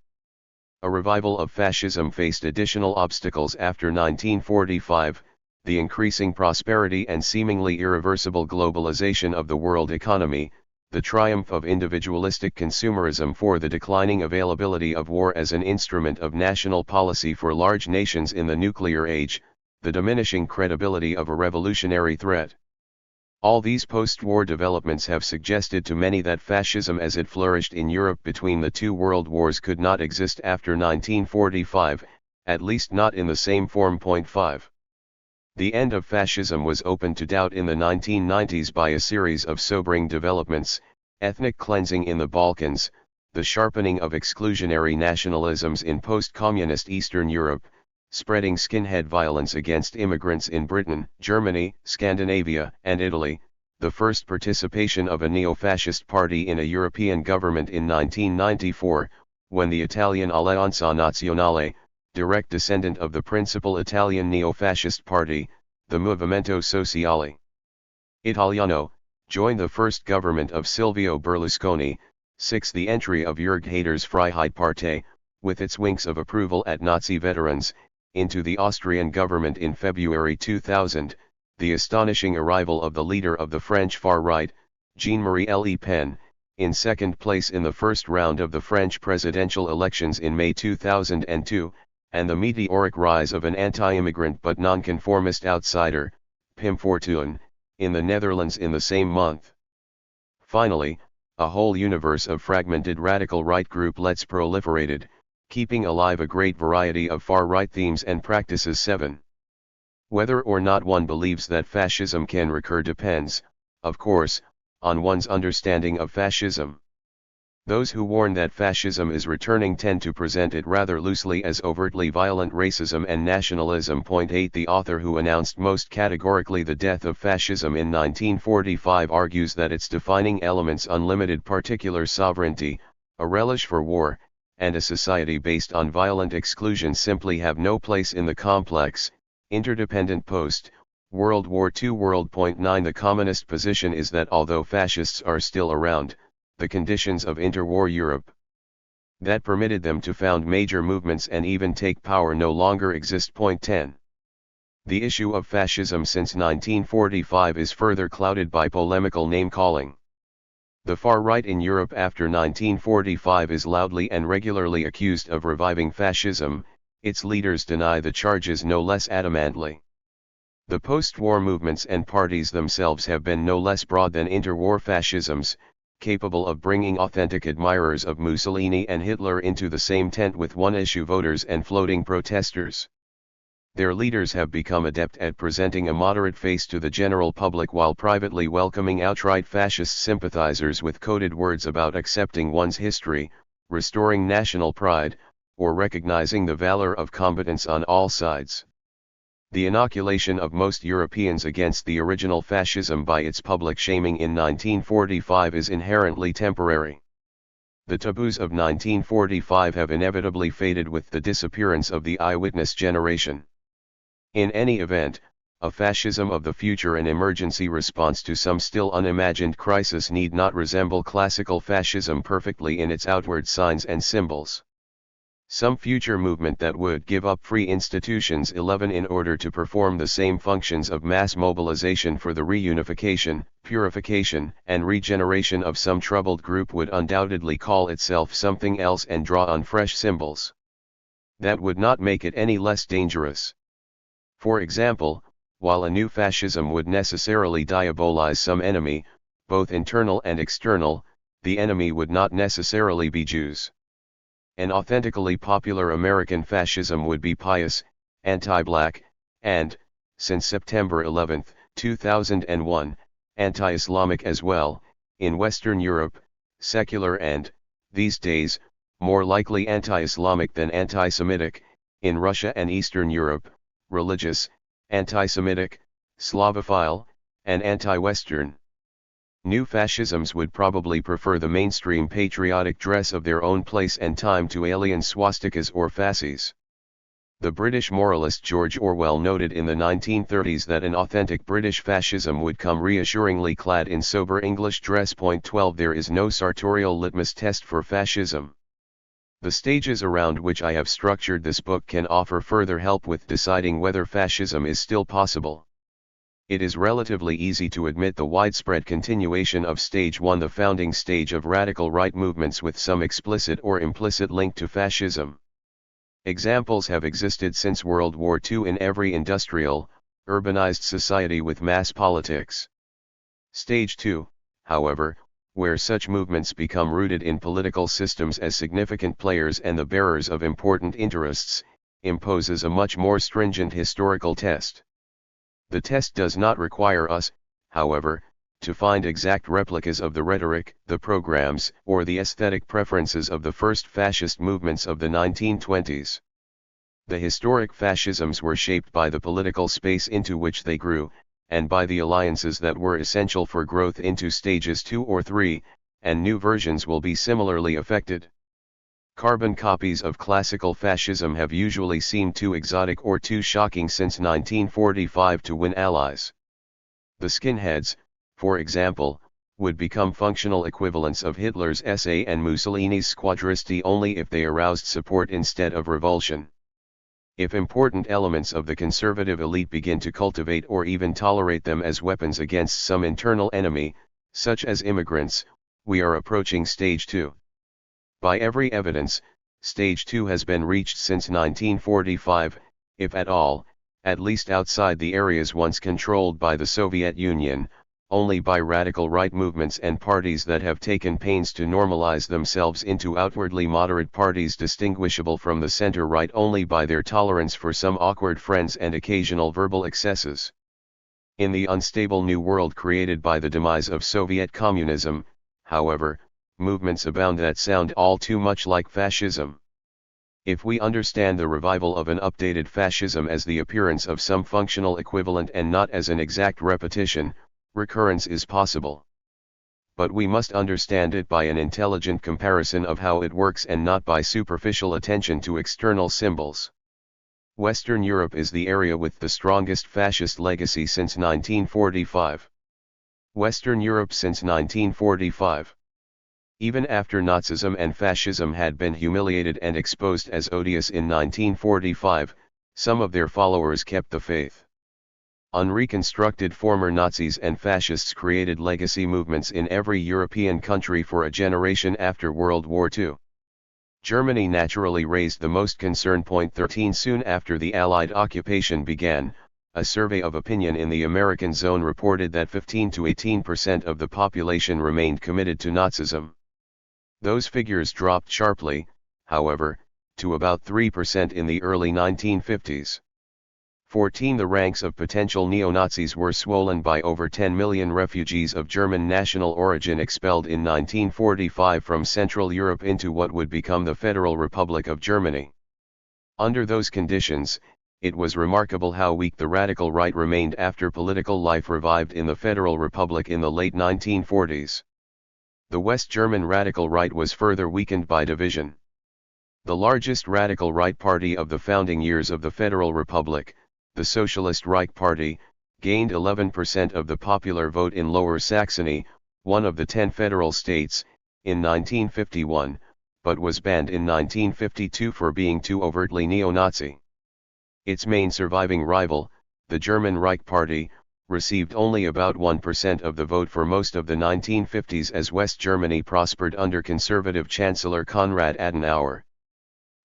A revival of fascism faced additional obstacles after 1945, the increasing prosperity and seemingly irreversible globalization of the world economy, the triumph of individualistic consumerism for the declining availability of war as an instrument of national policy for large nations in the nuclear age, the diminishing credibility of a revolutionary threat. All these post-war developments have suggested to many that fascism as it flourished in Europe between the two world wars could not exist after 1945, at least not in the same form. 5. The end of fascism was open to doubt in the 1990s by a series of sobering developments: ethnic cleansing in the Balkans, the sharpening of exclusionary nationalisms in post-communist Eastern Europe, spreading skinhead violence against immigrants in Britain, Germany, Scandinavia, and Italy, the first participation of a neo-fascist party in a European government in 1994, when the Italian Alleanza Nazionale, direct descendant of the principal Italian neo-fascist party, the Movimento Sociale Italiano, joined the first government of Silvio Berlusconi. 6. The entry of Jörg Haider's Freiheitspartei, with its winks of approval at Nazi veterans, into the Austrian government in February 2000, the astonishing arrival of the leader of the French far-right, Jean-Marie Le Pen, in second place in the first round of the French presidential elections in May 2002, and the meteoric rise of an anti-immigrant but nonconformist outsider, Pim Fortuyn, in the Netherlands in the same month. Finally, a whole universe of fragmented radical right grouplets proliferated, keeping alive a great variety of far-right themes and practices. 7. Whether or not one believes that fascism can recur depends, of course, on one's understanding of fascism. Those who warn that fascism is returning tend to present it rather loosely as overtly violent racism and nationalism. 8. The author who announced most categorically the death of fascism in 1945 argues that its defining elements, unlimited particular sovereignty, a relish for war, and a society based on violent exclusion, simply have no place in the complex, interdependent post-World War II world. 9. The communist position is that although fascists are still around, the conditions of interwar Europe that permitted them to found major movements and even take power no longer exist. 10. The issue of fascism since 1945 is further clouded by polemical name-calling. The far right in Europe after 1945 is loudly and regularly accused of reviving fascism. Its leaders deny the charges no less adamantly. The post-war movements and parties themselves have been no less broad than interwar fascisms, capable of bringing authentic admirers of Mussolini and Hitler into the same tent with one-issue voters and floating protesters. Their leaders have become adept at presenting a moderate face to the general public while privately welcoming outright fascist sympathizers with coded words about accepting one's history, restoring national pride, or recognizing the valor of combatants on all sides. The inoculation of most Europeans against the original fascism by its public shaming in 1945 is inherently temporary. The taboos of 1945 have inevitably faded with the disappearance of the eyewitness generation. In any event, a fascism of the future, an emergency response to some still unimagined crisis, need not resemble classical fascism perfectly in its outward signs and symbols. Some future movement that would give up free institutions 11 in order to perform the same functions of mass mobilization for the reunification, purification, and regeneration of some troubled group would undoubtedly call itself something else and draw on fresh symbols. That would not make it any less dangerous. For example, while a new fascism would necessarily diabolize some enemy, both internal and external, the enemy would not necessarily be Jews. An authentically popular American fascism would be pious, anti-black, and, since September 11, 2001, anti-Islamic as well. In Western Europe, secular and, these days, more likely anti-Islamic than anti-Semitic. In Russia and Eastern Europe, religious, anti-Semitic, Slavophile, and anti-Western. New fascisms would probably prefer the mainstream patriotic dress of their own place and time to alien swastikas or fasces. The British moralist George Orwell noted in the 1930s that an authentic British fascism would come reassuringly clad in sober English dress. 12 There is no sartorial litmus test for fascism. The stages around which I have structured this book can offer further help with deciding whether fascism is still possible. It is relatively easy to admit the widespread continuation of Stage 1, the founding stage of radical right movements with some explicit or implicit link to fascism. Examples have existed since World War II in every industrial, urbanized society with mass politics. Stage 2, however, where such movements become rooted in political systems as significant players and the bearers of important interests, imposes a much more stringent historical test. The test does not require us, however, to find exact replicas of the rhetoric, the programs, or the aesthetic preferences of the first fascist movements of the 1920s. The historic fascisms were shaped by the political space into which they grew, and by the alliances that were essential for growth into stages 2 or 3, and new versions will be similarly affected. Carbon copies of classical fascism have usually seemed too exotic or too shocking since 1945 to win allies. The skinheads, for example, would become functional equivalents of Hitler's SA and Mussolini's squadristi only if they aroused support instead of revulsion. If important elements of the conservative elite begin to cultivate or even tolerate them as weapons against some internal enemy, such as immigrants, we are approaching stage 2. By every evidence, stage 2 has been reached since 1945, if at all, at least outside the areas once controlled by the Soviet Union, only by radical right movements and parties that have taken pains to normalize themselves into outwardly moderate parties distinguishable from the center-right only by their tolerance for some awkward friends and occasional verbal excesses. In the unstable new world created by the demise of Soviet communism, however, movements abound that sound all too much like fascism. If we understand the revival of an updated fascism as the appearance of some functional equivalent and not as an exact repetition, recurrence is possible. But we must understand it by an intelligent comparison of how it works and not by superficial attention to external symbols. Western Europe is the area with the strongest fascist legacy since 1945. Western Europe since 1945. Even after Nazism and fascism had been humiliated and exposed as odious in 1945, some of their followers kept the faith. Unreconstructed former Nazis and fascists created legacy movements in every European country for a generation after World War II. Germany naturally raised the most concern. 13 Soon after the Allied occupation began, a survey of opinion in the American zone reported that 15 to 18% of the population remained committed to Nazism. Those figures dropped sharply, however, to about 3% in the early 1950s. 14 The ranks of potential neo-Nazis were swollen by over 10 million refugees of German national origin expelled in 1945 from Central Europe into what would become the Federal Republic of Germany. Under those conditions, it was remarkable how weak the radical right remained after political life revived in the Federal Republic in the late 1940s. The West German radical right was further weakened by division. The largest radical right party of the founding years of the Federal Republic, the Socialist Reich Party, gained 11% of the popular vote in Lower Saxony, one of the 10 federal states, in 1951, but was banned in 1952 for being too overtly neo-Nazi. Its main surviving rival, the German Reich Party, received only about 1% of the vote for most of the 1950s as West Germany prospered under conservative Chancellor Konrad Adenauer.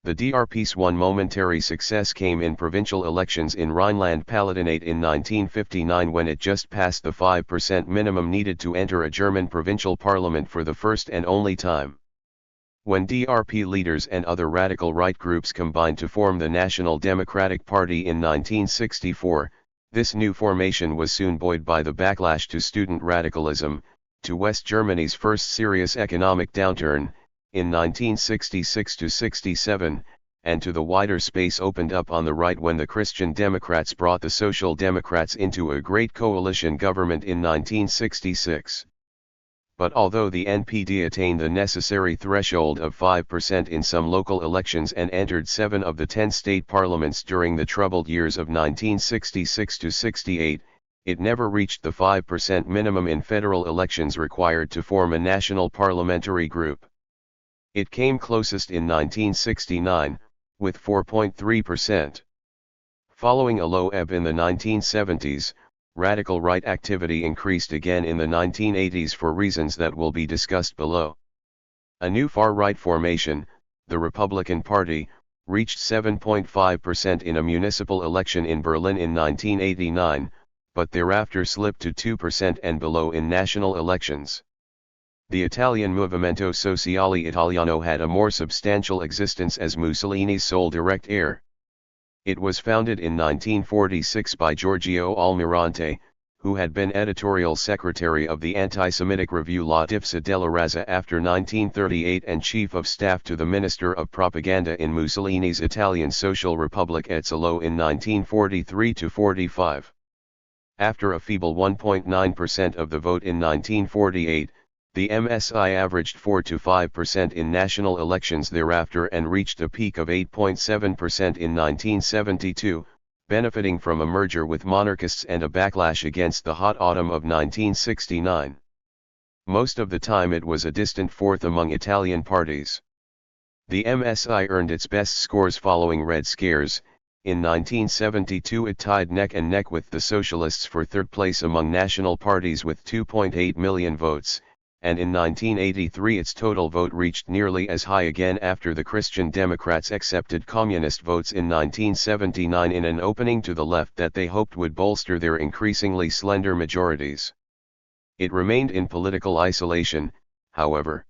The DRP's one momentary success came in provincial elections in Rhineland-Palatinate in 1959 when it just passed the 5% minimum needed to enter a German provincial parliament for the first and only time. When DRP leaders and other radical right groups combined to form the National Democratic Party in 1964, this new formation was soon buoyed by the backlash to student radicalism, to West Germany's first serious economic downturn, in 1966–67, and to the wider space opened up on the right when the Christian Democrats brought the Social Democrats into a great coalition government in 1966. But although the NPD attained the necessary threshold of 5% in some local elections and entered 7 of the 10 state parliaments during the troubled years of 1966–68, it never reached the 5% minimum in federal elections required to form a national parliamentary group. It came closest in 1969, with 4.3%. Following a low ebb in the 1970s, radical right activity increased again in the 1980s for reasons that will be discussed below. A new far-right formation, the Republican Party, reached 7.5% in a municipal election in Berlin in 1989, but thereafter slipped to 2% and below in national elections. The Italian Movimento Sociale Italiano had a more substantial existence as Mussolini's sole direct heir. It was founded in 1946 by Giorgio Almirante, who had been editorial secretary of the anti-Semitic review La Difesa della Razza after 1938 and chief of staff to the Minister of Propaganda in Mussolini's Italian Social Republic Ezzolo in 1943–45. After a feeble 1.9% of the vote in 1948, the MSI averaged 4 to 5% in national elections thereafter and reached a peak of 8.7% in 1972, benefiting from a merger with monarchists and a backlash against the hot autumn of 1969. Most of the time it was a distant fourth among Italian parties. The MSI earned its best scores following Red Scares. In 1972 it tied neck and neck with the Socialists for third place among national parties with 2.8 million votes, and in 1983 its total vote reached nearly as high again after the Christian Democrats accepted communist votes in 1979 in an opening to the left that they hoped would bolster their increasingly slender majorities. It remained in political isolation, however.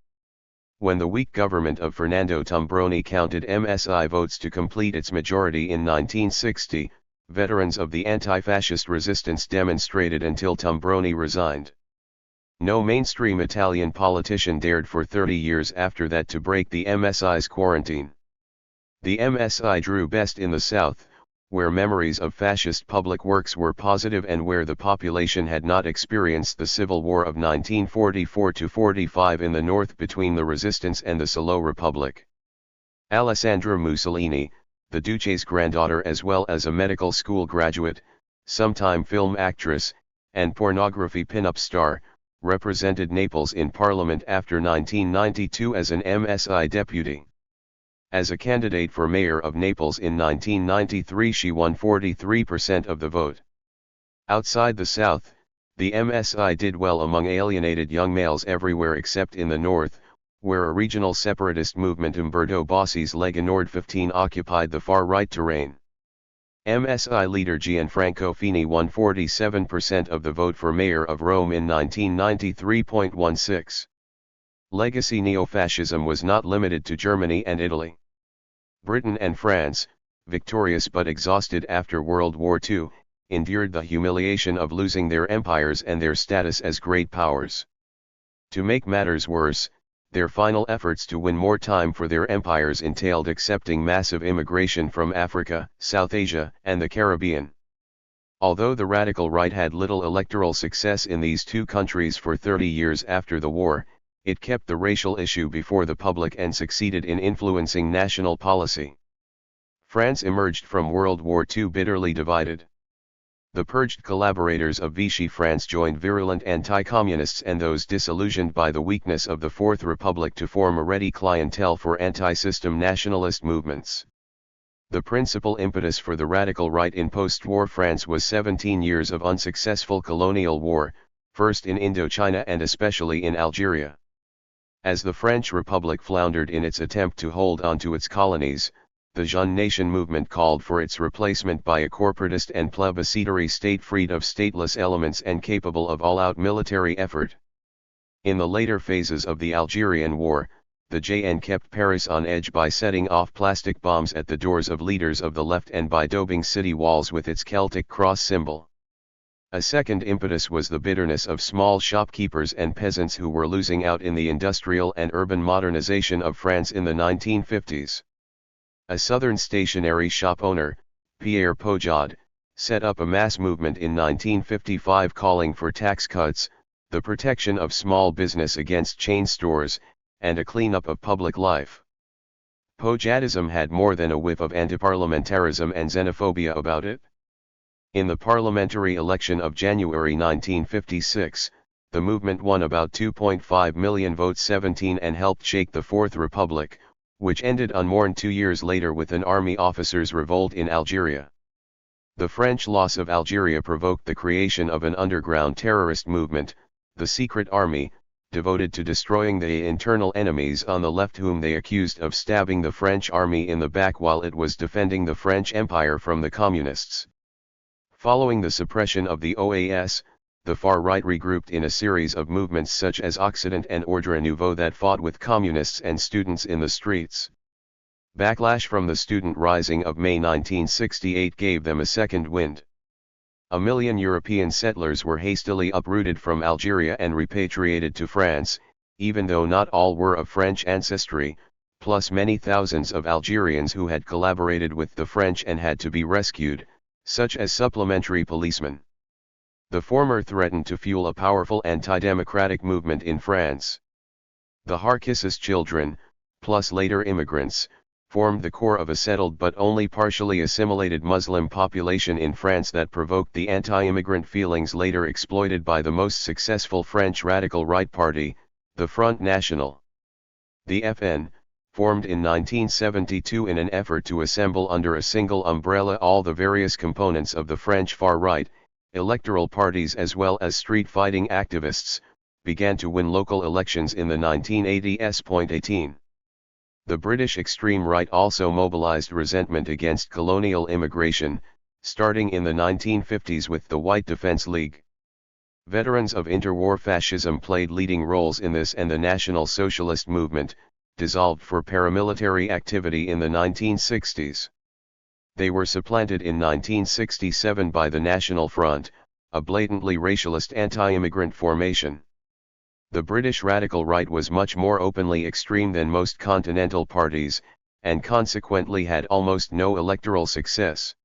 When the weak government of Fernando Tombroni counted MSI votes to complete its majority in 1960, veterans of the anti-fascist resistance demonstrated until Tombroni resigned. No mainstream Italian politician dared for 30 years after that to break the MSI's quarantine. The MSI drew best in the South, where memories of fascist public works were positive and where the population had not experienced the civil war of 1944-45 in the north between the resistance and the Salo Republic. Alessandra Mussolini, the Duce's granddaughter as well as a medical school graduate, sometime film actress, and pornography pin-up star, represented Naples in Parliament after 1992 as an MSI deputy. As a candidate for mayor of Naples in 1993 she won 43% of the vote. Outside the South, the MSI did well among alienated young males everywhere except in the North, where a regional separatist movement Umberto Bossi's Lega Nord 15 occupied the far-right terrain. MSI leader Gianfranco Fini won 47% of the vote for mayor of Rome in 1993.16. Legacy neo-fascism was not limited to Germany and Italy. Britain and France, victorious but exhausted after World War II, endured the humiliation of losing their empires and their status as great powers. To make matters worse, their final efforts to win more time for their empires entailed accepting massive immigration from Africa, South Asia, and the Caribbean. Although the radical right had little electoral success in these two countries for 30 years after the war, it kept the racial issue before the public and succeeded in influencing national policy. France emerged from World War II bitterly divided. The purged collaborators of Vichy France joined virulent anti-communists and those disillusioned by the weakness of the Fourth Republic to form a ready clientele for anti-system nationalist movements. The principal impetus for the radical right in post-war France was 17 years of unsuccessful colonial war, first in Indochina and especially in Algeria. As the French Republic floundered in its attempt to hold on to its colonies, the Jeune Nation movement called for its replacement by a corporatist and plebiscitary state freed of stateless elements and capable of all-out military effort. In the later phases of the Algerian War, the JN kept Paris on edge by setting off plastic bombs at the doors of leaders of the left and by daubing city walls with its Celtic cross symbol. A second impetus was the bitterness of small shopkeepers and peasants who were losing out in the industrial and urban modernization of France in the 1950s. A southern stationery shop owner, Pierre Pojade, set up a mass movement in 1955 calling for tax cuts, the protection of small business against chain stores, and a cleanup of public life. Pojadism had more than a whiff of anti-parliamentarism and xenophobia about it. In the parliamentary election of January 1956, the movement won about 2.5 million votes 17 and helped shake the Fourth Republic, which ended unmourned 2 years later with an army officers' revolt in Algeria. The French loss of Algeria provoked the creation of an underground terrorist movement, the Secret Army, devoted to destroying the internal enemies on the left whom they accused of stabbing the French army in the back while it was defending the French Empire from the communists. Following the suppression of the OAS, the far right regrouped in a series of movements such as Occident and Ordre Nouveau that fought with communists and students in the streets. Backlash from the student rising of May 1968 gave them a second wind. 1 million European settlers were hastily uprooted from Algeria and repatriated to France, even though not all were of French ancestry, plus many thousands of Algerians who had collaborated with the French and had to be rescued, such as supplementary policemen. The former threatened to fuel a powerful anti-democratic movement in France. The Harkissis children, plus later immigrants, formed the core of a settled but only partially assimilated Muslim population in France that provoked the anti-immigrant feelings later exploited by the most successful French radical right party, the Front National. The FN, formed in 1972 in an effort to assemble under a single umbrella all the various components of the French far-right, electoral parties as well as street-fighting activists, began to win local elections in the 1980s. The British extreme right also mobilized resentment against colonial immigration, starting in the 1950s with the White Defence League. Veterans of interwar fascism played leading roles in this, and the National Socialist movement, dissolved for paramilitary activity in the 1960s. They were supplanted in 1967 by the National Front, a blatantly racialist anti-immigrant formation. The British radical right was much more openly extreme than most continental parties, and consequently had almost no electoral success.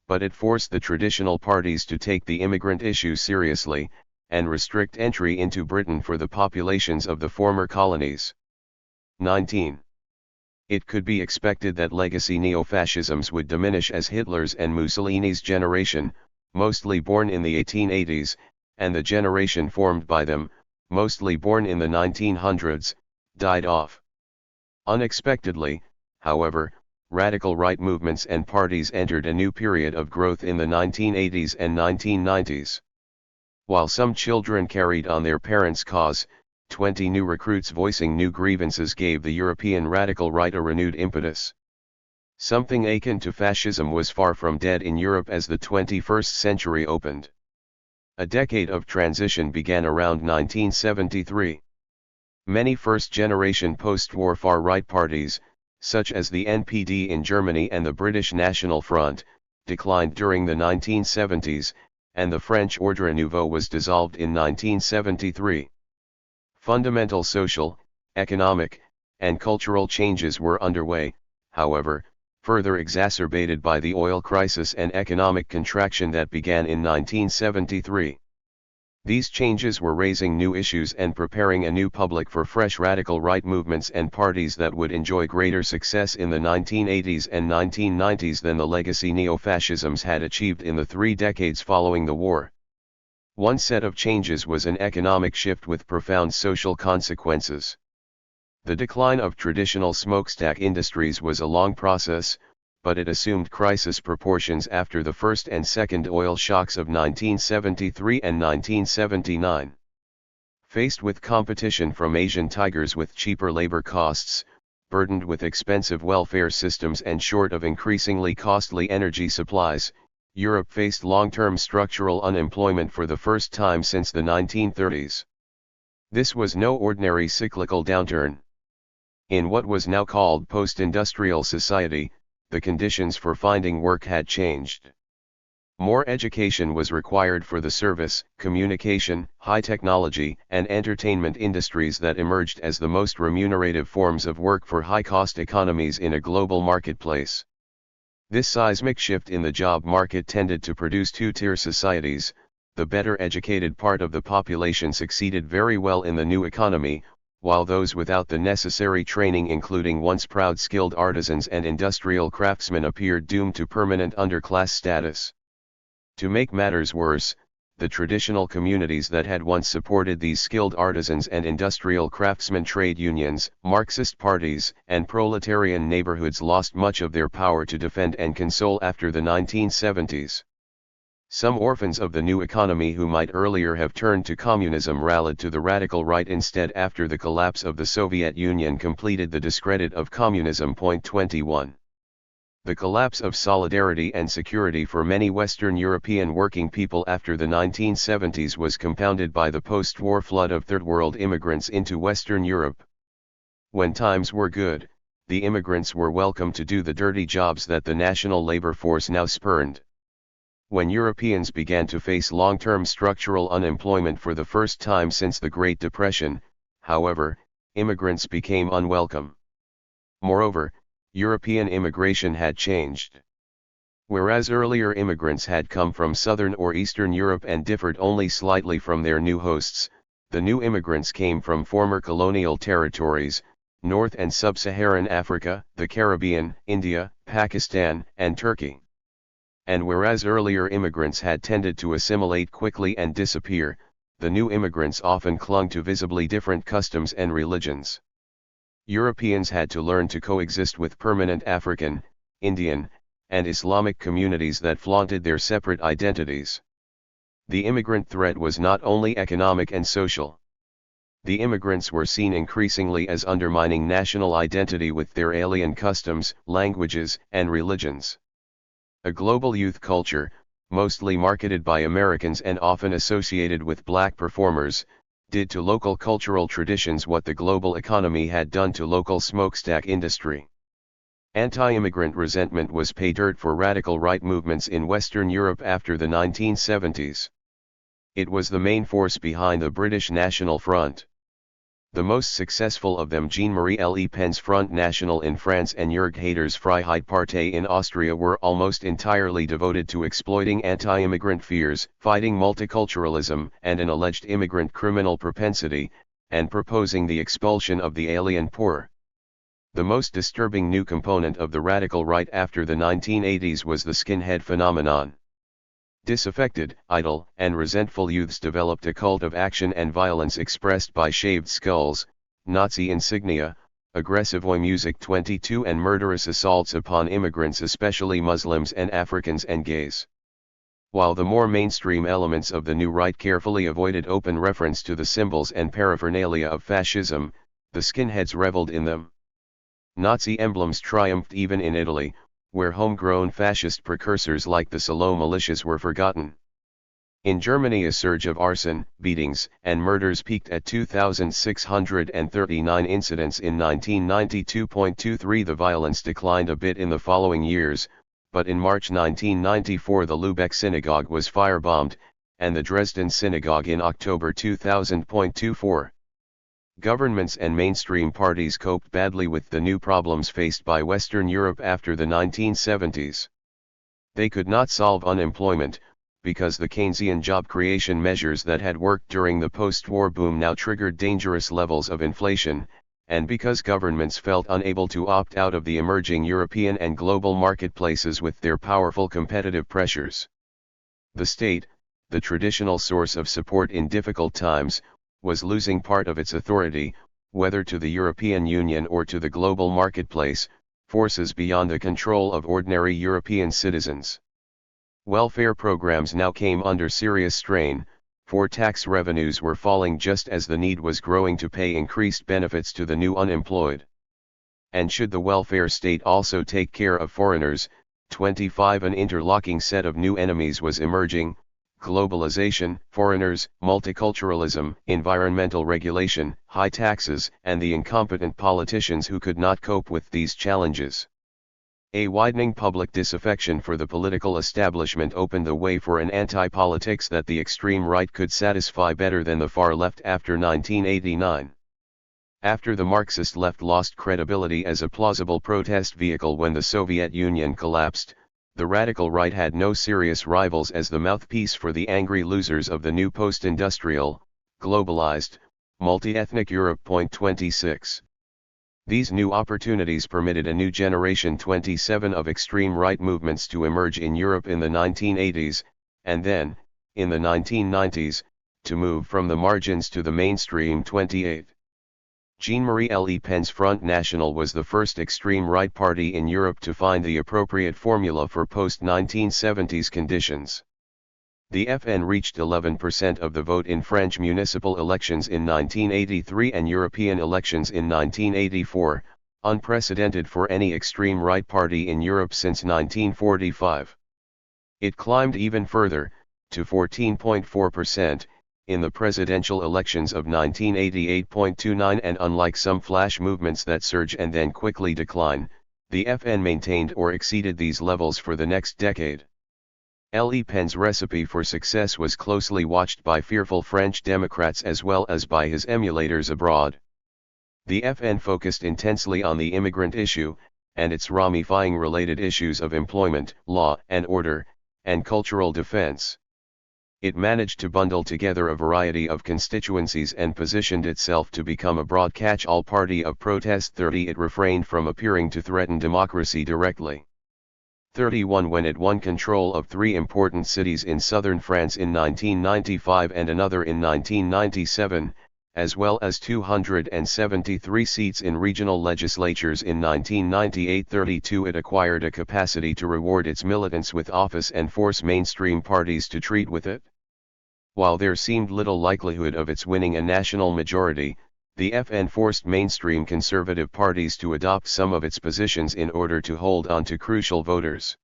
But it forced the traditional parties to take the immigrant issue seriously, and restrict entry into Britain for the populations of the former colonies. 19. It could be expected that legacy neo-fascisms would diminish as Hitler's and Mussolini's generation, mostly born in the 1880s, and the generation formed by them, mostly born in the 1900s, died off. Unexpectedly, however, radical right movements and parties entered a new period of growth in the 1980s and 1990s. While some children carried on their parents' cause, 20 new recruits voicing new grievances gave the European radical right a renewed impetus. Something akin to fascism was far from dead in Europe as the 21st century opened. A decade of transition began around 1973. Many first-generation post-war far-right parties, such as the NPD in Germany and the British National Front, declined during the 1970s, and the French Ordre Nouveau was dissolved in 1973. Fundamental social, economic, and cultural changes were underway, however, further exacerbated by the oil crisis and economic contraction that began in 1973. These changes were raising new issues and preparing a new public for fresh radical right movements and parties that would enjoy greater success in the 1980s and 1990s than the legacy neo-fascisms had achieved in the 3 decades following the war. One set of changes was an economic shift with profound social consequences. The decline of traditional smokestack industries was a long process, but it assumed crisis proportions after the first and second oil shocks of 1973 and 1979. Faced with competition from Asian tigers with cheaper labor costs, burdened with expensive welfare systems and short of increasingly costly energy supplies, Europe faced long-term structural unemployment for the first time since the 1930s. This was no ordinary cyclical downturn. In what was now called post-industrial society, the conditions for finding work had changed. More education was required for the service, communication, high technology, and entertainment industries that emerged as the most remunerative forms of work for high-cost economies in a global marketplace. This seismic shift in the job market tended to produce two-tier societies. The better educated part of the population succeeded very well in the new economy, while those without the necessary training, including once proud skilled artisans and industrial craftsmen, appeared doomed to permanent underclass status. To make matters worse, the traditional communities that had once supported these skilled artisans and industrial craftsmen, trade unions, Marxist parties, and proletarian neighborhoods lost much of their power to defend and console after the 1970s. Some orphans of the new economy who might earlier have turned to communism rallied to the radical right instead after the collapse of the Soviet Union completed the discredit of communism. 21. The collapse of solidarity and security for many Western European working people after the 1970s was compounded by the post-war flood of Third World immigrants into Western Europe. When times were good, the immigrants were welcome to do the dirty jobs that the national labor force now spurned. When Europeans began to face long-term structural unemployment for the first time since the Great Depression, however, immigrants became unwelcome. Moreover, European immigration had changed. Whereas earlier immigrants had come from Southern or Eastern Europe and differed only slightly from their new hosts, the new immigrants came from former colonial territories, North and Sub-Saharan Africa, the Caribbean, India, Pakistan, and Turkey. And whereas earlier immigrants had tended to assimilate quickly and disappear, the new immigrants often clung to visibly different customs and religions. Europeans had to learn to coexist with permanent African, Indian, and Islamic communities that flaunted their separate identities. The immigrant threat was not only economic and social. The immigrants were seen increasingly as undermining national identity with their alien customs, languages, and religions. A global youth culture, mostly marketed by Americans and often associated with black performers, did to local cultural traditions what the global economy had done to local smokestack industry. Anti-immigrant resentment was pay dirt for radical right movements in Western Europe after the 1970s. It was the main force behind the British National Front. The most successful of them, Jean-Marie Le Pen's Front National in France and Jörg Haider's Freiheitspartei in Austria, were almost entirely devoted to exploiting anti-immigrant fears, fighting multiculturalism and an alleged immigrant criminal propensity, and proposing the expulsion of the alien poor. The most disturbing new component of the radical right after the 1980s was the skinhead phenomenon. Disaffected, idle, and resentful youths developed a cult of action and violence expressed by shaved skulls, Nazi insignia, aggressive Oi music 22 and murderous assaults upon immigrants, especially Muslims and Africans and gays. While the more mainstream elements of the new right carefully avoided open reference to the symbols and paraphernalia of fascism, the skinheads reveled in them. Nazi emblems triumphed even in Italy, where homegrown fascist precursors like the Salo militias were forgotten. In Germany, a surge of arson, beatings, and murders peaked at 2,639 incidents in 1992.23. The violence declined a bit in the following years, but in March 1994 the Lübeck synagogue was firebombed, and the Dresden synagogue in October 2000.24. Governments and mainstream parties coped badly with the new problems faced by Western Europe after the 1970s. They could not solve unemployment, because the Keynesian job creation measures that had worked during the post-war boom now triggered dangerous levels of inflation, and because governments felt unable to opt out of the emerging European and global marketplaces with their powerful competitive pressures. The state, the traditional source of support in difficult times, was losing part of its authority, whether to the European Union or to the global marketplace, forces beyond the control of ordinary European citizens. Welfare programs now came under serious strain, for tax revenues were falling just as the need was growing to pay increased benefits to the new unemployed. And should the welfare state also take care of foreigners, 25 an interlocking set of new enemies was emerging: globalization, foreigners, multiculturalism, environmental regulation, high taxes, and the incompetent politicians who could not cope with these challenges. A widening public disaffection for the political establishment opened the way for an anti-politics that the extreme right could satisfy better than the far left after 1989. After the Marxist left lost credibility as a plausible protest vehicle when the Soviet Union collapsed, the radical right had no serious rivals as the mouthpiece for the angry losers of the new post-industrial, globalized, multi-ethnic Europe. 26. These new opportunities permitted a new generation 27 of extreme right movements to emerge in Europe in the 1980s, and then, in the 1990s, to move from the margins to the mainstream. 28. Jean-Marie Le Pen's Front National was the first extreme right party in Europe to find the appropriate formula for post-1970s conditions. The FN reached 11% of the vote in French municipal elections in 1983 and European elections in 1984, unprecedented for any extreme right party in Europe since 1945. It climbed even further, to 14.4%, in the presidential elections of 1988.29, and unlike some flash movements that surge and then quickly decline, the FN maintained or exceeded these levels for the next decade. Le Pen's recipe for success was closely watched by fearful French Democrats as well as by his emulators abroad. The FN focused intensely on the immigrant issue, and its ramifying related issues of employment, law and order, and cultural defense. It managed to bundle together a variety of constituencies and positioned itself to become a broad catch-all party of protest. 30. It refrained from appearing to threaten democracy directly. 31. When it won control of 3 important cities in southern France in 1995 and another in 1997, as well as 273 seats in regional legislatures in 1998. 32. It acquired a capacity to reward its militants with office and force mainstream parties to treat with it. While there seemed little likelihood of its winning a national majority, the FN forced mainstream conservative parties to adopt some of its positions in order to hold on to crucial voters.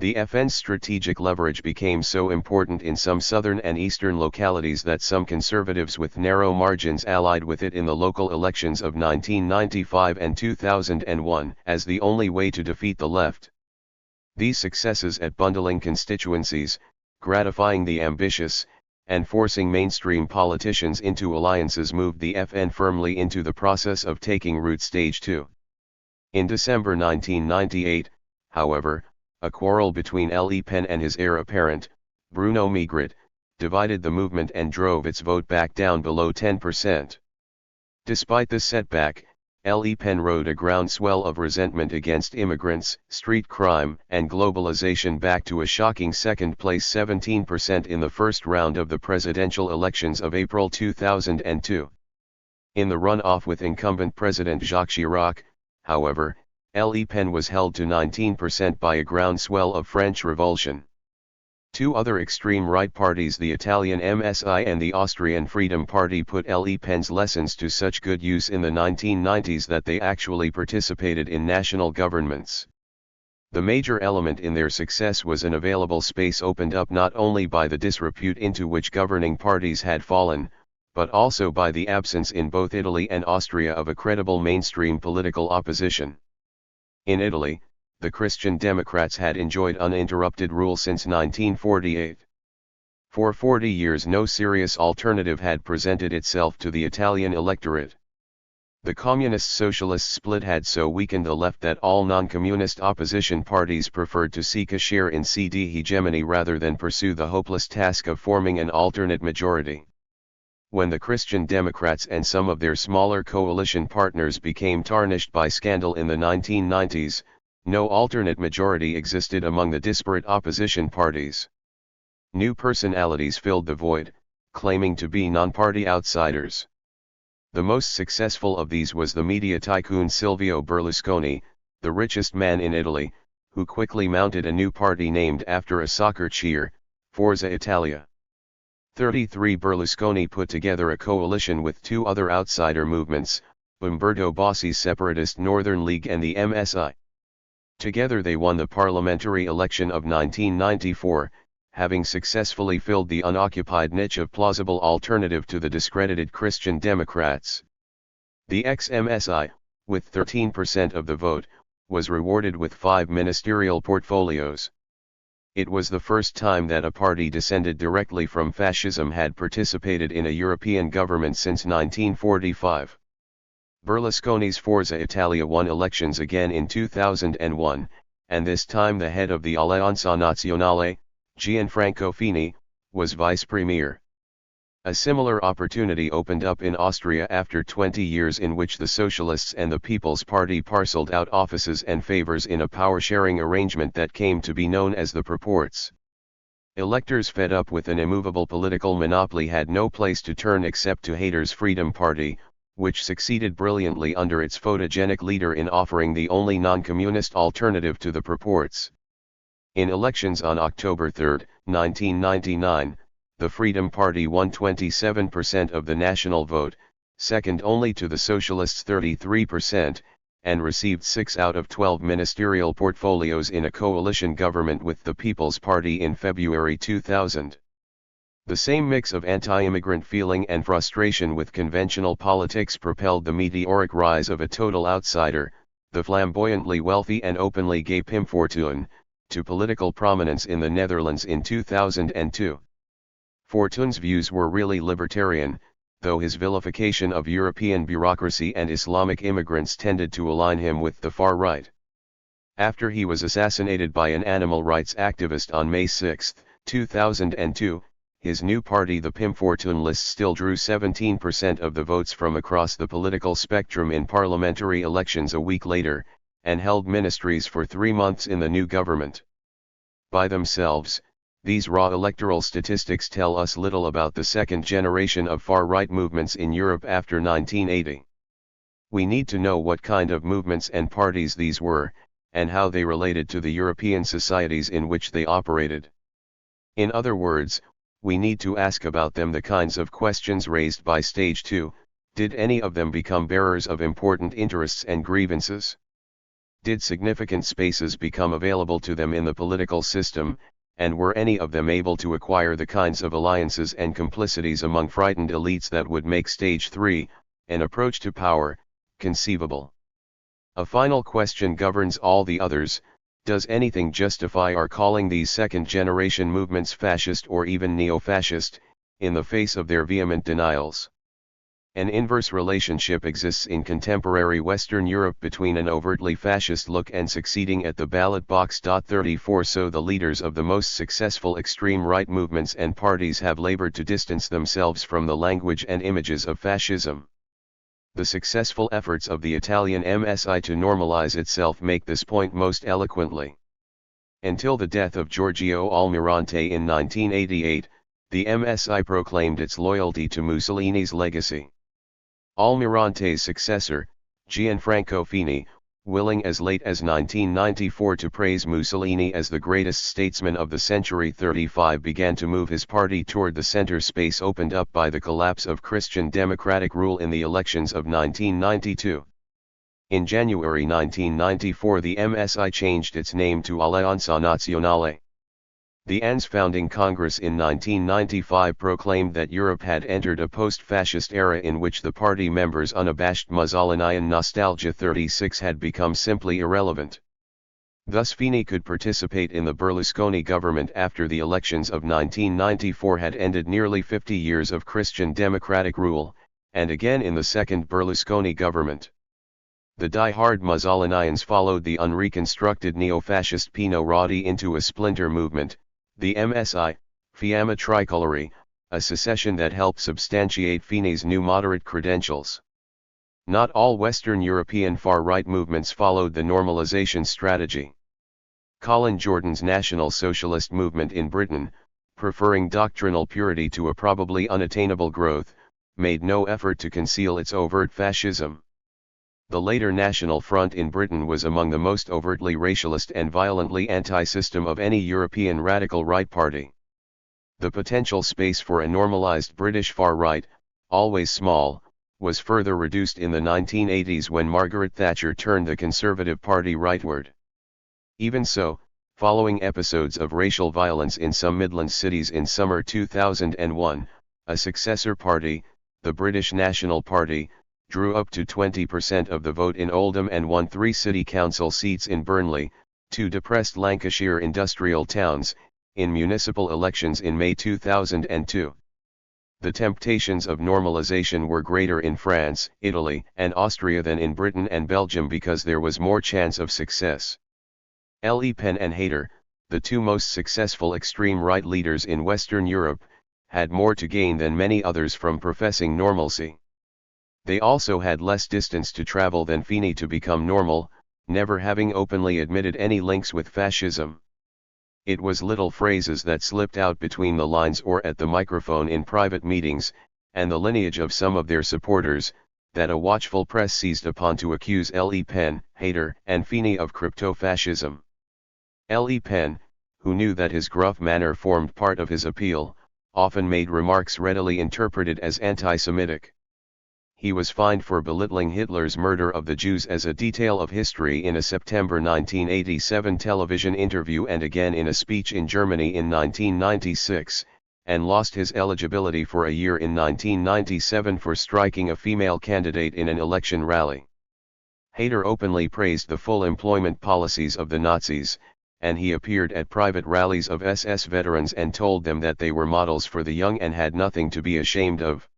The FN's strategic leverage became so important in some southern and eastern localities that some conservatives with narrow margins allied with it in the local elections of 1995 and 2001 as the only way to defeat the left. These successes at bundling constituencies, gratifying the ambitious, and forcing mainstream politicians into alliances moved the FN firmly into the process of taking root. Stage 2. In December 1998, however, a quarrel between Le Pen and his heir apparent, Bruno Maigret, divided the movement and drove its vote back down below 10%. Despite this setback, Le Pen rode a groundswell of resentment against immigrants, street crime, and globalization back to a shocking second place, 17% in the first round of the presidential elections of April 2002. In the runoff with incumbent President Jacques Chirac, however, Le Pen was held to 19% by a groundswell of French revulsion. 2 other extreme right parties, the Italian MSI and the Austrian Freedom Party, put Le Pen's lessons to such good use in the 1990s that they actually participated in national governments. The major element in their success was an available space opened up not only by the disrepute into which governing parties had fallen, but also by the absence in both Italy and Austria of a credible mainstream political opposition. In Italy, the Christian Democrats had enjoyed uninterrupted rule since 1948. For 40 years no serious alternative had presented itself to the Italian electorate. The communist-socialist split had so weakened the left that all non-communist opposition parties preferred to seek a share in CD hegemony rather than pursue the hopeless task of forming an alternate majority. When the Christian Democrats and some of their smaller coalition partners became tarnished by scandal in the 1990s, no alternate majority existed among the disparate opposition parties. New personalities filled the void, claiming to be non-party outsiders. The most successful of these was the media tycoon Silvio Berlusconi, the richest man in Italy, who quickly mounted a new party named after a soccer cheer, Forza Italia. 33. Berlusconi put together a coalition with 2 other outsider movements, Umberto Bossi's separatist Northern League and the MSI. Together they won the parliamentary election of 1994, having successfully filled the unoccupied niche of plausible alternative to the discredited Christian Democrats. The ex-MSI, with 13% of the vote, was rewarded with 5 ministerial portfolios. It was the first time that a party descended directly from fascism had participated in a European government since 1945. Berlusconi's Forza Italia won elections again in 2001, and this time the head of the Alleanza Nazionale, Gianfranco Fini, was vice premier. A similar opportunity opened up in Austria after 20 years in which the Socialists and the People's Party parceled out offices and favors in a power-sharing arrangement that came to be known as the Proports. Electors fed up with an immovable political monopoly had no place to turn except to Hader's Freedom Party, which succeeded brilliantly under its photogenic leader in offering the only non-communist alternative to the Proports. In elections on October 3, 1999, the Freedom Party won 27% of the national vote, second only to the Socialists' 33%, and received 6 out of 12 ministerial portfolios in a coalition government with the People's Party in February 2000. The same mix of anti-immigrant feeling and frustration with conventional politics propelled the meteoric rise of a total outsider, the flamboyantly wealthy and openly gay Pim Fortuyn, to political prominence in the Netherlands in 2002. Fortuyn's views were really libertarian, though his vilification of European bureaucracy and Islamic immigrants tended to align him with the far right. After he was assassinated by an animal rights activist on May 6, 2002, his new party the Pimfortune still drew 17% of the votes from across the political spectrum in parliamentary elections a week later, and held ministries for 3 months in the new government. By themselves, these raw electoral statistics tell us little about the second generation of far-right movements in Europe after 1980. We need to know what kind of movements and parties these were, and how they related to the European societies in which they operated. In other words, we need to ask about them the kinds of questions raised by Stage 2, did any of them become bearers of important interests and grievances? Did significant spaces become available to them in the political system, and were any of them able to acquire the kinds of alliances and complicities among frightened elites that would make Stage 3, an approach to power, conceivable? A final question governs all the others: does anything justify our calling these second-generation movements fascist or even neo-fascist, in the face of their vehement denials? An inverse relationship exists in contemporary Western Europe between an overtly fascist look and succeeding at the ballot box. 34 So the leaders of the most successful extreme right movements and parties have labored to distance themselves from the language and images of fascism. The successful efforts of the Italian MSI to normalize itself make this point most eloquently. Until the death of Giorgio Almirante in 1988, the MSI proclaimed its loyalty to Mussolini's legacy. Almirante's successor, Gianfranco Fini, willing as late as 1994 to praise Mussolini as the greatest statesman of the century, 35 began to move his party toward the center space opened up by the collapse of Christian democratic rule in the elections of 1992. In January 1994 the MSI changed its name to Alleanza Nazionale. The AN's founding Congress in 1995 proclaimed that Europe had entered a post-fascist era in which the party members' unabashed Mussolinian nostalgia 36 had become simply irrelevant. Thus Fini could participate in the Berlusconi government after the elections of 1994 had ended nearly 50 years of Christian democratic rule, and again in the second Berlusconi government. The die-hard Mussolinians followed the unreconstructed neo-fascist Pino Rauti into a splinter movement, the MSI, Fiamma Tricolori, a secession that helped substantiate Fini's new moderate credentials. Not all Western European far-right movements followed the normalization strategy. Colin Jordan's National Socialist movement in Britain, preferring doctrinal purity to a probably unattainable growth, made no effort to conceal its overt fascism. The later National Front in Britain was among the most overtly racialist and violently anti-system of any European radical right party. The potential space for a normalized British far-right, always small, was further reduced in the 1980s when Margaret Thatcher turned the Conservative Party rightward. Even so, following episodes of racial violence in some Midlands cities in summer 2001, a successor party, the British National Party, drew up to 20% of the vote in Oldham and won 3 city council seats in Burnley, 2 depressed Lancashire industrial towns, in municipal elections in May 2002. The temptations of normalization were greater in France, Italy, and Austria than in Britain and Belgium because there was more chance of success. Le Pen and Hayter, the 2 most successful extreme right leaders in Western Europe, had more to gain than many others from professing normalcy. They also had less distance to travel than Fini to become normal, never having openly admitted any links with fascism. It was little phrases that slipped out between the lines or at the microphone in private meetings, and the lineage of some of their supporters, that a watchful press seized upon to accuse Le Pen, Hayter, and Fini of crypto-fascism. Le Pen, who knew that his gruff manner formed part of his appeal, often made remarks readily interpreted as anti-Semitic. He was fined for belittling Hitler's murder of the Jews as a detail of history in a September 1987 television interview and again in a speech in Germany in 1996, and lost his eligibility for a year in 1997 for striking a female candidate in an election rally. Hayter openly praised the full employment policies of the Nazis, and he appeared at private rallies of SS veterans and told them that they were models for the young and had nothing to be ashamed of.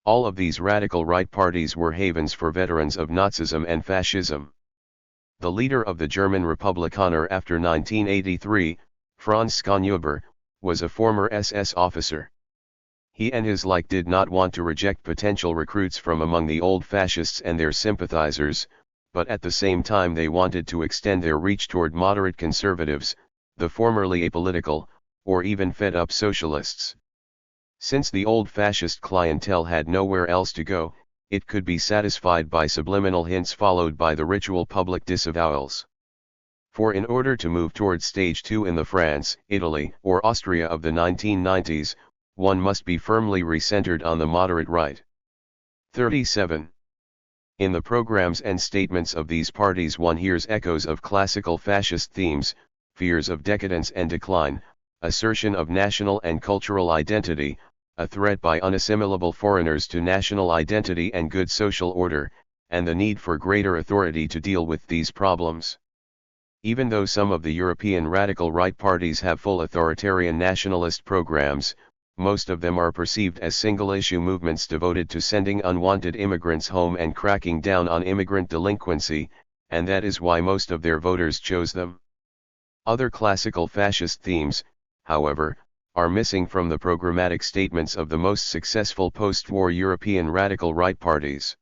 All of these radical right parties were havens for veterans of Nazism and fascism. The leader of the German Republikaner after 1983, Franz Schonhuber, was a former SS officer. He and his like did not want to reject potential recruits from among the old fascists and their sympathizers, but at the same time they wanted to extend their reach toward moderate conservatives, the formerly apolitical, or even fed-up socialists. Since the old fascist clientele had nowhere else to go, it could be satisfied by subliminal hints followed by the ritual public disavowals. For in order to move toward stage 2 in the France, Italy, or Austria of the 1990s, one must be firmly recentered on the moderate right. 37. In the programs and statements of these parties one hears echoes of classical fascist themes, fears of decadence and decline, assertion of national and cultural identity, a threat by unassimilable foreigners to national identity and good social order, and the need for greater authority to deal with these problems. Even though some of the European radical right parties have full authoritarian nationalist programs, most of them are perceived as single-issue movements devoted to sending unwanted immigrants home and cracking down on immigrant delinquency, and that is why most of their voters chose them. Other classical fascist themes, however, are missing from the programmatic statements of the most successful post-war European radical right parties.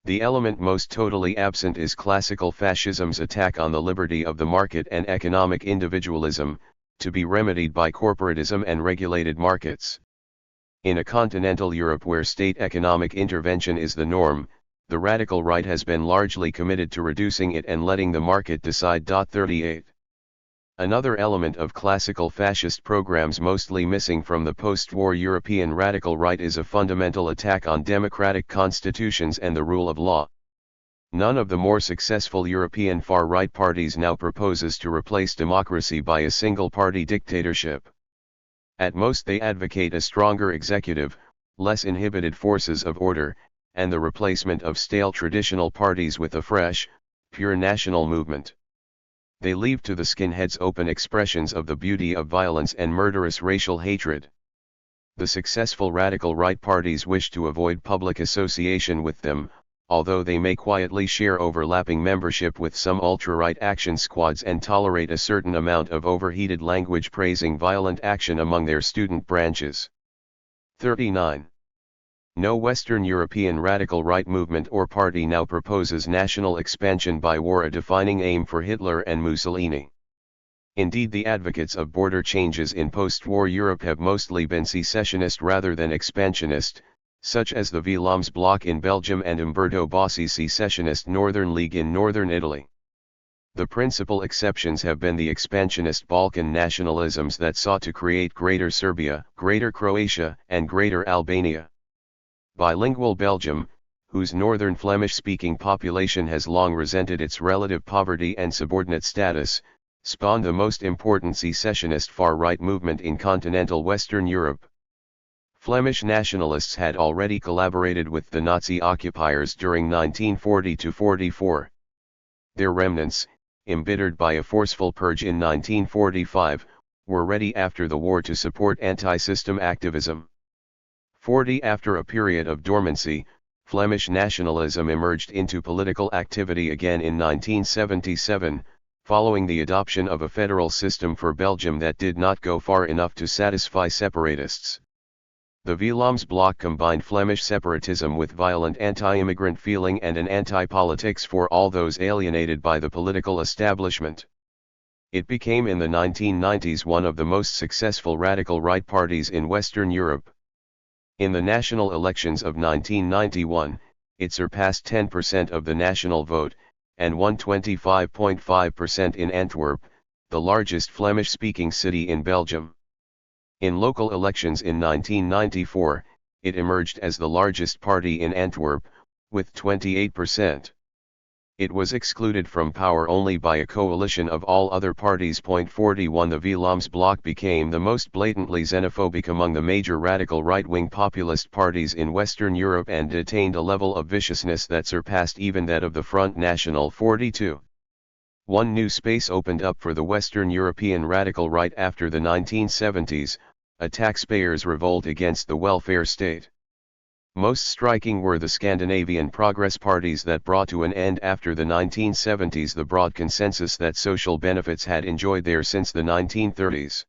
The element most totally absent is classical fascism's attack on the liberty of the market and economic individualism, to be remedied by corporatism and regulated markets. In a continental Europe where state economic intervention is the norm, the radical right has been largely committed to reducing it and letting the market decide. 38. Another element of classical fascist programs mostly missing from the post-war European radical right is a fundamental attack on democratic constitutions and the rule of law. None of the more successful European far-right parties now proposes to replace democracy by a single-party dictatorship. At most they advocate a stronger executive, less inhibited forces of order, and the replacement of stale traditional parties with a fresh, pure national movement. They leave to the skinheads open expressions of the beauty of violence and murderous racial hatred. The successful radical right parties wish to avoid public association with them, although they may quietly share overlapping membership with some ultra-right action squads and tolerate a certain amount of overheated language praising violent action among their student branches. 39. No Western European radical right movement or party now proposes national expansion by war, a defining aim for Hitler and Mussolini. Indeed, the advocates of border changes in post-war Europe have mostly been secessionist rather than expansionist, such as the Vlaams Bloc in Belgium and Umberto Bossi's secessionist Northern League in northern Italy. The principal exceptions have been the expansionist Balkan nationalisms that sought to create Greater Serbia, Greater Croatia, and Greater Albania. Bilingual Belgium, whose northern Flemish-speaking population has long resented its relative poverty and subordinate status, spawned the most important secessionist far-right movement in continental Western Europe. Flemish nationalists had already collaborated with the Nazi occupiers during 1940–44. Their remnants, embittered by a forceful purge in 1945, were ready after the war to support anti-system activism. 40 After a period of dormancy, Flemish nationalism emerged into political activity again in 1977, following the adoption of a federal system for Belgium that did not go far enough to satisfy separatists. The Vlaams Bloc combined Flemish separatism with violent anti-immigrant feeling and an anti-politics for all those alienated by the political establishment. It became in the 1990s one of the most successful radical right parties in Western Europe. In the national elections of 1991, it surpassed 10% of the national vote, and won 25.5% in Antwerp, the largest Flemish-speaking city in Belgium. In local elections in 1994, it emerged as the largest party in Antwerp, with 28%. It was excluded from power only by a coalition of all other parties. 41 The Vlaams Bloc became the most blatantly xenophobic among the major radical right-wing populist parties in Western Europe and attained a level of viciousness that surpassed even that of the Front National. 42. One new space opened up for the Western European radical right after the 1970s, a taxpayers' revolt against the welfare state. Most striking were the Scandinavian progress parties that brought to an end after the 1970s the broad consensus that social benefits had enjoyed there since the 1930s.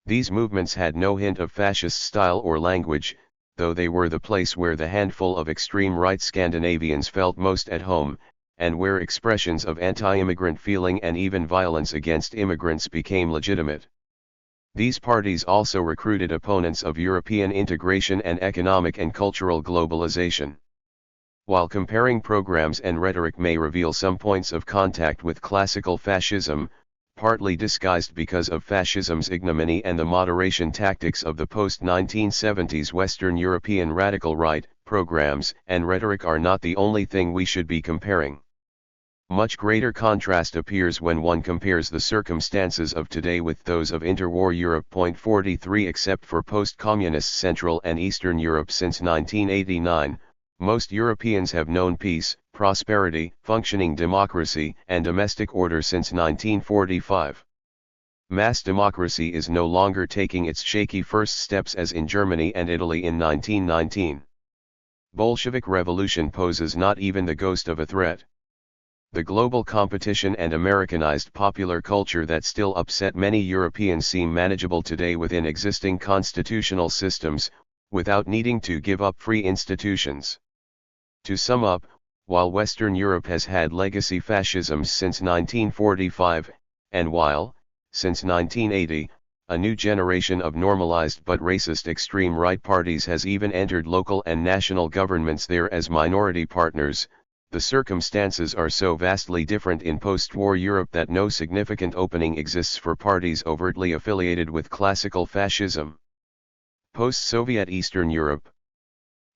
These movements had no hint of fascist style or language, though they were the place where the handful of extreme-right Scandinavians felt most at home, and where expressions of anti-immigrant feeling and even violence against immigrants became legitimate. These parties also recruited opponents of European integration and economic and cultural globalization. While comparing programs and rhetoric may reveal some points of contact with classical fascism, partly disguised because of fascism's ignominy and the moderation tactics of the post-1970s Western European radical right, programs and rhetoric are not the only thing we should be comparing. Much greater contrast appears when one compares the circumstances of today with those of interwar Europe. 43 Except for post-communist Central and Eastern Europe since 1989, most Europeans have known peace, prosperity, functioning democracy, and domestic order since 1945. Mass democracy is no longer taking its shaky first steps as in Germany and Italy in 1919. Bolshevik revolution poses not even the ghost of a threat. The global competition and Americanized popular culture that still upset many Europeans seem manageable today within existing constitutional systems, without needing to give up free institutions. To sum up, while Western Europe has had legacy fascisms since 1945, and while, since 1980, a new generation of normalized but racist extreme right parties has even entered local and national governments there as minority partners, the circumstances are so vastly different in post-war Europe that no significant opening exists for parties overtly affiliated with classical fascism. Post-Soviet Eastern Europe.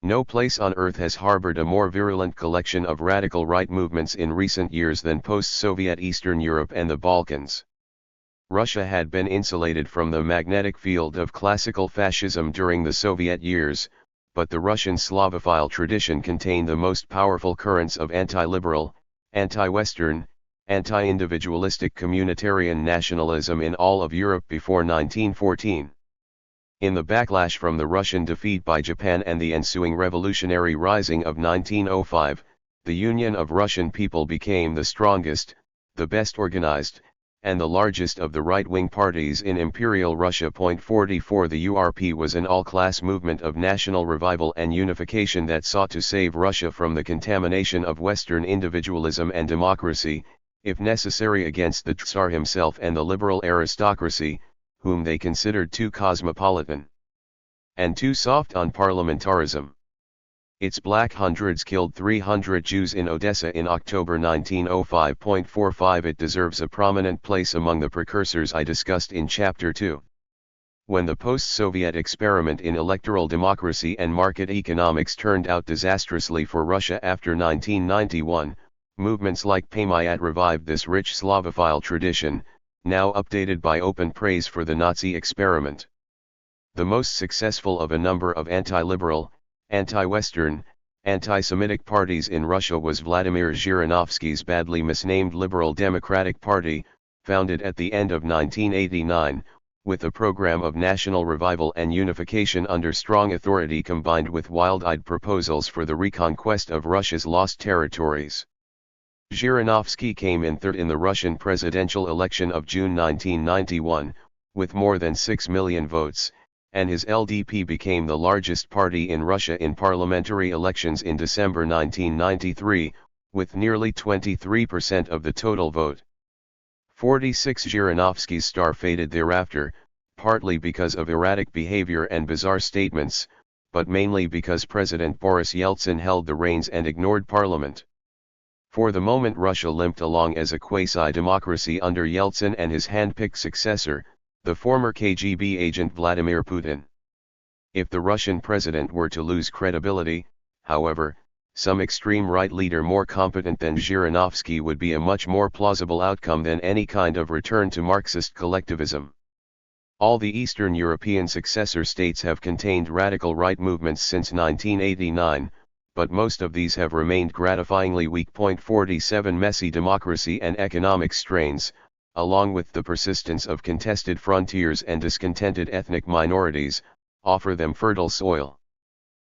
No place on earth has harbored a more virulent collection of radical right movements in recent years than post-Soviet Eastern Europe and the Balkans. Russia had been insulated from the magnetic field of classical fascism during the Soviet years, but the Russian Slavophile tradition contained the most powerful currents of anti-liberal, anti-Western, anti-individualistic communitarian nationalism in all of Europe before 1914. In the backlash from the Russian defeat by Japan and the ensuing revolutionary rising of 1905, the Union of Russian People became the strongest, the best organized, and the largest of the right-wing parties in Imperial Russia. 44 The URP was an all-class movement of national revival and unification that sought to save Russia from the contamination of Western individualism and democracy, if necessary against the Tsar himself and the liberal aristocracy, whom they considered too cosmopolitan and too soft on parliamentarism. Its Black Hundreds killed 300 Jews in Odessa in October 1905. 45 It deserves a prominent place among the precursors I discussed in Chapter 2. When the post-Soviet experiment in electoral democracy and market economics turned out disastrously for Russia after 1991, movements like Paymayat revived this rich Slavophile tradition, now updated by open praise for the Nazi experiment. The most successful of a number of anti-liberal, anti-Western, anti-Semitic parties in Russia was Vladimir Zhirinovsky's badly misnamed Liberal Democratic Party, founded at the end of 1989, with a program of national revival and unification under strong authority combined with wild-eyed proposals for the reconquest of Russia's lost territories. Zhirinovsky came in third in the Russian presidential election of June 1991, with more than 6 million votes, and his LDP became the largest party in Russia in parliamentary elections in December 1993, with nearly 23% of the total vote. 46 Zhirinovsky's star faded thereafter, partly because of erratic behavior and bizarre statements, but mainly because President Boris Yeltsin held the reins and ignored parliament. For the moment Russia limped along as a quasi-democracy under Yeltsin and his hand-picked successor, the former KGB agent Vladimir Putin. If the Russian president were to lose credibility, however, some extreme right leader more competent than Zhirinovsky would be a much more plausible outcome than any kind of return to Marxist collectivism. All the Eastern European successor states have contained radical right movements since 1989, but most of these have remained gratifyingly weak. 47 Messy democracy and economic strains, along with the persistence of contested frontiers and discontented ethnic minorities, offer them fertile soil.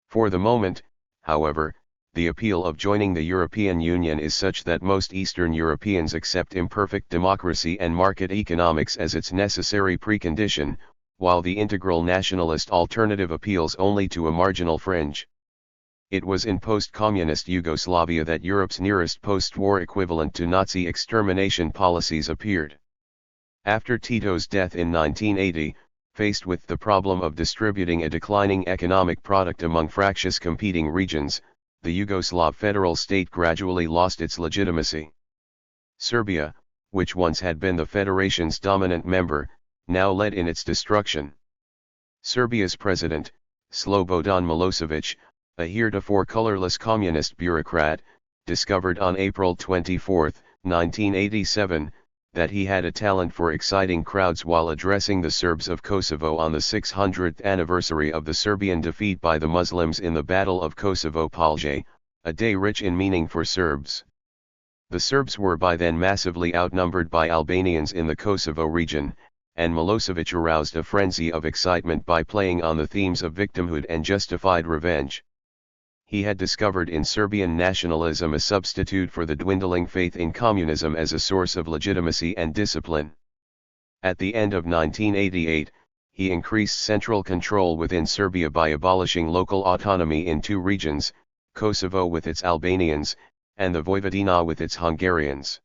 For the moment, however, the appeal of joining the European Union is such that most Eastern Europeans accept imperfect democracy and market economics as its necessary precondition, while the integral nationalist alternative appeals only to a marginal fringe. It was in post-communist Yugoslavia that Europe's nearest post-war equivalent to Nazi extermination policies appeared. After Tito's death in 1980, faced with the problem of distributing a declining economic product among fractious competing regions, the Yugoslav federal state gradually lost its legitimacy. Serbia, which once had been the federation's dominant member, now led in its destruction. Serbia's president, Slobodan Milosevic, a heretofore colorless communist bureaucrat, discovered on April 24, 1987, that he had a talent for exciting crowds while addressing the Serbs of Kosovo on the 600th anniversary of the Serbian defeat by the Muslims in the Battle of Kosovo-Polje, a day rich in meaning for Serbs. The Serbs were by then massively outnumbered by Albanians in the Kosovo region, and Milosevic aroused a frenzy of excitement by playing on the themes of victimhood and justified revenge. He had discovered in Serbian nationalism a substitute for the dwindling faith in communism as a source of legitimacy and discipline. At the end of 1988, he increased central control within Serbia by abolishing local autonomy in two regions, Kosovo with its Albanians, and the Vojvodina with its Hungarians.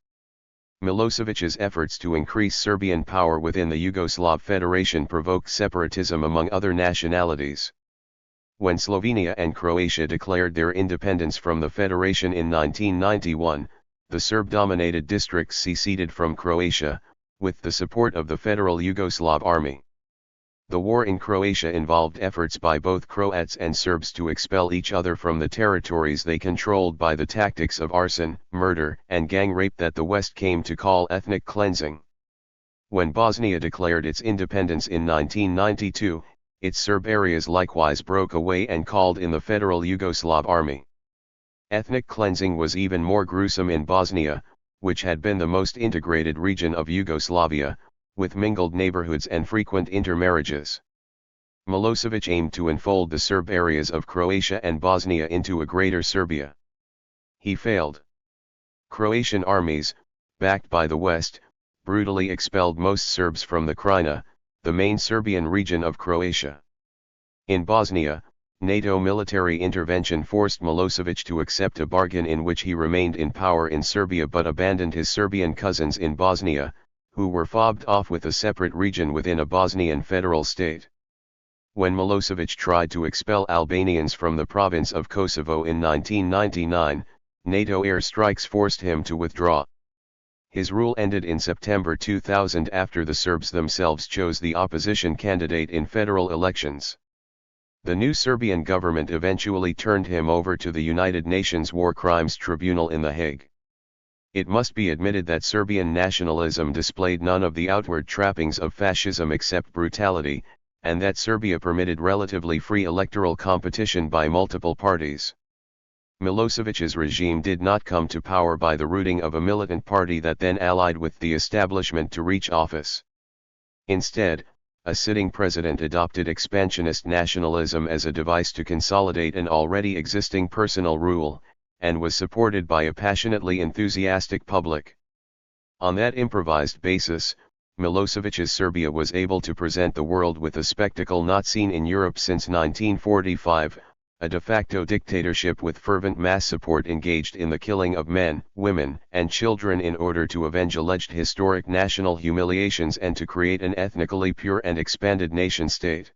Milosevic's efforts to increase Serbian power within the Yugoslav Federation provoked separatism among other nationalities. When Slovenia and Croatia declared their independence from the Federation in 1991, the Serb-dominated districts seceded from Croatia, with the support of the Federal Yugoslav Army. The war in Croatia involved efforts by both Croats and Serbs to expel each other from the territories they controlled by the tactics of arson, murder, and gang rape that the West came to call ethnic cleansing. When Bosnia declared its independence in 1992, its Serb areas likewise broke away and called in the Federal Yugoslav Army. Ethnic cleansing was even more gruesome in Bosnia, which had been the most integrated region of Yugoslavia, with mingled neighborhoods and frequent intermarriages. Milosevic aimed to enfold the Serb areas of Croatia and Bosnia into a greater Serbia. He failed. Croatian armies, backed by the West, brutally expelled most Serbs from the Krajina, the main Serbian region of Croatia. In Bosnia, NATO military intervention forced Milosevic to accept a bargain in which he remained in power in Serbia but abandoned his Serbian cousins in Bosnia, who were fobbed off with a separate region within a Bosnian federal state. When Milosevic tried to expel Albanians from the province of Kosovo in 1999, NATO airstrikes forced him to withdraw. His rule ended in September 2000 after the Serbs themselves chose the opposition candidate in federal elections. The new Serbian government eventually turned him over to the United Nations War Crimes Tribunal in The Hague. It must be admitted that Serbian nationalism displayed none of the outward trappings of fascism except brutality, and that Serbia permitted relatively free electoral competition by multiple parties. Milosevic's regime did not come to power by the rooting of a militant party that then allied with the establishment to reach office. Instead, a sitting president adopted expansionist nationalism as a device to consolidate an already existing personal rule, and was supported by a passionately enthusiastic public. On that improvised basis, Milosevic's Serbia was able to present the world with a spectacle not seen in Europe since 1945, a de facto dictatorship with fervent mass support engaged in the killing of men, women, and children in order to avenge alleged historic national humiliations and to create an ethnically pure and expanded nation-state.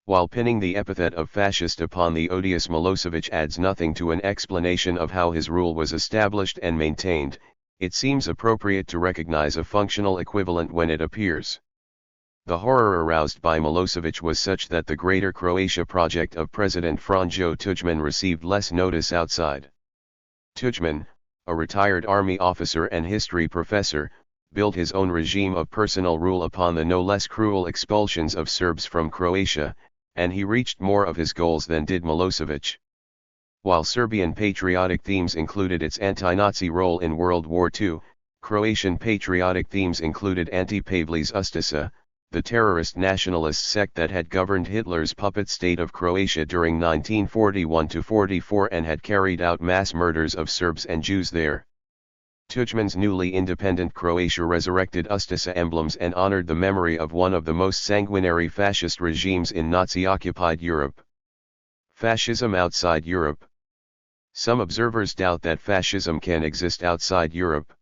While pinning the epithet of fascist upon the odious Milosevic adds nothing to an explanation of how his rule was established and maintained, it seems appropriate to recognize a functional equivalent when it appears. The horror aroused by Milosevic was such that the Greater Croatia project of President Franjo Tuđman received less notice outside. Tuđman, a retired army officer and history professor, built his own regime of personal rule upon the no less cruel expulsions of Serbs from Croatia, and he reached more of his goals than did Milosevic. While Serbian patriotic themes included its anti-Nazi role in World War II, Croatian patriotic themes included Ante Pavlis Ustasa, the terrorist nationalist sect that had governed Hitler's puppet state of Croatia during 1941–44 and had carried out mass murders of Serbs and Jews there. Tudjman's newly independent Croatia resurrected Ustaša emblems and honored the memory of one of the most sanguinary fascist regimes in Nazi-occupied Europe. Fascism outside Europe. Some observers doubt that fascism can exist outside Europe.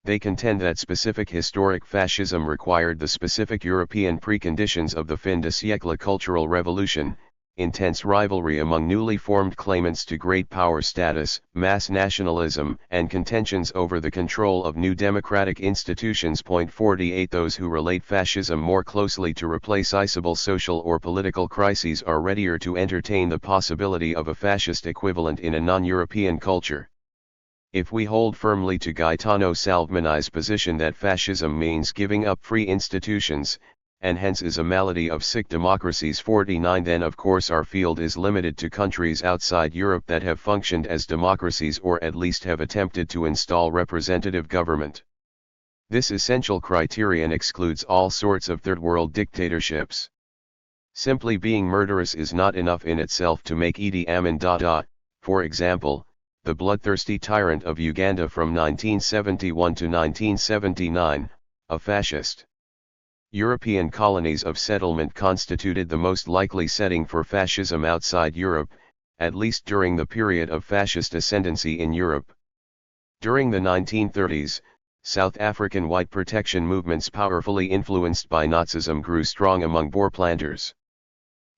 They contend that specific historic fascism required the specific European preconditions of the fin de siècle cultural revolution, intense rivalry among newly formed claimants to great power status, mass nationalism, and contentions over the control of new democratic institutions. 48 Those who relate fascism more closely to replaceable social or political crises are readier to entertain the possibility of a fascist equivalent in a non-European culture. If we hold firmly to Gaetano Salvini's position that fascism means giving up free institutions, and hence is a malady of sick democracies, 49 then of course our field is limited to countries outside Europe that have functioned as democracies or at least have attempted to install representative government. This essential criterion excludes all sorts of third world dictatorships. Simply being murderous is not enough in itself to make Idi Amin Dada, for example, the bloodthirsty tyrant of Uganda from 1971 to 1979, a fascist. European colonies of settlement constituted the most likely setting for fascism outside Europe, at least during the period of fascist ascendancy in Europe. During the 1930s, South African white protection movements powerfully influenced by Nazism grew strong among Boer planters.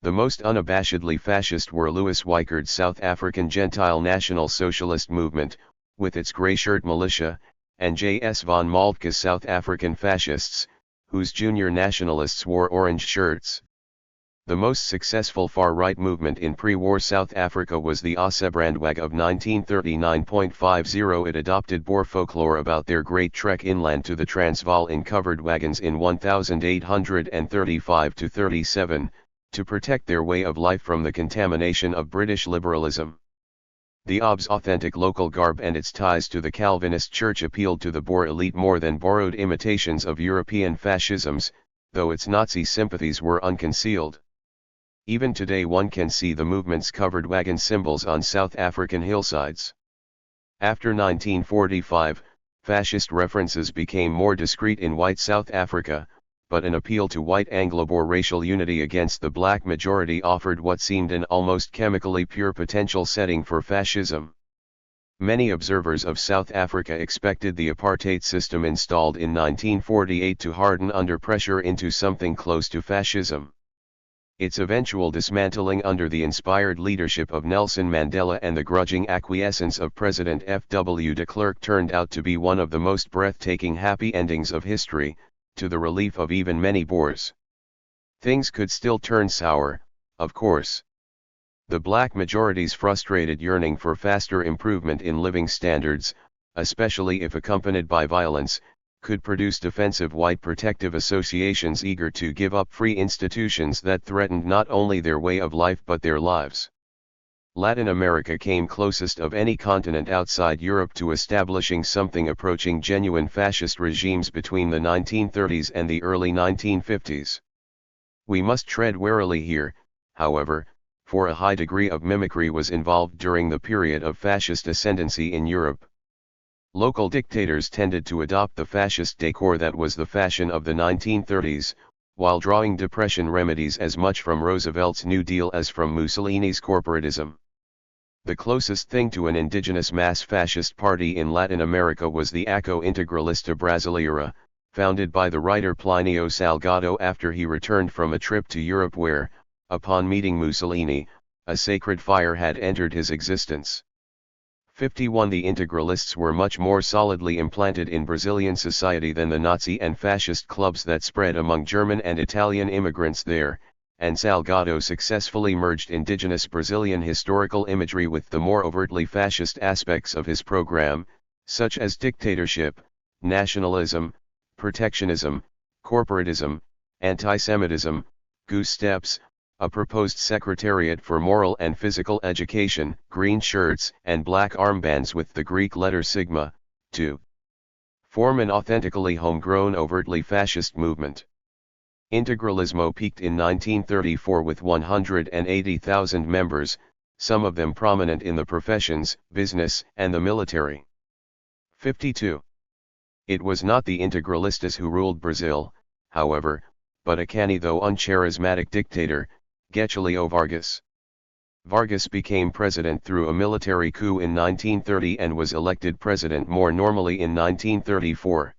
The most unabashedly fascist were Louis Weikert's South African Gentile National Socialist Movement, with its grey-shirt militia, and J.S. von Moltke's South African fascists, whose junior nationalists wore orange shirts. The most successful far-right movement in pre-war South Africa was the Asebrandwag of 1939.50. It adopted Boer folklore about their great trek inland to the Transvaal in covered wagons in 1835–37, to protect their way of life from the contamination of British liberalism. The OB's authentic local garb and its ties to the Calvinist Church appealed to the Boer elite more than borrowed imitations of European fascisms, though its Nazi sympathies were unconcealed. Even today one can see the movement's covered wagon symbols on South African hillsides. After 1945, fascist references became more discreet in white South Africa, but an appeal to white Anglo-Boer racial unity against the black majority offered what seemed an almost chemically pure potential setting for fascism. Many observers of South Africa expected the apartheid system installed in 1948 to harden under pressure into something close to fascism. Its eventual dismantling under the inspired leadership of Nelson Mandela and the grudging acquiescence of President F.W. de Klerk turned out to be one of the most breathtaking happy endings of history, to the relief of even many Boers. Things could still turn sour, of course. The black majority's frustrated yearning for faster improvement in living standards, especially if accompanied by violence, could produce defensive white protective associations eager to give up free institutions that threatened not only their way of life but their lives. Latin America came closest of any continent outside Europe to establishing something approaching genuine fascist regimes between the 1930s and the early 1950s. We must tread warily here, however, for a high degree of mimicry was involved during the period of fascist ascendancy in Europe. Local dictators tended to adopt the fascist decor that was the fashion of the 1930s, while drawing depression remedies as much from Roosevelt's New Deal as from Mussolini's corporatism. The closest thing to an indigenous mass fascist party in Latin America was the Ação Integralista Brasileira, founded by the writer Plinio Salgado after he returned from a trip to Europe where, upon meeting Mussolini, a sacred fire had entered his existence. 51 The Integralists were much more solidly implanted in Brazilian society than the Nazi and fascist clubs that spread among German and Italian immigrants there, and Salgado successfully merged indigenous Brazilian historical imagery with the more overtly fascist aspects of his program, such as dictatorship, nationalism, protectionism, corporatism, anti-Semitism, goose steps, a proposed secretariat for moral and physical education, green shirts and black armbands with the Greek letter sigma, to form an authentically homegrown overtly fascist movement. Integralismo peaked in 1934 with 180,000 members, some of them prominent in the professions, business, and the military. 52. It was not the integralistas who ruled Brazil, however, but a canny though uncharismatic dictator, Getulio Vargas. Vargas became president through a military coup in 1930 and was elected president more normally in 1934.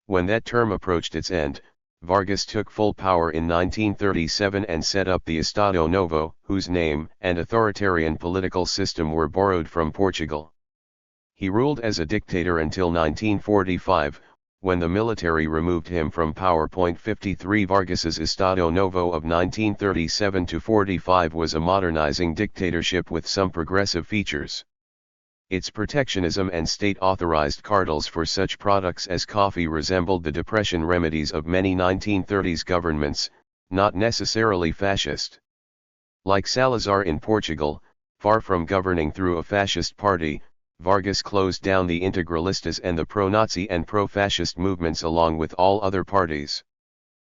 When that term approached its end, Vargas took full power in 1937 and set up the Estado Novo, whose name and authoritarian political system were borrowed from Portugal. He ruled as a dictator until 1945, when the military removed him from power. 53 Vargas's Estado Novo of 1937 to 45 was a modernizing dictatorship with some progressive features. Its protectionism and state-authorized cartels for such products as coffee resembled the depression remedies of many 1930s governments, not necessarily fascist. Like Salazar in Portugal, far from governing through a fascist party, Vargas closed down the integralistas and the pro-Nazi and pro-fascist movements along with all other parties.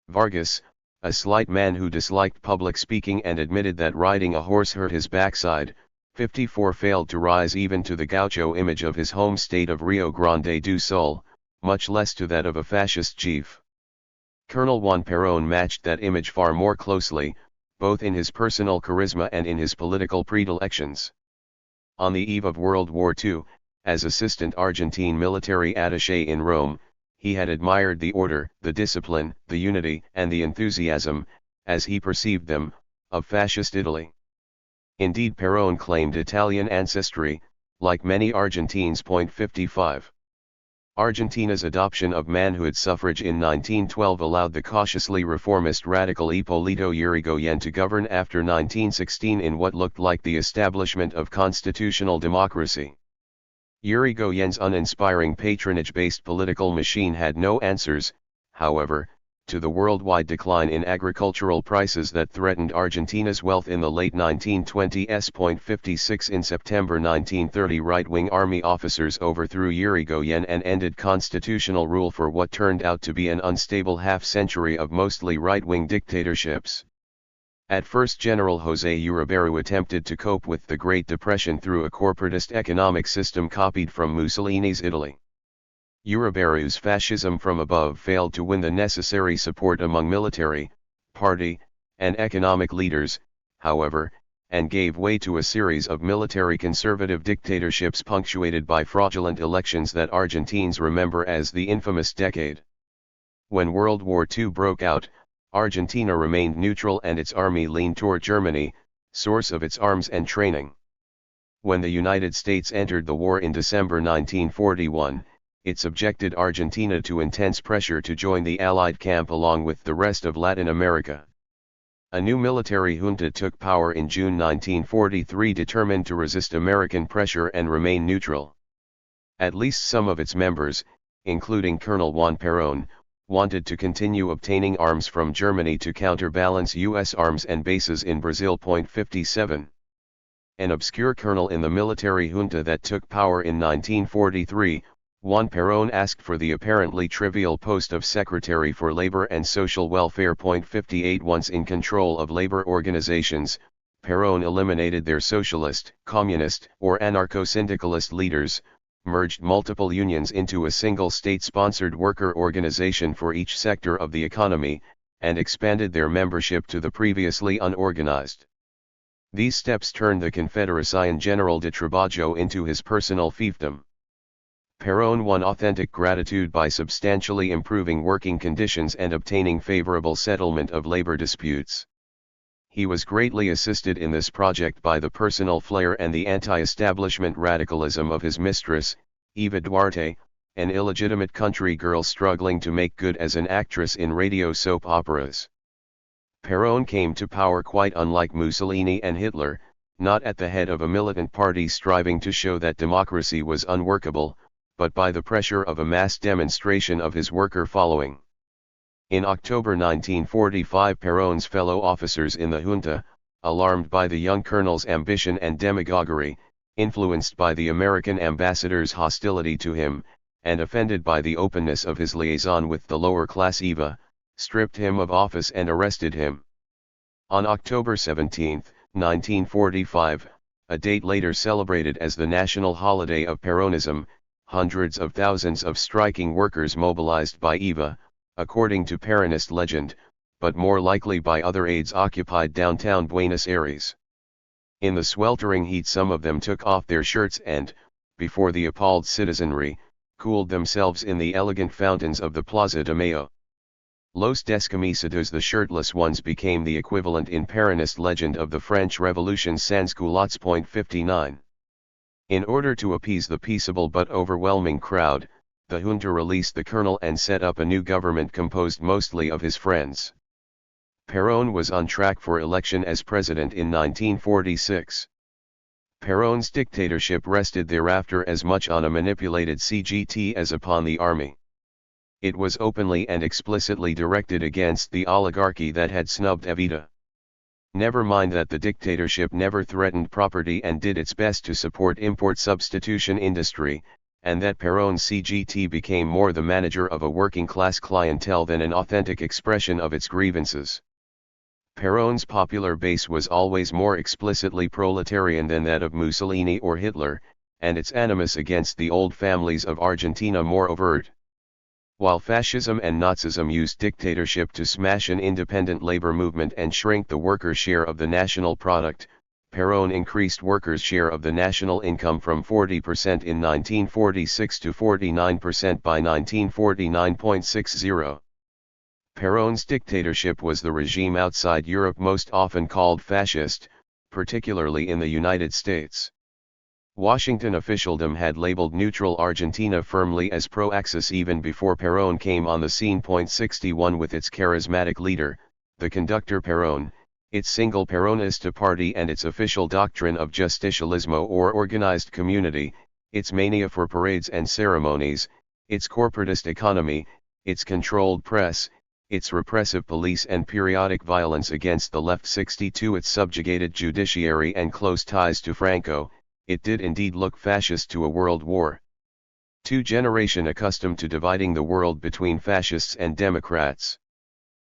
Vargas, a slight man who disliked public speaking and admitted that riding a horse hurt his backside, 54 failed to rise even to the gaucho image of his home state of Rio Grande do Sul, much less to that of a fascist chief. Colonel Juan Perón matched that image far more closely, both in his personal charisma and in his political predilections. On the eve of World War II, as assistant Argentine military attaché in Rome, he had admired the order, the discipline, the unity, and the enthusiasm, as he perceived them, of fascist Italy. Indeed, Perón claimed Italian ancestry, like many Argentines. 55. Argentina's adoption of manhood suffrage in 1912 allowed the cautiously reformist radical Hipólito Yrigoyen to govern after 1916 in what looked like the establishment of constitutional democracy. Yrigoyen's uninspiring patronage-based political machine had no answers, however, to the worldwide decline in agricultural prices that threatened Argentina's wealth in the late 1920s. 56 In September 1930, right-wing army officers overthrew Yrigoyen and ended constitutional rule for what turned out to be an unstable half-century of mostly right-wing dictatorships. At first, General José Uriberu attempted to cope with the Great Depression through a corporatist economic system copied from Mussolini's Italy. Uriberu's fascism from above failed to win the necessary support among military, party, and economic leaders, however, and gave way to a series of military conservative dictatorships punctuated by fraudulent elections that Argentines remember as the infamous decade. When World War II broke out, Argentina remained neutral and its army leaned toward Germany, source of its arms and training. When the United States entered the war in December 1941, it subjected Argentina to intense pressure to join the Allied camp along with the rest of Latin America. A new military junta took power in June 1943, determined to resist American pressure and remain neutral. At least some of its members, including Colonel Juan Perón, wanted to continue obtaining arms from Germany to counterbalance U.S. arms and bases in Brazil. 57. An obscure colonel in the military junta that took power in 1943, Juan Perón asked for the apparently trivial post of Secretary for Labor and Social Welfare. 58 Once in control of labor organizations, Perón eliminated their socialist, communist, or anarcho-syndicalist leaders, merged multiple unions into a single state-sponsored worker organization for each sector of the economy, and expanded their membership to the previously unorganized. These steps turned the Confederación General de Trabajo into his personal fiefdom. Perón won authentic gratitude by substantially improving working conditions and obtaining favorable settlement of labor disputes. He was greatly assisted in this project by the personal flair and the anti-establishment radicalism of his mistress, Eva Duarte, an illegitimate country girl struggling to make good as an actress in radio soap operas. Perón came to power quite unlike Mussolini and Hitler, not at the head of a militant party striving to show that democracy was unworkable, but by the pressure of a mass demonstration of his worker following. In October 1945, Perón's fellow officers in the junta, alarmed by the young colonel's ambition and demagoguery, influenced by the American ambassador's hostility to him, and offended by the openness of his liaison with the lower class Eva, stripped him of office and arrested him. On October 17, 1945, a date later celebrated as the national holiday of Peronism, hundreds of thousands of striking workers mobilized by EVA, according to Peronist legend, but more likely by other aides, occupied downtown Buenos Aires. In the sweltering heat, some of them took off their shirts and, before the appalled citizenry, cooled themselves in the elegant fountains of the Plaza de Mayo. Los Descamisados, the shirtless ones, became the equivalent in Peronist legend of the French Revolution sans-culottes. 59. In order to appease the peaceable but overwhelming crowd, the junta released the colonel and set up a new government composed mostly of his friends. Perón was on track for election as president in 1946. Perón's dictatorship rested thereafter as much on a manipulated CGT as upon the army. It was openly and explicitly directed against the oligarchy that had snubbed Evita. Never mind that the dictatorship never threatened property and did its best to support import substitution industry, and that Perón's CGT became more the manager of a working-class clientele than an authentic expression of its grievances. Perón's popular base was always more explicitly proletarian than that of Mussolini or Hitler, and its animus against the old families of Argentina more overt. While Fascism and Nazism used dictatorship to smash an independent labor movement and shrink the workers' share of the national product, Perón increased workers' share of the national income from 40% in 1946 to 49% by 1949.60. Perón's dictatorship was the regime outside Europe most often called fascist, particularly in the United States. Washington officialdom had labeled neutral Argentina firmly as pro-Axis even before Perón came on the scene. 61 With its charismatic leader, the conductor Perón, its single Peronista party and its official doctrine of justicialismo or organized community, its mania for parades and ceremonies, its corporatist economy, its controlled press, its repressive police and periodic violence against the left. 62 Its subjugated judiciary and close ties to Franco, it did indeed look fascist to a world war. II generation accustomed to dividing the world between fascists and Democrats.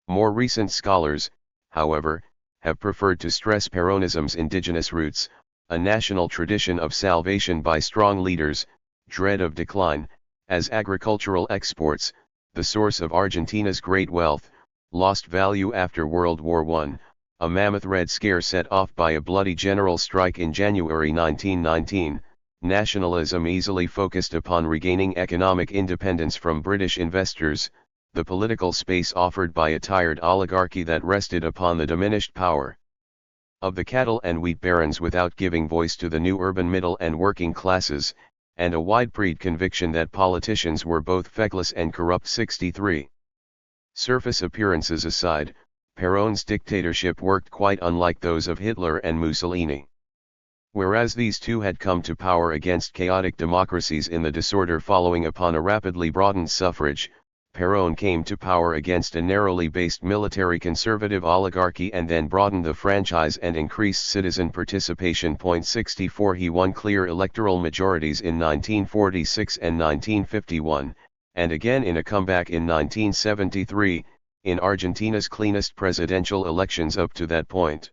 More recent scholars, however, have preferred to stress Peronism's indigenous roots, a national tradition of salvation by strong leaders, dread of decline, as agricultural exports, the source of Argentina's great wealth, lost value after World War I, a mammoth Red Scare set off by a bloody general strike in January 1919, nationalism easily focused upon regaining economic independence from British investors, the political space offered by a tired oligarchy that rested upon the diminished power of the cattle and wheat barons without giving voice to the new urban middle and working classes, and a widespread conviction that politicians were both feckless and corrupt. 63. Surface appearances aside, Perón's dictatorship worked quite unlike those of Hitler and Mussolini. Whereas these two had come to power against chaotic democracies in the disorder following upon a rapidly broadened suffrage, Perón came to power against a narrowly based military conservative oligarchy and then broadened the franchise and increased citizen participation. 64 He won clear electoral majorities in 1946 and 1951, and again in a comeback in 1973, in Argentina's cleanest presidential elections up to that point.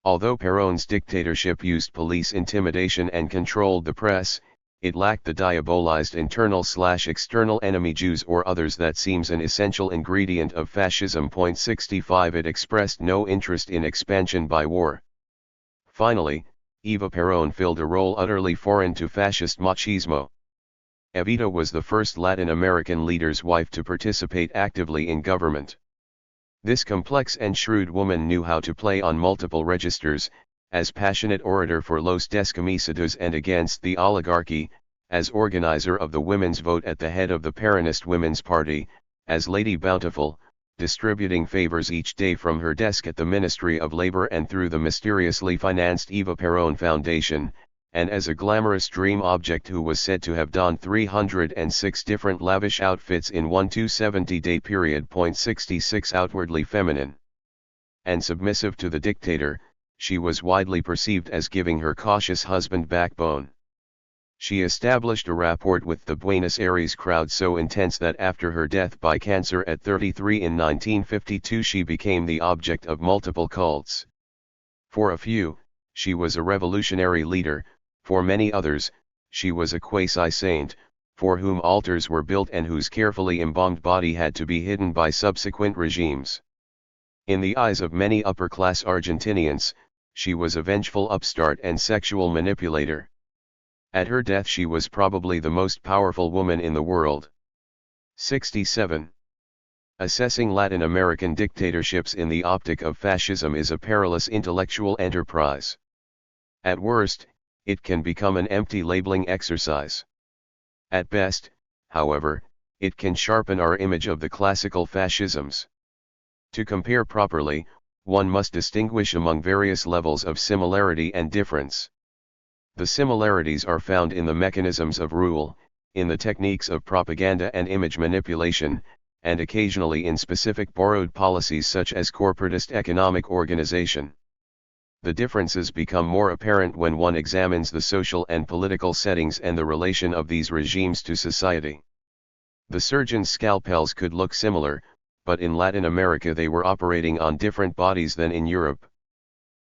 Although Perón's dictatorship used police intimidation and controlled the press, it lacked the diabolized internal/external enemy Jews or others that seems an essential ingredient of fascism. 65 It expressed no interest in expansion by war. Finally, Eva Perón filled a role utterly foreign to fascist machismo. Evita was the first Latin American leader's wife to participate actively in government. This complex and shrewd woman knew how to play on multiple registers, as passionate orator for Los Descamisados and against the oligarchy, as organizer of the women's vote at the head of the Peronist Women's Party, as Lady Bountiful, distributing favors each day from her desk at the Ministry of Labor and through the mysteriously financed Eva Perón Foundation, and as a glamorous dream object who was said to have donned 306 different lavish outfits in one 270-day period. 66 Outwardly feminine and submissive to the dictator, she was widely perceived as giving her cautious husband backbone. She established a rapport with the Buenos Aires crowd so intense that after her death by cancer at 33 in 1952 she became the object of multiple cults. For a few, she was a revolutionary leader, for many others, she was a quasi-saint, for whom altars were built and whose carefully embalmed body had to be hidden by subsequent regimes. In the eyes of many upper-class Argentinians, she was a vengeful upstart and sexual manipulator. At her death she was probably the most powerful woman in the world. 67. Assessing Latin American dictatorships in the optic of fascism is a perilous intellectual enterprise. At worst, it can become an empty labeling exercise. At best, however, it can sharpen our image of the classical fascisms. To compare properly, one must distinguish among various levels of similarity and difference. The similarities are found in the mechanisms of rule, in the techniques of propaganda and image manipulation, and occasionally in specific borrowed policies such as corporatist economic organization. The differences become more apparent when one examines the social and political settings and the relation of these regimes to society. The surgeon's scalpels could look similar, but in Latin America they were operating on different bodies than in Europe.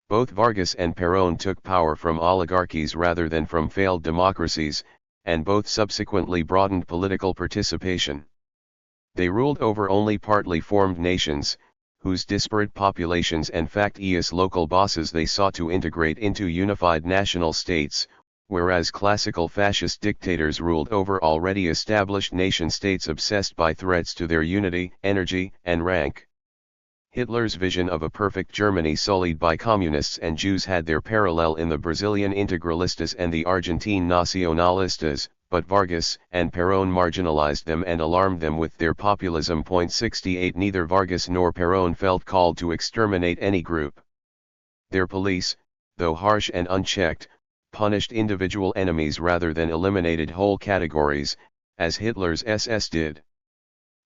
Both Vargas and Perón took power from oligarchies rather than from failed democracies, and both subsequently broadened political participation. They ruled over only partly formed nations, whose disparate populations and factious local bosses they sought to integrate into unified national states, whereas classical fascist dictators ruled over already established nation-states obsessed by threats to their unity, energy, and rank. Hitler's vision of a perfect Germany sullied by communists and Jews had their parallel in the Brazilian integralistas and the Argentine nacionalistas, but Vargas and Perón marginalized them and alarmed them with their populism. 68 Neither Vargas nor Perón felt called to exterminate any group. Their police, though harsh and unchecked, punished individual enemies rather than eliminated whole categories, as Hitler's SS did.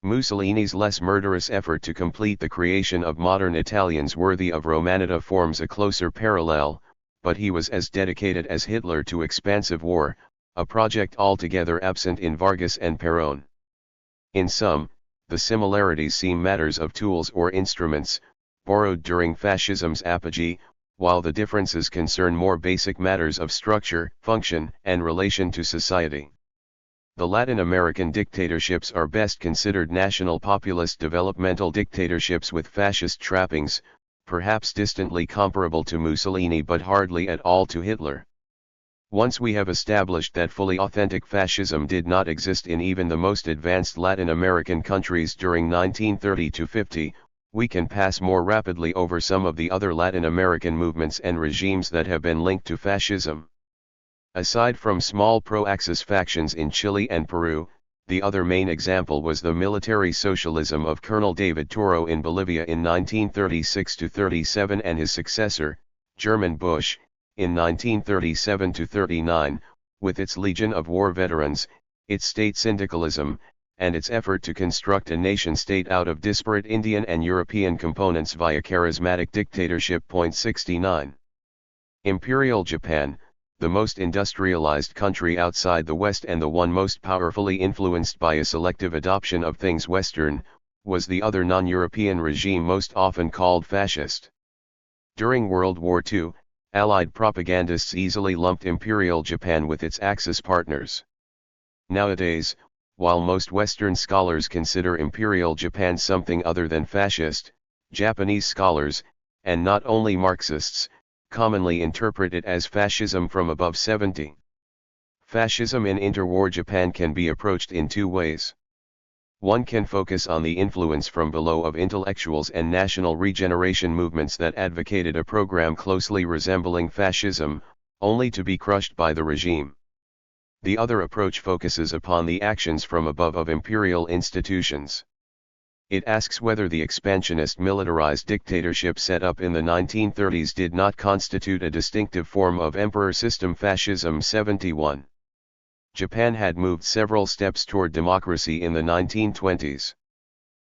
Mussolini's less murderous effort to complete the creation of modern Italians worthy of Romanita forms a closer parallel, but he was as dedicated as Hitler to expansive war, a project altogether absent in Vargas and Perón. In sum, the similarities seem matters of tools or instruments, borrowed during fascism's apogee, while the differences concern more basic matters of structure, function, and relation to society. The Latin American dictatorships are best considered national populist developmental dictatorships with fascist trappings, perhaps distantly comparable to Mussolini but hardly at all to Hitler. Once we have established that fully authentic fascism did not exist in even the most advanced Latin American countries during 1930–50, we can pass more rapidly over some of the other Latin American movements and regimes that have been linked to fascism. Aside from small pro-Axis factions in Chile and Peru, the other main example was the military socialism of Colonel David Toro in Bolivia in 1936–37 and his successor, German Bush, in 1937–39, with its legion of war veterans, its state syndicalism, and its effort to construct a nation-state out of disparate Indian and European components via charismatic dictatorship. 69. Imperial Japan, the most industrialized country outside the West and the one most powerfully influenced by a selective adoption of things Western, was the other non-European regime most often called fascist. During World War II, Allied propagandists easily lumped Imperial Japan with its Axis partners. Nowadays, while most Western scholars consider Imperial Japan something other than fascist, Japanese scholars, and not only Marxists, commonly interpret it as fascism from above 70. Fascism in interwar Japan can be approached in two ways. One can focus on the influence from below of intellectuals and national regeneration movements that advocated a program closely resembling fascism, only to be crushed by the regime. The other approach focuses upon the actions from above of imperial institutions. It asks whether the expansionist militarized dictatorship set up in the 1930s did not constitute a distinctive form of emperor system fascism. 71. Japan had moved several steps toward democracy in the 1920s.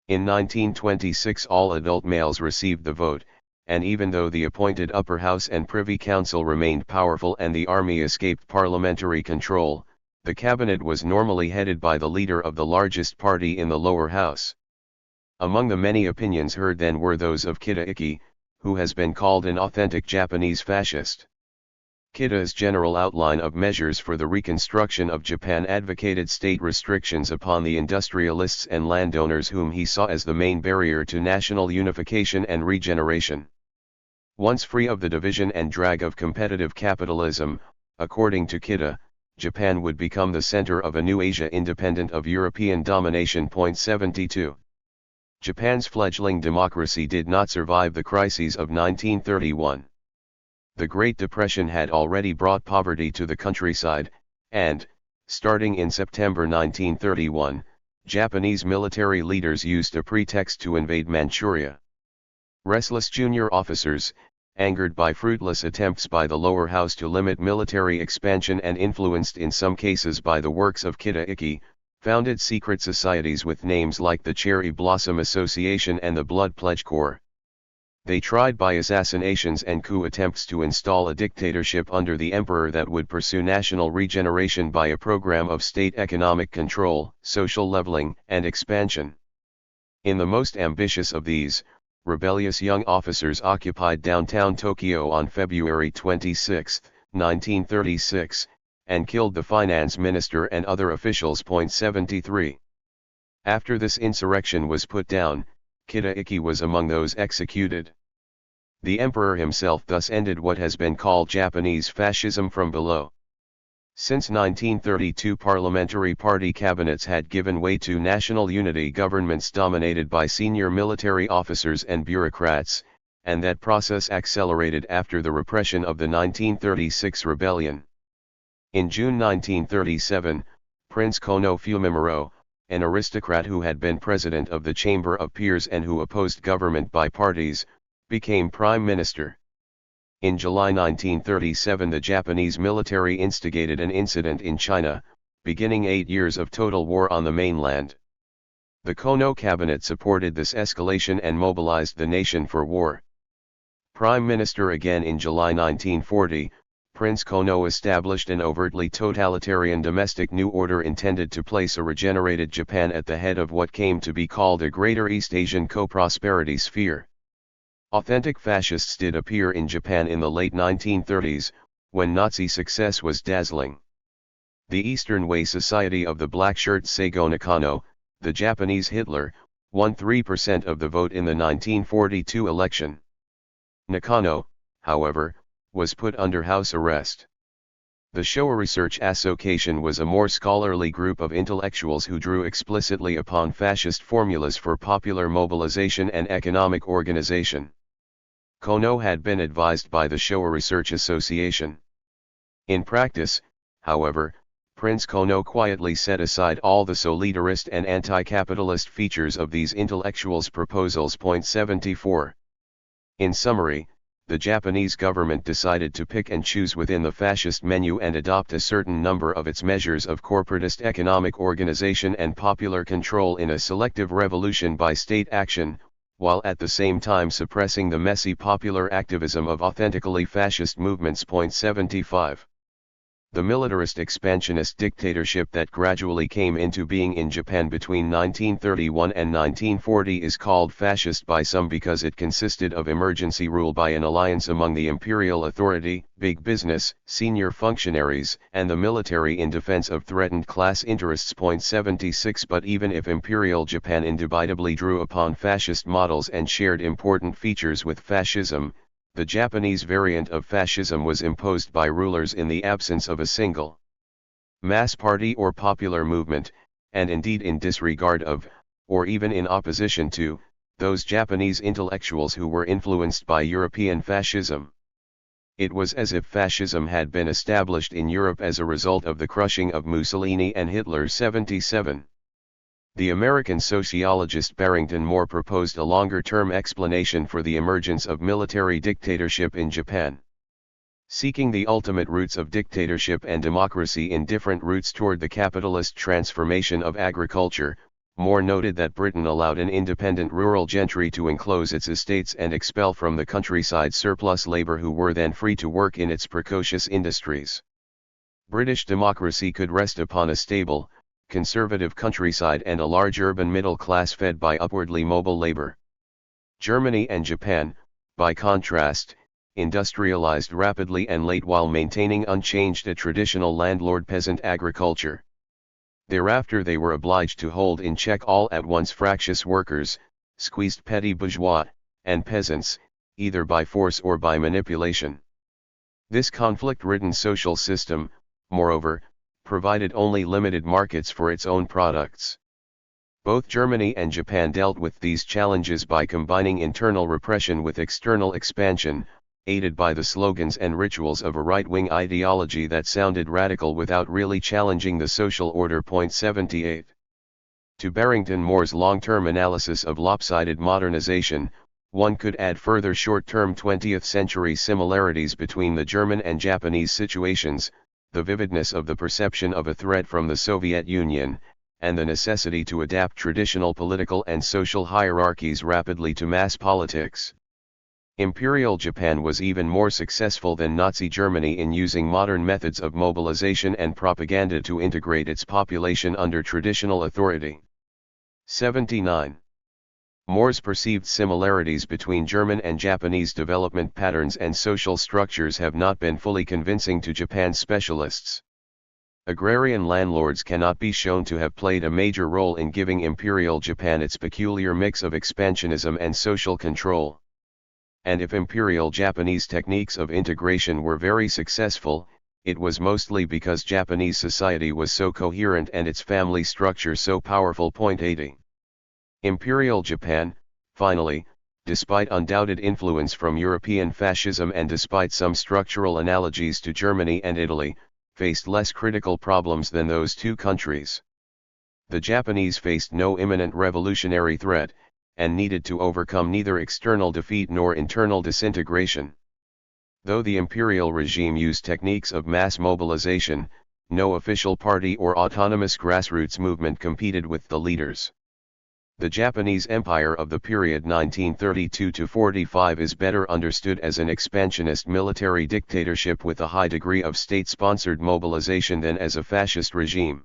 In 1926 all adult males received the vote, and even though the appointed upper house and privy council remained powerful and the army escaped parliamentary control, the cabinet was normally headed by the leader of the largest party in the lower house. Among the many opinions heard then were those of Kida Iki, who has been called an authentic Japanese fascist. Kida's general outline of measures for the reconstruction of Japan advocated state restrictions upon the industrialists and landowners whom he saw as the main barrier to national unification and regeneration. Once free of the division and drag of competitive capitalism, according to Kida, Japan would become the center of a new Asia independent of European domination. 72. Japan's fledgling democracy did not survive the crises of 1931. The Great Depression had already brought poverty to the countryside, and, starting in September 1931, Japanese military leaders used a pretext to invade Manchuria. Restless junior officers, angered by fruitless attempts by the lower house to limit military expansion and influenced in some cases by the works of Kida Iki, founded secret societies with names like the Cherry Blossom Association and the Blood Pledge Corps. They tried by assassinations and coup attempts to install a dictatorship under the emperor that would pursue national regeneration by a program of state economic control, social leveling, and expansion. In the most ambitious of these, rebellious young officers occupied downtown Tokyo on February 26, 1936, and killed the finance minister and other officials. 73. After this insurrection was put down, Kida Iki was among those executed. The emperor himself thus ended what has been called Japanese fascism from below. Since 1932, parliamentary party cabinets had given way to national unity governments dominated by senior military officers and bureaucrats, and that process accelerated after the repression of the 1936 rebellion. In June 1937, Prince Kono Fumimaro, an aristocrat who had been president of the Chamber of Peers and who opposed government by parties, became prime minister. In July 1937, the Japanese military instigated an incident in China, beginning 8 years of total war on the mainland. The Kono cabinet supported this escalation and mobilized the nation for war. Prime Minister again in July 1940, Prince Kono established an overtly totalitarian domestic new order intended to place a regenerated Japan at the head of what came to be called a Greater East Asian co-prosperity sphere. Authentic fascists did appear in Japan in the late 1930s, when Nazi success was dazzling. The Eastern Way Society of the Black Shirt Seigo Nakano, the Japanese Hitler, won 3% of the vote in the 1942 election. Nakano, however, was put under house arrest. The Showa Research Association was a more scholarly group of intellectuals who drew explicitly upon fascist formulas for popular mobilization and economic organization. Kono had been advised by the Showa Research Association. In practice, however, Prince Kono quietly set aside all the solidarist and anti-capitalist features of these intellectuals' proposals. 74. In summary, the Japanese government decided to pick and choose within the fascist menu and adopt a certain number of its measures of corporatist economic organization and popular control in a selective revolution by state action, while at the same time suppressing the messy popular activism of authentically fascist movements. 75. The militarist expansionist dictatorship that gradually came into being in Japan between 1931 and 1940 is called fascist by some because it consisted of emergency rule by an alliance among the imperial authority, big business, senior functionaries, and the military in defense of threatened class interests. 76. But even if imperial Japan indubitably drew upon fascist models and shared important features with fascism, the Japanese variant of fascism was imposed by rulers in the absence of a single mass party or popular movement, and indeed in disregard of, or even in opposition to, those Japanese intellectuals who were influenced by European fascism. It was as if fascism had been established in Europe as a result of the crushing of Mussolini and Hitler. 77. The American sociologist Barrington Moore proposed a longer-term explanation for the emergence of military dictatorship in Japan. Seeking the ultimate roots of dictatorship and democracy in different routes toward the capitalist transformation of agriculture, More noted that Britain allowed an independent rural gentry to enclose its estates and expel from the countryside surplus labour who were then free to work in its precocious industries. British democracy could rest upon a stable, conservative countryside and a large urban middle class fed by upwardly mobile labour. Germany and Japan, by contrast, industrialized rapidly and late while maintaining unchanged a traditional landlord-peasant agriculture. Thereafter they were obliged to hold in check all at once fractious workers, squeezed petty bourgeois, and peasants, either by force or by manipulation. This conflict-ridden social system, moreover, provided only limited markets for its own products. Both Germany and Japan dealt with these challenges by combining internal repression with external expansion, aided by the slogans and rituals of a right-wing ideology that sounded radical without really challenging the social order. 78. To Barrington Moore's long-term analysis of lopsided modernization, one could add further short-term 20th-century similarities between the German and Japanese situations, the vividness of the perception of a threat from the Soviet Union, and the necessity to adapt traditional political and social hierarchies rapidly to mass politics. Imperial Japan was even more successful than Nazi Germany in using modern methods of mobilization and propaganda to integrate its population under traditional authority. 79. Moore's perceived similarities between German and Japanese development patterns and social structures have not been fully convincing to Japan's specialists. Agrarian landlords cannot be shown to have played a major role in giving Imperial Japan its peculiar mix of expansionism and social control. And if Imperial Japanese techniques of integration were very successful, it was mostly because Japanese society was so coherent and its family structure so powerful. 80. Imperial Japan, finally, despite undoubted influence from European fascism and despite some structural analogies to Germany and Italy, faced less critical problems than those two countries. The Japanese faced no imminent revolutionary threat, and needed to overcome neither external defeat nor internal disintegration. Though the imperial regime used techniques of mass mobilization, no official party or autonomous grassroots movement competed with the leaders. The Japanese Empire of the period 1932–45 is better understood as an expansionist military dictatorship with a high degree of state-sponsored mobilization than as a fascist regime.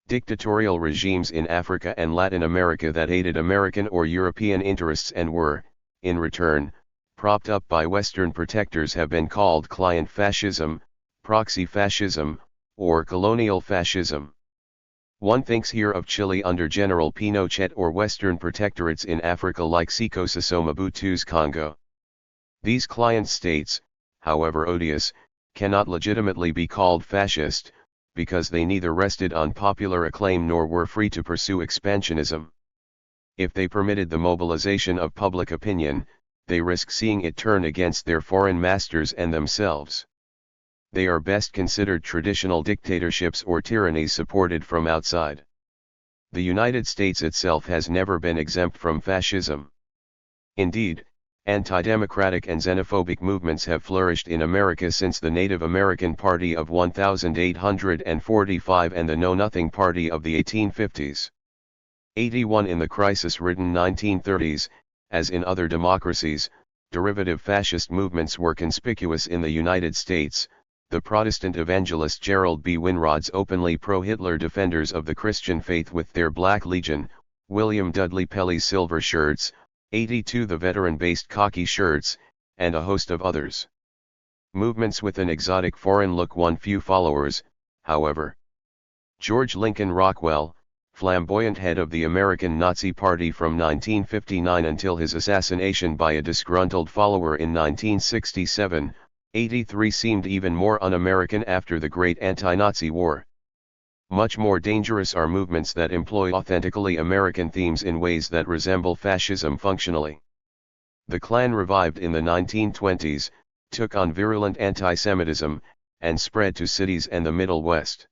Dictatorial regimes in Africa and Latin America that aided American or European interests and were, in return, propped up by Western protectors have been called client fascism, proxy fascism, or colonial fascism. One thinks here of Chile under General Pinochet or Western protectorates in Africa like Sekososo Mobutu's Congo. These client states, however odious, cannot legitimately be called fascist, because they neither rested on popular acclaim nor were free to pursue expansionism. If they permitted the mobilization of public opinion, they risk seeing it turn against their foreign masters and themselves. They are best considered traditional dictatorships or tyrannies supported from outside. The United States itself has never been exempt from fascism. Indeed, anti-democratic and xenophobic movements have flourished in America since the Native American Party of 1845 and the Know-Nothing Party of the 1850s. 81. In the crisis-ridden 1930s, as in other democracies, derivative fascist movements were conspicuous in the United States. The Protestant evangelist Gerald B. Winrod's openly pro-Hitler defenders of the Christian faith with their Black Legion, William Dudley Pelley's Silver Shirts, 82. The veteran-based Khaki Shirts, and a host of others. Movements with an exotic foreign look won few followers, however. George Lincoln Rockwell, flamboyant head of the American Nazi Party from 1959 until his assassination by a disgruntled follower in 1967, 83, seemed even more un-American after the Great Anti-Nazi War. Much more dangerous are movements that employ authentically American themes in ways that resemble fascism functionally. The Klan revived in the 1920s, took on virulent anti-Semitism, and spread to cities and the Middle West.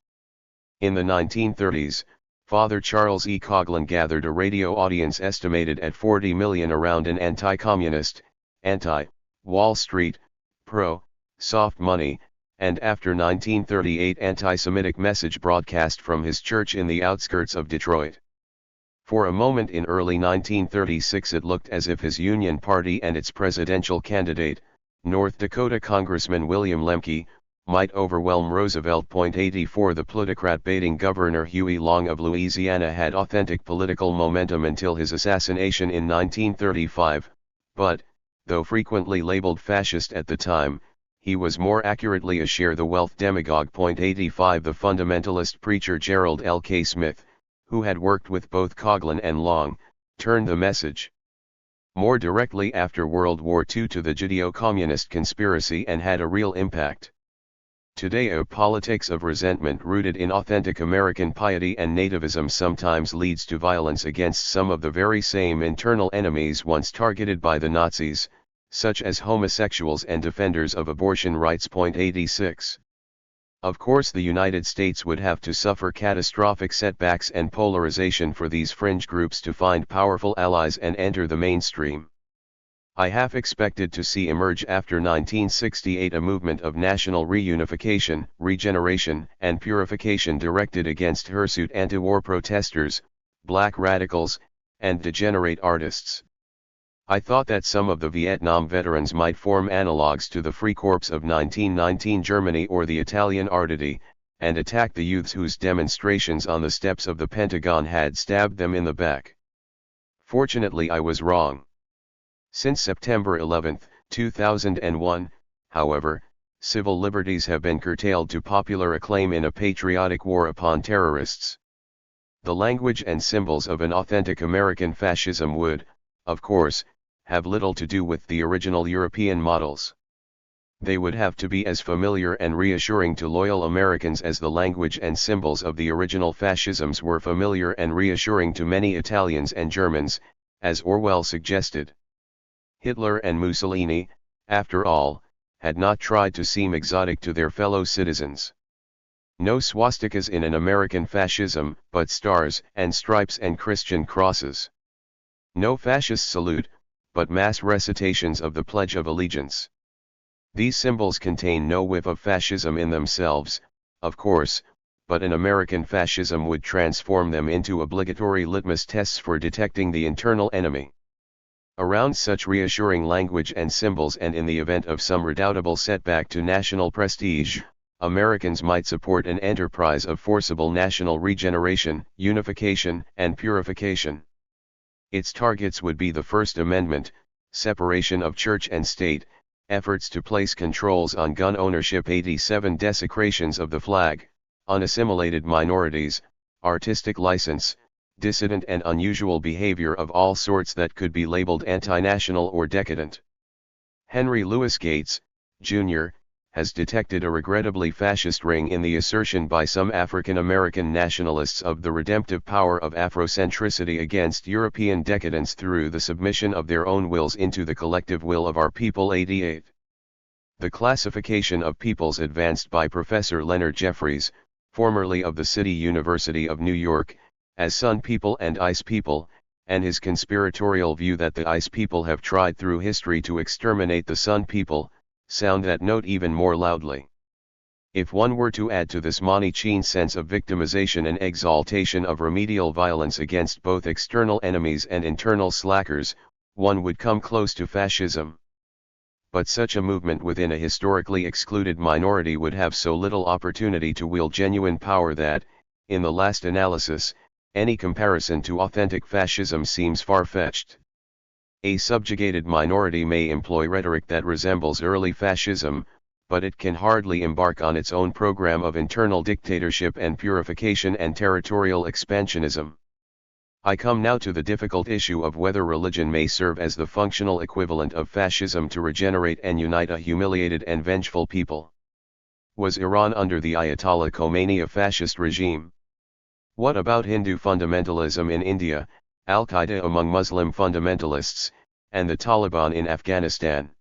In the 1930s, Father Charles E. Coughlin gathered a radio audience estimated at 40 million around an anti-communist, anti-Wall Street, pro-soft money, and after 1938 anti-Semitic message broadcast from his church in the outskirts of Detroit. For a moment in early 1936 it looked as if his Union Party and its presidential candidate, North Dakota Congressman William Lemke, might overwhelm Roosevelt. 84 The plutocrat-baiting Governor Huey Long of Louisiana had authentic political momentum until his assassination in 1935, but, though frequently labeled fascist at the time, he was more accurately a share-the-wealth demagogue. 85 The fundamentalist preacher Gerald L. K. Smith, who had worked with both Coughlin and Long, turned the message more directly after World War II to the Judeo-Communist conspiracy and had a real impact. Today a politics of resentment rooted in authentic American piety and nativism sometimes leads to violence against some of the very same internal enemies once targeted by the Nazis, such as homosexuals and defenders of abortion rights. 86. Of course the United States would have to suffer catastrophic setbacks and polarization for these fringe groups to find powerful allies and enter the mainstream. I half expected to see emerge after 1968 a movement of national reunification, regeneration, and purification directed against hirsute anti-war protesters, black radicals, and degenerate artists. I thought that some of the Vietnam veterans might form analogues to the Free Corps of 1919 Germany or the Italian Arditi, and attack the youths whose demonstrations on the steps of the Pentagon had stabbed them in the back. Fortunately I was wrong. Since September 11, 2001, however, civil liberties have been curtailed to popular acclaim in a patriotic war upon terrorists. The language and symbols of an authentic American fascism would, of course, have little to do with the original European models. They would have to be as familiar and reassuring to loyal Americans as the language and symbols of the original fascisms were familiar and reassuring to many Italians and Germans, as Orwell suggested. Hitler and Mussolini, after all, had not tried to seem exotic to their fellow citizens. No swastikas in an American fascism, but stars and stripes and Christian crosses. No fascist salute, but mass recitations of the Pledge of Allegiance. These symbols contain no whiff of fascism in themselves, of course, but an American fascism would transform them into obligatory litmus tests for detecting the internal enemy. Around such reassuring language and symbols, and in the event of some redoubtable setback to national prestige, Americans might support an enterprise of forcible national regeneration, unification, and purification. Its targets would be the First Amendment, separation of church and state, efforts to place controls on gun ownership, 87 desecrations of the flag, unassimilated minorities, artistic license, dissident and unusual behavior of all sorts that could be labeled anti-national or decadent. Henry Louis Gates, Jr., has detected a regrettably fascist ring in the assertion by some African American nationalists of the redemptive power of Afrocentricity against European decadence through the submission of their own wills into the collective will of our people. 88. The classification of peoples advanced by Professor Leonard Jeffries, formerly of the City University of New York, as Sun People and Ice People, and his conspiratorial view that the Ice People have tried through history to exterminate the Sun People, sound that note even more loudly. If one were to add to this Manichean sense of victimization an exaltation of remedial violence against both external enemies and internal slackers, one would come close to fascism. But such a movement within a historically excluded minority would have so little opportunity to wield genuine power that, in the last analysis, any comparison to authentic fascism seems far-fetched. A subjugated minority may employ rhetoric that resembles early fascism, but it can hardly embark on its own program of internal dictatorship and purification and territorial expansionism. I come now to the difficult issue of whether religion may serve as the functional equivalent of fascism to regenerate and unite a humiliated and vengeful people. Was Iran under the Ayatollah Khomeini a fascist regime? What about Hindu fundamentalism in India, Al-Qaeda among Muslim fundamentalists, and the Taliban in Afghanistan?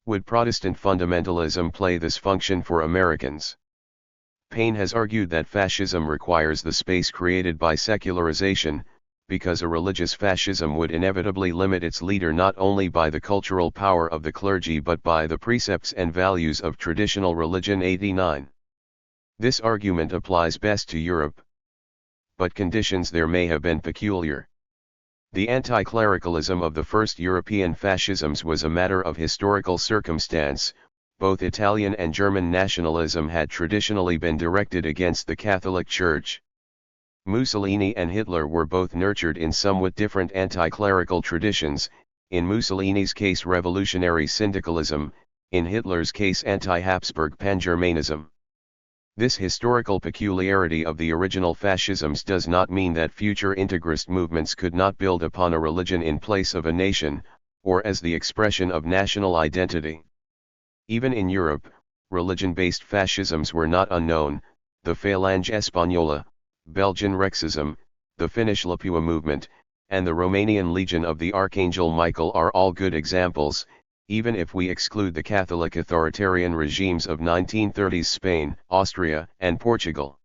Would Protestant fundamentalism play this function for Americans? Paine has argued that fascism requires the space created by secularization, because a religious fascism would inevitably limit its leader not only by the cultural power of the clergy but by the precepts and values of traditional religion. 89. This argument applies best to Europe. but conditions there may have been peculiar. The anti-clericalism of the first European fascisms was a matter of historical circumstance. Both Italian and German nationalism had traditionally been directed against the Catholic Church. Mussolini and Hitler were both nurtured in somewhat different anti-clerical traditions, in Mussolini's case revolutionary syndicalism, in Hitler's case anti-Habsburg pan-Germanism. This historical peculiarity of the original fascisms does not mean that future integrist movements could not build upon a religion in place of a nation, or as the expression of national identity. Even in Europe, religion-based fascisms were not unknown. The Phalange Española, Belgian Rexism, the Finnish Lapua movement, and the Romanian Legion of the Archangel Michael are all good examples, even if we exclude the Catholic authoritarian regimes of 1930s Spain, Austria, and Portugal.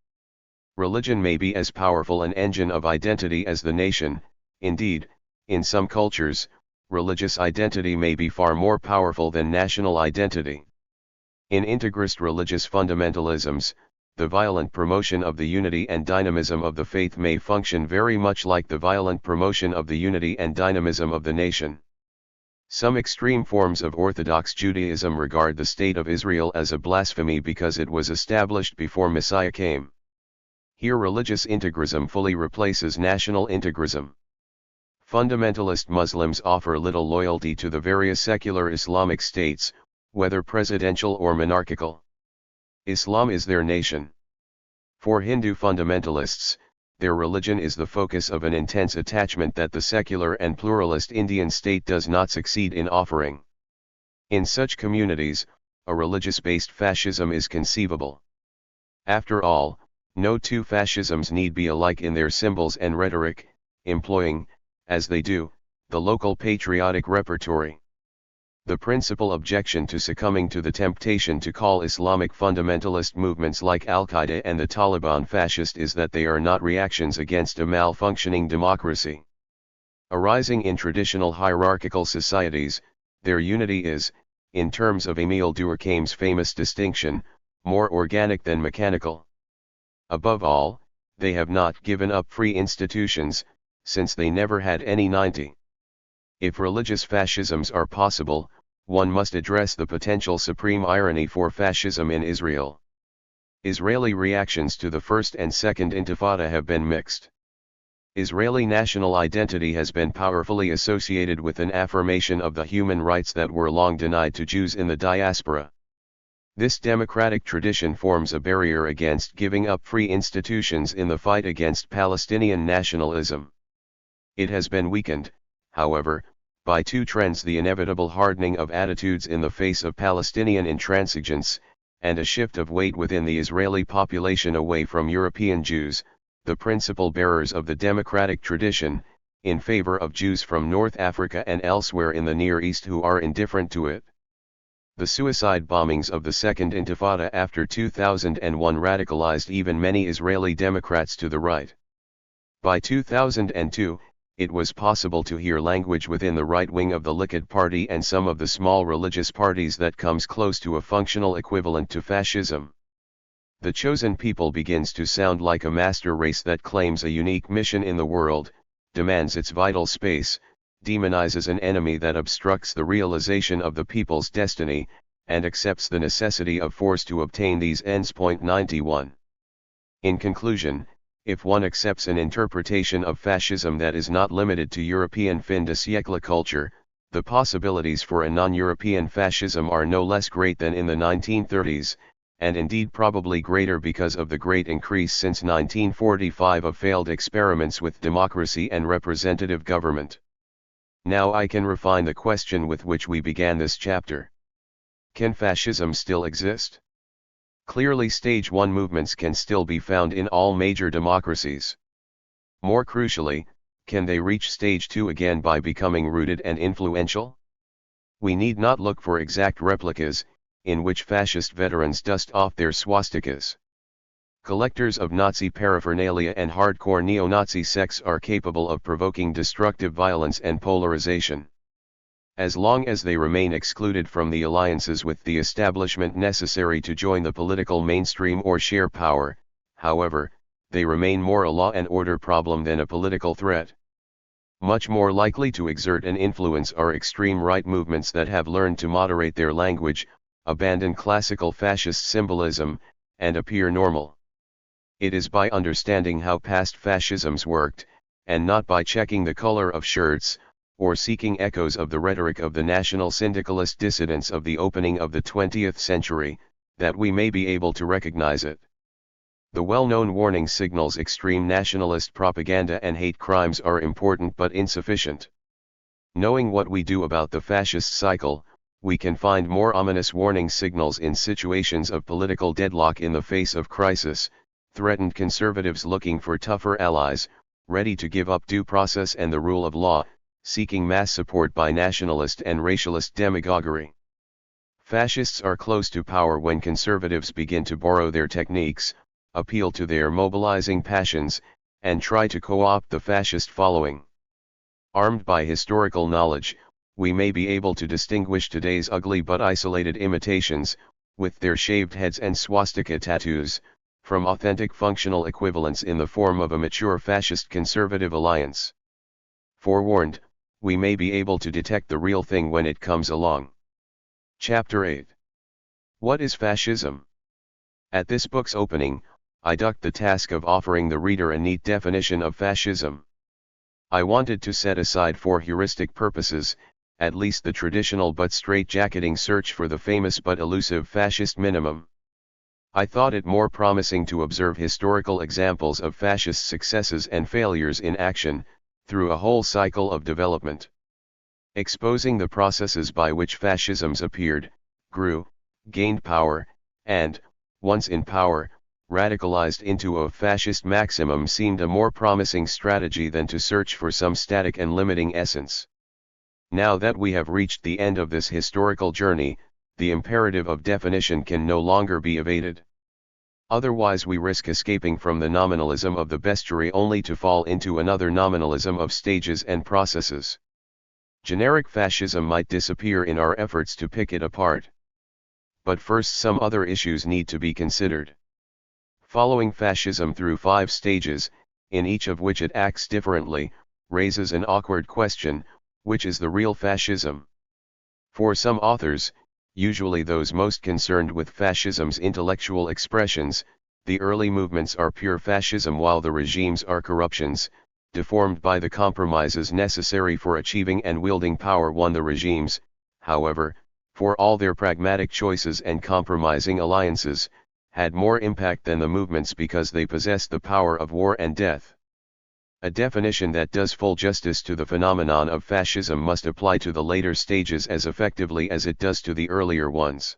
Religion may be as powerful an engine of identity as the nation. Indeed, in some cultures, religious identity may be far more powerful than national identity. In integrist religious fundamentalisms, the violent promotion of the unity and dynamism of the faith may function very much like the violent promotion of the unity and dynamism of the nation. Some extreme forms of Orthodox Judaism regard the State of Israel as a blasphemy because it was established before Messiah came. Here religious integrism fully replaces national integrism. Fundamentalist Muslims offer little loyalty to the various secular Islamic states, whether presidential or monarchical. Islam is their nation. For Hindu fundamentalists, their religion is the focus of an intense attachment that the secular and pluralist Indian state does not succeed in offering. In such communities, a religious-based fascism is conceivable. After all, no two fascisms need be alike in their symbols and rhetoric, employing, as they do, the local patriotic repertory. The principal objection to succumbing to the temptation to call Islamic fundamentalist movements like Al-Qaeda and the Taliban fascist is that they are not reactions against a malfunctioning democracy. Arising in traditional hierarchical societies, their unity is, in terms of Émile Durkheim's famous distinction, more organic than mechanical. Above all, they have not given up free institutions, since they never had any. 90. If religious fascisms are possible, one must address the potential supreme irony for fascism in Israel. Israeli reactions to the First and Second Intifada have been mixed. Israeli national identity has been powerfully associated with an affirmation of the human rights that were long denied to Jews in the diaspora. This democratic tradition forms a barrier against giving up free institutions in the fight against Palestinian nationalism. It has been weakened, however, by two trends: the inevitable hardening of attitudes in the face of Palestinian intransigence, and a shift of weight within the Israeli population away from European Jews, the principal bearers of the democratic tradition, in favor of Jews from North Africa and elsewhere in the Near East who are indifferent to it. The suicide bombings of the Second Intifada after 2001 radicalized even many Israeli Democrats to the right. By 2002, it was possible to hear language within the right wing of the Likud party and some of the small religious parties that comes close to a functional equivalent to fascism. The chosen people begins to sound like a master race that claims a unique mission in the world, demands its vital space, demonizes an enemy that obstructs the realization of the people's destiny, and accepts the necessity of force to obtain these ends. 91. In conclusion, if one accepts an interpretation of fascism that is not limited to European fin de siècle culture, the possibilities for a non-European fascism are no less great than in the 1930s, and indeed probably greater because of the great increase since 1945 of failed experiments with democracy and representative government. Now I can refine the question with which we began this chapter. Can fascism still exist? Clearly, Stage 1 movements can still be found in all major democracies. More crucially, can they reach Stage 2 again by becoming rooted and influential? We need not look for exact replicas, in which fascist veterans dust off their swastikas. Collectors of Nazi paraphernalia and hardcore neo-Nazi sects are capable of provoking destructive violence and polarization. As long as they remain excluded from the alliances with the establishment necessary to join the political mainstream or share power, however, they remain more a law and order problem than a political threat. Much more likely to exert an influence are extreme right movements that have learned to moderate their language, abandon classical fascist symbolism, and appear normal. It is by understanding how past fascisms worked, and not by checking the color of shirts, or seeking echoes of the rhetoric of the national syndicalist dissidents of the opening of the 20th century, that we may be able to recognize it. The well-known warning signals extreme nationalist propaganda and hate crimes are important but insufficient. Knowing what we do about the fascist cycle, we can find more ominous warning signals in situations of political deadlock in the face of crisis, threatened conservatives looking for tougher allies, ready to give up due process and the rule of law, seeking mass support by nationalist and racialist demagoguery. Fascists are close to power when conservatives begin to borrow their techniques, appeal to their mobilizing passions, and try to co-opt the fascist following. Armed by historical knowledge, we may be able to distinguish today's ugly but isolated imitations, with their shaved heads and swastika tattoos, from authentic functional equivalents in the form of a mature fascist-conservative alliance. Forewarned, we may be able to detect the real thing when it comes along. Chapter 8. What is fascism? At this book's opening, I took the task of offering the reader a neat definition of fascism. I wanted to set aside for heuristic purposes, at least the traditional but straitjacketing search for the famous but elusive fascist minimum. I thought it more promising to observe historical examples of fascist successes and failures in action, through a whole cycle of development. Exposing the processes by which fascisms appeared, grew, gained power, and, once in power, radicalized into a fascist maximum seemed a more promising strategy than to search for some static and limiting essence. Now that we have reached the end of this historical journey, the imperative of definition can no longer be evaded. Otherwise we risk escaping from the nominalism of the bestiary only to fall into another nominalism of stages and processes. Generic fascism might disappear in our efforts to pick it apart. But first some other issues need to be considered. Following fascism through 5 stages, in each of which it acts differently, raises an awkward question: which is the real fascism? For some authors, usually those most concerned with fascism's intellectual expressions, the early movements are pure fascism while the regimes are corruptions, deformed by the compromises necessary for achieving and wielding power. The regimes, however, for all their pragmatic choices and compromising alliances, had more impact than the movements because they possessed the power of war and death. A definition that does full justice to the phenomenon of fascism must apply to the later stages as effectively as it does to the earlier ones.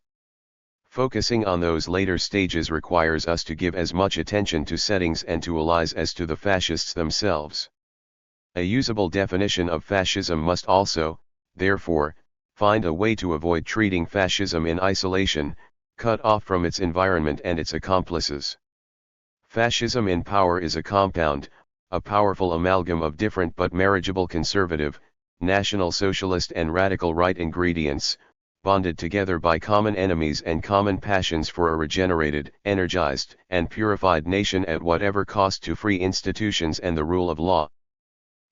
Focusing on those later stages requires us to give as much attention to settings and to allies as to the fascists themselves. A usable definition of fascism must also, therefore, find a way to avoid treating fascism in isolation, cut off from its environment and its accomplices. Fascism in power is a compound, a powerful amalgam of different but marriageable conservative, national socialist and radical right ingredients, bonded together by common enemies and common passions for a regenerated, energized, and purified nation at whatever cost to free institutions and the rule of law.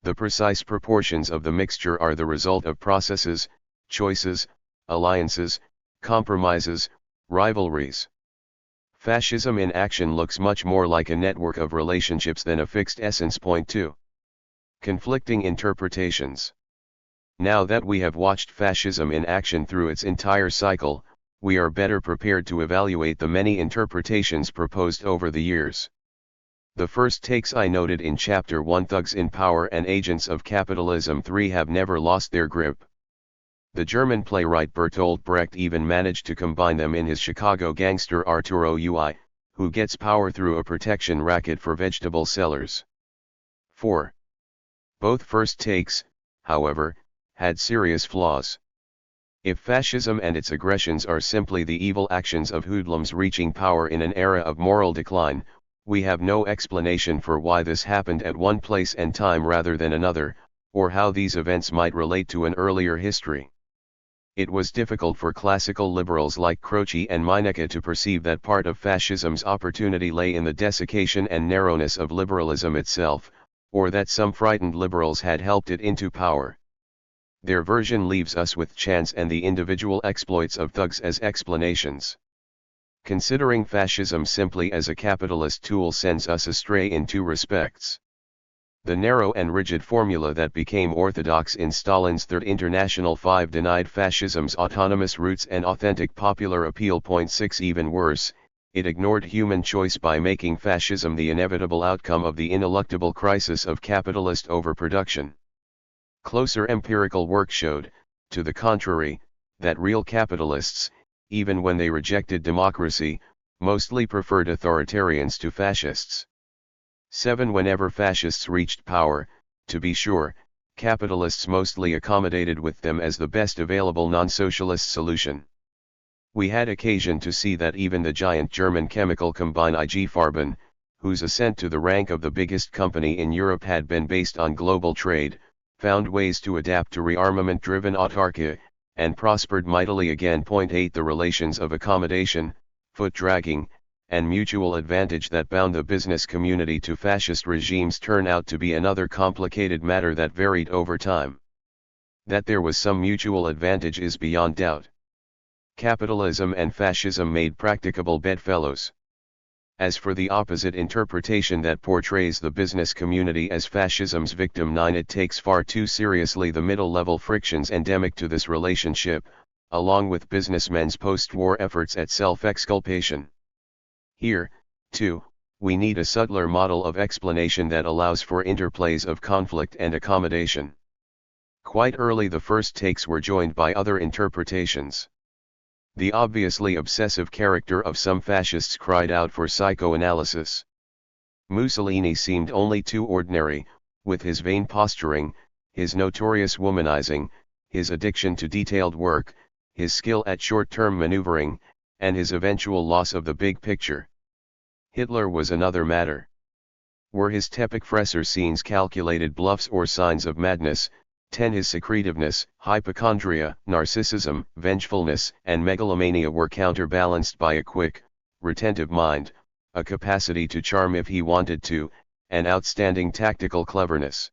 The precise proportions of the mixture are the result of processes, choices, alliances, compromises, rivalries. Fascism in action looks much more like a network of relationships than a fixed essence. Point 2. Conflicting interpretations. Now that we have watched fascism in action through its entire cycle, we are better prepared to evaluate the many interpretations proposed over the years. The first takes I noted in Chapter 1, thugs in power and agents of capitalism 3, have never lost their grip. The German playwright Bertolt Brecht even managed to combine them in his Chicago gangster Arturo Ui, who gets power through a protection racket for vegetable sellers. 4. Both first takes, however, had serious flaws. If fascism and its aggressions are simply the evil actions of hoodlums reaching power in an era of moral decline, we have no explanation for why this happened at one place and time rather than another, or how these events might relate to an earlier history. It was difficult for classical liberals like Croce and Meinecke to perceive that part of fascism's opportunity lay in the desiccation and narrowness of liberalism itself, or that some frightened liberals had helped it into power. Their version leaves us with chance and the individual exploits of thugs as explanations. Considering fascism simply as a capitalist tool sends us astray in two respects. The narrow and rigid formula that became orthodox in Stalin's Third International 5 denied fascism's autonomous roots and authentic popular appeal. 6 Even worse, it ignored human choice by making fascism the inevitable outcome of the ineluctable crisis of capitalist overproduction. Closer empirical work showed, to the contrary, that real capitalists, even when they rejected democracy, mostly preferred authoritarians to fascists. 7 Whenever fascists reached power, to be sure, capitalists mostly accommodated with them as the best available non-socialist solution. We had occasion to see that even the giant German chemical combine IG Farben, whose ascent to the rank of the biggest company in Europe had been based on global trade, found ways to adapt to rearmament-driven autarky, and prospered mightily again. 8 The relations of accommodation, foot-dragging, and mutual advantage that bound the business community to fascist regimes turn out to be another complicated matter that varied over time. That there was some mutual advantage is beyond doubt. Capitalism and fascism made practicable bedfellows. As for the opposite interpretation that portrays the business community as fascism's victim, 9 It takes far too seriously the middle-level frictions endemic to this relationship, along with businessmen's post-war efforts at self-exculpation. Here, too, we need a subtler model of explanation that allows for interplays of conflict and accommodation. Quite early the first takes were joined by other interpretations. The obviously obsessive character of some fascists cried out for psychoanalysis. Mussolini seemed only too ordinary, with his vain posturing, his notorious womanizing, his addiction to detailed work, his skill at short-term maneuvering, and his eventual loss of the big picture. Hitler was another matter. Were his Teppichfresser scenes calculated bluffs or signs of madness, 10 His secretiveness, hypochondria, narcissism, vengefulness, and megalomania were counterbalanced by a quick, retentive mind, a capacity to charm if he wanted to, and outstanding tactical cleverness.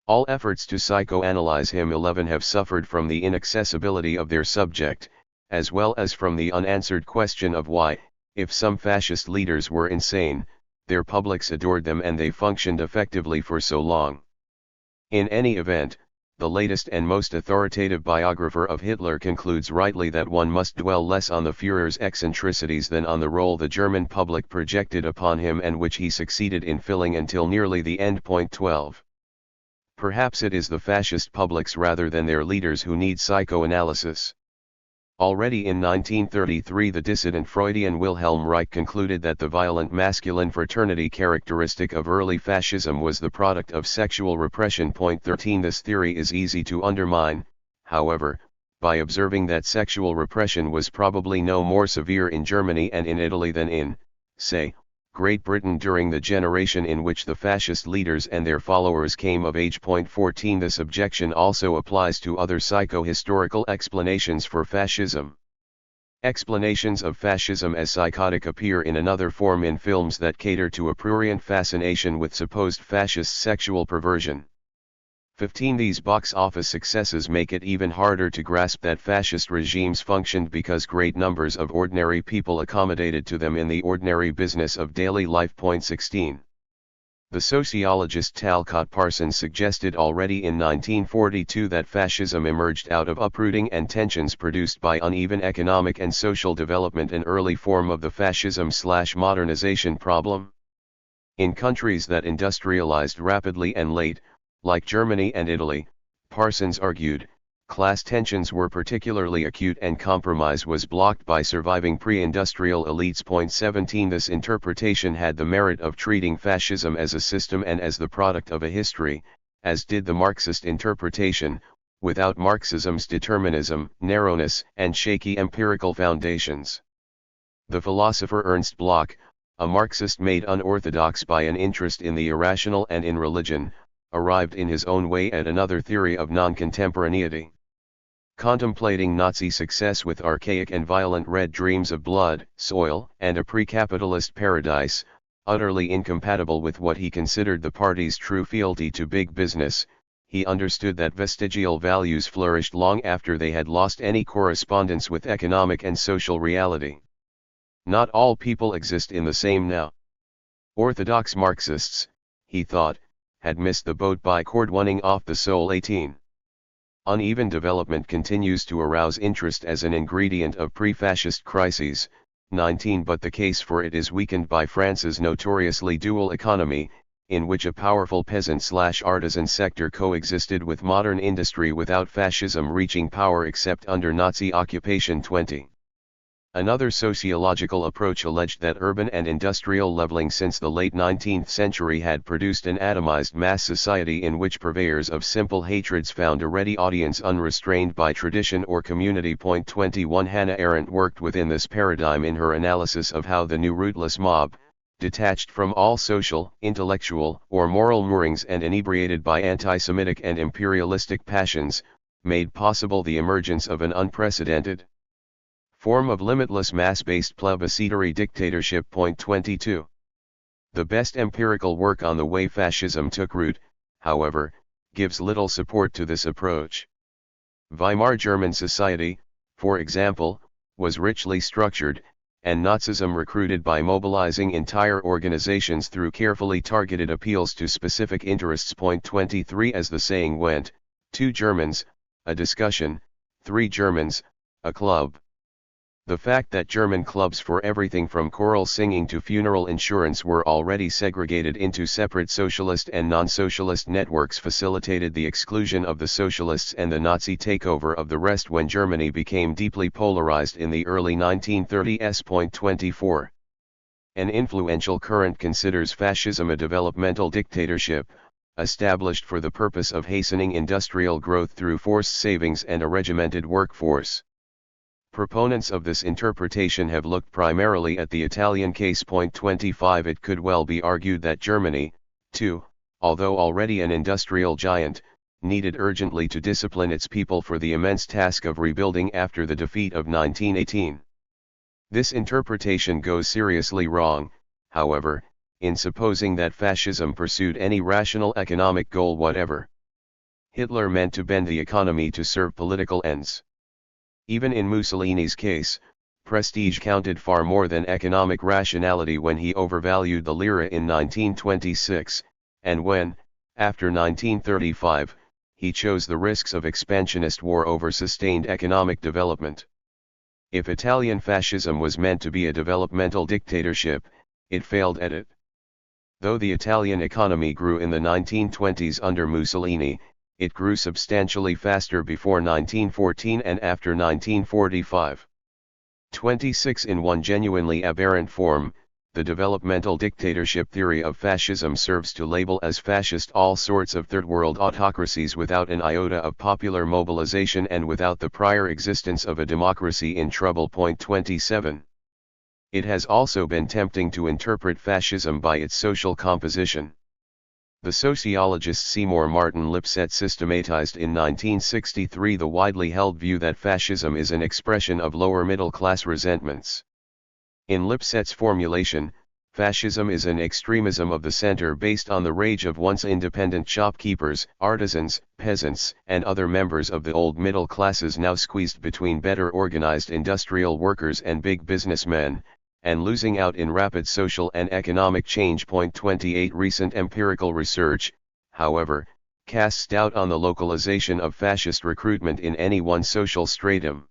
All efforts to psychoanalyze him 11 have suffered from the inaccessibility of their subject, as well as from the unanswered question of why, if some fascist leaders were insane, their publics adored them and they functioned effectively for so long. In any event, the latest and most authoritative biographer of Hitler concludes rightly that one must dwell less on the Führer's eccentricities than on the role the German public projected upon him and which he succeeded in filling until nearly the end. 12. Perhaps it is the fascist publics rather than their leaders who need psychoanalysis. Already in 1933 the dissident Freudian Wilhelm Reich concluded that the violent masculine fraternity characteristic of early fascism was the product of sexual repression. 13 This theory is easy to undermine, however, by observing that sexual repression was probably no more severe in Germany and in Italy than in, say, Great Britain during the generation in which the fascist leaders and their followers came of age. 14 This objection also applies to other psycho-historical explanations for fascism. Explanations of fascism as psychotic appear in another form in films that cater to a prurient fascination with supposed fascist sexual perversion. 15 These box office successes make it even harder to grasp that fascist regimes functioned because great numbers of ordinary people accommodated to them in the ordinary business of daily life. 16 The sociologist Talcott Parsons suggested already in 1942 that fascism emerged out of uprooting and tensions produced by uneven economic and social development, an early form of the fascism/modernization problem. In countries that industrialized rapidly and late, like Germany and Italy, Parsons argued, class tensions were particularly acute and compromise was blocked by surviving pre-industrial elites. 17 This interpretation had the merit of treating fascism as a system and as the product of a history, as did the Marxist interpretation, without Marxism's determinism, narrowness, and shaky empirical foundations. The philosopher Ernst Bloch, a Marxist made unorthodox by an interest in the irrational and in religion, arrived in his own way at another theory of non-contemporaneity. Contemplating Nazi success with archaic and violent red dreams of blood, soil, and a pre-capitalist paradise, utterly incompatible with what he considered the party's true fealty to big business, he understood that vestigial values flourished long after they had lost any correspondence with economic and social reality. Not all people exist in the same now. Orthodox Marxists, he thought, had missed the boat by cordwoning off the Soul 18. Uneven development continues to arouse interest as an ingredient of pre-fascist crises, 19, but the case for it is weakened by France's notoriously dual economy, in which a powerful peasant/artisan sector coexisted with modern industry without fascism reaching power except under Nazi occupation. 20. Another sociological approach alleged that urban and industrial leveling since the late 19th century had produced an atomized mass society in which purveyors of simple hatreds found a ready audience unrestrained by tradition or community. 21 Hannah Arendt worked within this paradigm in her analysis of how the new rootless mob, detached from all social, intellectual, or moral moorings and inebriated by anti-Semitic and imperialistic passions, made possible the emergence of an unprecedented form of limitless mass-based plebiscitary dictatorship. 22. The best empirical work on the way fascism took root, however, gives little support to this approach. Weimar German society, for example, was richly structured, and Nazism recruited by mobilizing entire organizations through carefully targeted appeals to specific interests. 23 As the saying went, 2 Germans, a discussion, 3 Germans, a club. The fact that German clubs for everything from choral singing to funeral insurance were already segregated into separate socialist and non-socialist networks facilitated the exclusion of the socialists and the Nazi takeover of the rest when Germany became deeply polarized in the early 1930s. 24. An influential current considers fascism a developmental dictatorship, established for the purpose of hastening industrial growth through forced savings and a regimented workforce. Proponents of this interpretation have looked primarily at the Italian case. 25 It could well be argued that Germany, too, although already an industrial giant, needed urgently to discipline its people for the immense task of rebuilding after the defeat of 1918. This interpretation goes seriously wrong, however, in supposing that fascism pursued any rational economic goal whatever. Hitler meant to bend the economy to serve political ends. Even in Mussolini's case, prestige counted far more than economic rationality when he overvalued the lira in 1926, and when, after 1935, he chose the risks of expansionist war over sustained economic development. If Italian fascism was meant to be a developmental dictatorship, it failed at it. Though the Italian economy grew in the 1920s under Mussolini, it grew substantially faster before 1914 and after 1945. 26 In one genuinely aberrant form, the developmental dictatorship theory of fascism serves to label as fascist all sorts of third world autocracies without an iota of popular mobilization and without the prior existence of a democracy in trouble. 27. It has also been tempting to interpret fascism by its social composition. The sociologist Seymour Martin Lipset systematized in 1963 the widely held view that fascism is an expression of lower middle class resentments. In Lipset's formulation, fascism is an extremism of the center based on the rage of once independent shopkeepers, artisans, peasants, and other members of the old middle classes now squeezed between better organized industrial workers and big businessmen, and losing out in rapid social and economic change. 28 Recent empirical research, however, casts doubt on the localization of fascist recruitment in any one social stratum.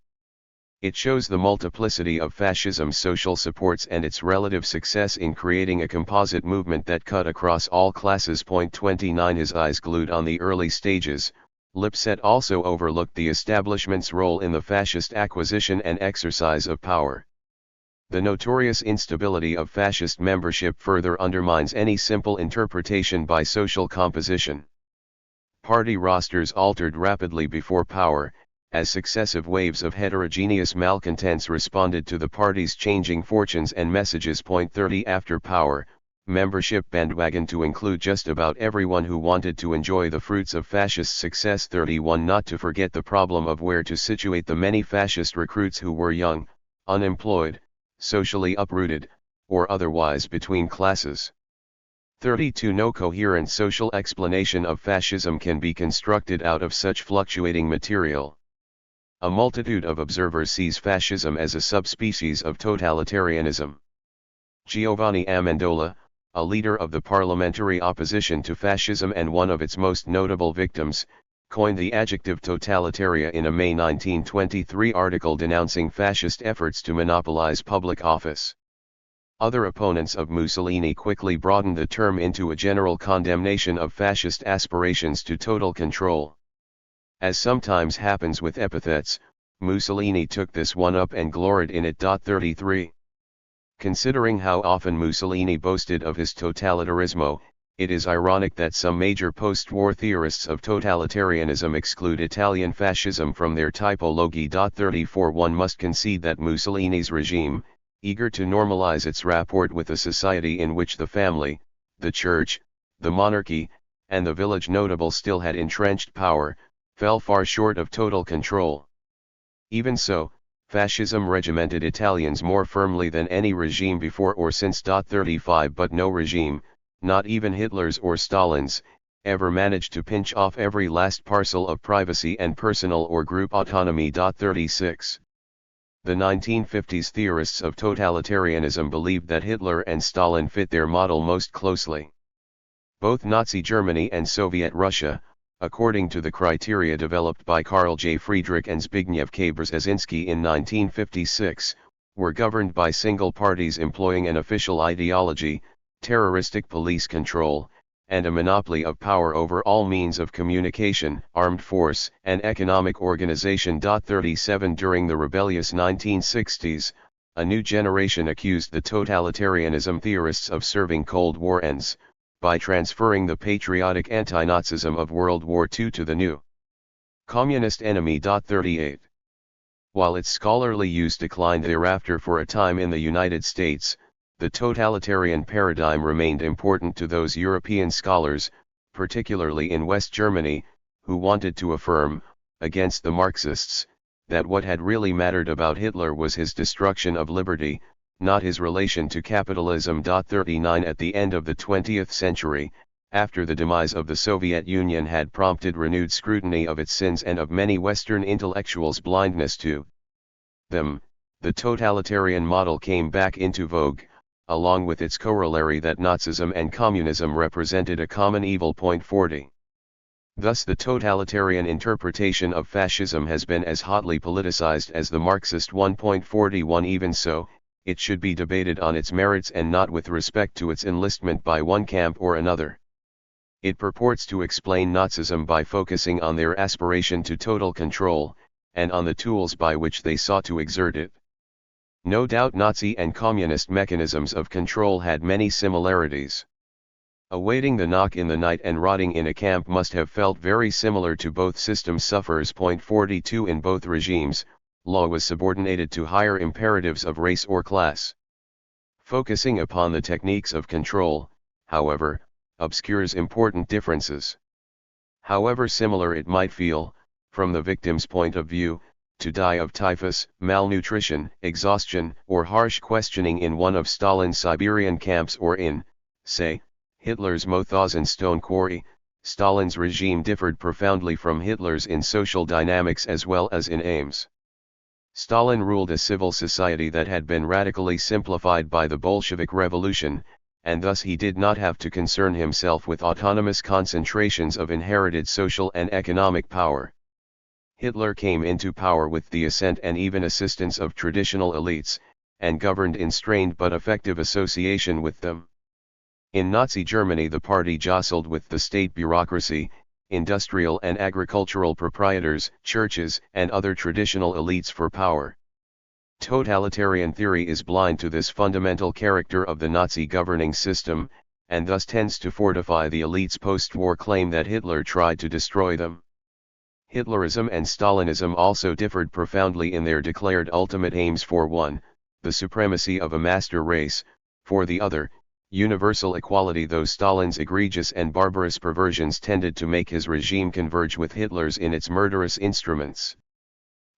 It shows the multiplicity of fascism's social supports and its relative success in creating a composite movement that cut across all classes. 29 His eyes glued on the early stages, Lipset also overlooked the establishment's role in the fascist acquisition and exercise of power. The notorious instability of fascist membership further undermines any simple interpretation by social composition. Party rosters altered rapidly before power, as successive waves of heterogeneous malcontents responded to the party's changing fortunes and messages. 30 After power, membership bandwagon to include just about everyone who wanted to enjoy the fruits of fascist success. 31 Not to forget the problem of where to situate the many fascist recruits who were young, unemployed, socially uprooted, or otherwise between classes. 32 No coherent social explanation of fascism can be constructed out of such fluctuating material. A multitude of observers sees fascism as a subspecies of totalitarianism. Giovanni Amendola, a leader of the parliamentary opposition to fascism and one of its most notable victims, coined the adjective totalitaria in a May 1923 article denouncing fascist efforts to monopolize public office. Other opponents of Mussolini quickly broadened the term into a general condemnation of fascist aspirations to total control. As sometimes happens with epithets, Mussolini took this one up and gloried in it. 33. Considering how often Mussolini boasted of his totalitarismo, it is ironic that some major post-war theorists of totalitarianism exclude Italian fascism from their typology. 34 One must concede that Mussolini's regime, eager to normalize its rapport with a society in which the family, the church, the monarchy, and the village notable still had entrenched power, fell far short of total control. Even so, fascism regimented Italians more firmly than any regime before or since. 35 But no regime, not even Hitler's or Stalin's, ever managed to pinch off every last parcel of privacy and personal or group autonomy. 36 The 1950s theorists of totalitarianism believed that Hitler and Stalin fit their model most closely. Both Nazi Germany and Soviet Russia, according to the criteria developed by Karl J. Friedrich and Zbigniew K. Brzezinski in 1956, were governed by single parties employing an official ideology, terroristic police control, and a monopoly of power over all means of communication, armed force, and economic organization. 37 During the rebellious 1960s, a new generation accused the totalitarianism theorists of serving Cold War ends, by transferring the patriotic anti-Nazism of World War II to the new communist enemy. 38 While its scholarly use declined thereafter for a time in the United States, the totalitarian paradigm remained important to those European scholars, particularly in West Germany, who wanted to affirm, against the Marxists, that what had really mattered about Hitler was his destruction of liberty, not his relation to capitalism. 39 At the end of the 20th century, after the demise of the Soviet Union had prompted renewed scrutiny of its sins and of many Western intellectuals' blindness to them, the totalitarian model came back into vogue, along with its corollary that Nazism and communism represented a common evil. 40 Thus the totalitarian interpretation of fascism has been as hotly politicized as the Marxist one. 41 Even so, it should be debated on its merits and not with respect to its enlistment by one camp or another. It purports to explain Nazism by focusing on their aspiration to total control, and on the tools by which they sought to exert it. No doubt Nazi and communist mechanisms of control had many similarities. Awaiting the knock in the night and rotting in a camp must have felt very similar to both systems. Sufferers. 42 In both regimes, law was subordinated to higher imperatives of race or class. Focusing upon the techniques of control, however, obscures important differences. However similar it might feel, from the victim's point of view, to die of typhus, malnutrition, exhaustion, or harsh questioning in one of Stalin's Siberian camps or in, say, Hitler's Mauthausen stone quarry, Stalin's regime differed profoundly from Hitler's in social dynamics as well as in aims. Stalin ruled a civil society that had been radically simplified by the Bolshevik Revolution, and thus he did not have to concern himself with autonomous concentrations of inherited social and economic power. Hitler came into power with the assent and even assistance of traditional elites, and governed in strained but effective association with them. In Nazi Germany the party jostled with the state bureaucracy, industrial and agricultural proprietors, churches, and other traditional elites for power. Totalitarian theory is blind to this fundamental character of the Nazi governing system, and thus tends to fortify the elite's post-war claim that Hitler tried to destroy them. Hitlerism and Stalinism also differed profoundly in their declared ultimate aims: for one, the supremacy of a master race, for the other, universal equality. Though Stalin's egregious and barbarous perversions tended to make his regime converge with Hitler's in its murderous instruments.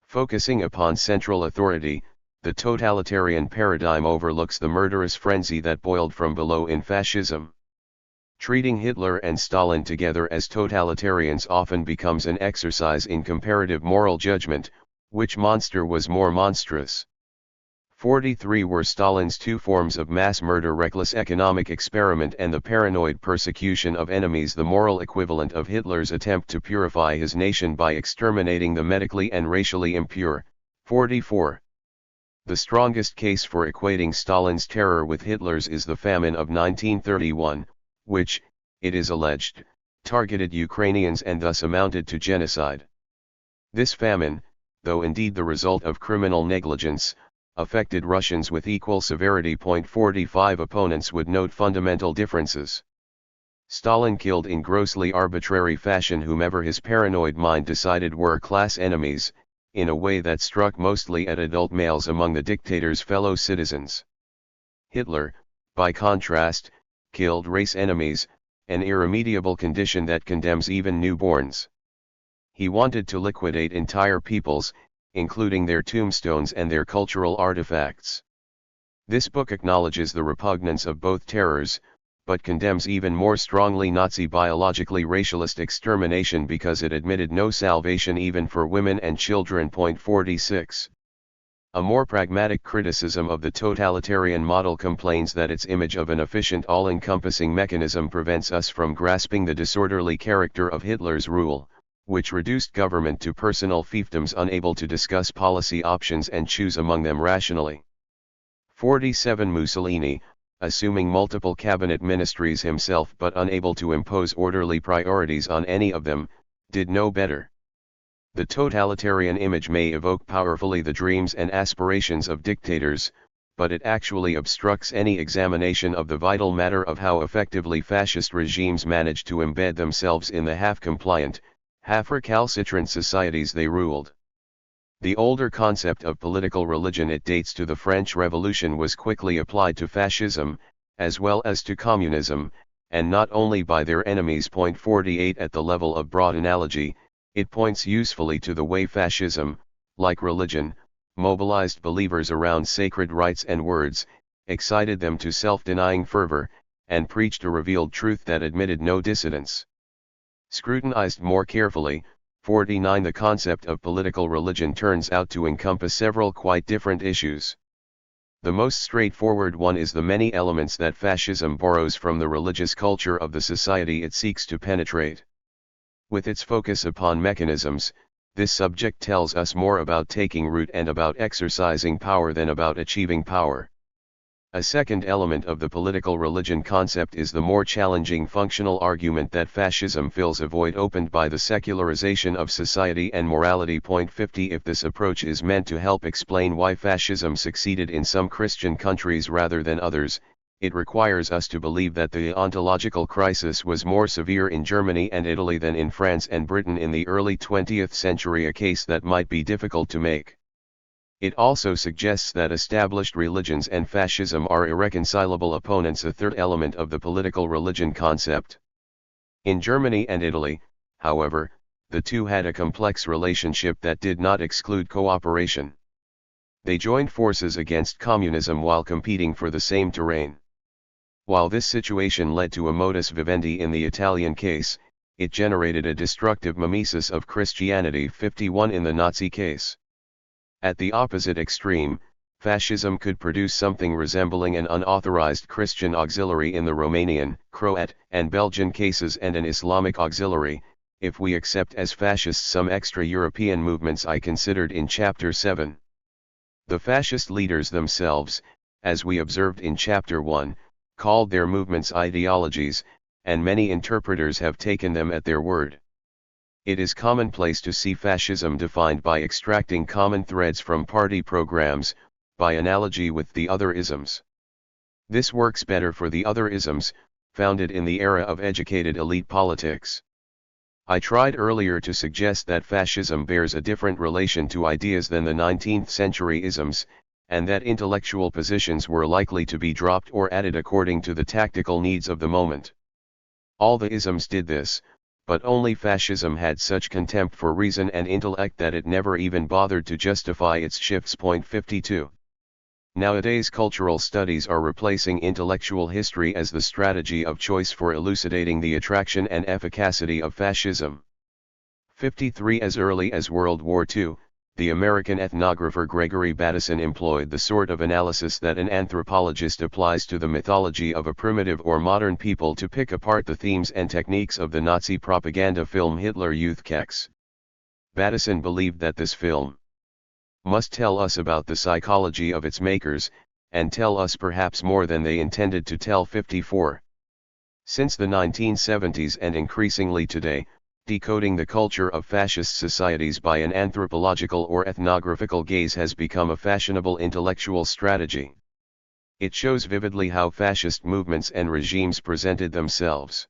Focusing upon central authority, the totalitarian paradigm overlooks the murderous frenzy that boiled from below in fascism. Treating Hitler and Stalin together as totalitarians often becomes an exercise in comparative moral judgment, which monster was more monstrous. 43 were Stalin's two forms of mass murder, reckless economic experiment, and the paranoid persecution of enemies, the moral equivalent of Hitler's attempt to purify his nation by exterminating the medically and racially impure. 44. The strongest case for equating Stalin's terror with Hitler's is the famine of 1931, which, it is alleged, targeted Ukrainians and thus amounted to genocide. This famine, though indeed the result of criminal negligence, affected Russians with equal severity. 45 Opponents would note fundamental differences. Stalin killed in grossly arbitrary fashion whomever his paranoid mind decided were class enemies, in a way that struck mostly at adult males among the dictator's fellow citizens. Hitler, by contrast, killed race enemies, an irremediable condition that condemns even newborns. He wanted to liquidate entire peoples, including their tombstones and their cultural artifacts. This book acknowledges the repugnance of both terrors, but condemns even more strongly Nazi biologically racialist extermination because it admitted no salvation even for women and children. 46. A more pragmatic criticism of the totalitarian model complains that its image of an efficient all-encompassing mechanism prevents us from grasping the disorderly character of Hitler's rule, which reduced government to personal fiefdoms unable to discuss policy options and choose among them rationally. 47 Mussolini, assuming multiple cabinet ministries himself but unable to impose orderly priorities on any of them, did no better. The totalitarian image may evoke powerfully the dreams and aspirations of dictators, but it actually obstructs any examination of the vital matter of how effectively fascist regimes manage to embed themselves in the half-compliant, half-recalcitrant societies they ruled. The older concept of political religion, it dates to the French Revolution, was quickly applied to fascism, as well as to communism, and not only by their enemies. 48 At the level of broad analogy, it points usefully to the way fascism, like religion, mobilized believers around sacred rites and words, excited them to self-denying fervor, and preached a revealed truth that admitted no dissidence. Scrutinized more carefully, 49 the concept of political religion turns out to encompass several quite different issues. The most straightforward one is the many elements that fascism borrows from the religious culture of the society it seeks to penetrate. With its focus upon mechanisms, this subject tells us more about taking root and about exercising power than about achieving power. A second element of the political religion concept is the more challenging functional argument that fascism fills a void opened by the secularization of society and morality. 50 If this approach is meant to help explain why fascism succeeded in some Christian countries rather than others, it requires us to believe that the ontological crisis was more severe in Germany and Italy than in France and Britain in the early 20th century, a case that might be difficult to make. It also suggests that established religions and fascism are irreconcilable opponents, a third element of the political religion concept. In Germany and Italy, however, the two had a complex relationship that did not exclude cooperation. They joined forces against communism while competing for the same terrain. While this situation led to a modus vivendi in the Italian case, it generated a destructive mimesis of Christianity. 51 In the Nazi case. At the opposite extreme, fascism could produce something resembling an unauthorized Christian auxiliary in the Romanian, Croat, and Belgian cases and an Islamic auxiliary, if we accept as fascist some extra-European movements I considered in Chapter 7. The fascist leaders themselves, as we observed in Chapter 1, called their movements ideologies, and many interpreters have taken them at their word. It is commonplace to see fascism defined by extracting common threads from party programs, by analogy with the other isms. This works better for the other isms, founded in the era of educated elite politics. I tried earlier to suggest that fascism bears a different relation to ideas than the 19th century isms, and that intellectual positions were likely to be dropped or added according to the tactical needs of the moment. All the isms did this, but only fascism had such contempt for reason and intellect that it never even bothered to justify its shifts. 52. Nowadays cultural studies are replacing intellectual history as the strategy of choice for elucidating the attraction and efficacy of fascism. 53. As early as World War II, the American ethnographer Gregory Bateson employed the sort of analysis that an anthropologist applies to the mythology of a primitive or modern people to pick apart the themes and techniques of the Nazi propaganda film Hitler Youth Keks. Bateson believed that this film must tell us about the psychology of its makers, and tell us perhaps more than they intended to tell. 54. Since the 1970s and increasingly today, decoding the culture of fascist societies by an anthropological or ethnographical gaze has become a fashionable intellectual strategy. It shows vividly how fascist movements and regimes presented themselves.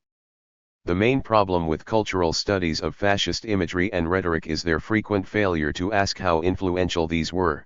The main problem with cultural studies of fascist imagery and rhetoric is their frequent failure to ask how influential these were.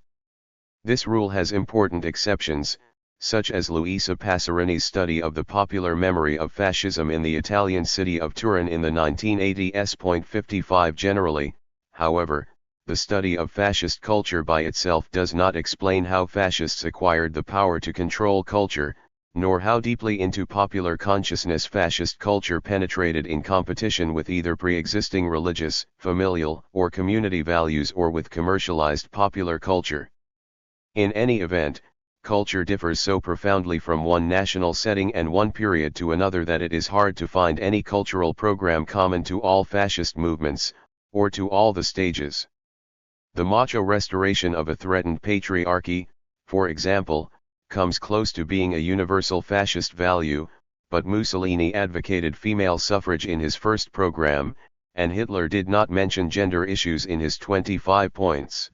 This rule has important exceptions, such as Luisa Passerini's study of the popular memory of fascism in the Italian city of Turin in the 1980s. 55. Generally, however, the study of fascist culture by itself does not explain how fascists acquired the power to control culture, nor how deeply into popular consciousness fascist culture penetrated in competition with either pre-existing religious, familial, or community values or with commercialized popular culture. In any event, culture differs so profoundly from one national setting and one period to another that it is hard to find any cultural program common to all fascist movements, or to all the stages. The macho restoration of a threatened patriarchy, for example, comes close to being a universal fascist value, but Mussolini advocated female suffrage in his first program, and Hitler did not mention gender issues in his 25 points.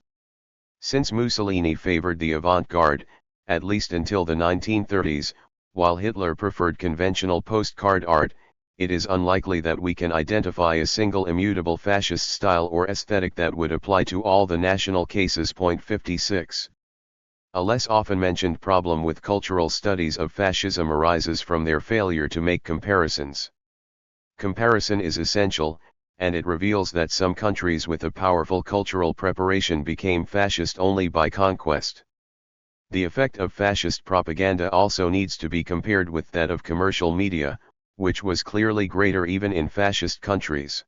Since Mussolini favored the avant-garde, at least until the 1930s, while Hitler preferred conventional postcard art, it is unlikely that we can identify a single immutable fascist style or aesthetic that would apply to all the national cases. 56. A less often mentioned problem with cultural studies of fascism arises from their failure to make comparisons. Comparison is essential, and it reveals that some countries with a powerful cultural preparation became fascist only by conquest. The effect of fascist propaganda also needs to be compared with that of commercial media, which was clearly greater even in fascist countries.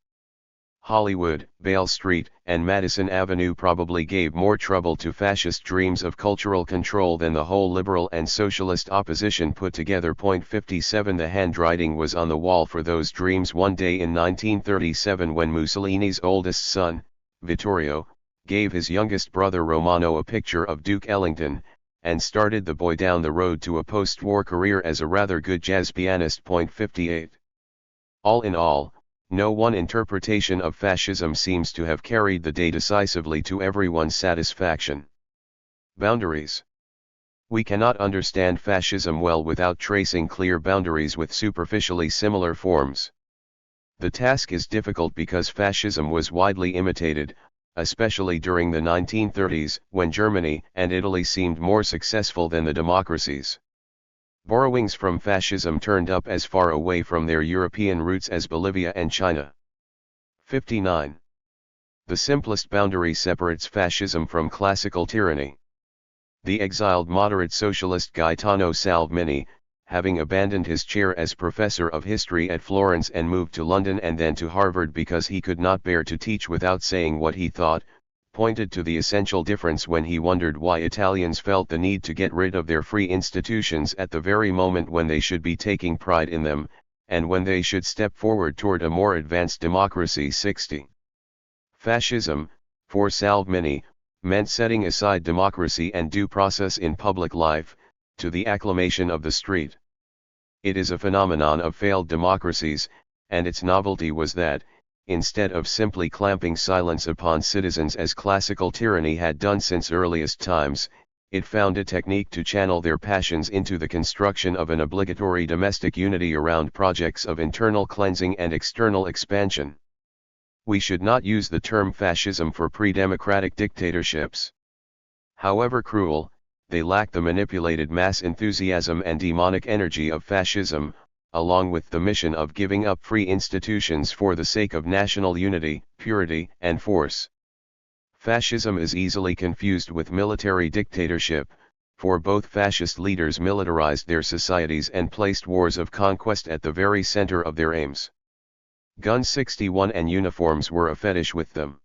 Hollywood, Bale Street, and Madison Avenue probably gave more trouble to fascist dreams of cultural control than the whole liberal and socialist opposition put together. 57. The handwriting was on the wall for those dreams one day in 1937 when Mussolini's oldest son, Vittorio, gave his youngest brother Romano a picture of Duke Ellington, and started the boy down the road to a post-war career as a rather good jazz pianist. 58. All in all, no one interpretation of fascism seems to have carried the day decisively to everyone's satisfaction. Boundaries. We cannot understand fascism well without tracing clear boundaries with superficially similar forms. The task is difficult because fascism was widely imitated, especially during the 1930s, when Germany and Italy seemed more successful than the democracies. Borrowings from fascism turned up as far away from their European roots as Bolivia and China. 59. The simplest boundary separates fascism from classical tyranny. The exiled moderate socialist Gaetano Salvini, having abandoned his chair as professor of history at Florence and moved to London and then to Harvard because he could not bear to teach without saying what he thought, pointed to the essential difference when he wondered why Italians felt the need to get rid of their free institutions at the very moment when they should be taking pride in them, and when they should step forward toward a more advanced democracy. 60. Fascism, for Salvini, meant setting aside democracy and due process in public life, to the acclamation of the street. It is a phenomenon of failed democracies, and its novelty was that, instead of simply clamping silence upon citizens as classical tyranny had done since earliest times, it found a technique to channel their passions into the construction of an obligatory domestic unity around projects of internal cleansing and external expansion. We should not use the term fascism for pre-democratic dictatorships. However cruel, they lack the manipulated mass enthusiasm and demonic energy of fascism, along with the mission of giving up free institutions for the sake of national unity, purity, and force. Fascism is easily confused with military dictatorship, for both fascist leaders militarized their societies and placed wars of conquest at the very center of their aims. Guns 61 and uniforms were a fetish with them.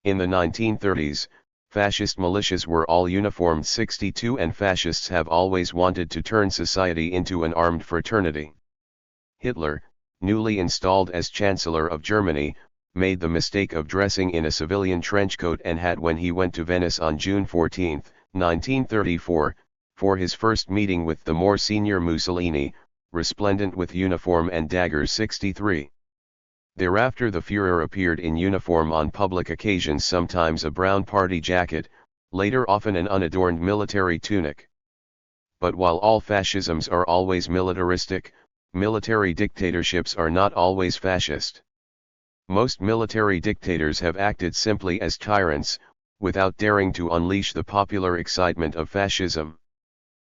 In the 1930s, fascist militias were all uniformed 62, and fascists have always wanted to turn society into an armed fraternity. Hitler, newly installed as Chancellor of Germany, made the mistake of dressing in a civilian trenchcoat and hat when he went to Venice on June 14, 1934, for his first meeting with the more senior Mussolini, resplendent with uniform and daggers 63. Thereafter the Führer appeared in uniform on public occasions, sometimes a brown party jacket, later often an unadorned military tunic. But while all fascisms are always militaristic, military dictatorships are not always fascist. Most military dictators have acted simply as tyrants, without daring to unleash the popular excitement of fascism.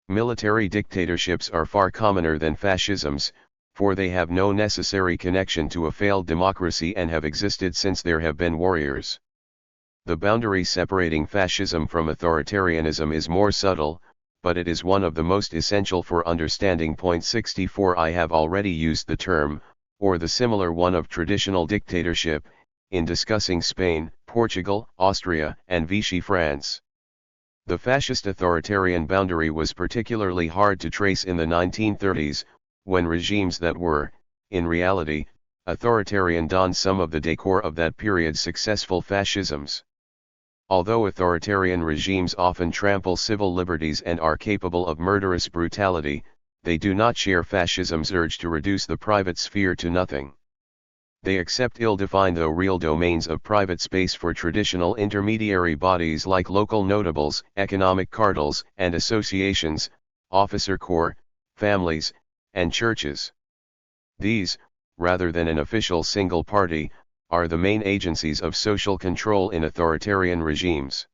Military dictatorships are far commoner than fascisms, for they have no necessary connection to a failed democracy and have existed since there have been warriors. The boundary separating fascism from authoritarianism is more subtle, but it is one of the most essential for understanding. Point 64. I have already used the term, or the similar one, of traditional dictatorship, in discussing Spain, Portugal, Austria, and Vichy France. The fascist authoritarian boundary was particularly hard to trace in the 1930s, when regimes that were, in reality, authoritarian donned some of the decor of that period's successful fascisms. Although authoritarian regimes often trample civil liberties and are capable of murderous brutality, they do not share fascism's urge to reduce the private sphere to nothing. They accept ill-defined though real domains of private space for traditional intermediary bodies like local notables, economic cartels and associations, officer corps, families, and churches. These, rather than an official single party, are the main agencies of social control in authoritarian regimes.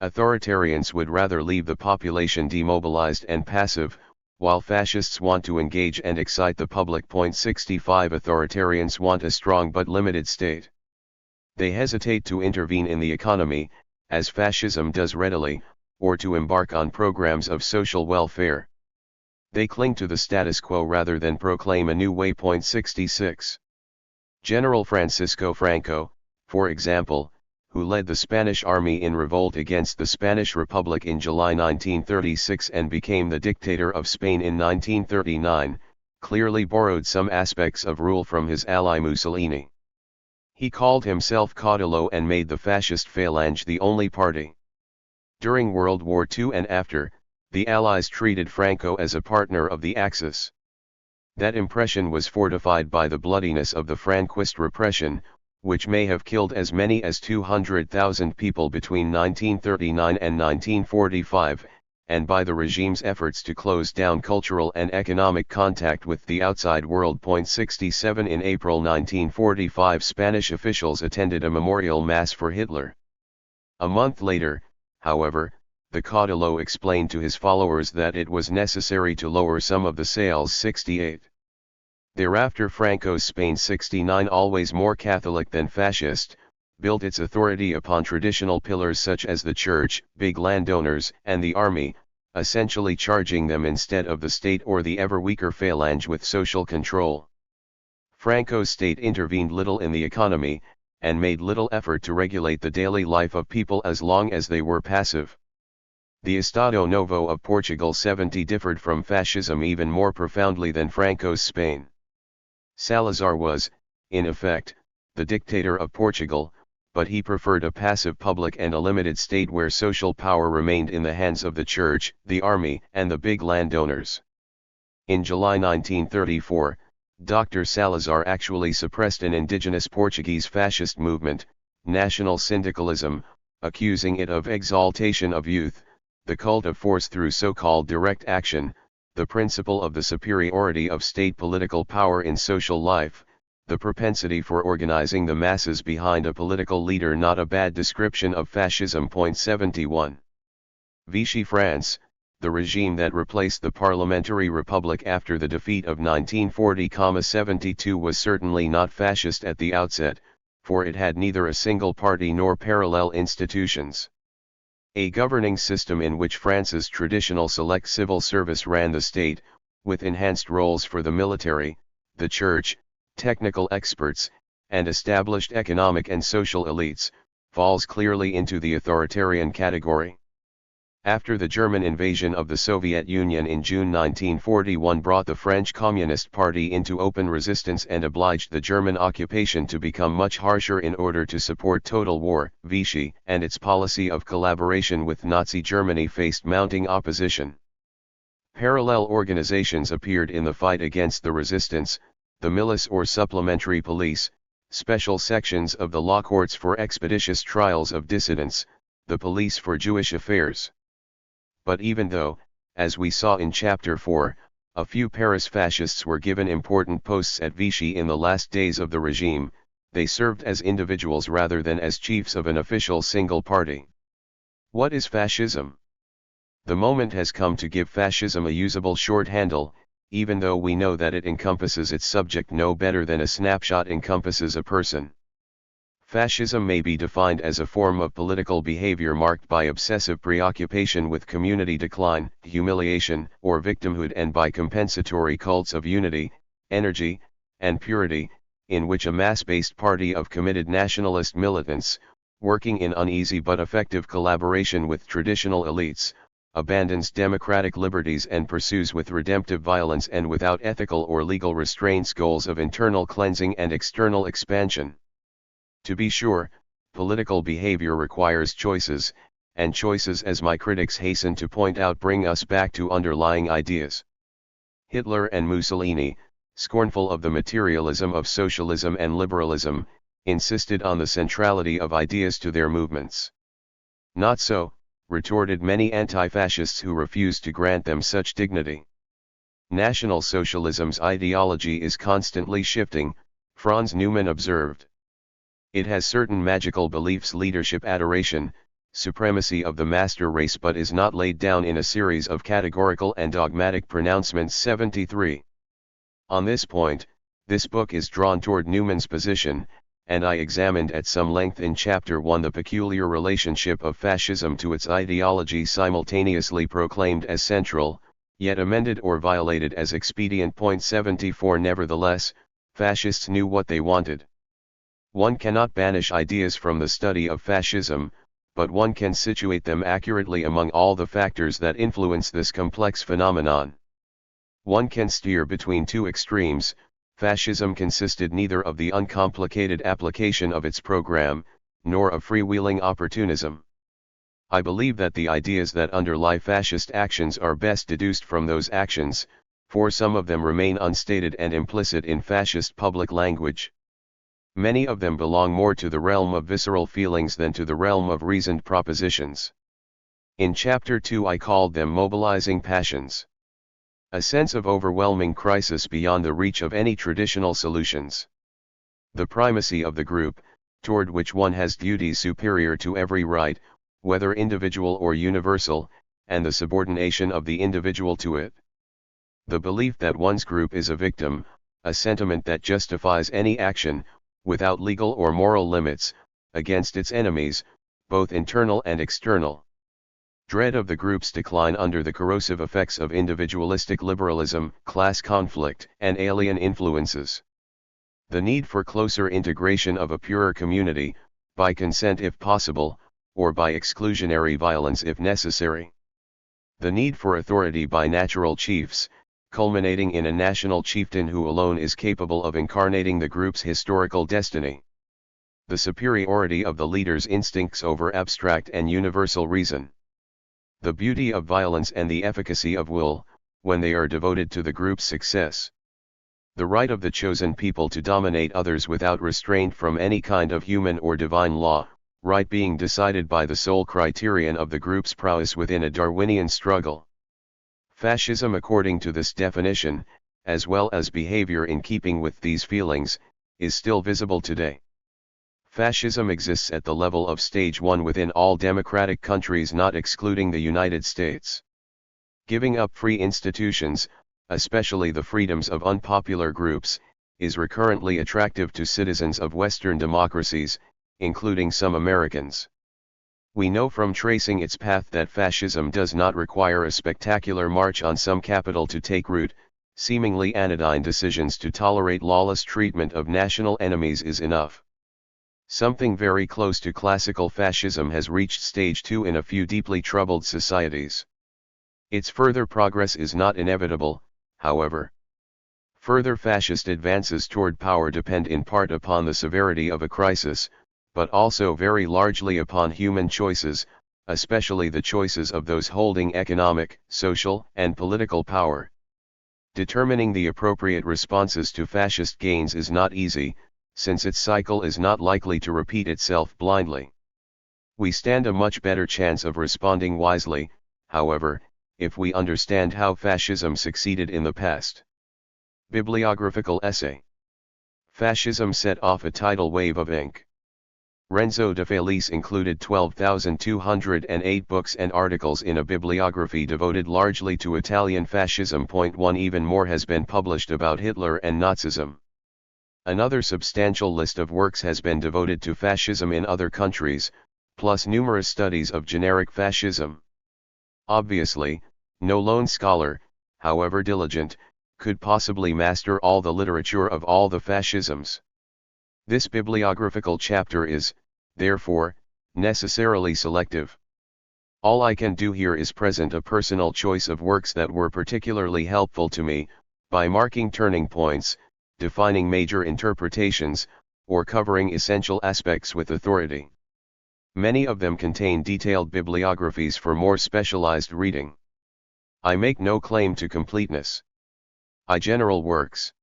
Authoritarians would rather leave the population demobilized and passive, while fascists want to engage and excite the public. Point 65. Authoritarians want a strong but limited state. They hesitate to intervene in the economy, as fascism does readily, or to embark on programs of social welfare. They cling to the status quo rather than proclaim a new way. Point 66. General Francisco Franco, for example, who led the Spanish army in revolt against the Spanish Republic in July 1936 and became the dictator of Spain in 1939, clearly borrowed some aspects of rule from his ally Mussolini. He called himself Caudillo and made the fascist phalange the only party. During World War II and after, the Allies treated Franco as a partner of the Axis. That impression was fortified by the bloodiness of the Franquist repression, which may have killed as many as 200,000 people between 1939 and 1945, and by the regime's efforts to close down cultural and economic contact with the outside world. Point 67. In April 1945, Spanish officials attended a memorial mass for Hitler. A month later, however, the Caudillo explained to his followers that it was necessary to lower some of the sales. 68. Thereafter Franco's Spain, 69, always more Catholic than fascist, built its authority upon traditional pillars such as the church, big landowners, and the army, essentially charging them instead of the state or the ever weaker phalange with social control. Franco's state intervened little in the economy, and made little effort to regulate the daily life of people as long as they were passive. The Estado Novo of Portugal 70 differed from fascism even more profoundly than Franco's Spain. Salazar was, in effect, the dictator of Portugal, but he preferred a passive public and a limited state where social power remained in the hands of the church, the army, and the big landowners. In July 1934, Dr. Salazar actually suppressed an indigenous Portuguese fascist movement, national syndicalism, accusing it of exaltation of youth, the cult of force through so-called direct action, the principle of the superiority of state political power in social life, the propensity for organizing the masses behind a political leader. Not a bad description of fascism. Point 71. Vichy France, the regime that replaced the parliamentary republic after the defeat of 1940-72 was certainly not fascist at the outset, for it had neither a single party nor parallel institutions. A governing system in which France's traditional select civil service ran the state, with enhanced roles for the military, the church, technical experts, and established economic and social elites, falls clearly into the authoritarian category. After the German invasion of the Soviet Union in June 1941 brought the French Communist Party into open resistance and obliged the German occupation to become much harsher in order to support total war, Vichy and its policy of collaboration with Nazi Germany faced mounting opposition. Parallel organizations appeared in the fight against the resistance, the milice or supplementary police, special sections of the law courts for expeditious trials of dissidents, the police for Jewish affairs. But even though, as we saw in Chapter 4, a few Paris fascists were given important posts at Vichy in the last days of the regime, they served as individuals rather than as chiefs of an official single party. What is fascism? The moment has come to give fascism a usable short handle, even though we know that it encompasses its subject no better than a snapshot encompasses a person. Fascism may be defined as a form of political behavior marked by obsessive preoccupation with community decline, humiliation, or victimhood, and by compensatory cults of unity, energy, and purity, in which a mass-based party of committed nationalist militants, working in uneasy but effective collaboration with traditional elites, abandons democratic liberties and pursues with redemptive violence and without ethical or legal restraints goals of internal cleansing and external expansion. To be sure, political behavior requires choices, and choices, as my critics hasten to point out, bring us back to underlying ideas. Hitler and Mussolini, scornful of the materialism of socialism and liberalism, insisted on the centrality of ideas to their movements. Not so, retorted many anti-fascists who refused to grant them such dignity. National Socialism's ideology is constantly shifting, Franz Neumann observed. It has certain magical beliefs: leadership, adoration, supremacy of the master race, but is not laid down in a series of categorical and dogmatic pronouncements. 73. On this point, this book is drawn toward Neumann's position, and I examined at some length in Chapter 1 the peculiar relationship of fascism to its ideology, simultaneously proclaimed as central, yet amended or violated as expedient. 74. Nevertheless, fascists knew what they wanted. One cannot banish ideas from the study of fascism, but one can situate them accurately among all the factors that influence this complex phenomenon. One can steer between two extremes. Fascism consisted neither of the uncomplicated application of its program, nor of freewheeling opportunism. I believe that the ideas that underlie fascist actions are best deduced from those actions, for some of them remain unstated and implicit in fascist public language. Many of them belong more to the realm of visceral feelings than to the realm of reasoned propositions. In Chapter 2 I called them mobilizing passions. A sense of overwhelming crisis beyond the reach of any traditional solutions. The primacy of the group, toward which one has duties superior to every right, whether individual or universal, and the subordination of the individual to it. The belief that one's group is a victim, a sentiment that justifies any action, without legal or moral limits, against its enemies, both internal and external. Dread of the group's decline under the corrosive effects of individualistic liberalism, class conflict, and alien influences. The need for closer integration of a purer community, by consent if possible, or by exclusionary violence if necessary. The need for authority by natural chiefs, culminating in a national chieftain who alone is capable of incarnating the group's historical destiny. The superiority of the leader's instincts over abstract and universal reason. The beauty of violence and the efficacy of will, when they are devoted to the group's success. The right of the chosen people to dominate others without restraint from any kind of human or divine law, right being decided by the sole criterion of the group's prowess within a Darwinian struggle. Fascism, according to this definition, as well as behavior in keeping with these feelings, is still visible today. Fascism exists at the level of stage 1 within all democratic countries, not excluding the United States. Giving up free institutions, especially the freedoms of unpopular groups, is recurrently attractive to citizens of Western democracies, including some Americans. We know from tracing its path that fascism does not require a spectacular march on some capital to take root. Seemingly anodyne decisions to tolerate lawless treatment of national enemies is enough. Something very close to classical fascism has reached stage 2 in a few deeply troubled societies. Its further progress is not inevitable, however. Further fascist advances toward power depend in part upon the severity of a crisis, but also very largely upon human choices, especially the choices of those holding economic, social, and political power. Determining the appropriate responses to fascist gains is not easy, since its cycle is not likely to repeat itself blindly. We stand a much better chance of responding wisely, however, if we understand how fascism succeeded in the past. Bibliographical essay. Fascism set off a tidal wave of ink. Renzo de Felice included 12,208 books and articles in a bibliography devoted largely to Italian fascism. 1 Even more has been published about Hitler and Nazism. Another substantial list of works has been devoted to fascism in other countries, plus numerous studies of generic fascism. Obviously, no lone scholar, however diligent, could possibly master all the literature of all the fascisms. This bibliographical chapter is, therefore, necessarily selective. All I can do here is present a personal choice of works that were particularly helpful to me, by marking turning points, defining major interpretations, or covering essential aspects with authority. Many of them contain detailed bibliographies for more specialized reading. I make no claim to completeness. General works.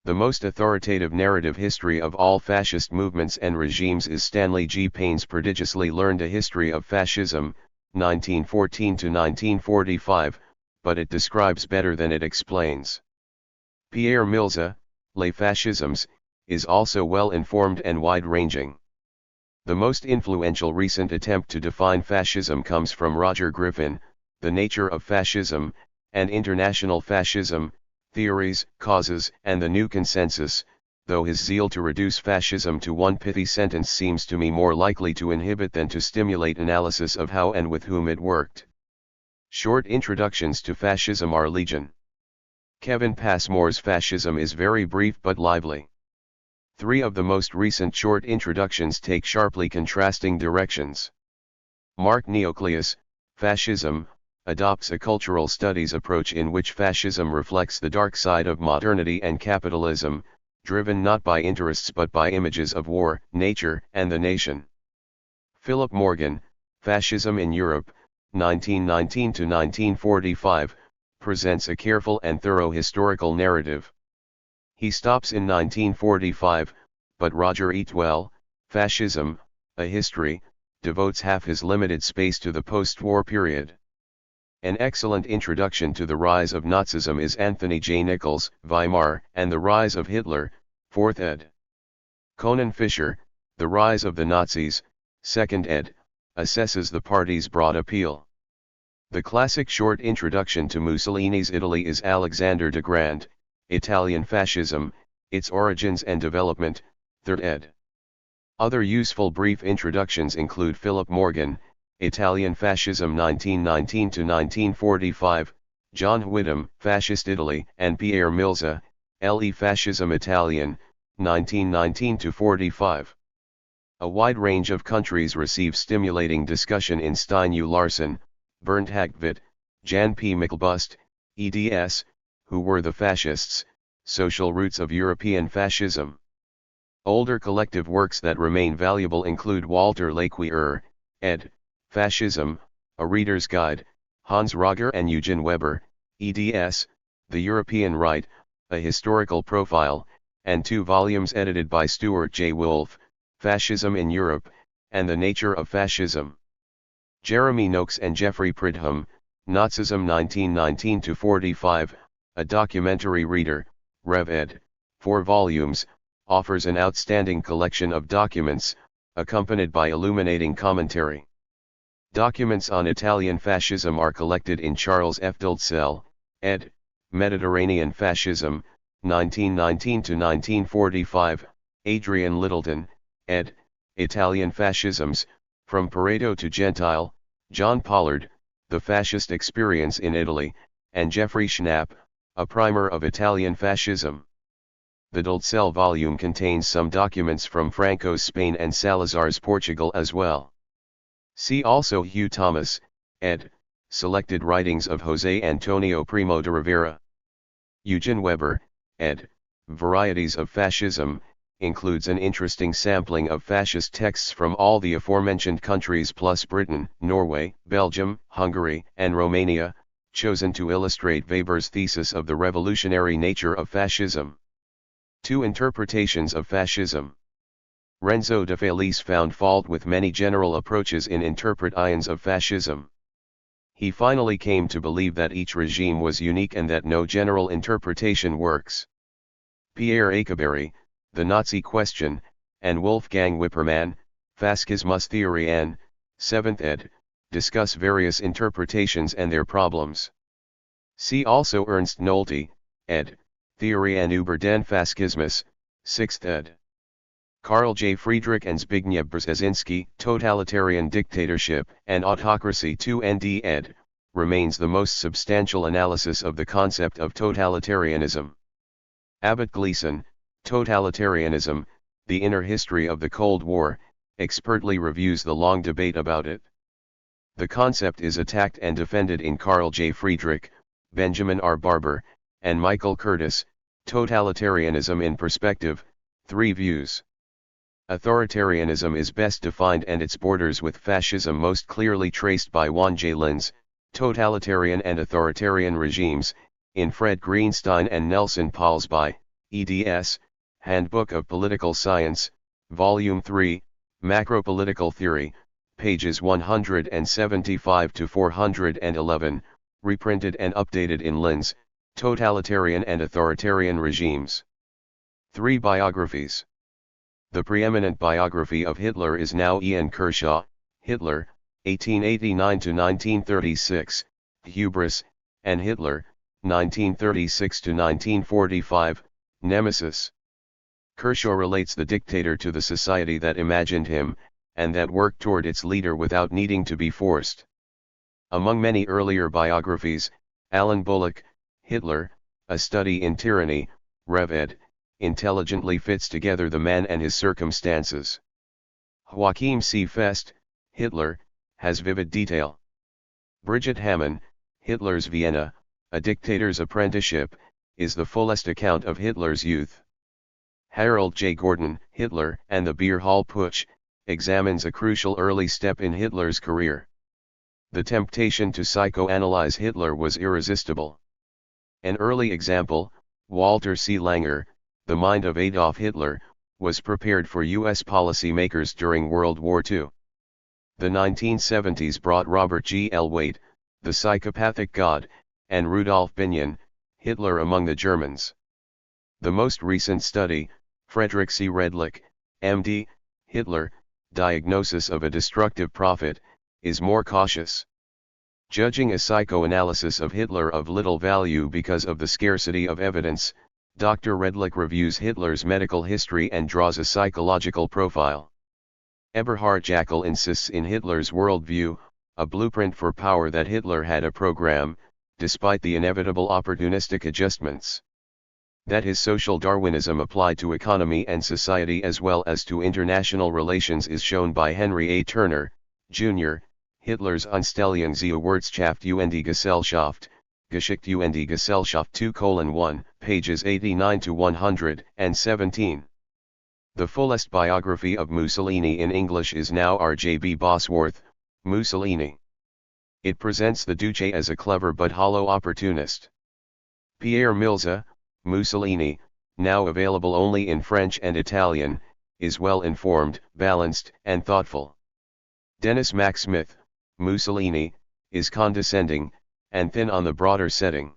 The most authoritative narrative history of all fascist movements and regimes is Stanley G. Payne's prodigiously learned A History of Fascism, 1914 to 1945, but it describes better than it explains. Pierre Milza, Les Fascismes, is also well informed and wide-ranging. The most influential recent attempt to define fascism comes from Roger Griffin, The Nature of Fascism, and International Fascism, Theories, Causes, and the New Consensus, though his zeal to reduce fascism to one pithy sentence seems to me more likely to inhibit than to stimulate analysis of how and with whom it worked. Short introductions to fascism are legion. Kevin Passmore's Fascism is very brief but lively. 3 of the most recent short introductions take sharply contrasting directions. Mark Neocleus, Fascism, adopts a cultural studies approach in which fascism reflects the dark side of modernity and capitalism, driven not by interests but by images of war, nature, and the nation. Philip Morgan, Fascism in Europe, 1919 to 1945, presents a careful and thorough historical narrative. He stops in 1945, but Roger Eatwell, Fascism, A History, devotes half his limited space to the post-war period. An excellent introduction to the rise of Nazism is Anthony J. Nichols' Weimar and the Rise of Hitler, 4th ed. Conan Fisher, The Rise of the Nazis, 2nd ed., assesses the party's broad appeal. The classic short introduction to Mussolini's Italy is Alexander de Grande, Italian Fascism, Its Origins and Development, 3rd ed. Other useful brief introductions include Philip Morgan, Italian Fascism 1919 to 1945, John Whittam, Fascist Italy, and Pierre Milza, Le Fascism Italien, 1919 to 45. A wide range of countries receive stimulating discussion in Stein U. Larsen, Bernd Hagtvedt, Jan P. Michelbust, eds, Who Were the Fascists? Social Roots of European Fascism. Older collective works that remain valuable include Walter Laqueur, ed., Fascism, A Reader's Guide, Hans Roger and Eugen Weber, eds, The European Right, A Historical Profile, and 2 volumes edited by Stuart J. Wolfe, Fascism in Europe, and the Nature of Fascism. Jeremy Noakes and Jeffrey Pridham, Nazism 1919 to 45, A Documentary Reader, Rev ed., 4 volumes, offers an outstanding collection of documents, accompanied by illuminating commentary. Documents on Italian fascism are collected in Charles F. Dolcel, ed., Mediterranean Fascism, 1919–1945, Adrian Littleton, ed., Italian Fascisms, From Pareto to Gentile, John Pollard, The Fascist Experience in Italy, and Jeffrey Schnapp, A Primer of Italian Fascism. The Dolcel volume contains some documents from Franco's Spain and Salazar's Portugal as well. See also Hugh Thomas, ed., Selected Writings of José Antonio Primo de Rivera. Eugen Weber, ed., Varieties of Fascism, includes an interesting sampling of fascist texts from all the aforementioned countries plus Britain, Norway, Belgium, Hungary, and Romania, chosen to illustrate Weber's thesis of the revolutionary nature of fascism. Two interpretations of fascism. Renzo de Felice found fault with many general approaches in interpretations of fascism. He finally came to believe that each regime was unique and that no general interpretation works. Pierre Akeberry, The Nazi Question, and Wolfgang Wippermann, Fascismus-Theorie n. 7th ed., discuss various interpretations and their problems. See also Ernst Nolte, ed., Theorie and über den Fascismus, 6th ed. Karl J. Friedrich and Zbigniew Brzezinski, Totalitarian Dictatorship and Autocracy 2nd ed., remains the most substantial analysis of the concept of totalitarianism. Abbott Gleason, Totalitarianism, The Inner History of the Cold War, expertly reviews the long debate about it. The concept is attacked and defended in Karl J. Friedrich, Benjamin R. Barber, and Michael Curtis, Totalitarianism in Perspective, 3 Views. Authoritarianism is best defined and its borders with fascism most clearly traced by Juan J. Linz, Totalitarian and Authoritarian Regimes, in Fred Greenstein and Nelson Paulsby, eds., Handbook of Political Science, Volume 3, Macropolitical Theory, pages 175 to 411, reprinted and updated in Linz, Totalitarian and Authoritarian Regimes. 3 Biographies. The preeminent biography of Hitler is now Ian Kershaw, Hitler, 1889–1936, Hubris, and Hitler, 1936–1945, Nemesis. Kershaw relates the dictator to the society that imagined him, and that worked toward its leader without needing to be forced. Among many earlier biographies, Alan Bullock, Hitler, A Study in Tyranny, Rev. ed., intelligently fits together the man and his circumstances. Joachim C. Fest, Hitler, has vivid detail. Bridget Hammond, Hitler's Vienna, A Dictator's Apprenticeship, is the fullest account of Hitler's youth. Harold J. Gordon, Hitler and the Beer Hall Putsch, examines a crucial early step in Hitler's career. The temptation to psychoanalyze Hitler was irresistible. An early example, Walter C. Langer, The Mind of Adolf Hitler, was prepared for U.S. policymakers during World War II. The 1970s brought Robert G. L. Waite, The Psychopathic God, and Rudolf Binyon, Hitler Among the Germans. The most recent study, Frederick C. Redlich, M.D., Hitler, Diagnosis of a Destructive Prophet, is more cautious. Judging a psychoanalysis of Hitler of little value because of the scarcity of evidence, Dr. Redlich reviews Hitler's medical history and draws a psychological profile. Eberhard Jäckel insists in Hitler's worldview, a blueprint for power, that Hitler had a program, despite the inevitable opportunistic adjustments. That his social Darwinism applied to economy and society as well as to international relations is shown by Henry A. Turner, Jr., Hitler's Unstellungswirtschaft und Gesellschaft, Geschichte und Gesellschaft 2:1, pages 89 to 117. The fullest biography of Mussolini in English is now R.J.B. Bosworth, Mussolini. It presents the Duce as a clever but hollow opportunist. Pierre Milza, Mussolini, now available only in French and Italian, is well informed, balanced, and thoughtful. Dennis Mack Smith, Mussolini, is condescending, and thin on the broader setting.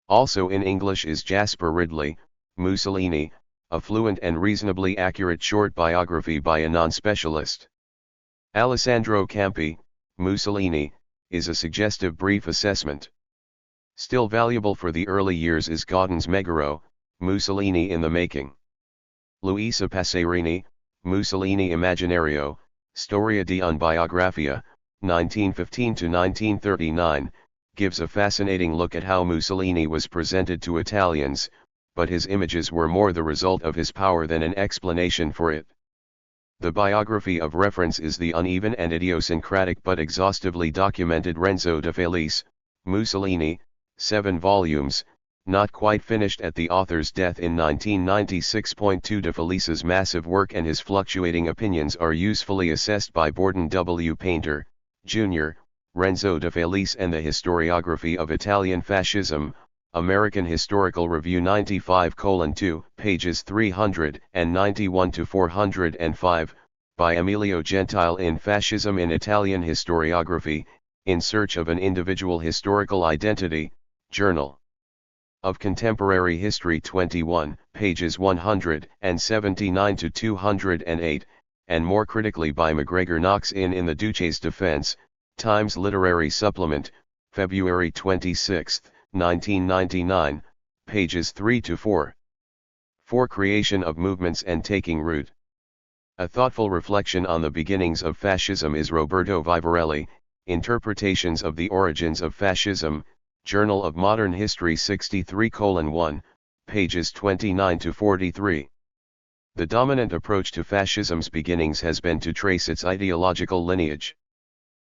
Also in English is Jasper Ridley, Mussolini, a fluent and reasonably accurate short biography by a non-specialist. Alessandro Campi, Mussolini, is a suggestive brief assessment. Still valuable for the early years is Gauden's Megaro, Mussolini in the Making. Luisa Passerini, Mussolini Immaginario, Storia di una biografia, 1915–1939, gives a fascinating look at how Mussolini was presented to Italians, but his images were more the result of his power than an explanation for it. The biography of reference is the uneven and idiosyncratic but exhaustively documented Renzo de Felice, Mussolini, 7 volumes, not quite finished at the author's death in 1996. De Felice's massive work and his fluctuating opinions are usefully assessed by Borden W. Painter, Jr., Renzo de Felice and the Historiography of Italian Fascism, American Historical Review 95:2, pages 391–405, by Emilio Gentile in Fascism in Italian Historiography, In Search of an Individual Historical Identity, Journal of Contemporary History 21, pages 179–208, and more critically by MacGregor Knox in The Duce's Defense, Times Literary Supplement, February 26, 1999, pages 3–4. For Creation of Movements and Taking Root. A thoughtful reflection on the beginnings of fascism is Roberto Vivarelli, Interpretations of the Origins of Fascism, Journal of Modern History 63:1, pages 29–43. The dominant approach to fascism's beginnings has been to trace its ideological lineage.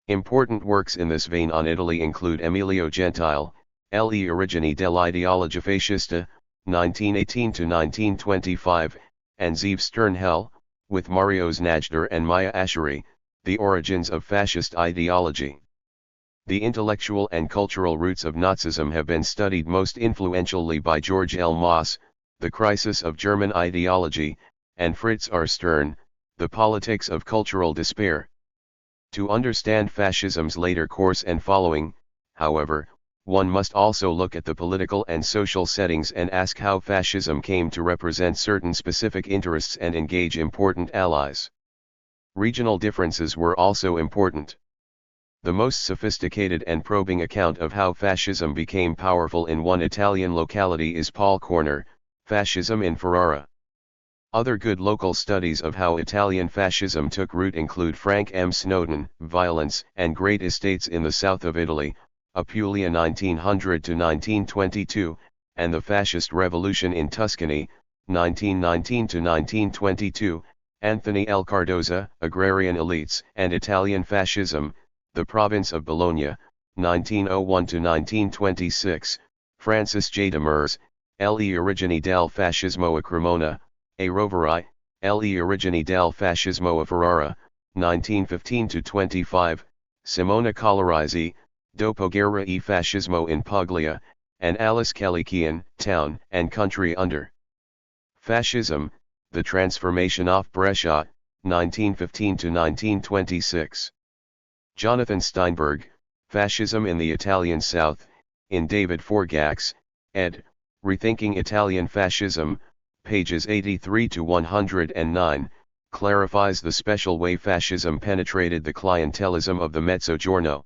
Important works in this vein on Italy include Emilio Gentile, Le origini dell'ideologia fascista, 1918–1925, and Zeev Sternhell, with Mario Znajdar and Maya Asheri, The Origins of Fascist Ideology. The intellectual and cultural roots of Nazism have been studied most influentially by George L. Moss, The Crisis of German Ideology, and Fritz R. Stern, The Politics of Cultural Despair. To understand fascism's later course and following, however, one must also look at the political and social settings and ask how fascism came to represent certain specific interests and engage important allies. Regional differences were also important. The most sophisticated and probing account of how fascism became powerful in one Italian locality is Paul Corner, Fascism in Ferrara. Other good local studies of how Italian fascism took root include Frank M. Snowden, Violence and Great Estates in the South of Italy, Apulia 1900–1922, and the Fascist Revolution in Tuscany, 1919–1922, Anthony L. Cardoza, Agrarian Elites and Italian Fascism, The Province of Bologna, 1901–1926, Francis J. Demers, Le origini del fascismo a Cremona, A Roveri, Le origini del fascismo a Ferrara, 1915–25, Simona Colorizzi, Dopoguerra e fascismo in Puglia, and Alice Kellykian, Town and Country Under Fascism, The Transformation of Brescia, 1915–1926. Jonathan Steinberg, Fascism in the Italian South, in David Forgax, ed., Rethinking Italian Fascism, pages 83–109, clarifies the special way fascism penetrated the clientelism of the Mezzogiorno.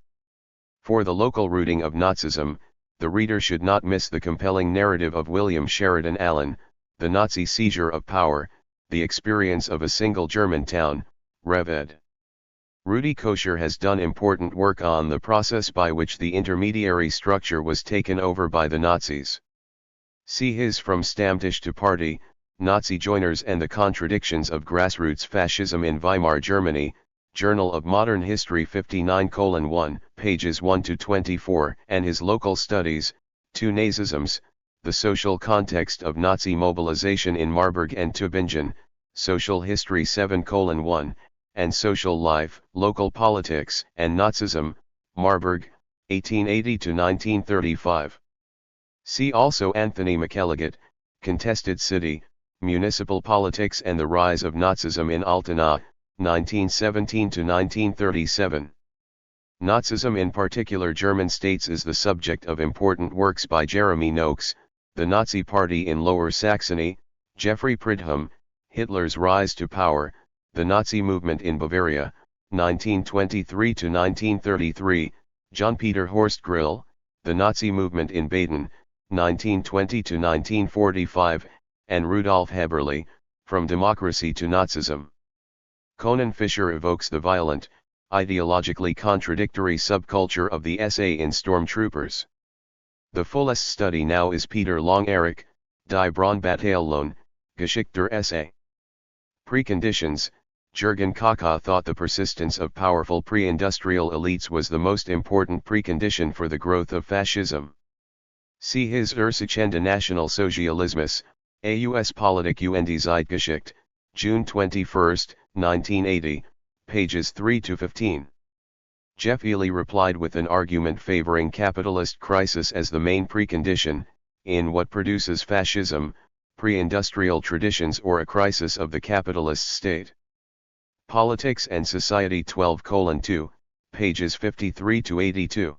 For the local rooting of Nazism, the reader should not miss the compelling narrative of William Sheridan Allen, The Nazi Seizure of Power, The Experience of a Single German Town, Rev. ed. Rudy Kocher has done important work on the process by which the intermediary structure was taken over by the Nazis. See his From Stammtisch to Party, Nazi Joiners and the Contradictions of Grassroots Fascism in Weimar Germany, Journal of Modern History 59:1, pages 1–24, and his local studies, Two Nazisms, The Social Context of Nazi Mobilization in Marburg and Tübingen, Social History 7:1, and Social Life, Local Politics and Nazism, Marburg, 1880–1935. See also Anthony McElligott, Contested City, Municipal Politics and the Rise of Nazism in Altena, 1917–1937. Nazism in particular German states is the subject of important works by Jeremy Noakes, The Nazi Party in Lower Saxony, Jeffrey Pridham, Hitler's Rise to Power, The Nazi Movement in Bavaria, 1923 to 1933, John Peter Horst Grill, The Nazi Movement in Baden, 1920 to 1945, and Rudolf Heberle, From Democracy to Nazism. Conan Fisher evokes the violent, ideologically contradictory subculture of the SA in Stormtroopers. The fullest study now is Peter Long-Eric, Die Braunbataillon, Geschichte der SA. Preconditions. Jürgen Kaka thought the persistence of powerful pre-industrial elites was the most important precondition for the growth of fascism. See his Ursachen National Sozialismus, AUS Politik und die Zeitgeschichte, June 21, 1980, pages 3 to 15. Jeff Ely replied with an argument favoring capitalist crisis as the main precondition, in what produces fascism, pre-industrial traditions or a crisis of the capitalist state. Politics and Society 12:2, pages 53 to 82.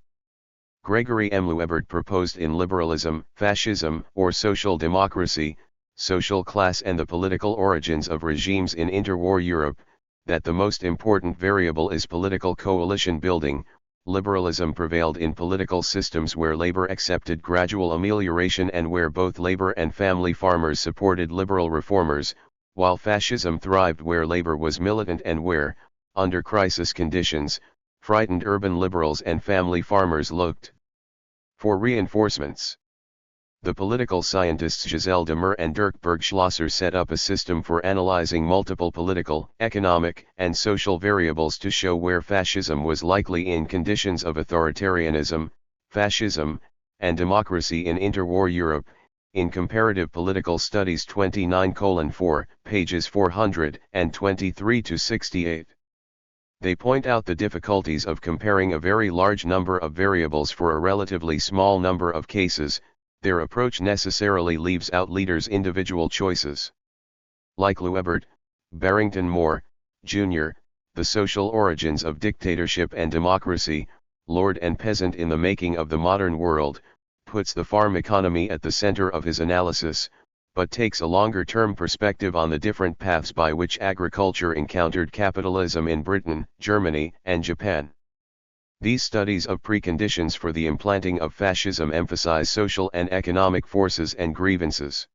Gregory M. Luebert proposed in Liberalism, Fascism, or Social Democracy, Social Class and the Political Origins of Regimes in Interwar Europe, that the most important variable is political coalition building. Liberalism prevailed in political systems where labor accepted gradual amelioration and where both labor and family farmers supported liberal reformers, while fascism thrived where labor was militant and where, under crisis conditions, frightened urban liberals and family farmers looked for reinforcements. The political scientists Giselle Demmer and Dirk Bergschlosser set up a system for analyzing multiple political, economic, and social variables to show where fascism was likely in conditions of authoritarianism, fascism, and democracy in interwar Europe, in Comparative Political Studies 29:4, pages 423 to 68. They point out the difficulties of comparing a very large number of variables for a relatively small number of cases. Their approach necessarily leaves out leaders' individual choices. Like Luebert, Barrington Moore, Jr., The Social Origins of Dictatorship and Democracy, Lord and Peasant in the Making of the Modern World, puts the farm economy at the center of his analysis, but takes a longer-term perspective on the different paths by which agriculture encountered capitalism in Britain, Germany, and Japan. These studies of preconditions for the implanting of fascism emphasize social and economic forces and grievances.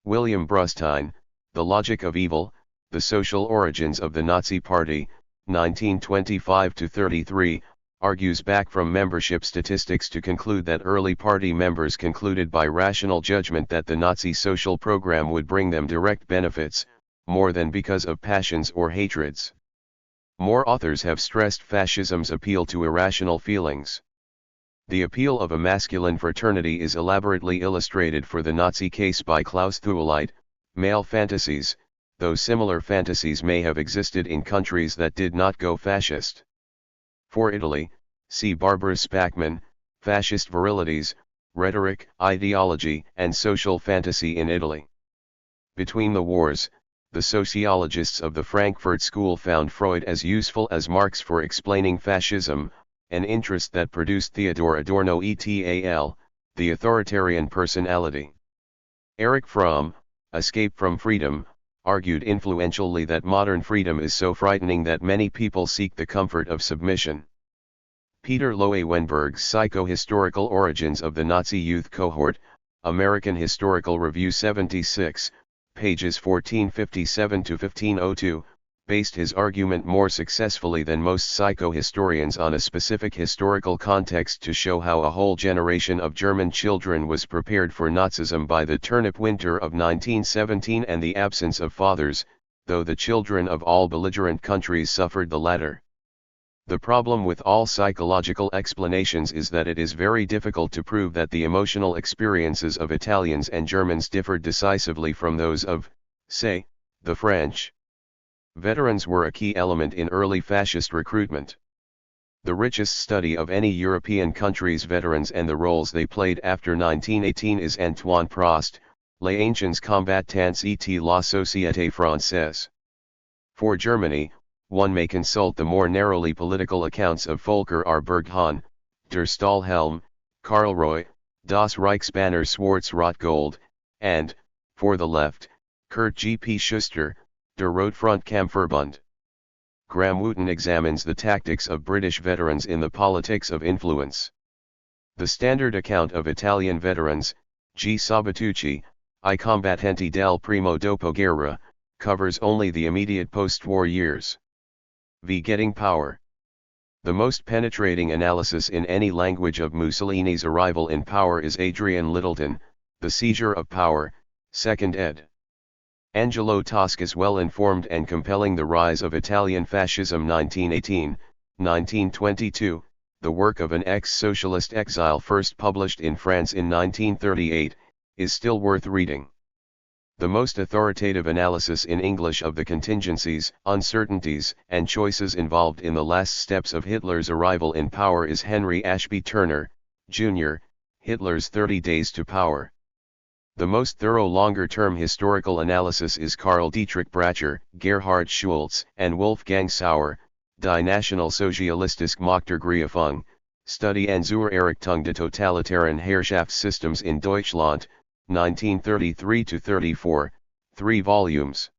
William Brustine, The Logic of Evil, The Social Origins of the Nazi Party, 1925-33, argues back from membership statistics to conclude that early party members concluded by rational judgment that the Nazi social program would bring them direct benefits, more than because of passions or hatreds. More authors have stressed fascism's appeal to irrational feelings. The appeal of a masculine fraternity is elaborately illustrated for the Nazi case by Klaus Thueleit, Male Fantasies, though similar fantasies may have existed in countries that did not go fascist. For Italy, see Barbara Spackman, Fascist Virilities, Rhetoric, Ideology, and Social Fantasy in Italy. Between the wars, the sociologists of the Frankfurt School found Freud as useful as Marx for explaining fascism, an interest that produced Theodor Adorno et.al., the authoritarian personality. Erich Fromm, Escape from Freedom, argued influentially that modern freedom is so frightening that many people seek the comfort of submission. Peter Loewenberg's Psycho-Historical Origins of the Nazi Youth Cohort, American Historical Review 76, pages 1457 to 1502, based his argument more successfully than most psychohistorians on a specific historical context to show how a whole generation of German children was prepared for Nazism by the turnip winter of 1917 and the absence of fathers, though the children of all belligerent countries suffered the latter. The problem with all psychological explanations is that it is very difficult to prove that the emotional experiences of Italians and Germans differed decisively from those of, say, the French. Veterans were a key element in early fascist recruitment. The richest study of any European country's veterans and the roles they played after 1918 is Antoine Prost, Les Anciens Combattants et la Société Française. For Germany, one may consult the more narrowly political accounts of Volker R. Berghahn, Der Stahlhelm, Karl Roy, Das Reichsbanner Schwarz-Rot-Gold, and, for the left, Kurt G. P. Schuster, Der Rotfront-Kampfverbund. Graham Wooten examines the tactics of British veterans in the politics of influence. The standard account of Italian veterans, G. Sabatucci, I combattenti del primo dopoguerra, covers only the immediate post-war years. V. Getting Power. The most penetrating analysis in any language of Mussolini's arrival in power is Adrian Littleton, The Seizure of Power, 2nd ed. Angelo Tosca's well-informed and compelling The Rise of Italian Fascism 1918-1922, the work of an ex-socialist exile first published in France in 1938, is still worth reading. The most authoritative analysis in English of the contingencies, uncertainties, and choices involved in the last steps of Hitler's arrival in power is Henry Ashby Turner, Jr., Hitler's 30 Days to Power. The most thorough longer-term historical analysis is Karl Dietrich Bracher, Gerhard Schulz, and Wolfgang Sauer, Die Nationalsozialistische Machtergreifung, Studie an zur Errichtung der totalitären Herrschaftssystems in Deutschland, 1933-34, 3 volumes.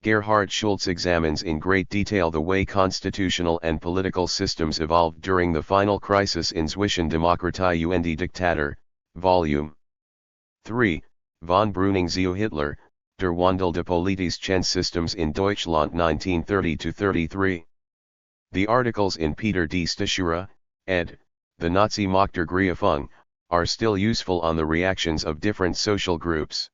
Gerhard Schulz examines in great detail the way constitutional and political systems evolved during the final crisis in Zwischen Demokratie und Diktatur, Volume 3, von Breuning zu Hitler, Der Wandel des politischen Systems in Deutschland 1930-33. The articles in Peter D. Stachura, ed., The Nazi Machtergreifung, are still useful on the reactions of different social groups.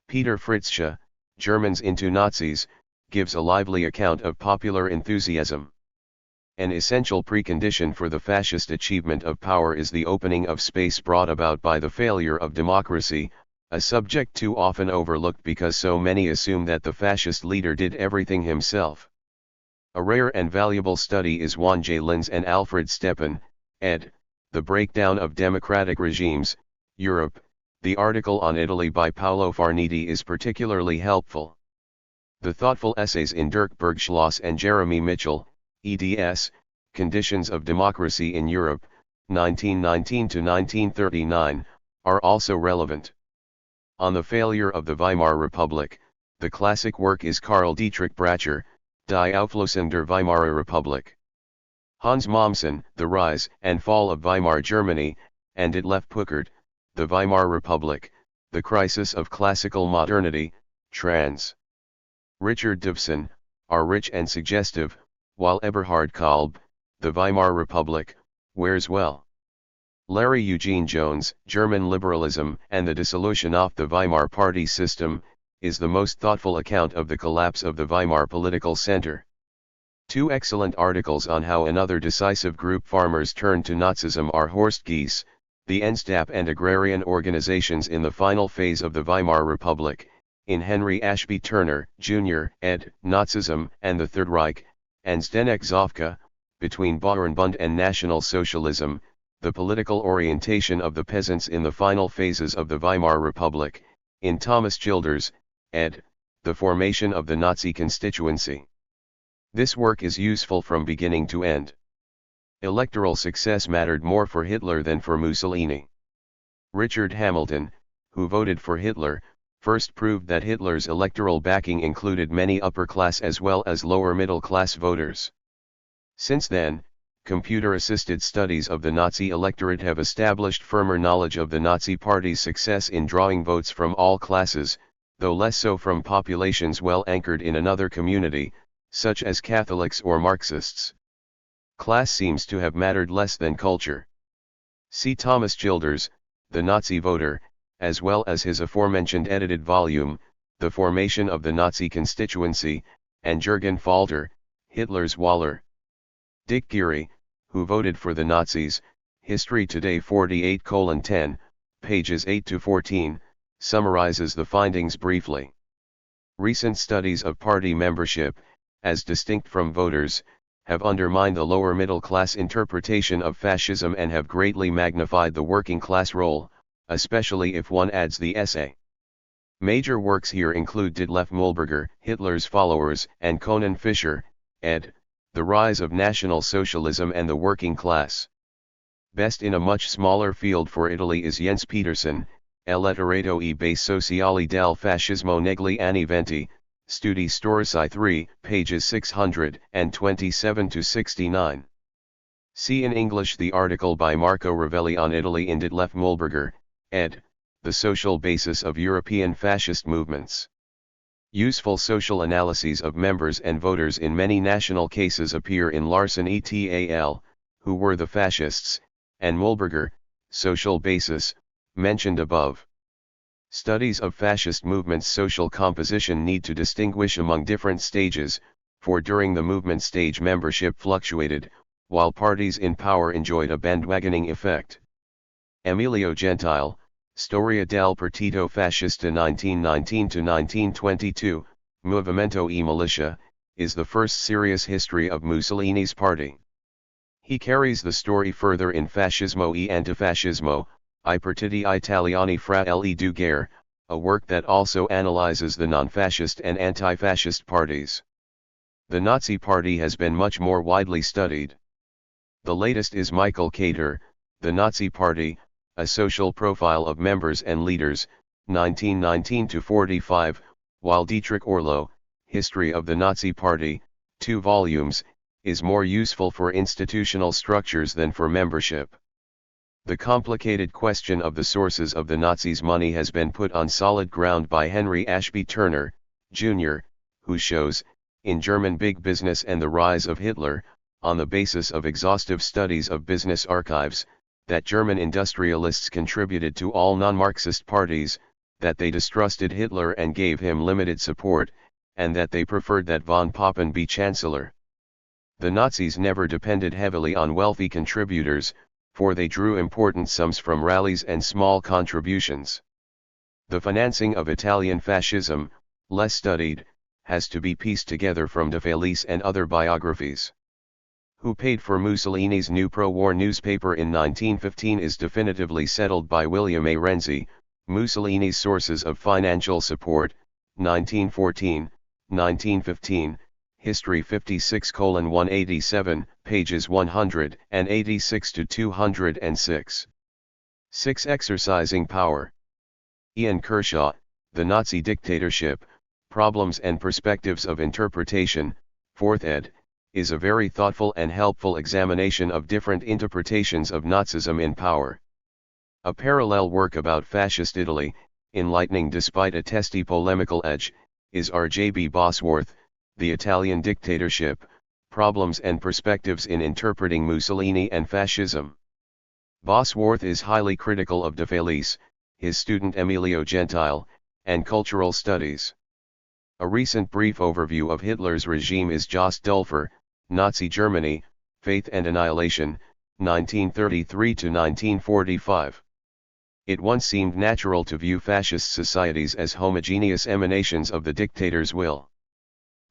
Peter Fritzsche, Germans into Nazis, gives a lively account of popular enthusiasm. An essential precondition for the fascist achievement of power is the opening of space brought about by the failure of democracy, a subject too often overlooked because so many assume that the fascist leader did everything himself. A rare and valuable study is Juan J. Linz and Alfred Stepan, ed., The Breakdown of Democratic Regimes, Europe. The article on Italy by Paolo Farniti is particularly helpful. The thoughtful essays in Dirk Bergschloss and Jeremy Mitchell, eds., Conditions of Democracy in Europe, 1919-1939, are also relevant. On the failure of the Weimar Republic, the classic work is Karl Dietrich Bracher, Die Auflösung der Weimarer Republik. Hans Mommsen, The Rise and Fall of Weimar Germany, and Detlef Puckert, The Weimar Republic, The Crisis of Classical Modernity, trans. Richard Dibson, are rich and suggestive, while Eberhard Kolb, The Weimar Republic, wears well. Larry Eugene Jones, German Liberalism and the Dissolution of the Weimar Party System, is the most thoughtful account of the collapse of the Weimar political center. 2 excellent articles on how another decisive group farmers turned to Nazism are Horst Gies, The Endstab and Agrarian Organizations in the Final Phase of the Weimar Republic, in Henry Ashby Turner, Jr., ed., Nazism and the Third Reich, and Zdenek Zofka, Between Bauernbund and National Socialism, The Political Orientation of the Peasants in the Final Phases of the Weimar Republic, in Thomas Childers, ed., The Formation of the Nazi Constituency. This work is useful from beginning to end. Electoral success mattered more for Hitler than for Mussolini. Richard Hamilton, who voted for Hitler, first proved that Hitler's electoral backing included many upper-class as well as lower-middle-class voters. Since then, computer-assisted studies of the Nazi electorate have established firmer knowledge of the Nazi Party's success in drawing votes from all classes, though less so from populations well anchored in another community, such as Catholics or Marxists. Class seems to have mattered less than culture. See Thomas Childers, The Nazi Voter, as well as his aforementioned edited volume, The Formation of the Nazi Constituency, and Jürgen Falter, Hitler's Waller. Dick Geary, who voted for the Nazis, History Today 48:10, pages 8-14, summarizes the findings briefly. Recent studies of party membership, as distinct from voters, have undermined the lower middle class interpretation of fascism and have greatly magnified the working class role, especially if one adds the essay. Major works here include Detlef Mühlberger, Hitler's Followers, and Conan Fischer, ed., The Rise of National Socialism and the Working Class. Best in a much smaller field for Italy is Jens Petersen, Letterato e base sociali del fascismo negli anni venti, studi storici 3, pages 627-69. See in English the article by Marco Ravelli on Italy in Detlef Mühlberger, ed. The Social Basis of European Fascist Movements. Useful social analyses of members and voters in many national cases appear in Larsen et al., Who Were the Fascists, and Mühlberger, Social Basis, mentioned above. Studies of fascist movements' social composition need to distinguish among different stages, for during the movement stage membership fluctuated, while parties in power enjoyed a bandwagoning effect. Emilio Gentile, Storia del Partito Fascista 1919-1922, Movimento e Militia, is the first serious history of Mussolini's party. He carries the story further in Fascismo e Antifascismo, I Partiti Italiani fra le due guerre, a work that also analyzes the non-fascist and anti-fascist parties. The Nazi Party has been much more widely studied. The latest is Michael Cater, The Nazi Party, A Social Profile of Members and Leaders, 1919-45, while Dietrich Orlow, History of the Nazi Party, 2 volumes, is more useful for institutional structures than for membership. The complicated question of the sources of the Nazis' money has been put on solid ground by Henry Ashby Turner, Jr., who shows, in German Big Business and the Rise of Hitler, on the basis of exhaustive studies of business archives, that German industrialists contributed to all non-Marxist parties, that they distrusted Hitler and gave him limited support, and that they preferred that von Papen be Chancellor. The Nazis never depended heavily on wealthy contributors, for they drew important sums from rallies and small contributions. The financing of Italian fascism, less studied, has to be pieced together from De Felice and other biographies. Who paid for Mussolini's new pro-war newspaper in 1915 is definitively settled by William A. Renzi, Mussolini's Sources of Financial Support, 1914, 1915, History 56:187, pages 186-206. 6. Exercising Power. Ian Kershaw, The Nazi Dictatorship, Problems and Perspectives of Interpretation, 4th ed., is a very thoughtful and helpful examination of different interpretations of Nazism in power. A parallel work about fascist Italy, enlightening despite a testy polemical edge, is R.J.B. Bosworth, The Italian Dictatorship, Problems and Perspectives in Interpreting Mussolini and Fascism. Bosworth is highly critical of De Felice, his student Emilio Gentile, and cultural studies. A recent brief overview of Hitler's regime is Jost Dulfer, Nazi Germany, Faith and Annihilation, 1933-1945. It once seemed natural to view fascist societies as homogeneous emanations of the dictator's will.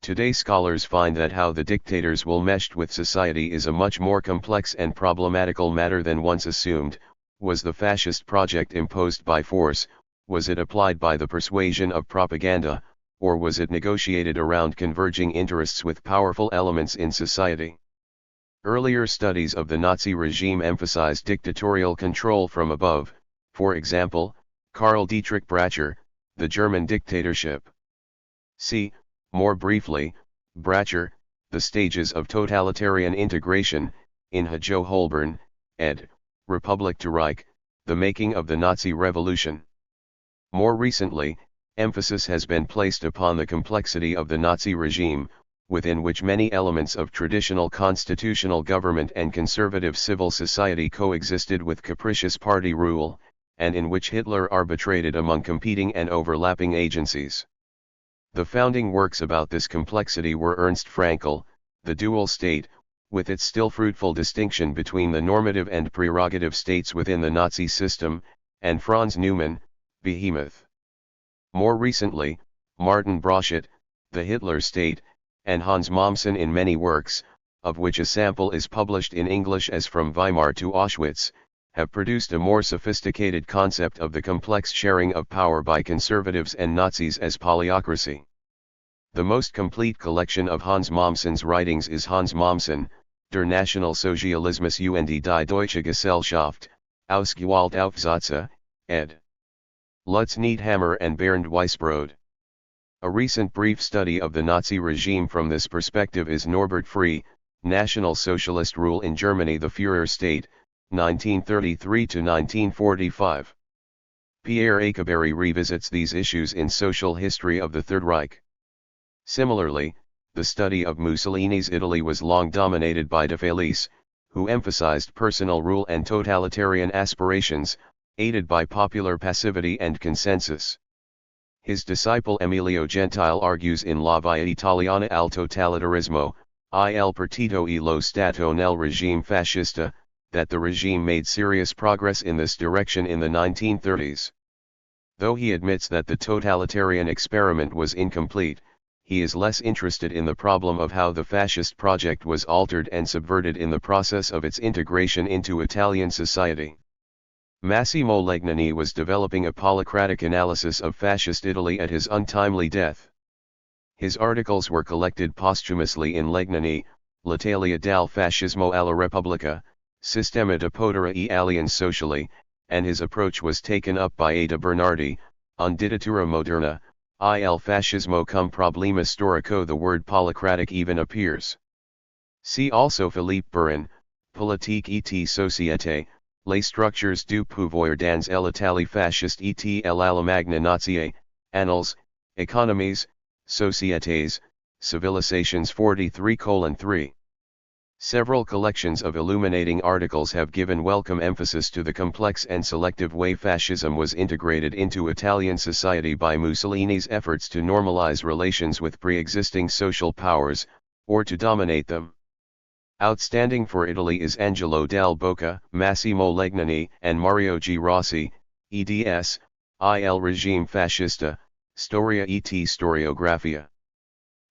Today scholars find that how the dictator's will meshed with society is a much more complex and problematical matter than once assumed. Was the fascist project imposed by force, was it applied by the persuasion of propaganda, or was it negotiated around converging interests with powerful elements in society? Earlier studies of the Nazi regime emphasized dictatorial control from above, for example, Karl Dietrich Bracher, The German Dictatorship. See, more briefly, Bracher, The Stages of Totalitarian Integration, in Hajo Holborn, ed., Republic to Reich, The Making of the Nazi Revolution. More recently, emphasis has been placed upon the complexity of the Nazi regime, within which many elements of traditional constitutional government and conservative civil society coexisted with capricious party rule, and in which Hitler arbitrated among competing and overlapping agencies. The founding works about this complexity were Ernst Fraenkel, The Dual State, with its still fruitful distinction between the normative and prerogative states within the Nazi system, and Franz Neumann, Behemoth. More recently, Martin Broschett, The Hitler State, and Hans Mommsen in many works, of which a sample is published in English as From Weimar to Auschwitz, have produced a more sophisticated concept of the complex sharing of power by conservatives and Nazis as polyocracy. The most complete collection of Hans Mommsen's writings is Hans Mommsen, Der Nationalsozialismus und die Deutsche Gesellschaft, Ausgewählte Aufsätze, ed. Lutz Needhammer and Bernd Weisbrod. A recent brief study of the Nazi regime from this perspective is Norbert Free, National Socialist Rule in Germany, the Führer State, 1933 to 1945. Pierre Akeberry revisits these issues in Social History of the Third Reich. Similarly, the study of Mussolini's Italy was long dominated by De Felice, who emphasized personal rule and totalitarian aspirations, aided by popular passivity and consensus. His disciple Emilio Gentile argues in La Via Italiana al Totalitarismo, il partito e lo Stato nel regime fascista, that the regime made serious progress in this direction in the 1930s. Though he admits that the totalitarian experiment was incomplete, he is less interested in the problem of how the fascist project was altered and subverted in the process of its integration into Italian society. Massimo Legnani was developing a polycratic analysis of fascist Italy at his untimely death. His articles were collected posthumously in Legnani, L'Italia dal fascismo alla Repubblica, Sistema di potere e alien sociali, and his approach was taken up by Ada Bernardi, on Dittatura Moderna, il fascismo come problema storico. The word polycratic even appears. See also Philippe Burin, Politique et société, les structures du pouvoir dans l'Italie fasciste et l'Allemagne nazie, Annals, Economies, Sociétés, Civilizations 43:3. Several collections of illuminating articles have given welcome emphasis to the complex and selective way fascism was integrated into Italian society by Mussolini's efforts to normalize relations with pre-existing social powers, or to dominate them. Outstanding for Italy is Angelo Dal Bocca, Massimo Legnani, and Mario G. Rossi, eds. Il regime fascista, Storia et Storiografia.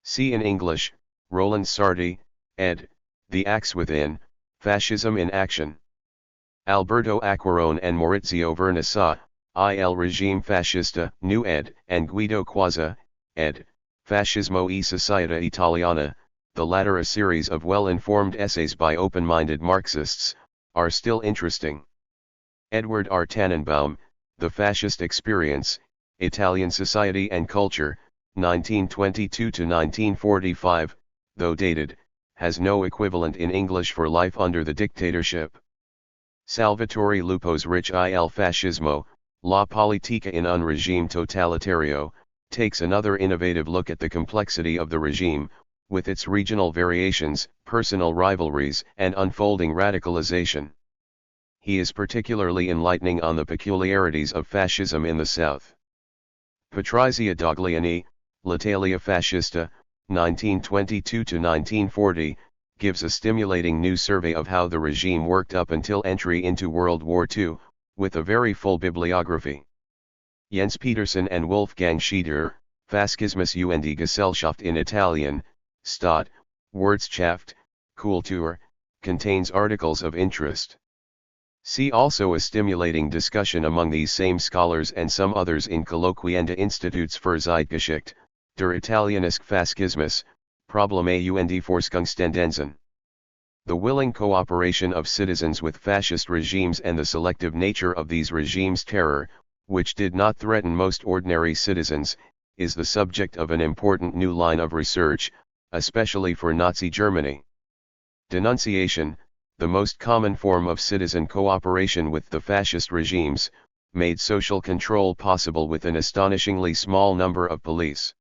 See in English, Roland Sardi, ed. The Acts Within, Fascism in Action. Alberto Acquarone and Maurizio Vernassa, Il regime fascista, New ed., and Guido Quazza, ed. Fascismo e Società Italiana, the latter a series of well-informed essays by open-minded Marxists, are still interesting. Edward R. Tannenbaum, The Fascist Experience, Italian Society and Culture, 1922 to 1945, though dated, has no equivalent in English for Life Under the Dictatorship. Salvatore Lupo's Rich il Fascismo, La Politica in un regime totalitario, takes another innovative look at the complexity of the regime, with its regional variations, personal rivalries, and unfolding radicalization. He is particularly enlightening on the peculiarities of fascism in the South. Patrizia Dogliani, L'Italia Fascista, 1922 to 1940, gives a stimulating new survey of how the regime worked up until entry into World War II, with a very full bibliography. Jens Petersen and Wolfgang Schieder, Fascismus und die Gesellschaft in Italien, Stadt, Wirtschaft, Kultur, contains articles of interest. See also a stimulating discussion among these same scholars and some others in Colloquiende Instituts für Zeitgeschichte, der Italienische Fascismus, Probleme und Forschungstendenzen. The willing cooperation of citizens with fascist regimes and the selective nature of these regimes' terror, which did not threaten most ordinary citizens, is the subject of an important new line of research, especially for Nazi Germany. Denunciation, the most common form of citizen cooperation with the fascist regimes, made social control possible with an astonishingly small number of police.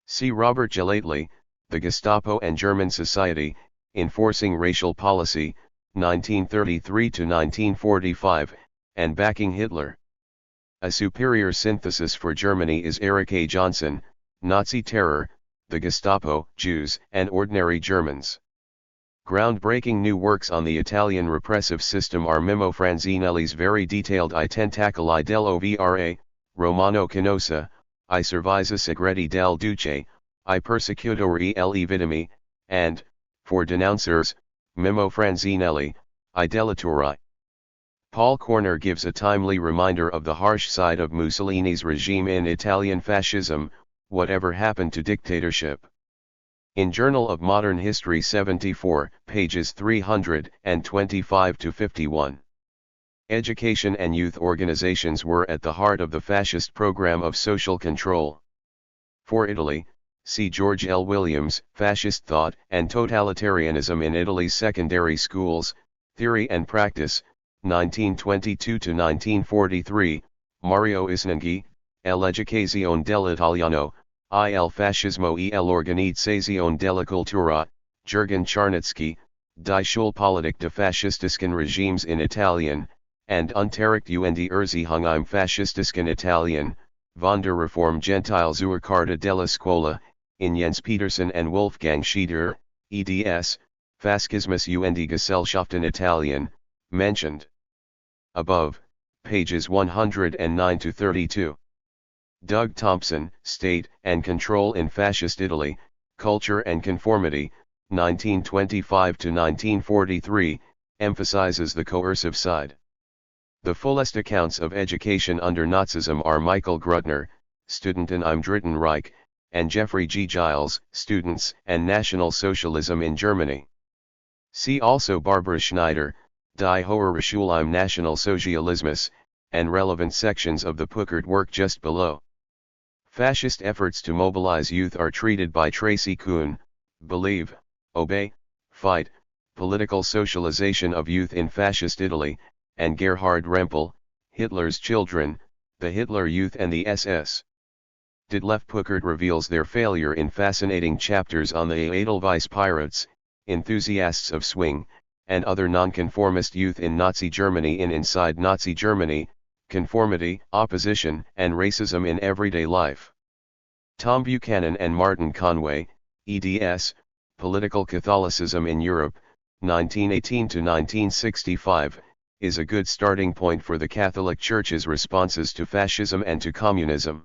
See Robert Gelately, The Gestapo and German Society, Enforcing Racial Policy, 1933 to 1945, and Backing Hitler. A superior synthesis for Germany is Eric A. Johnson, Nazi Terror, the Gestapo, Jews, and Ordinary Germans. Groundbreaking new works on the Italian repressive system are Mimmo Franzinelli's very detailed I Tentacoli dell'Ovra, Romano Canosa, I Servizi Segreti del Duce, I Persecutori le Vittime, and, for denouncers, Mimmo Franzinelli, I Delatori. Paul Corner gives a timely reminder of the harsh side of Mussolini's regime in Italian fascism, whatever happened to dictatorship. In Journal of Modern History 74, pages 325 to 51. Education and youth organizations were at the heart of the fascist program of social control. For Italy, see George L. Williams, Fascist Thought and Totalitarianism in Italy's Secondary Schools, Theory and Practice, 1922-1943, Mario Isnanghi, L'Educazione dell'Italiano, il Fascismo e l'Organizzazione della Cultura, Jürgen Charnetsky, Die Schulpolitik des faschistischen Regimes in Italien, and Unterricht und Erziehung im faschistischen Italien, von der Reform Gentile zur Carta della Scuola, in Jens Petersen and Wolfgang Schieder, eds, Fascismus und Gesellschaft in Italien, mentioned above, pages 109-32. Doug Thompson, State and Control in Fascist Italy, Culture and Conformity, 1925-1943, emphasizes the coercive side. The fullest accounts of education under Nazism are Michael Grutner, Studenten im Dritten Reich, and Jeffrey G. Giles, Students and National Socialism in Germany. See also Barbara Schneider, Die Höhere Schule im Nationalsozialismus, and relevant sections of the Puckert work just below. Fascist efforts to mobilize youth are treated by Tracy Kuhn, Believe, Obey, Fight, Political Socialization of Youth in Fascist Italy, and Gerhard Rempel, Hitler's Children, the Hitler Youth and the SS. Detlef Puckert reveals their failure in fascinating chapters on the Edelweiss Pirates, enthusiasts of swing, and other nonconformist youth in Nazi Germany in Inside Nazi Germany, Conformity, Opposition, and Racism in Everyday Life. Tom Buchanan and Martin Conway, eds, Political Catholicism in Europe, 1918-1965, is a good starting point for the Catholic Church's responses to fascism and to communism.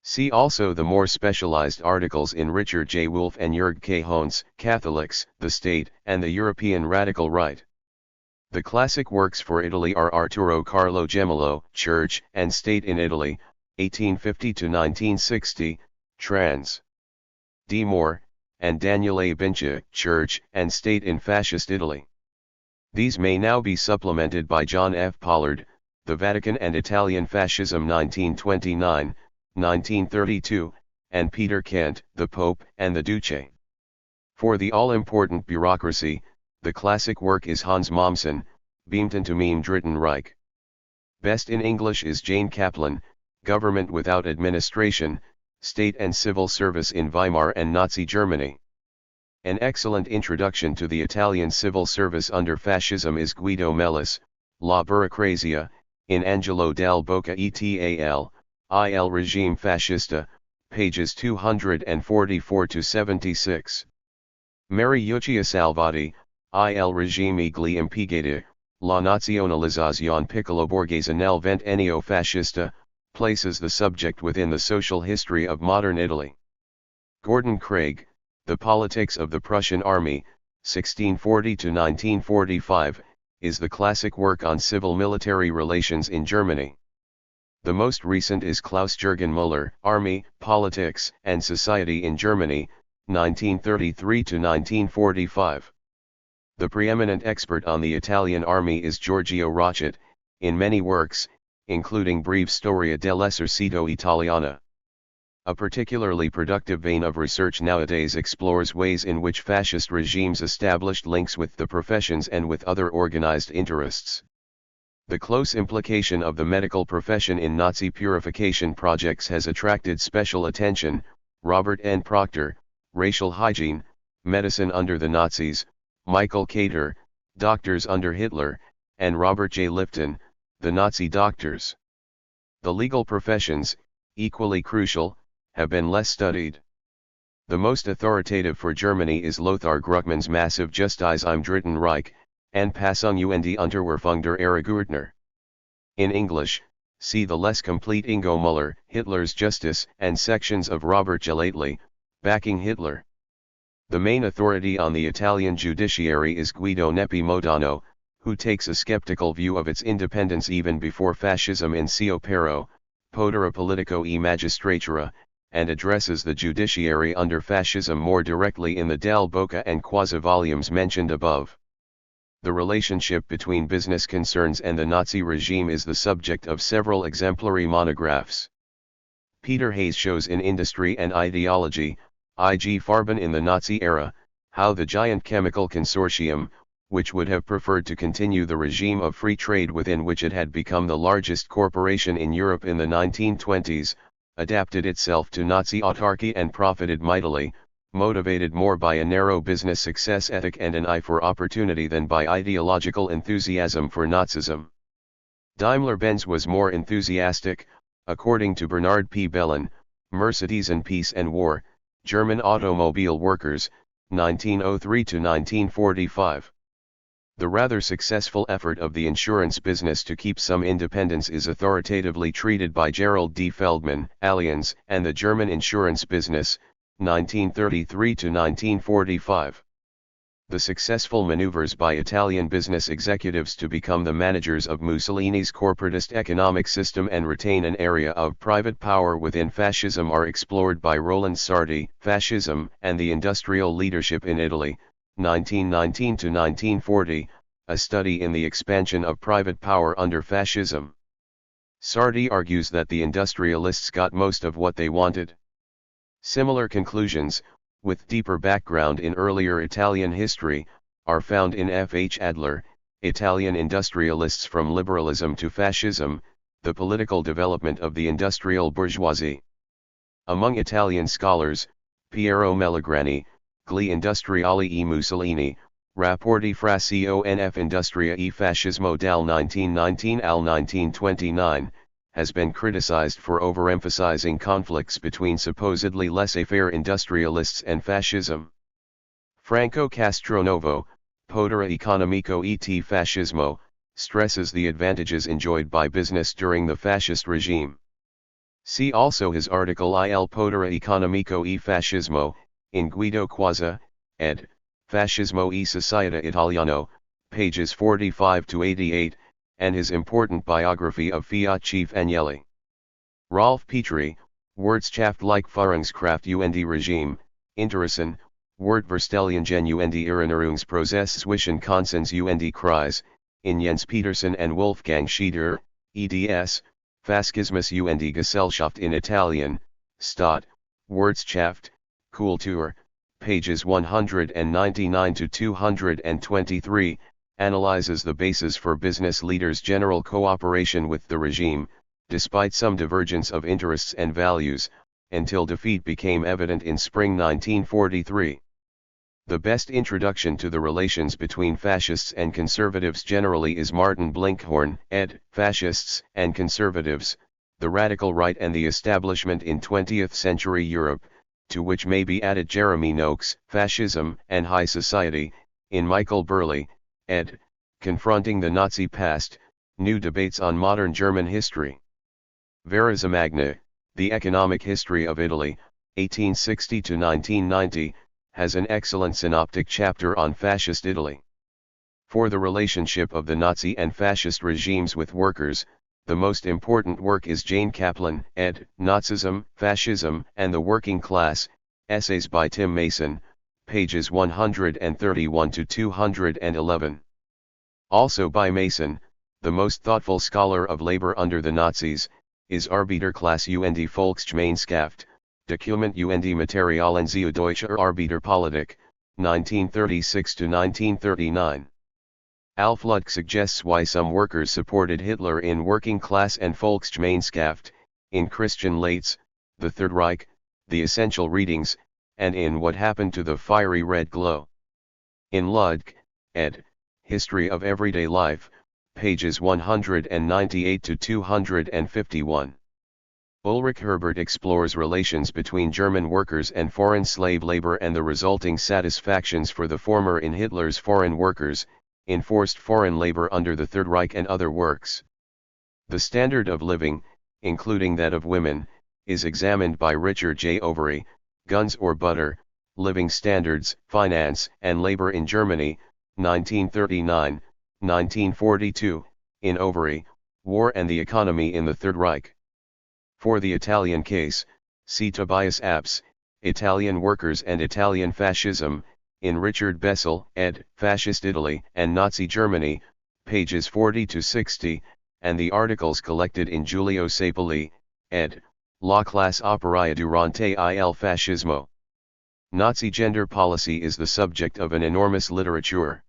See also the more specialized articles in Richard J. Wolff and Jörg K. Hontz, Catholics, the State, and the European Radical Right. The classic works for Italy are Arturo Carlo Gemello, Church and State in Italy, 1850-1960, trans. D. Moore, and Daniel A. Bincha, Church and State in Fascist Italy. These may now be supplemented by John F. Pollard, The Vatican and Italian Fascism 1929, 1932, and Peter Kent, The Pope and the Duce. For the all-important bureaucracy, the classic work is Hans Mommsen, Beamten to Meme Dritten Reich. Best in English is Jane Kaplan, Government Without Administration, State and Civil Service in Weimar and Nazi Germany. An excellent introduction to the Italian civil service under fascism is Guido Melis, La Burocrazia, in Angelo Dal Bocca et al., Il Regime Fascista, pages 244-76. Mary Yuccia Salvati, Il Regime Gli Impiegati, La Nazionalizzazione Piccolo-Borghese nel Ventennio Fascista, places the subject within the social history of modern Italy. Gordon Craig, The Politics of the Prussian Army, 1640-1945, is the classic work on civil-military relations in Germany. The most recent is Klaus-Jürgen Müller, Army, Politics, and Society in Germany, 1933-1945. The preeminent expert on the Italian army is Giorgio Rochett, in many works, including Breve Storia dell'Esercito Italiano. A particularly productive vein of research nowadays explores ways in which fascist regimes established links with the professions and with other organized interests. The close implication of the medical profession in Nazi purification projects has attracted special attention. Robert N. Proctor, Racial Hygiene, Medicine Under the Nazis, Michael Cater, Doctors Under Hitler, and Robert J. Lifton, The Nazi Doctors. The legal professions, equally crucial, have been less studied. The most authoritative for Germany is Lothar Gruckmann's massive Justiz im Dritten Reich, Anpassung und Unterwerfung der Ehregurtner. In English, see the less complete Ingo Müller, Hitler's Justice, and sections of Robert Gelately, Backing Hitler. The main authority on the Italian judiciary is Guido Nepi Modano, who takes a skeptical view of its independence even before fascism in Pero, Podere Politico e Magistratura, and addresses the judiciary under fascism more directly in the Dal Bocca and Quasi volumes mentioned above. The relationship between business concerns and the Nazi regime is the subject of several exemplary monographs. Peter Hayes shows in Industry and Ideology, I.G. Farben in the Nazi era, how the giant chemical consortium, which would have preferred to continue the regime of free trade within which it had become the largest corporation in Europe in the 1920s, adapted itself to Nazi autarky and profited mightily, motivated more by a narrow business success ethic and an eye for opportunity than by ideological enthusiasm for Nazism. Daimler-Benz was more enthusiastic, according to Bernard P. Bellin, Mercedes in Peace and War, German Automobile Workers, 1903 to 1945. The rather successful effort of the insurance business to keep some independence is authoritatively treated by Gerald D. Feldman, Allianz, and the German insurance business, 1933 to 1945. The successful maneuvers by Italian business executives to become the managers of Mussolini's corporatist economic system and retain an area of private power within fascism are explored by Roland Sardi, Fascism and the Industrial Leadership in Italy, 1919 to 1940, a study in the expansion of private power under fascism. Sardi argues that the industrialists got most of what they wanted. Similar conclusions, with deeper background in earlier Italian history, are found in F. H. Adler, Italian Industrialists from Liberalism to Fascism, The Political Development of the Industrial Bourgeoisie. Among Italian scholars, Piero Melograni, Gli Industriali e Mussolini, Rapporti fra CONF Industria e Fascismo dal 1919 al 1929, has been criticized for overemphasizing conflicts between supposedly laissez-faire industrialists and fascism. Franco Castronovo, Potere Economico et Fascismo, stresses the advantages enjoyed by business during the fascist regime. See also his article Il Potere Economico e Fascismo, in Guido Quazza, ed. Fascismo e Società Italiano, pages 45 to 88, and his important biography of Fiat Chief Agnelli. Rolf Petri, Wirtschaft like Führungskraft und Regime, Interessen, Wertvorstellungen und Erinnerungsprozess zwischen Konsens und Kreis, in Jens Petersen and Wolfgang Schieder, eds, Fascismus und Gesellschaft in Italien, Stadt, Wirtschaft, Kultur, pages 199 to 223, analyzes the basis for business leaders' general cooperation with the regime, despite some divergence of interests and values, until defeat became evident in spring 1943. The best introduction to the relations between fascists and conservatives generally is Martin Blinkhorn, ed. Fascists and Conservatives, the Radical Right and the Establishment in 20th Century Europe, to which may be added Jeremy Noakes, Fascism and High Society, in Michael Burley, ed. Confronting the Nazi Past, New Debates on Modern German History. Verizamagna, The Economic History of Italy, 1860 to 1990, has an excellent synoptic chapter on fascist Italy. For the relationship of the Nazi and fascist regimes with workers, the most important work is Jane Kaplan, ed. Nazism, Fascism, and the Working Class, Essays by Tim Mason, pages 131 to 211. Also by Mason, the most thoughtful scholar of labor under the Nazis, is Arbeiterklasse und Volksgemeinschaft, Dokument und Materialien zur deutscher Arbeiterpolitik, 1936 to 1939. Alf Ludk suggests why some workers supported Hitler in Working Class and Volksgemeinschaft, in Christian Lates, the Third Reich, the Essential Readings, and in What Happened to the Fiery Red Glow. In Ludk, ed. History of Everyday Life, pages 198 to 251. Ulrich Herbert explores relations between German workers and foreign slave labor and the resulting satisfactions for the former in Hitler's Foreign Workers, Enforced Foreign Labor under the Third Reich and other works. The standard of living, including that of women, is examined by Richard J. Overy, Guns or Butter, Living Standards, Finance and Labor in Germany, 1939, 1942, in Overy, War and the Economy in the Third Reich. For the Italian case, see Tobias Apps, Italian Workers and Italian Fascism, in Richard Bessel, ed., Fascist Italy and Nazi Germany, pages 40 to 60, and the articles collected in Giulio Cepoli, ed., La classe operaia durante il fascismo. Nazi gender policy is the subject of an enormous literature.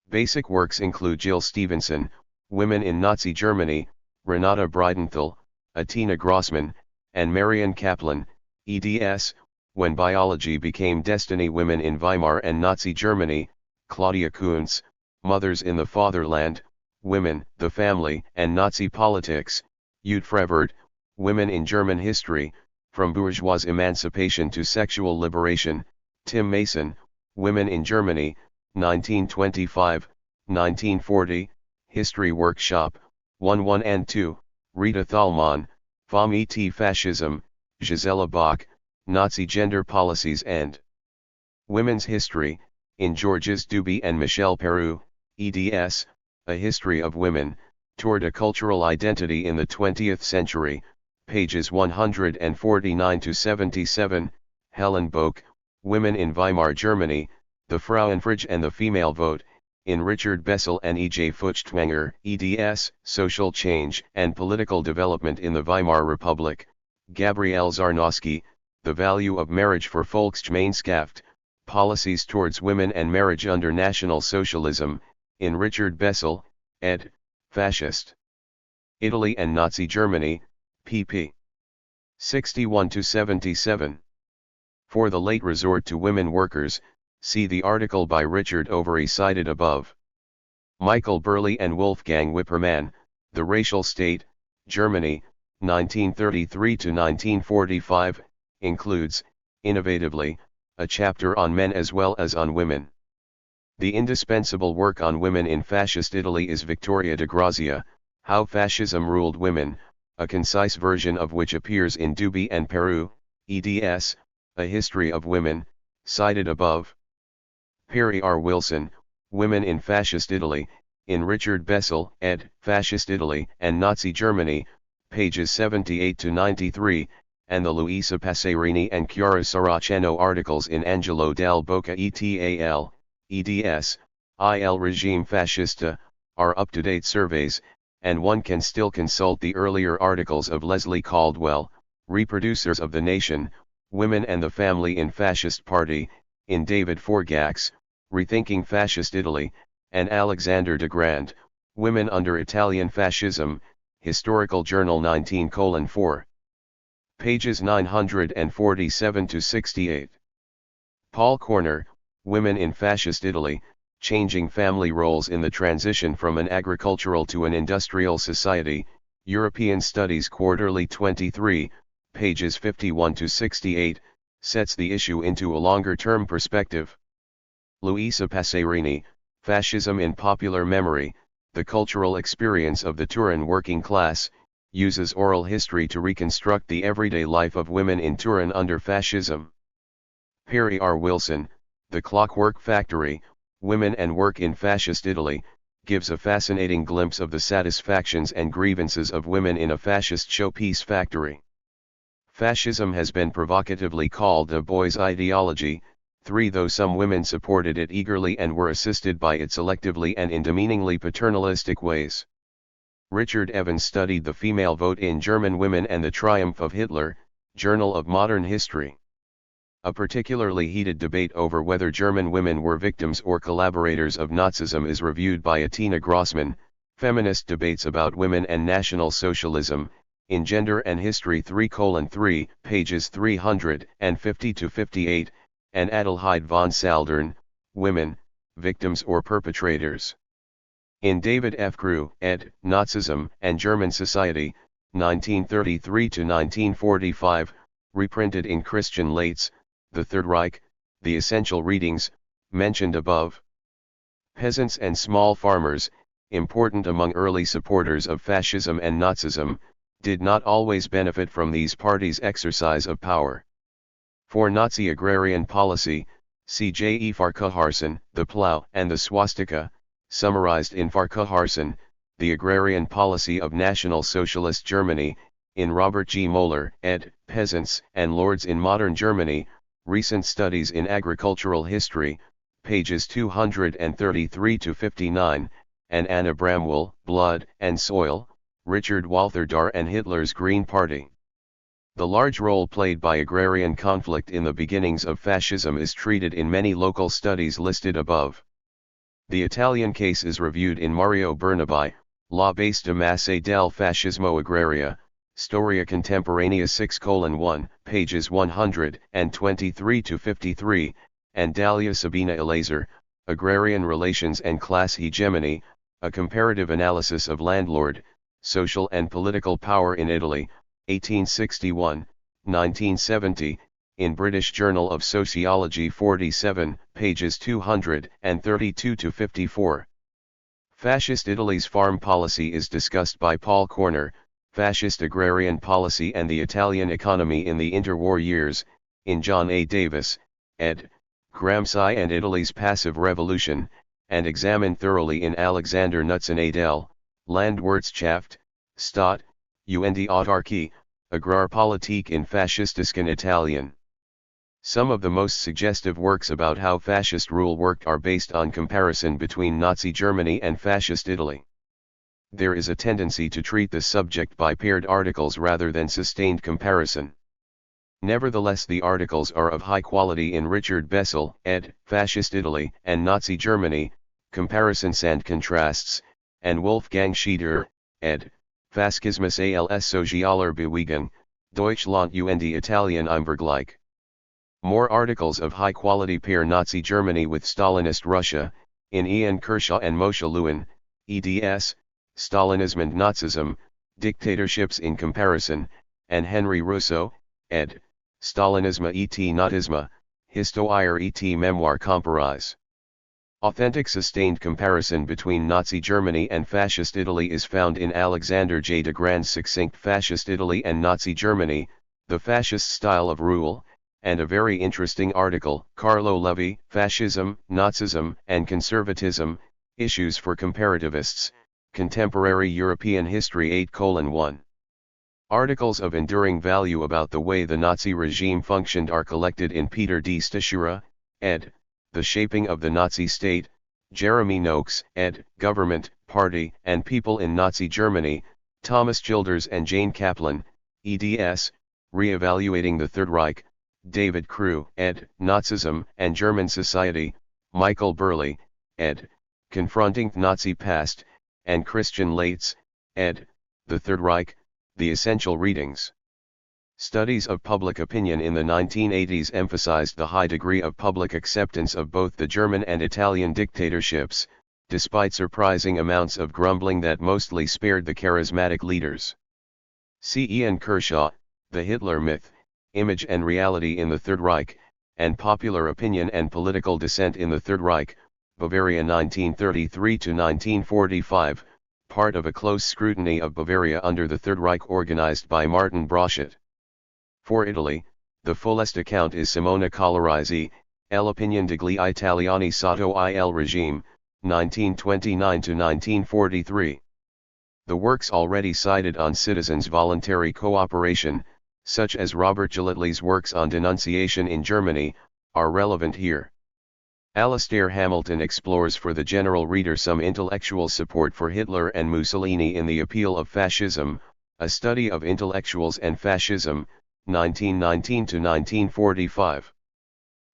Basic works include Jill Stevenson, Women in Nazi Germany, Renata Breidenthal, Atina Grossman, and Marion Kaplan, eds., When Biology Became Destiny, Women in Weimar and Nazi Germany, Claudia Kuntz, Mothers in the Fatherland, Women, the Family, and Nazi Politics, Ute Frevert, Women in German History, From Bourgeois Emancipation to Sexual Liberation, Tim Mason, Women in Germany, 1925, 1940, History Workshop, 1 and 2, Rita Thalmann, Femme et Fascism, Gisela Bach, Nazi Gender Policies and Women's History, in Georges Duby and Michel Peru, eds., A History of Women, Toward a Cultural Identity in the 20th Century, pages 149 to 77, Helen Boak, Women in Weimar Germany, The Frauenfrage and the Female Vote, in Richard Bessel and E. J. Feuchtwanger, eds., Social Change and Political Development in the Weimar Republic, Gabrielle Zarnowski, The Value of Marriage for Volksgemeinschaft, Policies Towards Women and Marriage Under National Socialism, in Richard Bessel, ed., Fascist Italy and Nazi Germany, pp. 61 to 77. For the late resort to women workers, see the article by Richard Overy cited above. Michael Burley and Wolfgang Wippermann, The Racial State, Germany, 1933 to 1945, includes, innovatively, a chapter on men as well as on women. The indispensable work on women in Fascist Italy is Victoria de Grazia, How Fascism Ruled Women, a concise version of which appears in Duby and Peru, eds., A History of Women, cited above. Perry R. Wilson, Women in Fascist Italy, in Richard Bessel, ed., Fascist Italy and Nazi Germany, pages 78 to 93, and the Luisa Passerini and Chiara Saraceno articles in Angelo Dal Bocca et al., eds., Il Regime Fascista, are up-to-date surveys, and one can still consult the earlier articles of Leslie Caldwell, Reproducers of the Nation, Women and the Family in Fascist Party, in David Forgax, Rethinking Fascist Italy, and Alexander de Grand, Women Under Italian Fascism, Historical Journal 19:4. Pages 947 to 68. Paul Corner, Women in Fascist Italy, Changing Family Roles in the Transition from an Agricultural to an Industrial Society, European Studies Quarterly 23, pages 51 to 68, sets the issue into a longer-term perspective. Luisa Passerini, Fascism in Popular Memory, The Cultural Experience of the Turin Working Class, uses oral history to reconstruct the everyday life of women in Turin under fascism. Perry R. Wilson, The Clockwork Factory, Women and Work in Fascist Italy, gives a fascinating glimpse of the satisfactions and grievances of women in a fascist showpiece factory. Fascism has been provocatively called a boys' ideology, though some women supported it eagerly and were assisted by it selectively and in demeaningly paternalistic ways. Richard Evans studied the female vote in German Women and the Triumph of Hitler, Journal of Modern History. A particularly heated debate over whether German women were victims or collaborators of Nazism is reviewed by Atina Grossman, Feminist Debates about Women and National Socialism, in Gender and History 3:3, pages 350 to 58, and Adelheid von Saldern, Women, Victims or Perpetrators. In David F. Crew, ed., Nazism and German Society, 1933 to 1945, reprinted in Christian Late's, The Third Reich, The Essential Readings, mentioned above. Peasants and small farmers, important among early supporters of fascism and Nazism, did not always benefit from these parties' exercise of power. For Nazi agrarian policy, see J. E. Farquharson, The Plough and the Swastika, summarized in Farquharson, The Agrarian Policy of National Socialist Germany, in Robert G. Moeller, ed., Peasants and Lords in Modern Germany, Recent Studies in Agricultural History, pages 233-59, and Anna Bramwell, Blood and Soil, Richard Walther Darr and Hitler's Green Party. The large role played by agrarian conflict in the beginnings of fascism is treated in many local studies listed above. The Italian case is reviewed in Mario Bernabai, La base masse del fascismo agraria, Storia Contemporanea 6:1, pages 123-53, and Dalia Sabina Eleazar, Agrarian Relations and Class Hegemony, A Comparative Analysis of Landlord, Social and Political Power in Italy, 1861, 1970, in British Journal of Sociology 47, pages 232-54. Fascist Italy's farm policy is discussed by Paul Corner, Fascist Agrarian Policy and the Italian Economy in the Interwar Years, in John A. Davis, ed., Gramsci and Italy's Passive Revolution, and examined thoroughly in Alexander Knudsen Adel, Landwirtschaft, Staat, und Autarkie, Agrarpolitik in Fascistisken Italien. Some of the most suggestive works about how fascist rule worked are based on comparison between Nazi Germany and Fascist Italy. There is a tendency to treat the subject by paired articles rather than sustained comparison. Nevertheless, the articles are of high quality in Richard Bessel, ed., Fascist Italy and Nazi Germany, Comparisons and Contrasts, and Wolfgang Schieder, ed., Fascismus als Sozialer Bewegung, Deutschland und Italien im Vergleich. More articles of high quality pair Nazi Germany with Stalinist Russia, in Ian Kershaw and Moshe Lewin, eds., Stalinism and Nazism, Dictatorships in Comparison, and Henry Russo, ed., Stalinisme et Nazisme, Histoire et Memoire Comparise. Authentic sustained comparison between Nazi Germany and Fascist Italy is found in Alexander J. de Grand's succinct Fascist Italy and Nazi Germany, the Fascist Style of Rule, and a very interesting article, Carlo Levi, Fascism, Nazism, and Conservatism, Issues for Comparativists, Contemporary European History 8:1. Articles of enduring value about the way the Nazi regime functioned are collected in Peter D. Stachura, ed., The Shaping of the Nazi State, Jeremy Noakes, ed., Government, Party, and People in Nazi Germany, Thomas Childers and Jane Kaplan, eds., Re-evaluating the Third Reich, David Crew, ed., Nazism and German Society, Michael Burley, ed., Confronting Nazi Past, and Christian Lates, ed., The Third Reich, The Essential Readings. Studies of public opinion in the 1980s emphasized the high degree of public acceptance of both the German and Italian dictatorships, despite surprising amounts of grumbling that mostly spared the charismatic leaders. C. Ian Kershaw, The Hitler Myth, Image and Reality in the Third Reich, and Popular Opinion and Political Dissent in the Third Reich, Bavaria 1933-1945, part of a close scrutiny of Bavaria under the Third Reich organized by Martin Broschet. For Italy, the fullest account is Simona Colorizzi, L'opinione degli Italiani sotto il regime, 1929-1943. The works already cited on citizens' voluntary cooperation, such as Robert Gillotly's works on denunciation in Germany, are relevant here. Alastair Hamilton explores for the general reader some intellectual support for Hitler and Mussolini in The Appeal of Fascism, A Study of Intellectuals and Fascism, 1919-1945.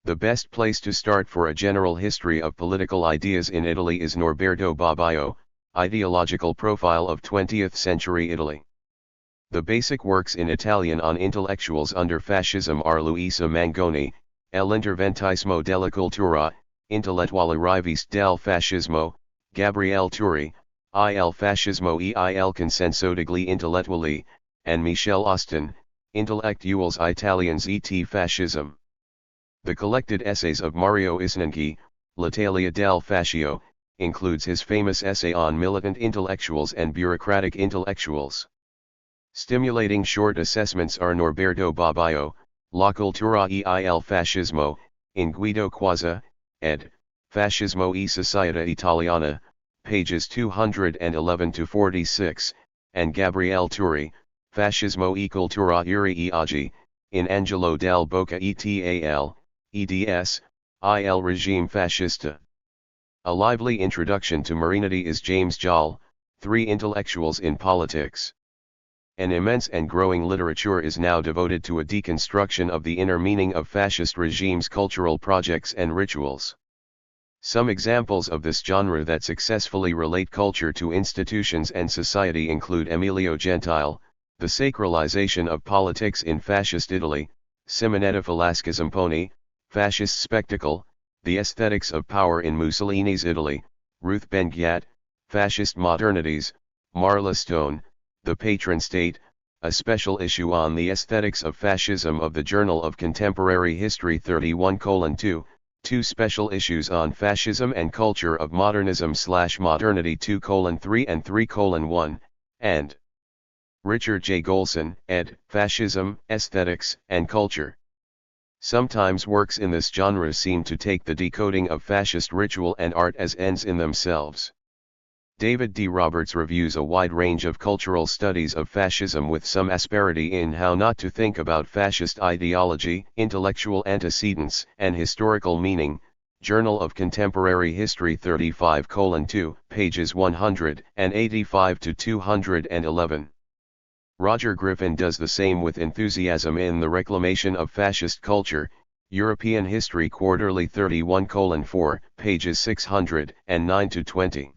The best place to start for a general history of political ideas in Italy is Norberto Bobbio, Ideological Profile of 20th-Century Italy. The basic works in Italian on intellectuals under fascism are Luisa Mangoni, L'interventismo della cultura, Intellettuale riviste del fascismo, Gabriele Turi, Il fascismo e il consenso degli intellettuali, and Michel Austin, Intellectuals Italians et Fascism. The collected essays of Mario Isnenchi, L'Italia del Fascio, includes his famous essay on militant intellectuals and bureaucratic intellectuals. Stimulating short assessments are Norberto Bobbio, La cultura e il fascismo, in Guido Quazza, ed., Fascismo e Società Italiana, pages 211-46, and Gabriele Turi, Fascismo e cultura ieri e oggi, in Angelo del Bocca et al., eds., Il Regime Fascista. A lively introduction to modernity is James Joll, Three Intellectuals in Politics. An immense and growing literature is now devoted to a deconstruction of the inner meaning of fascist regimes' cultural projects and rituals. Some examples of this genre that successfully relate culture to institutions and society include Emilio Gentile, The Sacralization of Politics in Fascist Italy, Simonetta Velasquez Zamponi, Fascist Spectacle, The Aesthetics of Power in Mussolini's Italy, Ruth Ben-Ghiat, Fascist Modernities, Marla Stone, The Patron State, a special issue on the aesthetics of fascism of the Journal of Contemporary History 31:2, two special issues on fascism and culture of modernism/modernity 2:3 and 3:1, and Richard J. Golson, ed., Fascism, Aesthetics, and Culture. Sometimes works in this genre seem to take the decoding of fascist ritual and art as ends in themselves. David D. Roberts reviews a wide range of cultural studies of fascism with some asperity in how not to think about fascist ideology, intellectual antecedents, and historical meaning, Journal of Contemporary History 35:2, pages 185 to 211. Roger Griffin does the same with enthusiasm in The Reclamation of Fascist Culture, European History Quarterly 31:4, pages 609 to 20.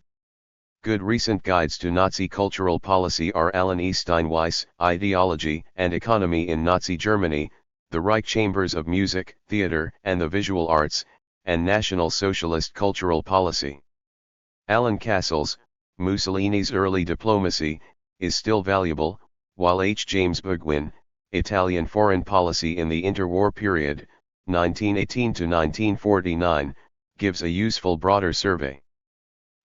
Good recent guides to Nazi cultural policy are Alan E. Steinweiss, Ideology and Economy in Nazi Germany, The Reich Chambers of Music, Theater and the Visual Arts, and National Socialist Cultural Policy. Alan Castles, Mussolini's Early Diplomacy, is still valuable, while H. James Bugwin, Italian Foreign Policy in the Interwar Period, 1918 to 1949, gives a useful broader survey.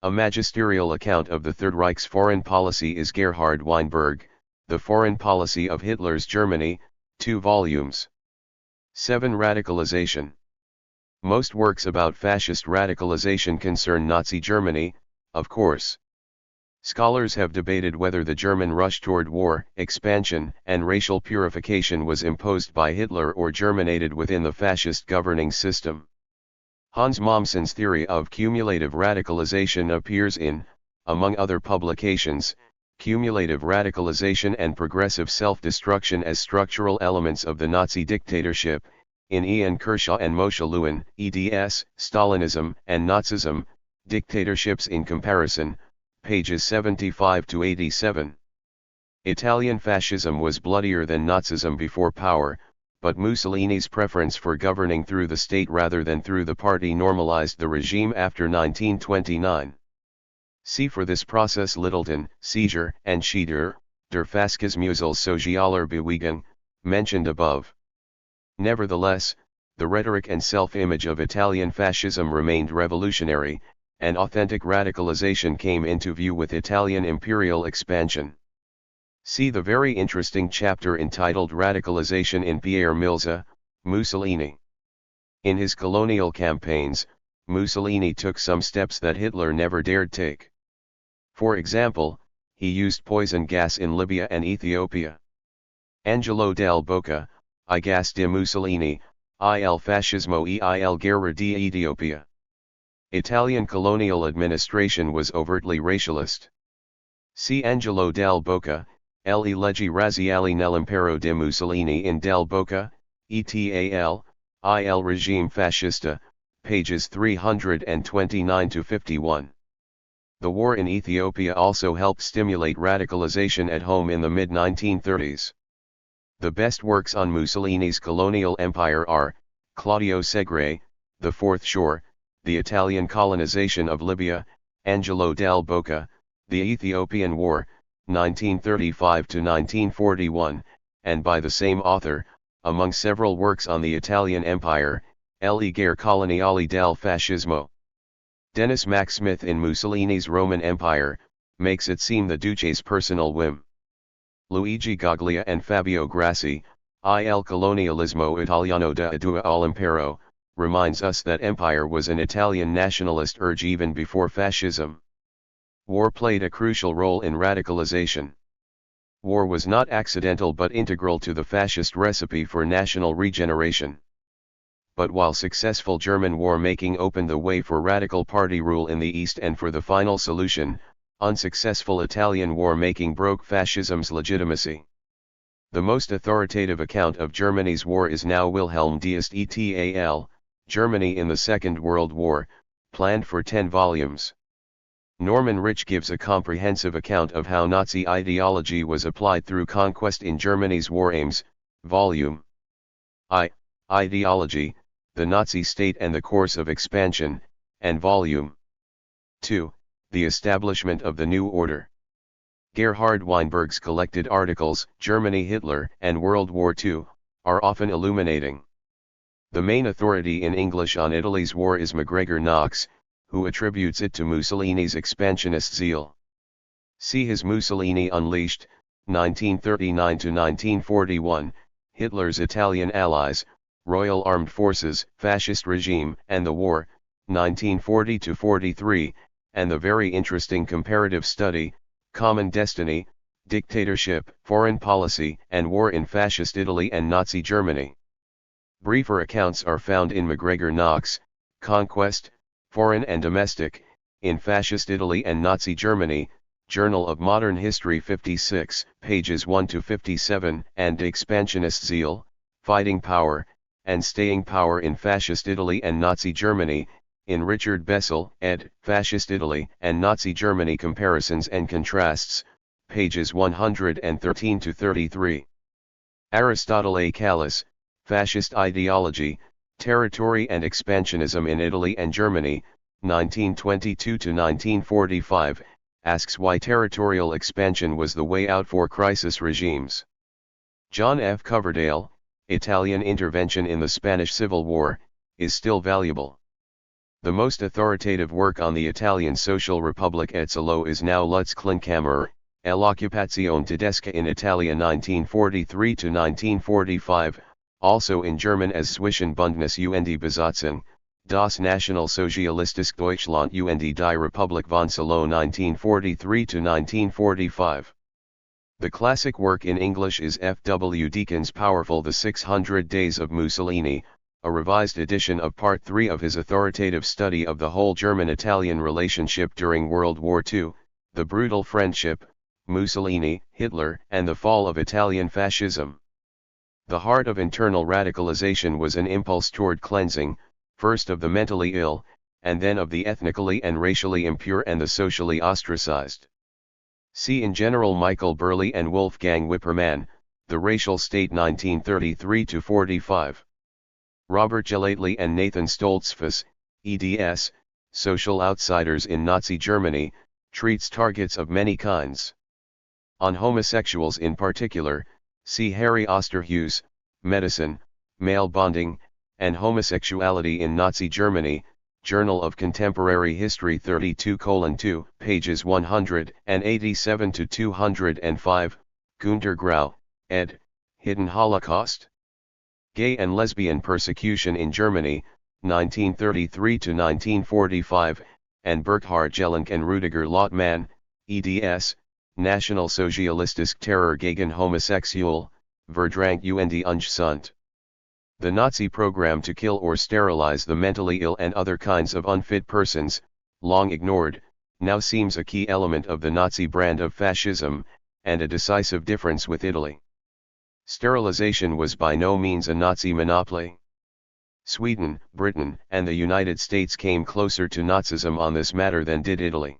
A magisterial account of the Third Reich's foreign policy is Gerhard Weinberg, The Foreign Policy of Hitler's Germany, 2 volumes. 7. Radicalization. Most works about fascist radicalization concern Nazi Germany, of course. Scholars have debated whether the German rush toward war, expansion, and racial purification was imposed by Hitler or germinated within the fascist governing system. Hans Mommsen's theory of cumulative radicalization appears in, among other publications, Cumulative Radicalization and Progressive Self-Destruction as Structural Elements of the Nazi Dictatorship, in Ian Kershaw and Moshe Lewin, eds, Stalinism and Nazism, Dictatorships in Comparison, pages 75 to 87. Italian fascism was bloodier than Nazism before power, but Mussolini's preference for governing through the state rather than through the party normalized the regime after 1929. See for this process Littleton, Seeger, and Schieder, Der Fascismusel Sozialer Bewegung, mentioned above. Nevertheless, the rhetoric and self-image of Italian fascism remained revolutionary, and authentic radicalization came into view with Italian imperial expansion. See the very interesting chapter entitled Radicalization in Pierre Milza, Mussolini. In his colonial campaigns, Mussolini took some steps that Hitler never dared take. For example, he used poison gas in Libya and Ethiopia. Angelo Del Boca, I gas de Mussolini, il fascismo e il guerra di Etiopia. Italian colonial administration was overtly racialist. See Angelo Del Boca, Le leggi razziali nell'impero de Mussolini in Del Boca, etal, il regime fascista, pages 329 to 51. The war in Ethiopia also helped stimulate radicalization at home in the mid-1930s. The best works on Mussolini's colonial empire are, Claudio Segre, The Fourth Shore, The Italian Colonization of Libya, Angelo Del Boca, The Ethiopian War, 1935 to 1941, and by the same author, among several works on the Italian Empire, Le guerre coloniali del fascismo. Dennis Mack Smith in Mussolini's Roman Empire, makes it seem the Duce's personal whim. Luigi Gaglia and Fabio Grassi, Il colonialismo italiano da due all'impero, reminds us that empire was an Italian nationalist urge even before fascism. War played a crucial role in radicalization. War was not accidental but integral to the fascist recipe for national regeneration. but while successful German war-making opened the way for radical party rule in the East and for the final solution, unsuccessful Italian war-making broke fascism's legitimacy. The most authoritative account of Germany's war is now Wilhelm Deist et al., Germany in the Second World War, planned for 10 volumes. Norman Rich gives a comprehensive account of how Nazi ideology was applied through conquest in Germany's war aims, Volume I, Ideology, the Nazi State and the Course of Expansion, and Volume II, The Establishment of the New Order. Gerhard Weinberg's collected articles, Germany, Hitler, and World War II, are often illuminating. The main authority in English on Italy's war is MacGregor Knox, who attributes it to Mussolini's expansionist zeal. See his Mussolini Unleashed, 1939-1941, Hitler's Italian Allies, Royal Armed Forces, Fascist Regime, and the War, 1940-43, and the very interesting comparative study, Common Destiny, Dictatorship, Foreign Policy, and War in Fascist Italy and Nazi Germany. Briefer accounts are found in MacGregor Knox, Conquest, Foreign and Domestic, in Fascist Italy and Nazi Germany, Journal of Modern History 56, pages 1-57, and Expansionist Zeal, Fighting Power, and Staying Power in Fascist Italy and Nazi Germany, in Richard Bessel, ed., Fascist Italy and Nazi Germany Comparisons and Contrasts, pages 113-33. Aristotle A. Callas, Fascist Ideology, Territory and Expansionism in Italy and Germany, 1922-1945, asks why territorial expansion was the way out for crisis regimes. John F. Coverdale, Italian Intervention in the Spanish Civil War, is still valuable. The most authoritative work on the Italian Social Republic Etzelo is now Lutz Klinkhammer, L'Occupazione Tedesca in Italia 1943-1945, also in German as Zwischenbündnis und Besatzung, Das Nationalsozialistische Deutschland und die Republik von Salo 1943-1945. The classic work in English is F. W. Deacon's powerful The 600 Days of Mussolini, a revised edition of Part 3 of his authoritative study of the whole German-Italian relationship during World War II, The Brutal Friendship, Mussolini, Hitler, and the Fall of Italian Fascism. The heart of internal radicalization was an impulse toward cleansing, first of the mentally ill, and then of the ethnically and racially impure and the socially ostracized. See in general Michael Burley and Wolfgang Wippermann, The Racial State 1933-45. Robert Gelately and Nathan Stoltzfus, eds, Social Outsiders in Nazi Germany, treats targets of many kinds. On homosexuals in particular, see Harry Osterhues, Medicine, Male Bonding, and Homosexuality in Nazi Germany, Journal of Contemporary History 32:2, pages 187-205, Günter Grau, ed., Hidden Holocaust. Gay and Lesbian Persecution in Germany, 1933-1945, and Burkhard Jelinek and Rüdiger Lottmann, eds, Nationalsozialistische Terror gegen Homosexuelle, Verdrang und Ungesund. The Nazi program to kill or sterilize the mentally ill and other kinds of unfit persons, long ignored, now seems a key element of the Nazi brand of fascism, and a decisive difference with Italy. Sterilization was by no means a Nazi monopoly. Sweden, Britain, and the United States came closer to Nazism on this matter than did Italy.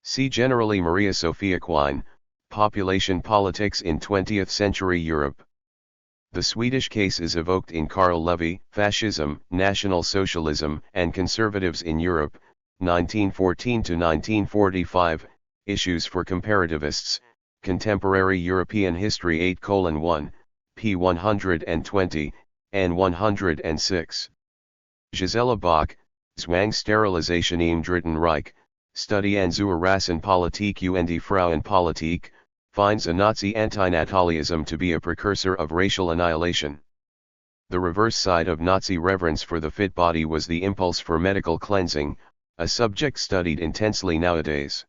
See generally Maria Sophia Quine, Population Politics in 20th Century Europe. The Swedish case is evoked in Carl Levy, Fascism, National Socialism, and Conservatives in Europe, 1914-1945, Issues for Comparativists, Contemporary European History 8:1, p. 120, n. 106. Gisela Bach, Zwangsterilisation im Dritten Reich, Studien zur Rassenpolitik und Frauenpolitik, finds a Nazi antinatalism to be a precursor of racial annihilation. The reverse side of Nazi reverence for the fit body was the impulse for medical cleansing, a subject studied intensely nowadays.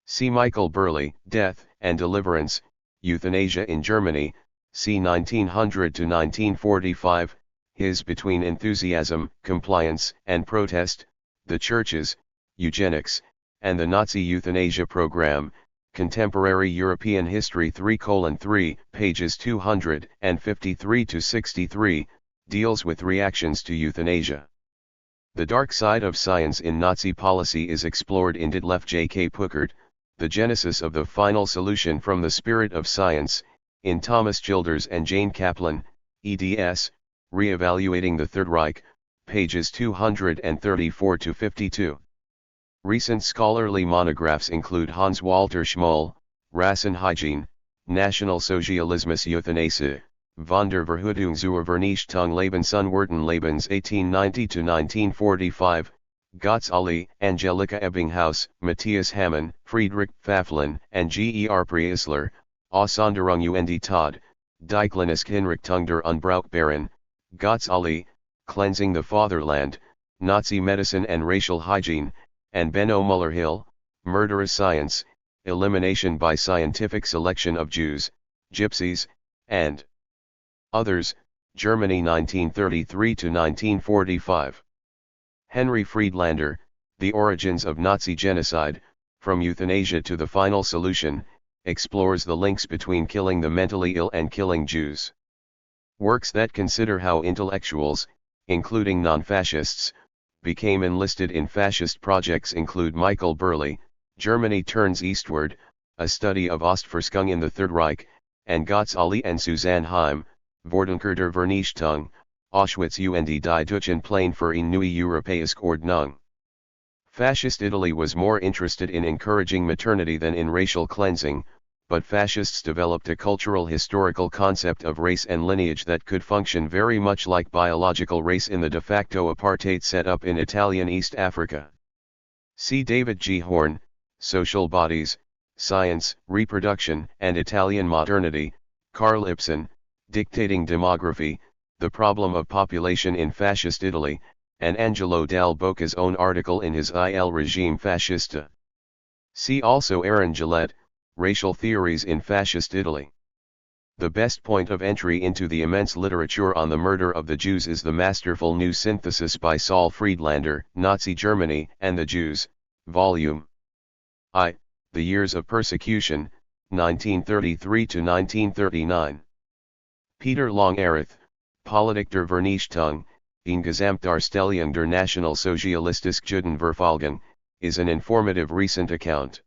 See Michael Burley, Death and Deliverance, Euthanasia in Germany, c. 1900-1945, his Between Enthusiasm, Compliance, and Protest, the Churches, Eugenics, and the Nazi Euthanasia Program, Contemporary European History 3:3, pages 253-63, deals with reactions to euthanasia. The dark side of science in Nazi policy is explored in Ditlev J.K. Puckert, The Genesis of the Final Solution from the Spirit of Science, in Thomas Childers and Jane Kaplan, eds, Re-evaluating the Third Reich, pages 234-52. Recent scholarly monographs include Hans Walter Schmoll, Rassenhygiene, Nationalsozialismus Euthanasie, von der Verhütung zur Vernichtung Lebensunwerten-Lebens 1890-1945, Götz Ali, Angelika Ebbinghaus, Matthias Hammann, Friedrich Pfafflin, and G.E.R. Priesler, Aussonderung und Tod, Die klinische Hinrichtung der Unbrauchbaren, Götz Ali, Cleansing the Fatherland, Nazi Medicine and Racial Hygiene, and Benno Müller-Hill, Murderous Science, Elimination by Scientific Selection of Jews, Gypsies, and Others, Germany 1933-1945. Henry Friedlander, The Origins of Nazi Genocide, From Euthanasia to the Final Solution, explores the links between killing the mentally ill and killing Jews. Works that consider how intellectuals, including non-fascists, became enlisted in fascist projects include Michael Burley, Germany Turns Eastward, a study of Ostverschwörung in the Third Reich, and Götz Ali and Susanne Heim, Vordenker der Vernichtung, Auschwitz und die deutschen Pläne für eine neue Europäische Ordnung. Fascist Italy was more interested in encouraging maternity than in racial cleansing, but fascists developed a cultural historical concept of race and lineage that could function very much like biological race in the de facto apartheid set up in Italian East Africa. See David G. Horn, Social Bodies, Science, Reproduction, and Italian Modernity, Carl Ibsen, Dictating Demography, The Problem of Population in Fascist Italy, and Angelo Dal Bocca's own article in his Il Regime Fascista. See also Aaron Gillette, Racial Theories in Fascist Italy. The best point of entry into the immense literature on the murder of the Jews is the masterful new synthesis by Saul Friedlander, Nazi Germany and the Jews, Volume I, The Years of Persecution, 1933-1939. Peter Long-Erith, Politik der Vernichtung, in Gesamtdarstellung der Nationalsozialistischen Judenverfolgung, is an informative recent account.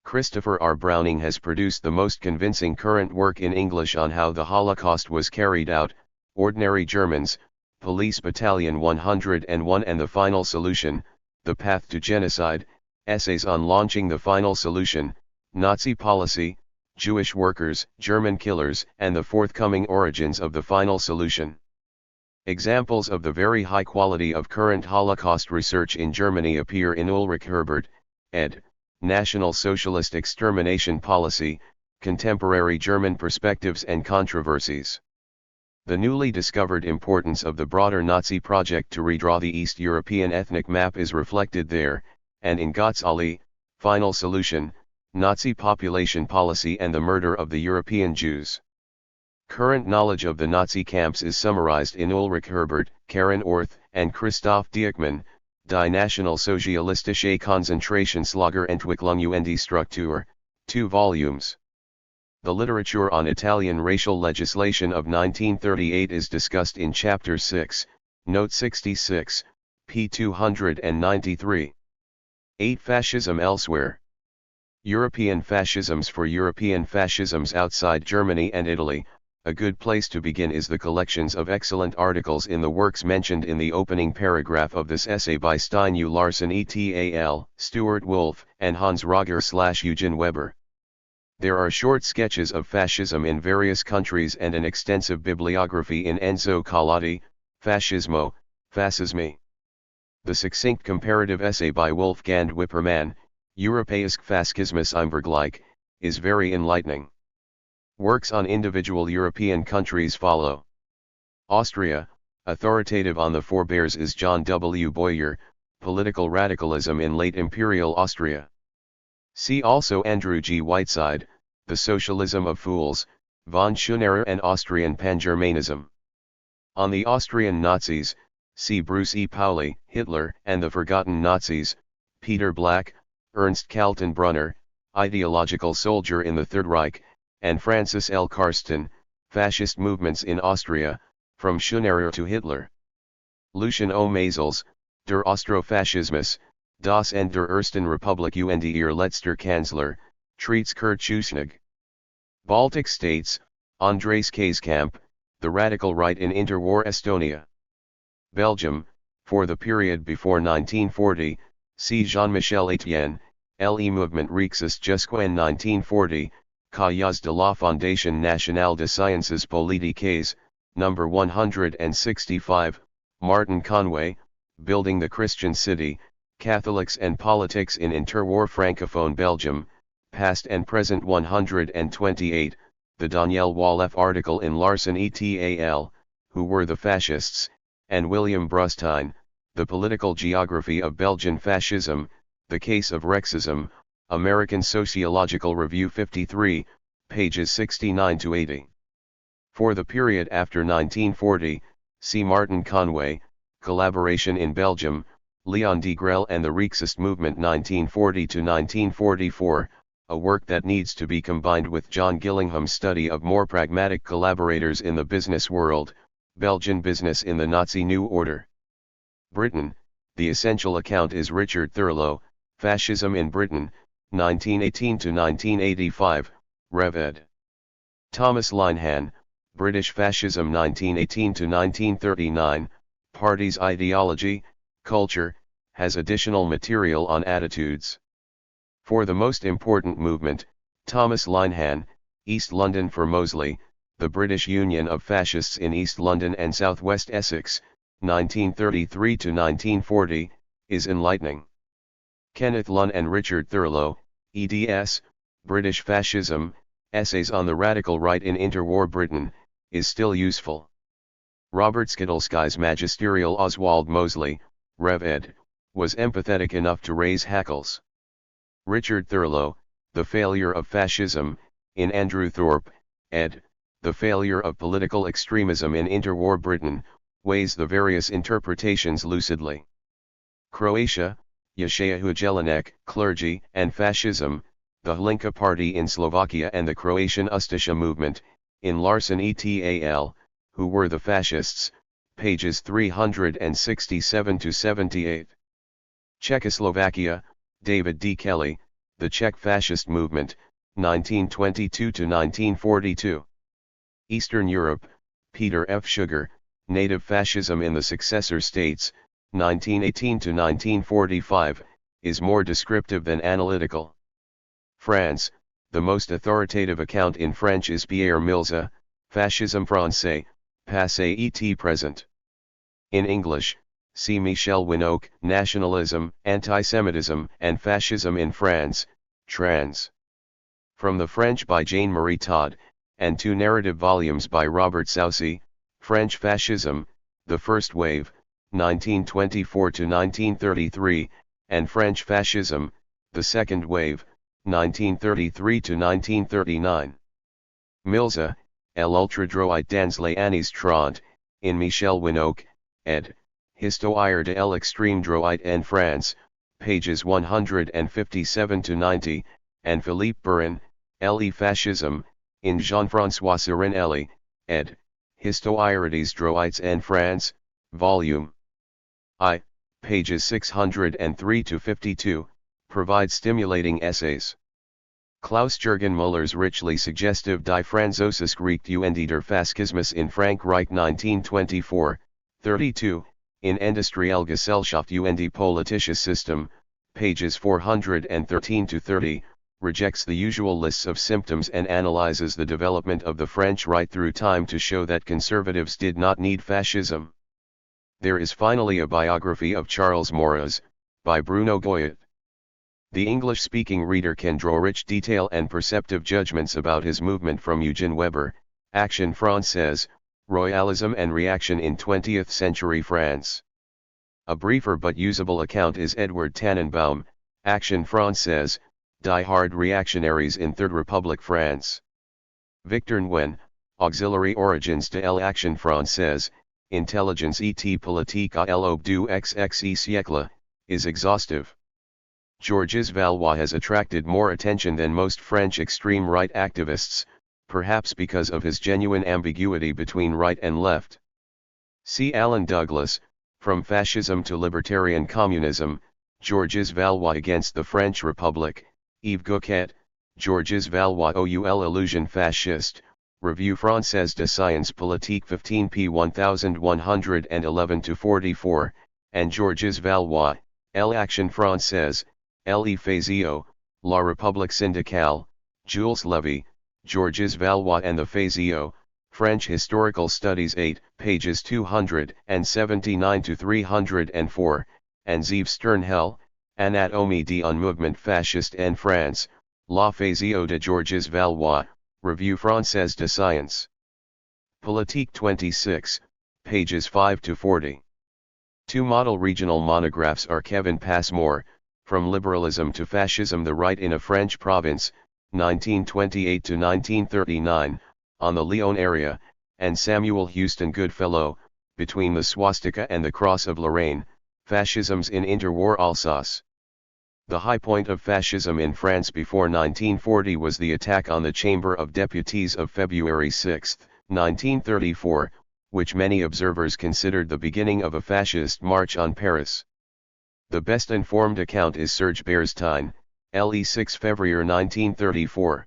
Christopher R. Browning has produced the most convincing current work in English on how the Holocaust was carried out, Ordinary Germans, Police Battalion 101 and the Final Solution, The Path to Genocide, Essays on Launching the Final Solution, Nazi Policy, Jewish Workers, German Killers, and the Forthcoming Origins of the Final Solution. Examples of the very high quality of current Holocaust research in Germany appear in Ulrich Herbert, ed. National Socialist Extermination Policy, Contemporary German Perspectives and Controversies. The newly discovered importance of the broader Nazi project to redraw the East European ethnic map is reflected there, and in Götz Ali, Final Solution, Nazi Population Policy and the Murder of the European Jews. Current knowledge of the Nazi camps is summarized in Ulrich Herbert, Karen Orth, and Christoph Dieckmann, Die Nationalsozialistische Konzentrationslagerentwicklung und die Struktur, 2 volumes. The literature on Italian racial legislation of 1938 is discussed in Chapter 6, Note 66, p. 293. 8. Fascism elsewhere. European Fascisms. For European fascisms outside Germany and Italy, a good place to begin is the collections of excellent articles in the works mentioned in the opening paragraph of this essay by Stein U. Larson et.al., Stuart Wolff, and Hans Roger/Eugen Weber. There are short sketches of fascism in various countries and an extensive bibliography in Enzo Carlotti, Fascismo, Fascismi. The succinct comparative essay by Wolfgang Wippermann, Europäische Fascismus im Vergleich, is very enlightening. Works on individual European countries follow. Austria, authoritative on the forebears is John W. Boyer, Political Radicalism in Late Imperial Austria. See also Andrew G. Whiteside, The Socialism of Fools, von Schoenerer and Austrian Pan-Germanism. On the Austrian Nazis, see Bruce E. Pauli, Hitler and the Forgotten Nazis, Peter Black, Ernst Kaltenbrunner, Ideological Soldier in the Third Reich, and Francis L. Karsten, Fascist Movements in Austria, from Schunerer to Hitler. Lucien O. Maisels, Der Austrofaschismus, das Ende der Ersten Republik und ihr letzter Kanzler, Treatskurzschusnig. Baltic States, Andres Kaeskamp, The Radical Right in Interwar Estonia. Belgium, for the period before 1940, see Jean-Michel Etienne, Le Mouvement Rexiste jusqu'en 1940, Cahiers de la Fondation Nationale de Sciences Politiques, No. 165, Martin Conway, Building the Christian City, Catholics and Politics in Interwar Francophone Belgium, Past and Present 128, the Daniel Wallef article in Larson et al., Who Were the Fascists, and William Brustine, The Political Geography of Belgian Fascism, The Case of Rexism, American Sociological Review 53, pages 69 to 80. For the period after 1940, see Martin Conway, Collaboration in Belgium, Leon Degrelle and the Rexist Movement 1940 to 1944, a work that needs to be combined with John Gillingham's study of more pragmatic collaborators in the business world, Belgian business in the Nazi New Order. Britain, the essential account is Richard Thurlow, Fascism in Britain, 1918 to 1985, Rev. ed. Thomas Linehan, British Fascism 1918 to 1939, Parties Ideology, Culture, has additional material on attitudes. For the most important movement, Thomas Linehan, East London for Mosley, The British Union of Fascists in East London and South West Essex, 1933 to 1940, is enlightening. Kenneth Lunn and Richard Thurlow, eds, British Fascism, Essays on the Radical Right in Interwar Britain, is still useful. Robert Skidelsky's magisterial Oswald Mosley, Rev. ed., was empathetic enough to raise hackles. Richard Thurlow, The Failure of Fascism, in Andrew Thorpe, ed., The Failure of Political Extremism in Interwar Britain, weighs the various interpretations lucidly. Croatia, Jasheju Jelinek, Clergy and Fascism, The Hlinka Party in Slovakia and the Croatian Ustasha Movement, in Larson et al., Who Were the Fascists, pages 367 to 78. Czechoslovakia, David D. Kelly, The Czech Fascist Movement, 1922 to 1942. Eastern Europe, Peter F. Sugar, Native Fascism in the Successor States, 1918 to 1945, is more descriptive than analytical. France, the most authoritative account in French is Pierre Milza, Fascisme Français, Passé et Present. In English, see Michel Winoke, Nationalism, Antisemitism and Fascism in France, trans. From the French by Jane-Marie Todd, and 2 narrative volumes by Robert Soucy, French Fascism, The First Wave, 1924 to 1933, and French Fascism, The Second Wave, 1933 to 1939. Milza, l'ultradroite dans les années 30, in Michel Winoke, ed., Histoire de l'extrême droite en France, pages 157 to 90, and Philippe Burin, Le Fascisme, in Jean-François Serenelli, ed., Histoire des droites en France, Volume I, pages 603 to 52, provide stimulating essays. Klaus-Jürgen Müller's richly suggestive Die Französisch-Rechte und der Fascismus in Frankreich 1924, 32, in Industrielle-Gesellschaft und die Politische System, pages 413 to 30, rejects the usual lists of symptoms and analyzes the development of the French right through time to show that conservatives did not need fascism. There is finally a biography of Charles Maurras, by Bruno Goyet. The English-speaking reader can draw rich detail and perceptive judgments about his movement from Eugene Weber, Action Française, Royalism and Reaction in 20th Century France. A briefer but usable account is Edward Tannenbaum, Action Française, Die Hard Reactionaries in Third Republic France. Victor Nguyen, Auxiliary Origins de l'Action Française, Intelligence et politique à l'aube du XX siècle, is exhaustive. Georges Valois has attracted more attention than most French extreme-right activists, perhaps because of his genuine ambiguity between right and left. See Alan Douglas, From Fascism to Libertarian Communism, Georges Valois Against the French Republic, Yves Gauquet, Georges Valois ou l'illusion fasciste, Revue Française de Science Politique 15 p. 1111-44, and Georges Valois, L'Action Française, l'Effasio, La République syndicale, Jules Lévy, Georges Valois and the Fascio, French Historical Studies 8, pages 279-304, and Yves Sternhell, Anatomie d'un mouvement fasciste en France, La Fascio de Georges Valois, Revue Française de Science. Politique 26, pages 5-40. Two model regional monographs are Kevin Passmore, From Liberalism to Fascism, the Right in a French Province, 1928-1939, on the Lyon area, and Samuel Houston Goodfellow, Between the Swastika and the Cross of Lorraine, Fascisms in Interwar Alsace. The high point of fascism in France before 1940 was the attack on the Chamber of Deputies of February 6, 1934, which many observers considered the beginning of a fascist march on Paris. The best informed account is Serge Berstein, Le 6 Février 1934.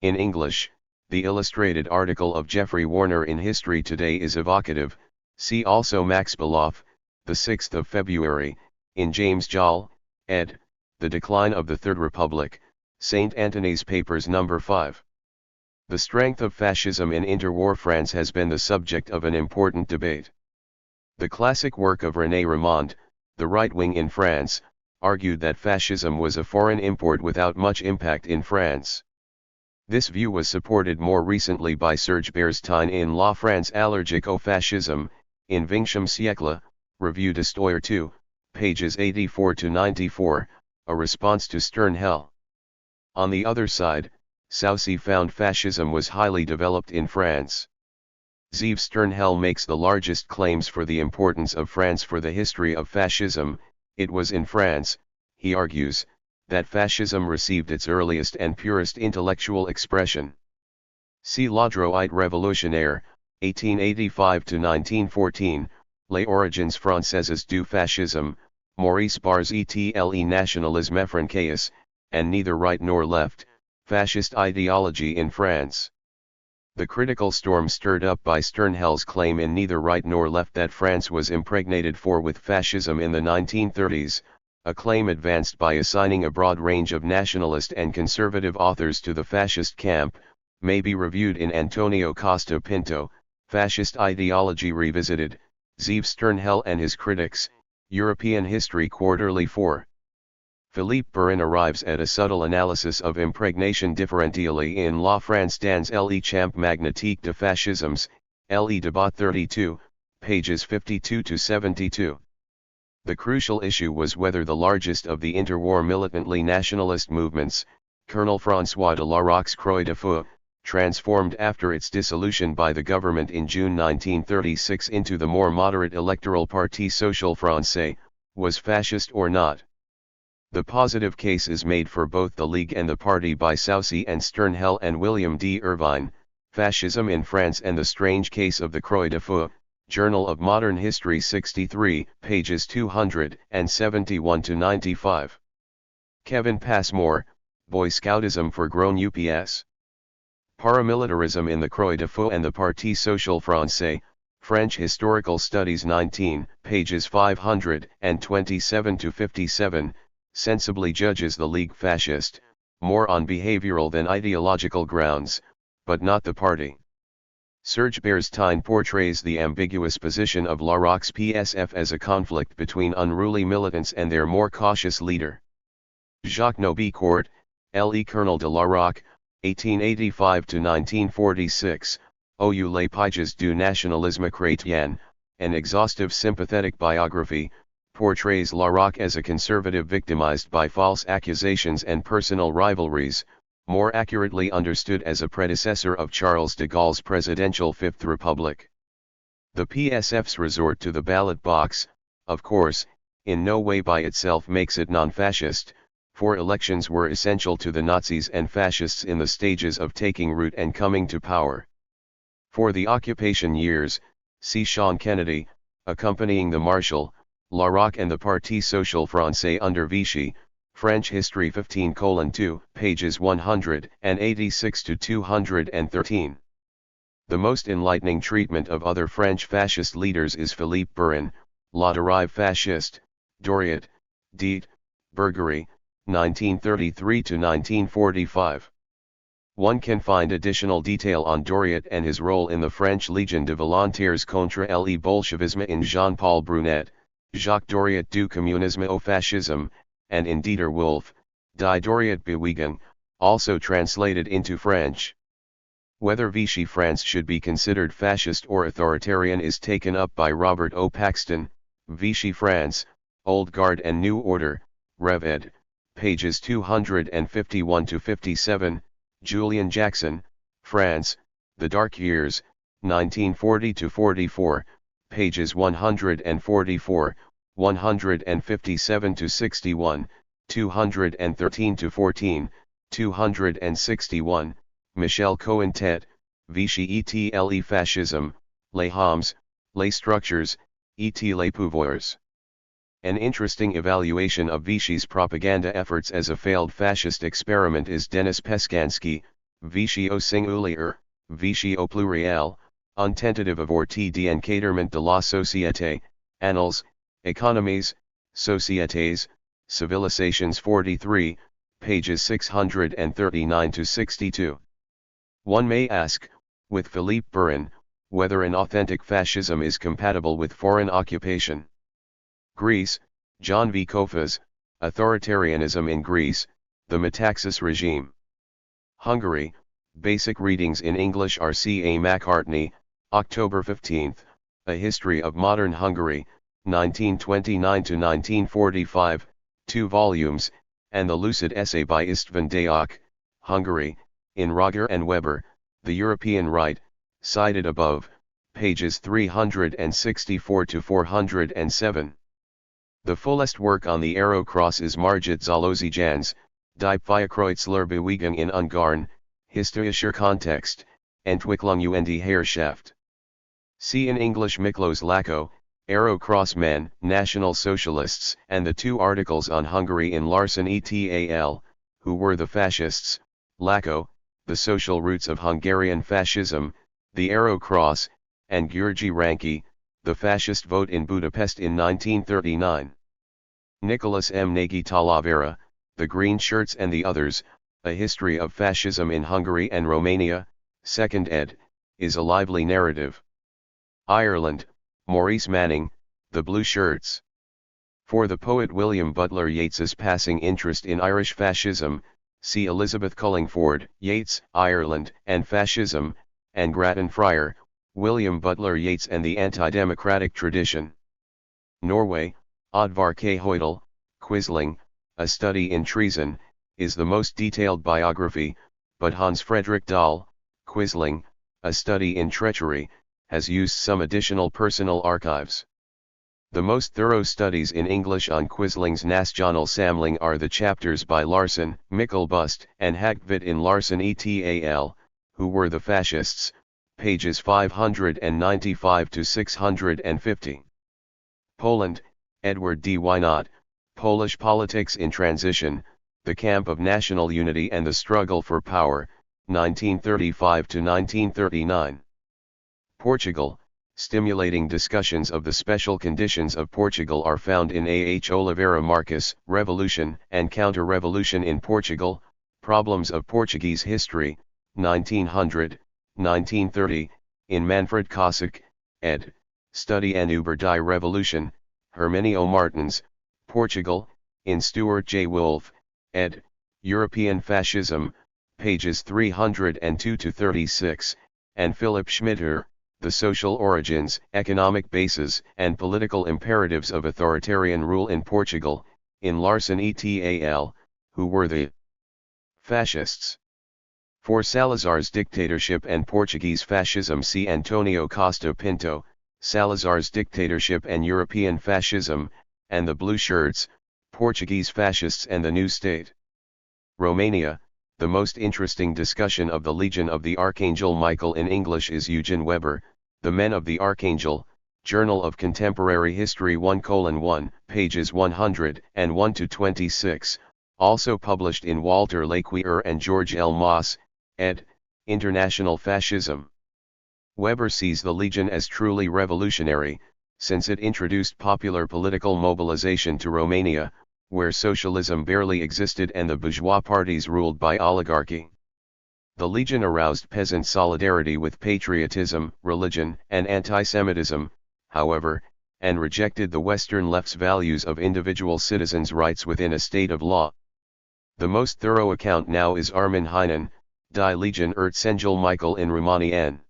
In English, the illustrated article of Jeffrey Warner in History Today is evocative. See also Max Beloff, the 6th of February, in James Joll, ed., The Decline of the Third Republic, St. Anthony's Papers No. 5. The strength of fascism in interwar France has been the subject of an important debate. The classic work of René Ramond, The Right Wing in France, argued that fascism was a foreign import without much impact in France. This view was supported more recently by Serge Berstein in La France allergique au fascisme, in 20e siècle, Revue d'Histoire 2, pages 84-94, a response to Sternhell. On the other side, Saussy found fascism was highly developed in France. Yves Sternhell makes the largest claims for the importance of France for the history of fascism. It was in France, he argues, that fascism received its earliest and purest intellectual expression. See La Droite révolutionnaire, 1885-1914, Les origines françaises du fascisme, Maurice Barr's Le nationalisme français, and Neither Right Nor Left, Fascist Ideology in France. The critical storm stirred up by Sternhell's claim in Neither Right Nor Left that France was impregnated with fascism in the 1930s, a claim advanced by assigning a broad range of nationalist and conservative authors to the fascist camp, may be reviewed in Antonio Costa Pinto, Fascist Ideology Revisited, Yves Sternhell and His Critics, European History Quarterly 4. Philippe Perrin arrives at a subtle analysis of impregnation differentially in La France dans le champ magnétique de fascismes, Le Débat 32, pages 52-72. The crucial issue was whether the largest of the interwar militantly nationalist movements, Colonel François de la Roquecroix de Feu, transformed after its dissolution by the government in June 1936 into the more moderate electoral Parti Social Français, was fascist or not. The positive case is made for both the League and the party by Saussy and Sternhell and William D. Irvine, Fascism in France and the Strange Case of the Croix de Feu, Journal of Modern History 63, pages 271-95. Kevin Passmore, Boy Scoutism for Grown UPS. Paramilitarism in the Croix de Feu and the Parti Social Français, French Historical Studies 19, pages 527-57, sensibly judges the League fascist, more on behavioral than ideological grounds, but not the party. Serge Berstein portrays the ambiguous position of La Roque's PSF as a conflict between unruly militants and their more cautious leader. Jacques Nobicourt, Le Colonel de la Roque, 1885-1946, Ou les pages du nationalisme chrétien, an exhaustive sympathetic biography, portrays La Roque as a conservative victimized by false accusations and personal rivalries, more accurately understood as a predecessor of Charles de Gaulle's presidential Fifth Republic. The PSF's resort to the ballot box, of course, in no way by itself makes it non-fascist, for elections were essential to the Nazis and fascists in the stages of taking root and coming to power. For the occupation years, see Sean Kennedy, accompanying the Marshal, Larocque and the Parti Social Français under Vichy, French History 15:2, pages 186 to 213. The most enlightening treatment of other French fascist leaders is Philippe Burin, La Dérive Fasciste, Doriot, Diet, Bergerie, 1933 to 1945. One can find additional detail on Doriot and his role in the French Légion de Volontaires contre le Bolchevisme in Jean-Paul Brunet, Jacques Doriot du Communisme au Fascisme, and in Dieter Wolf, Die Doriot Bewegung, also translated into French. Whether Vichy France should be considered fascist or authoritarian is taken up by Robert O. Paxton, Vichy France, Old Guard and New Order, Rev. ed., pages 251 to 57, Julian Jackson, France, The Dark Years, 1940 to 44, pages 144, 157 to 61, 213 to 14, 261, Michel Cohen-Tet, Vichy et le Fascisme, les hommes, les structures, et les pouvoirs. An interesting evaluation of Vichy's propaganda efforts as a failed fascist experiment is Denis Peskansky, Vichy au singulier, Vichy au pluriel, un tentative of ortie d'encadrement de la société, Annales, Économies, Sociétés, Civilisations 43, pages 639 to 62. One may ask, with Philippe Burin, whether an authentic fascism is compatible with foreign occupation. Greece, John V. Kofas, Authoritarianism in Greece, the Metaxas regime. Hungary, basic readings in English R. C. A. McCartney, October 15, A History of Modern Hungary, 1929 to 1945, 2 volumes, and the lucid essay by István Deák, Hungary, in Roger and Weber, The European Right, cited above, pages 364 to 407. The fullest work on the Arrow Cross is Margit Zalozijans, Die Feierkreuzler Bewegung in Ungarn, Historischer Kontext, Entwicklung und Herrschaft. See in English Miklos Lako, Arrow Cross Men, National Socialists, and the 2 articles on Hungary in Larsen et al., Who Were the Fascists, Lako, The Social Roots of Hungarian Fascism, The Arrow Cross, and György Ranki, The Fascist Vote in Budapest in 1939. Nicholas M. Nagy Talavera, The Green Shirts and the Others, A History of Fascism in Hungary and Romania, 2nd ed., is a lively narrative. Ireland, Maurice Manning, The Blue Shirts. For the poet William Butler Yeats's passing interest in Irish fascism, see Elizabeth Cullingford, Yeats, Ireland and Fascism, and Grattan Fryer, William Butler Yeats and the Anti-Democratic Tradition. Norway, Oddvar K. Hoydal, Quisling, A Study in Treason, is the most detailed biography, but Hans Fredrik Dahl, Quisling, A Study in Treachery, has used some additional personal archives. The most thorough studies in English on Quisling's Nationalsamling are the chapters by Larsen, Mikkel Bust, and Hagtvit in Larsen et al., Who Were the Fascists, pages 595 to 650. Poland, Edward D. Wynot, Polish Politics in Transition, The Camp of National Unity and the Struggle for Power, 1935 to 1939. Portugal, stimulating discussions of the special conditions of Portugal are found in A. H. Oliveira Marques, Revolution and Counter-Revolution in Portugal, Problems of Portuguese History, 1900, 1930, in Manfred Kossak, ed., Study and über die Revolution, Herminio Martins, Portugal, in Stuart J. Wolfe, ed., European Fascism, pages 302 to 36, and Philip Schmitter, The Social Origins, Economic Bases, and Political Imperatives of Authoritarian Rule in Portugal, in Larsen et al., Who Were the Fascists? For Salazar's dictatorship and Portuguese fascism see Antonio Costa Pinto, Salazar's dictatorship and European fascism, and the Blue Shirts, Portuguese fascists and the new state. Romania, the most interesting discussion of the Legion of the Archangel Michael in English is Eugen Weber, The Men of the Archangel, Journal of Contemporary History 1:1, pages 101-26, also published in Walter Laqueur and George L. Moss, ed., International Fascism. Weber sees the Legion as truly revolutionary, since it introduced popular political mobilization to Romania, where socialism barely existed and the bourgeois parties ruled by oligarchy. The Legion aroused peasant solidarity with patriotism, religion, and anti-Semitism, however, and rejected the Western left's values of individual citizens' rights within a state of law. The most thorough account now is Armin Heinen, Die Legion Erzengel Michael in Rumänien.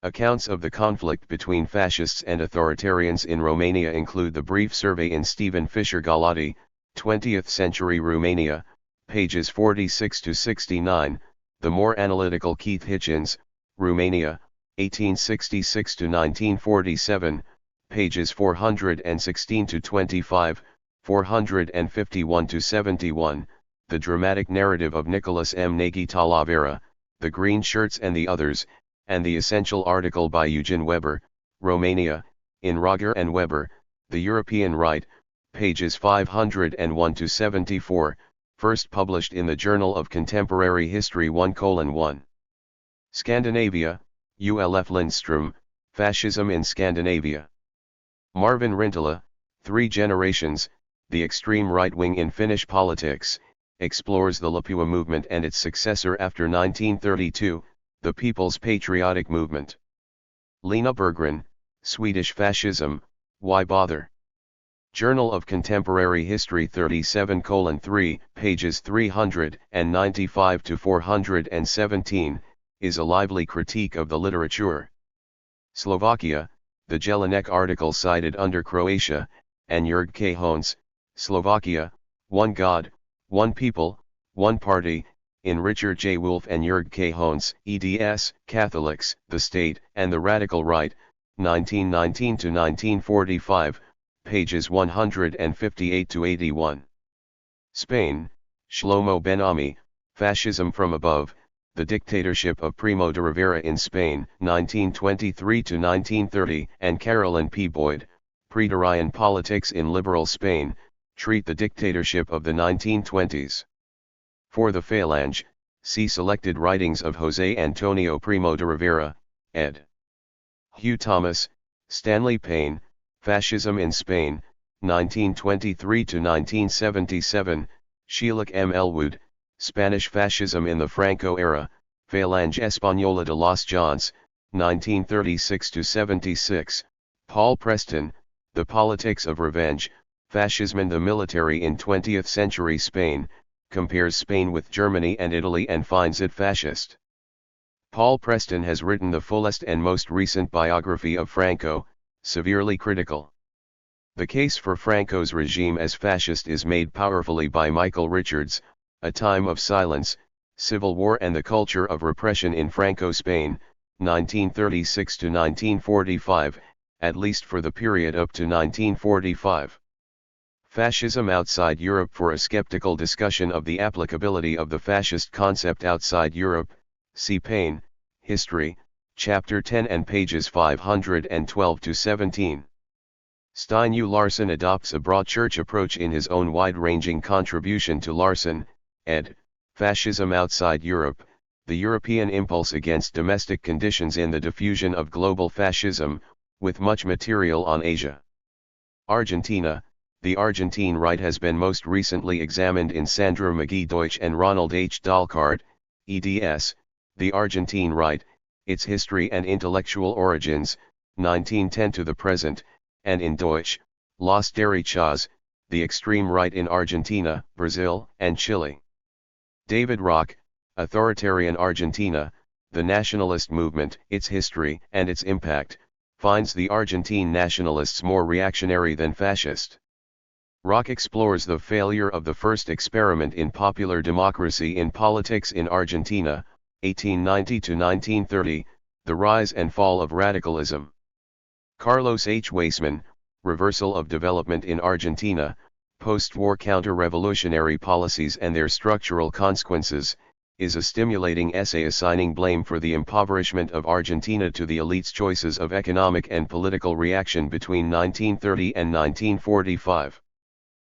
Accounts of the conflict between fascists and authoritarians in Romania include the brief survey in Stephen Fisher Galati, 20th Century Romania, pages 46-69, the more analytical Keith Hitchens, Romania, 1866-1947, pages 416-25, 451-71, the dramatic narrative of Nicholas M. Nagy Talavera, The Green Shirts and the Others, and the essential article by Eugen Weber, Romania, in Roger and Weber, The European Right, pages 501-74, first published in the Journal of Contemporary History 1:1. Scandinavia, Ulf Lindström, Fascism in Scandinavia. Marvin Rintala, 3 Generations, The Extreme Right-Wing in Finnish Politics, explores the Lapua movement and its successor after 1932, the People's Patriotic Movement. Lena Berggren, Swedish Fascism, Why Bother? Journal of Contemporary History 37:3, pages 395-417, is a lively critique of the literature. Slovakia, the Jelinek article cited under Croatia, and Jurg K. Hones, Slovakia, One God, One People, One Party, in Richard J. Wolff and Jurg K. Hones, eds, Catholics, the State, and the Radical Right, 1919-1945, pages 158-81. Spain, Shlomo Ben Ami, Fascism from Above, The Dictatorship of Primo de Rivera in Spain, 1923-1930, and Carolyn P. Boyd, Pre-Darian Politics in Liberal Spain, treat the dictatorship of the 1920s. For the Phalange, see selected writings of José Antonio Primo de Rivera, ed. Hugh Thomas, Stanley Payne, Fascism in Spain, 1923-1977, Sheila M. Elwood, Spanish Fascism in the Franco Era, Phalange Española de los Jones, 1936-76, Paul Preston, The Politics of Revenge, Fascism and the Military in 20th Century Spain, compares Spain with Germany and Italy and finds it fascist. Paul Preston has written the fullest and most recent biography of Franco, severely critical. The case for Franco's regime as fascist is made powerfully by Michael Richards, A Time of Silence, Civil War and the Culture of Repression in Franco Spain, 1936-1945, at least for the period up to 1945. Fascism Outside Europe for a skeptical discussion of the applicability of the fascist concept outside Europe, see Payne, History, Chapter 10 and pages 512-17. Stein U. Larson adopts a broad church approach in his own wide-ranging contribution to Larson, ed., Fascism Outside Europe, The European Impulse Against Domestic Conditions in the Diffusion of Global Fascism, with much material on Asia. Argentina, the Argentine right has been most recently examined in Sandra McGee Deutsch and Ronald H. Dahlkart, eds, The Argentine Right, Its History and Intellectual Origins, 1910 to the Present, and in Deutsch, Las Derechas, The Extreme Right in Argentina, Brazil, and Chile. David Rock, Authoritarian Argentina, The Nationalist Movement, Its History and Its Impact, finds the Argentine nationalists more reactionary than fascist. Rock explores the failure of the first experiment in popular democracy in politics in Argentina, 1890 to 1930, the rise and fall of radicalism. Carlos H. Weisman, Reversal of Development in Argentina, Post-War Counter-Revolutionary Policies and Their Structural Consequences, is a stimulating essay assigning blame for the impoverishment of Argentina to the elite's choices of economic and political reaction between 1930 and 1945.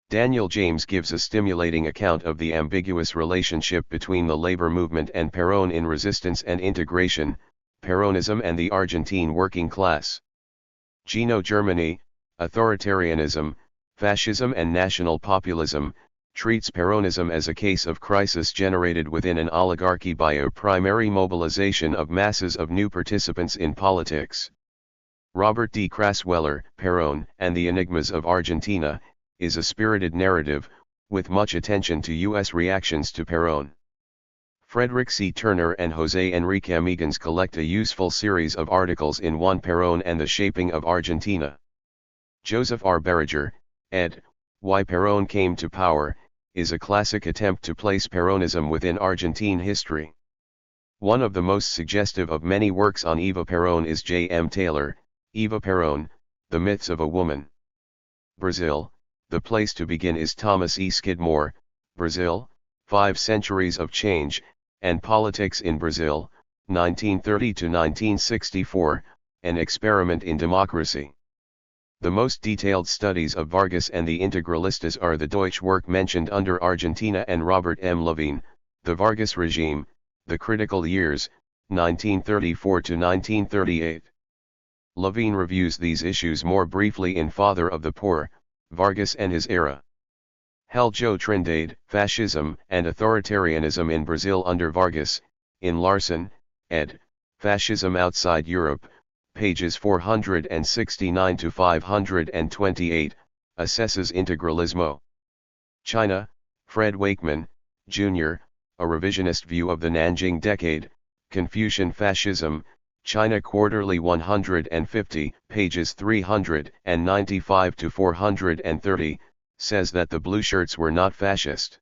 Daniel James gives a stimulating account of the ambiguous relationship between the labor movement and Perón in resistance and integration, Peronism and the Argentine working class. Gino Germany, Authoritarianism, Fascism and National Populism, treats Peronism as a case of crisis generated within an oligarchy by a primary mobilization of masses of new participants in politics. Robert D. Crasweller, Perón and the Enigmas of Argentina, is a spirited narrative, with much attention to U.S. reactions to Perón. Frederick C. Turner and José Enrique Amigans collect a useful series of articles in Juan Perón and the Shaping of Argentina. Joseph R. Berriger, ed., Why Perón Came to Power, is a classic attempt to place Peronism within Argentine history. One of the most suggestive of many works on Eva Perón is J. M. Taylor, Eva Perón, The Myths of a Woman. Brazil, the place to begin is Thomas E. Skidmore, Brazil, 5 Centuries of Change, and Politics in Brazil, 1930 to 1964, An Experiment in Democracy. The most detailed studies of Vargas and the Integralistas are the Deutsch work mentioned under Argentina and Robert M. Levine, The Vargas Regime, The Critical Years, 1934 to 1938. Levine reviews these issues more briefly in Father of the Poor, Vargas and His Era. Heljo Trindade, Fascism and Authoritarianism in Brazil under Vargas, in Larson, ed., Fascism Outside Europe, pages 469 to 528, assesses integralismo. China, Fred Wakeman, Jr., A Revisionist View of the Nanjing Decade, Confucian Fascism, China Quarterly 150, pages 395 to 430, says that the blue shirts were not fascist.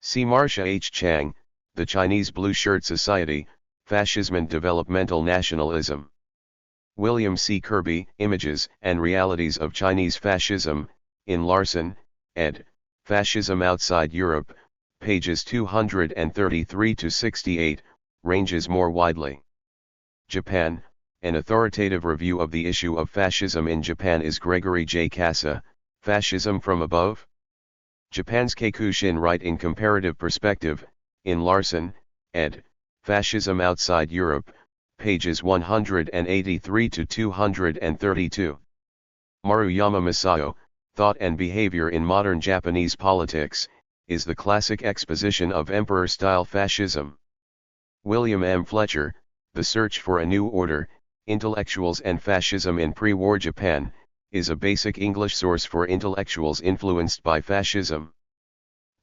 See Marcia H. Chang, The Chinese Blue Shirt Society, Fascism and Developmental Nationalism. William C. Kirby, Images and Realities of Chinese Fascism, in Larson, ed., Fascism Outside Europe, pages 233 to 68, ranges more widely. Japan, an authoritative review of the issue of fascism in Japan is Gregory J. Casa, Fascism from Above? Japan's Keikushin write in Comparative Perspective, in Larson, ed., Fascism Outside Europe, pages 183 to 232. Maruyama Masayo, Thought and Behavior in Modern Japanese Politics, is the classic exposition of emperor-style fascism. William M. Fletcher, The Search for a New Order, Intellectuals and Fascism in Pre-War Japan, is a basic English source for intellectuals influenced by fascism.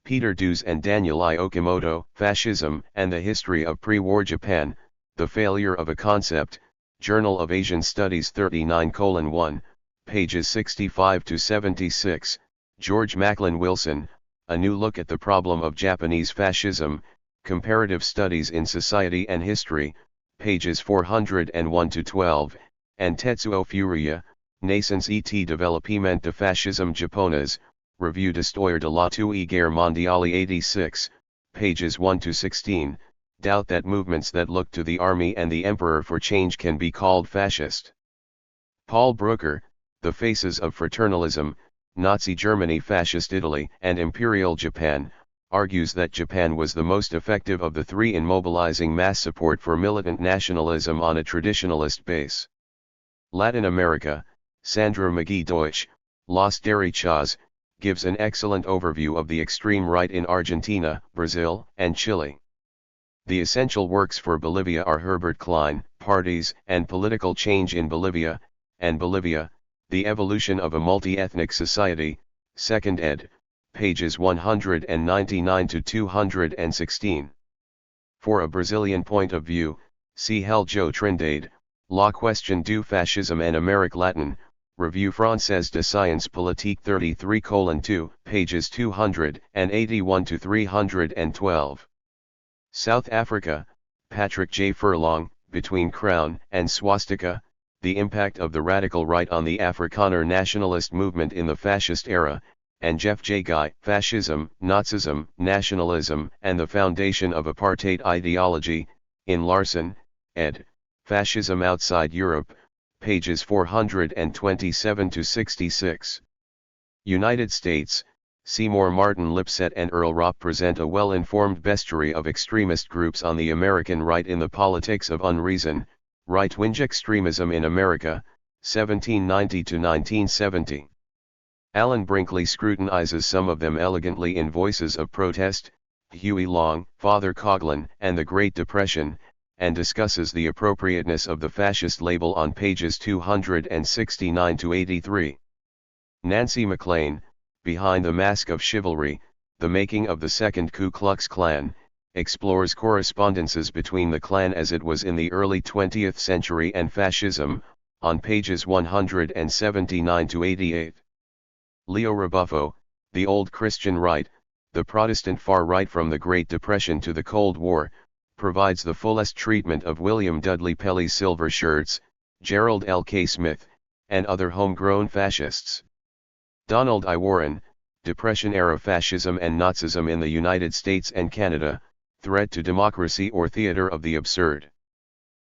Peter Dews and Daniel I. Okimoto, Fascism and the History of Pre-War Japan, The Failure of a Concept, Journal of Asian Studies 39:1, pages 65 to 76, George Macklin Wilson, A New Look at the Problem of Japanese Fascism, Comparative Studies in Society and History, pages 401 to 12, and Tetsuo Furuya, Naissance et Développement de Fascisme Japonaise, Revue d'Histoire de l'Autre Guerre mondiale 86, pages 1 to 16, doubt that movements that look to the army and the emperor for change can be called fascist. Paul Brooker, The Faces of Fraternalism, Nazi Germany, Fascist Italy, and Imperial Japan, argues that Japan was the most effective of the three in mobilizing mass support for militant nationalism on a traditionalist base. Latin America, Sandra McGee Deutsch, Las Derechas, gives an excellent overview of the extreme right in Argentina, Brazil, and Chile. The essential works for Bolivia are Herbert Klein, Parties and Political Change in Bolivia, and Bolivia, The Evolution of a Multi-Ethnic Society, 2nd ed., pages 199 to 216. For a Brazilian point of view, see Heljo Trindade, La Question du Fascisme en Amérique Latine, Revue Française de Sciences Politiques 33:2, pages 281 to 312. South Africa, Patrick J. Furlong, Between Crown and Swastika, The Impact of the Radical Right on the Afrikaner Nationalist Movement in the Fascist Era, and Jeff J. Guy, Fascism, Nazism, Nationalism, and the Foundation of Apartheid Ideology, in Larson, ed., Fascism Outside Europe, pages 427-66. United States, Seymour Martin Lipset and Earl Ropp present a well-informed bestiary of extremist groups on the American right in the Politics of Unreason, Right-Wing Extremism in America, 1790-1970. Alan Brinkley scrutinizes some of them elegantly in Voices of Protest, Huey Long, Father Coughlin, and the Great Depression, and discusses the appropriateness of the fascist label on pages 269-83. Nancy MacLean, Behind the Mask of Chivalry, The Making of the Second Ku Klux Klan, explores correspondences between the Klan as it was in the early 20th century and fascism, on pages 179-88. Leo Rebuffo, The Old Christian Right, The Protestant Far Right from the Great Depression to the Cold War, provides the fullest treatment of William Dudley Pelley's Silver Shirts, Gerald L. K. Smith, and other homegrown fascists. Donald I. Warren, Depression-Era Fascism and Nazism in the United States and Canada, Threat to Democracy or Theater of the Absurd.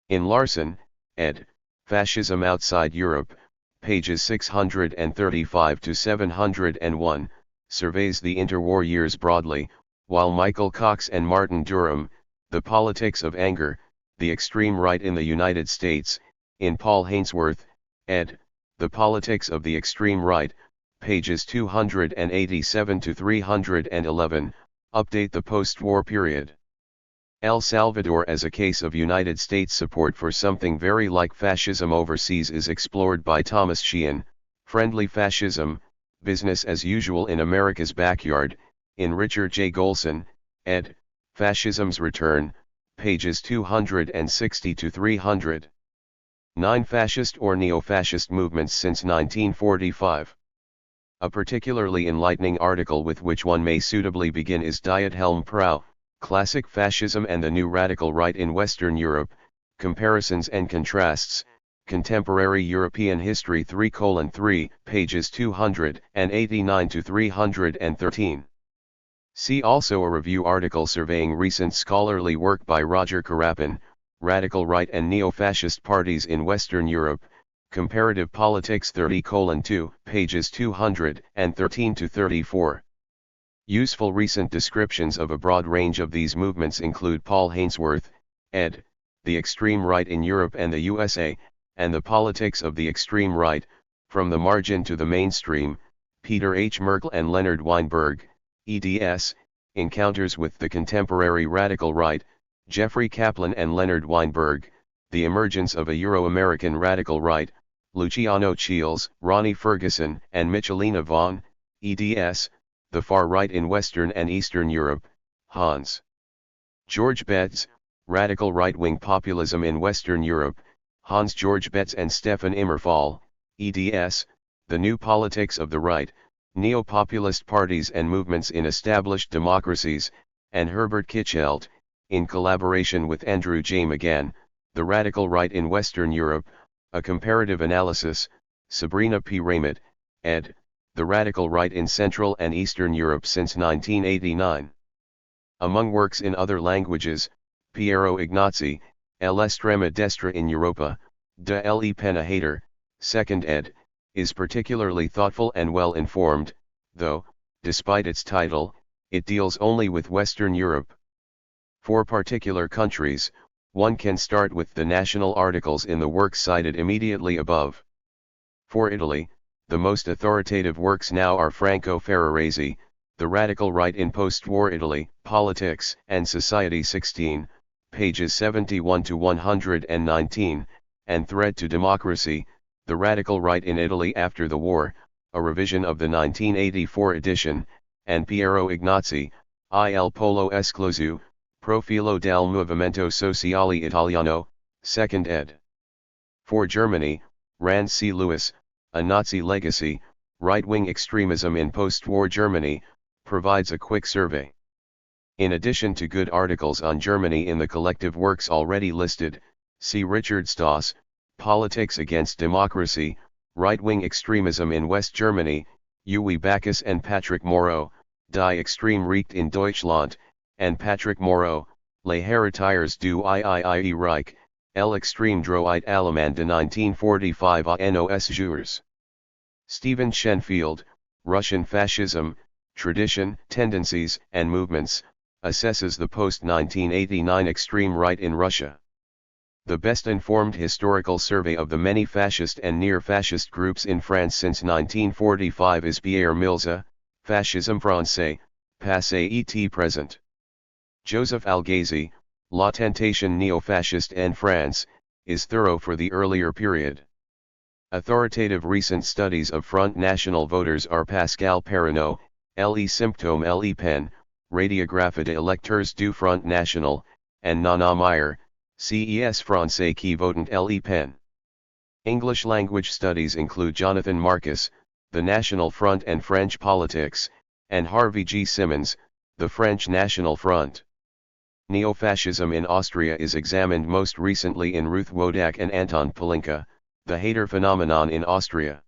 In Larson, ed., Fascism Outside Europe, pages 635-701, surveys the interwar years broadly, while Michael Cox and Martin Durham, The Politics of Anger, The Extreme Right in the United States, in Paul Hainsworth, ed., The Politics of the Extreme Right, pages 287-311, update the post-war period. El Salvador as a case of United States support for something very like fascism overseas is explored by Thomas Sheehan, Friendly Fascism, Business as Usual in America's Backyard, in Richard J. Golson, ed., Fascism's Return, pages 260-300. 9 Fascist or Neo-Fascist Movements since 1945. A particularly enlightening article with which one may suitably begin is Diet Helm Prau, Classic Fascism and the New Radical Right in Western Europe, Comparisons and Contrasts, Contemporary European History 3:3, pages 289-313. See also a review article surveying recent scholarly work by Roger Karapin, Radical Right and Neo-Fascist Parties in Western Europe, Comparative Politics 30:2, pages 213-34. Useful recent descriptions of a broad range of these movements include Paul Hainsworth, ed., The Extreme Right in Europe and the USA, and The Politics of the Extreme Right, From the Margin to the Mainstream, Peter H. Merkel and Leonard Weinberg, eds., Encounters with the Contemporary Radical Right, Jeffrey Kaplan and Leonard Weinberg, The Emergence of a Euro-American Radical Right, Luciano Chiles, Ronnie Ferguson and Michelina Vaughn, eds., The Far Right in Western and Eastern Europe, Hans. George Betts, Radical Right-Wing Populism in Western Europe, Hans-George Betts and Stefan Immerfall, eds., The New Politics of the Right, Neo-Populist Parties and Movements in Established Democracies, and Herbert Kitchelt, in collaboration with Andrew J. McGann, The Radical Right in Western Europe, A Comparative Analysis, Sabrina P. Raymond, ed., The Radical Right in Central and Eastern Europe since 1989. Among works in other languages, Piero Ignazzi, L'Estrema Destra in Europa, de Le Penahater, 2nd ed., is particularly thoughtful and well-informed, though, despite its title, it deals only with Western Europe. For particular countries, one can start with the national articles in the works cited immediately above. For Italy, the most authoritative works now are Franco Ferraresi, The Radical Right in Post-War Italy, Politics and Society 16, pages 71-119, and Threat to Democracy, The Radical Right in Italy After the War, a revision of the 1984 edition, and Piero Ignazzi, Il Polo Escluso, Profilo del Movimento Sociale Italiano, 2nd ed. For Germany, Rand C. Lewis, A Nazi Legacy, Right-Wing Extremism in Post-War Germany, provides a quick survey. In addition to good articles on Germany in the collective works already listed, see Richard Stoss, Politics against Democracy, Right-Wing Extremism in West Germany, Uwe Bacchus and Patrick Moreau, Die Extreme Recht in Deutschland, and Patrick Moreau, Les Héritiers du III Reich, L'extreme droite allemande de 1945 à nos jours. Stephen Shenfield, Russian Fascism, Tradition, Tendencies and Movements, assesses the post-1989 extreme right in Russia. The best-informed historical survey of the many fascist and near-fascist groups in France since 1945 is Pierre Milza, Fascisme français, passé et présent. Joseph Algazi, La Tentation Neo-Fasciste en France, is thorough for the earlier period. Authoritative recent studies of Front National voters are Pascal Perrineau, Les Symptômes les Peines, Radiographie des électeurs du Front National, and Nana Meyer, CES Français qui votent les peines. English language studies include Jonathan Marcus, The National Front and French Politics, and Harvey G. Simmons, The French National Front. Neo-fascism in Austria is examined most recently in Ruth Wodak and Anton Palinka, The Hater Phenomenon in Austria.